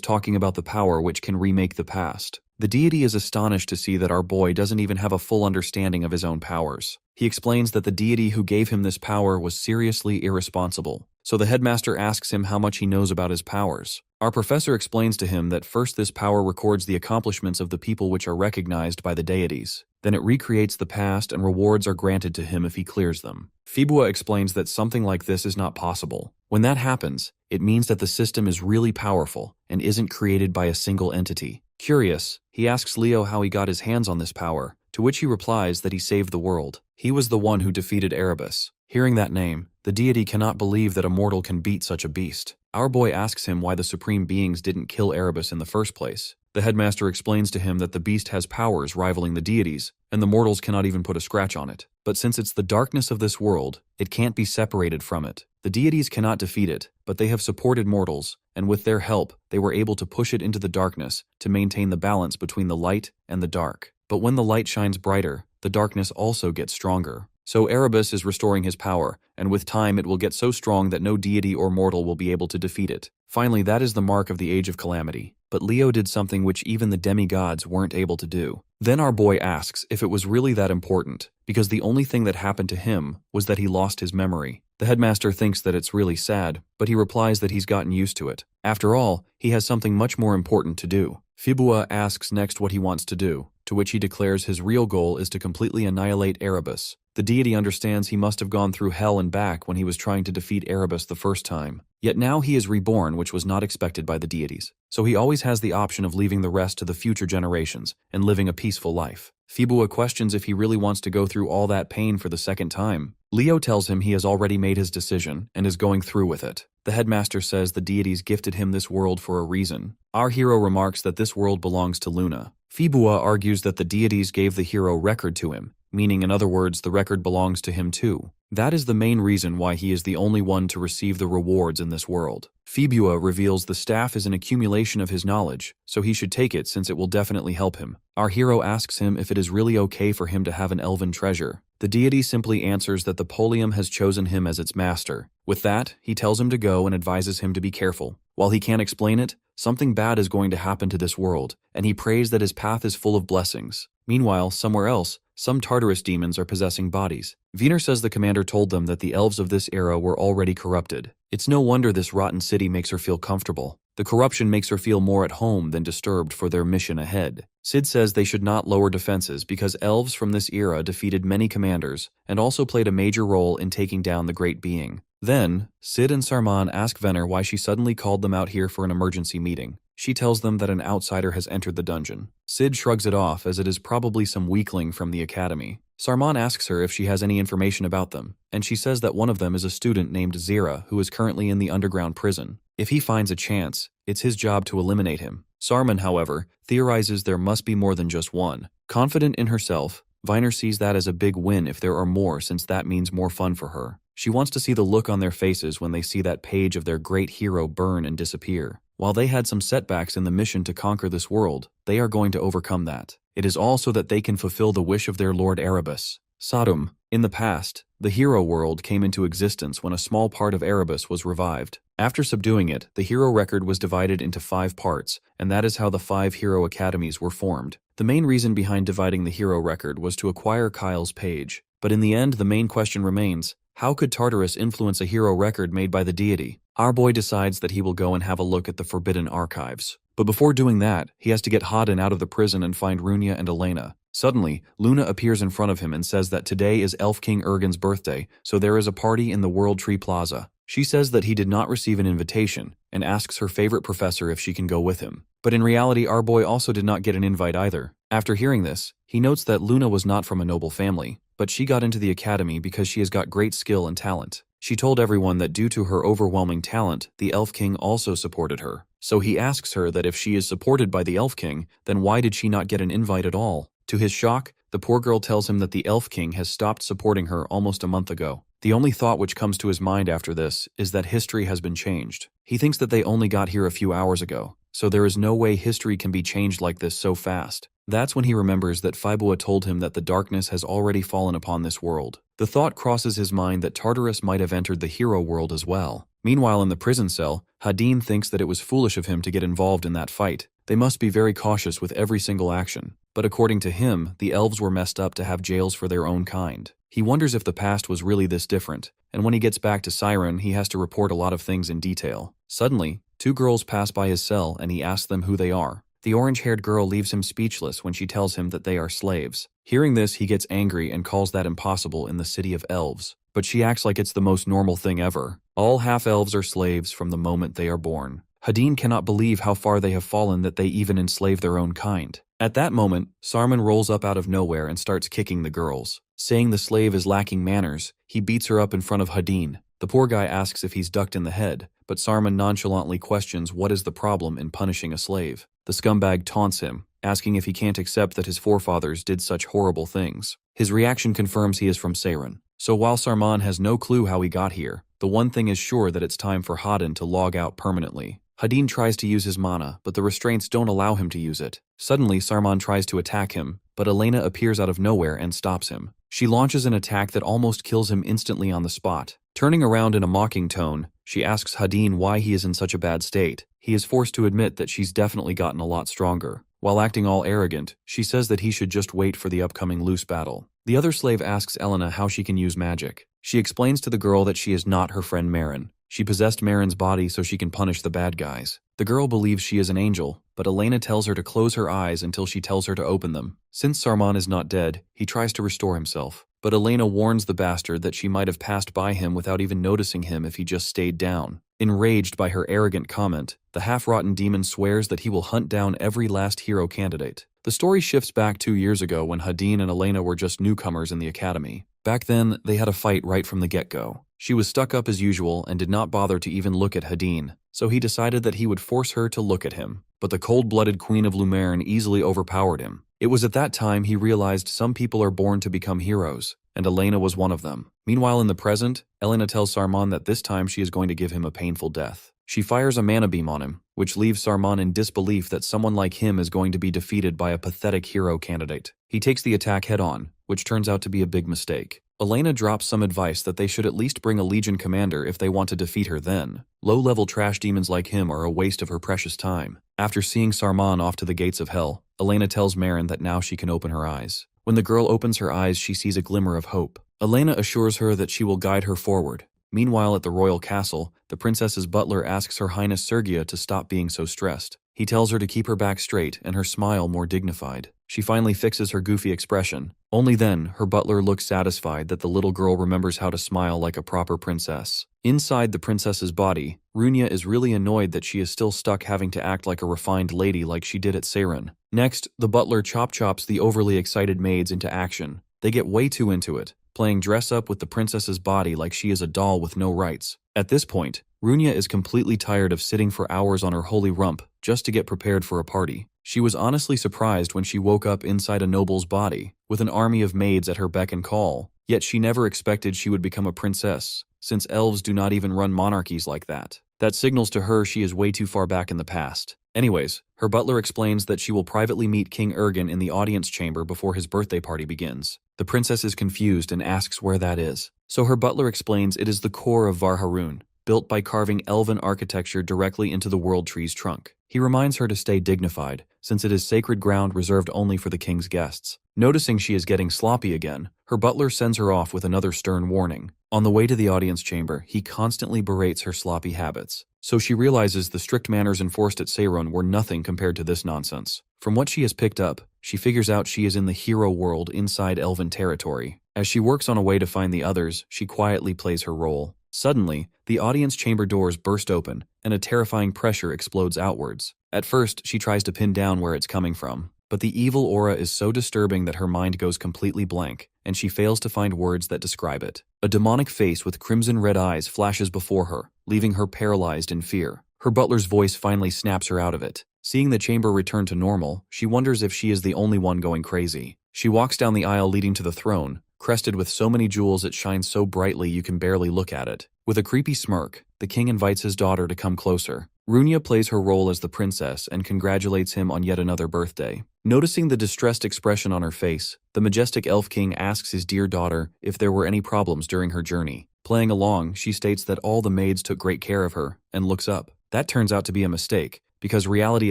talking about the power which can remake the past. The deity is astonished to see that our boy doesn't even have a full understanding of his own powers. He explains that the deity who gave him this power was seriously irresponsible. So the headmaster asks him how much he knows about his powers. Our professor explains to him that first this power records the accomplishments of the people which are recognized by the deities. Then it recreates the past and rewards are granted to him if he clears them. Fibua explains that something like this is not possible. When that happens, it means that the system is really powerful and isn't created by a single entity. Curious, he asks Leo how he got his hands on this power, to which he replies that he saved the world. He was the one who defeated Erebus. Hearing that name, the deity cannot believe that a mortal can beat such a beast. Our boy asks him why the supreme beings didn't kill Erebus in the first place. The headmaster explains to him that the beast has powers rivaling the deities, and the mortals cannot even put a scratch on it. But since it's the darkness of this world, it can't be separated from it. The deities cannot defeat it, but they have supported mortals, and with their help, they were able to push it into the darkness to maintain the balance between the light and the dark. But when the light shines brighter, the darkness also gets stronger. So Erebus is restoring his power, and with time it will get so strong that no deity or mortal will be able to defeat it. Finally, that is the mark of the Age of Calamity. But Leo did something which even the demigods weren't able to do. Then our boy asks if it was really that important, because the only thing that happened to him was that he lost his memory. The headmaster thinks that it's really sad, but he replies that he's gotten used to it. After all, he has something much more important to do. Fibua asks next what he wants to do, to which he declares his real goal is to completely annihilate Erebus. The deity understands he must have gone through hell and back when he was trying to defeat Erebus the first time. Yet now he is reborn, which was not expected by the deities. So he always has the option of leaving the rest to the future generations and living a peaceful life. Fibua questions if he really wants to go through all that pain for the second time. Leo tells him he has already made his decision and is going through with it. The headmaster says the deities gifted him this world for a reason. Our hero remarks that this world belongs to Luna. Fibua argues that the deities gave the hero record to him, meaning in other words the record belongs to him too. That is the main reason why he is the only one to receive the rewards in this world. Fibua reveals the staff is an accumulation of his knowledge, so he should take it since it will definitely help him. Our hero asks him if it is really okay for him to have an elven treasure. The deity simply answers that the Polium has chosen him as its master. With that, he tells him to go and advises him to be careful. While he can't explain it, something bad is going to happen to this world, and he prays that his path is full of blessings. Meanwhile, somewhere else, some Tartarus demons are possessing bodies. Wiener says the commander told them that the elves of this era were already corrupted. It's no wonder this rotten city makes her feel comfortable. The corruption makes her feel more at home than disturbed for their mission ahead. Sid says they should not lower defenses because elves from this era defeated many commanders and also played a major role in taking down the Great Being. Then, Sid and Sarman ask Venner why she suddenly called them out here for an emergency meeting. She tells them that an outsider has entered the dungeon. Sid shrugs it off as it is probably some weakling from the academy. Sarman asks her if she has any information about them, and she says that one of them is a student named Zira who is currently in the underground prison. If he finds a chance, it's his job to eliminate him. Sarman, however, theorizes there must be more than just one. Confident in herself, Viner sees that as a big win if there are more since that means more fun for her. She wants to see the look on their faces when they see that page of their great hero burn and disappear. While they had some setbacks in the mission to conquer this world, they are going to overcome that. It is all so that they can fulfill the wish of their Lord Erebus. Sadum, In the past, the hero world came into existence when a small part of Erebus was revived. After subduing it, the hero record was divided into 5 parts, and that is how the 5 hero academies were formed. The main reason behind dividing the hero record was to acquire Kyle's page. But in the end, the main question remains, how could Tartarus influence a hero record made by the deity? Our boy decides that he will go and have a look at the forbidden archives. But before doing that, he has to get Hadin out of the prison and find Runia and Elena. Suddenly, Luna appears in front of him and says that today is Elf King Ergin's birthday, so there is a party in the World Tree Plaza. She says that he did not receive an invitation, and asks her favorite professor if she can go with him. But in reality, our boy also did not get an invite either. After hearing this, he notes that Luna was not from a noble family, but she got into the academy because she has got great skill and talent. She told everyone that due to her overwhelming talent, the Elf King also supported her. So he asks her that if she is supported by the Elf King, then why did she not get an invite at all? To his shock, the poor girl tells him that the Elf King has stopped supporting her almost a month ago. The only thought which comes to his mind after this is that history has been changed. He thinks that they only got here a few hours ago, so there is no way history can be changed like this so fast. That's when he remembers that Faibua told him that the darkness has already fallen upon this world. The thought crosses his mind that Tartarus might have entered the hero world as well. Meanwhile, in the prison cell, Hadin thinks that it was foolish of him to get involved in that fight. They must be very cautious with every single action. But according to him, the elves were messed up to have jails for their own kind. He wonders if the past was really this different, and when he gets back to Siren, he has to report a lot of things in detail. Suddenly, 2 girls pass by his cell and he asks them who they are. The orange-haired girl leaves him speechless when she tells him that they are slaves. Hearing this, he gets angry and calls that impossible in the city of elves. But she acts like it's the most normal thing ever. All half-elves are slaves from the moment they are born. Hadin cannot believe how far they have fallen that they even enslave their own kind. At that moment, Sarman rolls up out of nowhere and starts kicking the girls. Saying the slave is lacking manners, he beats her up in front of Hadin. The poor guy asks if he's ducked in the head, but Sarman nonchalantly questions what is the problem in punishing a slave. The scumbag taunts him, asking if he can't accept that his forefathers did such horrible things. His reaction confirms he is from Seiren. So while Sarman has no clue how he got here, the one thing is sure that it's time for Hadin to log out permanently. Hadin tries to use his mana, but the restraints don't allow him to use it. Suddenly, Sarman tries to attack him, but Elena appears out of nowhere and stops him. She launches an attack that almost kills him instantly on the spot. Turning around in a mocking tone, she asks Hadin why he is in such a bad state. He is forced to admit that she's definitely gotten a lot stronger. While acting all arrogant, she says that he should just wait for the upcoming loose battle. The other slave asks Elena how she can use magic. She explains to the girl that she is not her friend Marin. She possessed Marin's body so she can punish the bad guys. The girl believes she is an angel, but Elena tells her to close her eyes until she tells her to open them. Since Sarman is not dead, he tries to restore himself. But Elena warns the bastard that she might have passed by him without even noticing him if he just stayed down. Enraged by her arrogant comment, the half-rotten demon swears that he will hunt down every last hero candidate. The story shifts back 2 years ago when Hadin and Elena were just newcomers in the academy. Back then, they had a fight right from the get-go. She was stuck up as usual and did not bother to even look at Hadin, so he decided that he would force her to look at him. But the cold-blooded Queen of Lumerne easily overpowered him. It was at that time he realized some people are born to become heroes, and Elena was one of them. Meanwhile, in the present, Elena tells Sarman that this time she is going to give him a painful death. She fires a mana beam on him, which leaves Sarman in disbelief that someone like him is going to be defeated by a pathetic hero candidate. He takes the attack head-on, which turns out to be a big mistake. Elena drops some advice that they should at least bring a Legion commander if they want to defeat her then. Low-level trash demons like him are a waste of her precious time. After seeing Sarman off to the gates of hell, Elena tells Marin that now she can open her eyes. When the girl opens her eyes, she sees a glimmer of hope. Elena assures her that she will guide her forward. Meanwhile, at the royal castle, the princess's butler asks Her Highness Sergia to stop being so stressed. He tells her to keep her back straight and her smile more dignified. She finally fixes her goofy expression. Only then, her butler looks satisfied that the little girl remembers how to smile like a proper princess. Inside the princess's body, Runia is really annoyed that she is still stuck having to act like a refined lady like she did at Seiren. Next, the butler chops the overly excited maids into action. They get way too into it, playing dress-up with the princess's body like she is a doll with no rights. At this point, Runia is completely tired of sitting for hours on her holy rump just to get prepared for a party. She was honestly surprised when she woke up inside a noble's body, with an army of maids at her beck and call, yet she never expected she would become a princess, since elves do not even run monarchies like that. That signals to her she is way too far back in the past. Anyways, her butler explains that she will privately meet King Ergen in the audience chamber before his birthday party begins. The princess is confused and asks where that is. So her butler explains it is the core of Varharun, built by carving elven architecture directly into the world tree's trunk. He reminds her to stay dignified, since it is sacred ground reserved only for the king's guests. Noticing she is getting sloppy again, her butler sends her off with another stern warning. On the way to the audience chamber, he constantly berates her sloppy habits. So she realizes the strict manners enforced at Seiron were nothing compared to this nonsense. From what she has picked up, she figures out she is in the hero world inside elven territory. As she works on a way to find the others, she quietly plays her role. Suddenly, the audience chamber doors burst open, and a terrifying pressure explodes outwards. At first, she tries to pin down where it's coming from, but the evil aura is so disturbing that her mind goes completely blank, and she fails to find words that describe it. A demonic face with crimson-red eyes flashes before her, leaving her paralyzed in fear. Her butler's voice finally snaps her out of it. Seeing the chamber return to normal, she wonders if she is the only one going crazy. She walks down the aisle leading to the throne, crested with so many jewels it shines so brightly you can barely look at it. With a creepy smirk, the king invites his daughter to come closer. Runia plays her role as the princess and congratulates him on yet another birthday. Noticing the distressed expression on her face, the majestic elf king asks his dear daughter if there were any problems during her journey. Playing along, she states that all the maids took great care of her, and looks up. That turns out to be a mistake, because reality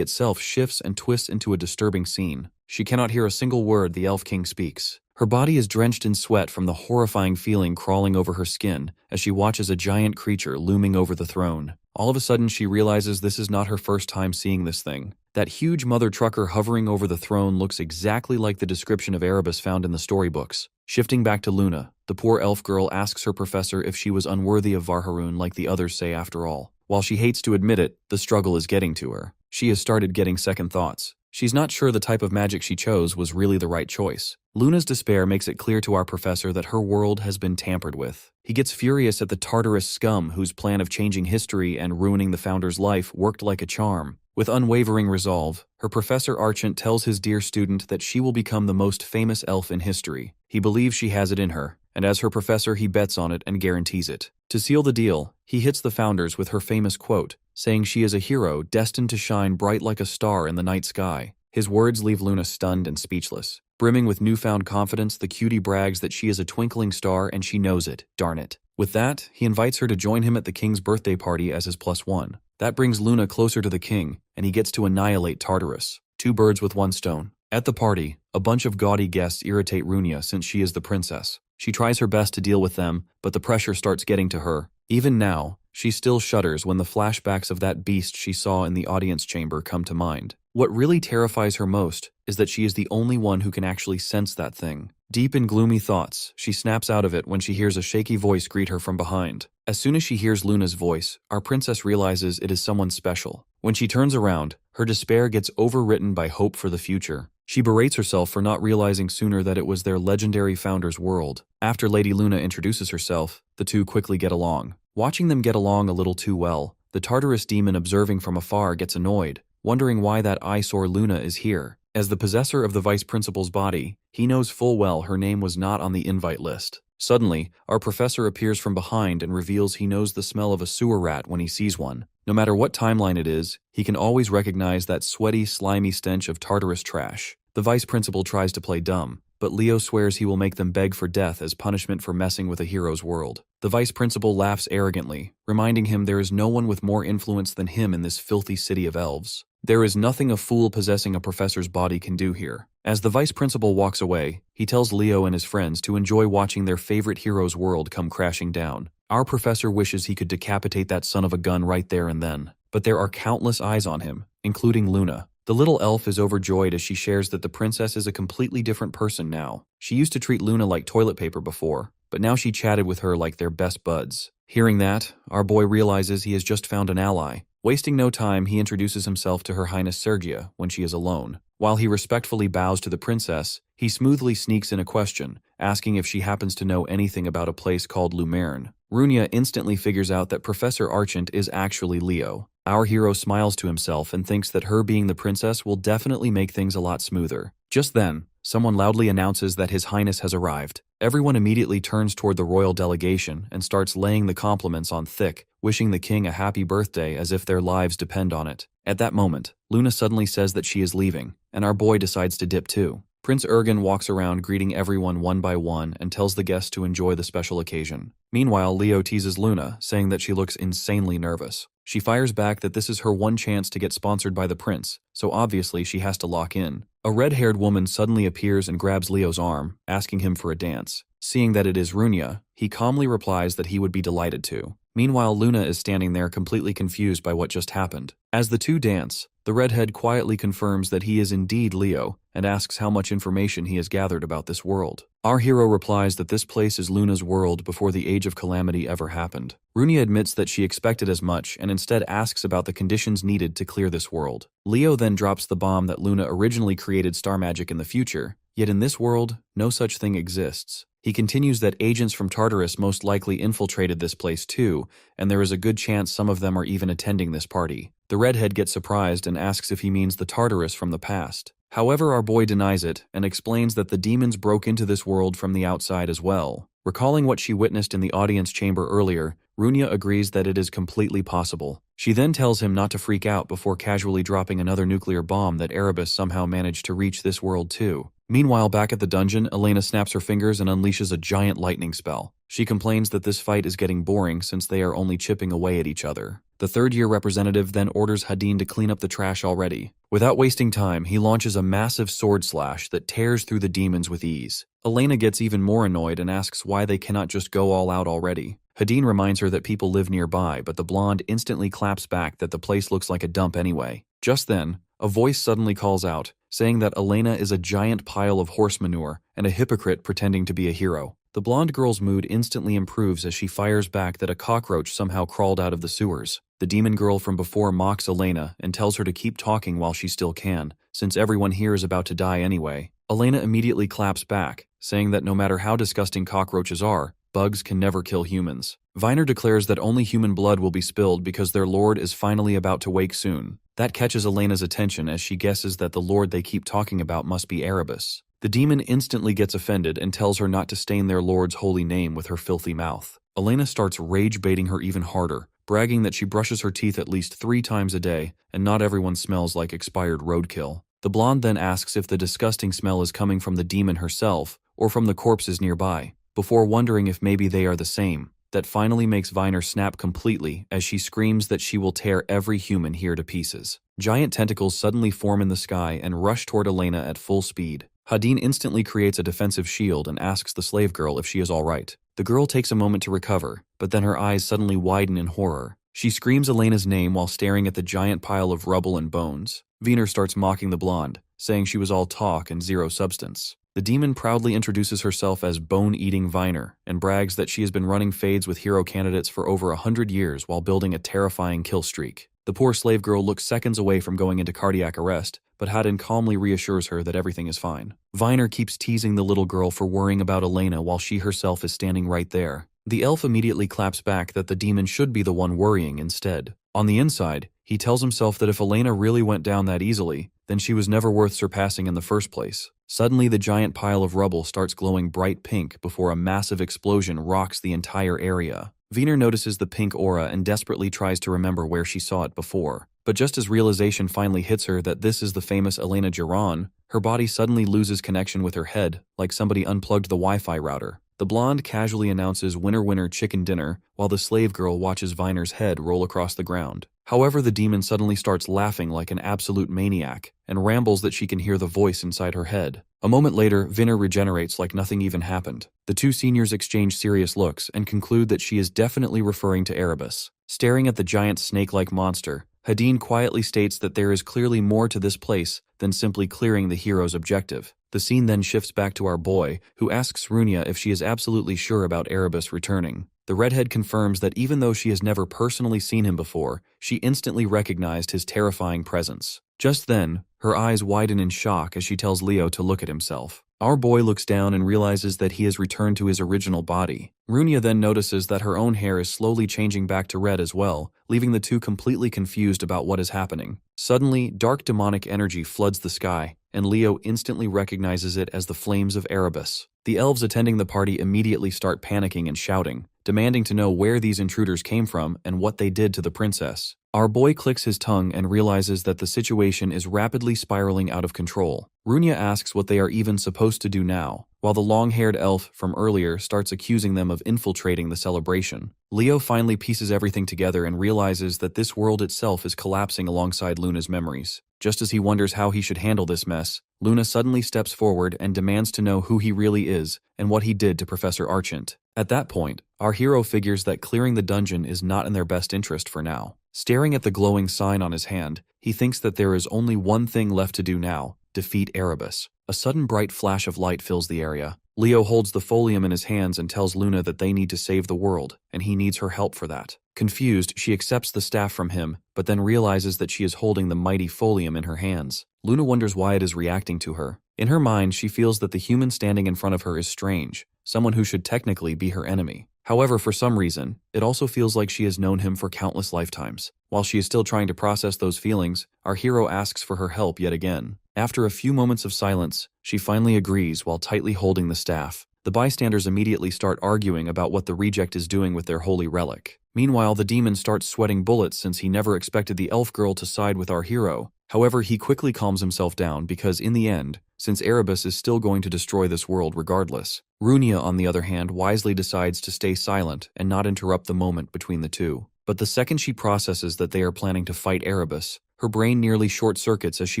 itself shifts and twists into a disturbing scene. She cannot hear a single word the elf king speaks. Her body is drenched in sweat from the horrifying feeling crawling over her skin as she watches a giant creature looming over the throne. All of a sudden, she realizes this is not her first time seeing this thing. That huge mother trucker hovering over the throne looks exactly like the description of Erebus found in the storybooks. Shifting back to Luna, the poor elf girl asks her professor if she was unworthy of Varharun like the others say after all. While she hates to admit it, the struggle is getting to her. She has started getting second thoughts. She's not sure the type of magic she chose was really the right choice. Luna's despair makes it clear to our professor that her world has been tampered with. He gets furious at the Tartarus scum whose plan of changing history and ruining the founder's life worked like a charm. With unwavering resolve, her professor Archant tells his dear student that she will become the most famous elf in history. He believes she has it in her, and as her professor he bets on it and guarantees it. To seal the deal, he hits the founders with her famous quote, saying she is a hero destined to shine bright like a star in the night sky. His words leave Luna stunned and speechless. Brimming with newfound confidence, the cutie brags that she is a twinkling star and she knows it, darn it. With that, he invites her to join him at the king's birthday party as his +1. That brings Luna closer to the king, and he gets to annihilate Tartarus. 2 birds with 1 stone. At the party, a bunch of gaudy guests irritate Runia since she is the princess. She tries her best to deal with them, but the pressure starts getting to her. Even now, she still shudders when the flashbacks of that beast she saw in the audience chamber come to mind. What really terrifies her most is that she is the only one who can actually sense that thing. Deep in gloomy thoughts, she snaps out of it when she hears a shaky voice greet her from behind. As soon as she hears Luna's voice, our princess realizes it is someone special. When she turns around, her despair gets overwritten by hope for the future. She berates herself for not realizing sooner that it was their legendary founder's world. After Lady Luna introduces herself, the two quickly get along. Watching them get along a little too well, the Tartarus demon observing from afar gets annoyed, wondering why that eyesore Luna is here. As the possessor of the vice principal's body, he knows full well her name was not on the invite list. Suddenly, our professor appears from behind and reveals he knows the smell of a sewer rat when he sees one. No matter what timeline it is, he can always recognize that sweaty, slimy stench of Tartarus trash. The vice principal tries to play dumb, but Leo swears he will make them beg for death as punishment for messing with a hero's world. The vice principal laughs arrogantly, reminding him there is no one with more influence than him in this filthy city of elves. There is nothing a fool possessing a professor's body can do here. As the vice principal walks away, he tells Leo and his friends to enjoy watching their favorite hero's world come crashing down. Our professor wishes he could decapitate that son of a gun right there and then, but there are countless eyes on him, including Luna. The little elf is overjoyed as she shares that the princess is a completely different person now. She used to treat Luna like toilet paper before, but now she chatted with her like they're best buds. Hearing that, our boy realizes he has just found an ally. Wasting no time, he introduces himself to Her Highness Sergia when she is alone. While he respectfully bows to the princess, he smoothly sneaks in a question, asking if she happens to know anything about a place called Lumerne. Runia instantly figures out that Professor Archant is actually Leo. Our hero smiles to himself and thinks that her being the princess will definitely make things a lot smoother. Just then, someone loudly announces that His Highness has arrived. Everyone immediately turns toward the royal delegation and starts laying the compliments on thick, wishing the king a happy birthday as if their lives depend on it. At that moment, Luna suddenly says that she is leaving, and our boy decides to dip too. Prince Ergen walks around greeting everyone one by one and tells the guests to enjoy the special occasion. Meanwhile, Leo teases Luna, saying that she looks insanely nervous. She fires back that this is her one chance to get sponsored by the prince, so obviously she has to lock in. A red-haired woman suddenly appears and grabs Leo's arm, asking him for a dance. Seeing that it is Runia, he calmly replies that he would be delighted to. Meanwhile, Luna is standing there completely confused by what just happened. As the two dance, the redhead quietly confirms that he is indeed Leo and asks how much information he has gathered about this world. Our hero replies that this place is Luna's world before the Age of Calamity ever happened. Runia admits that she expected as much and instead asks about the conditions needed to clear this world. Leo then drops the bomb that Luna originally created star magic in the future, yet in this world, no such thing exists. He continues that agents from Tartarus most likely infiltrated this place too, and there is a good chance some of them are even attending this party. The redhead gets surprised and asks if he means the Tartarus from the past. However, our boy denies it and explains that the demons broke into this world from the outside as well. Recalling what she witnessed in the audience chamber earlier, Runia agrees that it is completely possible. She then tells him not to freak out before casually dropping another nuclear bomb that Erebus somehow managed to reach this world too. Meanwhile, back at the dungeon, Elena snaps her fingers and unleashes a giant lightning spell. She complains that this fight is getting boring since they are only chipping away at each other. The third-year representative then orders Hadin to clean up the trash already. Without wasting time, he launches a massive sword slash that tears through the demons with ease. Elena gets even more annoyed and asks why they cannot just go all out already. Hadin reminds her that people live nearby, but the blonde instantly claps back that the place looks like a dump anyway. Just then, a voice suddenly calls out, saying that Elena is a giant pile of horse manure and a hypocrite pretending to be a hero. The blonde girl's mood instantly improves as she fires back that a cockroach somehow crawled out of the sewers. The demon girl from before mocks Elena and tells her to keep talking while she still can, since everyone here is about to die anyway. Elena immediately claps back, saying that no matter how disgusting cockroaches are, bugs can never kill humans. Viner declares that only human blood will be spilled because their lord is finally about to wake soon. That catches Elena's attention as she guesses that the lord they keep talking about must be Erebus. The demon instantly gets offended and tells her not to stain their lord's holy name with her filthy mouth. Elena starts rage-baiting her even harder, bragging that she brushes her teeth at least 3 times a day and not everyone smells like expired roadkill. The blonde then asks if the disgusting smell is coming from the demon herself or from the corpses nearby, before wondering if maybe they are the same. That finally makes Viner snap completely as she screams that she will tear every human here to pieces. Giant tentacles suddenly form in the sky and rush toward Elena at full speed. Hadin instantly creates a defensive shield and asks the slave girl if she is alright. The girl takes a moment to recover, but then her eyes suddenly widen in horror. She screams Elena's name while staring at the giant pile of rubble and bones. Viner starts mocking the blonde, saying she was all talk and zero substance. The demon proudly introduces herself as Bone-Eating Viner and brags that she has been running fades with hero candidates for over 100 years while building a terrifying kill streak. The poor slave girl looks seconds away from going into cardiac arrest, but Hadin calmly reassures her that everything is fine. Viner keeps teasing the little girl for worrying about Elena while she herself is standing right there. The elf immediately claps back that the demon should be the one worrying instead. On the inside, he tells himself that if Elena really went down that easily, then she was never worth surpassing in the first place. Suddenly, the giant pile of rubble starts glowing bright pink before a massive explosion rocks the entire area. Viner notices the pink aura and desperately tries to remember where she saw it before. But just as realization finally hits her that this is the famous Elena Giron, her body suddenly loses connection with her head, like somebody unplugged the Wi-Fi router. The blonde casually announces "Winner, winner, chicken dinner," while the slave girl watches Viner's head roll across the ground. However, the demon suddenly starts laughing like an absolute maniac, and rambles that she can hear the voice inside her head. A moment later, Viner regenerates like nothing even happened. The two seniors exchange serious looks and conclude that she is definitely referring to Erebus. Staring at the giant snake-like monster, Hadin quietly states that there is clearly more to this place than simply clearing the hero's objective. The scene then shifts back to our boy, who asks Runia if she is absolutely sure about Erebus returning. The redhead confirms that even though she has never personally seen him before, she instantly recognized his terrifying presence. Just then, her eyes widen in shock as she tells Leo to look at himself. Our boy looks down and realizes that he has returned to his original body. Runia then notices that her own hair is slowly changing back to red as well, leaving the two completely confused about what is happening. Suddenly, dark demonic energy floods the sky, and Leo instantly recognizes it as the flames of Erebus. The elves attending the party immediately start panicking and shouting, demanding to know where these intruders came from and what they did to the princess. Our boy clicks his tongue and realizes that the situation is rapidly spiraling out of control. Runia asks what they are even supposed to do now, while the long-haired elf from earlier starts accusing them of infiltrating the celebration. Leo finally pieces everything together and realizes that this world itself is collapsing alongside Luna's memories. Just as he wonders how he should handle this mess, Luna suddenly steps forward and demands to know who he really is and what he did to Professor Archant. At that point, our hero figures that clearing the dungeon is not in their best interest for now. Staring at the glowing sign on his hand, he thinks that there is only one thing left to do now: defeat Erebus. A sudden bright flash of light fills the area. Leo holds the folium in his hands and tells Luna that they need to save the world, and he needs her help for that. Confused, she accepts the staff from him, but then realizes that she is holding the mighty folium in her hands. Luna wonders why it is reacting to her. In her mind, she feels that the human standing in front of her is strange, someone who should technically be her enemy. However, for some reason, it also feels like she has known him for countless lifetimes. While she is still trying to process those feelings, our hero asks for her help yet again. After a few moments of silence, she finally agrees while tightly holding the staff. The bystanders immediately start arguing about what the reject is doing with their holy relic. Meanwhile, the demon starts sweating bullets since he never expected the elf girl to side with our hero. However, he quickly calms himself down because in the end, since Erebus is still going to destroy this world regardless. Runia, on the other hand, wisely decides to stay silent and not interrupt the moment between the two. But the second she processes that they are planning to fight Erebus, her brain nearly short-circuits as she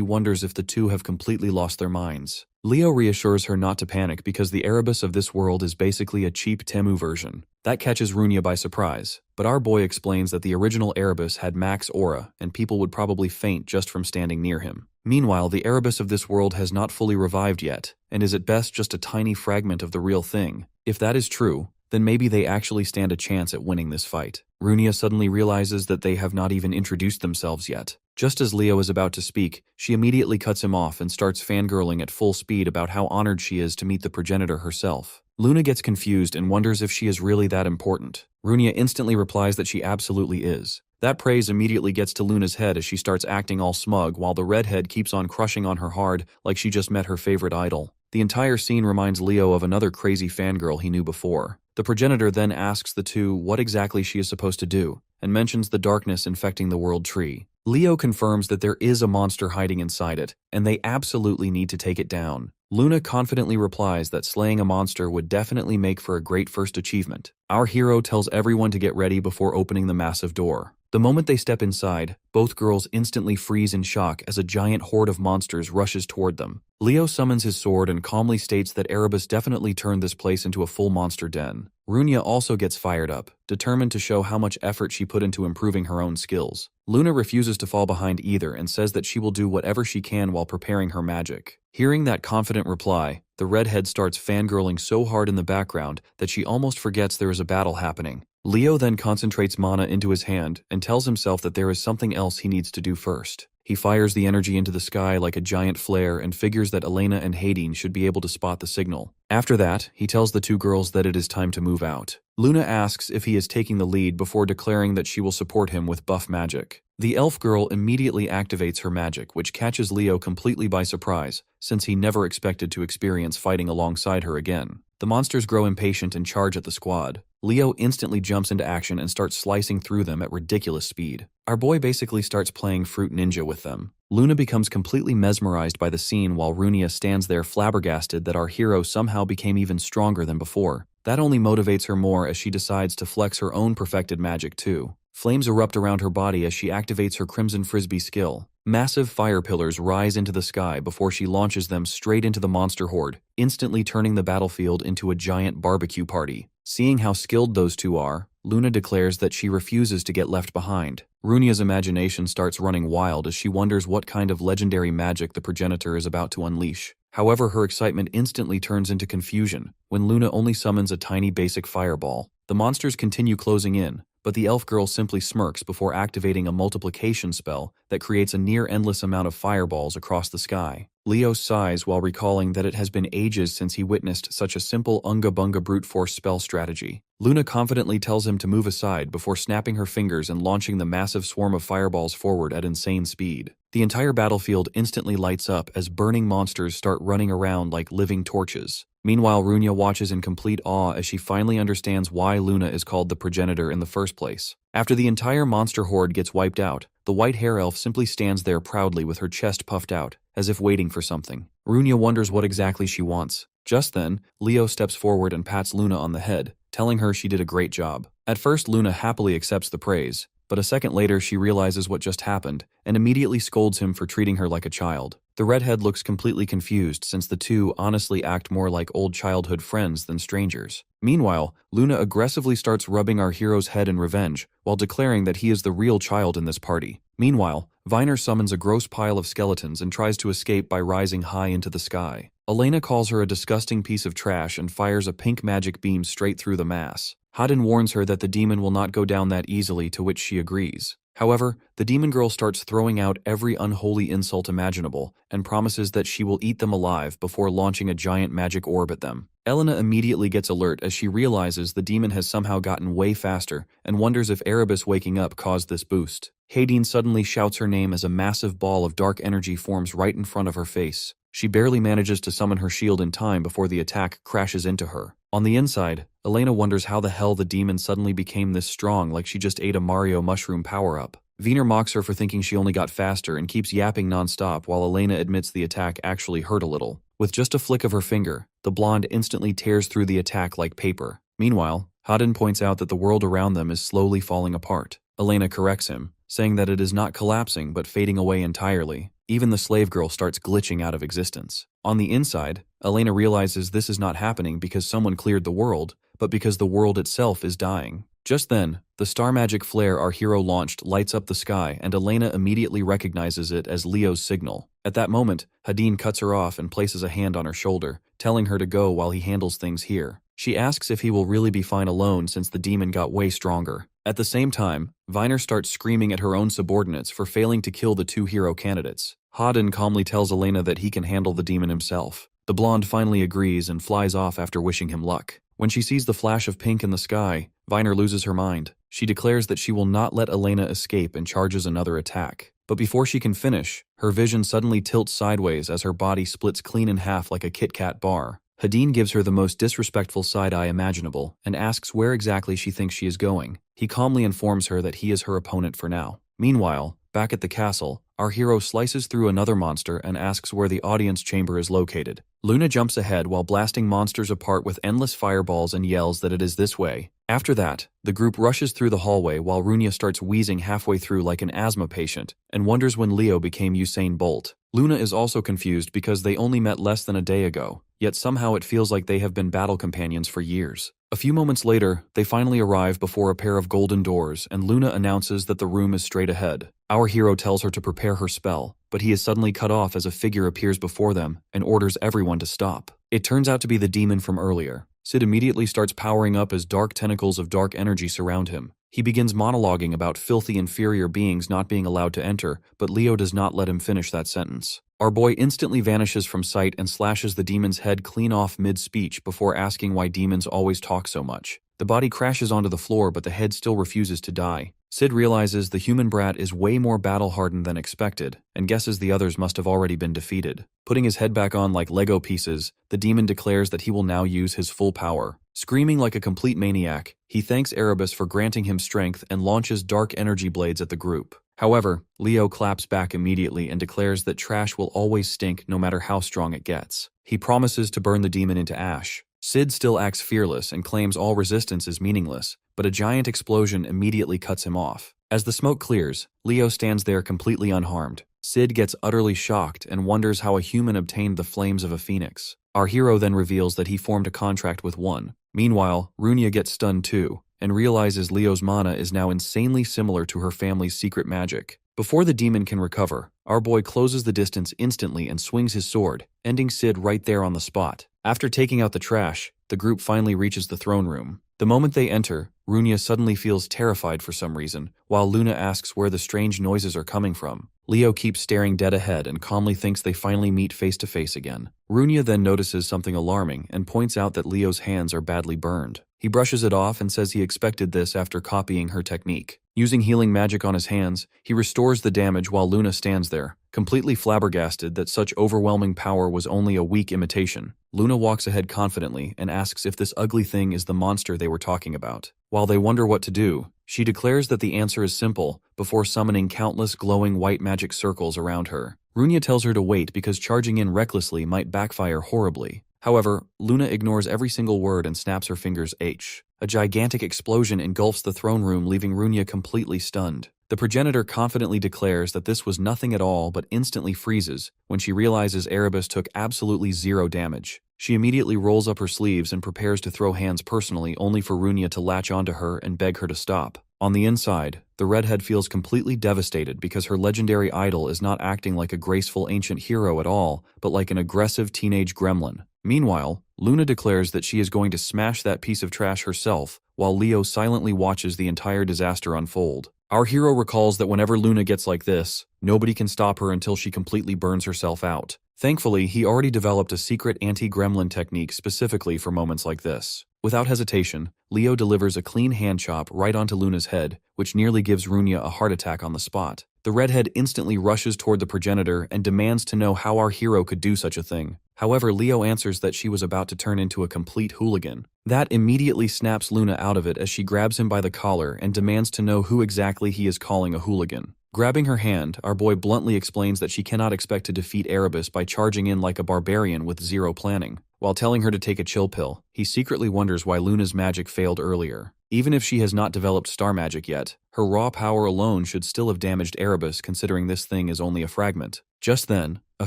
wonders if the two have completely lost their minds. Leo reassures her not to panic because the Erebus of this world is basically a cheap Temu version. That catches Runia by surprise, but our boy explains that the original Erebus had max aura and people would probably faint just from standing near him. Meanwhile, the Erebus of this world has not fully revived yet, and is at best just a tiny fragment of the real thing. If that is true, then maybe they actually stand a chance at winning this fight. Runia suddenly realizes that they have not even introduced themselves yet. Just as Leo is about to speak, she immediately cuts him off and starts fangirling at full speed about how honored she is to meet the progenitor herself. Luna gets confused and wonders if she is really that important. Runia instantly replies that she absolutely is. That praise immediately gets to Luna's head as she starts acting all smug while the redhead keeps on crushing on her hard like she just met her favorite idol. The entire scene reminds Leo of another crazy fangirl he knew before. The progenitor then asks the two what exactly she is supposed to do, and mentions the darkness infecting the world tree. Leo confirms that there is a monster hiding inside it, and they absolutely need to take it down. Luna confidently replies that slaying a monster would definitely make for a great first achievement. Our hero tells everyone to get ready before opening the massive door. The moment they step inside, both girls instantly freeze in shock as a giant horde of monsters rushes toward them. Leo summons his sword and calmly states that Erebus definitely turned this place into a full monster den. Runia also gets fired up, determined to show how much effort she put into improving her own skills. Luna refuses to fall behind either and says that she will do whatever she can while preparing her magic. Hearing that confident reply, the redhead starts fangirling so hard in the background that she almost forgets there is a battle happening. Leo then concentrates mana into his hand and tells himself that there is something else he needs to do first. He fires the energy into the sky like a giant flare and figures that Elena and Hadine should be able to spot the signal. After that, he tells the two girls that it is time to move out. Luna asks if he is taking the lead before declaring that she will support him with buff magic. The elf girl immediately activates her magic, which catches Leo completely by surprise, since he never expected to experience fighting alongside her again. The monsters grow impatient and charge at the squad. Leo instantly jumps into action and starts slicing through them at ridiculous speed. Our boy basically starts playing Fruit Ninja with them. Luna becomes completely mesmerized by the scene while Runia stands there flabbergasted that our hero somehow became even stronger than before. That only motivates her more as she decides to flex her own perfected magic too. Flames erupt around her body as she activates her Crimson Frisbee skill. Massive fire pillars rise into the sky before she launches them straight into the monster horde, instantly turning the battlefield into a giant barbecue party. Seeing how skilled those two are, Luna declares that she refuses to get left behind. Runia's imagination starts running wild as she wonders what kind of legendary magic the progenitor is about to unleash. However, her excitement instantly turns into confusion when Luna only summons a tiny basic fireball. The monsters continue closing in, but the elf girl simply smirks before activating a multiplication spell that creates a near-endless amount of fireballs across the sky. Leo sighs while recalling that it has been ages since he witnessed such a simple unga-bunga brute force spell strategy. Luna confidently tells him to move aside before snapping her fingers and launching the massive swarm of fireballs forward at insane speed. The entire battlefield instantly lights up as burning monsters start running around like living torches. Meanwhile, Runya watches in complete awe as she finally understands why Luna is called the progenitor in the first place. After the entire monster horde gets wiped out, the white hair elf simply stands there proudly with her chest puffed out, as if waiting for something. Runya wonders what exactly she wants. Just then, Leo steps forward and pats Luna on the head, telling her she did a great job. At first, Luna happily accepts the praise, but a second later she realizes what just happened and immediately scolds him for treating her like a child. The redhead looks completely confused since the two honestly act more like old childhood friends than strangers. Meanwhile, Luna aggressively starts rubbing our hero's head in revenge while declaring that he is the real child in this party. Meanwhile, Viner summons a gross pile of skeletons and tries to escape by rising high into the sky. Elena calls her a disgusting piece of trash and fires a pink magic beam straight through the mass. Hadin warns her that the demon will not go down that easily, to which she agrees. However, the demon girl starts throwing out every unholy insult imaginable and promises that she will eat them alive before launching a giant magic orb at them. Elena immediately gets alert as she realizes the demon has somehow gotten way faster and wonders if Erebus waking up caused this boost. Hadin suddenly shouts her name as a massive ball of dark energy forms right in front of her face. She barely manages to summon her shield in time before the attack crashes into her. On the inside, Elena wonders how the hell the demon suddenly became this strong, like she just ate a Mario mushroom power-up. Wiener mocks her for thinking she only got faster and keeps yapping non-stop while Elena admits the attack actually hurt a little. With just a flick of her finger, the blonde instantly tears through the attack like paper. Meanwhile, Hadin points out that the world around them is slowly falling apart. Elena corrects him, saying that it is not collapsing but fading away entirely. Even the slave girl starts glitching out of existence. On the inside, Elena realizes this is not happening because someone cleared the world, but because the world itself is dying. Just then, the star magic flare our hero launched lights up the sky and Elena immediately recognizes it as Leo's signal. At that moment, Hadin cuts her off and places a hand on her shoulder, telling her to go while he handles things here. She asks if he will really be fine alone since the demon got way stronger. At the same time, Viner starts screaming at her own subordinates for failing to kill the two hero candidates. Hadin calmly tells Elena that he can handle the demon himself. The blonde finally agrees and flies off after wishing him luck. When she sees the flash of pink in the sky, Viner loses her mind. She declares that she will not let Elena escape and charges another attack. But before she can finish, her vision suddenly tilts sideways as her body splits clean in half like a Kit Kat bar. Hadin gives her the most disrespectful side-eye imaginable and asks where exactly she thinks she is going. He calmly informs her that he is her opponent for now. Meanwhile, back at the castle, our hero slices through another monster and asks where the audience chamber is located. Luna jumps ahead while blasting monsters apart with endless fireballs and yells that it is this way. After that, the group rushes through the hallway while Runya starts wheezing halfway through like an asthma patient and wonders when Leo became Usain Bolt. Luna is also confused because they only met less than a day ago, yet somehow it feels like they have been battle companions for years. A few moments later, they finally arrive before a pair of golden doors and Luna announces that the room is straight ahead. Our hero tells her to prepare her spell, but he is suddenly cut off as a figure appears before them and orders everyone to stop. It turns out to be the demon from earlier. Sid immediately starts powering up as dark tentacles of dark energy surround him. He begins monologuing about filthy inferior beings not being allowed to enter, but Leo does not let him finish that sentence. Our boy instantly vanishes from sight and slashes the demon's head clean off mid-speech before asking why demons always talk so much. The body crashes onto the floor, but the head still refuses to die. Sid realizes the human brat is way more battle-hardened than expected, and guesses the others must have already been defeated. Putting his head back on like Lego pieces, the demon declares that he will now use his full power. Screaming like a complete maniac, he thanks Erebus for granting him strength and launches dark energy blades at the group. However, Leo claps back immediately and declares that trash will always stink no matter how strong it gets. He promises to burn the demon into ash. Sid still acts fearless and claims all resistance is meaningless, but a giant explosion immediately cuts him off. As the smoke clears, Leo stands there completely unharmed. Sid gets utterly shocked and wonders how a human obtained the flames of a phoenix. Our hero then reveals that he formed a contract with one. Meanwhile, Runya gets stunned too, and realizes Leo's mana is now insanely similar to her family's secret magic. Before the demon can recover, our boy closes the distance instantly and swings his sword, ending Sid right there on the spot. After taking out the trash, the group finally reaches the throne room. The moment they enter, Runya suddenly feels terrified for some reason, while Luna asks where the strange noises are coming from. Leo keeps staring dead ahead and calmly thinks they finally meet face to face again. Runya then notices something alarming and points out that Leo's hands are badly burned. He brushes it off and says he expected this after copying her technique. Using healing magic on his hands, he restores the damage while Luna stands there, Completely flabbergasted that such overwhelming power was only a weak imitation, Luna walks ahead confidently and asks if this ugly thing is the monster they were talking about. While they wonder what to do, she declares that the answer is simple before summoning countless glowing white magic circles around her. Runia tells her to wait because charging in recklessly might backfire horribly. However, Luna ignores every single word and snaps her fingers H. A gigantic explosion engulfs the throne room, leaving Runia completely stunned. The progenitor confidently declares that this was nothing at all but instantly freezes when she realizes Erebus took absolutely zero damage. She immediately rolls up her sleeves and prepares to throw hands personally, only for Runia to latch onto her and beg her to stop. On the inside, the redhead feels completely devastated because her legendary idol is not acting like a graceful ancient hero at all, but like an aggressive teenage gremlin. Meanwhile, Luna declares that she is going to smash that piece of trash herself, while Leo silently watches the entire disaster unfold. Our hero recalls that whenever Luna gets like this, nobody can stop her until she completely burns herself out. Thankfully, he already developed a secret anti-gremlin technique specifically for moments like this. Without hesitation, Leo delivers a clean hand chop right onto Luna's head, which nearly gives Runia a heart attack on the spot. The redhead instantly rushes toward the progenitor and demands to know how our hero could do such a thing. However, Leo answers that she was about to turn into a complete hooligan. That immediately snaps Luna out of it as she grabs him by the collar and demands to know who exactly he is calling a hooligan. Grabbing her hand, our boy bluntly explains that she cannot expect to defeat Erebus by charging in like a barbarian with zero planning. While telling her to take a chill pill, he secretly wonders why Luna's magic failed earlier. Even if she has not developed star magic yet, her raw power alone should still have damaged Erebus, considering this thing is only a fragment. Just then, a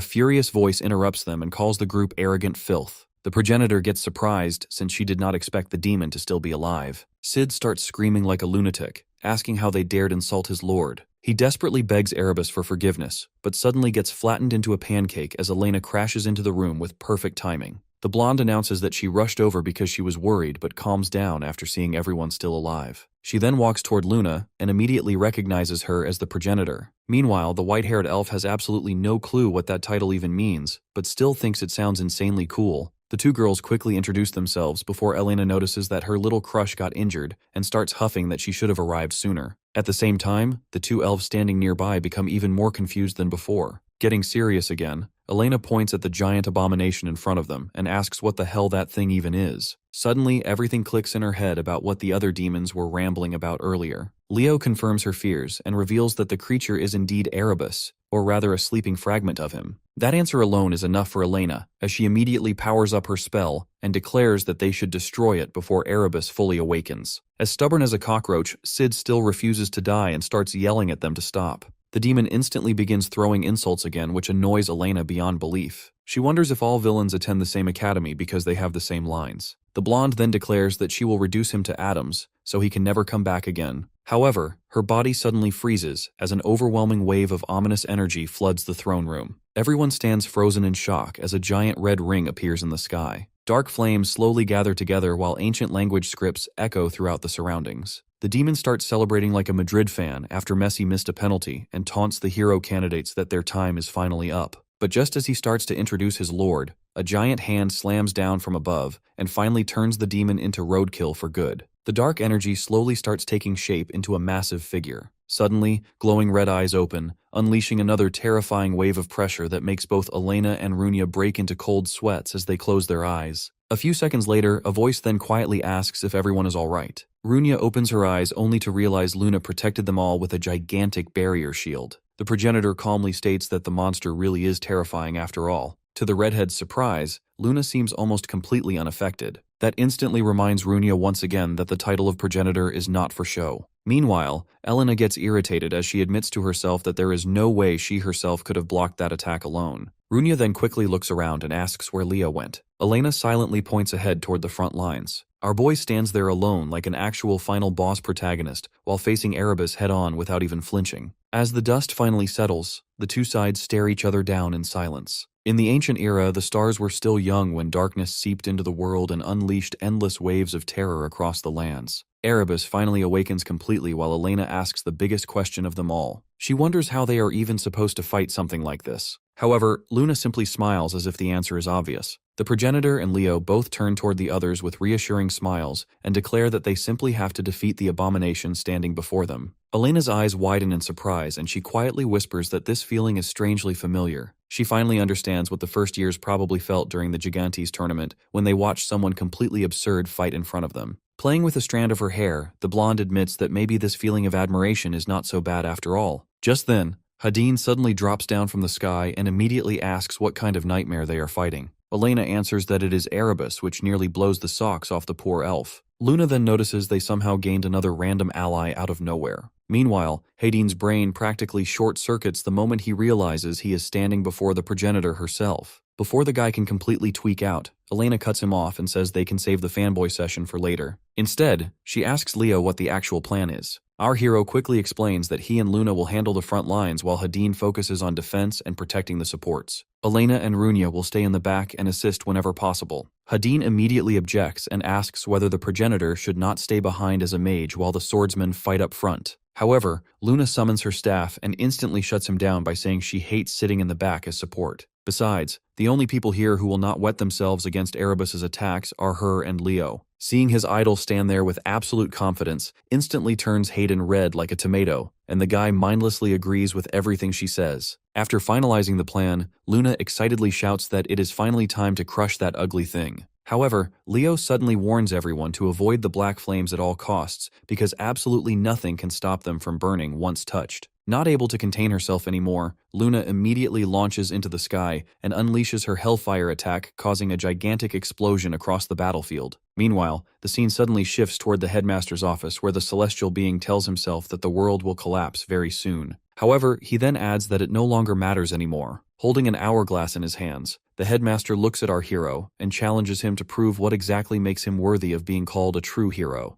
furious voice interrupts them and calls the group arrogant filth. The progenitor gets surprised since she did not expect the demon to still be alive. Sid starts screaming like a lunatic, asking how they dared insult his lord. He desperately begs Erebus for forgiveness, but suddenly gets flattened into a pancake as Elena crashes into the room with perfect timing. The blonde announces that she rushed over because she was worried but calms down after seeing everyone still alive. She then walks toward Luna and immediately recognizes her as the progenitor. Meanwhile, the white-haired elf has absolutely no clue what that title even means, but still thinks it sounds insanely cool. The two girls quickly introduce themselves before Elena notices that her little crush got injured and starts huffing that she should have arrived sooner. At the same time, the two elves standing nearby become even more confused than before. Getting serious again, Elena points at the giant abomination in front of them and asks what the hell that thing even is. Suddenly, everything clicks in her head about what the other demons were rambling about earlier. Leo confirms her fears and reveals that the creature is indeed Erebus, or rather a sleeping fragment of him. That answer alone is enough for Elena, as she immediately powers up her spell and declares that they should destroy it before Erebus fully awakens. As stubborn as a cockroach, Sid still refuses to die and starts yelling at them to stop. The demon instantly begins throwing insults again, which annoys Elena beyond belief. She wonders if all villains attend the same academy because they have the same lines. The blonde then declares that she will reduce him to atoms, so he can never come back again. However, her body suddenly freezes as an overwhelming wave of ominous energy floods the throne room. Everyone stands frozen in shock as a giant red ring appears in the sky. Dark flames slowly gather together while ancient language scripts echo throughout the surroundings. The demon starts celebrating like a Madrid fan after Messi missed a penalty and taunts the hero candidates that their time is finally up. But just as he starts to introduce his lord, a giant hand slams down from above and finally turns the demon into roadkill for good. The dark energy slowly starts taking shape into a massive figure. Suddenly, glowing red eyes open, unleashing another terrifying wave of pressure that makes both Elena and Runia break into cold sweats as they close their eyes. A few seconds later, a voice then quietly asks if everyone is all right. Runia opens her eyes only to realize Luna protected them all with a gigantic barrier shield. The progenitor calmly states that the monster really is terrifying after all. To the redhead's surprise, Luna seems almost completely unaffected. That instantly reminds Runia once again that the title of progenitor is not for show. Meanwhile, Elena gets irritated as she admits to herself that there is no way she herself could have blocked that attack alone. Runia then quickly looks around and asks where Leo went. Elena silently points ahead toward the front lines. Our boy stands there alone like an actual final boss protagonist while facing Erebus head-on without even flinching. As the dust finally settles, the two sides stare each other down in silence. In the ancient era, the stars were still young when darkness seeped into the world and unleashed endless waves of terror across the lands. Erebus finally awakens completely while Elena asks the biggest question of them all. She wonders how they are even supposed to fight something like this. However, Luna simply smiles as if the answer is obvious. The progenitor and Leo both turn toward the others with reassuring smiles and declare that they simply have to defeat the abomination standing before them. Elena's eyes widen in surprise and she quietly whispers that this feeling is strangely familiar. She finally understands what the first years probably felt during the Gigantes tournament when they watched someone completely absurd fight in front of them. Playing with a strand of her hair, the blonde admits that maybe this feeling of admiration is not so bad after all. Just then, Hadin suddenly drops down from the sky and immediately asks what kind of nightmare they are fighting. Elena answers that it is Erebus, which nearly blows the socks off the poor elf. Luna then notices they somehow gained another random ally out of nowhere. Meanwhile, Hadin's brain practically short-circuits the moment he realizes he is standing before the progenitor herself. Before the guy can completely tweak out, Elena cuts him off and says they can save the fanboy session for later. Instead, she asks Leo what the actual plan is. Our hero quickly explains that he and Luna will handle the front lines while Hadin focuses on defense and protecting the supports. Elena and Runya will stay in the back and assist whenever possible. Hadin immediately objects and asks whether the progenitor should not stay behind as a mage while the swordsmen fight up front. However, Luna summons her staff and instantly shuts him down by saying she hates sitting in the back as support. Besides, the only people here who will not wet themselves against Erebus's attacks are her and Leo. Seeing his idol stand there with absolute confidence instantly turns Hayden red like a tomato, and the guy mindlessly agrees with everything she says. After finalizing the plan, Luna excitedly shouts that it is finally time to crush that ugly thing. However, Leo suddenly warns everyone to avoid the black flames at all costs because absolutely nothing can stop them from burning once touched. Not able to contain herself anymore, Luna immediately launches into the sky and unleashes her Hellfire attack, causing a gigantic explosion across the battlefield. Meanwhile, the scene suddenly shifts toward the headmaster's office where the celestial being tells himself that the world will collapse very soon. However, he then adds that it no longer matters anymore. Holding an hourglass in his hands, the headmaster looks at our hero and challenges him to prove what exactly makes him worthy of being called a true hero.